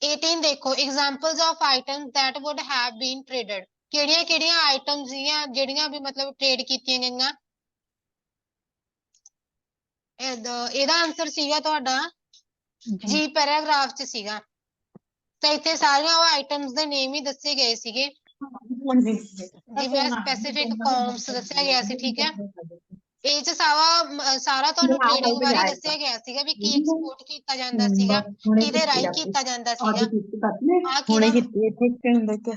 Speaker 15: 18 ਦੇਖੋ examples of items that would have been traded। ਕਿਹੜੀਆਂ ਆਈਟਮਸ ਸੀਗੀਆਂ ਜਿਹੜੀਆਂ ਵੀ ਮਤਲਬ ਟ੍ਰੇਡ ਕੀਤੀਆਂ ਗਈਆਂ? ਇਹਦਾ ਆਨਸਰ ਸੀਗਾ ਤੁਹਾਡਾ ਜੀ ਪੈਰਾਗ੍ਰਾਫ ਚ ਸੀਗਾ। ਤਾਂ ਇੱਥੇ ਸਾਰੀਆਂ ਉਹ ਆਈਟਮਸ ਦੇ ਨੇਮ ਹੀ ਦੱਸੇ ਗਏ ਸੀਗੇ ਜਿਵੇਂ ਸਪੈਸੀਫਿਕ ਫਾਰਮਸ ਦੱਸਿਆ ਗਿਆ ਸੀ। ਠੀਕ ਹੈ, ਇਹ ਚ ਸਾਰਾ ਤੁਹਾਨੂੰ ਟ੍ਰੇਡਿੰਗ ਬਾਰੇ ਦੱਸਿਆ ਗਿਆ ਸੀਗਾ ਵੀ ਕੀ ਐਕਸਪੋਰਟ ਕੀਤਾ ਜਾਂਦਾ ਸੀਗਾ, ਕਿਹਦੇ ਰਾਹੀਂ ਕੀਤਾ ਜਾਂਦਾ ਸੀਗਾ। ਆ ਕਿਹਦਾ?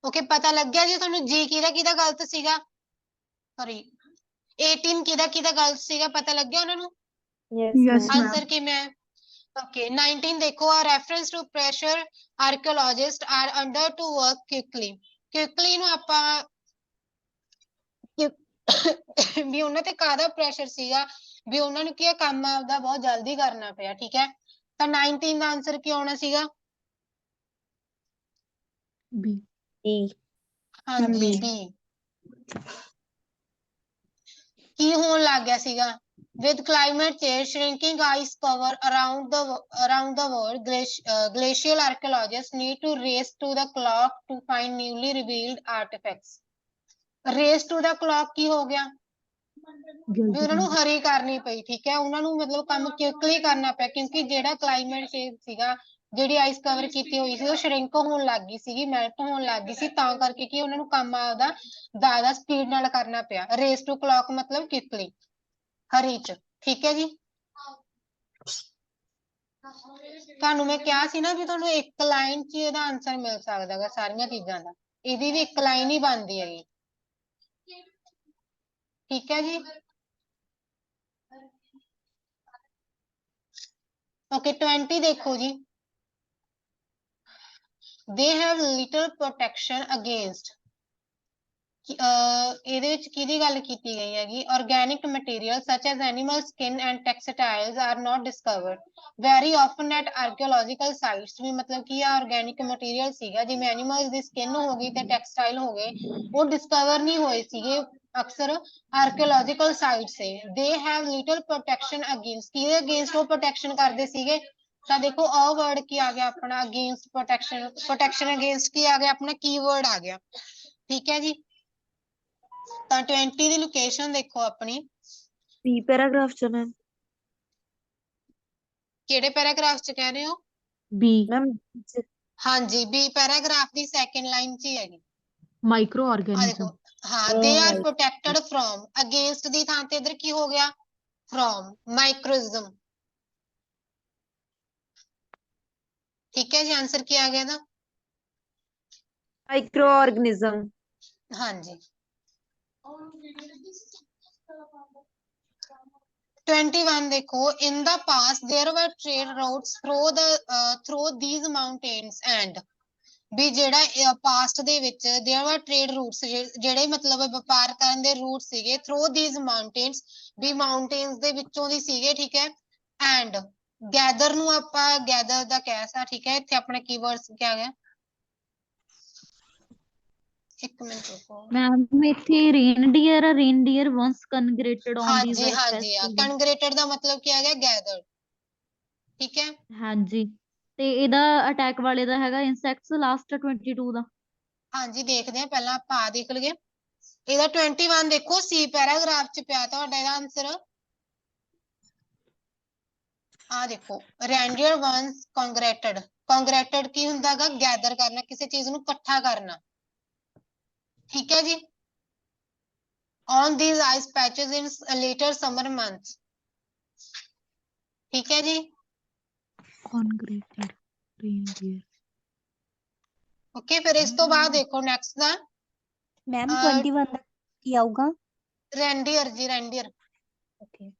Speaker 15: ਓਕੇ, ਪਤਾ ਲੱਗਿਆ ਜੀ ਤੁਹਾਨੂੰ ਜੀ ਕਿਹਦਾ ਗਲਤ ਸੀਗਾ? ਸੌਰੀ 18 ਕਿਹਦਾ ਗਲਤ ਸੀਗਾ? ਪਤਾ ਲੱਗਿਆ ਉਹਨਾਂ ਨੂੰ?
Speaker 11: Yes ma'am.
Speaker 15: ਆਨਸਰ ਕਿਵੇਂ ਹੈ? Okay, 19 ਦੇਖੋ a reference to pressure archaeologists are under to work quickly। quickly ਨੂੰ ਆਪਾਂ ਵੀ ਉਹਨਾਂ ਤੇ ਕਾਹਦਾ ਪ੍ਰੈਸ਼ਰ ਸੀਗਾ ਵੀ ਉਹਨਾਂ ਨੂੰ ਕੀ ਕੰਮ ਆਪਦਾ ਬਹੁਤ ਜਲਦੀ ਕਰਨਾ ਪਿਆ। ਠੀਕ ਹੈ, ਤਾਂ 19 ਦਾ ਆਨਸਰ ਕੀ ਆਉਣਾ ਸੀਗਾ?
Speaker 6: B।
Speaker 15: ਹਾਂਜੀ B। ਕੀ ਹੋਣ ਲੱਗ ਗਿਆ ਸੀਗਾ? with climate change shrinking ice cover around the world, glacial archaeologists need to race to the clock to find newly revealed artifacts। race to the clock ਕੀ ਹੋ ਗਿਆ? ਵੀ ਉਹਨਾਂ ਨੂੰ ਹਰੀ ਕਰਨੀ ਪਈ। ਠੀਕ ਹੈ, ਉਹਨਾਂ ਨੂੰ ਮਤਲਬ ਕੰਮ ਕਿਉਕਲੀ ਕਰਨਾ ਪਿਆ ਕਿਉਂਕਿ ਜਿਹੜਾ ਕਲਾਈਮੇਟ ਚੇਂਜ ਸੀਗਾ, ਜਿਹੜੀ ਆਈਸ ਕਵਰ ਕੀਤੀ ਹੋਈ ਸੀ ਉਹ ਸ਼ਰਿੰਕ ਹੋਣ ਲੱਗ ਗਈ ਸੀਗੀ, ਮੈਲਟ ਹੋਣ ਲੱਗ ਗਈ ਸੀ, ਤਾਂ ਕਰਕੇ ਕੀ ਉਹਨਾਂ ਨੂੰ ਕੰਮ ਆਪਦਾ ਜ਼ਿਆਦਾ ਸਪੀਡ ਨਾਲ ਕਰਨਾ ਪਿਆ। ਰੇਸ ਟੂ ਕਲੌਕ ਮਤਲਬ ਕਿਕਲੀ ਹਰੀ ਚ। ਠੀਕ ਹੈ ਜੀ, ਤੁਹਾਨੂੰ ਮੈਂ ਕਿਹਾ ਸੀ ਨਾ ਵੀ ਤੁਹਾਨੂੰ ਇੱਕ ਲਾਈਨ ਚ ਇਹਦਾ ਆਨਸਰ ਮਿਲ ਸਕਦਾ ਹੈਗਾ ਸਾਰੀਆਂ ਚੀਜ਼ਾਂ ਦਾ। ਇਹਦੀ ਵੀ ਇੱਕ ਲਾਈਨ ਹੀ ਬਣਦੀ ਹੈਗੀ। ਠੀਕ ਹੈ ਜੀ, ਓਕੇ 20 ਦੇਖੋ ਜੀ they have little protection against ਇਹਦੇ ਵਿੱਚ ਕਿਹਦੀ ਗੱਲ ਕੀਤੀ ਗਈ ਹੈਗੀ? organic materials such as animal skin and textiles are not discovered very often at archaeological sites। ਵੀ ਮਤਲਬ ਕੀ ਆ organic material ਸੀਗਾ ਜਿਵੇਂ animals ਦੀ skin ਹੋ ਗਈ ਤੇ textile ਹੋ ਗਏ, ਉਹ discover ਨਹੀਂ ਹੋਏ ਸੀਗੇ ਅਕਸਰ archaeological sites ਤੇ। they have little protection against ਕਿਹਦੇ against ਉਹ protection ਕਰਦੇ ਸੀਗੇ? ਤਾਂ ਦੇਖੋ ਅ ਵਰਡ ਕੀ ਆ ਗਿਆ ਆਪਣਾ ਅਗੇਂਸਟ ਪ੍ਰੋਟੈਕਸ਼ਨ, ਪ੍ਰੋਟੈਕਸ਼ਨ ਅਗੇਂਸਟ ਕੀ ਆ ਗਿਆ ਆਪਣਾ ਕੀਵਰਡ ਆ ਗਿਆ। ਠੀਕ ਹੈ ਜੀ, ਤਾਂ 20 ਦੀ ਲੋਕੇਸ਼ਨ ਦੇਖੋ ਆਪਣੀ
Speaker 11: ਬੀ ਪੈਰਾਗ੍ਰਾਫ ਚ ਮੈਮ।
Speaker 15: ਕਿਹੜੇ ਪੈਰਾਗ੍ਰਾਫ ਚ ਕਹਿ ਰਹੇ ਹੋ?
Speaker 6: ਬੀ
Speaker 11: ਮੈਮ
Speaker 15: ਹਾਂਜੀ, ਬੀ ਪੈਰਾਗ੍ਰਾਫ ਦੀ ਸੈਕੰਡ ਲਾਈਨ ਚ ਹੀ ਹੈਗੀ।
Speaker 6: ਮਾਈਕਰੋ
Speaker 15: ਆ
Speaker 6: ਆਰਗੈਨਿਜ਼ਮ।
Speaker 15: ਦੇਖੋ, ਹਾਂ they are protected from, against ਦੀ ਥਾਂ ਤੇ ਇਧਰ ਕੀ ਹੋ ਗਿਆ ਫਰੋਮ, ਮਾਈਕਰੋਇਜ਼ਮ। ਠੀਕ ਹੈ ਜੀ, ਆਂਸਰ ਕੀ ਆ ਗਿਆ ਇਹਦਾ?
Speaker 11: Micro organism.
Speaker 15: ਹਾਂਜੀ। 21 ਦੇਖੋ, in the past there were trade routes through these mountains and ਵੀ ਜਿਹੜਾ ਪਾਸਟ ਦੇ ਵਿੱਚ there were trade routes ਜਿਹੜੇ ਮਤਲਬ ਵਪਾਰ ਕਰਨ ਦੇ ਰੂਟ ਸੀਗੇ through these mountains, ਵੀ ਮਾਊਂਟੇਨਸ ਦੇ ਵਿੱਚੋਂ ਦੀ ਸੀਗੇ। ਠੀਕ ਹੈ, and gather ਨੂੰ ਆਪਾਂ gather ਦਾ ਕਹਿ ਆ। ਠੀਕ ਹੈ, ਇੱਥੇ ਆਪਣਾ ਕੀਵਰਡਸ ਕੀ ਆ ਗਿਆ? ਇੱਕ ਮਿੰਟ ਰੁਕੋ।
Speaker 10: ਮੈਮ ਇੱਥੇ ਰੇਨਡੀਅਰ ਵਨਸ ਕਨਗਰੇਟਡ ਔਨ ਦੀਜ਼
Speaker 15: ਹਾਂਜੀ
Speaker 10: ਆਈਸ
Speaker 15: ਹਾਂਜੀ,
Speaker 10: ਫੈਸਟੀਵਲ।
Speaker 15: ਕਨਗਰੇਟਡ ਦਾ ਮਤਲਬ ਕੀ ਆ ਗਿਆ? ਗੈਦਰ। ਠੀਕ ਹੈ,
Speaker 10: ਹਾਂਜੀ, ਤੇ ਇਹਦਾ ਅਟੈਕ ਵਾਲੇ ਦਾ ਹੈਗਾ ਇਨਸੈਕਟਸ ਲਾਸਟ 22 ਦਾ।
Speaker 15: ਹਾਂਜੀ ਦੇਖਦੇ ਹਾਂ, ਪਹਿਲਾਂ ਆਪਾਂ ਆ ਦੇਖ ਲਈਏ। ਇਹਦਾ 21 ਦੇਖੋ ਸੀ ਪੈਰਾਗ੍ਰਾਫ ਚ ਪਿਆ ਤੁਹਾਡਾ ਇਹਦਾ ਆਂਸਰ। ਆ ਦੇਖੋ, ਰੈਂਡੀਅਰ ਵਨਸ ਕੰਗਰੇਟਡ। ਕੰਗਰੇਟਡ ਕੀ ਹੁੰਦਾਗਾ? ਗੈਦਰ ਕਰਨਾ, ਕਿਸੇ ਚੀਜ਼ ਨੂੰ ਇਕੱਠਾ ਕਰਨਾ। ਠੀਕ ਹੈ ਜੀ, on these ice patches in later summer months। ਠੀਕ ਹੈ ਜੀ,
Speaker 6: ਕਨਗਰੇਟਡ ਰੇਨਡੀਅਰ।
Speaker 15: ਓਕੇ। ਫਿਰ ਇਸ ਤੋਂ ਬਾਅਦ ਦੇਖੋ ਨੈਕਸਟ ਦਾ
Speaker 8: ਮੈਮ 21 ਦਾ ਕੀ ਆਊਗਾ?
Speaker 15: ਰੈਂਡੀਅਰ ਜੀ, ਰੈਂਡੀਅਰ।
Speaker 8: ਓਕੇ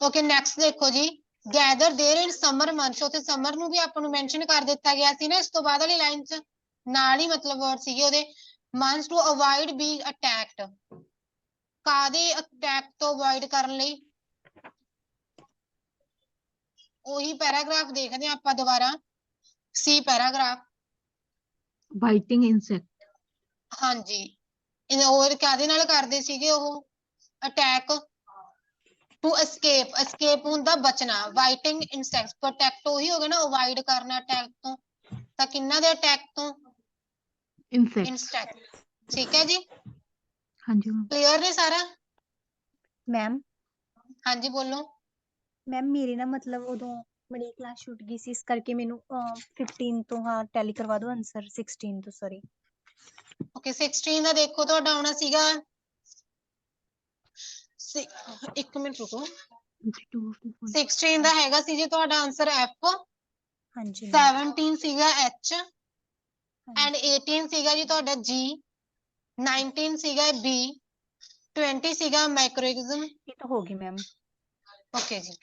Speaker 15: ਓਕੇ, ਨੈਕਸਟ ਦੇਖੋ ਜੀ, gather there in summer months. ਉੱਥੇ ਸਮਰ ਨੂੰ ਵੀ ਆਪਾਂ ਨੂੰ ਮੈਂਸ਼ਨ ਕਰ ਦਿੱਤਾ ਗਿਆ ਸੀ ਨਾ ਇਸ ਤੋਂ ਬਾਅਦ ਵਾਲੀ ਲਾਈਨ 'ਚ, ਨਾਲ ਹੀ ਮਤਲਬ ਵਰਡ ਸੀਗੇ ਉਹਦੇ। Months to avoid being attacked, ਕਾਦੇ ਅਟੈਕ ਤੋਂ ਅਵੋਇਡ ਕਰਨ ਲਈ? ਉਹੀ ਪੈਰਾਗ੍ਰਾਫ ਦੇਖਦੇ ਹਾਂ ਆਪਾਂ ਦੁਬਾਰਾ, ਸੀ ਪੈਰਾਗ੍ਰਾਫ।
Speaker 6: Biting insect.
Speaker 15: ਹਾਂਜੀ, ਹੋਰ ਕਾਦੇ ਨਾਲ ਕਰਦੇ ਸੀਗੇ ਉਹ ਅਟੈਕ? ਟੂ escape, escape ਹੁੰਦਾ ਬਚਣਾ। ਬਾਈਟਿੰਗ ਇਨਸੈਕਟ, ਪ੍ਰੋਟੈਕਟ ਉਹੀ ਹੋ ਗਿਆ ਨਾ, ਅਵੋਇਡ ਕਰਨਾ ਅਟੈਕ ਤੋਂ। ਤਾਂ ਕਿੰਨਾ ਦੇ ਅਟੈਕ ਤੋਂ? ਇਨਸੈਕਟ। ਠੀਕ ਹੈ ਜੀ,
Speaker 6: ਹਾਂਜੀ ਮੈਮ।
Speaker 15: ਕਲੀਅਰ ਨੇ ਸਾਰਾ?
Speaker 8: ਮੈਮ
Speaker 15: ਹਾਂਜੀ ਬੋਲੋ।
Speaker 8: ਮੈਮ ਮੇਰੀ ਨਾ ਮਤਲਬ ਉਦੋਂ ਬੜੀ ਕਲਾਸ ਛੁੱਟ ਗਈ ਸੀ, ਇਸ ਕਰਕੇ ਮੈਨੂੰ 15 ਤੋਂ ਹਾਂ ਟੈਲੀ ਕਰਵਾ ਦਿਓ ਆਂਸਰ। 16 ਤੋਂ ਸੌਰੀ।
Speaker 15: ਓਕੇ, 16 ਦਾ ਦੇਖੋ ਤੁਹਾਡਾ ਆਉਣਾ ਸੀਗਾ, ਇੱਕ ਮਿੰਟ ਰੁਕੋ। 16 ਦਾ ਹੈਗਾ ਸੀ ਜੀ ਤੁਹਾਡਾ ਆਂਸਰ F,
Speaker 8: ਹਾਂਜੀ
Speaker 15: 17 ਸੀਗਾ H, ਐਂਡ 18 ਸੀਗਾ ਜੀ ਤੁਹਾਡਾ G, 19 ਸੀਗਾ B, 20 ਸੀਗਾ ਮਾਈਕਰੋਇਜ਼ਮ।
Speaker 8: ਇਹ ਤਾਂ ਹੋ ਗਈ ਮੈਮ।
Speaker 15: ਓਕੇ ਜੀ,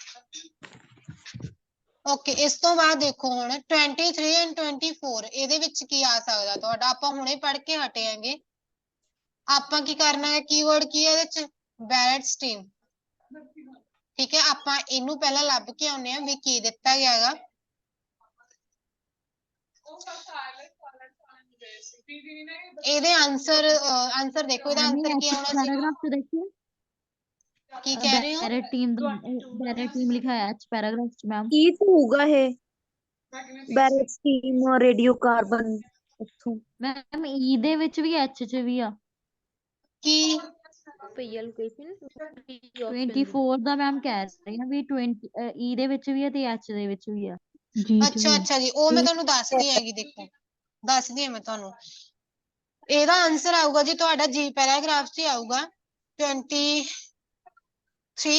Speaker 15: ਓਕੇ। ਇਸ ਤੋਂ ਬਾਅਦ ਦੇਖੋ ਹੁਣ 23 ਐਂਡ 24 ਇਹਦੇ ਵਿੱਚ ਕੀ ਆ ਸਕਦਾ ਤੁਹਾਡਾ? ਆਪਾਂ ਹੁਣੇ ਪੜ੍ਹ ਕੇ ਹਟੇ ਆਂਗੇ। ਆਪਾਂ ਕੀ ਕਰਨਾ ਹੈ? ਕੀਵਰਡ ਕੀ ਹੈ ਇਹਦੇ ਚ? ਬੈਰਟ ਸਟੀਮ। ਠੀਕ ਹੈ, ਆਪਾਂ ਇਹਨੂੰ ਪਹਿਲਾਂ ਲੱਭ ਕੇ ਆਉਂਦੇ ਹਾਂ ਵੀ ਕੀ ਦਿੱਤਾ ਗਿਆ ਹੈਗਾ। ਇਹਦੇ ਆਂਸਰ ਦੇਖੋ, ਇਹਦਾ ਆਂਸਰ ਕੀ ਆਉਣਾ ਸੀਗਾ?
Speaker 10: ਪੈਰਾਗ੍ਰਾਫ ਚ ਦੇਖੀਏ,
Speaker 15: ਕੀ ਕਹਿ ਰਹੇ ਹੋ?
Speaker 10: ਬੈਰਟ ਟੀਮ ਲਿਖਿਆ ਹੈ ਐਚ ਪੈਰਾਗ੍ਰਾਫ ਚ ਮੈਮ।
Speaker 11: ਕੀ ਹੋਊਗਾ ਇਹ? ਬੈਰਟ ਸਟੀਮ, ਰੇਡੀਓ ਕਾਰਬਨ ਉੱਥੋਂ।
Speaker 10: ਮੈਮ ਈ ਦੇ ਵਿੱਚ ਵੀ ਐਚ ਚ ਵੀ ਆ।
Speaker 15: ਕੀ
Speaker 17: ਪਈ ਆ ਲੋਕੇਸ਼ਨ
Speaker 10: 24 ਦਾ ਮੈਮ ਕਹਿ ਰਹੇ ਆ ਵੀ 20 ਈ ਦੇ ਵਿੱਚ ਵੀ ਆ ਤੇ ਐਚ ਦੇ ਵਿੱਚ ਵੀ ਆ।
Speaker 15: ਅੱਛਾ ਅੱਛਾ ਜੀ, ਉਹ ਮੈਂ ਤੁਹਾਨੂੰ ਦੱਸਦੀ ਹੈਗੀ। ਦੇਖੋ ਦੱਸਦੀ ਹਾਂ ਮੈਂ ਤੁਹਾਨੂੰ, ਇਹਦਾ ਆਂਸਰ ਆਊਗਾ ਜੀ ਤੁਹਾਡਾ ਜੀ ਪੈਰਾਗ੍ਰਾਫ 'ਚ ਹੀ ਆਊਗਾ, 23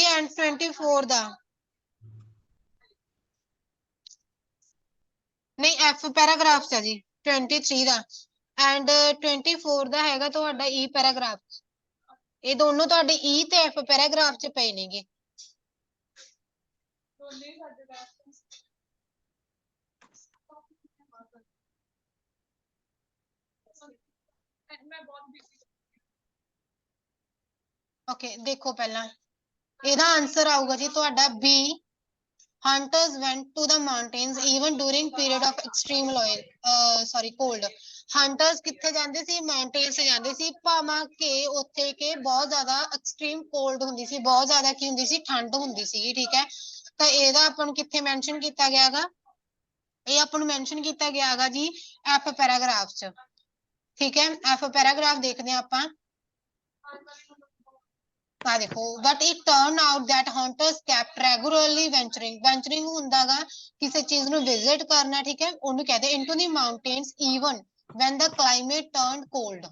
Speaker 15: ਐਂਡ 24 ਦਾ। ਨਹੀਂ, ਐਫ ਪੈਰਾਗ੍ਰਾਫ 'ਚ ਆ ਜੀ 23 ਦਾ, ਐਂਡ 24 ਦਾ ਹੈਗਾ ਤੁਹਾਡਾ ਈ ਪੈਰਾਗ੍ਰਾਫ। ਇਹ ਦੋਨੋਂ ਤੁਹਾਡੇ ਈ ਤੇ ਐਫ ਪੈਰਾਗ੍ਰਾਫ 'ਚ ਪਏ ਨੇਗੇ। ਓਕੇ, ਦੇਖੋ ਪਹਿਲਾਂ ਇਹਦਾ ਆਂਸਰ ਆਊਗਾ ਜੀ ਤੁਹਾਡਾ B, hunters went to the mountains even during period of extreme cold। ਹੰਟਰਸ ਕਿੱਥੇ ਜਾਂਦੇ ਸੀ? ਮਾਊਂਟੇਨਸ ਤੇ ਜਾਂਦੇ ਸੀ, ਭਾਵਾਂ ਕਿ ਉੱਥੇ ਕਿ ਬਹੁਤ ਜ਼ਿਆਦਾ ਐਕਸਟ੍ਰੀਮ ਕੋਲਡ ਹੁੰਦੀ ਸੀ, ਬਹੁਤ ਜ਼ਿਆਦਾ ਕੀ ਹੁੰਦੀ ਸੀ? ਠੰਡ ਹੁੰਦੀ ਸੀ। ਠੀਕ ਹੈ, ਤਾਂ ਇਹਦਾ ਆਪਾਂ ਨੂੰ ਕਿੱਥੇ ਮੈਂਸ਼ਨ ਕੀਤਾ ਗਿਆ ਗਾ, ਇਹ ਆਪਾਂ ਨੂੰ ਮੈਂਸ਼ਨ ਕੀਤਾ ਗਿਆ ਗਾ ਜੀ ਐਫ ਪੈਰਾਗ੍ਰਾਫ 'ਚ। ਠੀਕ ਹੈ, ਐਫ ਪੈਰਾਗ੍ਰਾਫ ਦੇਖਦੇ ਹਾਂ ਆਪਾਂ। ਆ ਦੇਖੋ, but it turn out that hunters kept regularly venturing ਹੁੰਦਾ ਗਾ ਕਿਸੇ ਚੀਜ਼ ਨੂੰ ਵਿਜ਼ਿਟ ਕਰਨਾ। ਠੀਕ ਹੈ, ਉਹਨੂੰ ਕਹਿੰਦੇ into the mountains even when the climate turned cold।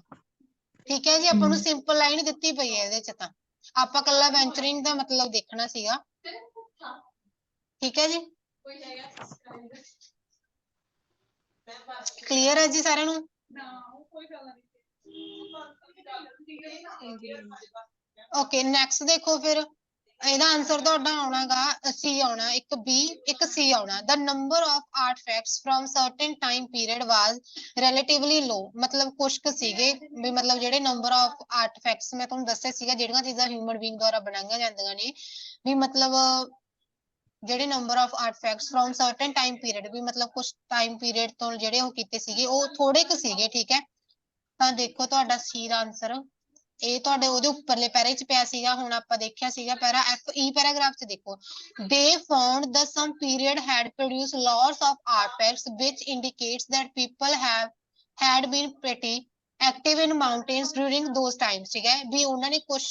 Speaker 15: ਠੀਕ ਹੈ ਜੀ, ਆਪਾਂ ਨੂੰ ਸਿੰਪਲ ਲਾਈਨ ਦਿੱਤੀ ਪਈ ਹੈ ਇਹਦੇ ਚ, ਤਾਂ ਆਪਾਂ ਕੱਲਾ ਵੈਂਚਰਿੰਗ ਦਾ ਮਤਲਬ ਦੇਖਣਾ ਸੀਗਾ। ਠੀਕ ਹੈ ਜੀ, ਕਲੀਅਰ ਹੈ ਜੀ ਸਾਰਿਆਂ ਨੂੰ? ਓਕੇ, ਨੈਕਸਟ ਦੇਖੋ ਫਿਰ ਇਹਦਾ ਆਨਸਰ ਤੁਹਾਡਾ ਆਉਣਾਗਾ ਸੀ ਆਉਣਾ, ਇੱਕ ਬੀ ਇੱਕ ਸੀ ਆਉਣਾ। the number of artifacts from certain time period was relatively low। ਮਤਲਬ ਕੁਛ ਕੁ ਸੀਗੇ ਵੀ, ਮਤਲਬ ਜਿਹੜੇ ਨੰਬਰ ਆਫ ਆਰਟੀਫੈਕਟਸ ਮੈਂ ਤੁਹਾਨੂੰ ਦੱਸਿਆ ਸੀਗਾ ਜਿਹੜੀਆਂ ਚੀਜ਼ਾਂ ਹਿਊਮਨ ਬੀਇੰਗ ਦੁਆਰਾ ਬਣਾਈਆਂ ਜਾਂਦੀਆਂ ਨੇ, ਵੀ ਮਤਲਬ ਜਿਹੜੇ number of artefacts from certain time period, ਵੀ ਮਤਲਬ ਕੁਝ ਟਾਈਮ ਪੀਰੀਅਡ ਤੋਂ ਜਿਹੜੇ ਉਹ ਕੀਤੇ ਸੀਗੇ ਉਹ ਥੋੜੇ ਕੁ ਸੀਗੇ। ਠੀਕ ਹੈ, ਤਾਂ ਦੇਖੋ ਤੁਹਾਡਾ ਸੀ ਦਾ ਆਨਸਰ ਇਹ ਤੁਹਾਡੇ ਉਹਦੇ ਉੱਪਰਲੇ ਪੈਰੇ 'ਚ ਪਿਆ ਸੀਗਾ। ਹੁਣ ਆਪਾਂ ਦੇਖਿਆ ਸੀਗਾ ਪੈਰਾ ਐਫ ਈ ਪੈਰਾਗ੍ਰਾਫ 'ਚ ਦੇਖੋ, they found that some period had produced lots of artifacts which indicates that people had been pretty active in mountains during those times। ਠੀਕ ਹੈ, ਵੀ ਉਹਨਾਂ ਨੇ ਕੁਛ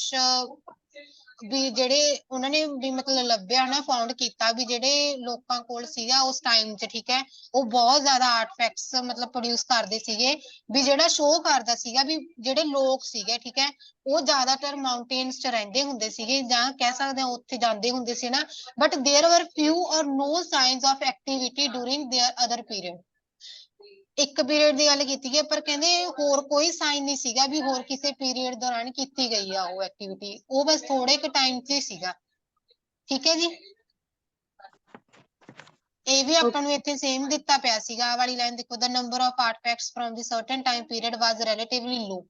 Speaker 15: ਵੀ ਜਿਹੜੇ ਉਹਨਾਂ ਨੇ ਵੀ ਮਤਲਬ ਲੱਭਿਆ ਨਾ, ਫਾਊਂਡ ਕੀਤਾ ਵੀ ਜਿਹੜੇ ਲੋਕਾਂ ਕੋਲ ਸੀਗਾ ਉਸ ਟਾਈਮ 'ਚ, ਠੀਕ ਹੈ, ਉਹ ਬਹੁਤ ਜ਼ਿਆਦਾ ਆਰਟੀਫੈਕਟਸ ਮਤਲਬ ਪ੍ਰੋਡਿਊਸ ਕਰਦੇ ਸੀਗੇ, ਵੀ ਜਿਹੜਾ ਸ਼ੋਅ ਕਰਦਾ ਸੀਗਾ ਵੀ ਜਿਹੜੇ ਲੋਕ ਸੀਗੇ, ਠੀਕ ਹੈ, ਉਹ ਜ਼ਿਆਦਾਤਰ ਮਾਊਂਟੇਨਸ 'ਚ ਰਹਿੰਦੇ ਹੁੰਦੇ ਸੀਗੇ, ਜਾਂ ਕਹਿ ਸਕਦੇ ਹਾਂ ਉੱਥੇ ਜਾਂਦੇ ਹੁੰਦੇ ਸੀ ਨਾ। But there were few or no signs of activity during their other period। ਇੱਕ ਪੀਰੀਅਡ ਦੀ ਗੱਲ ਕੀਤੀ ਹੈ, ਪਰ ਕਹਿੰਦੇ ਹੋਰ ਕੋਈ ਸਾਈਨ ਨਹੀਂ ਸੀਗਾ ਵੀ ਹੋਰ ਕਿਸੇ ਪੀਰੀਅਡ ਦੌਰਾਨ ਕੀਤੀ ਗਈ ਆ ਉਹ ਐਕਟੀਵਿਟੀ, ਉਹ ਬਸ ਥੋੜੇ ਕੁ ਟਾਈਮ 'ਚ ਹੀ ਸੀਗਾ। ਠੀਕ ਹੈ ਜੀ, ਇਹ ਵੀ ਆਪਾਂ ਨੂੰ ਇੱਥੇ ਸੇਮ ਦਿੱਤਾ ਪਿਆ ਸੀਗਾ। ਆਹ ਵਾਲੀ ਲਾਈਨ ਦੇਖੋ, the number of artifacts from the certain time period was relatively low।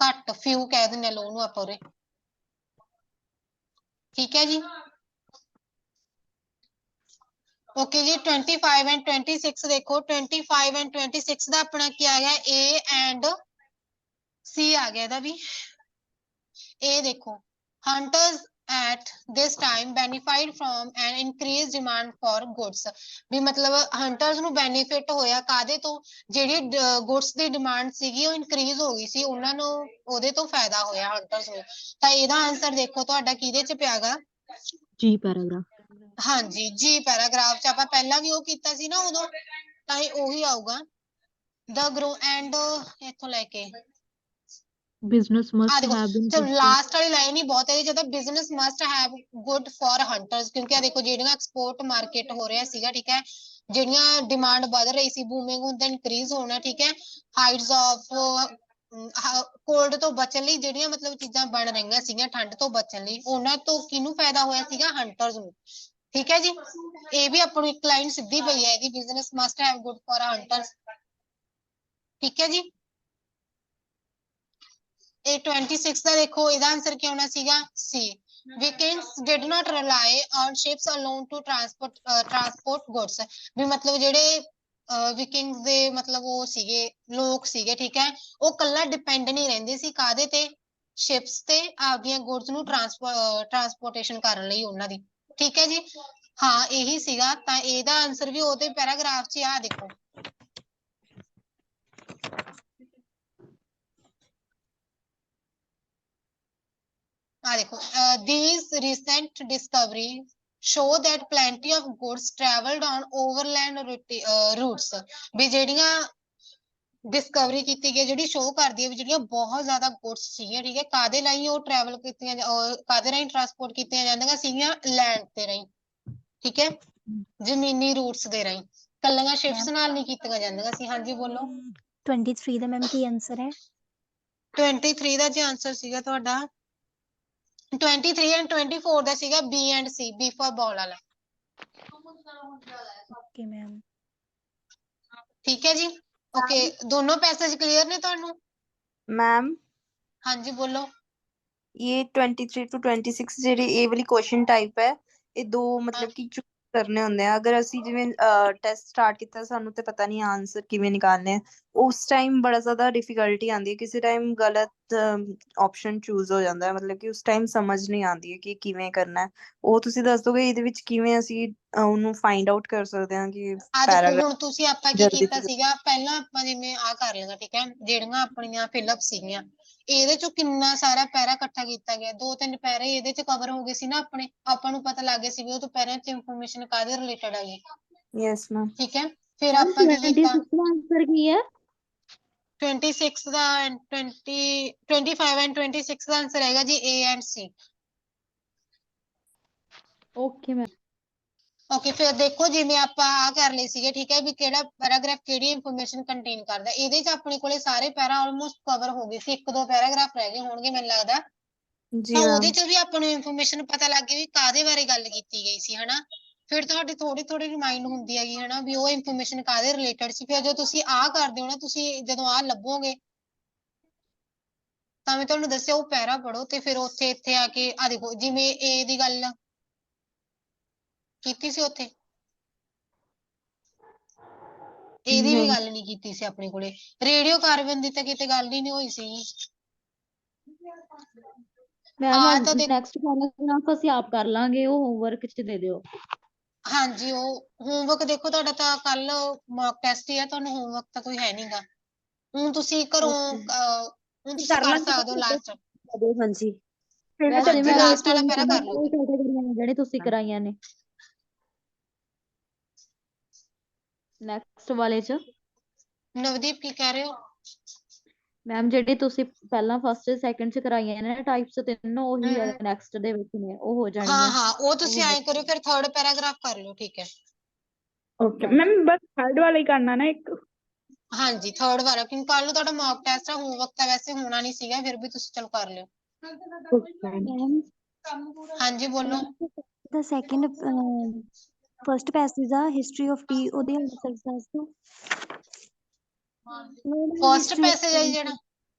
Speaker 15: ਘੱਟ, few ਕਹਿ ਦਿੰਦੇ low ਨੂੰ ਆਪਾਂ ਉਰੇ। ਠੀਕ ਹੈ ਜੀ, ਓਕੇ ਜੀ। 25 and 26 ਦੇਖੋ, 25 and 26 ਦਾ ਆਪਣਾ ਕੀ ਆ ਗਿਆ, A and C ਆ ਗਿਆ ਇਹਦਾ ਵੀ। ਇਹ ਦੇਖੋ, hunters at this time benefited from an increased demand for goods। ਵੀ ਮਤਲਬ ਹੰਟਰਸ ਨੂੰ ਬੈਨੀਫਿਟ ਹੋਇਆ ਕਾਦੇ ਤੋਂ, ਜਿਹੜੀ ਗੁੱਡਸ ਦੀ ਡਿਮਾਂਡ ਸੀਗੀ ਉਹ ਇਨਕਰੀਜ਼ ਹੋ ਗਈ ਸੀ, ਉਹਨਾਂ ਨੂੰ ਉਹਦੇ ਤੋਂ ਫਾਇਦਾ ਹੋਇਆ ਹੰਟਰਸ ਨੂੰ। ਤਾਂ ਇਹਦਾ ਆਨਸਰ ਦੇਖੋ ਤੁਹਾਡਾ ਕਿਹਦੇ ਚ ਪਿਆਗਾ,
Speaker 6: ਜੀ ਪੈਰਾਗ੍ਰਾਫ।
Speaker 15: ਹਾਂਜੀ, ਜੀ ਪੈਰਾਗ੍ਰਾਫ ਚ। ਆਪਾਂ ਪਹਿਲਾਂ ਵੀ ਉਹ ਕੀਤਾ ਸੀ ਨਾ ਉਦੋਂ, ਤਾਂ ਇਹ ਉਹੀ ਆਊਗਾ। the grow and ਇੱਥੋਂ ਲੈ ਕੇ
Speaker 6: ਬਿਜ਼ਨਸ
Speaker 15: ਆ
Speaker 6: ਮਸਟ
Speaker 15: ਦੇਖੋ,
Speaker 6: ਹੈਵ ਬੀਨ
Speaker 15: ਚਲੋ
Speaker 6: ਗੁੱਡ ਫॉर
Speaker 15: ਲਾਸਟ ਵਾਲੀ ਲਾਈਨ ਹੀ ਬਹੁਤ ਹੈ, ਜਦੋਂ business must have good for hunters, ਕਿਉਂਕਿ ਆ ਦੇਖੋ ਜਿਹੜੀਆਂ ਐਕਸਪੋਰਟ ਮਾਰਕੀਟ ਹੋ ਰਿਹਾ ਸੀਗਾ, ਠੀਕ ਹੈ, ਜਿਹੜੀਆਂ ਡਿਮਾਂਡ ਵੱਧ ਰਹੀ ਸੀ, ਬੂਮਿੰਗ ਹੁੰਦਾ ਇਨਕਰੀਜ਼ ਹੋਣਾ। ਠੀਕ ਹੈ, ਹਾਈਟਸ ਆਫ ਕੋਲਡ ਤੋਂ ਬਚਣ ਲਈ ਜਿਹੜੀਆਂ ਮਤਲਬ ਚੀਜ਼ਾਂ ਬਣ ਰਹੀਆਂ ਸੀਗੀਆਂ ਠੰਡ ਤੋਂ ਬਚਣ ਲਈ, ਉਹਨਾਂ ਤੋਂ ਕਿਹਨੂੰ ਫਾਇਦਾ ਹੋਇਆ ਸੀਗਾ, ਹੰਟਰਸ ਨੂੰ। ਠੀਕ ਹੈ ਜੀ, ਇਹ ਵੀ ਆਪਾਂ ਨੂੰ ਇੱਕ ਲਾਈਨ ਸਿੱਧੀ ਪਈ ਹੈ ਇਹਦੀ, business must have good for hunters. ਠੀਕ ਹੈ ਜੀ, ਇਹ 26 ਦਾ ਦੇਖੋ, ਇਹਦਾ ਆਨਸਰ ਕੀ ਹੋਣਾ ਸੀਗਾ, ਸੀ। Vikings did not rely on ships alone to transport goods। ਵੀ ਮਤਲਬ ਜਿਹੜੇ ਵਿਕਿੰਗਸ ਦੇ ਮਤਲਬ ਉਹ ਸੀਗੇ, ਲੋਕ ਸੀਗੇ, ਠੀਕ ਹੈ, ਉਹ ਕੱਲਾ ਡਿਪੈਂਡ ਨਹੀਂ ਰਹਿੰਦੇ ਸੀ ਕਾਦੇ ਤੇ, ਸ਼ਿਪਸ ਤੇ, ਆਪਦੀਆਂ ਗੁੱਡਸ ਨੂੰ ਟਰਾਂਸਪੋਰਟੇਸ਼ਨ ਕਰਨ ਲਈ ਉਹਨਾਂ ਦੀ। ਠੀਕ ਹੈ ਜੀ, ਹਾਂ ਇਹੀ ਸੀਗਾ। ਤਾਂ ਇਹਦਾ ਆਨਸਰ ਵੀ ਉਹਦੇ ਪੈਰਾਗ੍ਰਾਫ 'ਚ ਆ ਦੇਖੋ, देखो, these recent discoveries show that plenty of goods traveled on overland routes। ਵੀ ਜਿਹੜੀਆਂ ਡਿਸਕਵਰੀ ਕੀਤੀ ਗਈ, ਜਿਹੜੀ ਸ਼ੋਅ ਕਰਦੀ ਹੈ ਵੀ ਜਿਹੜੀਆਂ ਬਹੁਤ ਜ਼ਿਆਦਾ ਗੁੱਡਸ ਸੀਗੀਆਂ, ਠੀਕ ਹੈ, ਕਾਦੇ ਰਾਹੀਂ ਉਹ ਟਰੈਵਲ ਕੀਤੀਆਂ, ਕਾਦੇ ਰਾਹੀਂ ਟਰਾਂਸਪੋਰਟ ਕੀਤੀਆਂ ਜਾਂਦੀਆਂ ਸੀਗੀਆਂ, ਲੈਂਡ ਤੇ ਰਾਹੀਂ। ਠੀਕ ਹੈ, ਜ਼ਮੀਨੀ ਰੂਟਸ ਦੇ ਰਾਹੀਂ, ਕੱਲੀਆਂ ਸ਼ਿਪਸ ਨਾਲ ਨਹੀਂ ਕੀਤੀਆਂ ਜਾਂਦੀਆਂ ਸੀ। ਹਾਂਜੀ ਬੋਲੋ।
Speaker 20: 23 ਦਾ ਮੈਮ ਕੀ ਆਨਸਰ ਹੈ?
Speaker 15: 23 ਦਾ ਜੀ ਆਨਸਰ ਸੀਗਾ ਤੁਹਾਡਾ 23 and 24 ਦਾ ਸੀਗਾ B and C, B for ball ਵਾਲਾ।
Speaker 20: Okay ma'am.
Speaker 15: ਠੀਕ ਹੈ ਜੀ, ਓਕੇ, ਦੋਨੋਂ ਪੈਸੇਜ ਕਲੀਅਰ ਨੇ ਤੁਹਾਨੂੰ?
Speaker 13: मैम
Speaker 15: ਹਾਂਜੀ ਬੋਲੋ।
Speaker 13: ये 23 to 26 ਜਿਹੜੇ ਇਹ ਵਾਲੀ ਕੁਐਸਚਨ ਟਾਈਪ ਹੈ, ਇਹ ਦੋ ਮਤਲਬ ਕਿ ਚੂਜ਼ ਕਰਨੇ ਹੁੰਦੇ ਆ। ਅਗਰ ਅਸੀਂ ਜਿਵੇਂ ਟੈਸਟ ਸਟਾਰਟ ਕੀਤਾ, ਸਾਨੂੰ ਤੇ ਪਤਾ ਨਹੀਂ ਆਨਸਰ ਕਿਵੇਂ ਨਿਕਾਲਨੇ ਆ, ਉਸ ਟਾਈਮ ਬੜਾ ਜ਼ਿਆਦਾ ਡਿਫਿਕਲਟੀ ਆਉਂਦੀ ਹੈ, ਕਿਸੇ ਟਾਈਮ ਗਲਤ ਆਪਸ਼ਨ ਚੂਜ਼ ਹੋ ਜਾਂਦਾ ਹੈ, ਮਤਲਬ ਕਿ ਉਸ ਟਾਈਮ ਸਮਝ ਨਹੀਂ ਆਉਂਦੀ ਹੈ ਕਿ ਕਿਵੇਂ ਕਰਨਾ ਹੈ। ਉਹ ਤੁਸੀਂ ਦੱਸ ਦੋਗੇ ਇਹਦੇ ਵਿੱਚ ਕਿਵੇਂ ਅਸੀਂ ਉਹਨੂੰ ਫਾਈਂਡ ਆਊਟ ਕਰ ਸਕਦੇ ਹਾਂ ਕਿ
Speaker 15: ਆ ਦੇਖੋ
Speaker 13: ਪੈਰਾਗ੍ਰਾਫ
Speaker 15: ਹੁਣ ਤੁਸੀਂ ਆਪਾਂ ਕੀ
Speaker 13: ਜਲਦੀ
Speaker 15: ਕੀਤਾ
Speaker 13: ਤੋਂ
Speaker 15: ਸੀਗਾ, ਪਹਿਲਾਂ ਆਪਾਂ ਜਿਵੇਂ ਆ ਕਰ ਲਿਆ, ਠੀਕ ਹੈ, ਜਿਹੜੀਆਂ ਆਪਣੀਆਂ ਫਿਲਅਪ ਸੀਗੀਆਂ ਇਹਦੇ ਚੋਂ ਕਿੰਨਾ ਸਾਰਾ ਪੈਰਾ ਇਕੱਠਾ ਕੀਤਾ ਗਿਆ, 2-3 ਪੈਰੇ ਇਹਦੇ ਚ ਕਵਰ ਹੋ ਗਏ ਸੀ ਨਾ ਆਪਣੇ, ਆਪਾਂ ਨੂੰ ਪਤਾ ਲੱਗ ਗਿਆ ਸੀ ਵੀ ਉਹ ਤੋਂ ਪੈਰਿਆਂ ਚ ਇਨਫੋਰਮੇਸ਼ਨ ਕਾਹਦੇ ਰਿਲੇਟਡ ਹੈਗੀ,
Speaker 13: ਯੈਸ ਮੈਮ।
Speaker 15: ਠੀਕ ਹੈ। ਫਿਰ
Speaker 4: ਮੈਮ
Speaker 15: ਆਪਾਂ ਕੀ
Speaker 4: 26
Speaker 15: ਕੀਤਾ,
Speaker 4: ਦਾ ਆਂਸਰ ਕੀ ਹੈ?
Speaker 15: 26 ਦਾ and 25 and 26 ਦਾ ਆਂਸਰ ਹੈਗਾ ਜੀ A and C।
Speaker 21: Okay ma'am.
Speaker 15: Okay, ਫਿਰ ਦੇਖੋ ਜਿਵੇਂ ਆਪਾਂ ਆ ਕਰ ਲਏ ਸੀਗੇ, ਠੀਕ ਹੈ, ਵੀ ਕਿਹੜਾ ਪੈਰਾਗ੍ਰਾਫ ਕਿਹੜੀ ਇਨਫੋਰਮੇਸ਼ਨ ਕੰਟੇਨ ਕਰਦਾ, ਇਹਦੇ ਚ ਆਪਣੇ ਕੋਲੇ ਸਾਰੇ ਪੈਰਾ ਆਲਮੋਸਟ ਕਵਰ ਹੋ ਗਏ ਸੀ, 1-2 ਪੈਰਾਗ੍ਰਾਫ ਰਹਿ ਗਏ ਹੋਣਗੇ ਮੈਨੂੰ ਲੱਗਦਾ।
Speaker 13: ਜੀ
Speaker 15: ਤਾਂ ਉਹਦੇ
Speaker 13: ਮੈਮ।
Speaker 15: ਚ ਵੀ ਆਪਾਂ ਨੂੰ ਇਨਫੋਰਮੇਸ਼ਨ ਪਤਾ ਲੱਗ ਗਈ ਵੀ ਕਾਹਦੇ ਬਾਰੇ ਗੱਲ ਕੀਤੀ ਗਈ ਸੀ, ਹਨਾ। ਫਿਰ ਤੁਹਾਡੀ ਥੋੜੀ ਥੋੜੀ ਰਿਮਾਈਂਡ ਹੁੰਦੀ ਹੈਗੀ, ਹਨਾ, ਵੀ ਉਹ ਇਨਫੋਰਮੇਸ਼ਨ ਕਾਹਦੇ ਰਿਲੇਟਡ ਸੀ। ਫਿਰ ਜਦੋਂ ਤੁਸੀਂ ਆਹ ਕਰਦੇ ਹੋ ਨਾ, ਤੁਸੀਂ ਜਦੋਂ ਆਹ ਲੱਭੋਗੇ ਤਾਂ ਮੈਂ ਤੁਹਾਨੂੰ ਦੱਸਿਆ ਉਹ ਪੈਰਾ ਪੜੋ, ਤੇ ਫਿਰ ਉੱਥੇ ਇੱਥੇ ਆ ਕੇ ਆ ਦੇਖੋ ਜਿਵੇਂ ਏ ਦੀ ਗੱਲ ਕੀਤੀ ਸੀ ਉੱਥੇ, ਇਹਦੀ ਵੀ
Speaker 13: ਨਹੀਂ
Speaker 15: ਗੱਲ ਨਹੀਂ ਕੀਤੀ ਸੀ ਆਪਣੇ ਕੋਲੇ, ਰੇਡੀਓ ਕਾਰਬਨ ਦੀ ਤਾਂ ਕਿਤੇ ਗੱਲ ਹੀ ਨਹੀਂ ਹੋਈ ਸੀ।
Speaker 10: ਮੈਮ
Speaker 15: ਆ ਤਾਂ ਦੇਖ,
Speaker 10: ਨੈਕਸਟ ਪੈਰਾਗ੍ਰਾਫ ਅਸੀਂ ਆਪ ਕਰ ਲਾਂਗੇ, ਉਹ ਹੋਮਵਰਕ ਚ ਦੇ ਦਿਓ।
Speaker 15: ਹਾਂਜੀ ਉਹ ਹੋਮਵਰਕ ਦੇਖੋ ਤੁਹਾਡਾ ਤਾਂ ਕੱਲ ਮੌਕ ਟੈਸਟ ਹੀ ਆ, ਤੁਹਾਨੂੰ ਹੋਮਵਰਕ ਤਾਂ ਕੋਈ ਹੈ ਨਹੀਂਗਾ। ਹੁਣ ਤੁਸੀਂ ਘਰੋਂ
Speaker 11: ਓਕੇ
Speaker 15: ਹੁਣ ਤੁਸੀਂ
Speaker 11: ਕਰ
Speaker 15: ਕਰ
Speaker 11: ਲਾਂਗੇ
Speaker 15: ਸਕਦੇ ਹੋ ਲਾਸਟ।
Speaker 11: ਹਾਂਜੀ
Speaker 10: ਵੈਸੇ
Speaker 15: ਹਾਂਜੀ
Speaker 10: ਮੈਂ
Speaker 15: ਲਾਸਟ ਵਾਲਾ ਪੈਰਾ
Speaker 10: ਤਿੰਨੋਂ
Speaker 15: ਕਰ ਲਓ।
Speaker 10: ਕੈਟਾਗਰੀਆਂ ਨੇ ਜਿਹੜੇ ਤੁਸੀਂ ਕਰਾਈਆਂ ਨੇ, ਨੈਕਸਟ ਵਾਲੇ ਚ
Speaker 15: ਨਵਦੀਪ ਕੀ ਕਹਿ ਰਹੇ ਹੋ?
Speaker 10: ਮੈਮ ਜਿਹੜੀ ਤੁਸੀਂ ਪਹਿਲਾਂ ਫਸਟ ਸੈਕੰਡ ਚ ਕਰਾਈਆਂ ਨੇ ਟਾਈਪਸ, ਤਿੰਨੋਂ ਉਹੀ
Speaker 15: ਹਮ
Speaker 10: ਨੈਕਸਟ ਦੇ ਵਿੱਚ ਨੇ, ਉਹ ਹੋ
Speaker 15: ਹਾਂ
Speaker 10: ਜਾਣਗੀਆਂ।
Speaker 15: ਹਾਂ, ਉਹ ਤੁਸੀਂ
Speaker 10: ਉਹ
Speaker 15: ਐਂ ਕਰਿਓ, ਫਿਰ ਥਰਡ ਪੈਰਾਗ੍ਰਾਫ ਕਰ ਲਓ, ਠੀਕ ਹੈ।
Speaker 12: ਓਕੇ ਮੈਮ, ਬਸ ਥਰਡ ਵਾਲਾ ਹੀ ਕਰਨਾ ਨਾ ਇੱਕ।
Speaker 15: ਹਾਂਜੀ ਥਰਡ ਵਾਲਾ, ਕਿਉਂਕਿ ਕੱਲ ਨੂੰ ਤੁਹਾਡਾ ਮੌਕ ਟੈਸਟ ਆ, ਹੋਮਵਰਕ ਤਾਂ ਵੈਸੇ ਹੋਣਾ ਨਹੀਂ ਸੀਗਾ, ਫਿਰ ਵੀ ਤੁਸੀਂ ਚਲੋ ਕਰ ਲਿਓ।
Speaker 12: ਓਕੇ।
Speaker 20: ਮੈਮ
Speaker 15: ਹਾਂਜੀ ਬੋਲੋ।
Speaker 20: ਦਾ ਸੈਕਿੰਡ ਫਸਟ ਪੈਸੇਜ ਆ ਹਿਸਟਰੀ ਆਫ ਟੀ, ਉਹਦੇ ਆਂਸਰਸ ਦੱਸ ਦਿਓ।
Speaker 15: ਫਸਟ
Speaker 20: ਹਿਸਟਰੀ ਆਫ
Speaker 15: ਪੈਸੇਜ ਹੈ ਜੀ ਜਿਹੜਾ,
Speaker 20: ਪੈਨਸਿਲ,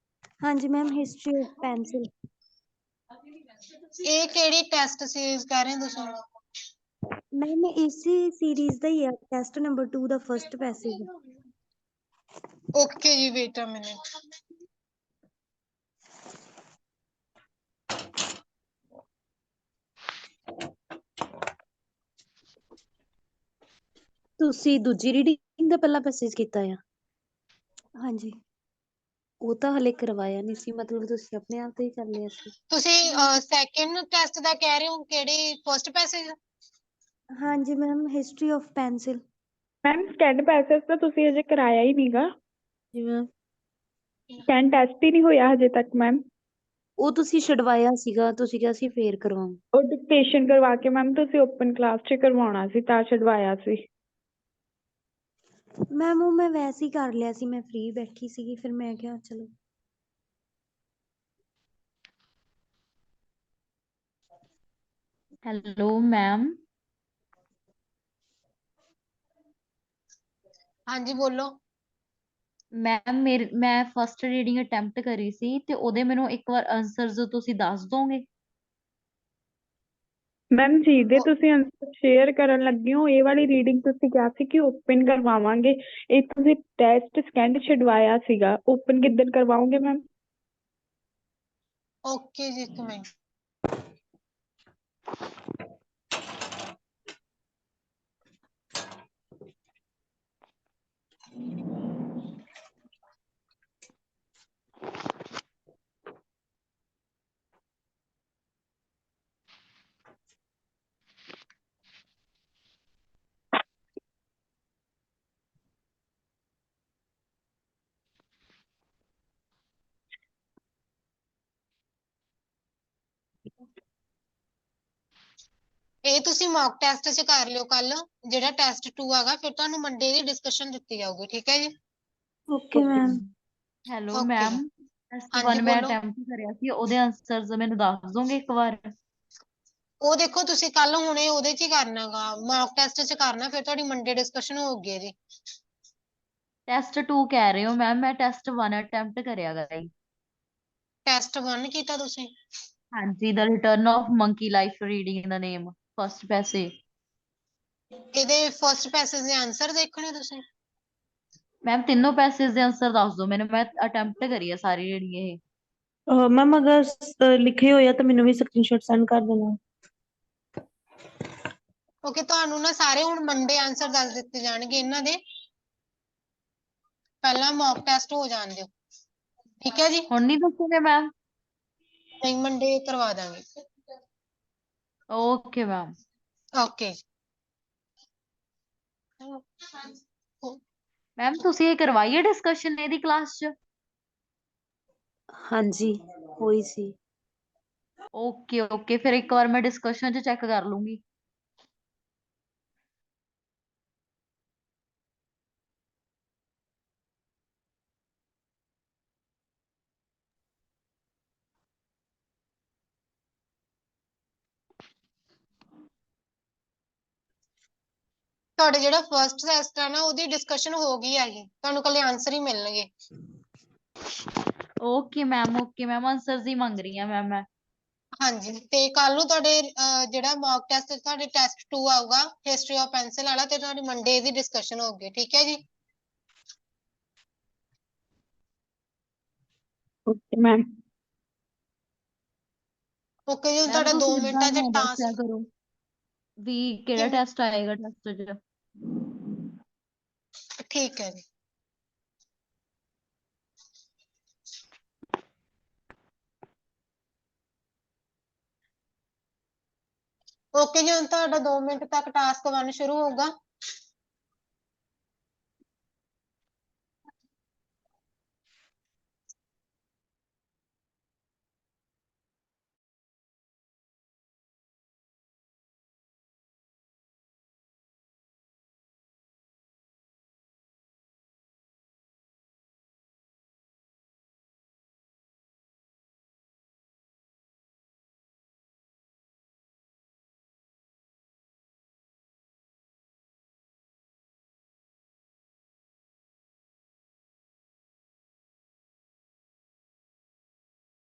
Speaker 20: ਹਾਂਜੀ ਮੈਮ ਹਿਸਟਰੀ ਆਫ ਪੈਨਸਿਲ।
Speaker 15: ਇਹ ਕਿਹੜੀ ਟੈਸਟ ਸੀਰੀਜ਼ ਕਹਿ ਰਹੇ ਹੋ ਤੁਸੀਂ?
Speaker 20: ਮੈਮ ਇਸੇ ਸੀਰੀਜ਼ ਦਾ ਹੀ ਆ, ਟੈਸਟ ਨੰਬਰ 2 ਦਾ ਫਸਟ ਪੈਸੇਜ।
Speaker 15: ਓਕੇ ਜੀ, ਵੇਟ ਅ ਮਿੰਟ।
Speaker 11: ਤੁਸੀਂ ਦੂਜੀ ਰੀਡਿੰਗ ਦਾ ਪਹਿਲਾ ਪੈਸੇਜ ਕੀਤਾ ਆ?
Speaker 20: ਹਾਂਜੀ
Speaker 11: ਉਹ ਤਾਂ ਹਲੇ ਕਰਵਾਇਆ ਨਹੀਂ ਸੀ, ਮਤਲਬ ਤੁਸੀਂ ਆਪਣੇ ਆਪ ਤੇ ਹੀ ਕਰ ਲਿਆ ਸੀ?
Speaker 15: ਤੁਸੀਂ ਸੈਕਿੰਡ ਟੈਸਟ ਦਾ ਕਹਿ ਰਹੇ ਹੋ, ਕਿਹੜੀ ਫਸਟ ਪੈਸੇਜ?
Speaker 20: ਹਾਂਜੀ ma'am history of pencil.
Speaker 12: Ma'am second passage ਤਾਂ ਤੁਸੀਂ ਅਜੇ ਕਰਾਇਆ ਹੀ ਨਹੀਂਗਾ,
Speaker 11: ਜੀ ਮੈਮ।
Speaker 12: ਸੈਕੰਡ ਟੈਸਟ ਹੀ ਨਹੀਂ ਹੋਇਆ ਹਜੇ ਤੱਕ ਮੈਮ।
Speaker 11: ਉਹ ਤੁਸੀਂ ਛਡਵਾਇਆ ਸੀਗਾ, ਤੁਸੀਂ ਕਿਹਾ ਸੀ ਫੇਰ ਕਰਵਾਉਂ।
Speaker 12: ਉਹ ਡਿਕਟੇਸ਼ਨ ਕਰਵਾ ਕੇ ਮੈਮ ਤੁਸੀਂ ਓਪਨ ਕਲਾਸ 'ਚ ਕਰਵਾਉਣਾ ਸੀ, ਤਾਂ ਛਡਵਾਇਆ ਸੀ।
Speaker 20: ਮੈਮ ਉਹ ਮੈਂ ਵੈਸੇ ਹੀ ਕਰ ਲਿਆ ਸੀ, ਮੈਂ ਫ੍ਰੀ ਬੈਠੀ ਸੀਗੀ, ਫਿਰ ਮੈਂ ਕਿਹਾ ਚਲੋ।
Speaker 10: Hello ma'am.
Speaker 15: ਹਾਂਜੀ ਬੋਲੋ।
Speaker 10: ਮੈਮ ਮੈਂ ਫਸਟ ਰੀਡਿੰਗ ਅਟੈਂਪਟ ਕਰੀ ਸੀ, ਤੇ ਉਹਦੇ ਮੈਨੂੰ ਇੱਕ ਵਾਰ ਆਨਸਰਸ ਤੁਸੀਂ ਦੱਸ ਦੋਗੇ?
Speaker 12: ਮੈਮ ਜਿਹਦੇ ਤੁਸੀਂ ਆਨਸਰ ਸ਼ੇਅਰ ਕਰਨ ਲੱਗੇ ਹੋ, ਇਹ ਵਾਲੀ ਰੀਡਿੰਗ ਤੁਸੀਂ ਕਿਹਾ ਸੀ ਕਿ ਓਪਨ ਕਰਵਾਵਾਂਗੇ, ਇਹ ਤੁਸੀਂ ਟੈਸਟ ਸੈਕੰਡ ਛਡਵਾਇਆ ਸੀਗਾ, ਓਪਨ ਕਿੱਦਣ ਕਰਵਾਓਗੇ ਮੈਮ?
Speaker 15: ਓਕੇ ਜੀ, ਇੱਕ ਮਿੰਟ। ਇਹ ਤੁਸੀਂ ਮੌਕ ਟੈਸਟ 'ਚ ਕਰ ਲਿਓ ਕੱਲ, ਜਿਹੜਾ ਟੈਸਟ 2 ਹੈਗਾ, ਫਿਰ ਤੁਹਾਨੂੰ ਮੰਡੇ ਦੀ ਡਿਸਕਸ਼ਨ ਦਿੱਤੀ ਜਾਊਗੀ, ਠੀਕ ਹੈ ਜੀ।
Speaker 20: Okay ma'am.
Speaker 10: ਹੈਲੋ
Speaker 15: ਓਕੇ ਜੀ,
Speaker 10: ਮੈਮ, ਟੈਸਟ
Speaker 15: ਹਾਂਜੀ
Speaker 10: 1 ਮੈਂ
Speaker 15: ਬੋਲੋ।
Speaker 10: ਅਟੈਂਪਟ ਕਰਿਆ ਸੀ, ਉਹਦੇ ਆਨਸਰਸ ਮੈਨੂੰ ਦੱਸ ਦੋਗੇ ਇੱਕ ਵਾਰ?
Speaker 15: ਉਹ ਦੇਖੋ ਤੁਸੀਂ ਕੱਲ ਹੁਣੇ ਉਹਦੇ 'ਚ ਹੀ ਕਰਨਾਗਾ, ਮੌਕ ਟੈਸਟ 'ਚ ਕਰਨਾ, ਫਿਰ ਤੁਹਾਡੀ ਮੰਡੇ ਡਿਸਕਸ਼ਨ ਹੋਊਗੀ ਜੀ।
Speaker 10: ਟੈਸਟ 2 ਕਹਿ ਰਹੇ ਹੋ ਮੈਮ, ਮੈਂ ਟੈਸਟ 1 ਅਟੈਂਪਟ ਕਰਿਆ ਗਾ ਜੀ।
Speaker 15: ਟੈਸਟ 1 ਕੀਤਾ ਤੁਸੀਂ?
Speaker 10: ਹਾਂਜੀ, the return of monkey life reading ਦਾ ਨੇਮ, ਫਸਟ ਪੈਸੇਜ।
Speaker 15: ਇਹਦੇ ਫਸਟ ਪੈਸੇਜ ਦੇ ਆਨਸਰ ਦੇਖਣੇ ਤੁਸੀਂ?
Speaker 10: ਮੈਮ ਤਿੰਨੋਂ ਪੈਸੇਜ ਦੇ ਆਨਸਰ ਦੱਸ ਦਿਓ ਮੈਨੂੰ, ਮੈਂ ਅਟੈਂਪਟ ਕਰੀ ਆ ਸਾਰੀ ਰੀਡਿੰਗ ਇਹ।
Speaker 4: ਮੈਮ ਅਗਰ ਲਿਖੇ ਹੋਏ ਆ ਤਾਂ ਮੈਨੂੰ ਵੀ ਸਕਰੀਨਸ਼ਾਟ ਸੈਂਡ ਕਰ ਦੇਣਾ।
Speaker 15: ਓਕੇ, ਤੁਹਾਨੂੰ ਨਾ ਸਾਰੇ ਹੁਣ ਮੰਡੇ ਆਨਸਰ ਦੱਸ ਦਿੱਤੇ ਜਾਣਗੇ ਇਹਨਾਂ ਦੇ। ਪਹਿਲਾਂ ਮੌਕ ਟੈਸਟ ਹੋ ਜਾਣ ਦਿਓ, ਠੀਕ ਹੈ ਜੀ।
Speaker 10: ਹੁਣ ਨਹੀਂ ਦੱਸੋਗੇ ਮੈਮ?
Speaker 15: ਨਹੀਂ, ਮੰਡੇ ਕਰਵਾ ਦਾਂਗੇ।
Speaker 10: Okay ma'am.
Speaker 15: ਓਕੇ।
Speaker 10: ਮੈਮ ਤੁਸੀਂ ਇਹ ਕਰਵਾਈ ਹੈ ਡਿਸਕਸ਼ਨ ਇਹਦੀ ਕਲਾਸ 'ਚ?
Speaker 11: ਹਾਂਜੀ ਹੋਈ ਸੀ।
Speaker 10: ਓਕੇ ਓਕੇ, ਫਿਰ ਇੱਕ ਵਾਰ ਮੈਂ ਡਿਸਕਸ਼ਨ 'ਚ ਚੈੱਕ ਕਰ ਲੂੰਗੀ।
Speaker 15: ਤੁਹਾਡੇ ਜਿਹੜਾ ਫਰਸਟ ਟੈਸਟ ਹੈ ਨਾ ਉਹਦੀ ਡਿਸਕਸ਼ਨ ਹੋ ਗਈ ਹੈਗੀ, ਤੁਹਾਨੂੰ ਕੱਲੇ ਆਨਸਰ ਹੀ ਮਿਲਣਗੇ।
Speaker 10: ਓਕੇ ਮੈਮ, ਆਨਸਰਸ ਹੀ ਮੰਗ ਰਹੀ ਹਾਂ ਮੈਮ ਮੈਂ।
Speaker 15: ਹਾਂਜੀ, ਤੇ ਕੱਲ ਨੂੰ ਤੁਹਾਡੇ ਜਿਹੜਾ ਮੌਕ ਟੈਸਟ ਤੁਹਾਡੇ ਟੈਸਟ 2 ਆਊਗਾ ਹਿਸਟਰੀ ਆਫ ਪੈਨਸਿਲ ਵਾਲਾ, ਤੇ ਤੁਹਾਡੀ ਮੰਡੇ ਦੀ ਡਿਸਕਸ਼ਨ ਹੋਊਗੀ, ਠੀਕ ਹੈ ਜੀ।
Speaker 4: Okay ma'am.
Speaker 15: ਓਕੇ ਜੀ, ਹੁਣ
Speaker 10: ਮੈਮ
Speaker 15: ਤੁਹਾਡਾ 2
Speaker 10: ਤੁਸੀਂ ਏਦਾਂ
Speaker 15: ਮਿੰਟਾਂ ਚ
Speaker 10: ਨਾ ਦੱਸਿਆ
Speaker 15: ਟਾਸਕ
Speaker 10: ਕਰੋ ਵੀ ਕਿਹੜਾ ਟੈਸਟ ਆਏਗਾ ਟੈਸਟ 'ਚ।
Speaker 15: ਠੀਕ ਹੈ ਜੀ। ਓਕੇ ਜੀ, ਹੁਣ ਤੁਹਾਡਾ 2 ਮਿੰਟ ਤੱਕ ਟਾਸਕ 1 ਸ਼ੁਰੂ ਹੋਊਗਾ।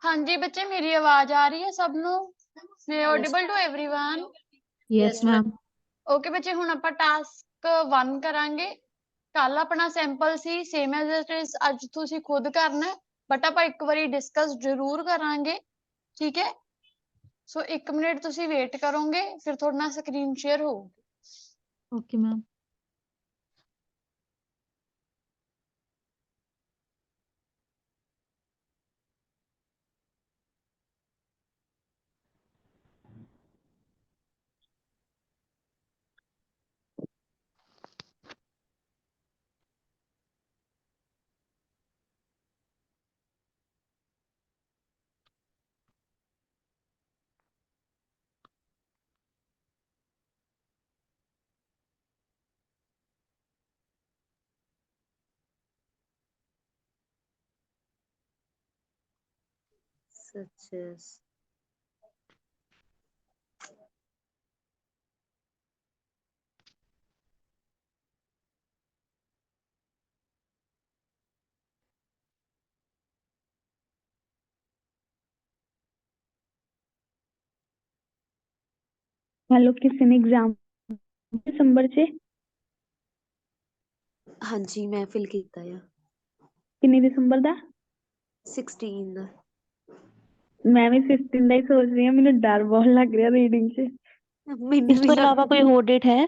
Speaker 14: ਹਾਂਜੀ ਬੱਚੇ, ਮੇਰੀ ਆਵਾਜ਼ ਆ ਰਹੀ ਹੈ ਸਭ ਨੂੰ? ਮੈਂ audible to everyone?
Speaker 6: Yes ma'am.
Speaker 14: Okay ਬੱਚੇ, ਹੁਣ ਆਪਾਂ ਟਾਸਕ 1 ਕਰਾਂਗੇ। ਕੱਲ ਆਪਣਾ sample C, same as it is ਅੱਜ ਤੁਸੀਂ ਖੁਦ ਕਰਨਾ, ਬਟ ਆਪਾਂ ਇੱਕ ਵਾਰੀ ਡਿਸਕਸ ਜ਼ਰੂਰ ਕਰਾਂਗੇ, ਠੀਕ ਹੈ। ਸੋ 1 ਮਿੰਟ ਤੁਸੀਂ ਵੇਟ ਕਰੋਗੇ, ਫਿਰ ਤੁਹਾਡੇ ਨਾਲ ਸਕਰੀਨ ਸ਼ੇਅਰ ਹੋਊਗੀ।
Speaker 6: Okay ma'am.
Speaker 11: such as
Speaker 2: hello किसी ने एग्जाम दिसंबर च
Speaker 11: ਹਾਂਜੀ ਮੈਂ ਫਿਲ ਕੀਤਾ ਆ
Speaker 2: ਕਿੰਨੀ ਦਸੰਬਰ ਦਾ
Speaker 11: 16 ਦਾ
Speaker 2: ਮੈਂ ਵੀ 15 ਦਾ ਹੀ ਸੋਚ ਰਹੀ ਹਾਂ ਮੈਨੂੰ ਡਰ ਬਹੁਤ ਲੱਗ ਰਿਹਾ ਰੀਡਿੰਗ 'ਚ
Speaker 11: ਮੈਨੂੰ
Speaker 22: ਇਸ
Speaker 11: ਵੀ
Speaker 22: ਤੋਂ
Speaker 11: ਲੱਗ
Speaker 22: ਇਲਾਵਾ ਕੋਈ ਹੋਰ ਡੇਟ ਹੈ?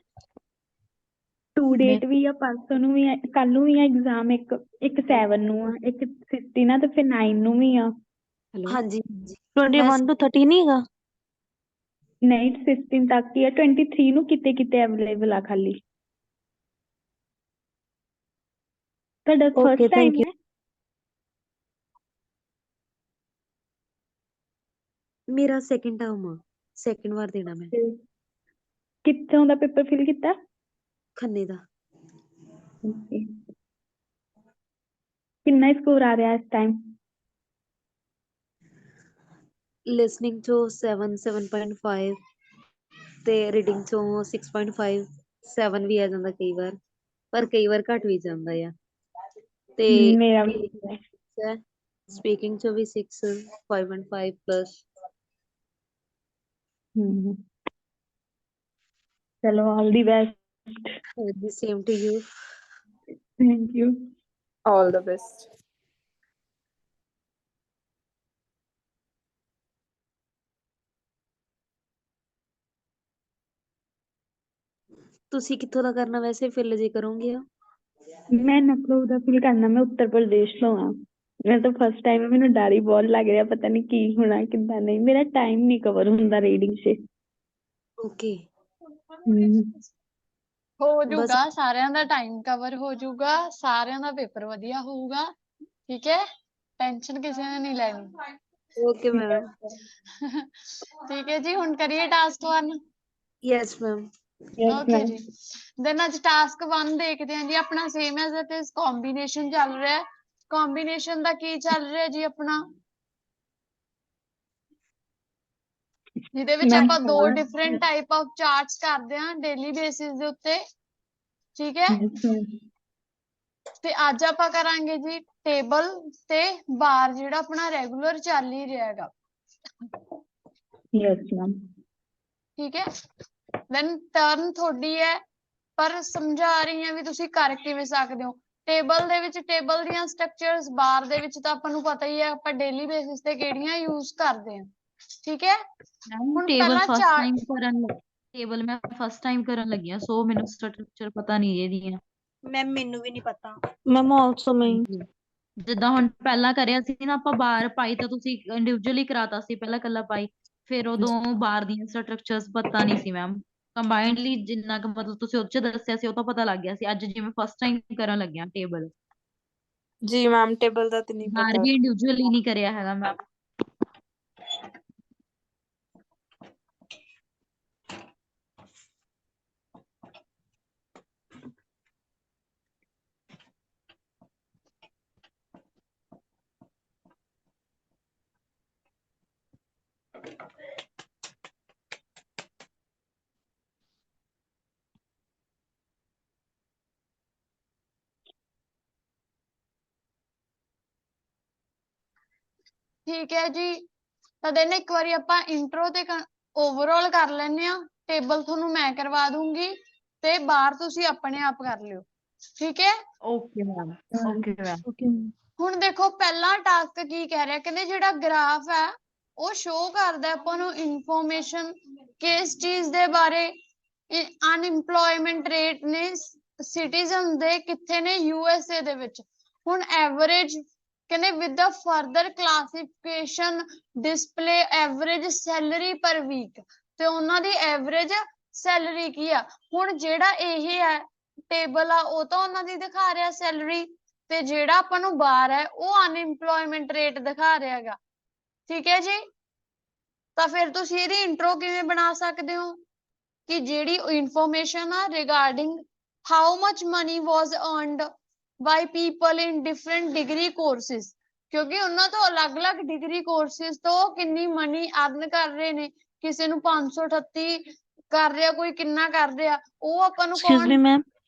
Speaker 2: ਟੂ
Speaker 22: ਮੈਂ
Speaker 2: ਡੇਟ ਵੀ ਆ, ਪਰਸੋਂ ਨੂੰ ਵੀ ਆ, ਕੱਲ ਨੂੰ ਵੀ ਆ ਐਗਜ਼ਾਮ, ਇੱਕ 7 ਨੂੰ ਆ, ਇੱਕ 15 ਆ, ਤੇ ਫਿਰ 9 ਨੂੰ ਵੀ ਆ।
Speaker 22: ਹੈਲੋ,
Speaker 11: ਹਾਂਜੀ ਹਾਂਜੀ
Speaker 22: 21 ਤੋਂ 30 ਨਹੀਂ ਹੈਗਾ?
Speaker 2: ਨਹੀਂ 15 ਤੱਕ ਹੀ ਆ, 23 ਨੂੰ ਕਿਤੇ ਕਿਤੇ ਅਵੇਲੇਬਲ ਆ ਖਾਲੀ। ਤੁਹਾਡਾ
Speaker 11: okay
Speaker 2: first
Speaker 11: thank
Speaker 2: time
Speaker 11: you
Speaker 2: ਹੈ?
Speaker 11: ਮੇਰਾ ਸੈਕਿੰਡ ਟਰਮ ਆ ਸੈਕਿੰਡ ਵਾਰ ਦੇਣਾ ਮੈਂ
Speaker 2: ਕਿੱਥੋਂ ਦਾ ਪੇਪਰ ਫਿਲ ਕੀਤਾ?
Speaker 11: ਖੰਨੇ ਦਾ
Speaker 2: Okay. ਕਿੰਨਾ ਸਕੋਰ ਆ ਰਿਹਾ ਇਸ ਟਾਈਮ?
Speaker 11: ਲਿਸਨਿੰਗ ਤੋਂ 7 7.5 ਤੇ ਰੀਡਿੰਗ ਚੋਂ 6.5 7 ਵੀ ਆ ਜਾਂਦਾ ਕਈ ਵਾਰ, ਪਰ ਕਈ ਵਾਰ ਘੱਟ ਵੀ ਜਾਂਦਾ ਆ। ਤੇ
Speaker 7: ਮੇਰਾ ਵੀ
Speaker 11: ਹੈ ਸਪੀਕਿੰਗ ਚੋਂ ਵੀ 6 5.5 ਪਲੱਸ।
Speaker 7: ਚਲੋ all the best.
Speaker 11: The same to you.
Speaker 7: Thank you.
Speaker 5: All the best.
Speaker 11: ਤੁਸੀਂ ਕਿੱਥੋਂ ਦਾ ਕਰਨਾ ਵੈਸੇ ਫਿਲ ਜੇ ਕਰੋਗੇ?
Speaker 7: ਮੈਂ ਨਕਲੋ ਦਾ ਫਿਲ ਕਰਨਾ, ਮੈਂ ਉੱਤਰ ਪ੍ਰਦੇਸ਼ ਤੋਂ ਆ। ਮੈਂ ਤਾਂ ਫਸਟ ਟਾਈਮ, ਮੈਨੂੰ ਡਰ ਹੀ ਬਹੁਤ ਲੱਗ ਰਿਹਾ, ਪਤਾ ਨਹੀਂ ਕੀ ਹੋਣਾ ਕਿੱਦਾਂ ਨਹੀਂ, ਮੇਰਾ ਟਾਈਮ ਨਹੀਂ ਕਵਰ ਹੁੰਦਾ ਰੀਡਿੰਗ 'ਚ।
Speaker 11: ਓਕੇ।
Speaker 14: ਹੋ ਜਾਊਗਾ, ਸਾਰਿਆਂ ਦਾ ਟਾਈਮ ਕਵਰ ਹੋ ਜਾਊਗਾ, ਸਾਰਿਆਂ ਦਾ ਪੇਪਰ ਵਧੀਆ ਹੋਊਗਾ, ਠੀਕ ਹੈ, ਟੈਨਸ਼ਨ ਕਿਸੇ ਨੇ ਨਹੀਂ ਲੈਣੀ।
Speaker 11: Okay ma'am.
Speaker 14: ਠੀਕ ਹੈ ਜੀ, ਹੁਣ ਕਰੀਏ ਟਾਸਕ 1।
Speaker 11: Yes ma'am.
Speaker 14: ਓਕੇ ਜੀ, ਦੈਨ ਅੱਜ ਟਾਸਕ 1 ਦੇਖਦੇ ਹਾਂ ਜੀ। ਆਪਣਾ same as it is combination ਚੱਲ ਰਿਹਾ। ਕੰਬੀਨੇਸ਼ਨ ਦਾ ਕੀ ਚੱਲ ਰਿਹਾ ਜੀ ਆਪਣਾ, ਜਿਹਦੇ ਵਿੱਚ ਆਪਾਂ 2 ਡਿਫਰੈਂਟ ਟਾਈਪ ਆਫ ਚਾਰਟਸ ਕਰਦੇ ਹਾਂ ਡੇਲੀ ਬੇਸਿਸ ਦੇ ਉੱਤੇ, ਠੀਕ ਹੈ। ਤੇ ਅੱਜ ਆਪਾਂ ਕਰਾਂਗੇ ਜੀ ਟੇਬਲ ਤੇ ਬਾਰ, ਜਿਹੜਾ ਆਪਣਾ ਰੈਗੂਲਰ ਚੱਲ ਹੀ ਰਿਹਾ ਹੈਗਾ।
Speaker 7: Yes ma'am.
Speaker 14: ਠੀਕ ਹੈ, ਦੈਨ ਟਰਨ ਤੁਹਾਡੀ ਹੈ, ਪਰ ਸਮਝਾ ਰਹੀ ਹਾਂ ਵੀ ਤੁਸੀਂ ਕਰ ਕਿਵੇਂ ਸਕਦੇ ਹੋ। ਟੇਬਲ ਦੇ ਵਿੱਚ ਟੇਬਲ ਦੀਆਂ ਸਟਰਕਚਰਸ, ਬਾਰ ਦੇ ਵਿੱਚ ਤਾਂ ਆਪਾਂ ਨੂੰ ਪਤਾ ਹੀ ਹੈ ਆਪਾਂ ਡੇਲੀ ਬੇਸਿਸ ਤੇ ਕਿਹੜੀਆਂ ਯੂਜ਼ ਕਰਦੇ ਹਾਂ, ਠੀਕ ਹੈ। ਹੁਣ
Speaker 22: ਟੇਬਲ
Speaker 14: ਪਹਿਲਾਂ
Speaker 22: ਫਸਟ ਟਾਈਮ ਟੇਬਲ ਮੈਂ ਫਸਟ ਟਾਈਮ ਕਰਨ ਲੱਗੀ ਹਾਂ, ਸੋ ਮੈਨੂੰ ਸਟਰਕਚਰ ਪਤਾ ਨਹੀਂ ਇਹਦੀਆਂ।
Speaker 8: ਮੈਮ ਮੈਨੂੰ ਵੀ ਨਹੀਂ ਪਤਾ।
Speaker 4: ਮੈਮ ਆਲਸੋ ਮੈਂ
Speaker 22: ਜਿੱਦਾਂ ਹੁਣ ਪਹਿਲਾਂ ਕਰਿਆ ਸੀ ਨਾ ਆਪਾਂ, ਬਾਰ ਪਾਈ ਤਾਂ ਤੁਸੀਂ ਇੰਡੀਵਿਜੂਅਲੀ ਕਰਾਤਾ ਸੀ ਪਹਿਲਾਂ ਇਕੱਲਾ ਪਾਈ, ਫਿਰ ਉਦੋਂ ਬਾਰ ਦੀਆਂ ਸਟਰਕਚਰਸ ਪਤਾ ਨਹੀਂ ਸੀ ਮੈਮ। ਕੰਬਾਈਨਡਲੀ ਜਿੰਨਾ ਕੁ ਮਤਲਬ ਤੁਸੀਂ ਉਹ 'ਚ ਦੱਸਿਆ ਸੀ ਉਹ ਤਾਂ ਪਤਾ ਲੱਗ ਗਿਆ ਸੀ। ਅੱਜ ਜਿਵੇਂ ਫਸਟ ਟਾਈਮ ਕਰਨ ਲੱਗਿਆ ਟੇਬਲ।
Speaker 5: ਜੀ ਮੈਮ, ਟੇਬਲ ਦਾ ਤੇ ਨਹੀਂ
Speaker 22: ਬਾਰ
Speaker 5: ਪਤਾ।
Speaker 22: ਵੀ ਇੰਡੀਵਿਜੂਅਲੀ ਨਹੀਂ ਕਰਿਆ ਹੈਗਾ ਮੈਮ।
Speaker 14: ਠੀਕ ਹੈ ਜੀ, ਤਾਂ ਦਿਨ ਇੱਕ ਵਾਰੀ ਆਪਾਂ ਇੰਟਰੋ ਤੇ ਓਵਰਆਲ ਕਰ ਲੈਂਦੇ ਹਾਂ। ਟੇਬਲ ਤੁਹਾਨੂੰ ਮੈਂ ਕਰਵਾ ਦੂੰਗੀ ਤੇ ਬਾਹਰ ਤੁਸੀਂ ਆਪਣੇ ਆਪ ਕਰ ਲਿਓ, ਠੀਕ ਹੈ।
Speaker 22: Okay ma'am. Okay ma'am.
Speaker 14: ਹੁਣ ਦੇਖੋ ਪਹਿਲਾ ਟਾਸਕ ਕੀ ਕਹਿ ਰਿਹਾ, ਕਹਿੰਦੇ ਜਿਹੜਾ ਗ੍ਰਾਫ ਹੈ ਉਹ ਸ਼ੋ ਕਰਦਾ ਆਪਾਂ ਨੂੰ ਇਨਫੋਰਮੇਸ਼ਨ ਕਿਸ ਚੀਜ਼ ਦੇ ਬਾਰੇ, ਅਨਇੰਪਲੋਇਮੈਂਟ ਰੇਟ ਨੇ ਸਿਟੀਜ਼ਨ ਦੇ ਕਿੱਥੇ ਨੇ, USA ਦੇ ਵਿੱਚ। ਹੁਣ ਐਵਰੇਜ ਕਹਿੰਦੇ with the further classification display average salary per week, ਤੇ ਉਹਨਾਂ ਦੀ ਐਵਰੇਜ ਸੈਲਰੀ ਕੀ ਆ। ਹੁਣ ਜਿਹੜਾ ਇਹ ਹੈ ਟੇਬਲ ਆ ਉਹ ਤਾਂ ਉਹਨਾਂ ਦੀ ਦਿਖਾ ਰਿਹਾ ਸੈਲਰੀ, ਤੇ ਜਿਹੜਾ ਆਪਾਂ ਨੂੰ ਬਾਰ ਹੈ ਉਹ ਅਨਇੰਪਲੋਇਮੈਂਟ ਰੇਟ ਦਿਖਾ ਰਿਹਾ ਹੈਗਾ, ਠੀਕ ਹੈ ਜੀ। ਤਾਂ ਫਿਰ ਤੁਸੀਂ ਇਹਦੀ ਇੰਟਰੋ ਕਿਵੇਂ ਬਣਾ ਸਕਦੇ ਹੋ ਕਿ ਜਿਹੜੀ ਇਨਫੋਰਮੇਸ਼ਨ ਆ regarding how much money was earned by people in different degree courses, ਕਿਉਂਕਿ ਉਹਨਾਂ ਤੋਂ ਅਲੱਗ-ਅਲੱਗ ਡਿਗਰੀ ਕੋਰਸਿਸ ਤੋਂ ਕਿੰਨੀ ਮਨੀ ਅਰਨ ਕਰ ਰਹੇ ਨੇ। ਕਿਸੇ ਨੂੰ 538 ਕਰ ਰਿਹਾ, ਕੋਈ ਕਿੰਨਾ ਕਰ ਰਿਹਾ, ਉਹ ਆਪਾਂ ਨੂੰ
Speaker 4: ਐਕਸਕਿਊਜ਼ ਮੀ
Speaker 14: ਕੌਣ।
Speaker 4: ਮੈਮ।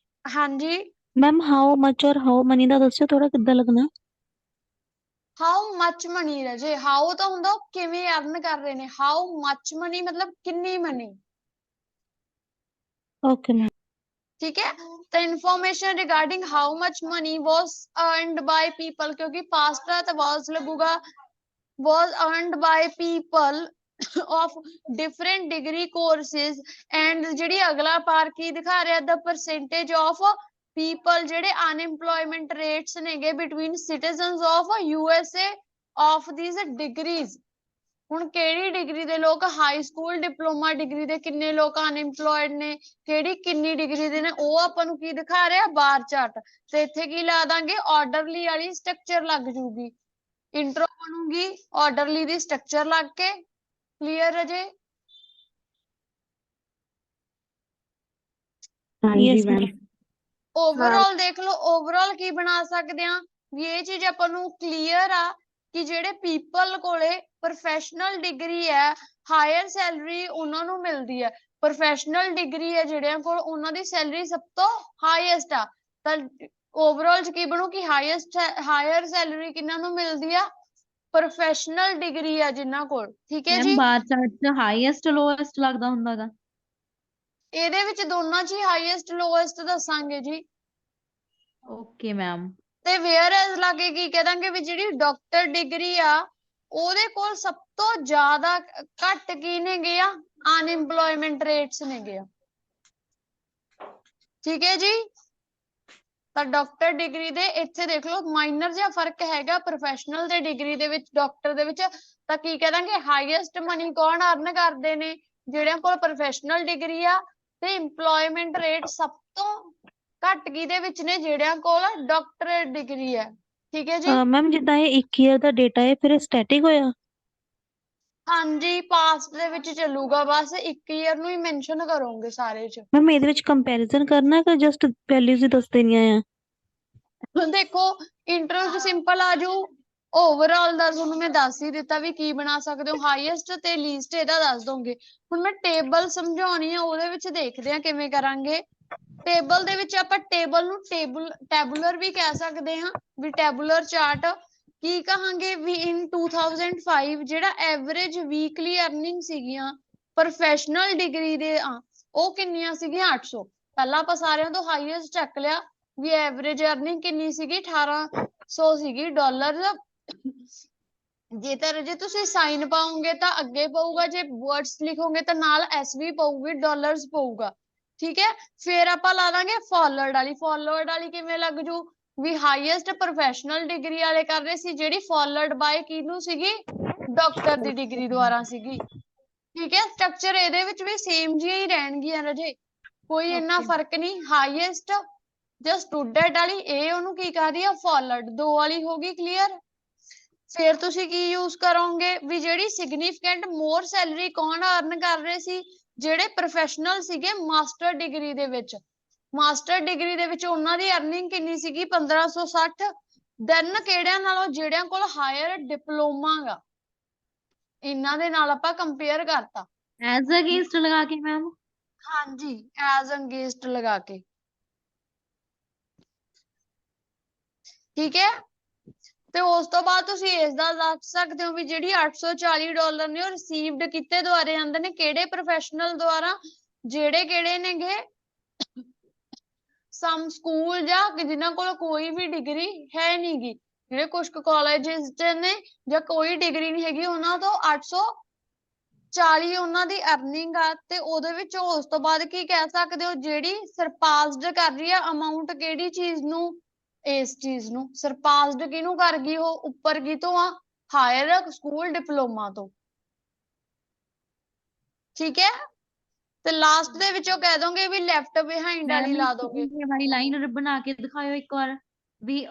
Speaker 14: ਹਾਂਜੀ
Speaker 4: ਮੈਮ ਹਾਊ ਮਚ ਔਰ ਹਾਊ ਮਨੀ ਦਾ ਦੱਸਿਓ ਥੋੜਾ, ਕਿੱਦਾਂ ਲੱਗਣਾ?
Speaker 14: ਹਾਊ ਮਚ ਮਨੀ ਰਾਜੇ, ਹਾਊ ਤਾਂ ਹੁੰਦਾ ਉਹ ਕਿਵੇਂ ਅਰਨ ਕਰ ਰਹੇ ਨੇ, ਹਾਊ ਮਚ ਮਨੀ ਮਤਲਬ ਕਿੰਨੀ ਮਨੀ।
Speaker 4: Okay ma'am.
Speaker 14: ਠੀਕ ਹੈ, ਤਾਂ information regarding how much money was earned by people, ਕਿਉਂਕਿ ਪਾਸਟ ਹੈ ਤਾਂ ਵਾਜ਼ ਲੱਗੂਗਾ, was earned by people of different degree courses, and ਜਿਹੜੀ ਅਗਲਾ ਪਾਰ ਕੀ ਦਿਖਾ ਰਿਹਾ, the percentage of people ਜਿਹੜੇ unemployment rates ਨੇਗੇ between citizens of USA of these degrees। ਹੁਣ ਕਿਹੜੀ ਡਿਗਰੀ ਦੇ ਲੋਕ, ਹਾਈ ਸਕੂਲ ਡਿਪਲੋਮਾ ਡਿਗਰੀ ਦੇ ਕਿੰਨੇ ਲੋਕ ਅਨਇੰਪਲੋਇਡ ਨੇ, ਕਿਹੜੀ ਕਿੰਨੀ ਡਿਗਰੀ ਦੇ ਨੇ, ਉਹ ਆਪਾਂ ਨੂੰ ਕੀ ਦਿਖਾ ਰਿਹਾ ਬਾਰ ਚਾਰਟ। ਤੇ ਇੱਥੇ ਕੀ ਲਾ ਦਾਂਗੇ, ਆਰਡਰਲੀ ਵਾਲੀ ਸਟਰਕਚਰ ਲੱਗ ਜੂਗੀ, ਇੰਟਰੋ ਬਣੂਗੀ ਆਰਡਰਲੀ ਦੀ ਸਟਰਕਚਰ ਲੱਗ ਕੇ। ਕਲੀਅਰ ਅਜੇ?
Speaker 7: ਹਾਂਜੀ ਮੈਮ।
Speaker 14: ਓਵਰਆਲ ਦੇਖ ਲਓ, ਓਵਰਆਲ ਕੀ ਬਣਾ ਸਕਦੇ ਆ ਵੀ ਇਹ ਚੀਜ਼ ਆਪਾਂ ਨੂੰ ਕਲੀਅਰ ਆ ਕਿ ਜਿਹੜੇ ਪੀਪਲ ਕੋਲੇ ਪ੍ਰੋਫੈਸ਼ਨਲ ਡਿਗਰੀ ਹੈ, ਹਾਇਰ ਸੈਲਰੀ ਉਹਨਾਂ ਨੂੰ ਮਿਲਦੀ ਹੈ, ਪ੍ਰੋਫੈਸ਼ਨਲ ਡਿਗਰੀ ਹੈ ਜਿਹੜਿਆਂ ਕੋਲ ਉਹਨਾਂ ਦੀ ਸੈਲਰੀ ਸਭ ਤੋਂ ਹਾਈਐਸਟ ਆ। ਤਾਂ ਓਵਰਆਲ ਚ ਕੀ ਬਣੂ ਕਿ ਹਾਇਰ ਸੈਲਰੀ ਕਿਹਨਾਂ ਨੂੰ ਮਿਲਦੀ ਆ? ਪ੍ਰੋਫੈਸ਼ਨਲ ਡਿਗਰੀ ਆ ਜਿਨ੍ਹਾਂ ਕੋਲ। ਠੀਕ ਹੈ
Speaker 22: ਮੈਮ
Speaker 14: ਜੀ।
Speaker 22: ਬਾਰ ਚਾਰਟ 'ਚ ਹਾਈਐਸਟ ਲੋਐਸਟ ਲੱਗਦਾ ਹੁੰਦਾ ਗਾ।
Speaker 14: ਇਹਦੇ ਵਿੱਚ ਦੋਨਾਂ ਚ ਹੀ ਹਾਈਐਸਟ ਲੋਐਸਟ ਦੱਸਾਂਗੇ ਜੀ।
Speaker 22: Okay ma'am.
Speaker 14: ਤੇ ਵੇਅਰ ਐਜ਼ ਲਾ ਕੇ ਕੀ ਕਹਿ ਦਾਂਗੇ ਵੀ ਜਿਹੜੀ ਡਾਕਟਰ ਡਿਗਰੀ ਆ ਉਹਦੇ ਕੋਲ ਸਭ ਤੋਂ ਜ਼ਿਆਦਾ ਘੱਟ ਕੀ ਨੇਗੇ ਆ? ਅਨਇੰਪਲੋਇਮੈਂਟ ਰੇਟਸ ਨੇਗੇ ਆ। ਠੀਕ ਹੈ ਜੀ। ਤਾਂ ਡਾਕਟਰ ਡਿਗਰੀ ਦੇ ਇੱਥੇ ਦੇਖ ਲਓ ਮਾਈਨਰ ਜਿਹਾ ਫਰਕ ਹੈਗਾ ਪ੍ਰੋਫੈਸ਼ਨਲ ਤੇ ਡਿਗਰੀ ਦੇ ਵਿੱਚ, ਡਾਕਟਰ ਦੇ ਵਿੱਚ। ਤਾਂ ਕੀ ਕਹਿ ਦਾਂਗੇ ਹਾਈਐਸਟ ਮਨੀ ਕੌਣ ਅਰਨ ਕਰਦੇ ਨੇ? ਜਿਹੜਿਆਂ ਕੋਲ ਪ੍ਰੋਫੈਸ਼ਨਲ ਡਿਗਰੀ ਆ। ਤੇ ਇੰਪਲੋਇਮੈਂਟ ਰੇਟ ਸਭ ਤੋਂ ਘੱਟ ਕਿਹਦੇ ਵਿੱਚ ਨੇ? ਜਿਹੜਿਆਂ ਕੋਲ ਡਾਕਟਰ ਡਿਗਰੀ ਹੈ। ਠੀਕ ਹੈ ਜੀ।
Speaker 4: ਮੈਮ ਜਿੱਦਾਂ ਇਹ 1 ਈਅਰ ਦਾ ਡੇਟਾ ਹੈ ਫਿਰ ਇਹ ਸਟੈਟਿਕ ਹੋਇਆ?
Speaker 14: ਹਾਂਜੀ ਪਾਸਟ ਦੇ ਵਿੱਚ ਚੱਲੂਗਾ, ਬਸ 1 ਈਅਰ ਨੂੰ ਹੀ ਮੈਂਸ਼ਨ ਕਰੋਗੇ ਸਾਰੇ ਚ।
Speaker 4: ਮੈਮ ਇਹਦੇ ਵਿੱਚ ਕੰਪੈਰੀਜ਼ਨ ਕਰਨਾ ਕਿ ਜਸਟ ਵੈਲਿਊਜ਼ ਹੀ ਦੱਸ ਦੇਣੀਆਂ ਆ?
Speaker 14: ਦੇਖੋ ਇੰਟਰੋ ਚ ਸਿੰਪਲ ਆ ਜੂ, ਓਵਰਆਲ ਦਾ ਤੁਹਾਨੂੰ ਮੈਂ ਦੱਸ ਹੀ ਦਿੱਤਾ ਵੀ ਕੀ ਬਣਾ ਸਕਦੇ ਹੋ। ਹਾਈਐਸਟ ਤੇ ਲੀਸਟ ਇਹਦਾ ਦੱਸ ਦੋਗੇ। ਹੁਣ ਮੈਂ ਟੇਬਲ ਸਮਝਾਉਣੀ ਆ, ਉਹਦੇ ਵਿੱਚ ਦੇਖਦੇ ਆ ਕਿਵੇਂ ਕਰਾਂਗੇ। ਟੇਬਲ ਦੇ ਵਿੱਚ ਆਪਾਂ ਟੇਬਲ ਨੂੰ ਟੈਬੂਲਰ ਵੀ ਕਹਿ ਸਕਦੇ ਹਾਂ, ਵੀ ਟੈਬੂਲਰ ਚਾਰਟ। ਕੀ ਕਹਾਂਗੇ ਵੀ ਇਨ 2005 ਜਿਹੜਾ ਐਵਰੇਜ ਵੀਕਲੀ ਅਰਨਿੰਗ ਸੀਗੀਆਂ ਪ੍ਰੋਫੈਸ਼ਨਲ ਡਿਗਰੀ ਦੇ ਉਹ ਕਿੰਨੀਆਂ ਸੀਗੀਆਂ? 800। ਪਹਿਲਾਂ ਆਪਾਂ ਸਾਰਿਆਂ ਤੋਂ ਹਾਈਐਸਟ ਚੱਕ ਲਿਆ ਵੀ ਐਵਰੇਜ ਅਰਨਿੰਗ ਕਿੰਨੀ ਸੀਗੀ? 1800 ਸੀਗੀ ਡਾਲਰ। ਜੇ ਤੁਸੀਂ ਸਾਈਨ ਪਾਓਗੇ ਤਾਂ ਅੱਗੇ ਪਊਗਾ, ਜੇ ਵਰਡਸ ਲਿਖੋਗੇ ਤਾਂ ਨਾਲ ਐਸ ਵੀ ਪਊਗੀ, ਡਾਲਰਸ ਪਊਗਾ। ਠੀਕ ਹੈ। ਫਿਰ ਆਪਾਂ ਲਾ ਦਾਂਗੇ ਫਾਲੋਅਰਡ ਵਾਲੀ। ਫਾਲੋਅਰਡ ਵਾਲੀ ਕਿਵੇਂ ਲੱਗ ਜੂ? ਵੀ ਹਾਈਐਸਟ ਪ੍ਰੋਫੈਸ਼ਨਲ ਡਿਗਰੀ ਵਾਲੇ ਕਰ ਰਹੇ ਸੀ, ਜਿਹੜੀ ਫਾਲੋਅਰਡ ਬਾਏ ਕਿਹਨੂੰ ਸੀਗੀ? ਡਾਕਟਰ ਦੀ ਡਿਗਰੀ ਦੁਆਰਾ ਸੀਗੀ। ਠੀਕ ਹੈ। ਸਟਰਕਚਰ ਇਹਦੇ ਵਿੱਚ ਵੀ ਸੇਮ ਜਿਹੀਆਂ ਹੀ ਰਹਿਣਗੀਆਂ ਰਾਜੇ, ਕੋਈ ਇੰਨਾ ਫਰਕ ਨਹੀਂ। ਹਾਈਐਸਟ ਜਾਂ ਸਟੂਡੈਂਟ ਵਾਲੀ ਇਹ ਉਹਨੂੰ ਕੀ ਕਰ ਰਹੀ ਆ? ਫਾਲੋਅਰਡ। 2 ਵਾਲੀ ਹੋ ਗਈ ਕਲੀਅਰ। ਫਿਰ ਤੁਸੀਂ ਕੀ ਯੂਜ਼ ਕਰੋਗੇ ਵੀ ਜਿਹੜੀ ਸਿਗਨੀਫੀਕੈਂਟ ਮੋਰ ਸੈਲਰੀ ਕੌਣ ਅਰਨ ਕਰ ਰਹੇ ਸੀ? ਜਿਹੜੇ ਪ੍ਰੋਫੈਸ਼ਨਲ ਸੀਗੇ ਮਾਸਟਰ ਡਿਗਰੀ ਦੇ ਵਿੱਚ। ਮਾਸਟਰ ਡਿਗਰੀ ਦੇ ਵਿੱਚ ਉਹਨਾਂ ਦੀ ਅਰਨਿੰਗ ਕਿੰਨੀ ਸੀਗੀ? 1560। ਦੈਨ ਕਿਹੜਿਆਂ ਨਾਲੋਂ? ਜਿਹੜਿਆਂ ਕੋਲ ਹਾਇਰ ਡਿਪਲੋਮਾ ਗਾ। ਇਹਨਾਂ ਦੇ ਨਾਲ ਆਪਾਂ ਕੰਪੇਅਰ ਕਰਤਾ
Speaker 22: ਐਜ਼ ਅਗੇਂਸਟ ਲਗਾ ਕੇ ਮੈਮ।
Speaker 14: ਹਾਂਜੀ ਐਜ਼ ਅਗੇਂਸਟ ਲਗਾ ਕੇ। ਠੀਕ ਹੈ। ਤੇ ਉਸ ਤੋਂ ਬਾਅਦ ਤੁਸੀਂ ਇਸ ਦਾ ਦੱਸ ਸਕਦੇ ਹੋ ਵੀ ਜਿਹੜੀ 840 ਡਾਲਰ ਨੇ ਉਹ ਰਿਸੀਵਡ ਕਿਤੇ ਦੁਆਰੇ ਜਾਂਦੇ ਨੇ? ਕਿਹੜੇ ਪ੍ਰੋਫੈਸ਼ਨਲ ਦੁਆਰਾ? ਜਿਹੜੇ ਕਿਹੜੇ ਨੇਗੇ ਸਮ ਸਕੂਲ ਜਾਂ ਜਿਨ੍ਹਾਂ ਕੋਲ ਕੋਈ ਵੀ ਡਿਗਰੀ ਹੈ ਨੀ ਗੀ। ਜਿਹੜੇ ਕੁਝ ਕਾਲਜਿਸ ਚ ਨੇ ਜਾਂ ਕੋਈ ਡਿਗਰੀ ਨਹੀਂ ਹੈਗੀ, ਉਹਨਾਂ ਤੋਂ 840 ਉਹਨਾਂ ਦੀ ਅਰਨਿੰਗ ਆ। ਤੇ ਉਹਦੇ ਵਿੱਚ ਉਸ ਤੋਂ ਬਾਅਦ ਕੀ ਕਹਿ ਸਕਦੇ ਹੋ? ਜਿਹੜੀ ਸਰਪਾਸਡ ਕਰ ਰਹੀ ਆ ਅਮਾਉਂਟ ਕਿਹੜੀ ਚੀਜ਼ ਨੂੰ? ਇਸ ਚੀਜ਼ ਨੂੰ। ਸਰਪਾਸਡ ਕਿਹਨੂੰ ਕਰ ਗਈ? ਉਹ ਉੱਪਰ ਕੀ ਤੋਂ ਆ? ਹਾਇਰ ਸਕੂਲ ਡਿਪਲੋਮਾ ਤੋਂ। ਠੀਕ ਹੈ। ਤੇ ਲਾਸਟ ਦੇ ਵਿੱਚ ਉਹ ਕਹਿ ਦੋਗੇ ਵੀ ਲੈਫਟ ਬਿਹਾਈਂਡ ਵਾਲੀ
Speaker 22: ਮੈਮ
Speaker 14: ਲਾ
Speaker 22: ਇੱਕ
Speaker 14: ਦੋਗੇ।
Speaker 22: ਇਹ ਵਾਲੀ ਲਾਈਨ ਬਣਾ ਕੇ ਦਿਖਾਇਓ ਇੱਕ ਵਾਰ ਵੀ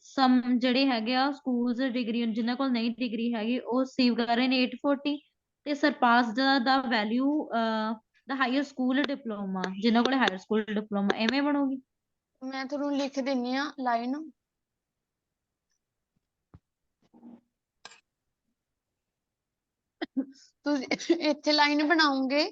Speaker 22: ਸਮ ਜਿਹੜੇ ਹੈਗੇ ਆ ਸਕੂਲਸ ਡਿਗਰੀ ਜਿਨ੍ਹਾਂ ਕੋਲ ਨਹੀਂ ਡਿਗਰੀ ਹੈਗੀ ਉਹ ਰਿਸੀਵ ਕਰ ਰਹੇ ਨੇ 840 ਤੇ ਸਰਪਾਸਡ ਦਾ ਵੈਲਿਊ ਦਾ ਹਾਇਰ ਸਕੂਲ ਡਿਪਲੋਮਾ ਜਿਨ੍ਹਾਂ ਕੋਲ ਹਾਇਰ ਸਕੂਲ ਡਿਪਲੋਮਾ ਐਵੇਂ ਬਣੂਗੀ।
Speaker 14: ਮੈਂ ਤੁਹਾਨੂੰ ਲਿਖ ਦਿੰਨੀ ਆ ਲਾਈਨ। ਤੁਸੀਂ ਇੱਥੇ ਲਾਈਨ ਬਣਾਓਗੇ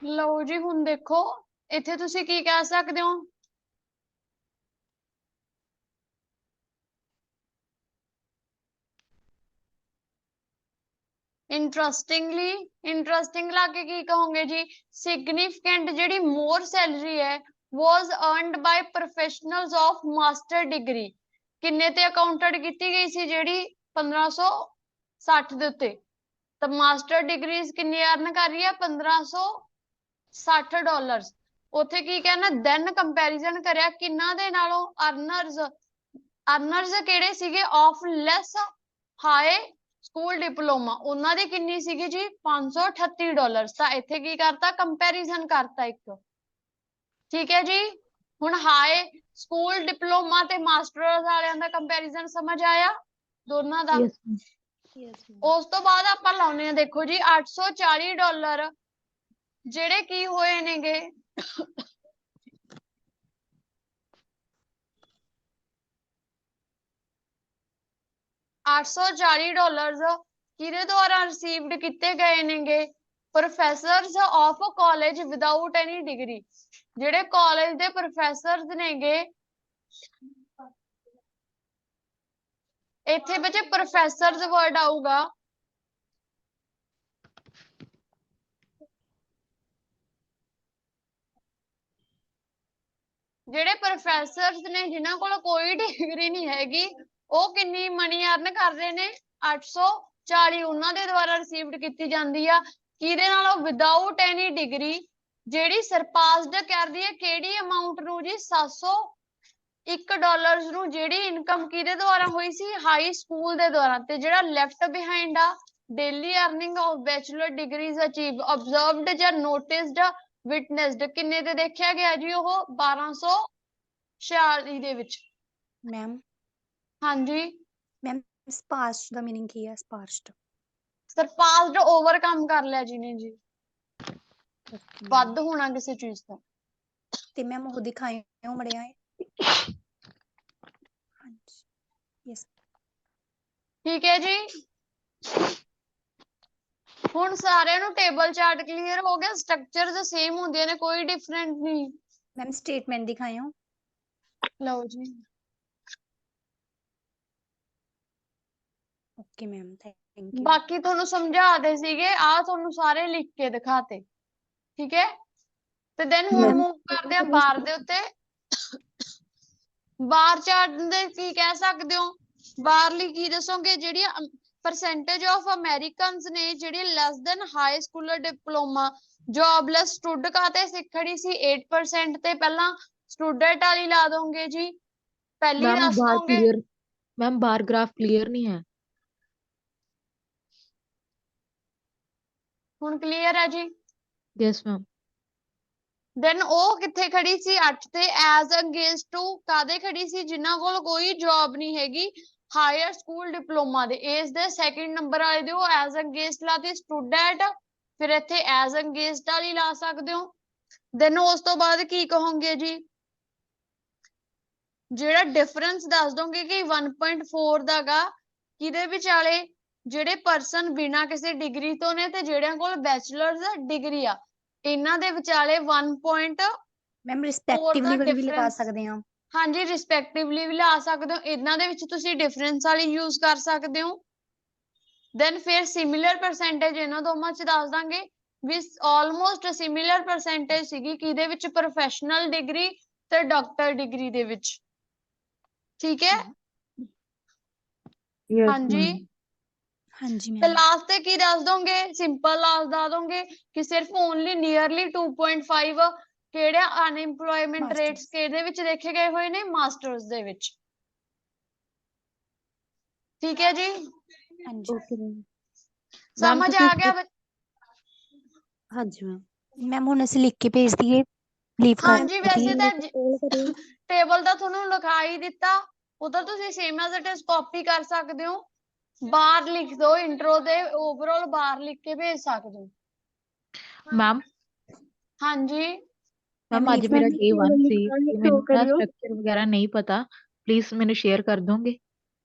Speaker 14: ਲਓ ਜੀ ਹੁਣ ਦੇਖੋ ਇੱਥੇ ਤੁਸੀਂ ਕੀ ਕਹਿ ਸਕਦੇ ਹੋ। ਇੰਟਰਸਟਿੰਗ ਲਾ ਕੇ ਕੀ ਕਹੋਗੇ ਜੀ। ਸਿਗਨੀਫੀਕੈਂਟ ਜਿਹੜੀ ਮੋਰ ਸੈਲਰੀ ਹੈ was earned by professionals of master degree. ਕਿੰਨੇ ਤੇ ਅਕਾਊਂਟਡ ਕੀਤੀ ਗਈ ਸੀ ਜਿਹੜੀ 1560 ਦੇ ਉੱਤੇ। ਤਾਂ ਮਾਸਟਰ ਡਿਗਰੀਜ਼ ਕਿੰਨੀ ਅਰਨ ਕਰ ਰਹੀ ਹੈ $1560। ਉੱਥੇ ਕੀ ਕਹਿਣਾ ਦੈਨ ਕੰਪੈਰੀਜ਼ਨ ਕਰਿਆ ਕਿੰਨਾ ਦੇ ਨਾਲੋਂ ਅਰਨਰਸ ਕਿਹੜੇ ਸੀਗੇ of less high school diploma ਉਹਨਾਂ ਦੀ ਕਿੰਨੀ ਸੀਗੀ ਜੀ $538। ਤਾਂ ਇੱਥੇ ਕੀ ਕਰਤਾ ਕੰਪੈਰੀਜ਼ਨ ਕਰਤਾ ਇੱਕ। ਠੀਕ ਹੈ ਜੀ ਹੁਣ ਹਾਈ ਸਕੂਲ ਡਿਪਲੋਮਾ ਤੇ ਮਾਸਟਰਸ ਵਾਲਿਆਂ ਦਾ ਕੰਪੈਰੀਜ਼ਨ ਸਮਝ ਆਇਆ ਦੋਨਾਂ ਦਾ।
Speaker 6: Yes ma'am.
Speaker 14: ਉਸ ਤੋਂ ਬਾਅਦ ਆਪਾਂ ਲਾਉਨੇ ਆ ਦੇਖੋ ਜੀ $840 ਜਿਹੜੇ ਕੀ ਹੋਏ ਨੇਗੇ $840 ਕਿਹਦੇ ਦੁਆਰਾ ਰਿਸੀਵਡ ਕੀਤੇ ਗਏ ਨੇਗੇ professors of college without any degree. ਜਿਹੜੇ ਕਾਲਜ ਦੇ ਪ੍ਰੋਫੈਸਰਸ ਨੇਗੇ ਇੱਥੇ ਬੱਚੇ ਪ੍ਰੋਫੈਸਰਸ ਵਰਡ ਆਊਗਾ। ਜਿਹੜੇ ਪ੍ਰੋਫੈਸਰਸ ਨੇ ਜਿਨ੍ਹਾਂ ਕੋਲ ਕੋਈ ਡਿਗਰੀ ਨਹੀਂ ਹੈਗੀ ਉਹ ਕਿੰਨੀ ਮਨੀ ਅਰਨ ਕਰ ਰਹੇ ਨੇ 840 ਉਹਨਾਂ ਦੇ ਦੁਆਰਾ ਰਿਸੀਵਡ ਕੀਤੀ ਜਾਂਦੀ ਆ। ਕਿਹਦੇ ਨਾਲੋਂ ਵਿਦਆਊਟ ਐਨੀ ਡਿਗਰੀ ਜਿਹੜੀ ਸਰਪਾਸਡ ਕਰਦੀ ਹੈ ਕਿਹੜੀ ਅਮਾਉਂਟ ਨੂੰ ਜੀ $701 ਨੂੰ ਜਿਹੜੀ ਇਨਕਮ ਕਿਹਦੇ ਦੁਆਰਾ ਹੋਈ ਸੀ ਹਾਈ ਸਕੂਲ ਦੇ ਦੁਆਰਾ। ਤੇ ਜਿਹੜਾ ਲੈਫਟ ਬਿਹਾਈਂਡ ਆ daily earning of bachelor degrees achieve observed ਜਾਂ ਨੋਟਿਸਡ ਵਿਟਨੈਸਡ ਕਿੰਨੇ ਤੇ ਦੇਖਿਆ ਗਿਆ ਜੀ ਉਹ 1246 ਦੇ ਵਿੱਚ।
Speaker 8: ਮੈਮ
Speaker 14: ਹਾਂਜੀ
Speaker 8: ਮੈਮ ਸਪਾਰਸਡ ਦਾ ਮੀਨਿੰਗ ਕੀ ਹੈ ਸਪਾਰਸਡ।
Speaker 14: ਸਰਪਾਸਡ ਓਵਰਕਮ ਕਰ ਲਿਆ ਜਿਹਨੇ ਜੀ ਵੱਧ ਹੋਣਾ ਕਿਸੇ ਚੀਜ਼ ਤੋਂ।
Speaker 8: ਤੇ ਮੈਮ ਉਹ ਦਿਖਾਇਓ ਮੜਿਆ ਹੈ। ਹਾਂਜੀ ਯੈਸ
Speaker 14: ਠੀਕ ਹੈ ਜੀ ਹੁਣ ਸਾਰਿਆਂ ਨੂੰ ਟੇਬਲ ਚਾਰਟ ਕਲੀਅਰ ਹੋ ਗਿਆ। ਸਟਰਕਚਰਸ ਸੇਮ ਹੁੰਦੇ ਨੇ ਕੋਈ ਡਿਫਰੈਂਟ ਨਹੀਂ।
Speaker 8: ਮੈਮ ਸਟੇਟਮੈਂਟ ਦਿਖਾਇਓ।
Speaker 14: ਲਓ ਜੀ
Speaker 8: ਓਕੇ ਮੈਮ ਥੈਂਕ ਯੂ।
Speaker 14: ਬਾਕੀ ਤੁਹਾਨੂੰ ਸਮਝਾਦੇ ਸੀਗੇ ਆ ਤੁਹਾਨੂੰ ਸਾਰੇ ਲਿਖ ਕੇ ਦਿਖਾਤੇ। ਠੀਕ ਹੈ ਤੇ ਦੈਨ ਹੁਣ ਮੂਵ ਕਰਦੇ ਆ ਬਾਰ ਦੇ ਉੱਤੇ। ਬਾਰ ਚਾਰਟ ਦੇ ਕੀ ਕਹਿ ਸਕਦੇ ਹੋ ਬਾਹਰਲੀ ਕੀ ਦੱਸੋਗੇ ਜਿਹੜੀਆਂ percentage of Americans ਨੇ ਜਿਹੜੀ less than high school diploma jobless stood ਕਾਤੇ ਸਿੱਖਣੀ ਸੀ 8% ਤੇ ਪਹਿਲਾਂ ਸਟੂਡੈਂਟ ਵਾਲੀ ਲਾ ਦੋਗੇ ਜੀ ਪਹਿਲੀ
Speaker 6: मैम
Speaker 14: ਦੱਸ
Speaker 6: बार
Speaker 14: ਦੋਗੇ।
Speaker 6: Clear ma'am bar graph clear नहीं है।
Speaker 14: ਹੁਣ ਕਲੀਅਰ ਹੈ ਜੀ।
Speaker 6: Yes ma'am.
Speaker 14: ਦੈਨ ਉਹ ਕਿੱਥੇ ਖੜੀ ਸੀ 8 ਤੇ ਐਜ਼ ਅਗੇਂਸਟ ਟੂ ਕਾਦੇ ਖੜੀ ਸੀ ਜਿਨ੍ਹਾਂ ਕੋਲ ਕੋਈ ਜੌਬ ਨਹੀਂ ਹੈਗੀ ਹਾਇਰ ਸਕੂਲ ਡਿਪਲੋਮਾ ਦੇ ਏਜ ਦੇ ਸੈਕਿੰਡ ਨੰਬਰ ਵਾਲੇ ਦੇ ਉਹ ਐਜ਼ ਅਗੇਂਸਟ ਲਾਤੀ ਸਟੂਡੈਂਟ ਫਿਰ ਇੱਥੇ ਐਜ਼ ਅਗੇਂਸਟ ਵਾਲੀ ਲਾ ਸਕਦੇ ਹੋ। ਦੈਨ ਉਸ ਤੋਂ ਬਾਅਦ ਕੀ ਕਹੋਗੇ ਜੀ ਜਿਹੜਾ ਡਿਫਰੈਂਸ ਦੱਸ ਦੋਗੇ ਕਿ 1.4 ਦਾਗਾ ਕਿਹਦੇ ਵਿਚਾਲੇ ਜਿਹੜੇ ਪਰਸਨ ਬਿਨਾਂ ਕਿਸੇ ਡਿਗਰੀ ਤੋਂ ਨੇ ਤੇ ਜਿਹੜਿਆਂ ਕੋਲ ਬੈਚਲਰਸ ਡਿਗਰੀ ਆ ਇਹਨਾਂ ਦੇ ਵਿਚਾਲੇ 1.4
Speaker 8: ਮੈਮ
Speaker 14: ਦਾ
Speaker 8: ਰਿਸਪੈਕਟਿਵਲੀ ਵਾਲੀ ਵੀ ਲਗਾ
Speaker 14: ਡਿਫਰੈਂਸ।
Speaker 8: ਸਕਦੇ ਹਾਂ।
Speaker 14: ਹਾਂਜੀ ਰਿਸਪੈਕਟਿਵਲੀ ਵੀ ਲਾ ਸਕਦੇ ਹੋ ਇਹਨਾਂ ਦੇ ਵਿੱਚ ਤੁਸੀਂ ਡਿਫਰੈਂਸ ਵਾਲੀ ਯੂਜ਼ ਕਰ ਸਕਦੇ ਹੋ। ਦੈਨ ਫਿਰ ਸਿਮਿਲਰ ਪਰਸੈਂਟੇਜ ਇਹਨਾਂ ਦੋਵਾਂ ਚ ਦੱਸ ਦਾਂਗੇ ਵੀ ਆਲਮੋਸਟ ਸਿਮਿਲਰ ਪਰਸੈਂਟੇਜ ਸੀਗੀ ਕਿਹਦੇ ਵਿੱਚ ਪ੍ਰੋਫੈਸ਼ਨਲ ਡਿਗਰੀ ਤੇ ਡਾਕਟਰ ਡਿਗਰੀ ਦੇ ਵਿੱਚ। ਠੀਕ ਹੈ ਹਾਂਜੀ
Speaker 8: ਹਾਂਜੀ
Speaker 14: ਤੇ
Speaker 8: ਮੈਮ
Speaker 14: ਲਾਸਟ ਤੇ ਕੀ ਦੱਸ ਦੋਗੇ ਸਿੰਪਲ ਲਾਸਟ ਦੱਸ ਦੋਗੇ ਕਿ ਸਿਰਫ ਓਨਲੀ ਨੀਅਰਲੀ 2.5 ਕਿਹੜੇ ਅਨਇੰਪਲੋਇਮੈਂਟ ਰੇਟਸ ਕਿਹਦੇ ਵਿੱਚ ਦੇਖੇ ਗਏ ਹੋਏ ਨੇ ਮਾਸਟਰਸ ਦੇ ਵਿੱਚ। ਠੀਕ ਹੈ ਜੀ
Speaker 8: ਹਾਂਜੀ
Speaker 6: ओके मैम। मैम
Speaker 14: ਸਮਝ
Speaker 6: ਤੁਸੀਂ
Speaker 14: ਆ ਗਿਆ
Speaker 6: ਹਾਂਜੀ मैम।
Speaker 8: ਮੈਮ ਹੁਣ ਅਸੀਂ ਲਿਖ ਕੇ ਭੇਜ ਦਈਏ ਲੀਵ ਕਰ
Speaker 14: ਹਾਂਜੀ ਵੈਸੇ
Speaker 8: ਦਈਏ।
Speaker 14: ਤਾਂ ਟੇਬਲ ਦਾ ਤੁਹਾਨੂੰ ਲਿਖਾ ਹੀ ਦਿੱਤਾ ਉਧਰ ਤੁਸੀਂ same as it is copy ਕਰ ਸਕਦੇ ਹੋ ਬਾਹਰ ਲਿਖ ਦੋ ਇੰਟਰੋ ਦੇ ਓਵਰਆਲ ਬਾਹਰ ਲਿਖ ਕੇ ਭੇਜ ਸਕਦੇ ਹੋ।
Speaker 6: मैम
Speaker 14: ਹਾਂਜੀ
Speaker 6: मैम आज मेरा डे 1 ਸੀ ਤੇ ਮੈਨੂੰ ਨਾ ਸਟਰਕਚਰ ਵਗੈਰਾ ਨਹੀਂ ਪਤਾ ਪਲੀਜ਼ ਮੈਨੂੰ ਸ਼ੇਅਰ ਕਰ ਦੋਗੇ।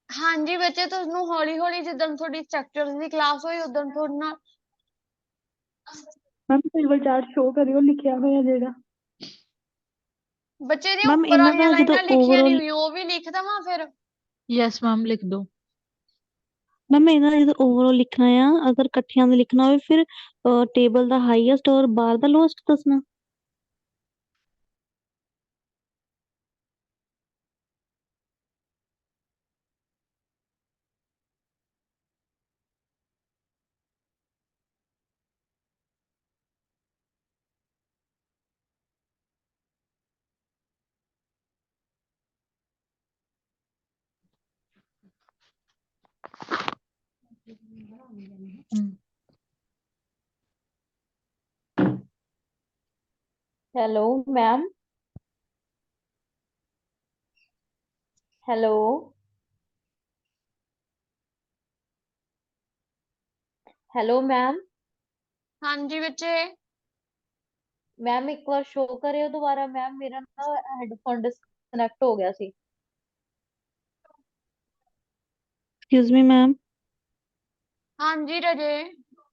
Speaker 14: ਹਾਂਜੀ ਬੱਚੇ ਤੁਹਾਨੂੰ ਹੌਲੀ ਹੌਲੀ ਜਿੱਦਣ ਤੁਹਾਡੀ ਸਟਰਕਚਰ ਦੀ ਕਲਾਸ ਹੋਈ ਉਦੋਂ ਤੁਹਾਡੇ ਨਾਲ
Speaker 7: ਮੈਮ ਟੇਬਲ ਚਾਰਟ ਸ਼ੋ ਕਰਿਓ ਲਿਖਿਆ ਹੋਇਆ ਜਿਹੜਾ।
Speaker 14: ਬੱਚੇ ਦੀਆਂ
Speaker 4: ਮੈਮ
Speaker 14: ਉੱਪਰ
Speaker 4: ਇਹਨਾਂ
Speaker 14: ਵਾਲੀਆਂ
Speaker 4: ਦਾ ਜਦੋਂ
Speaker 14: ਲਾਈਨਾਂ ਲਿਖੀਆਂ ਨਹੀਂ
Speaker 4: ਓਵਰਆਲ
Speaker 14: ਹੋਈਆਂ ਉਹ ਵੀ ਲਿਖ ਦੇਵਾਂ ਫਿਰ?
Speaker 6: ਯੈਸ ਮੈਮ ਲਿਖ ਦੋ।
Speaker 4: ਮੈਮ ਇਹਨਾਂ ਦਾ ਜਦੋਂ ਓਵਰਆਲ ਲਿਖਣਾ ਆ, ਅਗਰ ਇਕੱਠਿਆਂ ਦਾ ਲਿਖਣਾ ਹੋਵੇ ਫਿਰ ਟੇਬਲ ਦਾ ਹਾਈਐਸਟ ਔਰ ਬਾਰ ਦਾ ਲੋਐਸਟ ਦੱਸਣਾ।
Speaker 22: Hello ma'am. Hello hello ma'am.
Speaker 14: ਹਾਂਜੀ ਬੱਚੇ।
Speaker 22: ਮੈਮ ਇੱਕ ਵਾਰ ਸ਼ੋ ਕਰਿਓ ਦੁਬਾਰਾ। ਮੈਮ ਮੇਰਾ ਨਾ ਹੈਡਫੋਨ ਡਿਸਕਨੈਕਟ ਹੋ ਗਿਆ ਸੀ।
Speaker 4: Excuse me ma'am.
Speaker 14: ਹਾਂਜੀ रजे।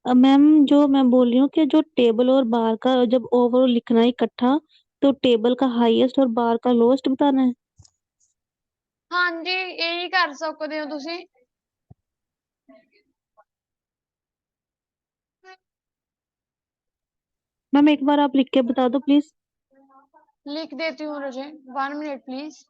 Speaker 4: मैम जो मैं बोल रही हूँ कि जो टेबल और बार का जब ओवरऑल लिखना है इकट्ठा, तो टेबल का हाईएस्ट और बार का लोएस्ट बताना है।
Speaker 14: ਹਾਂਜੀ ਇਹੀ ਕਰ ਸਕਦੇ ਹੋ ਤੁਸੀਂ।
Speaker 4: मैम एक बार आप लिख के बता दो प्लीज।
Speaker 14: लिख देती हूँ रजे, 1 मिनट प्लीज।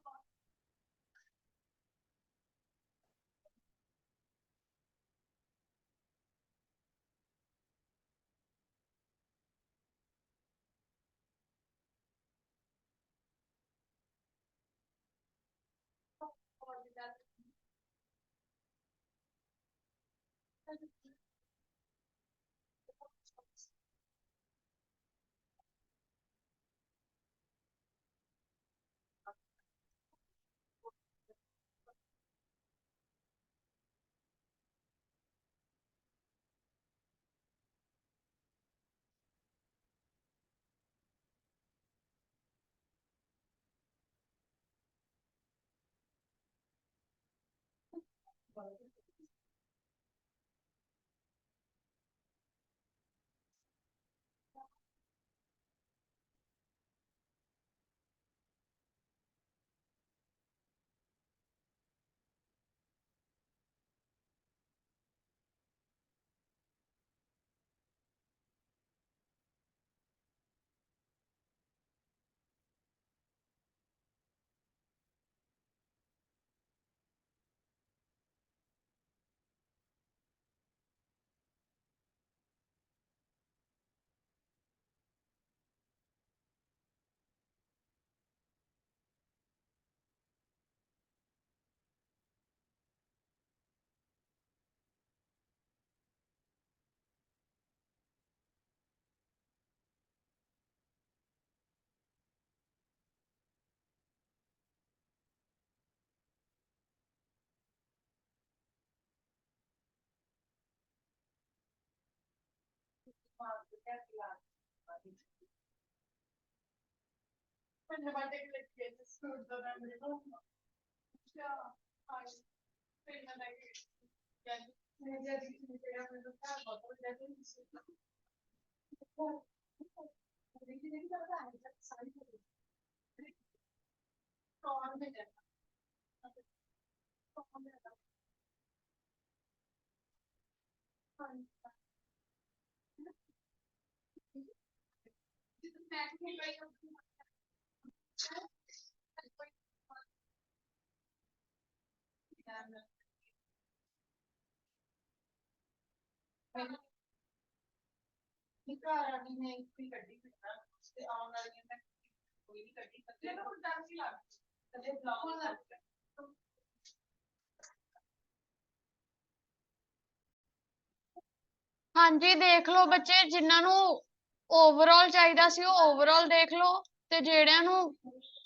Speaker 14: ਹਾਂਜੀ ਦੇਖ ਲਓ ਬੱਚੇ, ਜਿਨ੍ਹਾਂ ਨੂੰ ਓਵਰਆਲ ਚਾਹੀਦਾ ਸੀ ਉਹ ਓਵਰਆਲ ਦੇਖ ਲਓ ਤੇ ਜਿਹੜਿਆਂ ਨੂੰ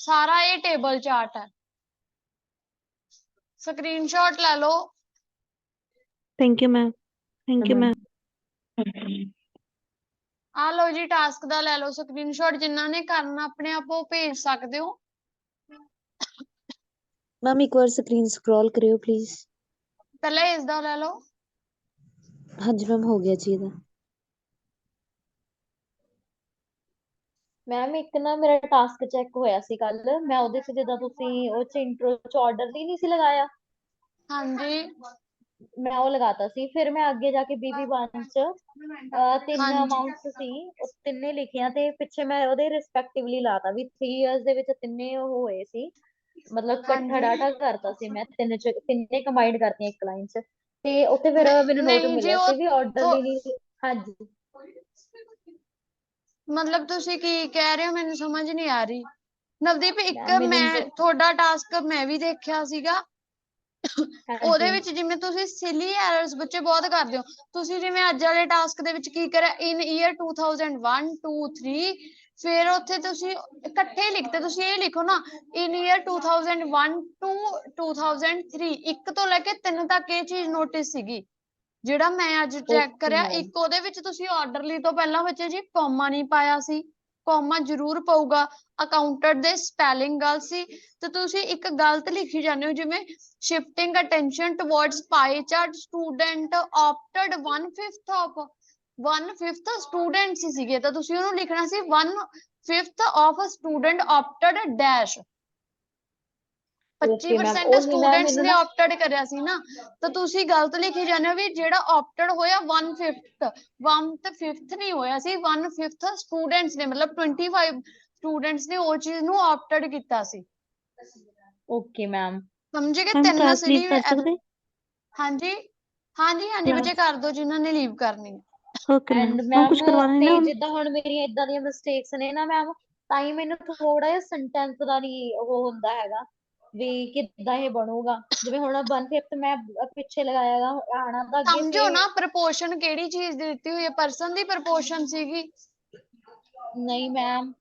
Speaker 14: ਸਾਰਾ ਇਹ ਟੇਬਲ ਚਾਰਟ ਹੈ ਸਕਰੀਨਸ਼ਾਟ ਲੈ ਲਓ।
Speaker 4: Thank you ma'am. Thank you ma'am.
Speaker 14: ਆ ਲਓ ਜੀ ਟਾਸਕ ਦਾ ਲੈ ਲਓ ਸਕਰੀਨਸ਼ਾਟ, ਜਿਨ੍ਹਾਂ ਨੇ ਕਰਨਾ ਆਪਣੇ ਆਪ ਉਹ ਭੇਜ ਸਕਦੇ ਹੋ।
Speaker 11: ਮੈਮ ਇੱਕ ਵਾਰ ਸਕਰੀਨ ਸਕਰੋਲ ਕਰਿਓ ਪਲੀਜ਼।
Speaker 14: ਪਹਿਲਾਂ ਇਸ ਦਾ ਲੈ ਲਓ।
Speaker 11: ਹਾਂਜੀ ਮੈਮ ਹੋ ਗਿਆ ਜੀ ਇਹਦਾ।
Speaker 10: ਮੈਮ ਇੱਕ ਨਾ ਮੇਰਾ ਟਾਸਕ ਚੈੱਕ ਹੋਇਆ ਸੀ ਕੱਲ, ਮੈਂ ਉਹਦੇ ਚ ਜਿੱਦਾਂ ਤੁਸੀਂ ਉਹ ਚ ਇੰਟਰੋ ਚ ਆਰਡਰ ਨਹੀਂ ਸੀ ਲਗਾਇਆ,
Speaker 14: ਹਾਂਜੀ
Speaker 10: ਮੈਂ ਉਹ ਲਗਾਤਾ ਸੀ। ਫਿਰ ਮੈਂ ਅੱਗੇ ਜਾ ਕੇ BB1 ਚ ਤਿੰਨ
Speaker 14: ਹਾਂਜੀ
Speaker 10: ਅਮਾਉਂਟਸ ਸੀ, ਉਹ ਤਿੰਨੇ ਲਿਖੀਆਂ ਤੇ ਪਿੱਛੇ ਮੈਂ ਉਹਦੇ ਰਿਸਪੈਕਟਿਵਲੀ ਲਾਤਾ ਵੀ 3 ਇਅਰਸ ਦੇ ਵਿੱਚ ਤਿੰਨੇ ਉਹ ਹੋਏ ਸੀ, ਮਤਲਬ ਇਕੱਠਾ
Speaker 14: ਹਾਂਜੀ
Speaker 10: ਡਾਟਾ ਕਰਤਾ ਸੀ ਮੈਂ ਤਿੰਨੇ ਕੰਬਾਈਨਡ ਕਰਤੀਆਂ ਇੱਕ ਲਾਈਨ ਚ, ਤੇ ਉੱਥੇ ਫਿਰ ਮੈਨੂੰ ਨੋਟ
Speaker 14: ਨਹੀਂ ਜੀ
Speaker 10: ਮਿਲਿਆ
Speaker 14: ਉਹ
Speaker 10: ਸੀ ਵੀ ਆਰਡਰ
Speaker 14: ਥੋ-
Speaker 10: ਲਈ ਨਹੀਂ। ਹਾਂਜੀ
Speaker 14: ਮਤਲਬ ਤੁਸੀਂ ਕੀ ਕਹਿ ਰਹੇ ਹੋ ਮੈਨੂੰ ਸਮਝ ਨਹੀਂ ਆ ਰਹੀ। ਨਵਦੀਪ ਇੱਕ
Speaker 10: ਮੈਮ ਮੈਨੂੰ
Speaker 14: ਮੈਂ ਤੁਹਾਡਾ ਟਾਸਕ ਮੈਂ ਵੀ ਦੇਖਿਆ ਸੀਗਾ, ਉਹਦੇ
Speaker 10: ਹਾਂਜੀ
Speaker 14: ਵਿੱਚ ਜਿਵੇਂ ਤੁਸੀਂ ਸਿਲੀ ਐਰਰਸ ਬੱਚੇ ਬਹੁਤ ਕਰਦੇ ਹੋ, ਤੁਸੀਂ ਜਿਵੇਂ ਅੱਜ ਵਾਲੇ ਟਾਸਕ ਦੇ ਵਿੱਚ ਕੀ ਕਰਿਆ ਇਨ ਈਅਰ 2001 2 3, ਫਿਰ ਉੱਥੇ ਤੁਸੀਂ ਇਕੱਠੇ ਲਿਖਤੇ, ਤੁਸੀਂ ਇਹ ਲਿਖੋ ਨਾ ਇਨ ਈਅਰ 2001 ਟੂ 2003, 1 ਤੋਂ ਲੈ ਕੇ 3 ਤੱਕ ਇਹ ਚੀਜ਼ ਨੋਟਿਸ ਸੀਗੀ। ਜਿਹੜਾ ਮੈਂ ਅੱਜ ਚੈੱਕ
Speaker 10: ਓਕੇ
Speaker 14: ਕਰਿਆ
Speaker 10: ਮੈਮ।
Speaker 14: ਇੱਕ ਉਹਦੇ ਵਿੱਚ ਤੁਸੀਂ ਆਰਡਰਲੀ ਤੋਂ ਪਹਿਲਾਂ ਬੱਚੇ ਜੀ ਕੌਮਾ ਨਹੀਂ ਪਾਇਆ ਸੀ, ਕੌਮਾ ਜ਼ਰੂਰ ਪਊਗਾ। ਅਕਾਊਂਟੈਂਟ ਦੇ ਸਪੈਲਿੰਗ ਗਲਤ ਸੀ, ਤੇ ਤੁਸੀਂ ਇੱਕ ਗਲਤ ਲਿਖੀ ਜਾਂਦੇ ਹੋ ਜਿਵੇਂ shifting attention towards pie chart student opted 1/5 of 1/5 students ਹੀ ਸੀਗੇ, ਤਾਂ ਤੁਸੀਂ ਉਹਨੂੰ ਲਿਖਣਾ ਸੀ 1/5 of a student opted dash,
Speaker 10: okay ma'am
Speaker 14: 25%
Speaker 10: ਉਹੀ ਮੈਮ
Speaker 14: ਸਟੂਡੈਂਟਸ
Speaker 10: ਮੈਨੂੰ
Speaker 14: ਨੇ
Speaker 10: ਨਾ
Speaker 14: ਆਪਟਡ ਕਰਿਆ ਸੀ ਨਾ, ਤਾਂ ਤੁਸੀਂ ਗਲਤ ਲਿਖੀ ਜਾਂਦੇ ਹੋ ਵੀ ਜਿਹੜਾ ਆਪਟਡ ਹੋਇਆ 1/5 ਨਹੀਂ ਹੋਇਆ ਸੀ, 1/5 ਸਟੂਡੈਂਟਸ ਨੇ, ਮਤਲਬ 25 ਸਟੂਡੈਂਟਸ ਨੇ ਉਹ ਚੀਜ਼ ਨੂੰ ਆਪਟਡ ਕੀਤਾ ਸੀ।
Speaker 10: Okay ma'am.
Speaker 14: ਸਮਝੇ ਕਿ
Speaker 4: ਮੈਮ
Speaker 14: 3
Speaker 4: ਕਲਾਸ ਲੀਵ
Speaker 14: ਸਿਲੀ
Speaker 4: ਕਰ ਸਕਦੇ?
Speaker 14: ਹਾਂਜੀ ਹਾਂਜੀ ਹਾਂਜੀ ਬੱਚੇ
Speaker 4: ਕਲਾਸ
Speaker 14: ਕਰ ਦਿਓ ਜਿਨ੍ਹਾਂ ਨੇ ਲੀਵ ਕਰਨੀ ਹੈ।
Speaker 4: ਓਕੇ ਮੈਮ,
Speaker 10: ਐਂਡ
Speaker 4: ਮੈਂ
Speaker 10: ਮੈਮ
Speaker 4: ਕੁਝ ਕਰਵਾਉਣਾ ਨਹੀਂ
Speaker 10: ਤੇ
Speaker 4: ਨਾ ਹੁਣ।
Speaker 10: ਜਿੱਦਾਂ ਹੁਣ ਮੇਰੀਆਂ ਇਦਾਂ ਦੀਆਂ ਮਿਸਟੇਕਸ ਨੇ ਨਾ ਮੈਮ, ਤਾਂ ਹੀ ਮੈਨੂੰ ਥੋੜਾ ਜਿਹਾ ਸੈਂਟੈਂਸ ਦਾ ਨਹੀਂ ਉਹ ਹੁੰਦਾ ਹੈਗਾ ਵੀ ਕਿੱਦਾਂ ਇਹ ਬਣੂਗਾ। ਜਿਵੇਂ ਹੁਣ 1/5 ਮੈਂ ਪਿੱਛੇ ਲਗਾਇਆਗਾ, ਆਣਾ ਤਾਂ ਅੱਗੇ
Speaker 14: ਸਮਝੋ
Speaker 10: ਫੇਰ
Speaker 14: ਨਾ ਪ੍ਰਪੋਰਸ਼ਨ ਕਿਹੜੀ ਚੀਜ਼ ਦੀ ਦਿੱਤੀ ਹੋਈ ਹੈ, ਪਰਸਨ ਦੀ ਪ੍ਰਪੋਰਸ਼ਨ ਸੀਗੀ।
Speaker 10: ਨਹੀਂ ਮੈਮ,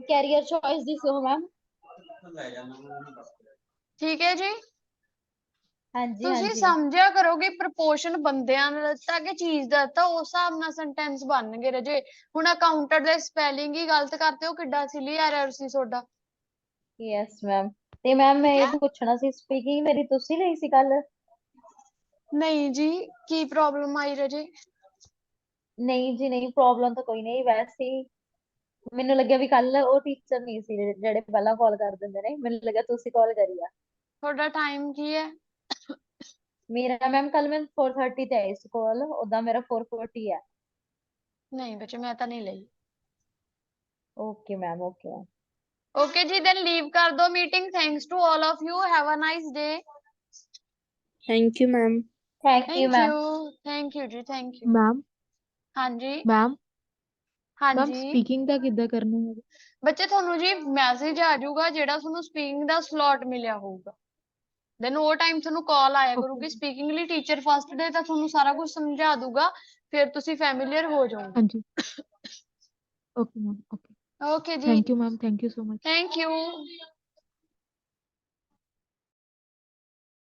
Speaker 10: ਕੈਰੀਅਰ ਚੋਇਸ ਦੀ ਸੀ ਉਹ ਮੈਮ।
Speaker 14: ਠੀਕ ਹੈ ਜੀ,
Speaker 10: ਹਾਂਜੀ
Speaker 14: ਤੁਸੀਂ
Speaker 10: ਹਾਂਜੀ
Speaker 14: ਸਮਝਿਆ ਕਰੋ ਕਿ ਪ੍ਰਪੋਰਸ਼ਨ ਬੰਦਿਆਂ ਦਾ ਦਿੱਤਾ ਕਿ ਚੀਜ਼ ਦਾ ਦਿੱਤਾ, ਉਸ ਹਿਸਾਬ ਨਾਲ ਸੈਂਟੈਂਸ ਬਣਨਗੇ ਰਜੇ। ਹੁਣ ਅਕਾਊਂਟੈਂਟ ਦੇ ਸਪੈਲਿੰਗ ਹੀ ਗਲਤ ਕਰਤੇ, ਉਹ ਕਿੱਡਾ ਸਿਲੀ ਐਰਰ ਸੀ ਤੁਹਾਡਾ।
Speaker 10: Yes ma'am. ਤੇ ਮੈਮ ਮੈਂ
Speaker 14: ਠੀਕ ਹੈ
Speaker 10: ਇਹ ਪੁੱਛਣਾ ਸੀ, ਸਪੀਕਿੰਗ ਮੇਰੀ ਤੁਸੀਂ ਲਈ ਸੀ ਕੱਲ?
Speaker 14: ਨਹੀਂ ਜੀ, ਕੀ ਪ੍ਰੋਬਲਮ ਆਈ ਰਜੇ?
Speaker 10: ਨਹੀਂ ਜੀ ਨਹੀਂ, ਪ੍ਰੋਬਲਮ ਤਾਂ ਕੋਈ ਨਹੀਂ, ਵੈਸੇ ਹੀ ਮੈਨੂੰ ਲੱਗਿਆ ਵੀ ਕੱਲ ਉਹ ਟੀਚਰ ਨਹੀਂ ਸੀ ਜਿਹੜੇ ਪਹਿਲਾਂ ਕਾਲ ਕਰ ਦਿੰਦੇ ਨੇ, ਮੈਨੂੰ ਲੱਗਿਆ ਤੁਸੀਂ ਕਾਲ ਕਰੀ ਆ।
Speaker 14: ਤੁਹਾਡਾ ਟਾਈਮ ਕੀ ਹੈ?
Speaker 10: ਮੇਰਾ ਮੈਮ ਕੱਲ ਮੈਂ 4:30 ਤੇ ਆਈ ਸੀ ਕਾਲ, ਉਦਾਂ ਮੇਰਾ 4:40 ਹੈ।
Speaker 14: ਨਹੀਂ ਬੱਚੇ ਮੈਂ ਤਾਂ ਨਹੀਂ ਲਈ।
Speaker 10: Okay ma'am okay ma'am.
Speaker 14: Okay ਜੀ ਦੈਨ ਲੀਵ ਕਰ ਦੋ meeting. Thanks to all of you, have a nice day.
Speaker 5: Thank you, ma'am.
Speaker 10: Thank you
Speaker 14: thank
Speaker 10: ma'am.
Speaker 14: You thank you ਜੀ, ਥੈਂਕ ਯੂ।
Speaker 6: ਮੈਮ
Speaker 14: ਹਾਂਜੀ
Speaker 6: ਮੈਮ ਮੈਮ
Speaker 14: ਹਾਂਜੀ
Speaker 6: speaking ਦਾ ਕਿੱਦਾਂ ਕਰਨਾ ਹੈ?
Speaker 14: ਬੱਚੇ ਤੁਹਾਨੂੰ ਜੀ ਮੈਸੇਜ ਆ ਜਾਊਗਾ ਜਿਹੜਾ ਤੁਹਾਨੂੰ ਸਪੀਕਿੰਗ ਦਾ ਸਲੋਟ ਮਿਲਿਆ ਹੋਊਗਾ, ਦੈਨ ਉਹ ਟਾਈਮ ਤੁਹਾਨੂੰ ਕਾਲ ਆਇਆ
Speaker 6: ਓਕੇ
Speaker 14: ਕਰੂਗੀ। ਸਪੀਕਿੰਗ ਲਈ ਟੀਚਰ ਫਸਟ ਡੇ ਤਾਂ ਤੁਹਾਨੂੰ ਸਾਰਾ ਕੁਝ ਸਮਝਾ ਦੂਗਾ, ਫਿਰ ਤੁਸੀਂ ਫੈਮਿਲੀਅਰ ਹੋ ਜਾਓਗੇ।
Speaker 6: ਹਾਂਜੀ ਓਕੇ ਮੈਮ ਓਕੇ।
Speaker 14: ਓਕੇ ਜੀ,
Speaker 6: thank you ma'am, thank you so much.
Speaker 14: Thank you.